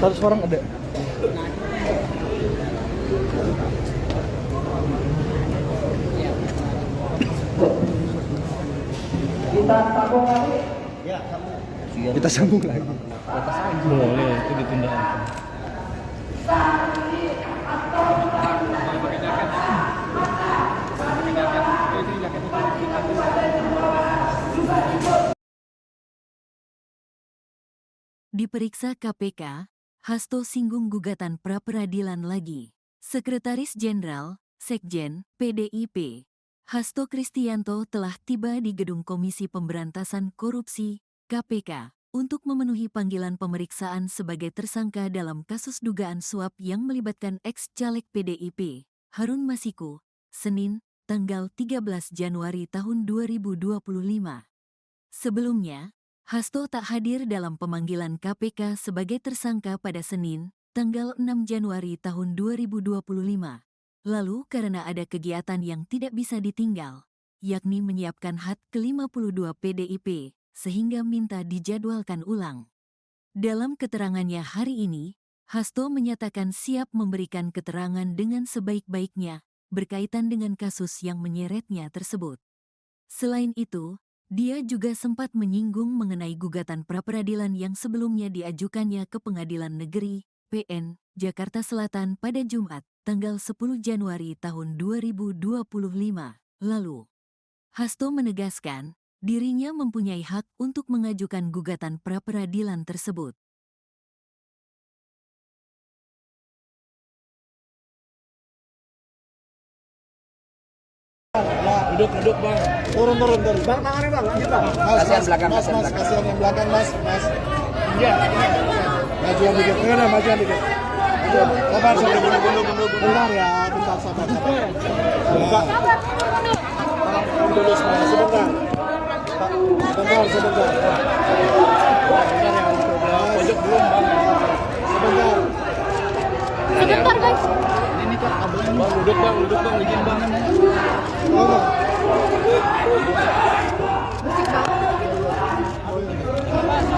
Satu orang ada. Kita sambung lagi. Boleh, itu ditunda. Diperiksa KPK, Hasto singgung gugatan pra-peradilan lagi. Sekretaris Jenderal, Sekjen, PDIP, Hasto Kristianto telah tiba di Gedung Komisi Pemberantasan Korupsi, KPK, untuk memenuhi panggilan pemeriksaan sebagai tersangka dalam kasus dugaan suap yang melibatkan ex-caleg PDIP, Harun Masiku, Senin, tanggal 13 Januari tahun 2025. Sebelumnya, Hasto tak hadir dalam pemanggilan KPK sebagai tersangka pada Senin, tanggal 6 Januari tahun 2025. Lalu karena ada kegiatan yang tidak bisa ditinggal, yakni menyiapkan HUT ke-52 PDIP, sehingga minta dijadwalkan ulang. Dalam keterangannya hari ini, Hasto menyatakan siap memberikan keterangan dengan sebaik-baiknya berkaitan dengan kasus yang menyeretnya tersebut. Selain itu, dia juga sempat menyinggung mengenai gugatan pra-peradilan yang sebelumnya diajukannya ke Pengadilan Negeri PN Jakarta Selatan pada Jumat, tanggal 10 Januari tahun 2025 lalu. Hasto menegaskan, dirinya mempunyai hak untuk mengajukan gugatan pra-peradilan tersebut. Duduk bang. Turun. Bang, tangannya bang, lanjut bang. Kasihan belakang, kasihan belakang. Kasihan yang belakang mas. Iya. Majuan dikit, majuan dikit. Sabar, bentar ya, bentar sabar. Dulu semua, sebentar. Sebentar. Pojok belum bang. Sebentar guys. Ini kok kabelnya. Bang, duduk bang, izin bang.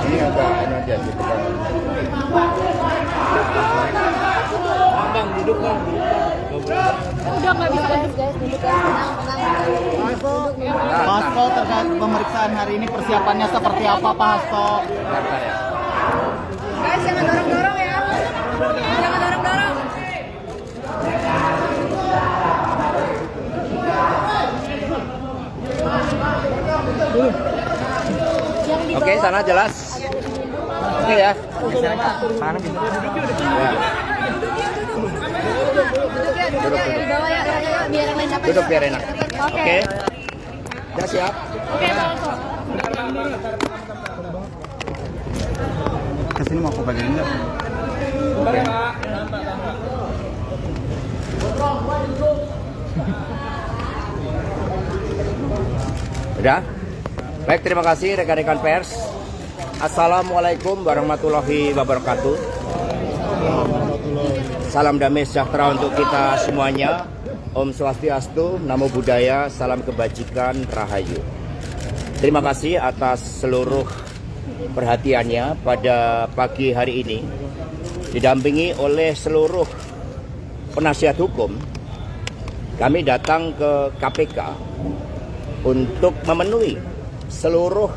Ini agak ini aja gitu kan. Bang, duduk bang. Udah nggak bisa guys, duduk ya. Tenang. Pak Hasto, terkait pemeriksaan hari ini persiapannya seperti apa Pak Hasto? Jakarta ya. Guys, jangan dorong-dorong ya. Jangan dorong-dorong. Oke, sana jelas. Oke ya. Duduk ya di bawah ya, biar yang lain dapat. Duduk biar enak. Oke. Oke. Udah siap? Oke, Bang. Kesini mau ke bagian ini. Udah? Baik, terima kasih rekan-rekan pers. Assalamualaikum warahmatullahi wabarakatuh. Salam damai sejahtera untuk kita semuanya. Om Swastiastu, Namo Buddhaya, salam kebajikan, Rahayu. Terima kasih atas seluruh perhatiannya pada pagi hari ini. Didampingi oleh seluruh penasihat hukum, kami datang ke KPK untuk memenuhi seluruh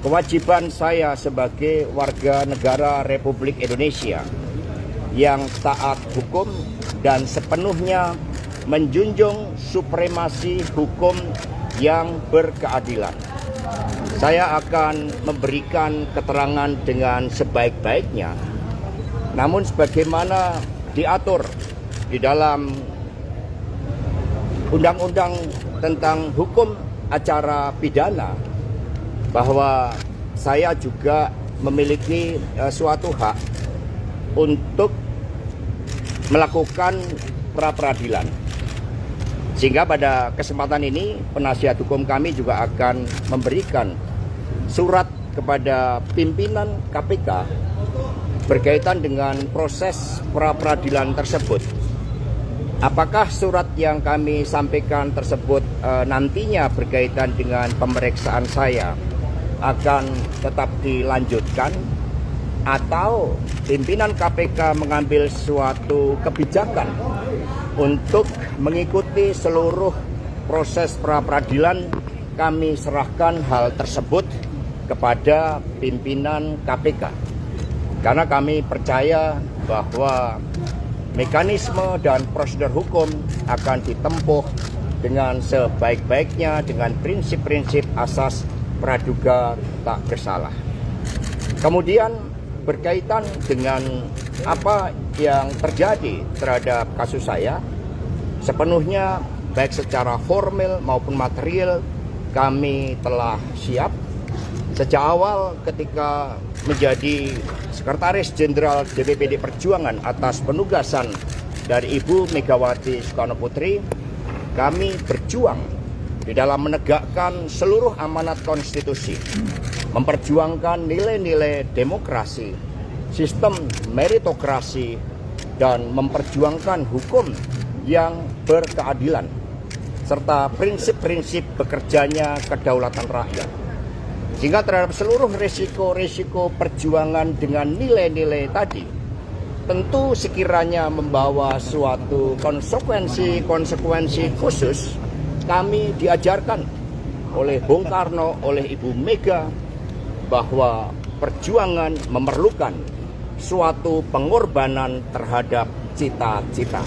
kewajiban saya sebagai warga negara Republik Indonesia yang taat hukum dan sepenuhnya menjunjung supremasi hukum yang berkeadilan. Saya akan memberikan keterangan dengan sebaik-baiknya, namun sebagaimana diatur di dalam Undang-Undang tentang Hukum Acara Pidana, bahwa saya juga memiliki suatu hak untuk melakukan pra-peradilan. Sehingga pada kesempatan ini penasihat hukum kami juga akan memberikan surat kepada pimpinan KPK berkaitan dengan proses pra-peradilan tersebut. Apakah surat yang kami sampaikan tersebut nantinya berkaitan dengan pemeriksaan saya akan tetap dilanjutkan, atau pimpinan KPK mengambil suatu kebijakan untuk mengikuti seluruh proses pra-peradilan? Kami serahkan hal tersebut kepada pimpinan KPK, karena kami percaya bahwa mekanisme dan prosedur hukum akan ditempuh dengan sebaik-baiknya dengan prinsip-prinsip asas praduga tak bersalah. Kemudian berkaitan dengan apa yang terjadi terhadap kasus saya, sepenuhnya baik secara formal maupun material kami telah siap. Sejak awal ketika menjadi Sekretaris Jenderal DPPD Perjuangan atas penugasan dari Ibu Megawati Soekarno Putri, kami berjuang di dalam menegakkan seluruh amanat konstitusi, memperjuangkan nilai-nilai demokrasi, sistem meritokrasi dan memperjuangkan hukum yang berkeadilan serta prinsip-prinsip bekerjanya kedaulatan rakyat. Sehingga terhadap seluruh risiko-risiko perjuangan dengan nilai-nilai tadi, tentu sekiranya membawa suatu konsekuensi khusus, kami diajarkan oleh Bung Karno, oleh Ibu Mega, bahwa perjuangan memerlukan suatu pengorbanan terhadap cita-cita.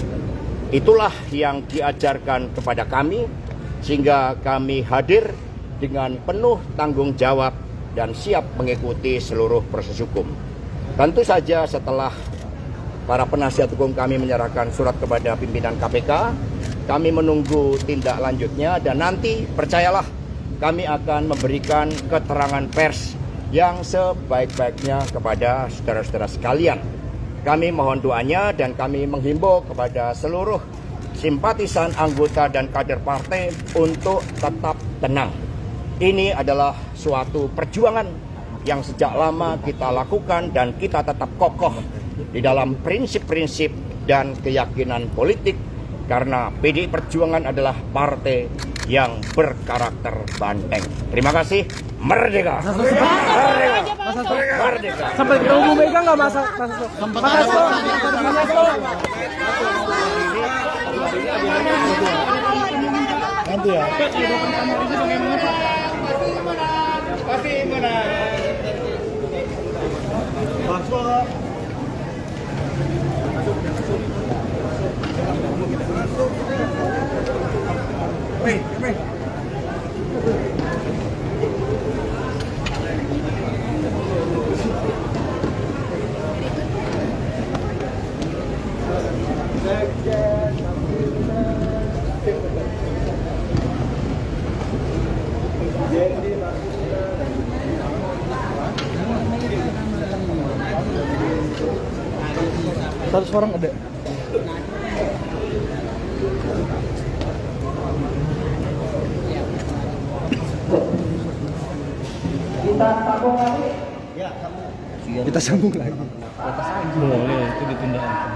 Itulah yang diajarkan kepada kami, sehingga kami hadir dengan penuh tanggung jawab dan siap mengikuti seluruh proses hukum. Tentu saja setelah para penasihat hukum kami menyerahkan surat kepada pimpinan KPK, kami menunggu tindak lanjutnya dan nanti percayalah kami akan memberikan keterangan pers yang sebaik-baiknya kepada saudara-saudara sekalian. Kami mohon doanya dan kami menghimbau kepada seluruh simpatisan, anggota dan kader partai untuk tetap tenang. Ini adalah suatu perjuangan yang sejak lama kita lakukan dan kita tetap kokoh di dalam prinsip-prinsip dan keyakinan politik karena PDI Perjuangan adalah partai yang berkarakter banteng. Terima kasih. Merdeka. Merdeka. Merdeka. Sampai ketemu Bu Mega nggak Mas? Nanti ya. Pasti menang. Satu orang ada. Kita sambung lagi. Boleh, itu ditunda.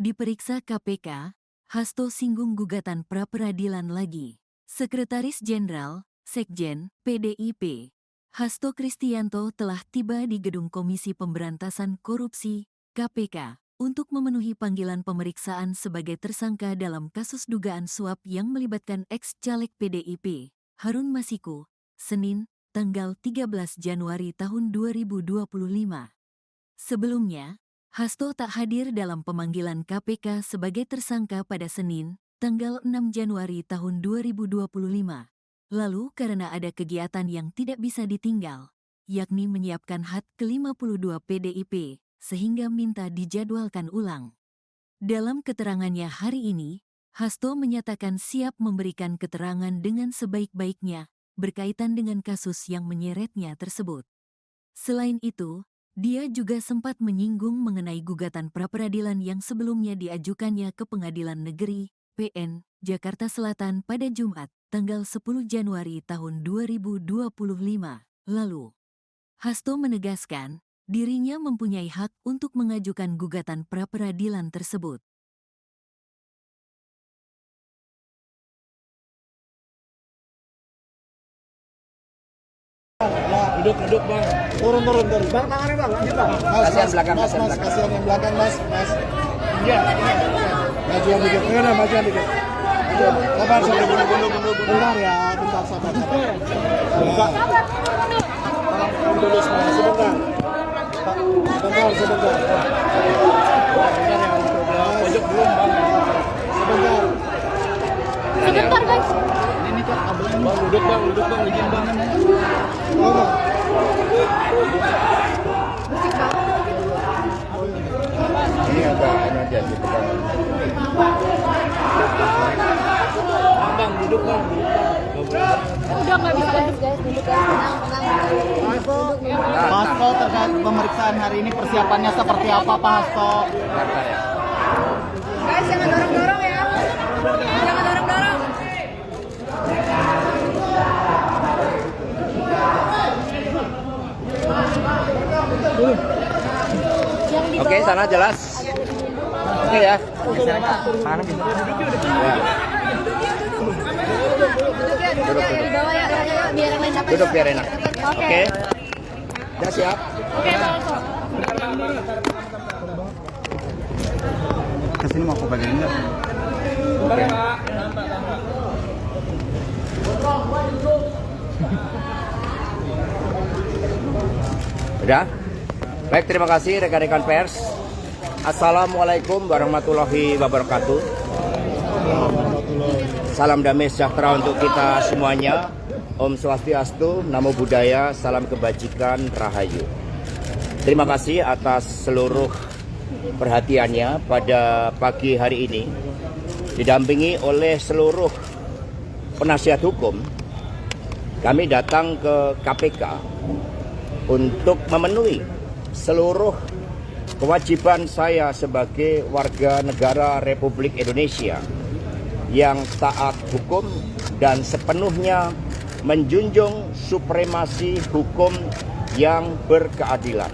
Diperiksa KPK, Hasto singgung gugatan pra-peradilan lagi. Sekretaris Jenderal, Sekjen, PDIP, Hasto Kristianto telah tiba di Gedung Komisi Pemberantasan Korupsi, KPK, untuk memenuhi panggilan pemeriksaan sebagai tersangka dalam kasus dugaan suap yang melibatkan ex-caleg PDIP, Harun Masiku, Senin, tanggal 13 Januari tahun 2025. Sebelumnya, Hasto tak hadir dalam pemanggilan KPK sebagai tersangka pada Senin, tanggal 6 Januari tahun 2025. Lalu karena ada kegiatan yang tidak bisa ditinggal, yakni menyiapkan HUT ke-52 PDIP, sehingga minta dijadwalkan ulang. Dalam keterangannya hari ini, Hasto menyatakan siap memberikan keterangan dengan sebaik-baiknya berkaitan dengan kasus yang menyeretnya tersebut. Selain itu, dia juga sempat menyinggung mengenai gugatan pra-peradilan yang sebelumnya diajukannya ke Pengadilan Negeri, PN, Jakarta Selatan pada Jumat, tanggal 10 Januari tahun 2025 lalu. Hasto menegaskan, dirinya mempunyai hak untuk mengajukan gugatan pra-peradilan tersebut. Duduk Bang. Turun. Bang, tangannya Bang, lanjut Bang. Kasihan belakang, kasihan belakang. Kasihan yang belakang, Mas. Iya. Majuan dikit. Majuan dikit. Sabar. Bentar ya, bentar sabar. Dulu semua, sebentar. Sebentar. Pojok belum Bang. Sebentar. Sebentar guys. Bang, duduk Bang, izin Bang. Ini agak aja gitu kan. Bang, duduk Bang. Udah nggak bisa guys, duduk guys, tenang. Pak Hasto, terkait pemeriksaan hari ini persiapannya seperti apa Pak Hasto? Bentar ya. Gimana, jelas? Oke ya. Duduk biar enak. Oke. Udah siap? Oke, Pak. Kesini mau aku bagian enggak? Udah? Baik, terima kasih rekan-rekan pers. Assalamualaikum warahmatullahi wabarakatuh. Salam damai sejahtera untuk kita semuanya. Om Swastiastu, Namo Buddhaya, salam kebajikan, Rahayu. Terima kasih atas seluruh perhatiannya pada pagi hari ini. Didampingi oleh seluruh penasihat hukum, kami datang ke KPK untuk memenuhi seluruh kewajiban saya sebagai warga negara Republik Indonesia yang taat hukum dan sepenuhnya menjunjung supremasi hukum yang berkeadilan.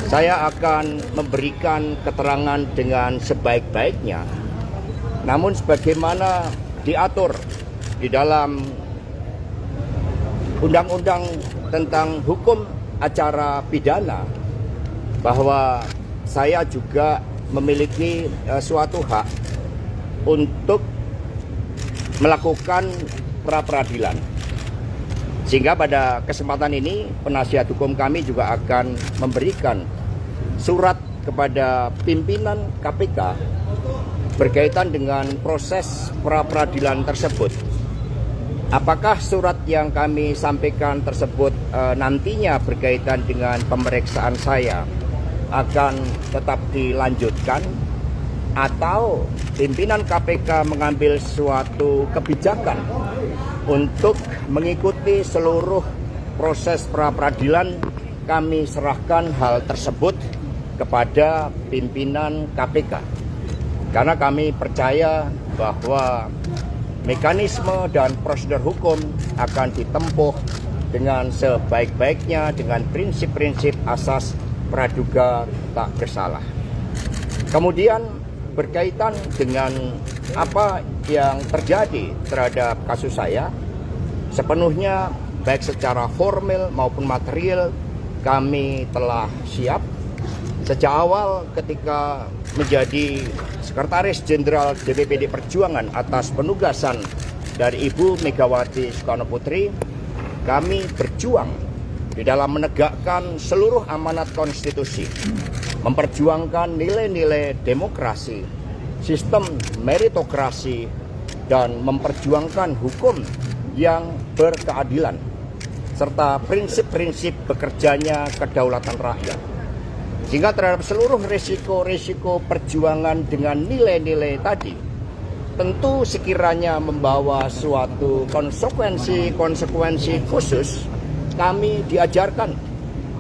Saya akan memberikan keterangan dengan sebaik-baiknya, namun sebagaimana diatur di dalam Undang-Undang tentang Hukum Acara Pidana, bahwa saya juga memiliki suatu hak untuk melakukan pra-peradilan. Sehingga pada kesempatan ini penasihat hukum kami juga akan memberikan surat kepada pimpinan KPK berkaitan dengan proses pra-peradilan tersebut. Apakah surat yang kami sampaikan tersebut nantinya berkaitan dengan pemeriksaan saya akan tetap dilanjutkan, atau pimpinan KPK mengambil suatu kebijakan untuk mengikuti seluruh proses pra-peradilan, kami serahkan hal tersebut kepada pimpinan KPK. Karena kami percaya bahwa mekanisme dan prosedur hukum akan ditempuh dengan sebaik-baiknya dengan prinsip-prinsip asas praduga tak bersalah. Kemudian berkaitan dengan apa yang terjadi terhadap kasus saya, sepenuhnya baik secara formal maupun material kami telah siap. Sejak awal ketika menjadi Sekretaris Jenderal DPPD Perjuangan atas penugasan dari Ibu Megawati Soekarno Putri, kami berjuang di dalam menegakkan seluruh amanat konstitusi, memperjuangkan nilai-nilai demokrasi, sistem meritokrasi, dan memperjuangkan hukum yang berkeadilan, serta prinsip-prinsip bekerjanya kedaulatan rakyat. Sehingga terhadap seluruh risiko-risiko perjuangan dengan nilai-nilai tadi, tentu sekiranya membawa suatu konsekuensi khusus, kami diajarkan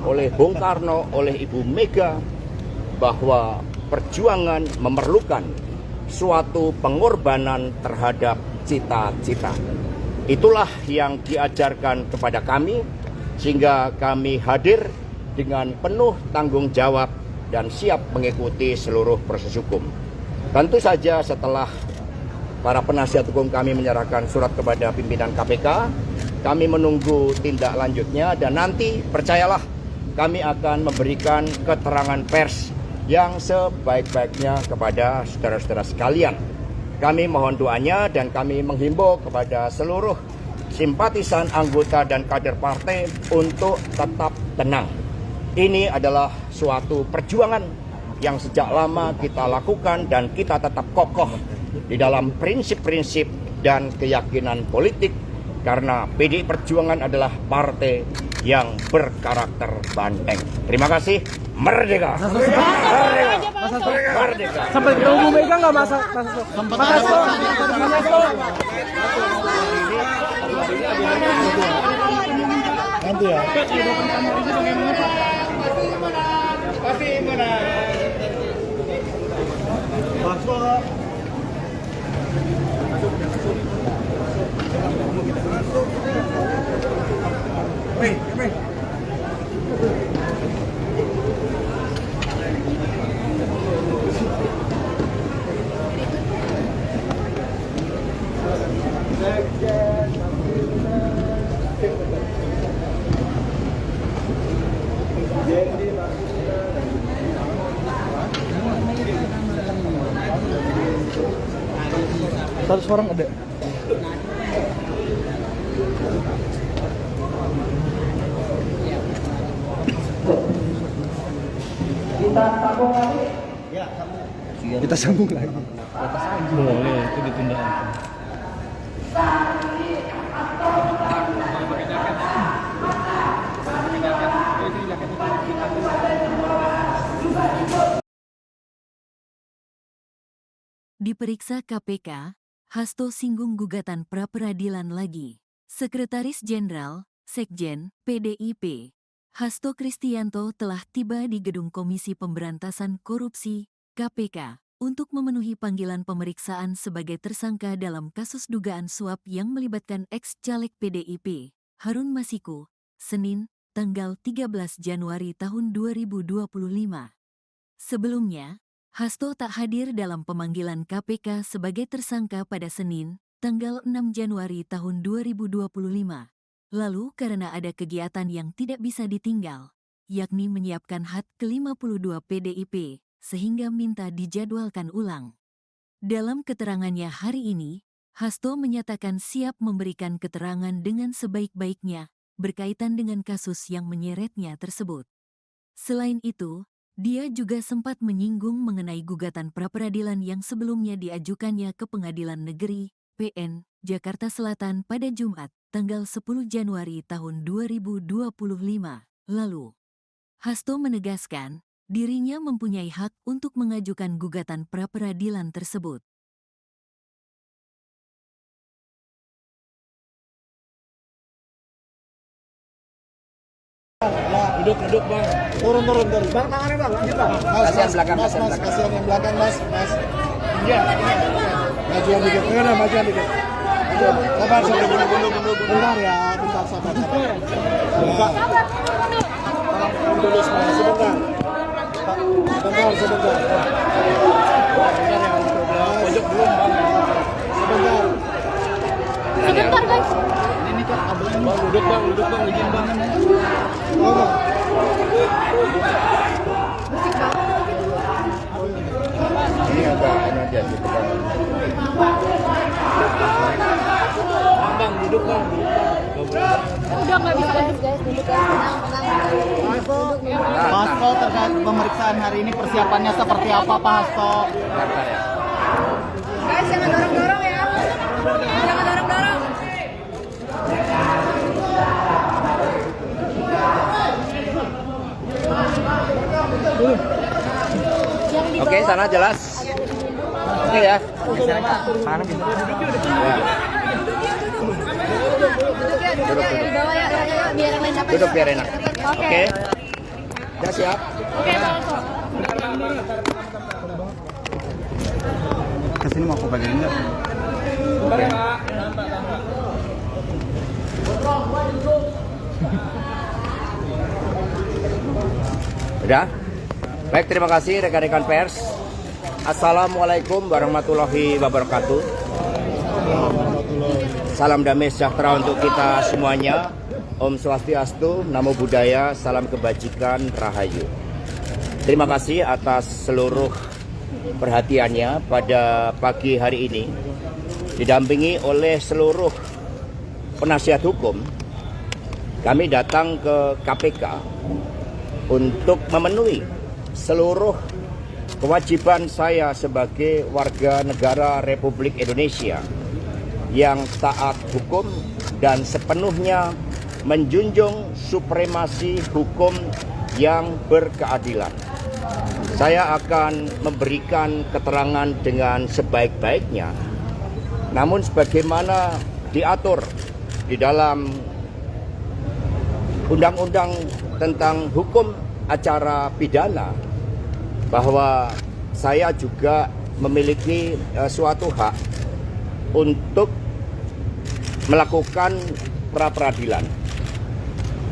oleh Bung Karno, oleh Ibu Mega, bahwa perjuangan memerlukan suatu pengorbanan terhadap cita-cita. Itulah yang diajarkan kepada kami, sehingga kami hadir dengan penuh tanggung jawab dan siap mengikuti seluruh proses hukum. Tentu saja setelah para penasihat hukum kami menyerahkan surat kepada pimpinan KPK, kami menunggu tindak lanjutnya, dan nanti percayalah kami akan memberikan keterangan pers yang sebaik-baiknya kepada saudara-saudara sekalian. Kami mohon doanya dan kami menghimbau kepada seluruh simpatisan, anggota, dan kader partai untuk tetap tenang. Ini adalah suatu perjuangan yang sejak lama kita lakukan dan kita tetap kokoh di dalam prinsip-prinsip dan keyakinan politik, karena PDI Perjuangan adalah partai yang berkarakter banteng. Terima kasih. Merdeka! Merdeka! Merdeka! Sampai ketemu Bu Mega nggak masa? Nanti ya. Pasti menang. 100 orang ada. Kita sambung lagi. Boleh, itu ditunda. Diperiksa KPK, Hasto singgung gugatan pra-peradilan lagi. Sekretaris Jenderal, Sekjen, PDIP, Hasto Kristianto telah tiba di Gedung Komisi Pemberantasan Korupsi, KPK, untuk memenuhi panggilan pemeriksaan sebagai tersangka dalam kasus dugaan suap yang melibatkan ex-caleg PDIP, Harun Masiku, Senin, tanggal 13 Januari tahun 2025. Sebelumnya, Hasto tak hadir dalam pemanggilan KPK sebagai tersangka pada Senin, tanggal 6 Januari tahun 2025. Lalu karena ada kegiatan yang tidak bisa ditinggal, yakni menyiapkan HUT ke-52 PDIP, sehingga minta dijadwalkan ulang. Dalam keterangannya hari ini, Hasto menyatakan siap memberikan keterangan dengan sebaik-baiknya berkaitan dengan kasus yang menyeretnya tersebut. Selain itu, dia juga sempat menyinggung mengenai gugatan pra-peradilan yang sebelumnya diajukannya ke Pengadilan Negeri, PN, Jakarta Selatan pada Jumat, tanggal 10 Januari tahun 2025 lalu. Hasto menegaskan, dirinya mempunyai hak untuk mengajukan gugatan pra-peradilan tersebut. Duduk bang. Turun. Bang, tangannya bang, lanjut bang. Kasihan belakang, mas, kasihan belakang. kasihan yang belakang, mas. Iya. Majuan dikit, majuan dikit. Sabar, bentar ya, bentar, sabar. Dulu sebentar. Sebentar. Pojok belum bang. Sebentar. Sebentar guys. Ini kok kabelnya Bang, duduk bang, izin bang. Ngomong. Ini agak aja gitu kan. Bang, duduk bang. Udah nggak bisa guys, duduk guys, tenang. Pak Hasto, terkait pemeriksaan hari ini persiapannya seperti apa Pak Hasto? Bentar ya. Guys, jangan dorong-dorong ya. Jangan dorong-dorong. Oke, sana jelas. Oke ya. Mana bisa? Duduk ya, di bawah ya, biar yang lain dapat. Duduk biar enak. Oke. Oke. Udah siap? Oke, langsung. Kesini mau aku bagian enggak? Udah? Baik, terima kasih rekan-rekan pers. Assalamualaikum warahmatullahi wabarakatuh. Salam damai sejahtera untuk kita semuanya. Om Swastiastu, Namo Buddhaya, salam kebajikan, Rahayu. Terima kasih atas seluruh perhatiannya pada pagi hari ini. Didampingi oleh seluruh penasihat hukum, kami datang ke KPK untuk memenuhi seluruh kewajiban saya sebagai warga negara Republik Indonesia yang taat hukum dan sepenuhnya menjunjung supremasi hukum yang berkeadilan. Saya akan memberikan keterangan dengan sebaik-baiknya, namun sebagaimana diatur di dalam Undang-Undang tentang Hukum Acara Pidana, bahwa saya juga memiliki suatu hak untuk melakukan pra-peradilan.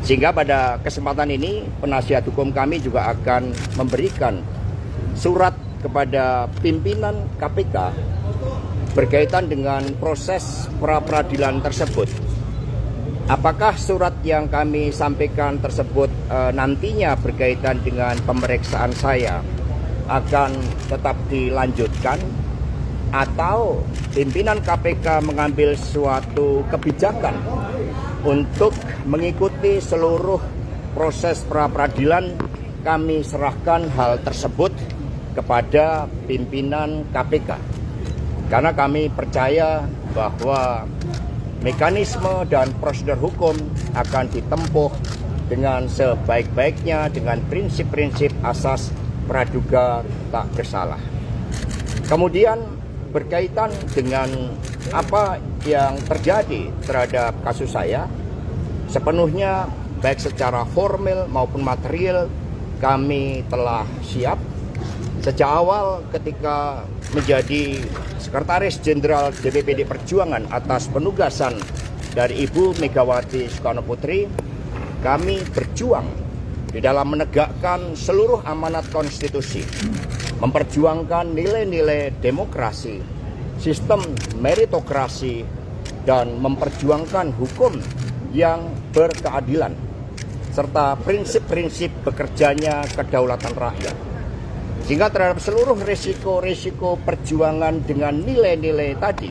Sehingga pada kesempatan ini penasihat hukum kami juga akan memberikan surat kepada pimpinan KPK berkaitan dengan proses pra-peradilan tersebut. Apakah surat yang kami sampaikan tersebut nantinya berkaitan dengan pemeriksaan saya akan tetap dilanjutkan atau pimpinan KPK mengambil suatu kebijakan untuk mengikuti seluruh proses pra-peradilan, kami serahkan hal tersebut kepada pimpinan KPK. Karena kami percaya bahwa mekanisme dan prosedur hukum akan ditempuh dengan sebaik-baiknya dengan prinsip-prinsip asas praduga tak bersalah. Kemudian berkaitan dengan apa yang terjadi terhadap kasus saya, sepenuhnya baik secara formal maupun material kami telah siap. Sejak awal ketika menjadi Sekretaris Jenderal DPP Perjuangan atas penugasan dari Ibu Megawati Soekarno Putri, kami berjuang di dalam menegakkan seluruh amanat konstitusi, memperjuangkan nilai-nilai demokrasi, sistem meritokrasi, dan memperjuangkan hukum yang berkeadilan, serta prinsip-prinsip bekerjanya kedaulatan rakyat. Sehingga terhadap seluruh risiko-risiko perjuangan dengan nilai-nilai tadi,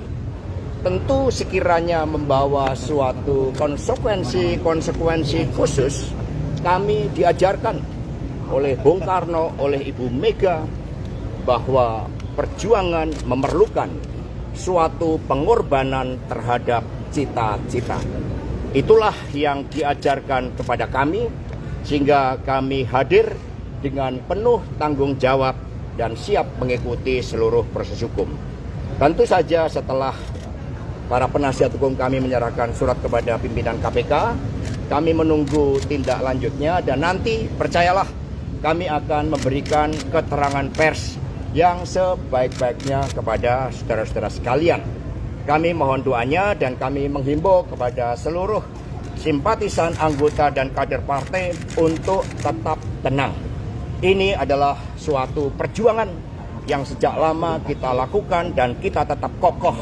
tentu sekiranya membawa suatu konsekuensi khusus, kami diajarkan oleh Bung Karno, oleh Ibu Mega, bahwa perjuangan memerlukan suatu pengorbanan terhadap cita-cita. Itulah yang diajarkan kepada kami, sehingga kami hadir dengan penuh tanggung jawab dan siap mengikuti seluruh proses hukum. Tentu saja setelah para penasihat hukum kami menyerahkan surat kepada pimpinan KPK, kami menunggu tindak lanjutnya dan nanti percayalah kami akan memberikan keterangan pers yang sebaik-baiknya kepada saudara-saudara sekalian. Kami mohon doanya dan kami menghimbau kepada seluruh simpatisan, anggota dan kader partai untuk tetap tenang. Ini adalah suatu perjuangan yang sejak lama kita lakukan dan kita tetap kokoh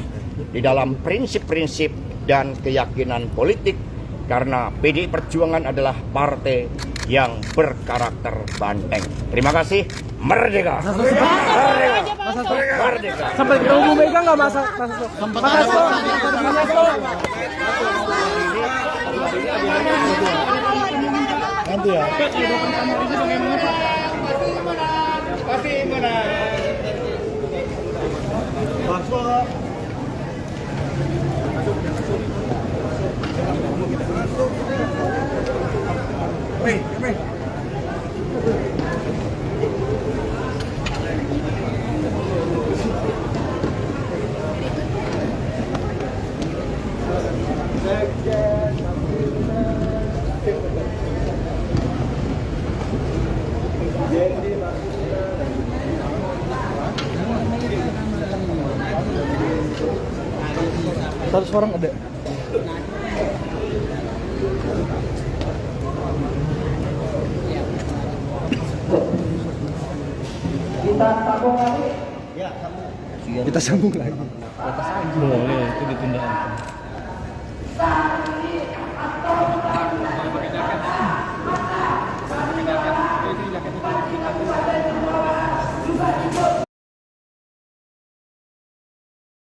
di dalam prinsip-prinsip dan keyakinan politik, karena PDI Perjuangan adalah partai yang berkarakter banteng. Terima kasih. Merdeka! Merdeka! Merdeka! Sampai ketemu Bu Mega nggak Mas Hasto? Nanti ya. Pasti menang. Satu orang ada. Kita sambung lagi. Boleh, itu ditunda.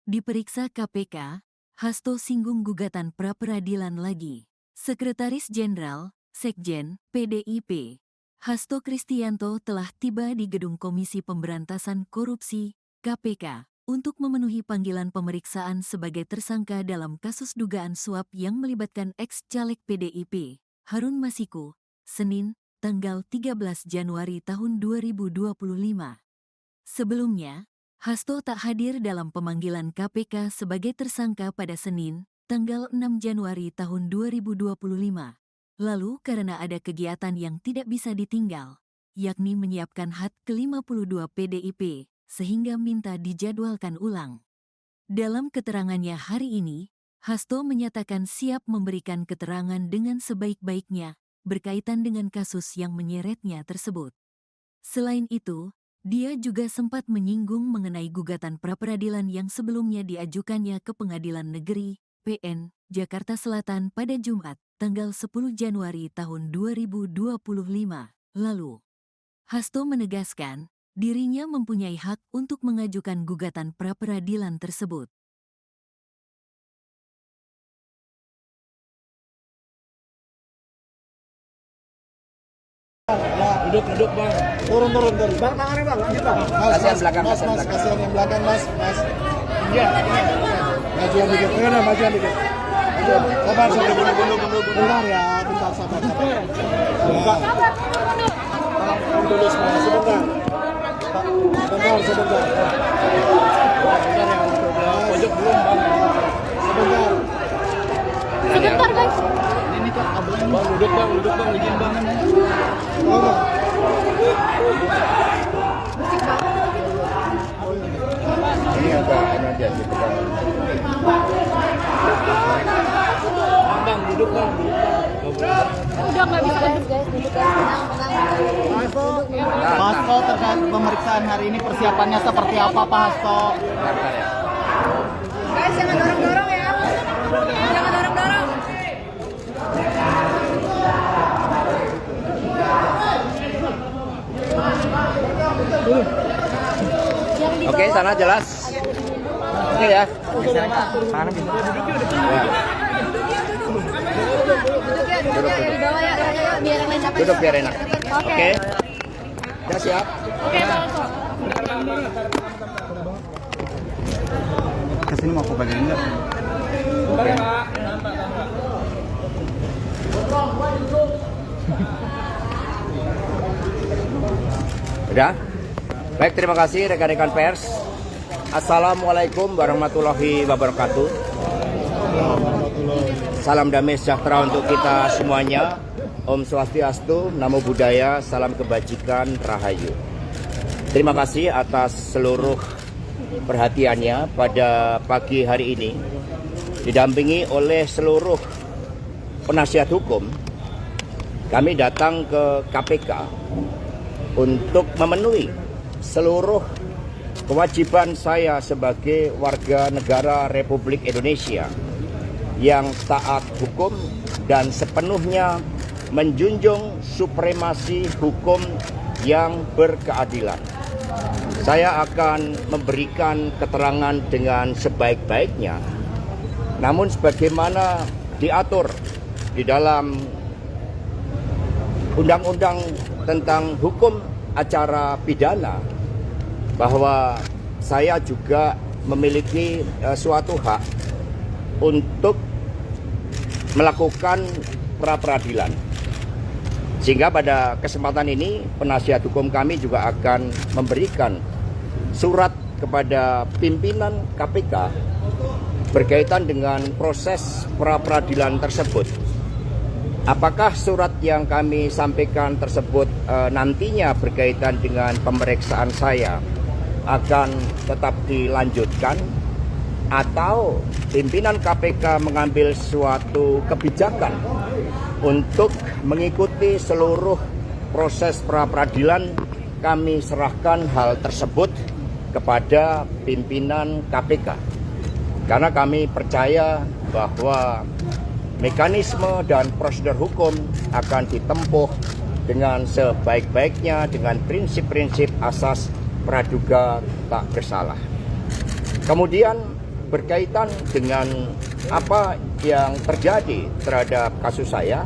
Diperiksa KPK, Hasto singgung gugatan pra-peradilan lagi. Sekretaris Jenderal, Sekjen, PDIP, Hasto Kristianto telah tiba di Gedung Komisi Pemberantasan Korupsi, KPK, untuk memenuhi panggilan pemeriksaan sebagai tersangka dalam kasus dugaan suap yang melibatkan ex-caleg PDIP, Harun Masiku, Senin, tanggal 13 Januari tahun 2025. Sebelumnya, Hasto tak hadir dalam pemanggilan KPK sebagai tersangka pada Senin, tanggal 6 Januari tahun 2025. Lalu karena ada kegiatan yang tidak bisa ditinggal, yakni menyiapkan HUT ke-52 PDIP, sehingga minta dijadwalkan ulang. Dalam keterangannya hari ini, Hasto menyatakan siap memberikan keterangan dengan sebaik-baiknya berkaitan dengan kasus yang menyeretnya tersebut. Selain itu, dia juga sempat menyinggung mengenai gugatan pra-peradilan yang sebelumnya diajukannya ke Pengadilan Negeri, PN, Jakarta Selatan pada Jumat, tanggal 10 Januari tahun 2025 lalu. Hasto menegaskan, dirinya mempunyai hak untuk mengajukan gugatan pra-peradilan tersebut. Duduk bang. Turun. Bang, tangannya bang. Kasihan belakang, Mas, kasihan belakang. kasihan yang belakang, mas. Iya. Majuan dikit. Majuan dikit. Sabar. Bentar ya, bentar sabar. Dulu semua, sebentar. Sebentar. Pojok belum bang. Sebentar. Sebentar guys. Ini tuh kabelnya. Bang, duduk bang, izin bang. Ini agak ini aja gitu kan. Bang, duduk bang. Udah nggak bisa guys, duduk guys, tenang. Pak Hasto, terkait pemeriksaan hari ini persiapannya seperti apa Pak Hasto? Bentar ya. Guys, jangan dorong-dorong ya. Jangan dorong-dorong. Oke, sana jelas. Oke ya. Duduk ya di bawah ya, biar yang lain dapat. Duduk biar enak. Oke. Oke. Udah siap? Oke, Pak Hasto. Kesini mau aku bagian enggak? Bentar ya pak. Udah? Baik, terima kasih rekan-rekan pers. Assalamualaikum warahmatullahi wabarakatuh. Salam damai sejahtera untuk kita semuanya. Om Swastiastu, Namo Buddhaya, salam kebajikan, Rahayu. Terima kasih atas seluruh perhatiannya pada pagi hari ini. Didampingi oleh seluruh penasihat hukum, kami datang ke KPK untuk memenuhi seluruh kewajiban saya sebagai warga negara Republik Indonesia yang taat hukum dan sepenuhnya menjunjung supremasi hukum yang berkeadilan. Saya akan memberikan keterangan dengan sebaik-baiknya, namun sebagaimana diatur di dalam Undang-Undang tentang Hukum Acara Pidana, bahwa saya juga memiliki suatu hak untuk melakukan pra-peradilan. Sehingga pada kesempatan ini penasihat hukum kami juga akan memberikan surat kepada pimpinan KPK berkaitan dengan proses pra-peradilan tersebut. Apakah surat yang kami sampaikan tersebut nantinya berkaitan dengan pemeriksaan saya akan tetap dilanjutkan, atau pimpinan KPK mengambil suatu kebijakan untuk mengikuti seluruh proses pra-peradilan? Kami serahkan hal tersebut kepada pimpinan KPK, karena kami percaya bahwa mekanisme dan prosedur hukum akan ditempuh dengan sebaik-baiknya dengan prinsip-prinsip asas praduga tak bersalah. Kemudian berkaitan dengan apa yang terjadi terhadap kasus saya,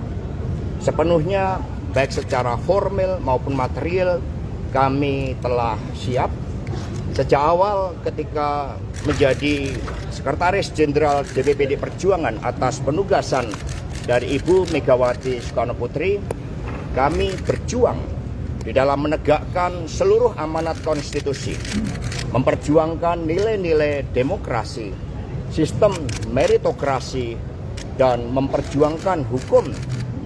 sepenuhnya baik secara formal maupun material kami telah siap. Sejak awal ketika menjadi Sekretaris Jenderal DPPD Perjuangan atas penugasan dari Ibu Megawati Soekarno Putri, kami berjuang di dalam menegakkan seluruh amanat konstitusi, memperjuangkan nilai-nilai demokrasi, sistem meritokrasi, dan memperjuangkan hukum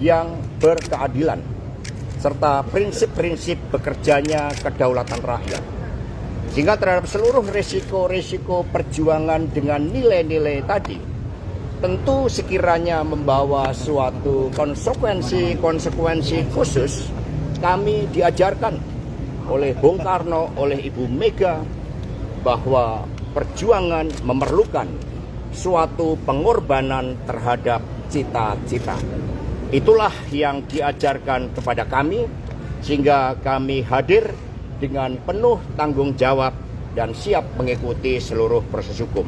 yang berkeadilan, serta prinsip-prinsip bekerjanya kedaulatan rakyat. Sehingga terhadap seluruh risiko-risiko perjuangan dengan nilai-nilai tadi, tentu sekiranya membawa suatu konsekuensi khusus, kami diajarkan oleh Bung Karno, oleh Ibu Mega, bahwa perjuangan memerlukan suatu pengorbanan terhadap cita-cita. Itulah yang diajarkan kepada kami, sehingga kami hadir dengan penuh tanggung jawab dan siap mengikuti seluruh proses hukum.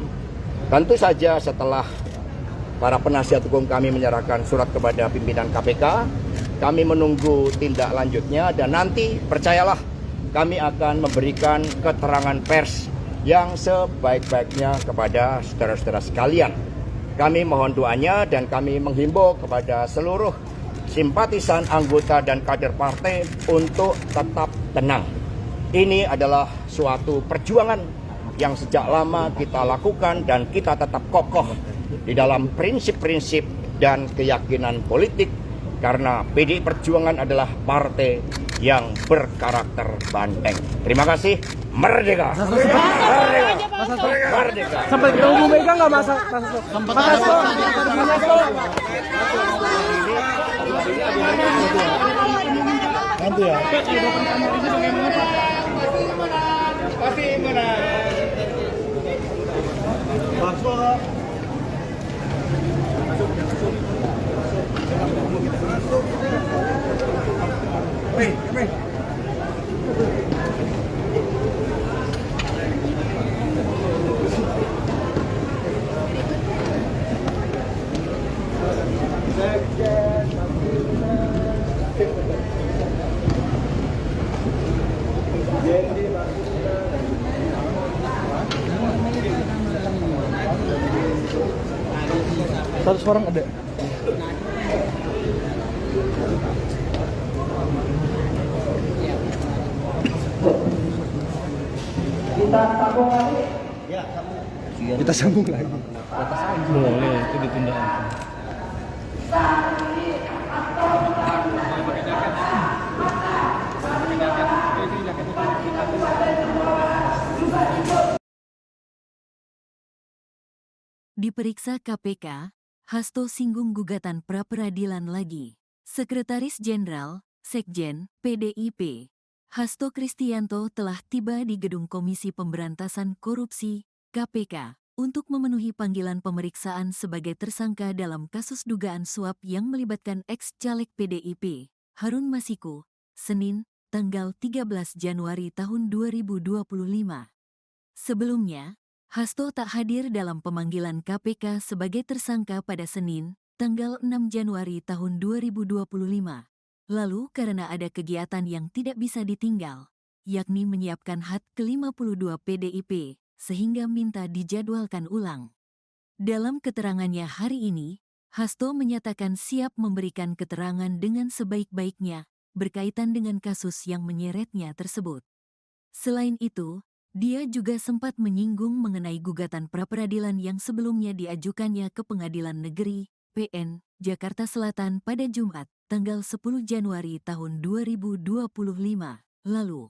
Tentu saja setelah para penasihat hukum kami menyerahkan surat kepada pimpinan KPK, kami menunggu tindak lanjutnya dan nanti percayalah kami akan memberikan keterangan pers yang sebaik-baiknya kepada saudara-saudara sekalian. Kami mohon doanya dan kami menghimbau kepada seluruh simpatisan, anggota dan kader partai untuk tetap tenang. Ini adalah suatu perjuangan yang sejak lama kita lakukan dan kita tetap kokoh di dalam prinsip-prinsip dan keyakinan politik karena PDI Perjuangan adalah partai yang berkarakter banteng. Terima kasih. Merdeka. Merdeka. Merdeka. Sampai ketemu Bu Mega nggak masa? Sempat ada Nanti ya. Satu orang ada. Kita sambung lagi. Boleh, itu ditunda. Diperiksa KPK, Hasto singgung gugatan pra-peradilan lagi. Sekretaris Jenderal, Sekjen, PDIP, Hasto Kristianto telah tiba di Gedung Komisi Pemberantasan Korupsi, KPK, untuk memenuhi panggilan pemeriksaan sebagai tersangka dalam kasus dugaan suap yang melibatkan ex-caleg PDIP, Harun Masiku, Senin, tanggal 13 Januari tahun 2025. Sebelumnya, Hasto tak hadir dalam pemanggilan KPK sebagai tersangka pada Senin, tanggal 6 Januari tahun 2025. Lalu karena ada kegiatan yang tidak bisa ditinggal, yakni menyiapkan HUT ke-52 PDIP, sehingga minta dijadwalkan ulang. Dalam keterangannya hari ini, Hasto menyatakan siap memberikan keterangan dengan sebaik-baiknya berkaitan dengan kasus yang menyeretnya tersebut. Selain itu, dia juga sempat menyinggung mengenai gugatan pra-peradilan yang sebelumnya diajukannya ke Pengadilan Negeri, PN, Jakarta Selatan pada Jumat, tanggal 10 Januari tahun 2025 lalu.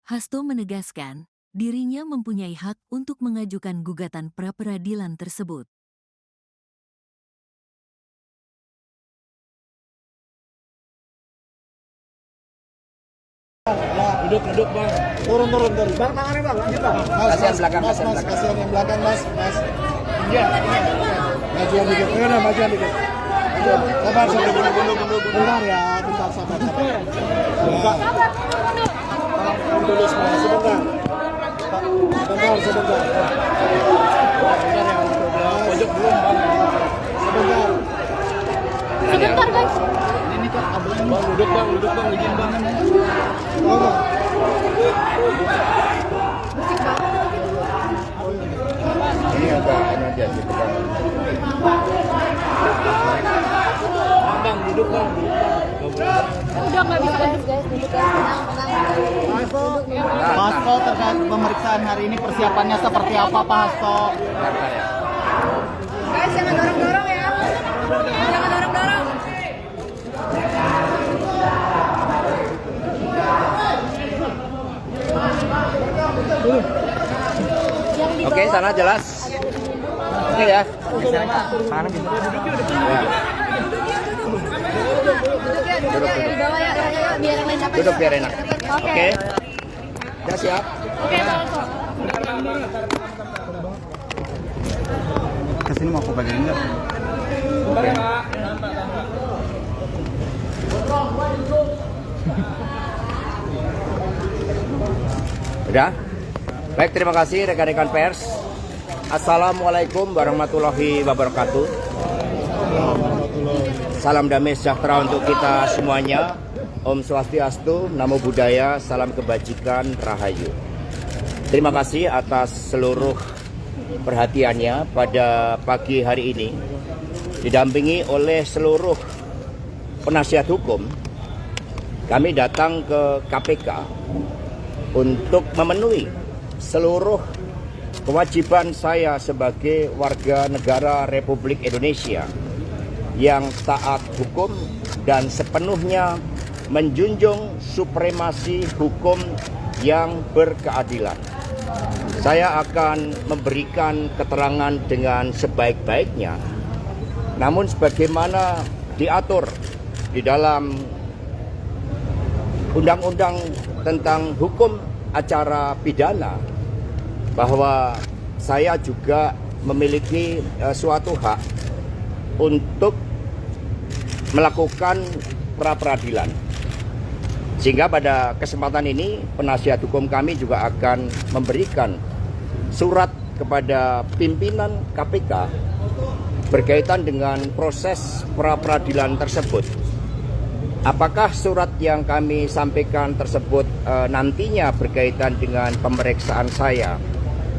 Hasto menegaskan, dirinya mempunyai hak untuk mengajukan gugatan pra-peradilan tersebut. Duduk bang. Turun. Bang, tangannya bang, lanjut bang. Kasihan belakang, kasihan belakang. Kasihan yang belakang, mas. Iya. Majuan dikit, majuan dikit. Sabar, bentar ya, bentar, sabar. Dulu semua, sebentar. Sebentar. Pojok belum bang. Sebentar. Sebentar guys. ini kok abang. Bang, duduk bang, izin bang. Ini agak aja gitu kan. Bang, duduk bang. Udah nggak bisa guys, duduk ya. Tenang. Pak Hasto, terkait pemeriksaan hari ini persiapannya seperti apa Pak Hasto? Guys, jangan dorong-dorong ya. Jangan dorong-dorong. Oke, sana jelas. Oke ya. Duduknya di bawah ya, biar yang lain dapat. Duduk biar enak. Oke. Oke. Udah siap? Oke, Bang Hasto. Kesini mau aku bagian enggak? Bentar ya pak. Sudah? Baik, terima kasih rekan-rekan pers. Assalamualaikum warahmatullahi wabarakatuh. Salam damai sejahtera untuk kita semuanya. Om Swastiastu, Namo Buddhaya, salam kebajikan, Rahayu. Terima kasih atas seluruh perhatiannya pada pagi hari ini. Didampingi oleh seluruh penasihat hukum, kami datang ke KPK untuk memenuhi seluruh kewajiban saya sebagai warga negara Republik Indonesia yang taat hukum dan sepenuhnya menjunjung supremasi hukum yang berkeadilan. Saya akan memberikan keterangan dengan sebaik-baiknya, namun sebagaimana diatur di dalam Undang-Undang tentang Hukum Acara Pidana, bahwa saya juga memiliki suatu hak untuk melakukan pra-peradilan. Sehingga pada kesempatan ini penasihat hukum kami juga akan memberikan surat kepada pimpinan KPK berkaitan dengan proses pra-peradilan tersebut. Apakah surat yang kami sampaikan tersebut nantinya berkaitan dengan pemeriksaan saya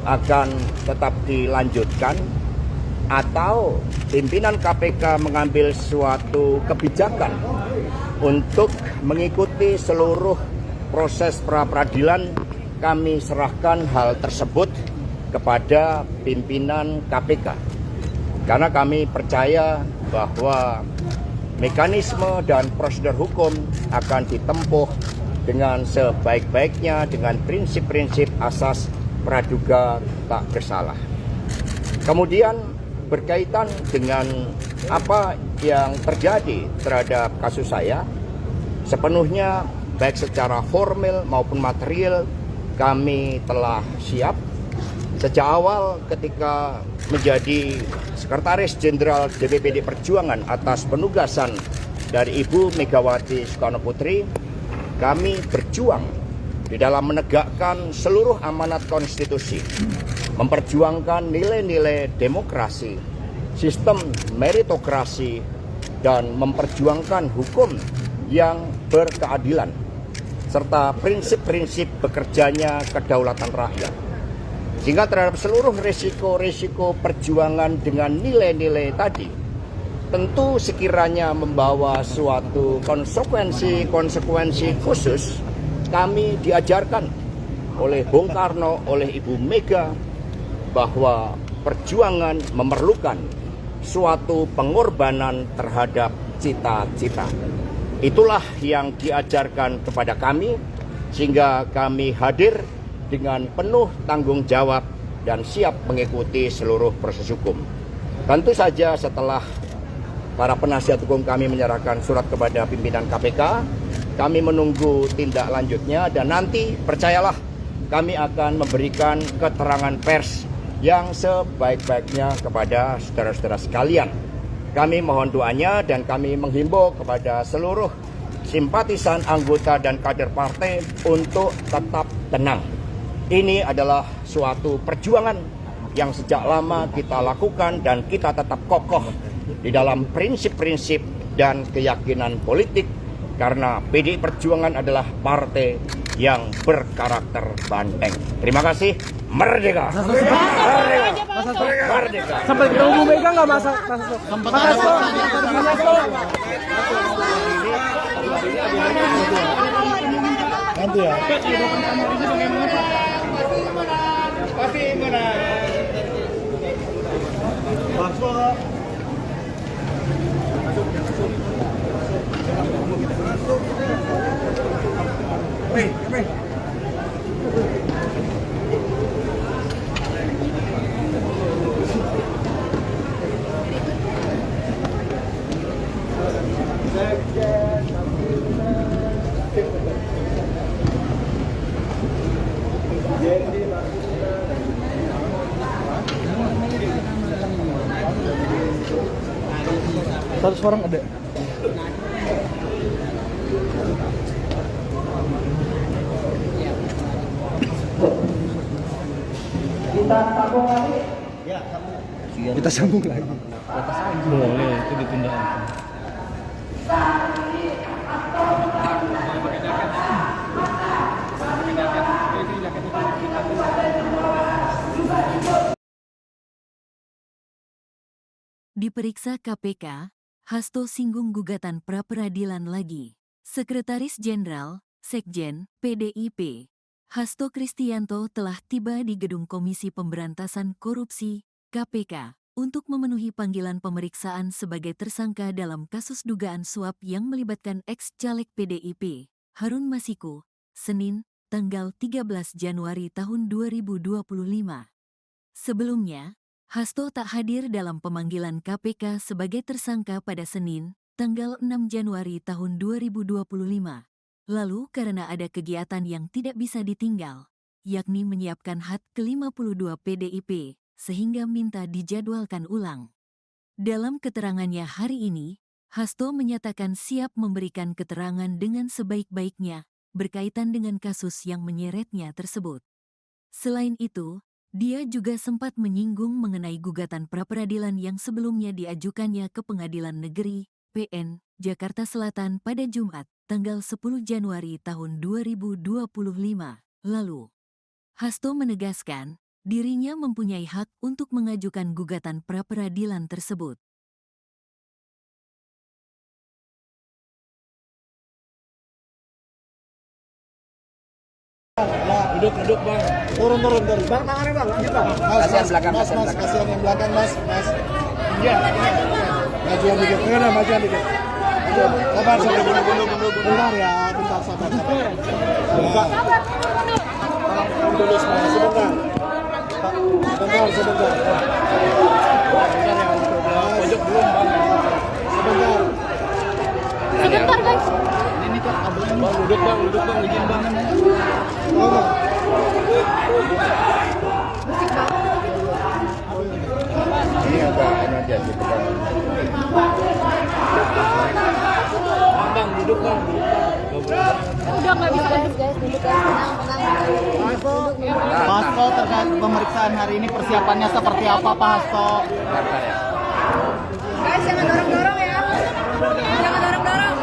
akan tetap dilanjutkan, atau pimpinan KPK mengambil suatu kebijakan untuk mengikuti seluruh proses pra-peradilan? Kami serahkan hal tersebut kepada pimpinan KPK, karena kami percaya bahwa mekanisme dan prosedur hukum akan ditempuh dengan sebaik-baiknya dengan prinsip-prinsip asas praduga tak bersalah. Kemudian berkaitan dengan apa yang terjadi terhadap kasus saya, sepenuhnya baik secara formal maupun material kami telah siap. Sejak awal ketika menjadi Sekretaris Jenderal DPPD Perjuangan atas penugasan dari Ibu Megawati Soekarno Putri, kami berjuang di dalam menegakkan seluruh amanat konstitusi, memperjuangkan nilai-nilai demokrasi, sistem meritokrasi, dan memperjuangkan hukum yang berkeadilan, serta prinsip-prinsip bekerjanya kedaulatan rakyat. Sehingga terhadap seluruh risiko-risiko perjuangan dengan nilai-nilai tadi, tentu sekiranya membawa suatu konsekuensi khusus, kami diajarkan oleh Bung Karno, oleh Ibu Mega, bahwa perjuangan memerlukan suatu pengorbanan terhadap cita-cita. Itulah yang diajarkan kepada kami, sehingga kami hadir dengan penuh tanggung jawab dan siap mengikuti seluruh proses hukum. Tentu saja setelah para penasihat hukum kami menyerahkan surat kepada pimpinan KPK, kami menunggu tindak lanjutnya, dan nanti percayalah kami akan memberikan keterangan pers yang sebaik-baiknya kepada saudara-saudara sekalian. Kami mohon doanya dan kami menghimbau kepada seluruh simpatisan, anggota, dan kader partai untuk tetap tenang. Ini adalah suatu perjuangan yang sejak lama kita lakukan, dan kita tetap kokoh di dalam prinsip-prinsip dan keyakinan politik, karena PDI Perjuangan adalah partai yang berkarakter banteng. Terima kasih. Merdeka! Merdeka! Merdeka! Sampai ketemu Bu Mega nggak Mas? Nanti ya. Pasti menang. Satu orang ada. Kita sambung lagi. Boleh, itu ditunda aja. Diperiksa KPK, Hasto singgung gugatan pra-peradilan lagi. Sekretaris Jenderal, Sekjen, PDIP, Hasto Kristianto telah tiba di Gedung Komisi Pemberantasan Korupsi, KPK, untuk memenuhi panggilan pemeriksaan sebagai tersangka dalam kasus dugaan suap yang melibatkan ex-caleg PDIP, Harun Masiku, Senin, tanggal 13 Januari tahun 2025. Sebelumnya, Hasto tak hadir dalam pemanggilan KPK sebagai tersangka pada Senin, tanggal 6 Januari tahun 2025. Lalu karena ada kegiatan yang tidak bisa ditinggal, yakni menyiapkan HUT ke-52 PDIP, sehingga minta dijadwalkan ulang. Dalam keterangannya hari ini, Hasto menyatakan siap memberikan keterangan dengan sebaik-baiknya berkaitan dengan kasus yang menyeretnya tersebut. Selain itu, dia juga sempat menyinggung mengenai gugatan pra-peradilan yang sebelumnya diajukannya ke Pengadilan Negeri, PN, Jakarta Selatan pada Jumat, tanggal 10 Januari tahun 2025 lalu. Hasto menegaskan, dirinya mempunyai hak untuk mengajukan gugatan pra-peradilan tersebut. Duduk bang. Turun. Bang, tangannya bang, lanjut bang. Kasihan belakang, mas, kasihan belakang. kasihan yang belakang mas. Iya. Majuan dikit, majuan dikit. Sabar, bentar ya, bentar sabar. Dulu semua, sebentar. Sebentar. Pojok belum bang. Sebentar guys. Ini kok kabelnya Bang, duduk bang, izin bang. Ini agak ini aja gitu kan. Bang, duduk bang. Udah nggak bisa guys, duduk guys, tenang. Hasto terkait pemeriksaan hari ini persiapannya seperti apa Pak Hasto? Bentar ya. Guys, jangan dorong-dorong ya. Jangan dorong-dorong.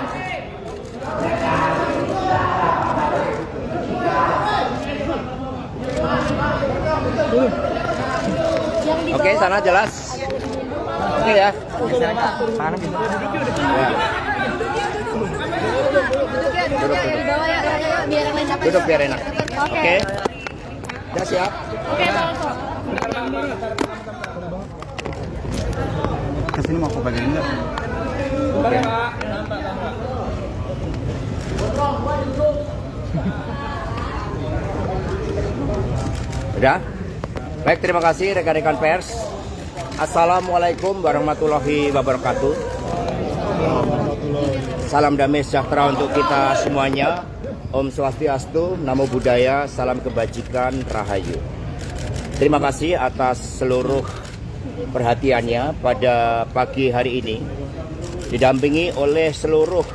Oke, sana jelas. Oke ya. Duduk ya di bawah ya, biar yang lain dapat. Duduk biar enak. Oke. Oke. Udah siap? Oke, Bang. Kesini mau aku bagian enggak? Udah? Baik, terima kasih rekan-rekan pers. Assalamualaikum warahmatullahi wabarakatuh. Salam damai sejahtera untuk kita semuanya. Om Swastiastu, Namo Buddhaya, salam kebajikan, Rahayu. Terima kasih atas seluruh perhatiannya pada pagi hari ini. Didampingi oleh seluruh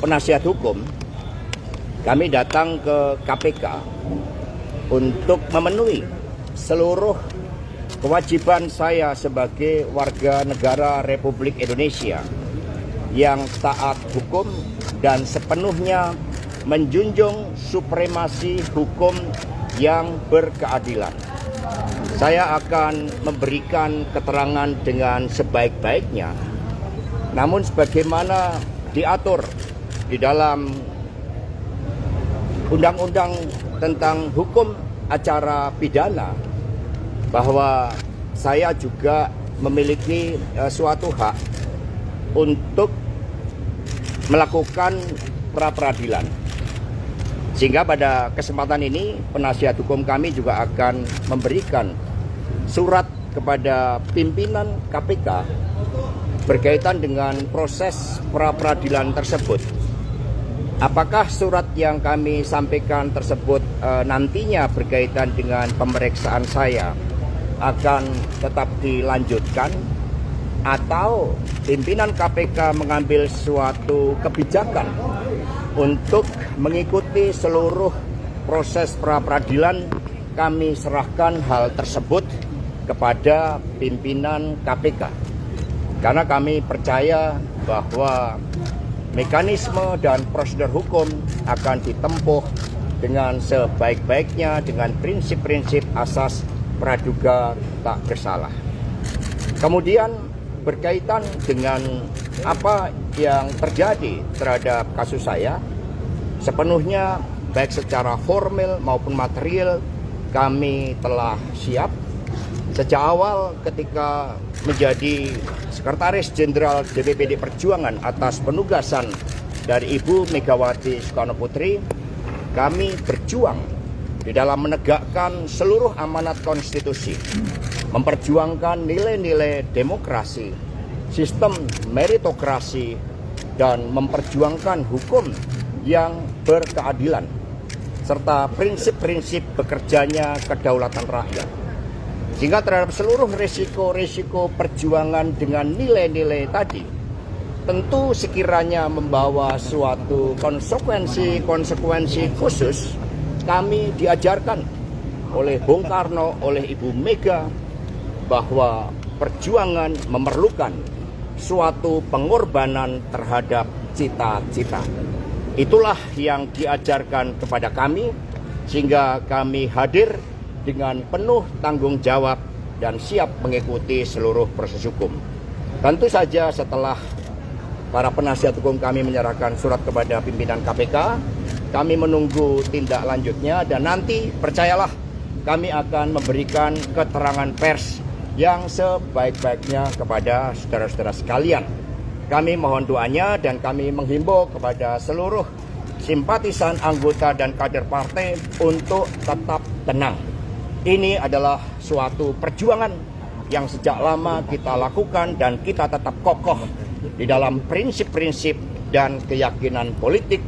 penasihat hukum, kami datang ke KPK untuk memenuhi seluruh kewajiban saya sebagai warga negara Republik Indonesia yang taat hukum dan sepenuhnya menjunjung supremasi hukum yang berkeadilan. Saya akan memberikan keterangan dengan sebaik-baiknya, namun sebagaimana diatur di dalam Undang-Undang tentang Hukum Acara Pidana, bahwa saya juga memiliki suatu hak untuk melakukan pra-peradilan. Sehingga pada kesempatan ini penasihat hukum kami juga akan memberikan surat kepada pimpinan KPK berkaitan dengan proses pra-peradilan tersebut. Apakah surat yang kami sampaikan tersebut nantinya berkaitan dengan pemeriksaan saya akan tetap dilanjutkan, atau pimpinan KPK mengambil suatu kebijakan untuk mengikuti seluruh proses pra-peradilan kami serahkan hal tersebut kepada pimpinan KPK. Karena kami percaya bahwa mekanisme dan prosedur hukum akan ditempuh dengan sebaik-baiknya dengan prinsip-prinsip asas praduga tak bersalah. Kemudian berkaitan dengan apa yang terjadi terhadap kasus saya, sepenuhnya baik secara formal maupun material kami telah siap. Sejak awal ketika menjadi Sekretaris Jenderal DPP Perjuangan atas penugasan dari Ibu Megawati Soekarno Putri, kami berjuang di dalam menegakkan seluruh amanat konstitusi, memperjuangkan nilai-nilai demokrasi, sistem meritokrasi, dan memperjuangkan hukum yang berkeadilan, serta prinsip-prinsip bekerjanya kedaulatan rakyat. Sehingga terhadap seluruh risiko-risiko perjuangan dengan nilai-nilai tadi, tentu sekiranya membawa suatu konsekuensi khusus, kami diajarkan oleh Bung Karno, oleh Ibu Mega, bahwa perjuangan memerlukan suatu pengorbanan terhadap cita-cita. Itulah yang diajarkan kepada kami, sehingga kami hadir dengan penuh tanggung jawab dan siap mengikuti seluruh proses hukum. Tentu saja setelah para penasihat hukum kami menyerahkan surat kepada pimpinan KPK, kami menunggu tindak lanjutnya dan nanti percayalah kami akan memberikan keterangan pers yang sebaik-baiknya kepada saudara-saudara sekalian. Kami mohon doanya dan kami menghimbau kepada seluruh simpatisan, anggota dan kader partai untuk tetap tenang. Ini adalah suatu perjuangan yang sejak lama kita lakukan dan kita tetap kokoh di dalam prinsip-prinsip dan keyakinan politik,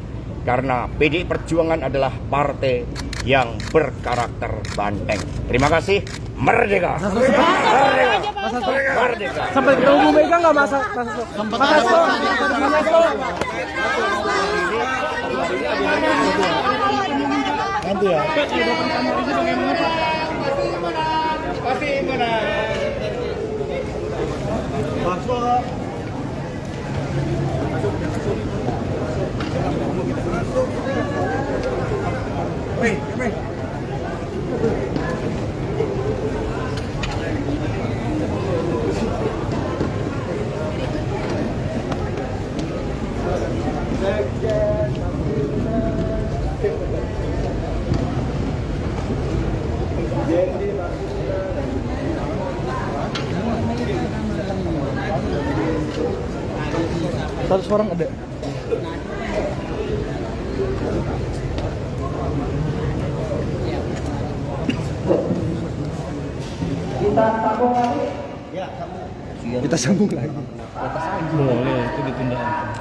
karena PDI Perjuangan adalah partai yang berkarakter banteng. Terima kasih. Merdeka! Merdeka! Merdeka! Sampai ketemu Bu Mega nggak Mas Hasto? Nanti ya. Pasti menang. Satu orang ada. Kita sambung lagi. Boleh, itu ditunda aja.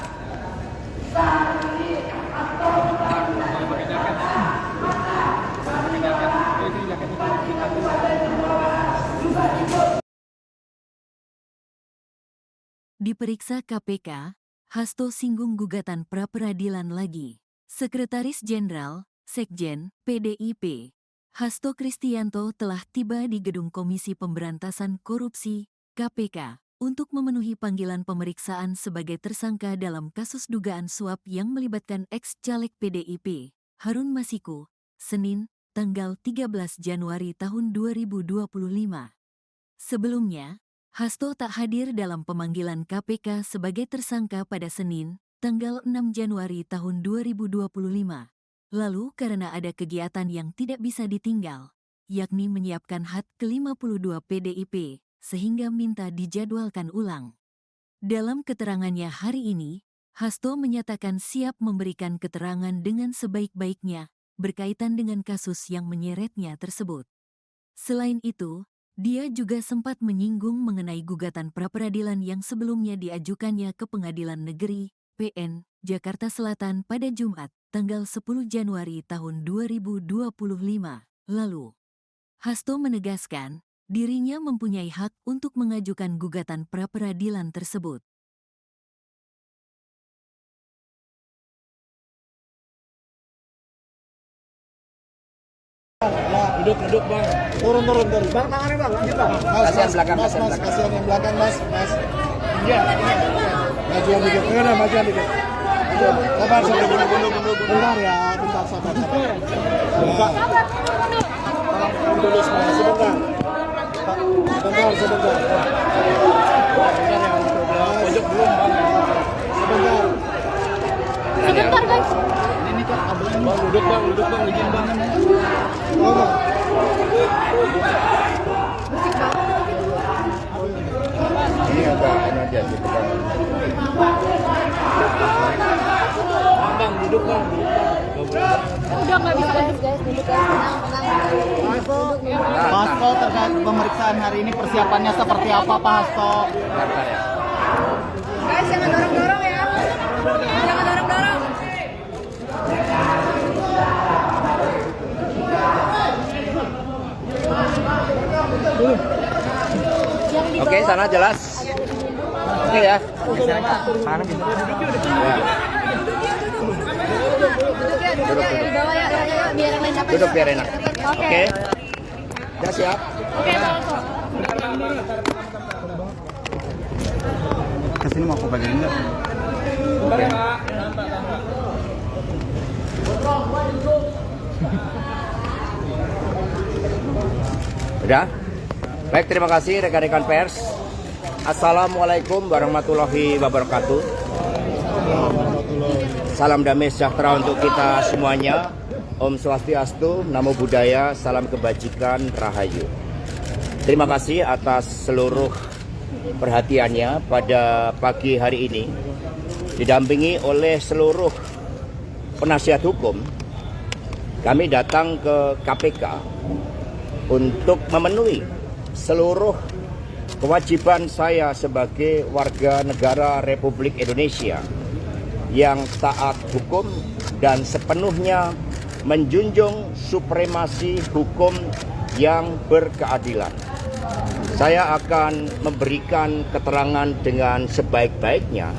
Diperiksa KPK, Hasto singgung gugatan pra-peradilan lagi. Sekretaris Jenderal, Sekjen, PDIP, Hasto Kristianto telah tiba di Gedung Komisi Pemberantasan Korupsi, KPK, untuk memenuhi panggilan pemeriksaan sebagai tersangka dalam kasus dugaan suap yang melibatkan ex-caleg PDIP, Harun Masiku, Senin, tanggal 13 Januari tahun 2025. Sebelumnya, Hasto tak hadir dalam pemanggilan KPK sebagai tersangka pada Senin, tanggal 6 Januari tahun 2025. Lalu karena ada kegiatan yang tidak bisa ditinggal, yakni menyiapkan HUT ke-52 PDIP, sehingga minta dijadwalkan ulang. Dalam keterangannya hari ini, Hasto menyatakan siap memberikan keterangan dengan sebaik-baiknya berkaitan dengan kasus yang menyeretnya tersebut. Selain itu, dia juga sempat menyinggung mengenai gugatan pra-peradilan yang sebelumnya diajukannya ke Pengadilan Negeri, PN, Jakarta Selatan pada Jumat, tanggal 10 Januari tahun 2025 lalu. Hasto menegaskan, dirinya mempunyai hak untuk mengajukan gugatan pra-peradilan tersebut. Duduk bang. Turun. Bang, tangannya bang, lanjut bang. Kasihan belakang, kasihan belakang. Kasihan yang belakang, mas. Iya. Majuan dikit, majuan dikit. Sabar, bentar ya, bentar, sabar. Dulu semua, sebentar. Sebentar. Pojok belum bang. Sebentar. Sebentar guys. Ini kok kabelnya Bang duduk bang, izin bang. Oh, bang. Ini agak ini aja gitu kan. Bang duduk bang. Udah nggak bisa guys, duduk guys, tenang. Pak Hasto, terkait pemeriksaan hari ini persiapannya seperti apa Pak Hasto? Bentar ya. Guys, jangan dorong-dorong ya. Jangan dorong-dorong. Oke, sana jelas. Oke ya. Duduk ya, di bawah ya, biar yang lain dapat. Duduk biar enak. Oke. Oke. Udah siap? Oke, Bang. Kesini mau aku bagian enggak? Udah? Baik, terima kasih rekan-rekan pers. Assalamualaikum warahmatullahi wabarakatuh. Salam damai sejahtera untuk kita semuanya. Om Swastiastu, Namo Buddhaya, salam kebajikan, Rahayu. Terima kasih atas seluruh perhatiannya pada pagi hari ini. Didampingi oleh seluruh penasihat hukum, kami datang ke KPK untuk memenuhi seluruh kewajiban saya sebagai warga negara Republik Indonesia yang taat hukum dan sepenuhnya menjunjung supremasi hukum yang berkeadilan. Saya akan memberikan keterangan dengan sebaik-baiknya,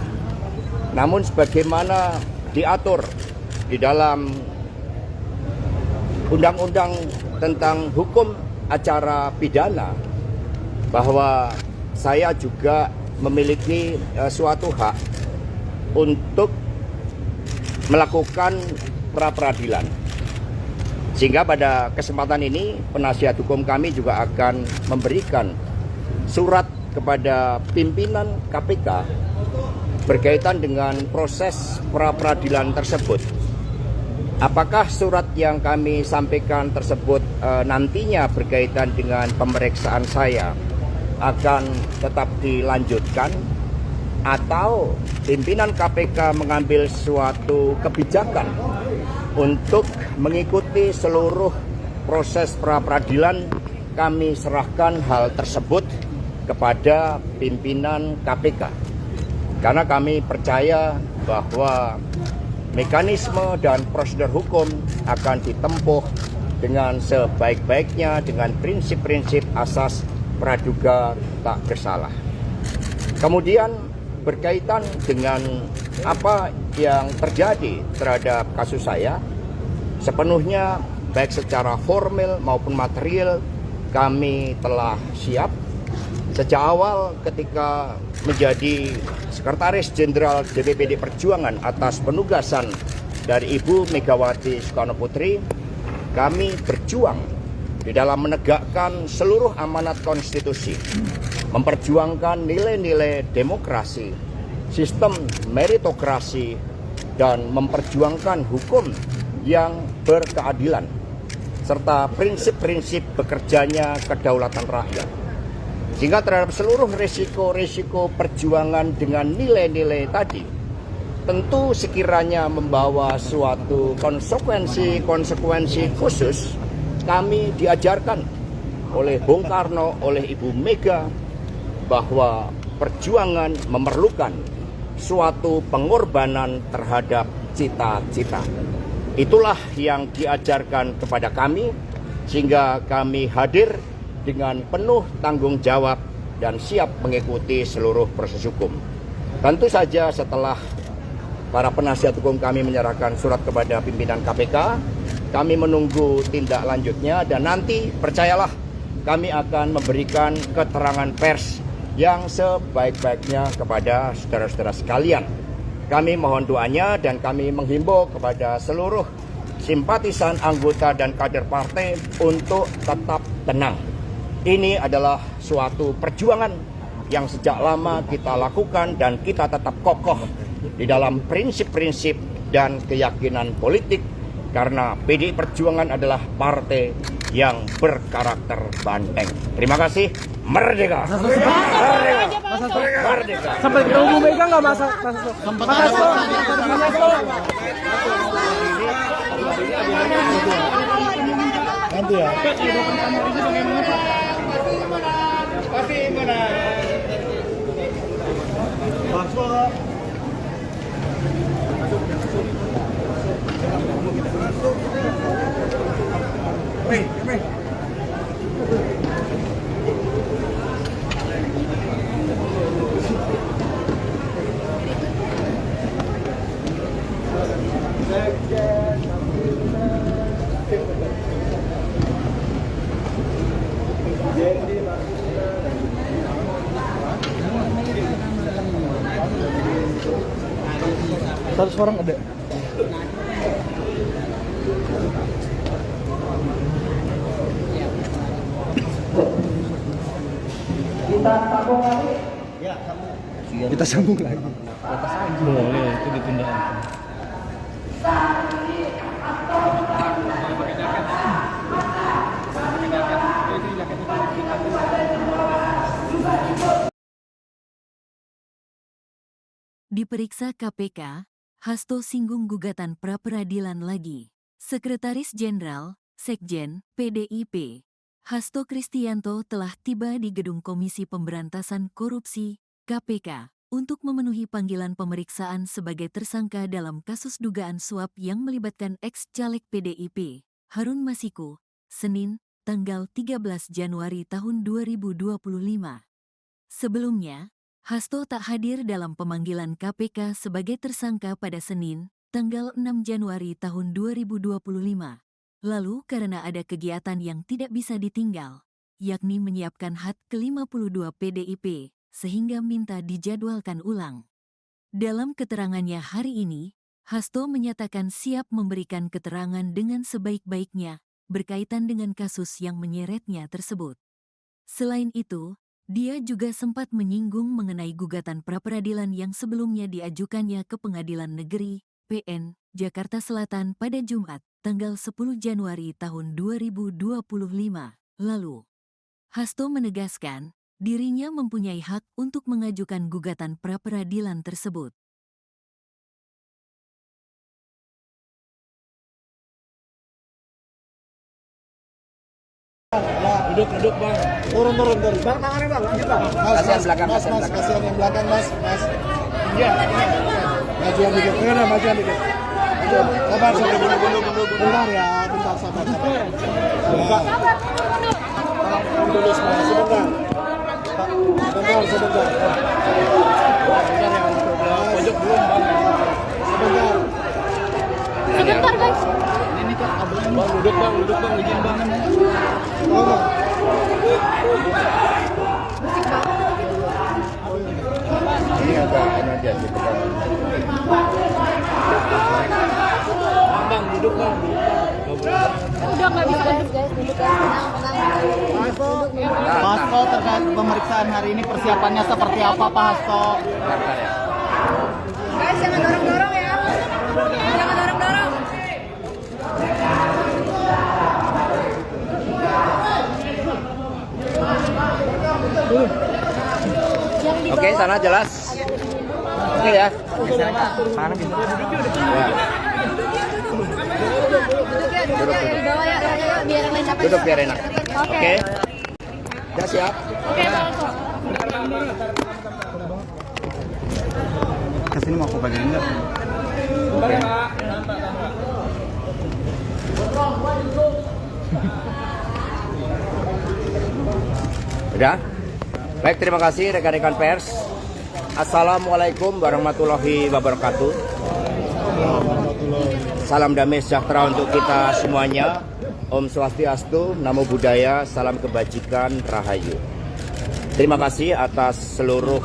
namun sebagaimana diatur di dalam Undang-Undang tentang Hukum Acara Pidana, bahwa saya juga memiliki suatu hak untuk melakukan pra-peradilan. Sehingga pada kesempatan ini penasihat hukum kami juga akan memberikan surat kepada pimpinan KPK berkaitan dengan proses pra-peradilan tersebut. Apakah surat yang kami sampaikan tersebut nantinya berkaitan dengan pemeriksaan saya akan tetap dilanjutkan, atau pimpinan KPK mengambil suatu kebijakan untuk mengikuti seluruh proses pra-peradilan, kami serahkan hal tersebut kepada pimpinan KPK. Karena kami percaya bahwa mekanisme dan prosedur hukum akan ditempuh dengan sebaik-baiknya dengan prinsip-prinsip asas praduga tak bersalah. Kemudian berkaitan dengan apa yang terjadi terhadap kasus saya, sepenuhnya baik secara formal maupun material kami telah siap. Sejak awal ketika menjadi Sekretaris Jenderal DPPD Perjuangan atas penugasan dari Ibu Megawati Soekarno Putri, kami berjuang di dalam menegakkan seluruh amanat konstitusi, memperjuangkan nilai-nilai demokrasi, sistem meritokrasi, dan memperjuangkan hukum yang berkeadilan, serta prinsip-prinsip bekerjanya kedaulatan rakyat. Sehingga terhadap seluruh risiko-risiko perjuangan dengan nilai-nilai tadi, tentu sekiranya membawa suatu konsekuensi khusus, kami diajarkan oleh Bung Karno, oleh Ibu Mega, bahwa perjuangan memerlukan suatu pengorbanan terhadap cita-cita. Itulah yang diajarkan kepada kami, sehingga kami hadir dengan penuh tanggung jawab dan siap mengikuti seluruh proses hukum. Tentu saja setelah para penasihat hukum kami menyerahkan surat kepada pimpinan KPK, kami menunggu tindak lanjutnya dan nanti percayalah kami akan memberikan keterangan pers yang sebaik-baiknya kepada saudara-saudara sekalian. Kami mohon doanya dan kami menghimbau kepada seluruh simpatisan, anggota dan kader partai untuk tetap tenang. Ini adalah suatu perjuangan yang sejak lama kita lakukan dan kita tetap kokoh di dalam prinsip-prinsip dan keyakinan politik karena PDI Perjuangan adalah partai yang berkarakter banteng. Terima kasih. Merdeka! Merdeka! Merdeka! Sampai ketemu Bu Mega nggak masa? Nanti ya. Satu orang ada. Kita sambung lagi. Boleh, itu ditunda. Diperiksa KPK, Hasto singgung gugatan pra-peradilan lagi. Sekretaris Jenderal, Sekjen, PDIP, Hasto Kristianto telah tiba di Gedung Komisi Pemberantasan Korupsi, KPK, untuk memenuhi panggilan pemeriksaan sebagai tersangka dalam kasus dugaan suap yang melibatkan ex-caleg PDIP, Harun Masiku, Senin, tanggal 13 Januari tahun 2025. Sebelumnya, Hasto tak hadir dalam pemanggilan KPK sebagai tersangka pada Senin, tanggal 6 Januari tahun 2025. Lalu karena ada kegiatan yang tidak bisa ditinggal, yakni menyiapkan HUT ke-52 PDIP, sehingga minta dijadwalkan ulang. Dalam keterangannya hari ini, Hasto menyatakan siap memberikan keterangan dengan sebaik-baiknya, berkaitan dengan kasus yang menyeretnya tersebut. Selain itu, dia juga sempat menyinggung mengenai gugatan pra-peradilan yang sebelumnya diajukannya ke Pengadilan Negeri, PN, Jakarta Selatan pada Jumat, tanggal 10 Januari tahun 2025 lalu. Hasto menegaskan, dirinya mempunyai hak untuk mengajukan gugatan pra-peradilan tersebut. Duduk bang. Turun. Bang, tangannya bang, lanjut bang. Kasihan belakang, mas, kasihan belakang. kasihan yang belakang mas. Iya. Majuan dikit, majuan dikit. Sabar, bentar ya, bentar sabar. Dulu semua, sebentar. Sebentar. Pojok belum bang. Sebentar. Sebentar guys. Bang duduk bang, izin bang. Oh, bang. Ini agak aja gitu kan. Bang duduk bang. Udah nggak bisa guys, duduk guys, tenang. Pak Hasto, terkait pemeriksaan hari ini persiapannya seperti apa Pak Hasto? Guys, jangan dorong-dorong ya. Jangan dorong-dorong. Oke, sana jelas. Oke ya. Duduk ya, di bawah ya, biar enak aja. Duduk biar enak. Oke. Oke. Udah siap? Oke, Bang. Kesini mau aku bagian enggak? Udah? Baik, terima kasih rekan-rekan pers. Assalamualaikum warahmatullahi wabarakatuh. Salam damai sejahtera untuk kita semuanya. Om Swastiastu, Namo Buddhaya, salam kebajikan, Rahayu. Terima kasih atas seluruh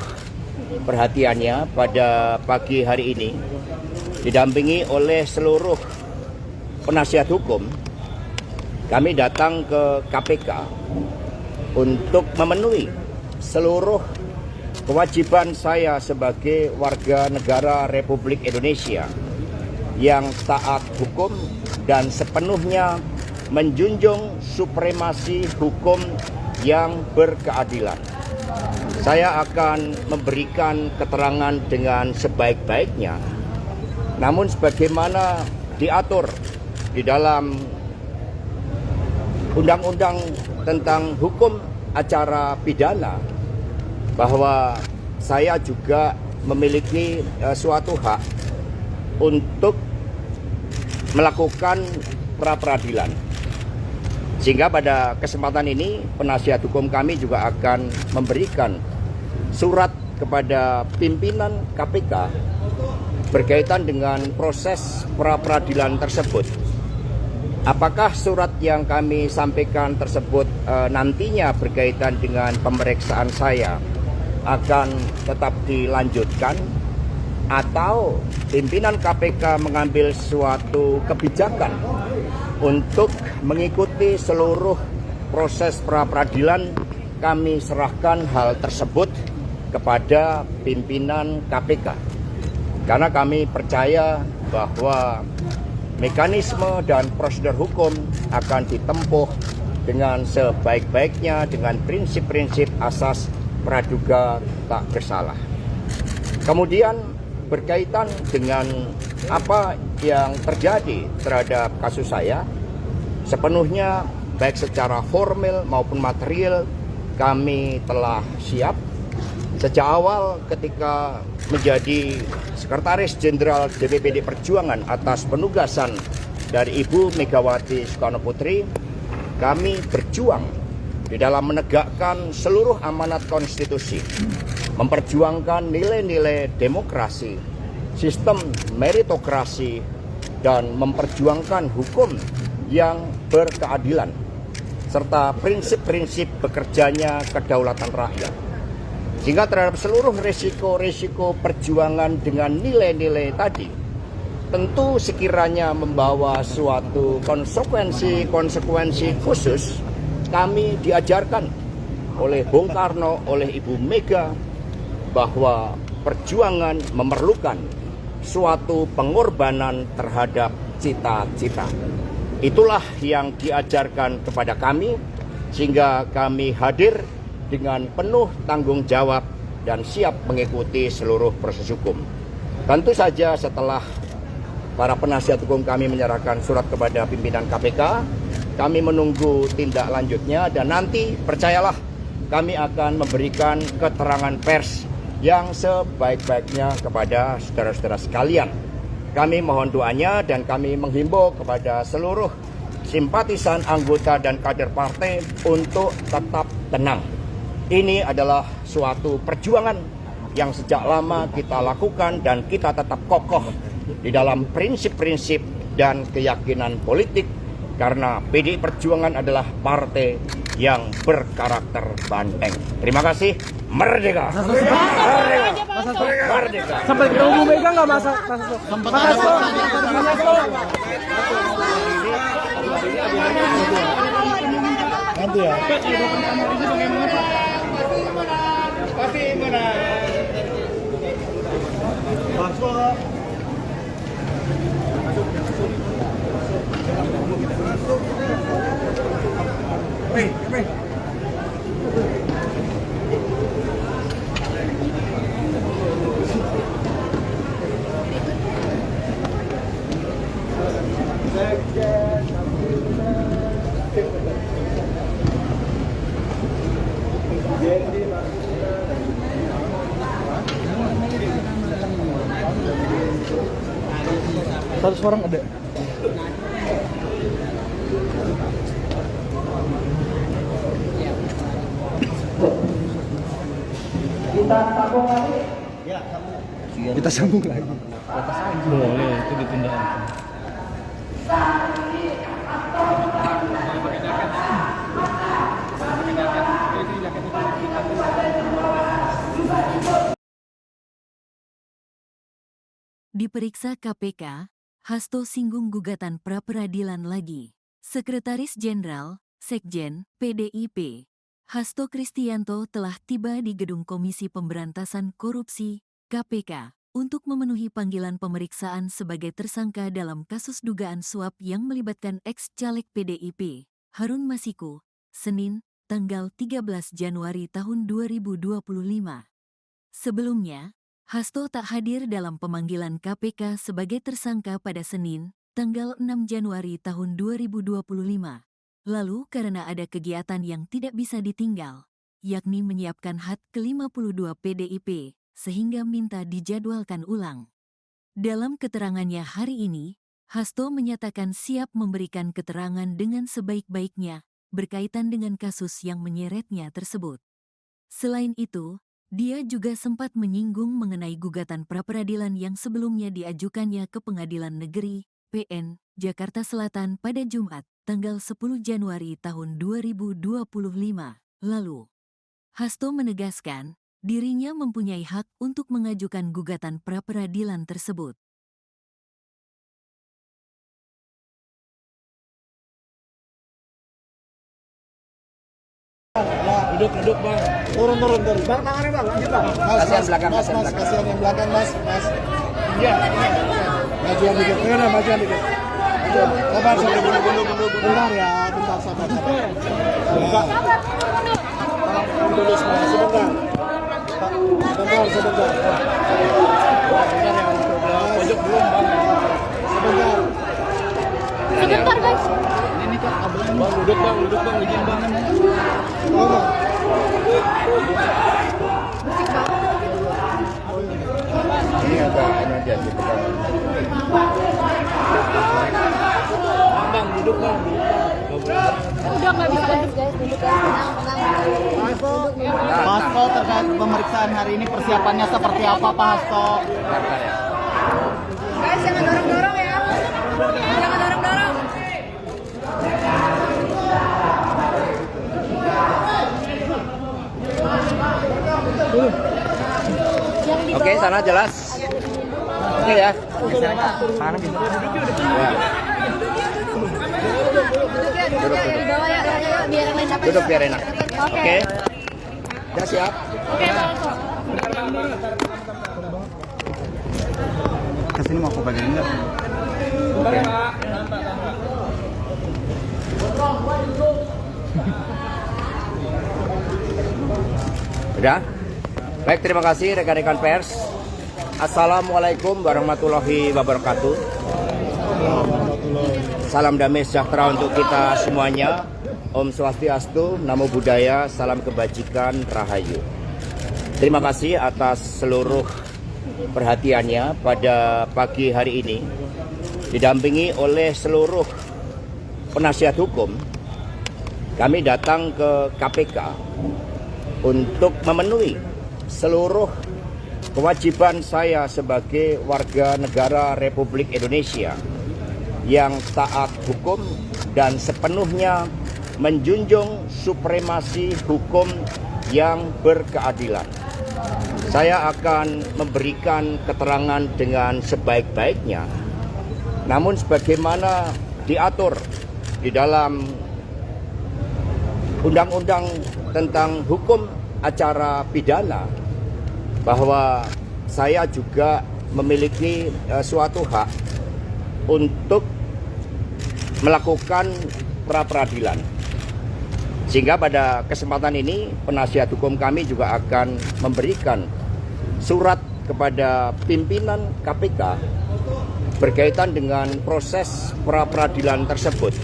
perhatiannya pada pagi hari ini. Didampingi oleh seluruh penasihat hukum, kami datang ke KPK untuk memenuhi seluruh kewajiban saya sebagai warga negara Republik Indonesia yang taat hukum dan sepenuhnya menjunjung supremasi hukum yang berkeadilan. Saya akan memberikan keterangan dengan sebaik-baiknya, namun sebagaimana diatur di dalam Undang-Undang tentang Hukum Acara Pidana, bahwa saya juga memiliki suatu hak untuk melakukan pra-peradilan. Sehingga pada kesempatan ini penasihat hukum kami juga akan memberikan surat kepada pimpinan KPK berkaitan dengan proses pra-peradilan tersebut. Apakah surat yang kami sampaikan tersebut nantinya berkaitan dengan pemeriksaan saya akan tetap dilanjutkan, atau pimpinan KPK mengambil suatu kebijakan untuk mengikuti seluruh proses pra-peradilan, kami serahkan hal tersebut kepada pimpinan KPK. Karena kami percaya bahwa mekanisme dan prosedur hukum akan ditempuh dengan sebaik-baiknya dengan prinsip-prinsip asas praduga tak bersalah. Kemudian berkaitan dengan apa yang terjadi terhadap kasus saya, sepenuhnya baik secara formal maupun material kami telah siap. Sejak awal ketika menjadi Sekretaris Jenderal DPPD Perjuangan atas penugasan dari Ibu Megawati Soekarno Putri, kami berjuang di dalam menegakkan seluruh amanat konstitusi, memperjuangkan nilai-nilai demokrasi, sistem meritokrasi, dan memperjuangkan hukum yang berkeadilan, serta prinsip-prinsip bekerjanya kedaulatan rakyat. Sehingga terhadap seluruh resiko-resiko perjuangan dengan nilai-nilai tadi, tentu sekiranya membawa suatu konsekuensi khusus, kami diajarkan oleh Bung Karno, oleh Ibu Mega, bahwa perjuangan memerlukan suatu pengorbanan terhadap cita-cita. Itulah yang diajarkan kepada kami, sehingga kami hadir dengan penuh tanggung jawab dan siap mengikuti seluruh proses hukum. Tentu saja setelah para penasihat hukum kami menyerahkan surat kepada pimpinan KPK, kami menunggu tindak lanjutnya, dan nanti percayalah kami akan memberikan keterangan pers yang sebaik-baiknya kepada saudara-saudara sekalian. Kami mohon doanya dan kami menghimbau kepada seluruh simpatisan, anggota, dan kader partai untuk tetap tenang. Ini adalah suatu perjuangan yang sejak lama kita lakukan dan kita tetap kokoh di dalam prinsip-prinsip dan keyakinan politik, karena PDI Perjuangan adalah partai yang berkarakter banteng. Terima kasih. Merdeka! Merdeka! Merdeka! Sampai ketemu Bu Mega nggak masa? Nanti ya. Pasti menang. Satu orang ada. Kita tabung lagi. Kita sambung lagi. Boleh, itu ditunda. Diperiksa KPK, Hasto singgung gugatan pra-peradilan lagi. Sekretaris Jenderal, Sekjen, PDIP, Hasto Kristianto telah tiba di Gedung Komisi Pemberantasan Korupsi, KPK, untuk memenuhi panggilan pemeriksaan sebagai tersangka dalam kasus dugaan suap yang melibatkan ex-caleg PDIP, Harun Masiku, Senin, tanggal 13 Januari tahun 2025. Sebelumnya, Hasto tak hadir dalam pemanggilan KPK sebagai tersangka pada Senin, tanggal 6 Januari tahun 2025. Lalu karena ada kegiatan yang tidak bisa ditinggal, yakni menyiapkan HUT ke-52 PDIP, sehingga minta dijadwalkan ulang. Dalam keterangannya hari ini, Hasto menyatakan siap memberikan keterangan dengan sebaik-baiknya berkaitan dengan kasus yang menyeretnya tersebut. Selain itu, dia juga sempat menyinggung mengenai gugatan pra-peradilan yang sebelumnya diajukannya ke Pengadilan Negeri, PN, Jakarta Selatan pada Jumat, tanggal 10 Januari tahun 2025 lalu. Hasto menegaskan, dirinya mempunyai hak untuk mengajukan gugatan pra-peradilan tersebut. Duduk bang. Turun. Bang, tangannya bang, lanjut bang. Kasihan belakang, Mas, kasihan belakang. kasihan yang belakang mas. Iya. Majuan dikit, majuan dikit. Sabar, bentar ya, bentar sabar. Dulu semua, sebentar. Sebentar. Pojok belum bang. Sebentar guys. Ini kok kabelnya. Bang, duduk bang, izin bang. Ini agak aja gitu kan. Bang, duduk bang. Udah nggak bisa guys, duduk guys, tenang. Pak Hasto, terkait pemeriksaan hari ini persiapannya seperti apa Pak Hasto? Bentar ya. Guys, jangan dorong-dorong ya. Jangan dorong-dorong. Oke, sana jelas. Oke ya. Mana bisa? Duduk ya, di bawah ya, biar yang lain dapat. Duduk biar enak. Oke. Oke. Ya siap. Oke, Bang. Kesini mau aku bagian enggak? Udah? Baik, terima kasih rekan-rekan pers. Assalamualaikum warahmatullahi wabarakatuh. Salam damai sejahtera untuk kita semuanya. Om Swastiastu, Namo Buddhaya, salam kebajikan, Rahayu. Terima kasih atas seluruh perhatiannya pada pagi hari ini. Didampingi oleh seluruh penasihat hukum, kami datang ke KPK untuk memenuhi seluruh kewajiban saya sebagai warga negara Republik Indonesia yang taat hukum dan sepenuhnya menjunjung supremasi hukum yang berkeadilan. Saya akan memberikan keterangan dengan sebaik-baiknya, namun sebagaimana diatur di dalam Undang-Undang tentang Hukum Acara Pidana, bahwa saya juga memiliki suatu hak untuk melakukan pra-peradilan. Sehingga pada kesempatan ini penasihat hukum kami juga akan memberikan surat kepada pimpinan KPK berkaitan dengan proses pra-peradilan tersebut.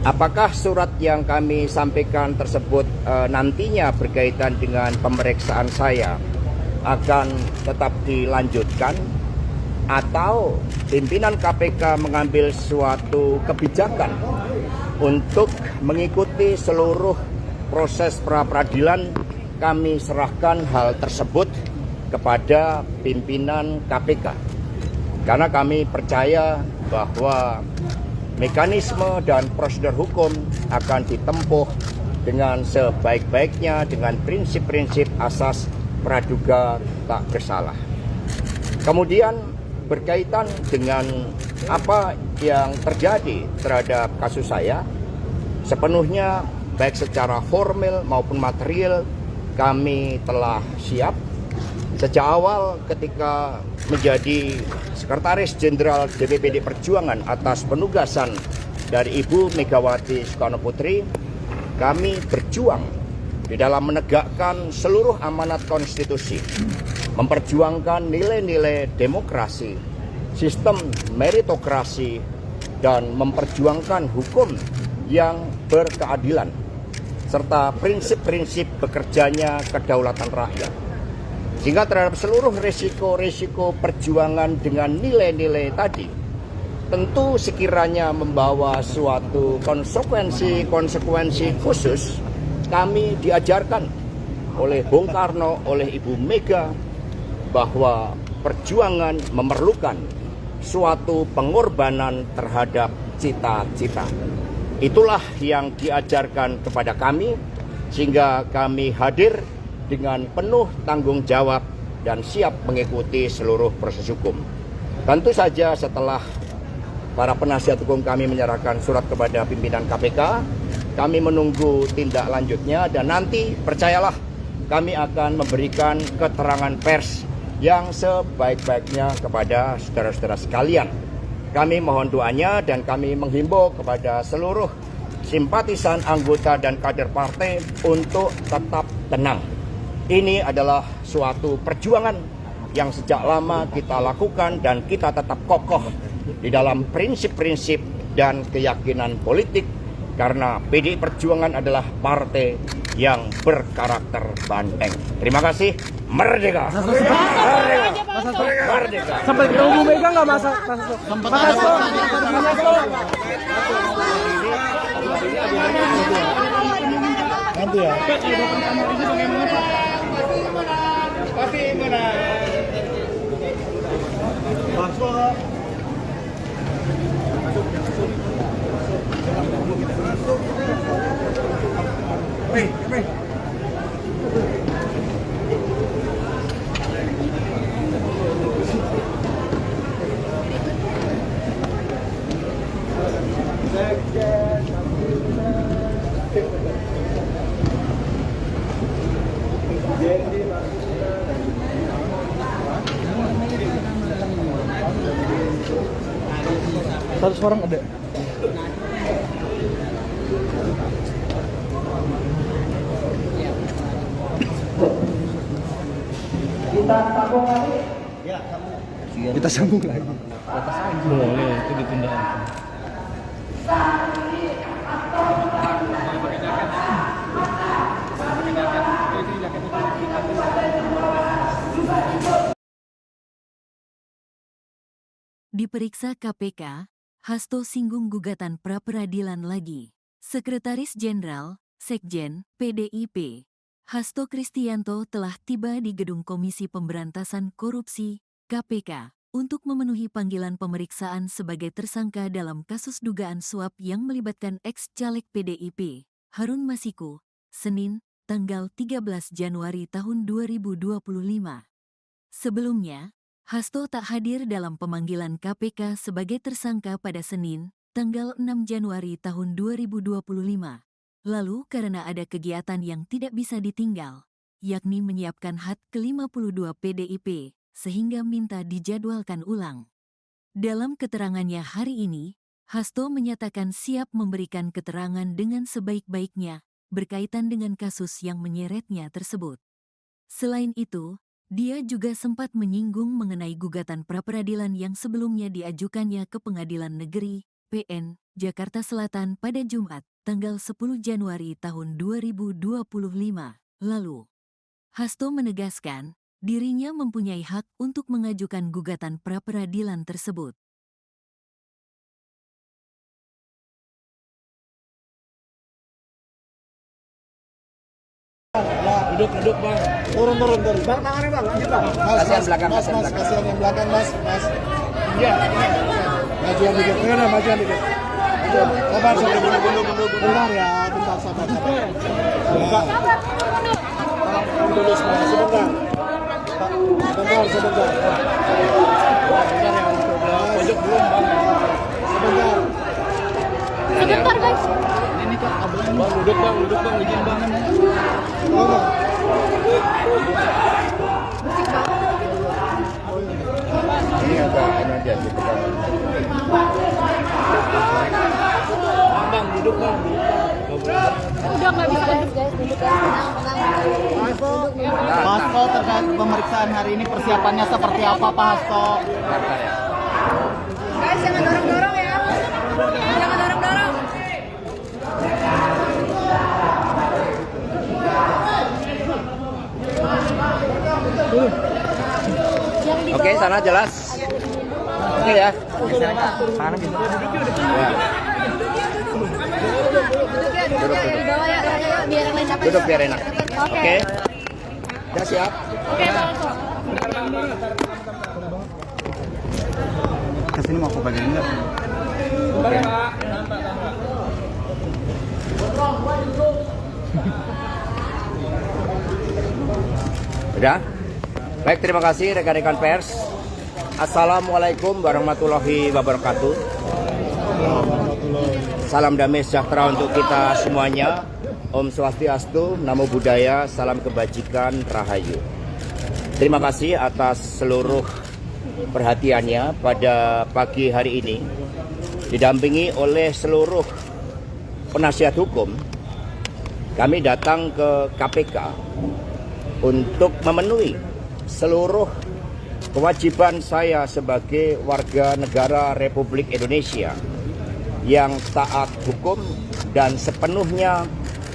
Apakah surat yang kami sampaikan tersebut nantinya berkaitan dengan pemeriksaan saya akan tetap dilanjutkan, atau pimpinan KPK mengambil suatu kebijakan untuk mengikuti seluruh proses pra-peradilan, kami serahkan hal tersebut kepada pimpinan KPK. Karena kami percaya bahwa mekanisme dan prosedur hukum akan ditempuh dengan sebaik-baiknya dengan prinsip-prinsip asas praduga tak bersalah. Kemudian berkaitan dengan apa yang terjadi terhadap kasus saya, sepenuhnya baik secara formal maupun material kami telah siap. Sejak awal ketika menjadi Sekretaris Jenderal DPPD Perjuangan atas penugasan dari Ibu Megawati Soekarno Putri, kami berjuang di dalam menegakkan seluruh amanat konstitusi, memperjuangkan nilai-nilai demokrasi, sistem meritokrasi, dan memperjuangkan hukum yang berkeadilan, serta prinsip-prinsip bekerjanya kedaulatan rakyat. Sehingga terhadap seluruh resiko-resiko perjuangan dengan nilai-nilai tadi, tentu sekiranya membawa suatu konsekuensi khusus, kami diajarkan oleh Bung Karno, oleh Ibu Mega, bahwa perjuangan memerlukan suatu pengorbanan terhadap cita-cita. Itulah yang diajarkan kepada kami, sehingga kami hadir dengan penuh tanggung jawab dan siap mengikuti seluruh proses hukum. Tentu saja setelah para penasihat hukum kami menyerahkan surat kepada pimpinan KPK, kami menunggu tindak lanjutnya dan nanti percayalah kami akan memberikan keterangan pers yang sebaik-baiknya kepada saudara-saudara sekalian. Kami mohon doanya dan kami menghimbau kepada seluruh simpatisan, anggota dan kader partai untuk tetap tenang. Ini adalah suatu perjuangan yang sejak lama kita lakukan dan kita tetap kokoh di dalam prinsip-prinsip dan keyakinan politik karena PDI Perjuangan adalah partai yang berkarakter banteng. Terima kasih. Merdeka! Merdeka! Merdeka! Sampai ketemu Bu Mega nggak masa? Nanti ya. Pasti menang. Satu orang ada. Kita sambung lagi. Boleh, itu ditunda. Diperiksa KPK, Hasto singgung gugatan pra-peradilan lagi. Sekretaris Jenderal, Sekjen, PDIP, Hasto Kristianto telah tiba di Gedung Komisi Pemberantasan Korupsi, KPK, untuk memenuhi panggilan pemeriksaan sebagai tersangka dalam kasus dugaan suap yang melibatkan ex-caleg PDIP, Harun Masiku, Senin, tanggal 13 Januari tahun 2025. Sebelumnya, Hasto tak hadir dalam pemanggilan KPK sebagai tersangka pada Senin, tanggal 6 Januari tahun 2025. Lalu karena ada kegiatan yang tidak bisa ditinggal, yakni menyiapkan HUT ke-52 PDIP, sehingga minta dijadwalkan ulang. Dalam keterangannya hari ini, Hasto menyatakan siap memberikan keterangan dengan sebaik-baiknya berkaitan dengan kasus yang menyeretnya tersebut. Selain itu, dia juga sempat menyinggung mengenai gugatan pra-peradilan yang sebelumnya diajukannya ke Pengadilan Negeri, PN, Jakarta Selatan pada Jumat, tanggal 10 Januari tahun 2025 lalu. Hasto menegaskan, dirinya mempunyai hak untuk mengajukan gugatan pra-peradilan tersebut. Ya, Duduk bang. Turun. Bang, tangannya bang, lanjut bang. Kasihan belakang, Mas, kasihan belakang. kasihan yang belakang mas. Iya. Majuan dikit, majuan dikit. Sabar, bentar ya, bentar sabar. Dulu semua, sebentar. Sebentar. Pojok belum bang. Sebentar. Sebentar guys. Bang duduk bang, izin bang. Tolong. Ini agak ini aja gitu kan. Bang duduk bang. Udah nggak bisa guys, duduk guys, tenang. Pak Hasto, terkait pemeriksaan hari ini persiapannya seperti apa Pak Hasto? Guys, jangan dorong-dorong ya. Jangan dorong-dorong. Oke, sana jelas. Oke ya. Duduk ya di bawah ya, biar yang lain dapat. Duduk biar enak. Oke. Oke. Udah siap? Oke, Bang. Kesini mau aku bagian enggak? Udah? Baik, terima kasih rekan-rekan pers. Assalamualaikum warahmatullahi wabarakatuh. Salam damai sejahtera untuk kita semuanya. Om Swastiastu, Namo Buddhaya, salam kebajikan, Rahayu. Terima kasih atas seluruh perhatiannya pada pagi hari ini. Didampingi oleh seluruh penasihat hukum, kami datang ke KPK untuk memenuhi seluruh kewajiban saya sebagai warga negara Republik Indonesia yang taat hukum dan sepenuhnya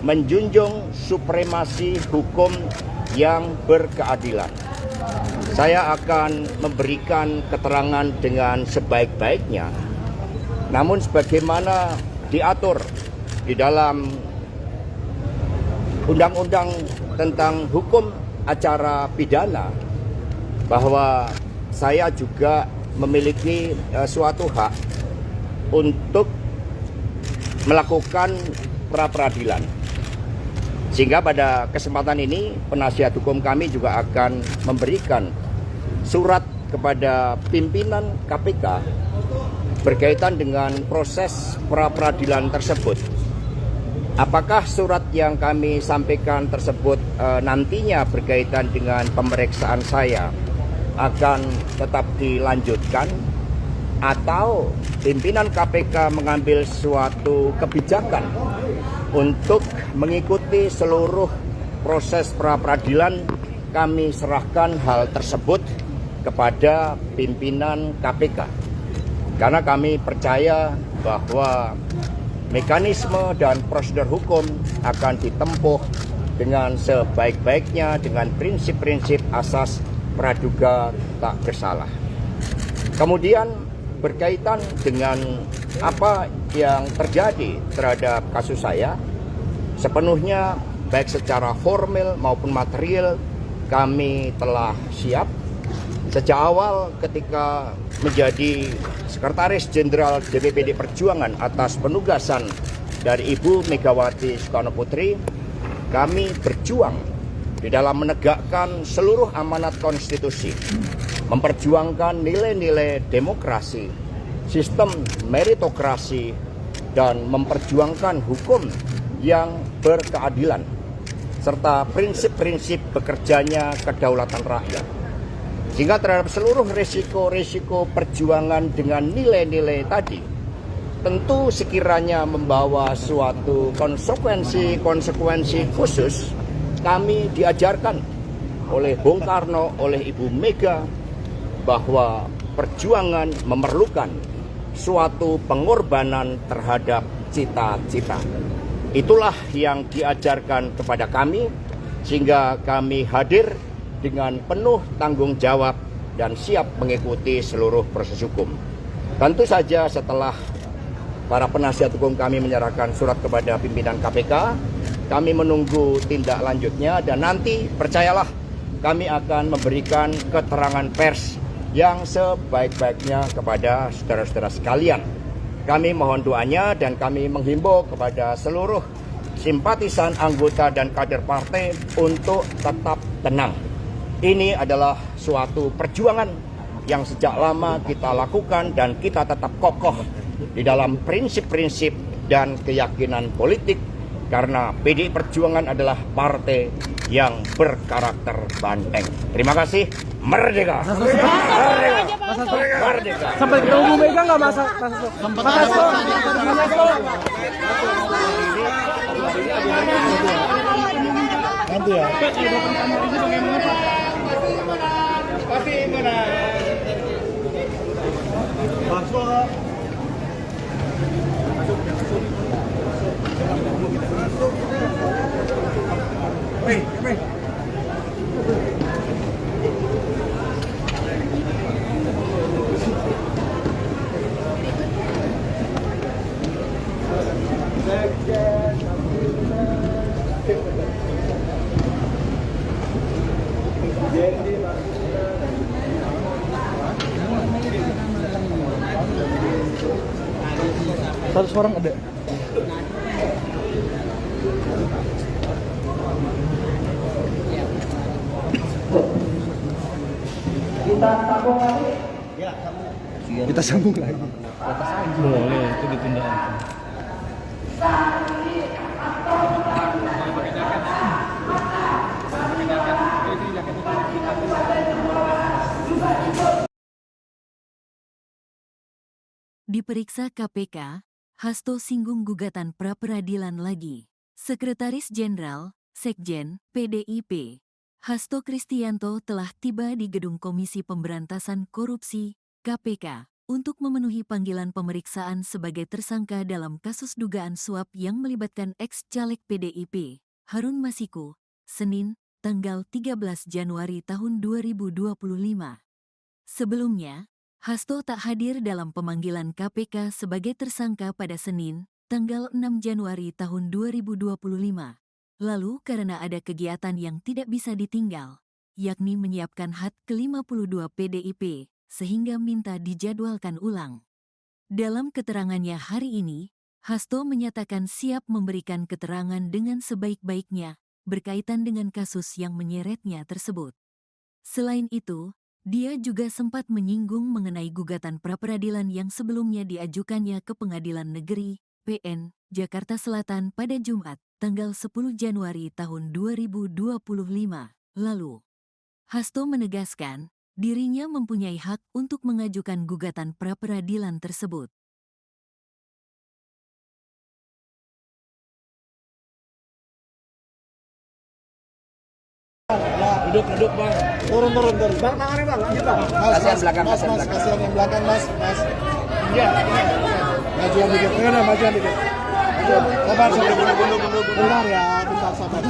menjunjung supremasi hukum yang berkeadilan. Saya akan memberikan keterangan dengan sebaik-baiknya, namun sebagaimana diatur di dalam Undang-Undang tentang Hukum Acara Pidana, bahwa saya juga memiliki suatu hak untuk melakukan pra-peradilan. Sehingga pada kesempatan ini penasihat hukum kami juga akan memberikan surat kepada pimpinan KPK berkaitan dengan proses pra-peradilan tersebut. Apakah surat yang kami sampaikan tersebut nantinya berkaitan dengan pemeriksaan saya akan tetap dilanjutkan, atau pimpinan KPK mengambil suatu kebijakan untuk mengikuti seluruh proses pra-peradilan, kami serahkan hal tersebut kepada pimpinan KPK. Karena kami percaya bahwa mekanisme dan prosedur hukum akan ditempuh dengan sebaik-baiknya dengan prinsip-prinsip asas praduga tak bersalah. Kemudian berkaitan dengan apa yang terjadi terhadap kasus saya, sepenuhnya baik secara formal maupun material kami telah siap. Sejak awal ketika menjadi Sekretaris Jenderal DPPD Perjuangan atas penugasan dari Ibu Megawati Soekarno Putri, kami berjuang di dalam menegakkan seluruh amanat konstitusi, memperjuangkan nilai-nilai demokrasi, sistem meritokrasi, dan memperjuangkan hukum yang berkeadilan, serta prinsip-prinsip bekerjanya kedaulatan rakyat. Sehingga terhadap seluruh risiko-risiko perjuangan dengan nilai-nilai tadi, tentu sekiranya membawa suatu konsekuensi khusus, kami diajarkan oleh Bung Karno, oleh Ibu Mega, bahwa perjuangan memerlukan suatu pengorbanan terhadap cita-cita. Itulah yang diajarkan kepada kami, sehingga kami hadir dengan penuh tanggung jawab dan siap mengikuti seluruh proses hukum. Tentu saja setelah para penasihat hukum kami menyerahkan surat kepada pimpinan KPK, kami menunggu tindak lanjutnya dan nanti percayalah kami akan memberikan keterangan pers yang sebaik-baiknya kepada saudara-saudara sekalian. Kami mohon doanya dan kami menghimbau kepada seluruh simpatisan, anggota dan kader partai untuk tetap tenang. Ini adalah suatu perjuangan yang sejak lama kita lakukan dan kita tetap kokoh di dalam prinsip-prinsip dan keyakinan politik karena PDI Perjuangan adalah partai yang berkarakter banteng. Terima kasih. Merdeka. Merdeka. Merdeka. Sampai ketemu Bu Mega nggak masa? Sempat ada Nanti ya. Pasti mana? Satu orang ada. Kita sambung lagi. Boleh, itu ditunda. Diperiksa KPK, Hasto singgung gugatan pra-peradilan lagi. Sekretaris Jenderal, Sekjen, PDIP, Hasto Kristianto telah tiba di Gedung Komisi Pemberantasan Korupsi, KPK, untuk memenuhi panggilan pemeriksaan sebagai tersangka dalam kasus dugaan suap yang melibatkan ex-caleg PDIP, Harun Masiku, Senin, tanggal 13 Januari tahun 2025. Sebelumnya, Hasto tak hadir dalam pemanggilan KPK sebagai tersangka pada Senin, tanggal 6 Januari tahun 2025. Lalu karena ada kegiatan yang tidak bisa ditinggal, yakni menyiapkan HUT ke-52 PDIP, sehingga minta dijadwalkan ulang. Dalam keterangannya hari ini, Hasto menyatakan siap memberikan keterangan dengan sebaik-baiknya berkaitan dengan kasus yang menyeretnya tersebut. Selain itu, dia juga sempat menyinggung mengenai gugatan pra-peradilan yang sebelumnya diajukannya ke Pengadilan Negeri, PN, Jakarta Selatan pada Jumat, tanggal 10 Januari tahun 2025 lalu. Hasto menegaskan, dirinya mempunyai hak untuk mengajukan gugatan pra-peradilan tersebut. Duduk bang. Turun. Bang, tangannya bang, lanjut bang. Kasihan belakang, mas, kasihan belakang. kasihan yang belakang mas. Iya. Majuan dikit, majuan dikit. Sabar, bentar ya, bentar sabar.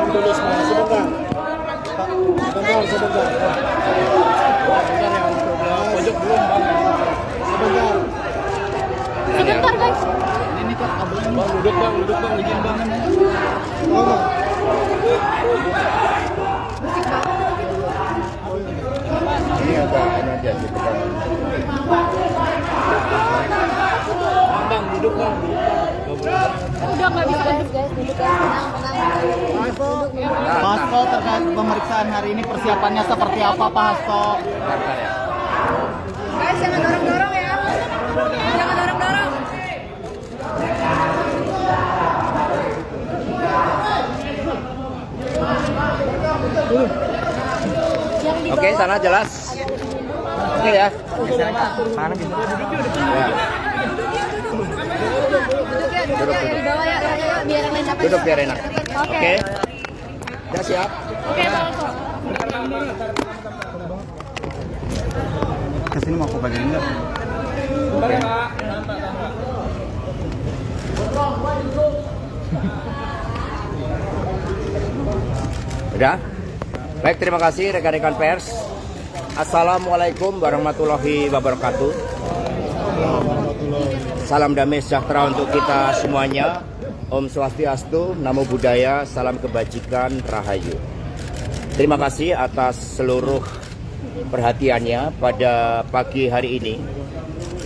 Dulu semua, sebentar. Sebentar. Pojok belum bang. Sebentar. Sebentar guys. Ini kan abang. Bang duduk bang, izin bang. Ini agaknya dia gitu kan. Bang duduk bang. Udah nggak bisa guys, duduk guys, tenang. Pak Hasto terkait pemeriksaan hari ini persiapannya seperti apa Pak Hasto? Guys, jangan dorong-dorong ya. Jangan dorong-dorong. Oke, sana jelas. Oke ya. Mana gitu? Duduk ya di bawah ya, biar yang lain dapat. Duduk biar enak. Oke. Oke. Udah siap? Oke, Bang. Kesini mau aku bagian enggak? Udah? Baik, terima kasih rekan-rekan pers. Assalamualaikum warahmatullahi wabarakatuh. Salam damai sejahtera untuk kita semuanya. Om Swastiastu, Namo Buddhaya, salam kebajikan, Rahayu. Terima kasih atas seluruh perhatiannya pada pagi hari ini.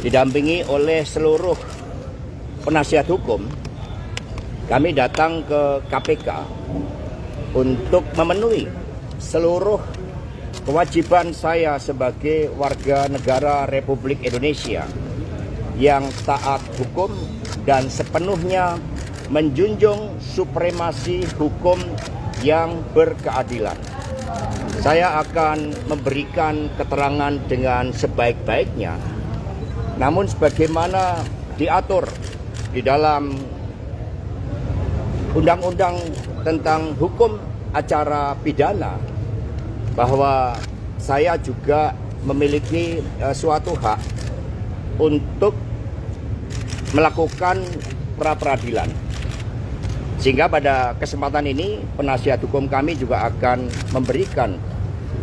Didampingi oleh seluruh penasihat hukum, kami datang ke KPK untuk memenuhi seluruh kewajiban saya sebagai warga negara Republik Indonesia yang taat hukum dan sepenuhnya menjunjung supremasi hukum yang berkeadilan. Saya akan memberikan keterangan dengan sebaik-baiknya, namun sebagaimana diatur di dalam Undang-Undang tentang Hukum Acara Pidana, bahwa saya juga memiliki suatu hak untuk melakukan pra-peradilan. Sehingga pada kesempatan ini penasihat hukum kami juga akan memberikan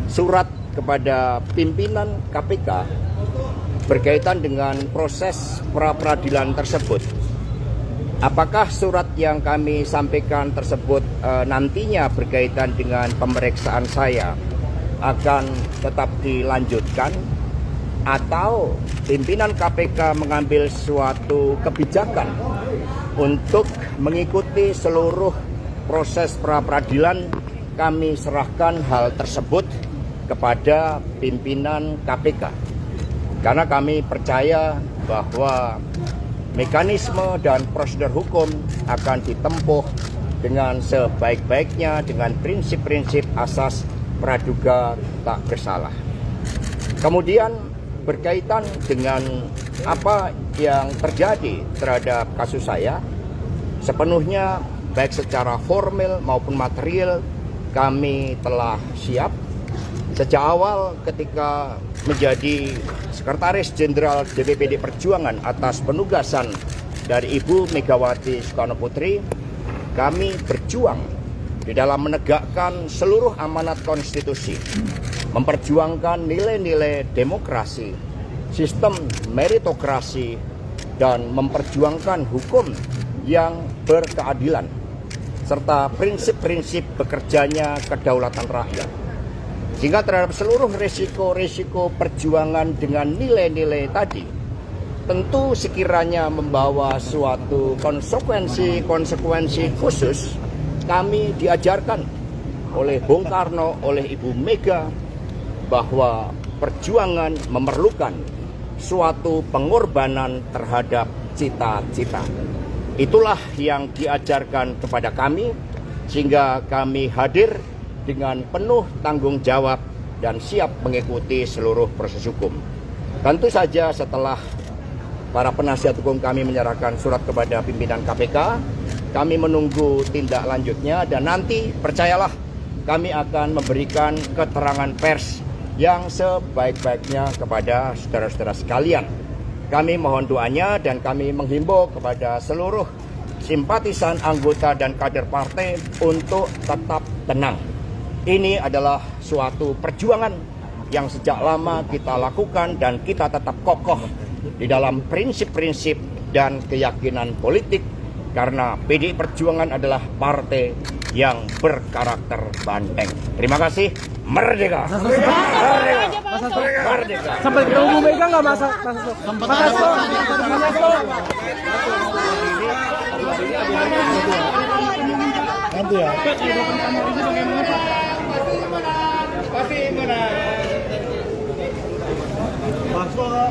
surat kepada pimpinan KPK berkaitan dengan proses pra-peradilan tersebut. Apakah surat yang kami sampaikan tersebut nantinya berkaitan dengan pemeriksaan saya akan tetap dilanjutkan, atau pimpinan KPK mengambil suatu kebijakan untuk mengikuti seluruh proses pra-peradilan? Kami serahkan hal tersebut kepada pimpinan KPK, karena kami percaya bahwa mekanisme dan prosedur hukum akan ditempuh dengan sebaik-baiknya dengan prinsip-prinsip asas praduga tak bersalah. Kemudian berkaitan dengan apa yang terjadi terhadap kasus saya, sepenuhnya baik secara formal maupun material kami telah siap. Sejak awal ketika menjadi Sekretaris Jenderal DPP PDI Perjuangan atas penugasan dari Ibu Megawati Soekarno Putri, kami berjuang di dalam menegakkan seluruh amanat konstitusi, memperjuangkan nilai-nilai demokrasi, sistem meritokrasi, dan memperjuangkan hukum yang berkeadilan, serta prinsip-prinsip bekerjanya kedaulatan rakyat. Sehingga terhadap seluruh risiko-risiko perjuangan dengan nilai-nilai tadi, tentu sekiranya membawa suatu konsekuensi khusus, kami diajarkan oleh Bung Karno, oleh Ibu Mega, bahwa perjuangan memerlukan suatu pengorbanan terhadap cita-cita. Itulah yang diajarkan kepada kami, sehingga kami hadir dengan penuh tanggung jawab dan siap mengikuti seluruh proses hukum. Tentu saja setelah para penasihat hukum kami menyerahkan surat kepada pimpinan KPK, kami menunggu tindak lanjutnya, dan nanti percayalah kami akan memberikan keterangan pers yang sebaik-baiknya kepada saudara-saudara sekalian. Kami mohon doanya dan kami menghimbau kepada seluruh simpatisan, anggota, dan kader partai untuk tetap tenang. Ini adalah suatu perjuangan yang sejak lama kita lakukan, dan kita tetap kokoh di dalam prinsip-prinsip dan keyakinan politik, karena PDI Perjuangan adalah partai yang berkarakter banteng. Terima kasih. Merdeka! Merdeka! Merdeka! Sampai ke Ibu Mega nggak masak? Nanti ya. Pasti mana? Masuk.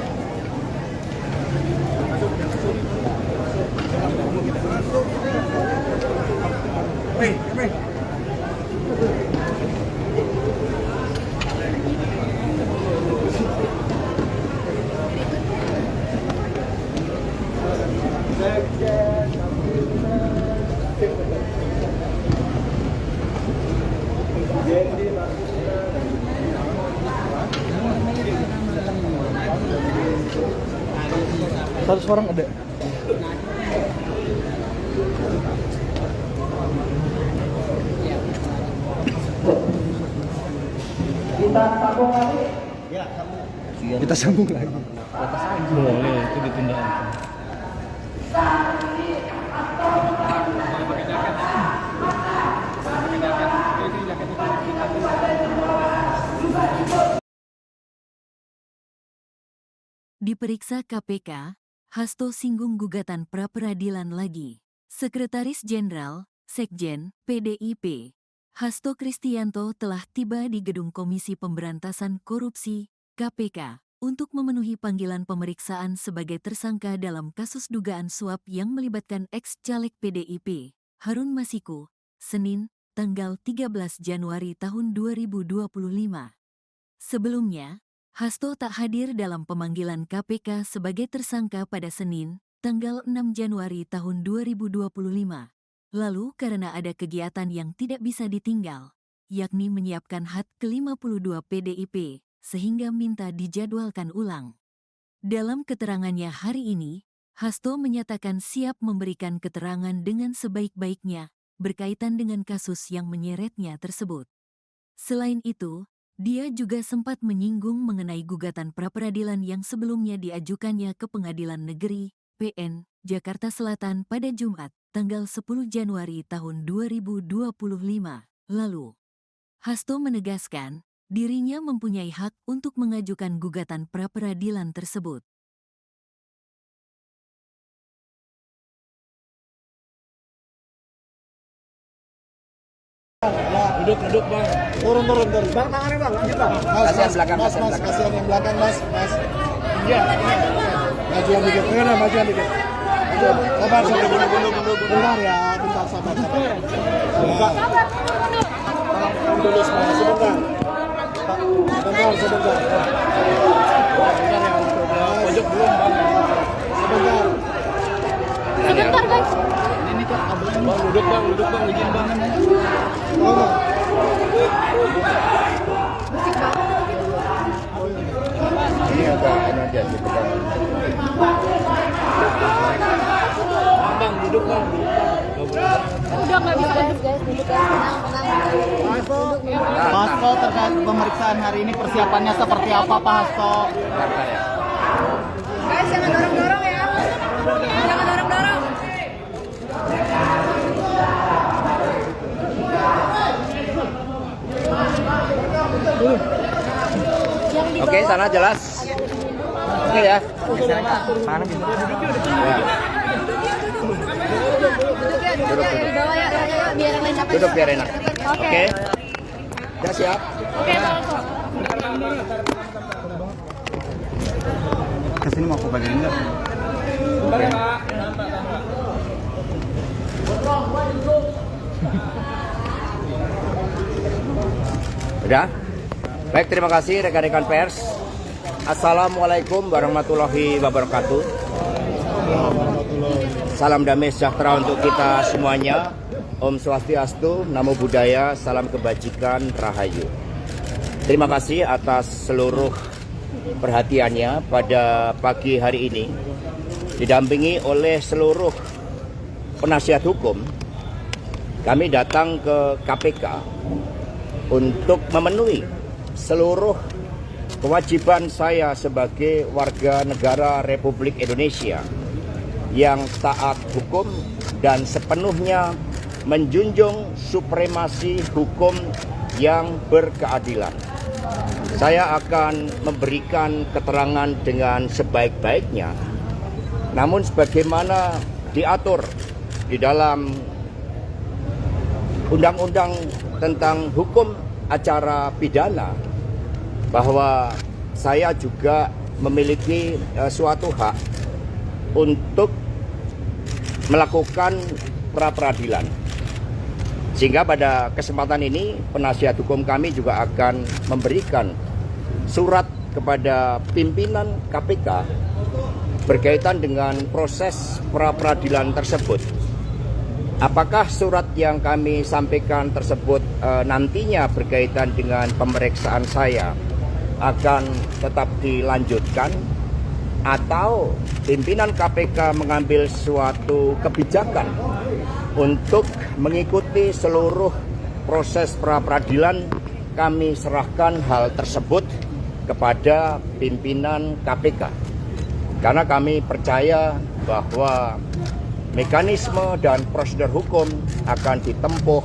Satu orang ada. Kita sambung lagi. batas aja. Boleh, itu ditunda aja. Diperiksa KPK, Hasto singgung gugatan pra-peradilan lagi. Sekretaris Jenderal, Sekjen, PDIP, Hasto Kristianto telah tiba di Gedung Komisi Pemberantasan Korupsi, KPK, untuk memenuhi panggilan pemeriksaan sebagai tersangka dalam kasus dugaan suap yang melibatkan ex-caleg PDIP, Harun Masiku, Senin, tanggal 13 Januari tahun 2025. Sebelumnya, Hasto tak hadir dalam pemanggilan KPK sebagai tersangka pada Senin, tanggal 6 Januari tahun 2025. Lalu karena ada kegiatan yang tidak bisa ditinggal, yakni menyiapkan HUT ke-52 PDIP, sehingga minta dijadwalkan ulang. Dalam keterangannya hari ini, Hasto menyatakan siap memberikan keterangan dengan sebaik-baiknya berkaitan dengan kasus yang menyeretnya tersebut. Selain itu, dia juga sempat menyinggung mengenai gugatan pra-peradilan yang sebelumnya diajukannya ke Pengadilan Negeri, PN, Jakarta Selatan pada Jumat, tanggal 10 Januari tahun 2025 lalu. Hasto menegaskan, dirinya mempunyai hak untuk mengajukan gugatan pra-peradilan tersebut. Duduk bang. Turun. Bang, tangannya bang, lanjut bang. Kasihan belakang, Mas, kasihan belakang. kasihan yang belakang, mas. Iya. Majuan dikit, majuan dikit. Sabar, bentar ya, bentar, sabar. Dulu semua, sebentar. Sebentar. Pojok belum bang. Sebentar. Sebentar guys. Bang, duduk bang, izin bang. Ini agak ini aja gitu kan. Bang, duduk bang. Udah nggak bisa guys, duduk guys, tenang. Pak Hasto, terkait pemeriksaan hari ini persiapannya seperti apa Pak Hasto? Guys, jangan dorong-dorong ya. Jangan dorong-dorong. Oke, sana jelas. Oke ya. Mana gitu? Duduk di bawah ya, biar yang lain dapat. Duduk biar enak. Oke. Oke. Udah siap? Oke, Bang. Kesini mau aku bagian enggak? Bentar ya pak. Udah? Baik, terima kasih rekan-rekan pers. Assalamualaikum warahmatullahi wabarakatuh. Salam damai sejahtera untuk kita semuanya. Om Swastiastu, Namo Buddhaya, salam kebajikan, Rahayu. Terima kasih atas seluruh perhatiannya pada pagi hari ini. Didampingi oleh seluruh penasihat hukum, kami datang ke KPK untuk memenuhi seluruh kewajiban saya sebagai warga negara Republik Indonesia yang taat hukum dan sepenuhnya menjunjung supremasi hukum yang berkeadilan. Saya akan memberikan keterangan dengan sebaik-baiknya, namun sebagaimana diatur di dalam Undang-Undang tentang Hukum Acara Pidana, bahwa saya juga memiliki suatu hak untuk melakukan pra-peradilan. Sehingga pada kesempatan ini penasihat hukum kami juga akan memberikan surat kepada pimpinan KPK berkaitan dengan proses pra-peradilan tersebut. Apakah surat yang kami sampaikan tersebut nantinya berkaitan dengan pemeriksaan saya akan tetap dilanjutkan, atau pimpinan KPK mengambil suatu kebijakan untuk mengikuti seluruh proses pra-peradilan, kami serahkan hal tersebut kepada pimpinan KPK. Karena kami percaya bahwa mekanisme dan prosedur hukum akan ditempuh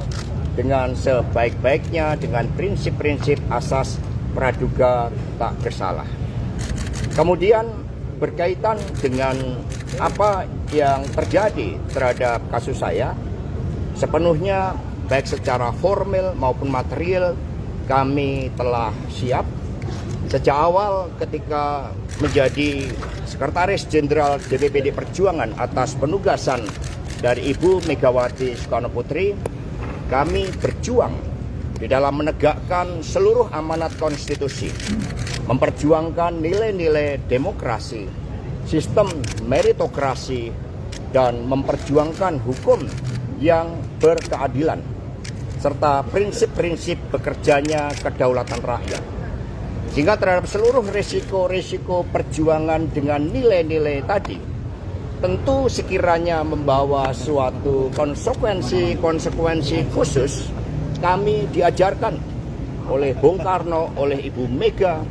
dengan sebaik-baiknya dengan prinsip-prinsip asas praduga tak bersalah. Kemudian berkaitan dengan apa yang terjadi terhadap kasus saya, sepenuhnya baik secara formal maupun material kami telah siap. Sejak awal ketika menjadi Sekretaris Jenderal DPPD Perjuangan atas penugasan dari Ibu Megawati Soekarno Putri, kami berjuang di dalam menegakkan seluruh amanat konstitusi, memperjuangkan nilai-nilai demokrasi, sistem meritokrasi, dan memperjuangkan hukum yang berkeadilan, serta prinsip-prinsip bekerjanya kedaulatan rakyat. Sehingga terhadap seluruh risiko-risiko perjuangan dengan nilai-nilai tadi, tentu sekiranya membawa suatu konsekuensi khusus, kami diajarkan oleh Bung Karno, oleh Ibu Mega,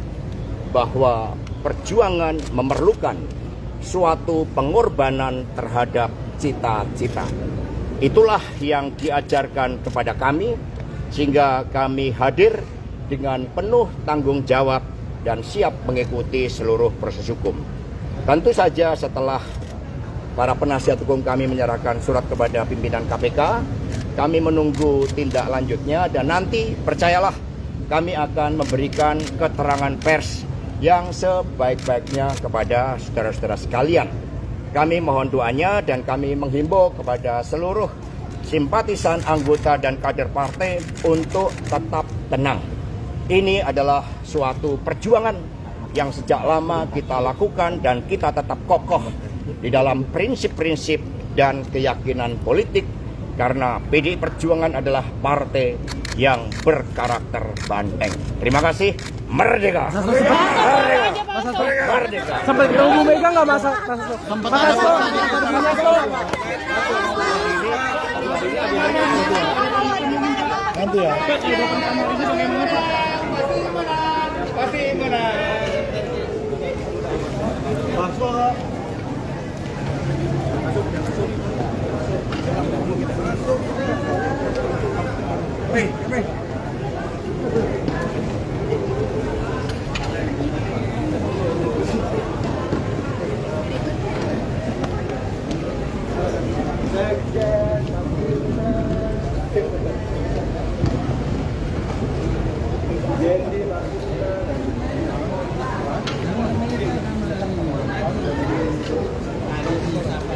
bahwa perjuangan memerlukan suatu pengorbanan terhadap cita-cita. Itulah yang diajarkan kepada kami, sehingga kami hadir dengan penuh tanggung jawab dan siap mengikuti seluruh proses hukum. Tentu saja setelah para penasihat hukum kami menyerahkan surat kepada pimpinan KPK, kami menunggu tindak lanjutnya dan nanti percayalah kami akan memberikan keterangan pers yang sebaik-baiknya kepada saudara-saudara sekalian. Kami mohon doanya dan kami menghimbau kepada seluruh simpatisan, anggota dan kader partai untuk tetap tenang. Ini adalah suatu perjuangan yang sejak lama kita lakukan dan kita tetap kokoh di dalam prinsip-prinsip dan keyakinan politik karena PDI Perjuangan adalah partai yang berkarakter banteng. Terima kasih. Merdeka! Merdeka! Merdeka! Sampai ketemu Bu Mega nggak masa? Sempat ada Nanti ya. Pasti mana?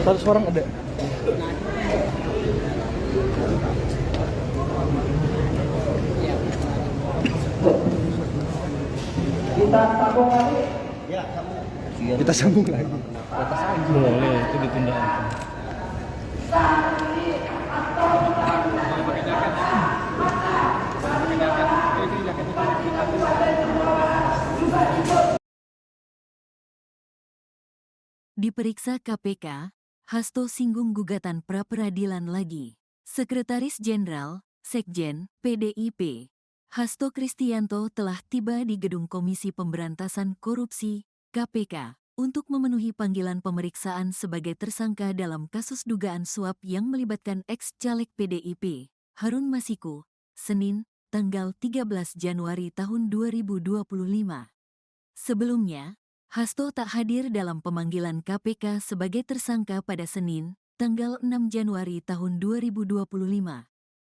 Satu orang ada. Kita sambung lagi. Boleh, itu ditunda. Diperiksa KPK, Hasto singgung gugatan pra-peradilan lagi. Sekretaris Jenderal, Sekjen, PDIP, Hasto Kristianto telah tiba di Gedung Komisi Pemberantasan Korupsi, KPK, untuk memenuhi panggilan pemeriksaan sebagai tersangka dalam kasus dugaan suap yang melibatkan ex-caleg PDIP, Harun Masiku, Senin, tanggal 13 Januari tahun 2025. Sebelumnya, Hasto tak hadir dalam pemanggilan KPK sebagai tersangka pada Senin, tanggal 6 Januari tahun 2025.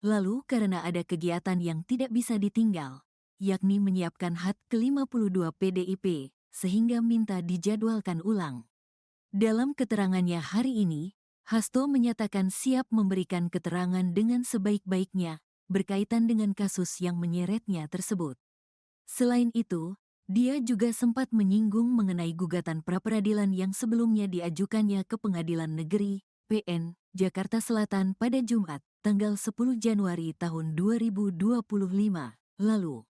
Lalu karena ada kegiatan yang tidak bisa ditinggal, yakni menyiapkan HUT ke-52 PDIP, sehingga minta dijadwalkan ulang. Dalam keterangannya hari ini, Hasto menyatakan siap memberikan keterangan dengan sebaik-baiknya berkaitan dengan kasus yang menyeretnya tersebut. Selain itu, dia juga sempat menyinggung mengenai gugatan pra-peradilan yang sebelumnya diajukannya ke Pengadilan Negeri, PN, Jakarta Selatan pada Jumat, tanggal 10 Januari tahun 2025 lalu.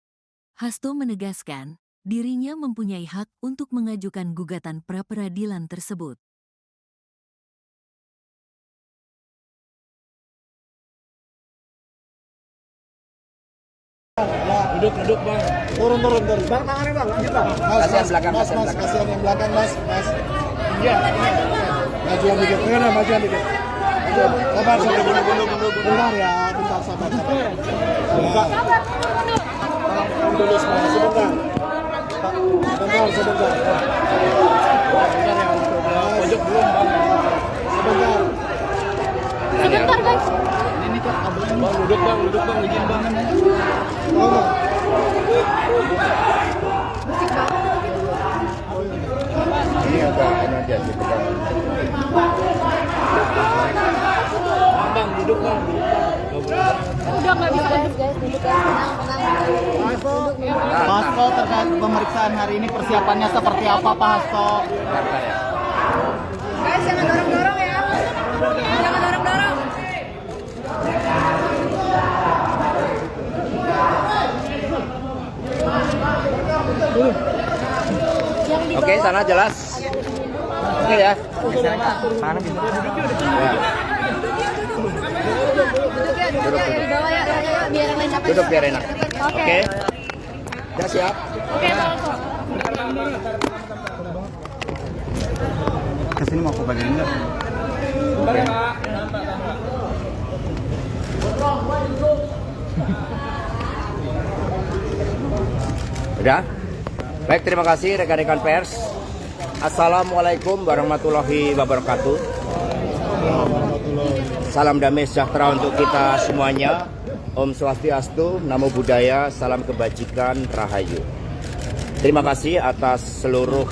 Hasto menegaskan, dirinya mempunyai hak untuk mengajukan gugatan pra-peradilan tersebut. Duduk bang. Turun. Bang, tangannya bang, lanjut bang. Mas, kasihan yang belakang, mas. Iya. Majuan dikit. Majuan dikit. Sabar, bentar ya, bentar sabar. Dulu semua sebentar. Sebentar. Pojok belum bang. Sebentar guys. Ini kok kabelnya. Bang duduk bang, izin bang. Ini agak ini aja gitu kan. Bang duduk bang. Udah nggak bisa guys, duduk guys, tenang. Pak Hasto, terkait pemeriksaan hari ini persiapannya seperti apa Pak Hasto? Guys, jangan dorong-dorong ya. Jangan dorong-dorong. Oke, sana jelas. Oke ya. Duduk ya di bawah ya, biar yang lain dapat. Duduk biar enak. Oke. Oke. Udah siap? Oke, Pak. Kesini mau aku bagian enggak? Udah? Baik, terima kasih rekan-rekan pers. Assalamualaikum warahmatullahi wabarakatuh. Salam damai sejahtera untuk kita semuanya. Om Swastiastu, Namo Buddhaya, salam kebajikan, Rahayu. Terima kasih atas seluruh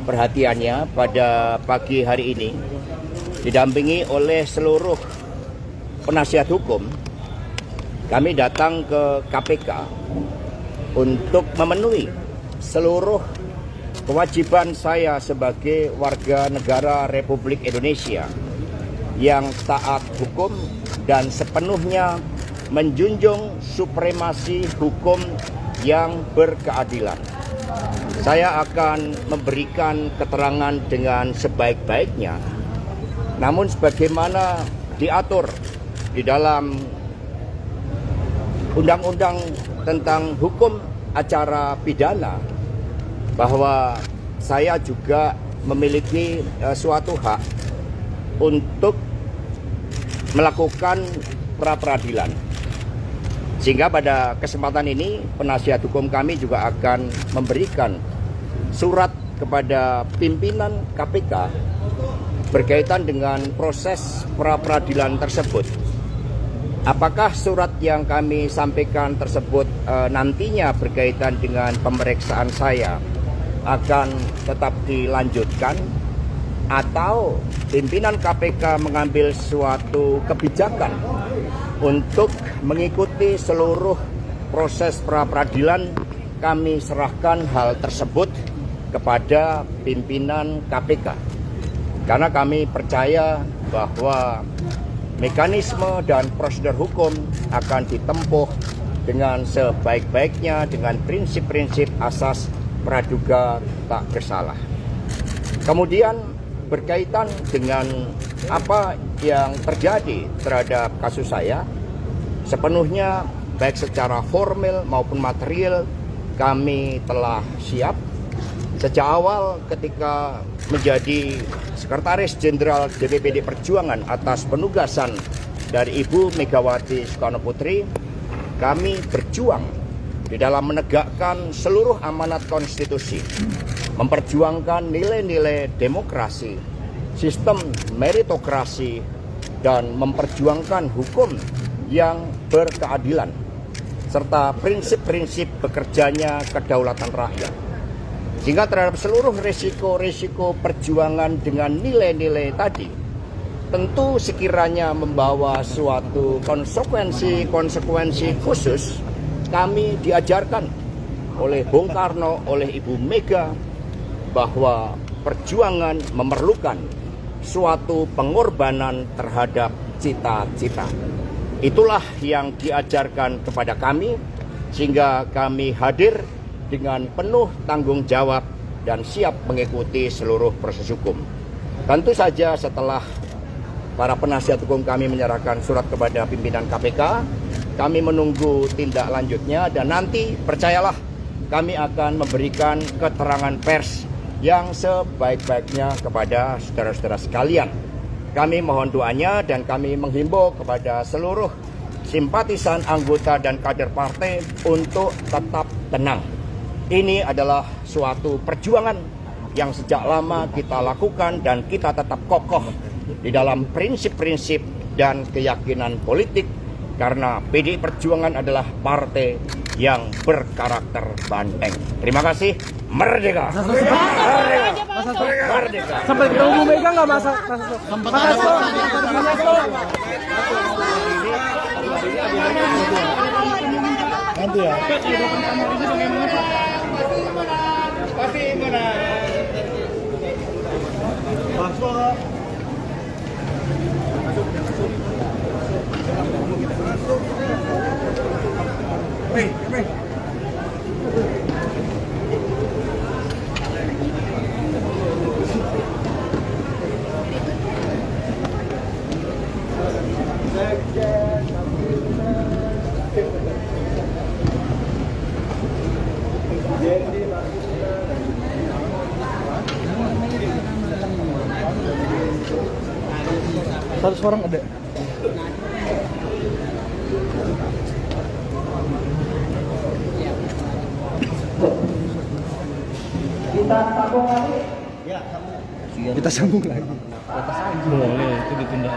perhatiannya pada pagi hari ini. Didampingi oleh seluruh penasihat hukum, kami datang ke KPK untuk memenuhi seluruh kewajiban saya sebagai warga negara Republik Indonesia yang taat hukum dan sepenuhnya menjunjung supremasi hukum yang berkeadilan. Saya akan memberikan keterangan dengan sebaik-baiknya, namun sebagaimana diatur di dalam Undang-Undang tentang Hukum Acara Pidana, bahwa saya juga memiliki suatu hak untuk melakukan pra-peradilan. Sehingga pada kesempatan ini penasihat hukum kami juga akan memberikan surat kepada pimpinan KPK berkaitan dengan proses pra-peradilan tersebut. Apakah surat yang kami sampaikan tersebut nantinya berkaitan dengan pemeriksaan saya akan tetap dilanjutkan, atau pimpinan KPK mengambil suatu kebijakan untuk mengikuti seluruh proses pra-peradilan? Kami serahkan hal tersebut kepada pimpinan KPK, karena kami percaya bahwa mekanisme dan prosedur hukum akan ditempuh dengan sebaik-baiknya dengan prinsip-prinsip asas praduga tak bersalah. Kemudian berkaitan dengan apa yang terjadi terhadap kasus saya, sepenuhnya baik secara formal maupun material kami telah siap. Sejak awal ketika menjadi Sekretaris Jenderal DPPD Perjuangan atas penugasan dari Ibu Megawati Soekarno Putri, kami berjuang di dalam menegakkan seluruh amanat konstitusi, memperjuangkan nilai-nilai demokrasi, sistem meritokrasi, dan memperjuangkan hukum yang berkeadilan, serta prinsip-prinsip bekerjanya kedaulatan rakyat. Sehingga terhadap seluruh risiko-risiko perjuangan dengan nilai-nilai tadi, tentu sekiranya membawa suatu konsekuensi khusus, kami diajarkan oleh Bung Karno, oleh Ibu Mega, bahwa perjuangan memerlukan suatu pengorbanan terhadap cita-cita. Itulah yang diajarkan kepada kami, sehingga kami hadir dengan penuh tanggung jawab dan siap mengikuti seluruh proses hukum. Tentu saja setelah para penasihat hukum kami menyerahkan surat kepada pimpinan KPK, kami menunggu tindak lanjutnya, dan nanti percayalah kami akan memberikan keterangan pers yang sebaik-baiknya kepada saudara-saudara sekalian. Kami mohon doanya dan kami menghimbau kepada seluruh simpatisan, anggota dan kader partai untuk tetap tenang. Ini adalah suatu perjuangan yang sejak lama kita lakukan dan kita tetap kokoh di dalam prinsip-prinsip dan keyakinan politik karena PDI Perjuangan adalah partai yang berkarakter banteng. Terima kasih. Merdeka. Merdeka. Merdeka. Sampai ketemu Bu Mega nggak masa? Sempat ada Nanti ya. Satu orang ada. Kita sambung lagi. Boleh, itu ditunda.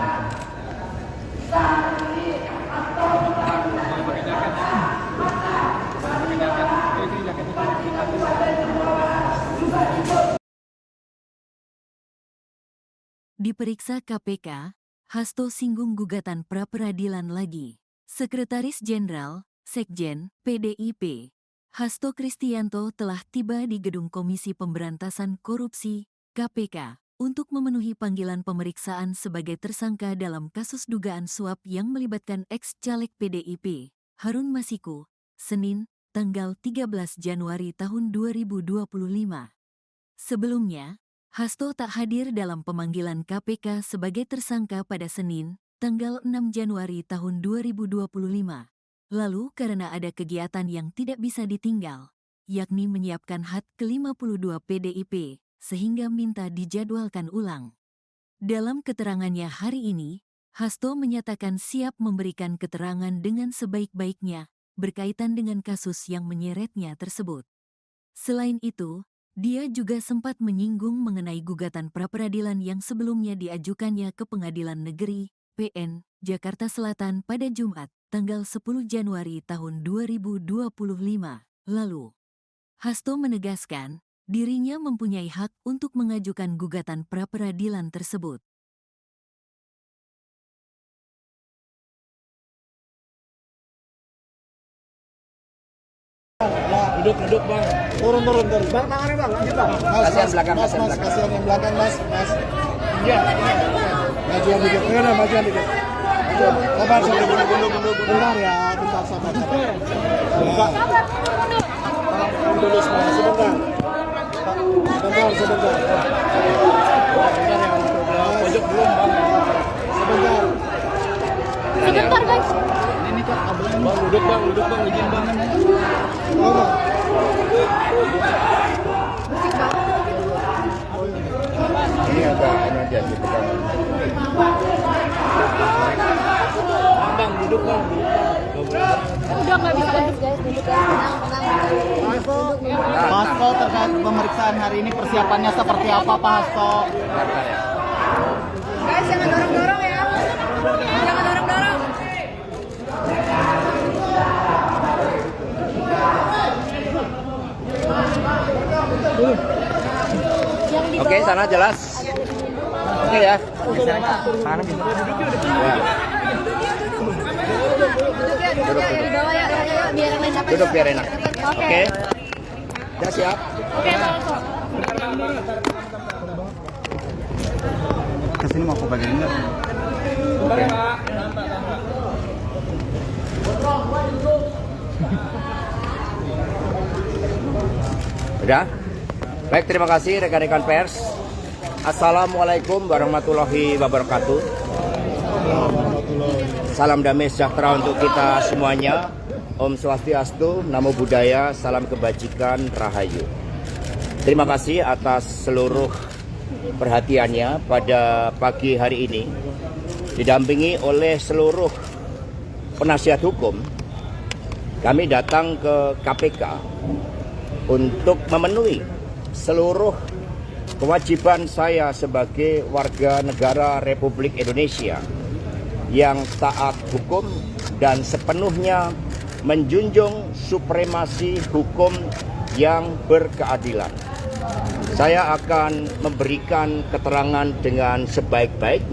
Diperiksa KPK, Hasto singgung gugatan pra-peradilan lagi. Sekretaris Jenderal, Sekjen, PDIP, Hasto Kristianto telah tiba di Gedung Komisi Pemberantasan Korupsi, KPK, untuk memenuhi panggilan pemeriksaan sebagai tersangka dalam kasus dugaan suap yang melibatkan ex-caleg PDIP, Harun Masiku, Senin, tanggal 13 Januari tahun 2025. Sebelumnya, Hasto tak hadir dalam pemanggilan KPK sebagai tersangka pada Senin, tanggal 6 Januari tahun 2025. Lalu karena ada kegiatan yang tidak bisa ditinggal, yakni menyiapkan HUT ke-52 PDIP, sehingga minta dijadwalkan ulang. Dalam keterangannya hari ini, Hasto menyatakan siap memberikan keterangan dengan sebaik-baiknya berkaitan dengan kasus yang menyeretnya tersebut. Selain itu, dia juga sempat menyinggung mengenai gugatan pra-peradilan yang sebelumnya diajukannya ke Pengadilan Negeri, PN, Jakarta Selatan pada Jumat, tanggal 10 Januari tahun 2025 lalu. Hasto menegaskan, dirinya mempunyai hak untuk mengajukan gugatan pra-peradilan tersebut. Duduk bang. Turun. Bang, tangannya bang. Bang. Kasihan belakang, Mas, kasihan belakang. kasihan yang belakang, Mas. Iya. Majuan dikit. Majuan dikit. Sabar, bentar ya, bentar sabar. Dulu semua, sebentar. Sebentar. Pojok belum bang. Sebentar. Sebentar guys. Bang duduk bang, izin bang. Ini agak aja gitu kan. Bang duduk bang. Udah nggak bisa guys, duduk ya. Tenang. Pak Hasto terkait pemeriksaan hari ini persiapannya seperti apa Pak Hasto? Guys, jangan dorong-dorong ya. Jangan dorong-dorong. Oke, sana jelas. Oke ya. Duduk ya di bawah ya. Biar yang lain dapat. Duduk biar enak. Oke. Oke. Udah siap? Oke, Pak Hasto. Kesini mau aku bagian enggak? Udah? Baik, terima kasih rekan-rekan pers. Assalamualaikum warahmatullahi wabarakatuh. Salam damai sejahtera untuk kita semuanya. Om Swastiastu, Namo Buddhaya, salam kebajikan, Rahayu. Terima kasih atas seluruh perhatiannya pada pagi hari ini. Didampingi oleh seluruh penasihat hukum, kami datang ke KPK untuk memenuhi seluruh kewajiban saya sebagai warga negara Republik Indonesia yang taat hukum dan sepenuhnya menjunjung supremasi hukum yang berkeadilan. Saya akan memberikan keterangan dengan sebaik-baiknya.